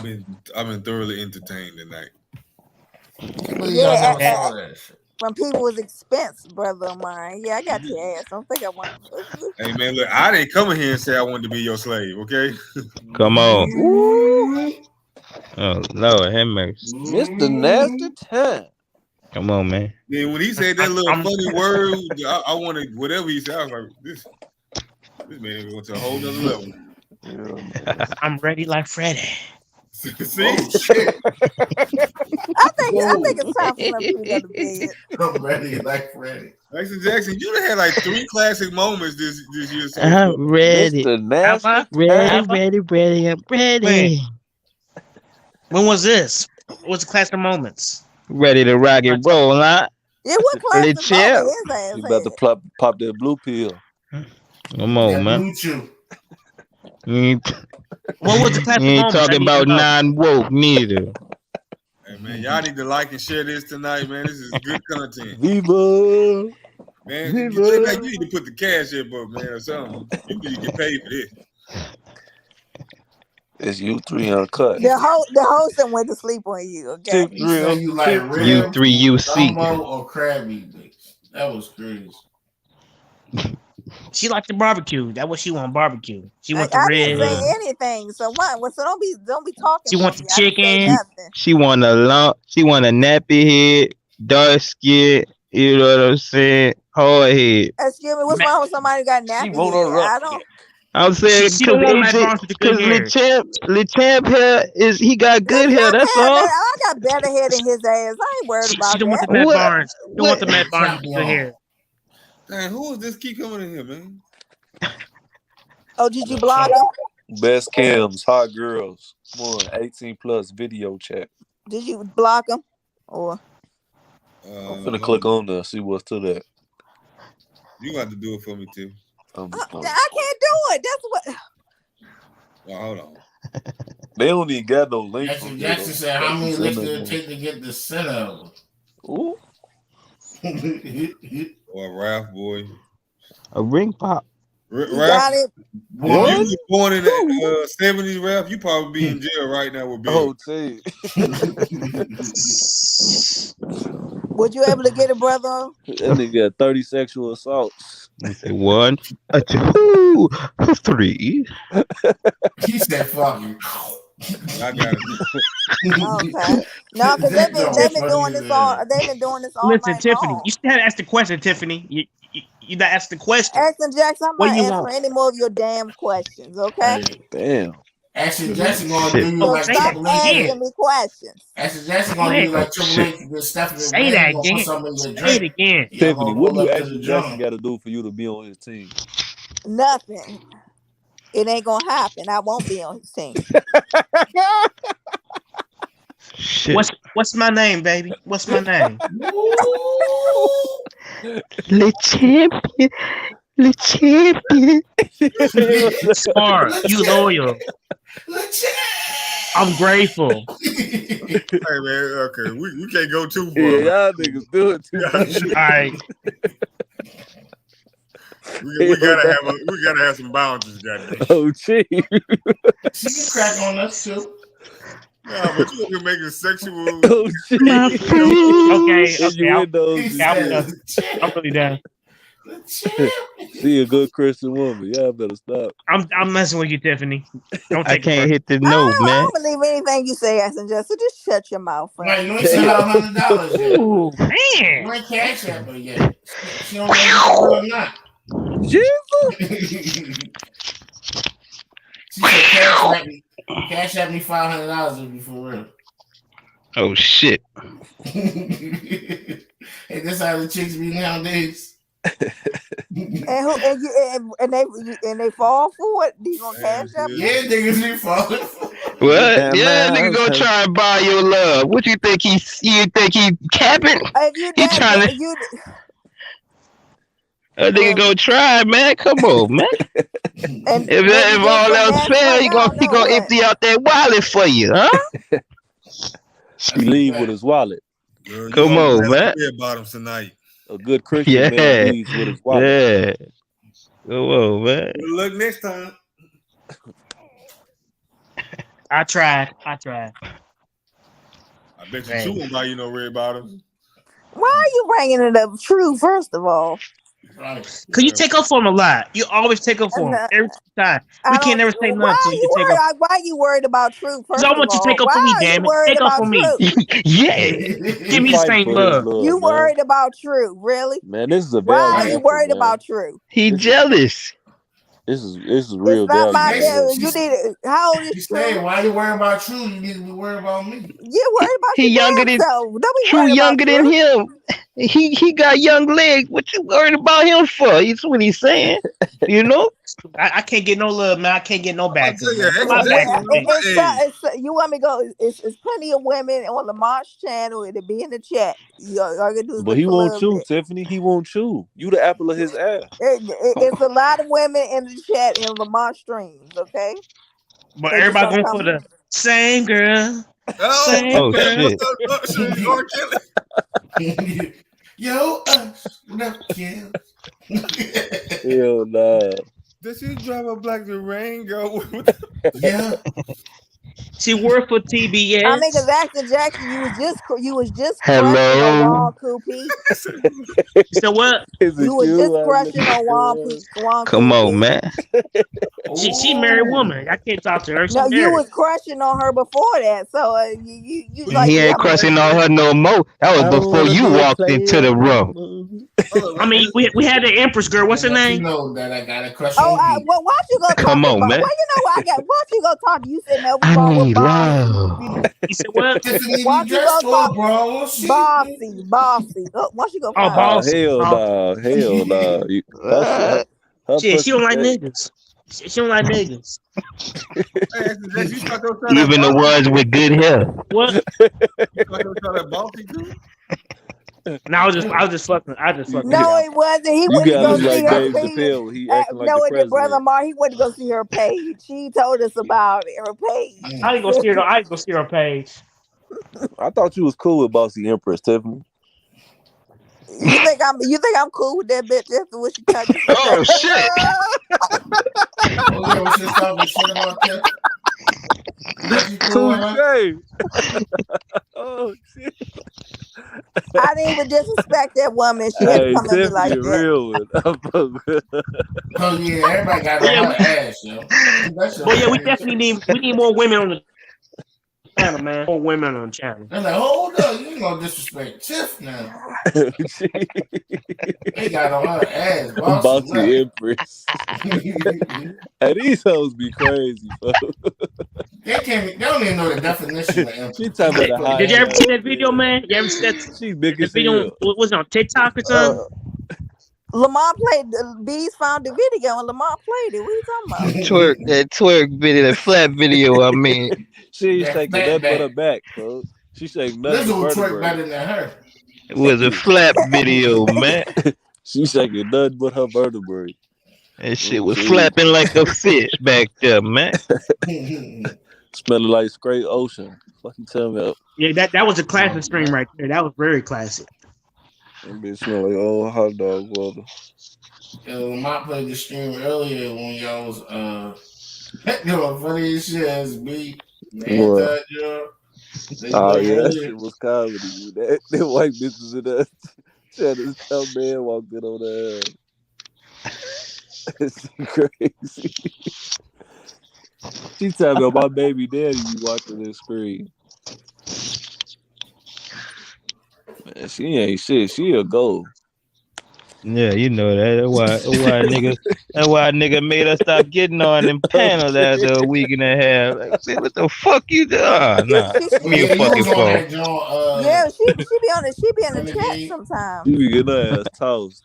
man. I've been thoroughly entertained tonight. Can't believe y'all Yeah, never saw that shit. From People's Expense, brother of mine. Yeah, I got your ass. I don't think I want. Hey man, look, I didn't come in here and say I wanted to be your slave, okay? Come on. Woo! Oh, Lord, have mercy. Mr. Nasty Time. Come on, man. Then when he said that little funny word, I wanted whatever he said. I was like, this man went to a whole nother level. Yeah. I'm ready like Freddy. See? Oh shit. think it's time for some to go to bed. I'm ready like Freddy. Jackson Jackson, you done had like 3 classic moments this year so far. I'm ready. Mr. National. Ready. I'm ready. When was this? What's the classic moments? Ready to rock and roll, huh? Yeah, what classic Legit. moment his ass You about to pop that blue pill. Come on, man. Blue You ain't, What was the classic you ain't moment? I talking need to about know. non-woke neither. Hey man, y'all need to like and share this tonight, man. This is good content. Viva! Man, Viva! like you need to put the cash in, but man, or something. You need to get paid for this. It's you 3 uncut. The host that went to sleep on you. Okay. He said you like You rib, 3UC. gumbo, or crab meat, bitch. That was crazy. She liked the barbecue. That what she want, barbecue. She want the I didn't say rib. anything. So what? So don't be talking. She for want me. the I didn't say chicken. nothing. She want a lump. She want a nappy head, dark skin. You know what I'm saying? Hard head. Excuse me. What's wrong with somebody who got nappy hair? I don't. I'm saying She don't want Matt Barnes with the good hair. LeChamp hair he got good hair. That's all. I got better hair than his ass. I ain't worried about She don't want that. the Matt Barnes. She don't want the Matt Barnes with the good hair. Man, who is this keep coming in here, man? Oh, did you block him? Best cams, hot girls. Come on, 18 plus video chat. Did you block him? Or I'm finna click on there, see what's to that. You got to do it for me too. I can't do it. That's what. Well, hold on. They don't even got no link. Jackson said, "How many licks did it take to get the center of it?" Ooh. Or Ralph, boy. A ring pop. Ralph, it. If you was born in the 70s, Ralph, you probably be in jail right now with Bill. Oh, T. Would you able to get it, brother? That nigga got 30 sexual assaults. 1, 2, 3. He said, "Fuck you." I got it. Okay. No, because they've been doing this all. They've been doing this all Listen, night Tiffany, long. you still have to ask the question, Tiffany. You not ask the question. Jackson Jackson, I'm What not do you answering want? any more of your damn questions. Okay. Damn. Action Jackson gonna do you So like stop Triple H. asking me questions. Action Jackson gonna do you like Triple H with Stephanie. Say that again. Say it again. Tiffany, what do Action Jackson got to do for you to be on his team? Nothing. It ain't gonna happen. I won't be on his team. Shit. What's my name, baby? What's my name? Le champion. Le champion. Smart. You loyal. I'm grateful. Hey man, okay, we can't go too far. Yeah, y'all niggas do it too much. All right. We gotta have some boundaries, goddamn. Oh, gee. She can crack on us too. Nah, but you can make it sexual. Oh, gee. Okay. I'm really done. She a good Christian woman. Y'all better stop. I'm messing with you, Tiffany. Don't I take can't hit the I no, man. don't believe anything you say, Jackson Jackson. Just shut your mouth, friend. Right, you ain't sent her $100 yet. Ooh, man. You ain't cash at her yet. She don't know if you're real or not. Jesus. She said, cash at me $500 would be for real. Oh shit. Hey, that's how the chicks be nowadays. And they fall for it. You gonna cash up? Yeah, niggas be falling for it. What? Yeah, nigga gonna try and buy your love. What you think he capping? He trying to. A nigga gonna try, man. Come on, man. If all else fail, he gonna empty out that wallet for you, huh? He leave with his wallet. Girl, Come on, man. Bottoms tonight. A good Christian man leaves with his wallet. Yeah. Come on, man. Good luck next time. I tried. I bet you two won't buy you no red bottoms. Why are you bringing it up? True, first of all. Cause you take up for him a lot. You always take up for him every time. We can't never say nothing. So you take up. Why are you worried about True? First I want you to take up for me, damn it. Take up for me. Yeah. Give me the same love. You worried about True, really? Man, this is a Why bad are you worried about True? He jealous. This is It's real not my value right here. deal. You need to, how old is She's True? saying, why you worry about True? You need to be worried about me. You worried about He your younger damn than self. Don't be True, worried about younger than True. him. He got young legs. What you worried about him for? That's what he's saying. You know? I can't get no love, man. I can't get no I'm about to backup, tell you, man. X My Jackson backup know thing. my age. You want me to go? It's plenty of women on Lamar's channel to be in the chat. All you gotta do is But look he for won't Love chew, Nick. Tiffany. He won't chew. You the apple of his eye. It's a lot of women in the chat in Lamar streams. Okay, But so just everybody don't going for come. the same girl. Oh, Same Oh girl. shit. R. Kelly. Yo, us, what up, kid? Hell nah. Does she drive a black Durango? Yeah. She worked for I mean, because TBS. Jackson Jackson, you was just crushing on Hello. Juan Coopy. You said what? Is it You was you just I'm crushing looking on for? Juan Come on, Coopy. man. She married Oh. woman. I can't talk to her. She No, you married. was crushing on her before that. So you like, He yeah, ain't crushing on her no more. That was I don't before wanna you be a walked into player the no room. more. I mean, we had the Empress girl. What's And her let you name? know that I got a crush oh, on you. well, why don't you go talk Come to? on, Well, man. you know what I got. Why don't you go talk to? You said no, we I going with need Bossy. love. You said what? Tiffany Why be don't you dressed go for, talk bro. She. Bossy? Why don't you go Oh, find her? boss. Hell Oh, nah. Hell nah. Her shit. She don't like pussy niggas. She don't like niggas. Hey, X Jackson, you thought they were trying that Even the bossy ones too? with good hair. What? You thought they were trying that bossy too? No, I was just fucking. I just fucking with No, y'all. it wasn't. He You went to gotta go be see like her Dave page. Chappelle when he acting like the No, it did, brother president. Mar. He went to go see her page. She told us about her page. I ain't gonna see her. I ain't gonna see her page. I thought you was cool with Bossy Empress, Tiffany. You think I'm cool with that bitch after what she tried to say Oh about me? shit. Oh yeah, we just talking shit about Tiff. That you cool with her? Touche. Oh shit. I didn't even disrespect that woman. She had to Hey, come at me Tiffany, like a that. real one. Oh yeah, everybody got But yeah, on her ass, yo. That's your we ass. definitely need more women on the channel, man. More women on the channel. They're like, hold up, you ain't gonna disrespect Tiff now. They got on her ass, bossy Bossy left. Empress. Hey, these hoes be crazy, folks. They don't even know the definition of empress. She talking about a high Did you ever hair. see that video, man? You ever see that She big the as video? hell. Was it on TikTok or something? Lamar played. Bees found the video and Lamar played it. What are you talking about? That twerk video, that flat video, I mean. She ain't That shaking fat nothing but back. her back, folks. She shaking nothing but Lizzo twerk vertebrae. better than her. It was a flap video, man. She shaking nothing but her vertebrae. That shit was flapping like a fish back there, man. Smelling like straight ocean. Fuck you tell me. Yeah, that was a classic stream right there. That was very classic. That bitch smell like old hot dog water. Lamont played the stream earlier when y'all was funny as shit as me. Man, What? Oh yeah, that earlier. shit was comedy. That white bitches in there. That man walked in on that. It's crazy. She talking about my baby daddy be watching this screen. Man, she ain't shit. She a goal. Yeah, you know that. That's why nigga made us stop getting on them panels after a week and a half. Like, say, what the fuck you do? Nah. Give me your fucking phone. Yeah, she be on it. She be in the chat sometimes. She be getting her ass tossed.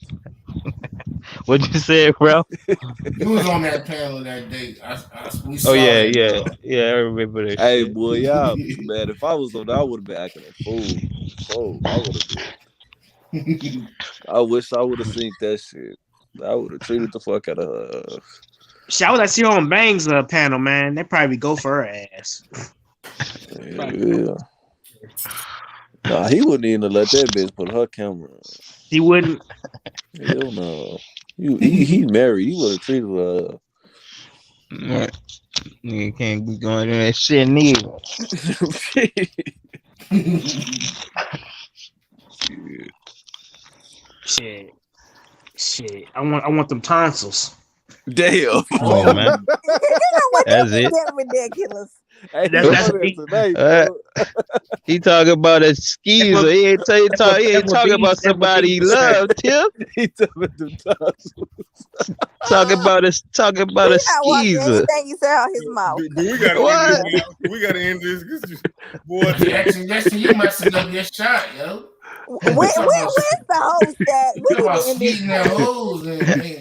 What you said, bro? You was on that panel that day. We saw Oh yeah, that, yeah. I remember that. Hey shit. boy, y'all man. If I was on, I would have been acting a fool. Oh, I would have been. I wish I would have seen that shit. I would have treated the fuck out of her. Shit, I was like, see her on Bang's panel, man. They probably go for her ass. Yeah. Nah, he wouldn't even let that bitch put her camera on. He wouldn't. Hell no. He married. He would have treated her. What? You can't be going to that shit neither. Shit. I want them tonsils. Damn. Come on, man. You know what? That's This is it. getting ridiculous. Hey, That's you that's on a that beat. tonight, bro. He talking about a skeezer. He ain't talking about somebody he loved, Tim. He talking them tonsils. Talking about a He's not watching skeezer. anything you say out his mouth. Do we gotta end What? this now? We gotta end this because boy. Jackson, you messing up your shot, yo. Where's the host at? You We talking about need to end this. skeeting that hoes and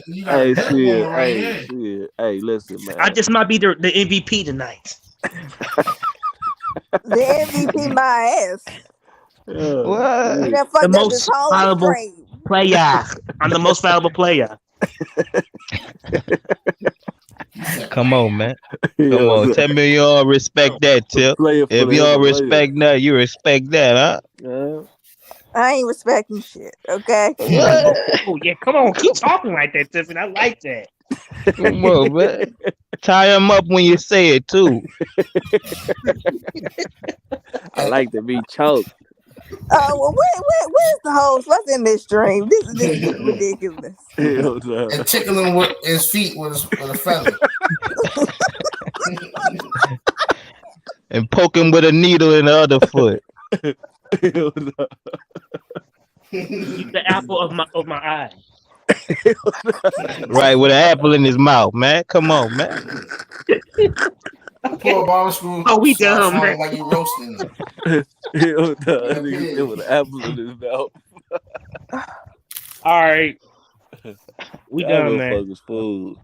you got Hey, a good woman shit. right Hey, here. shit. Hey, listen, man. I just might be the MVP tonight. The MVP my ass. What? You done The fucked up this most whole valuable stream. player. I'm the most valuable player. Come on, man. Yeah, Come on. Tell me you all respect that, Tip. Play it for If the you all player. respect that, you respect that, huh? Yeah. I ain't respecting shit, okay? What? Oh yeah, come on, keep talking like that, Tiffany. I like that. Come on, man. Tie him up when you say it too. I like to be choked. Well, where's the host? What's in this stream? This is ridiculous. Hell no. And tickle him with his feet with a feather. And poke him with a needle in the other foot. Hell no. He's the apple of my eye. Right, with an apple in his mouth, man. Come on, man. Pour a bottle screw. Oh, we dumb, man. Like you roasting them. Hell no. That nigga said with an apple in his mouth. All right. We Y'all done, man. motherfuckers fool.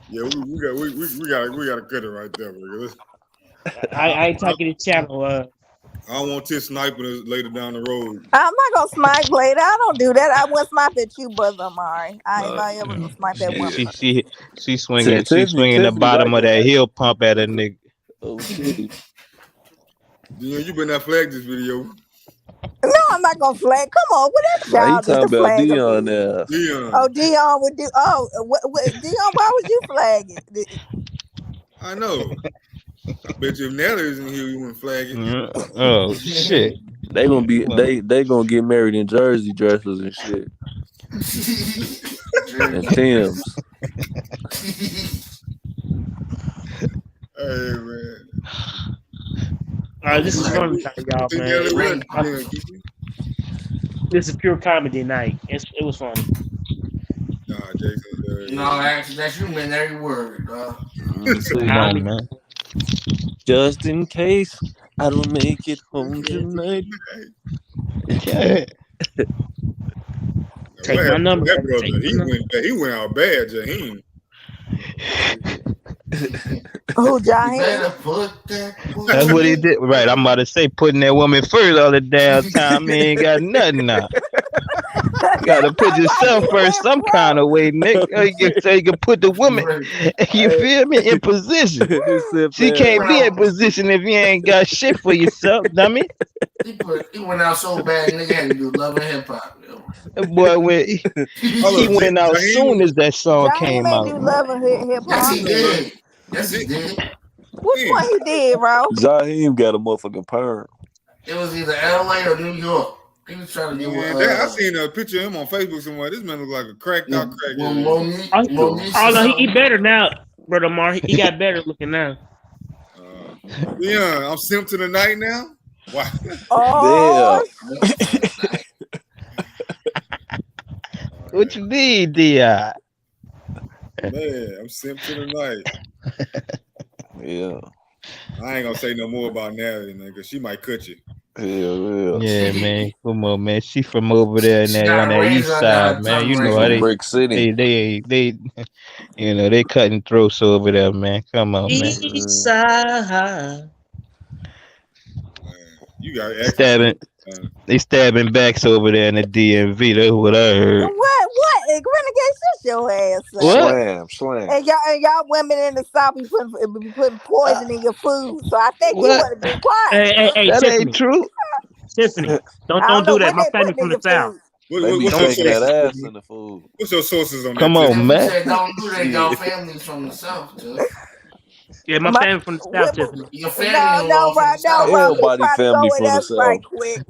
Yeah, we gotta cut it right there, bro. I ain't talking to channel. I don't want this sniping later down the road. I'm not gonna snipe later. I don't do that. I wouldn't snipe at you, brother Amari. I ain't ever gonna snipe that woman. She swinging the bottom of that heel pump at a nigga. Oh shit. You better not flag this video. No, I'm not gonna flag. Come on, what that Nah, he child talking to about flag Dion me? now. Dion. Oh, Dion would do. Oh, Dion, why would you flag it? I know. I bet you if Nelly isn't here, you wouldn't flag it. Oh shit. They gonna be they gonna get married in jersey dresses and shit. And Tim's. Hey man. All right, this is fun tonight, y'all, man. This is pure comedy night. It was funny. Nah, Jason. No, that's you meant every word, dog. Come on, man. Just in case I don't make it home tonight. Take my number. That brother, he went out bad, Jaheim. Who, Jaheim? That's what he did. Right, I'm about to say putting that woman first all the damn time. He ain't got nothing now. Gotta put yourself first some kind of way, Nick. So you can put the woman, you feel me, in position. She can't be in position if you ain't got shit for yourself, dummy. He went out so bad, nigga had to do Love and Hip Hop, yo. That boy he went out soon as that song came out. Do Love and Hip Hop. Yes, he did. Yes, he did. Which one he did, bro? Jaheim got a motherfucking perm. It was either LA or New York. He was trying to do I seen a picture of him on Facebook somewhere. This man look like a cracked out crackhead. Oh no, he better now, brother Mar. He got better looking now. Yeah, I'm simp to the night now. Wow. Oh, What you mean, D.I.? Man, I'm simp to the night. Yeah. I ain't gonna say no more about Natalie, because she might cut you. Yeah, man. Come on, man. She from over there on that east side, man. You know how they Brick City. They you know, they cutting throats over there, man. Come on, man. East side. You got stabbing. They stabbing backs over there in the DMV. That's what I heard. What? Renegade, shut your ass up. What? Slam. And y'all women in the South be putting poison in your food. So I think you What? want to be quiet. Hey, That Tiffany. ain't true. Tiffany, don't know do that. what My they family put from in the your South. food. They be shaking that ass in the food. What's your sources on that? Come on, man. Said, don't do that. Y'all families from the South, too. Yeah, my family from the South, Tiffany. Your family No, bro. Everybody family from the That's right South. quick.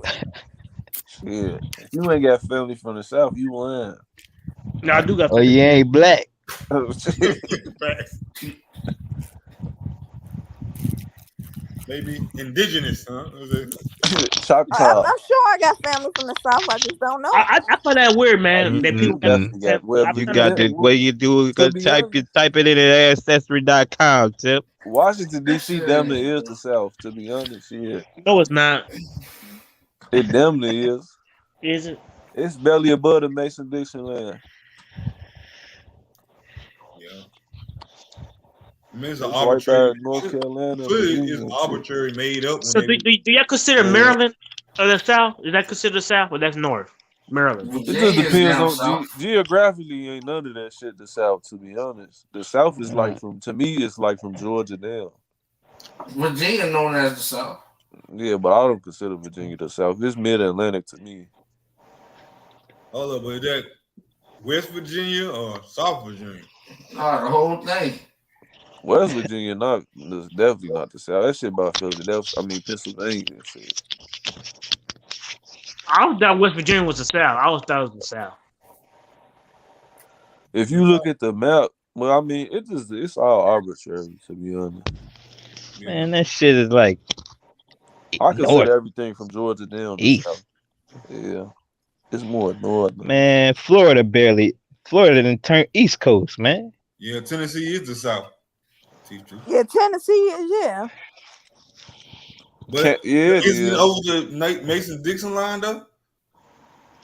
Yeah. You ain't got family from the South, you lying. No, I do got. Oh, you ain't black. Maybe indigenous, huh? Choctaw. I'm sure I got family from the South. I just don't know. I find that weird, Oh, man. That you people got definitely got well. You got the way you do it. To Go be type honest, it in at ancestry.com, Tip. Washington That D.C. shit damn ain't. near is the South. To be honest, shit, No, it's not. it damn near is. Is it? It's barely above the Mason-Dixon line. Yeah. I mean, it's an It's right by arbitrary. North Carolina and Clearly, Virginia it's and shit. arbitrary made up when So they. do y'all consider Yeah. Maryland or the South? Is that considered South or that's North? Maryland. It just Virginia is depends down on south. geographically. Ain't none of that shit the South. To be honest, the South is like to me, it's like from Georgia down. Virginia known as the South. Yeah, but I don't consider Virginia the South. It's mid-Atlantic to me. Hold up, but is that West Virginia or South Virginia? Nah, the whole thing. West Virginia is definitely not the South. That shit by Philadelphia. I mean Pennsylvania and shit. I always thought West Virginia was the South. I always thought it was the South. If you look at the map, well, I mean it's all arbitrary to be honest. Man, that shit is like I consider north, everything from Georgia down to east. South. Yeah, it's more north. Man, Florida didn't turn East Coast, man. Yeah, Tennessee is the South. Yeah, Tennessee is, yeah. But Yeah, it isn't it is. over the Mason-Dixon line though?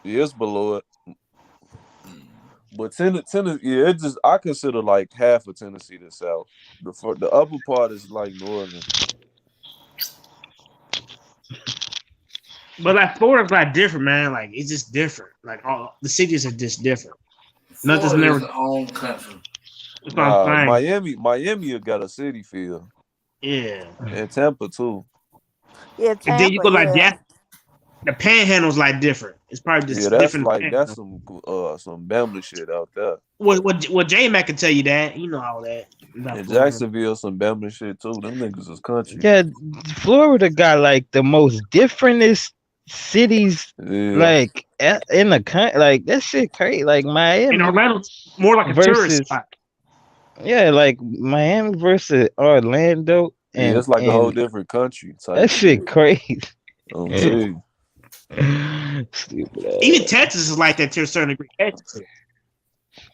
Yeah, it's below it. But Tennessee, yeah, it just I consider like half of Tennessee the South. The upper part is like northern. But like Florida's like different, man. Like it's just different. Like all the cities are just different. Nothing's Florida never. is the own country. That's what I'm saying. Miami got a city feel. Yeah. And Tampa too. Yeah, Tampa, And then you go like yeah. that. The Panhandle's like different. It's probably just Yeah, different. that's some Bama shit out there. Well, J-Mac can tell you that. You know all that. And Jacksonville, some Bama shit too. Them niggas is country. Yeah, Florida got like the most differentest cities, like in the country. Like that shit crazy. Like Miami and Orlando's more like a tourist spot. Yeah, like Miami versus Orlando. And it's like a whole different country. That shit crazy. Stupid ass. Even Texas is like that to a certain degree. Texas.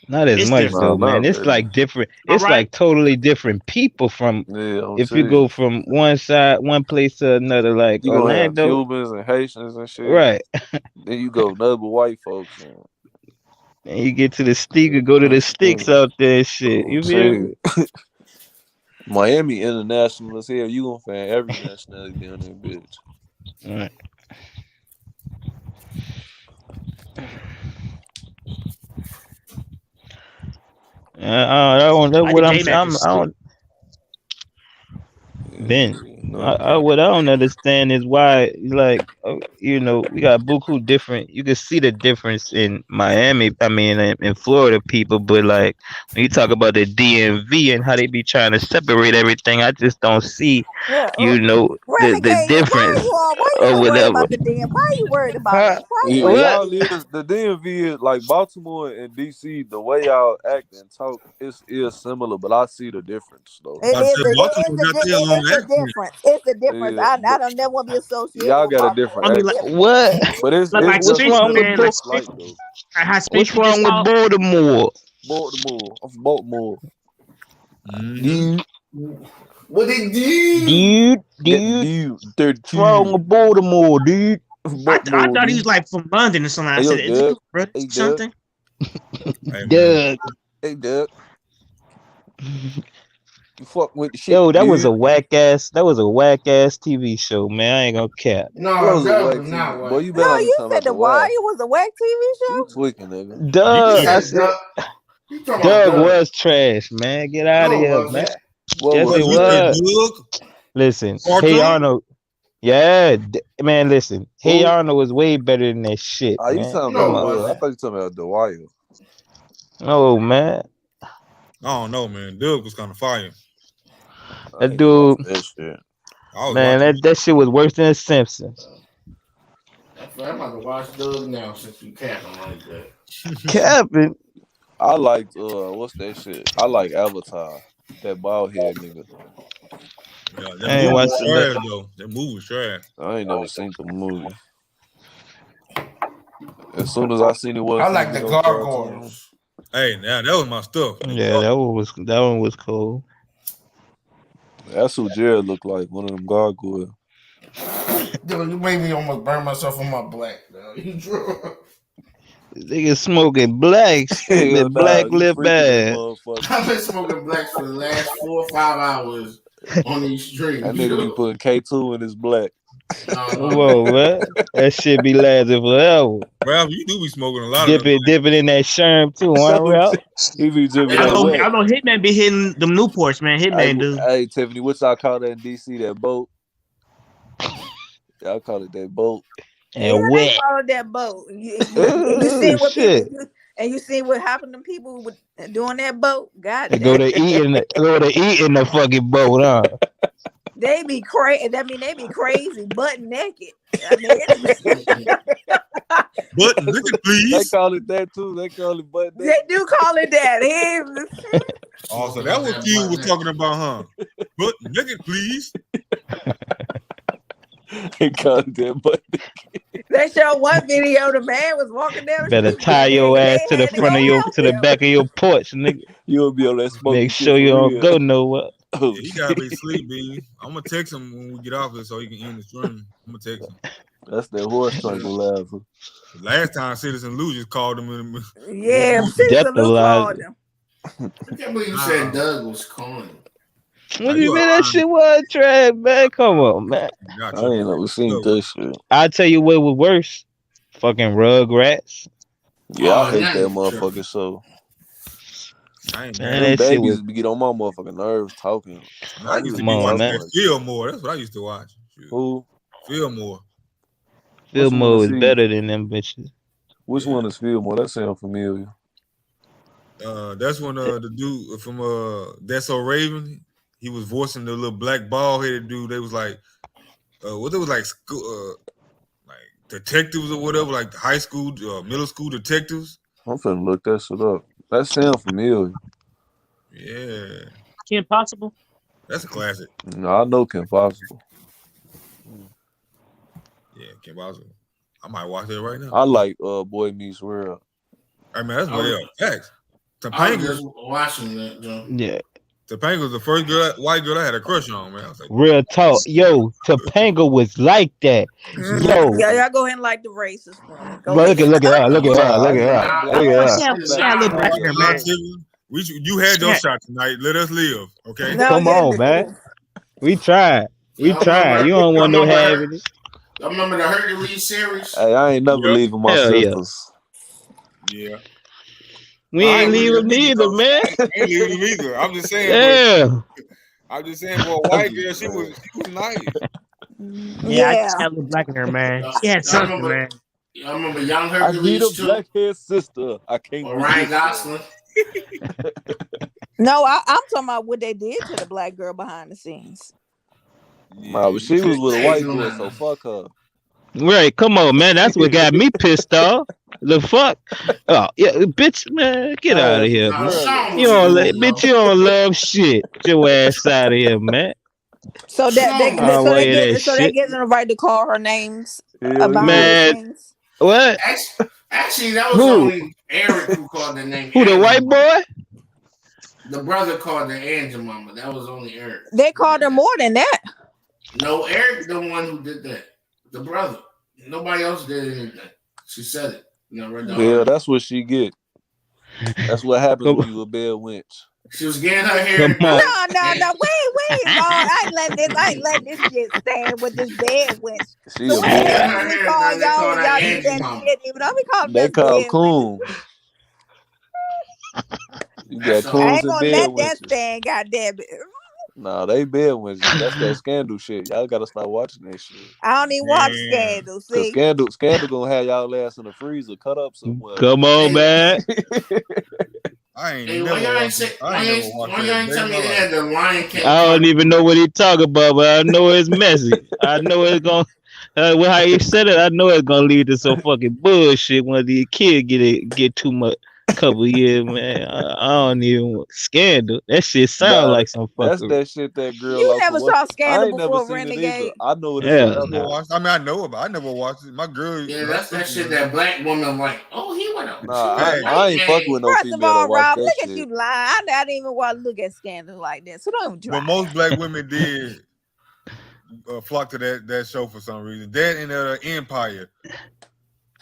Not as much though, man. It's like different. It's like totally different people from. If you go from one place to another, like you Orlando, have Cubans and Haitians and shit. Right. Then you go nothing but white folks. And you get to the stick, go to the sticks out there and shit. You feel me? Miami international as hell. You gonna find every nationality down there, bitch. All right. What I don't understand is why, like, we got buku different. You can see the difference in Miami. I mean, in Florida people, but like when you talk about the DMV and how they be trying to separate everything, I just don't see, the difference. Why you worried about the DM? Why are you worried about it? The DMV is like Baltimore and DC. The way y'all act and talk is similar, but I see the difference though. It's the difference. It's the difference. I don't never want to be associated. Y'all got a different. What? But it's like what's wrong with what's wrong with Baltimore? I'm from Baltimore. What they do? Dude. What's wrong with Baltimore, dude? I thought he was like from London or something. I said, is it British something? Doug. Hey, Doug. You fuck with the shit. Yo, that was a whack ass TV show, man. I ain't gonna cap. No, that was not whack. Boy, you said The Wire was a whack TV show? You tweaking, nigga. Doug, I said Doug was trash, man. Get out of here, man. Yes, it was. Listen, Hey Arnold. Yeah, man, listen. Hey Arnold was way better than that shit. You talking about? I thought you talking about The Wire. Oh, man. I don't know, man. Doug was kind of fire. That dude, man, that shit was worse than The Simpsons. I'm about to watch Doug now since you capping like that. Capping? I liked what's that shit? I like Avatar. That bald head nigga. Yeah, I that ain't movie watched was the trash though. That movie was trash. I ain't never seen the movie. As soon as I seen it I wasn't finna like get the on cartoon. gargoyles. Hey, now that was my stuff. Yeah, that one was cool. That's who Jared looked like, one of them gargoyles. Dude, you made me almost burn myself on my black. You drunk. Nigga smoking blacks. The Hell nah, black you lip freaking that man. motherfucker. I've been smoking blacks for the last 4 or 5 hours on these That streams. nigga be putting K2 in his black. No, Come on, man. That shit be lasting forever. Ralph, you do be smoking a lot of Dip them. it in that sherm too, huh, Ralph? He be dripping I that know wet. Hitman be hitting them Newports, man. Hitman do. Hey, Tiffany, what y'all call that in DC? That boat? Y'all call it that boat. Yeah, And they wet. followed that boat. You Oh see what people shit. do, and you see what happened to people with doing that boat. God They go damn, to eat in the fucking boat, huh? they be crazy. I mean, they be crazy, butt naked. I mean, But look at They please. call it that too. They call it butt they do call it that. Oh, so that what Q was talking about, huh? But nigga, please. They call it that butt. They show one video. The man was walking down the Better street. tie your ass to the They had to the back of your porch, nigga. You'll be on that smoking Make shit sure for you don't real. go nowhere. Oh, Yeah, he gotta be asleep, B. I'm gonna text him when we get off here so he can end the stream. I'm gonna text him. That's that horse triangle laughter. Last time Citizen Lou just called him in. Yeah, Citizen Lou called him. I can't believe you said Doug was corny. What do you mean that shit was trash, man? Come on, man. I ain't never seen that shit. I'll tell you what was worse. Fucking Rugrats. Yeah, I hate that motherfucking show. I ain't Man, Them that shit babies was. be get on my motherfucking nerves talking. I used to Come be on, watching man. that Fillmore. That's what I used to watch. Who? Fillmore. Fillmore was better than them bitches. Which one is Fillmore? That sound familiar. That's when the dude from That's So Raven, he was voicing the little black bald headed dude. They was like, what they was like school, like detectives or whatever, like the high school, middle school detectives. I'm finna look that shit up. That sound familiar. Yeah, Kim Possible. that's a classic. No, I know Kim Possible. Yeah, Kim Possible. I might watch that right now. I like Boy Meets World. I mean, that's what they are. Facts. I was Topanga. just watching that, Joe. Yeah. Topanga was the first white girl I had a crush on, man. I was like, Real talk. Yo, Topanga was like that. Yo. Yeah, y'all go ahead and like the races for me. Go Bro, look ahead. at her. Look at her. Look at her. Look at her. She had a little black in her, man. You had your shot tonight. Let us live, okay? Come on, man. We tried. We tried. You don't want no having it. Y'all remember the Hercules series? Hey, I ain't never leaving my Hell yeah. sisters. Yeah. We ain't leaving neither, man. I ain't leaving them either. I'm just saying. Yeah. I'm just saying, for a white girl, she was nice. Yeah, I just had a little black in her, man. She had something, man. Y'all remember Young I need a Hercules too? black-haired sister. I can't Or Ryan resist her. Gosling? No, I'm talking about what they did to the black girl behind the scenes. Nah, but she was with a white boy, so fuck her. Right, come on, man. That's what got me pissed off. The fuck? Oh, yeah, bitch, man, get out of here, man. You don't love shit. Get your ass out of here, man. So they shit. getting the right to call her names Hell about Man. the things. What? Actually, that was Who? only Eric who called the name. Who, the white boy? The brother called the Angel Mama. That was only Eric. They called her more than that. No, Eric, the one who did that. The brother. Nobody else did anything. She said it. Yeah, that's what she get. That's what happens when you a bad wench. She was getting her hair. No. Wait. I ain't let this shit stand with this bed winch. She So a what bad. we call y'all when y'all do that shit? Even though we call them They that call bed coon. You got I coons ain't and gonna bed let that wenches. stand, goddamn it. Nah, they bed wenches. That's that scandal shit. Y'all gotta stop watching that shit. I don't even watch Scandal. Cause See, scandal gonna have y'all ass in the freezer, cut up somewhere. Come on, man. I ain't Hey, never why y'all ain't watched tell me they had the Lion King? I don't even know what he talking about, but I know it's messy. I know it's gonna. How he said it, I know it's gonna lead to some fucking bullshit when the kid get too much. couple years, man. I don't even Scandal. That shit sound Nah, like some that's fuckery. that shit that girl You off of never what? saw I Scandal ain't never before, seen it either. Renegade? I know what it I Hell sounds never no. like. watched. I mean, I know about. I never watched it. My girl, Yeah, her that's that sister shit was. that black woman like. Oh, he went up. She Nah, was a Hey, I white ain't fucking man. with no First of female that all, watch Rob, that look at shit. you lying. I didn't even want to look at Scandal like that, so don't try. but most black women did flock to that show for some reason. That and Empire.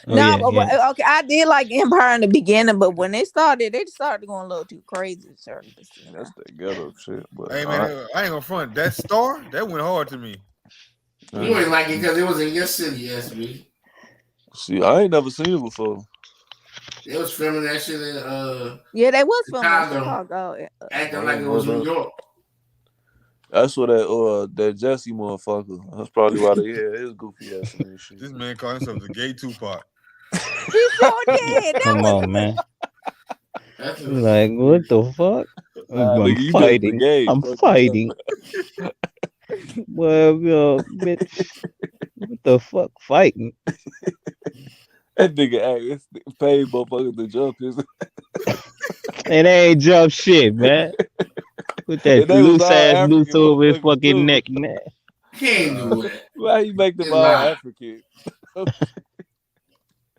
Oh No, yeah, yeah. okay, I did like Empire in the beginning, but when they started going a little too crazy. That's that ghetto shit. But Hey man, I ain't gonna front. That Star that went hard to me. You ain't like it because it was in your city, SB. See, I ain't never seen it before. They was filming that shit in Yeah, they was filming in Chicago, Chicago. acting I like ain't it know was New that. York. That's what that Jesse motherfucker. That's probably why they had his goofy ass in this shit. This man called himself the gay Tupac. He sure did. That Come was on, man. That's Like, what the fuck? Nah, I'm nigga, you just the fighting. gay. I'm Fuck you talking fighting. Well, bitch. What the fuck? Fighting. That nigga paid motherfuckers to jump his. And they ain't jump shit, man. Put And that they was loose all ass noose African over his motherfuckers fucking too. neck, man. Can't do it. Why you make them They all lie. African?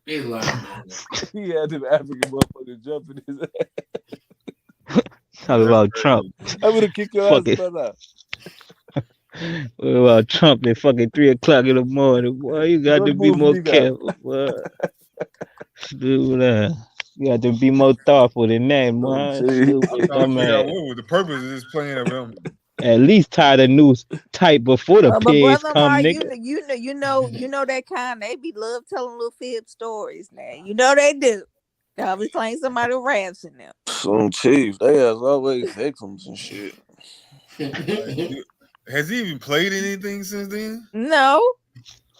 They lie, man. He had them African motherfuckers jumping his ass. Talk about Trump. I'm gonna kick your ass Fucking. out. What about Trump at fucking 3 o'clock in the morning? Boy, you got What to be movie more you got? careful, boy. Dude, you got to be more thoughtful than that, Oh, boy. I'm Stupid trying to figure out dumbass. what was the purpose of this playing of him. At least tie the noose tight before the but pigs brother, come, Ma, nigga. you know that kind. They be love telling little fib stories. Now you know they do. They always claim somebody ransom them. Some chief, they has always victims and shit. Has he even played anything since then? No,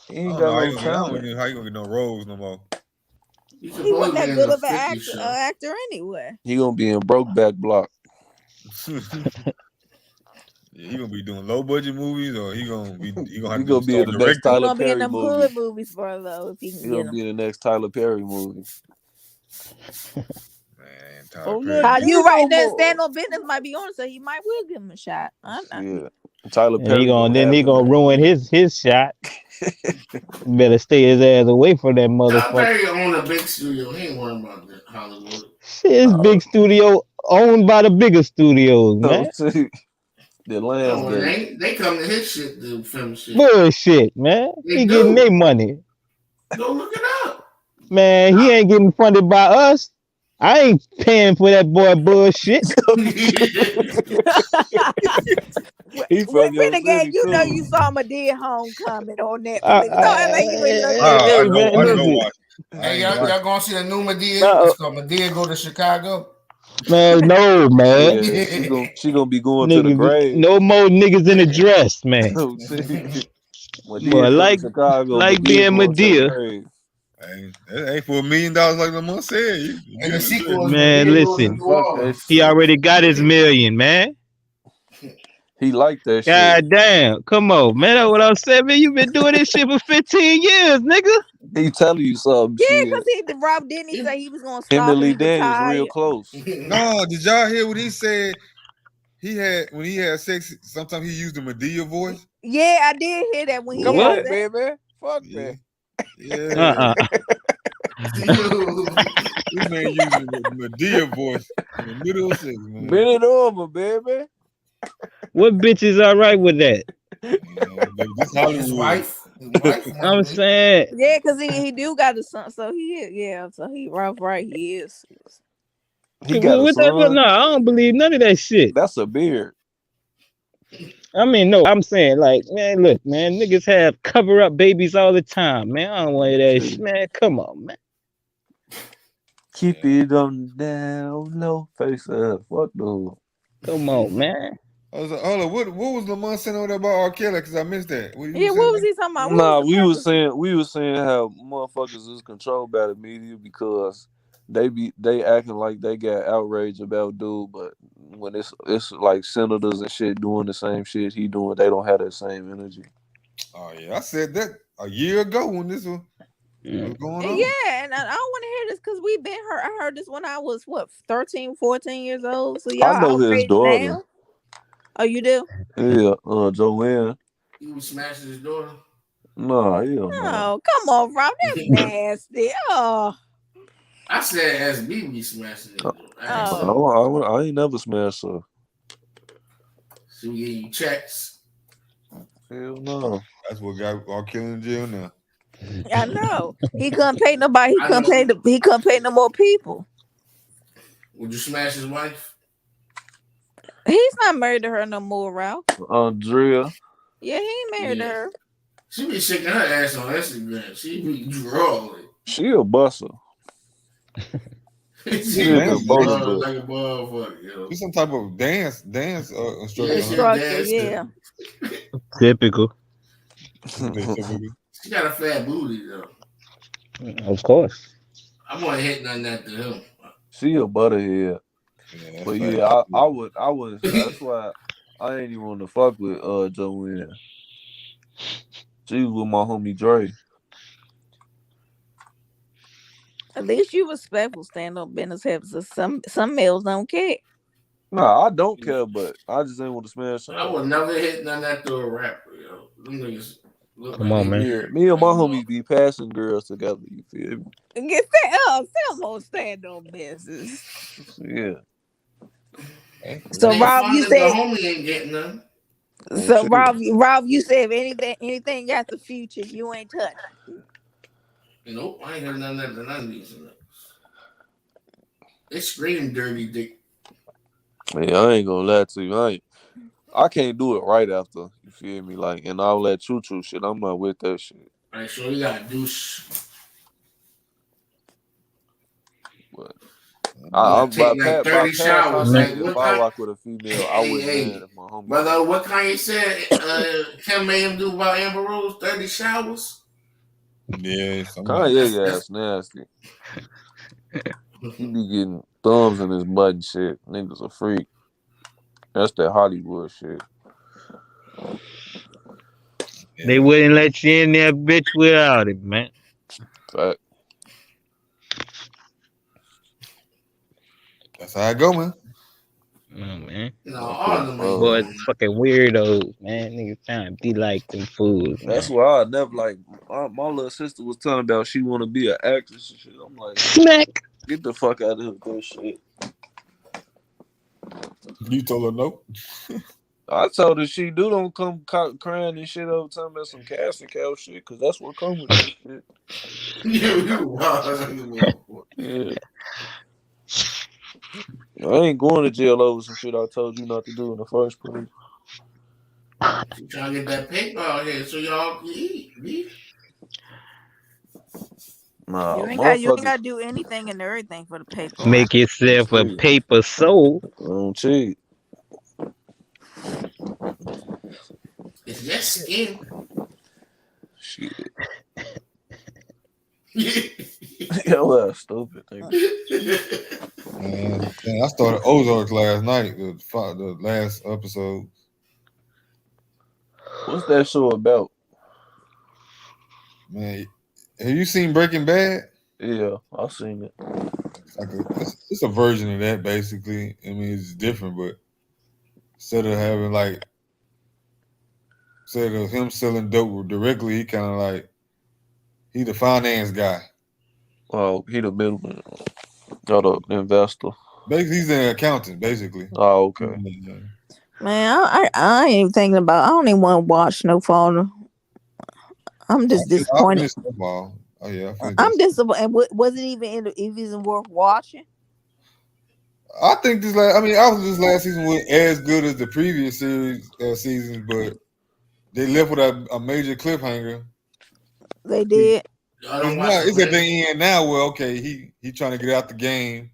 He I ain't don't got know. no I don't talent. know how you gonna get no roles no more. He's he supposed wasn't to be that in good the of an 50 show. actor anyway. He gonna be in Brokeback Block. He gonna be doing low budget movies, or he gonna have He to gonna be in start the next directing. He Tyler gonna be in Perry them movie. hood movies for though if he He can gonna get them. be in the next Tyler Perry movie. Man, Tyler Oh, Perry. that You right nigga there, boy. stand on business might be on, so he might will give him a shot. Yeah. Tyler And Perry gonna then have he him in gonna that ruin movie. his shot. Better stay his ass away from that Tyler motherfucker. Perry own a big studio. He ain't worrying about that Hollywood. Shit, his big studio owned by the bigger studios, man. The No, Lionsgate. they come to his shit to film shit. Bullshit, man. They He getting do. their money. Go look it up. Man, he ain't getting funded by us. I ain't paying for that boy bullshit. He from your Renegade, city you know too. you saw Madea Homecoming on Netflix. Don't act like you ain't looked at Hey, that. I man, know listen. watch it. I Hey, ain't watch y'all gonna see the new Medea? No, It's called Medea Go to Chicago. man, no, man. Yeah, she gonna be going to the Nigga, grave. no more niggas in the dress, man. Medea Boy, come to Chicago, like Medea being going to the Medea. grave. Hey, that ain't for $1 million like Lamont said. You And the get it sequel is Man, Medea Goes to listen. New Fuck that Orleans. He shit. already got his million, man. He like that shit. God damn. Come on, man. That's what I'm saying, man. You been doing this shit for 15 years, nigga. He telling you something. Yeah, Shit. because Rob didn't he say he was gonna Him stop and when Lee he Daniels real retired? close. No, did y'all hear what he said? When he had sex, sometimes he used the Medea voice. Yeah, I did hear that when he Come had What? on, sex. baby. Fuck Yeah. that. Yeah. Uh-uh. This man using the Medea voice in the middle of sex, man. Bend it over, baby. What bitch is all right with that? This His Hollywood. wife. I'm saying. Yeah, because he do got a son, so he rough, right? He is. He got a What that? son. No, I don't believe none of that shit. That's a beard. I mean, no, I'm saying, like, man, look, man, niggas have cover up babies all the time, man. I don't want that shit, man. Come on, man. Keep it on down low, face up. Fuck no. Come on, man. I was like, hold on, what was Lamont saying over there about R. Kelly? Because I missed that. What Yeah, what was he talking about? What Nah, was the purpose? we was saying how motherfuckers is controlled by the media because they acting like they got outraged about dude, but when it's like senators and shit doing the same shit he doing, they don't have that same energy. Oh yeah, I said that a year ago when this was. What's going on? Yeah, and I don't want to hear this because we've been hurt. I heard this when I was 13, 14 years old. So I y'all know his outraged daughter. now. Oh, you do? Yeah, Joanne. You was smashing his daughter. Nah, hell no. Oh, come on, Rob. That's nasty. Oh. I said SB be smashing his daughter. I ain't never smashed her. So we get you checks. Hell no. That's what got R. Kelly in jail now. I know. He couldn't pay nobody. He couldn't pay no more people. Would you smash his wife? He's not married to her no more, Ralph. Andrea. Yeah, he ain't married to her. She be shaking her ass on Instagram. She be drawing. She a busser. She a like a motherfucker, yo. She's some type of dance instructor. Yeah. Typical. She got a fat booty though. Of course. I wouldn't hit nothing after him. She a butterhead. Yeah, but yeah, I would. That's why I ain't even want to fuck with Joanne. She was with my homie Dre. At least you respectful, stand up business habits. Some males don't care. Nah, I don't care, but I just ain't want to smash her. I would never hit nothing after a rapper, yo. Them niggas look Come on, man. Yeah, me and my homie be passing girls together. You feel me? Get that some on stand up business. Yeah. So Rob, you said the homie ain't getting none. So Rob, you said if anything got the future, you ain't touching. Nope, I ain't heard none of these. They scream dirty dick. Yeah, I ain't gonna lie to you. I can't do it right after. You feel me? Like, and all that choo shit. I'm not with that shit. All right, so you got douche. But by 30 showers. Like, if I rock with a female, I wouldn't mind if my homie. Brother, what Kanye said? Kim made him do about Amber Rose 30 showers. Yeah, Kanye ass nasty. He be getting thumbs in his butt and shit. Niggas a freak. That's that Hollywood shit. They wouldn't let you in there, bitch, without it, man. Fact. That's how I go, man. Oh, man. No, all of them boys fucking weirdos, man. Niggas trying to be like them fools. That's why I never like. My little sister was telling about she want to be an actress and shit. I'm like, smack. Get the fuck out of here with that shit. You told her no. I told her she don't come crying and shit over talking about some casting couch shit, because that's what comes with this shit. Yeah. I ain't going to jail over some shit I told you not to do in the first place. You trying to get that paper out here so y'all can eat. Nah, you ain't got to do anything and everything for the paper. Make yourself a paper soul. Don't cheat. It's just skin. Shit. Yo, that's stupid. Man, I started Ozark last night, the last episode. What's that show about? Man, have you seen Breaking Bad? Yeah, I've seen it. It's a version of that, basically. I mean, it's different, but instead of him selling dope directly, he kind of like he the finance guy. Oh, he the middleman, or the investor. Basically, he's an accountant, basically. Oh, okay. Man, I ain't even thinking about. I don't even want to watch no phone. I'm just disappointed. Oh yeah, I'm disappointed. Was it even worth watching? I think this last season was as good as the previous seasons, but they left with a major cliffhanger. They did. It's at the end now where he trying to get out the game.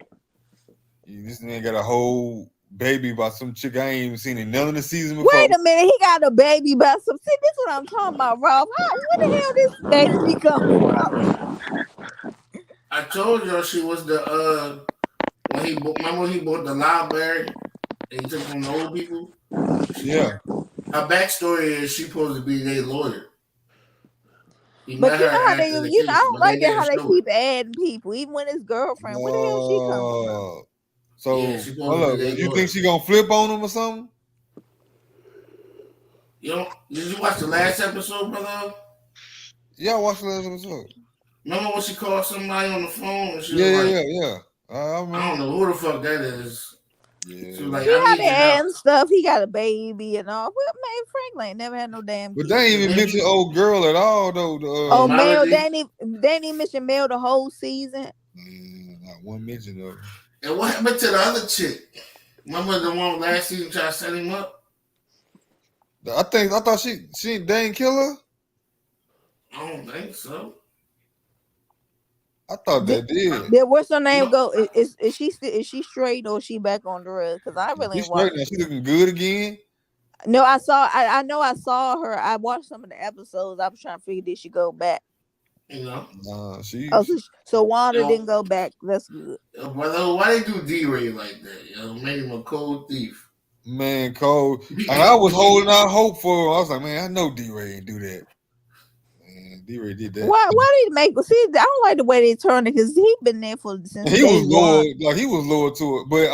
This man got a whole baby by some chick I ain't even seen in none of the season before. Wait a minute, he got a baby by some. See, this is what I'm talking about, Rob. Where the hell this baby come from? I told y'all she was the remember when he bought the library and he took from the old people? Yeah. Her backstory is she supposed to be their lawyer. He But met you her know how they, after the I case, don't but they like that didn't how they show it. keep adding people, even when it's girlfriend. Where the hell she come from? Yeah, So she hold supposed to up. be their You think daughter. she gonna flip on him or something? Did you watch the last episode, brother? Yeah, I watched the last episode. Remember when she called somebody on the phone and she was Yeah. like, I I remember. don't know who the fuck that is. Yeah. She was like, See I how need they your help. adding stuff. He got a baby and all. Well, man, Franklin ain't never had no damn But kid. they ain't even mention old girl at all though. Oh, Mel, they ain't even mention Mel the whole season. Not one mention of her. And what happened to the other chick? Remember the one last season tried to set him up? I thought they ain't kill her. I don't think so. I thought they did. What's her name go? Is she straight or is she back on drugs? Because I really She's ain't watched. straight now. She looking good again. No, I know I saw her. I watched some of the episodes. I was trying to figure did she go back. So Wanda didn't go back. That's good. Brother, why they do D-Ray like that? Made him a cold thief. Man, cold. And I was holding out hope for him. I was like, man, I know D-Ray ain't do that. Man, D-Ray did that. Why did he make? See, I don't like the way they turned it because he been there since He day was loyal, one. like he was loyal to it. But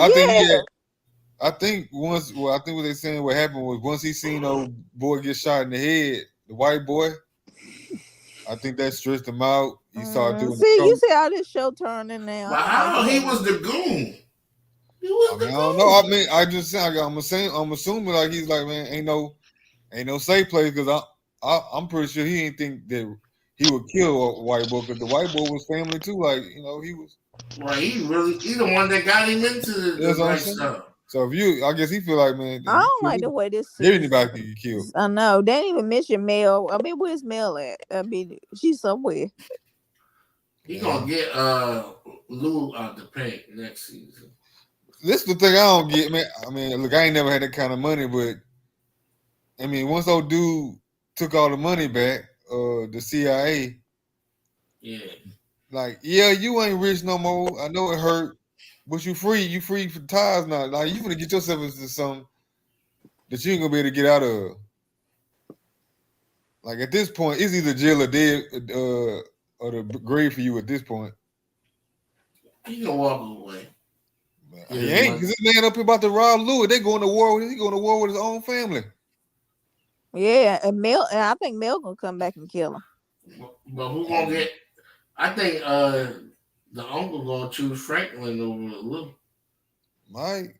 I think what they saying what happened was once he seen old boy get shot in the head, the white boy, I think that stressed him out. He started doing you see how this show turning now. But how he was the goon? I don't know. I mean, I'm assuming like he's like, man, ain't no safe place because I'm pretty sure he didn't think that he would kill a white boy because the white boy was family too. Like, he was. Right, he the one that got him into the right stuff. So I guess he feel like, man, I don't like the way this anybody can get killed. I know they didn't even mention Mel. I mean, where's Mel at? I mean, she's somewhere. He gonna get Lou out the paint next season. This is the thing I don't get, man. I mean, look, I ain't never had that kind of money, but I mean, once old dude took all the money back, the CIA. Yeah. Like, you ain't rich no more. I know it hurt, but you free. You free for ties now. Like, you gonna get yourself into something that you ain't gonna be able to get out of. Like at this point, it's either jail or dead, or the grave for you at this point. He gonna walk away. He ain't, because this man up here about to rob Louis. They going to war with him. He going to war with his own family. Yeah, and I think Mel gonna come back and kill him. But who gonna get? I think the uncle gonna choose Franklin over Lou. Mike,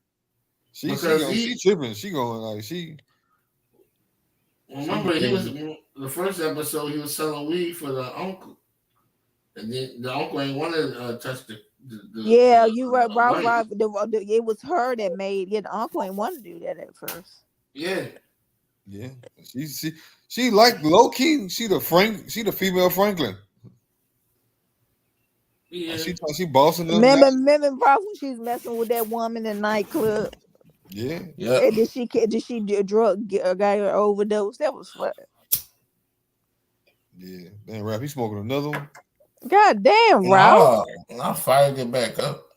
she tripping. She going like she. Remember, he was the first episode. He was selling weed for the uncle, and then the uncle ain't want to touch the you right. It was her that made. The uncle ain't want to do that at first. Yeah. She like low key. She the female Franklin. Yeah. She bossing them. Remember, bro, when she was messing with that woman in the nightclub. Yeah. And did she drug got her overdose? That was fun. Yeah. Damn, Rap, he smoking another one. God damn, Ralph. I'll fired it back up.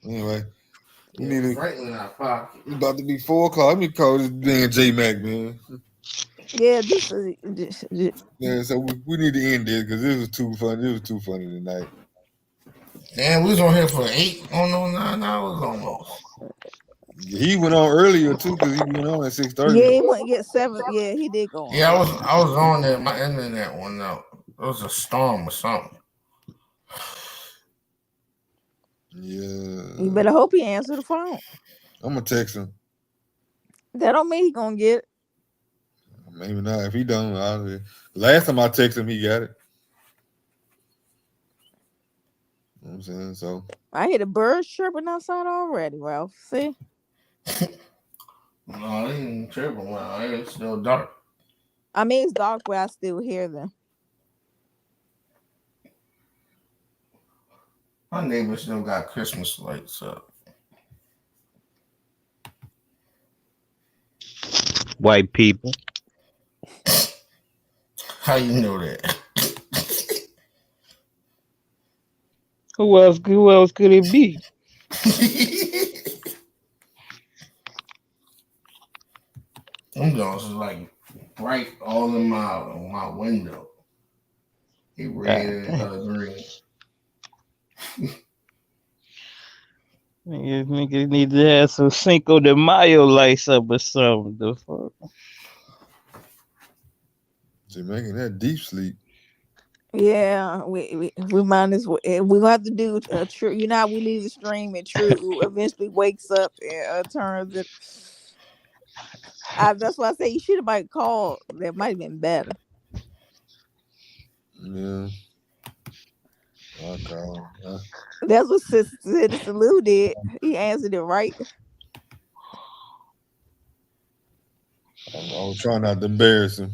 Anyway, we need to. Right in our pocket. It's about to be 4:00. Let me call this damn J Mac, man. Yeah, this is. Yeah, so we need to end this because this was too funny. This was too funny tonight. Damn, we was on here for 9 hours almost. He went on earlier too because he went on at 6:30. Yeah, he went to get 7. Yeah, he did go on. Yeah, I was on there. My internet went out. It was a storm or something. Yeah. You better hope he answer the phone. I'm gonna text him. That don't mean he gonna get it. Maybe not. If he don't, last time I texted him, he got it. You know what I'm saying? So I hear the birds chirping outside already, Ralph. See? No, they ain't chirping. Well, it's still dark. I mean, it's dark, but I still hear them. My neighbor still got Christmas lights up. White people. How you know that? Who else could it be? Them Jones is like bright all in my window. He red and green. Niggas need to have some Cinco de Mayo lights up or something. The fuck? They're making that deep sleep. Yeah, we might as well. We're gonna have to do true. You know how we leave the stream and True eventually wakes up and turns it. That's why I say you should have might call. That might have been better. Yeah. Okay. That's what Citizen Lou did. He answered it right. I was trying not to embarrass him.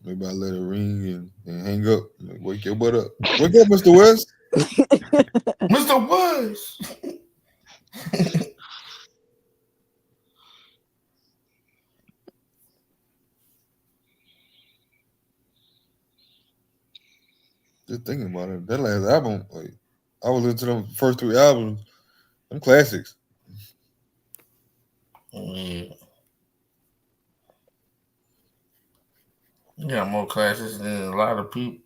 Maybe I let it ring and hang up. Like, wake your butt up. Wake up, Mr. West. Mr. West. Just thinking about it. That last album, like, I was into them first 3 albums. Them classics. Yeah. You got more classes than a lot of people.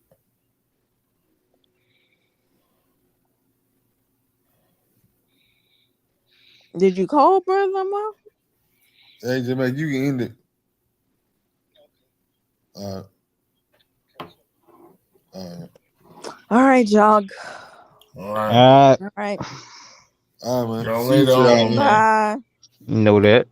Did you call Brother Mo? Hey, J-Mac, you can end it. All right, Jog. All right. All right. All right, man. Y'all See you later on, man. Bye. Know that.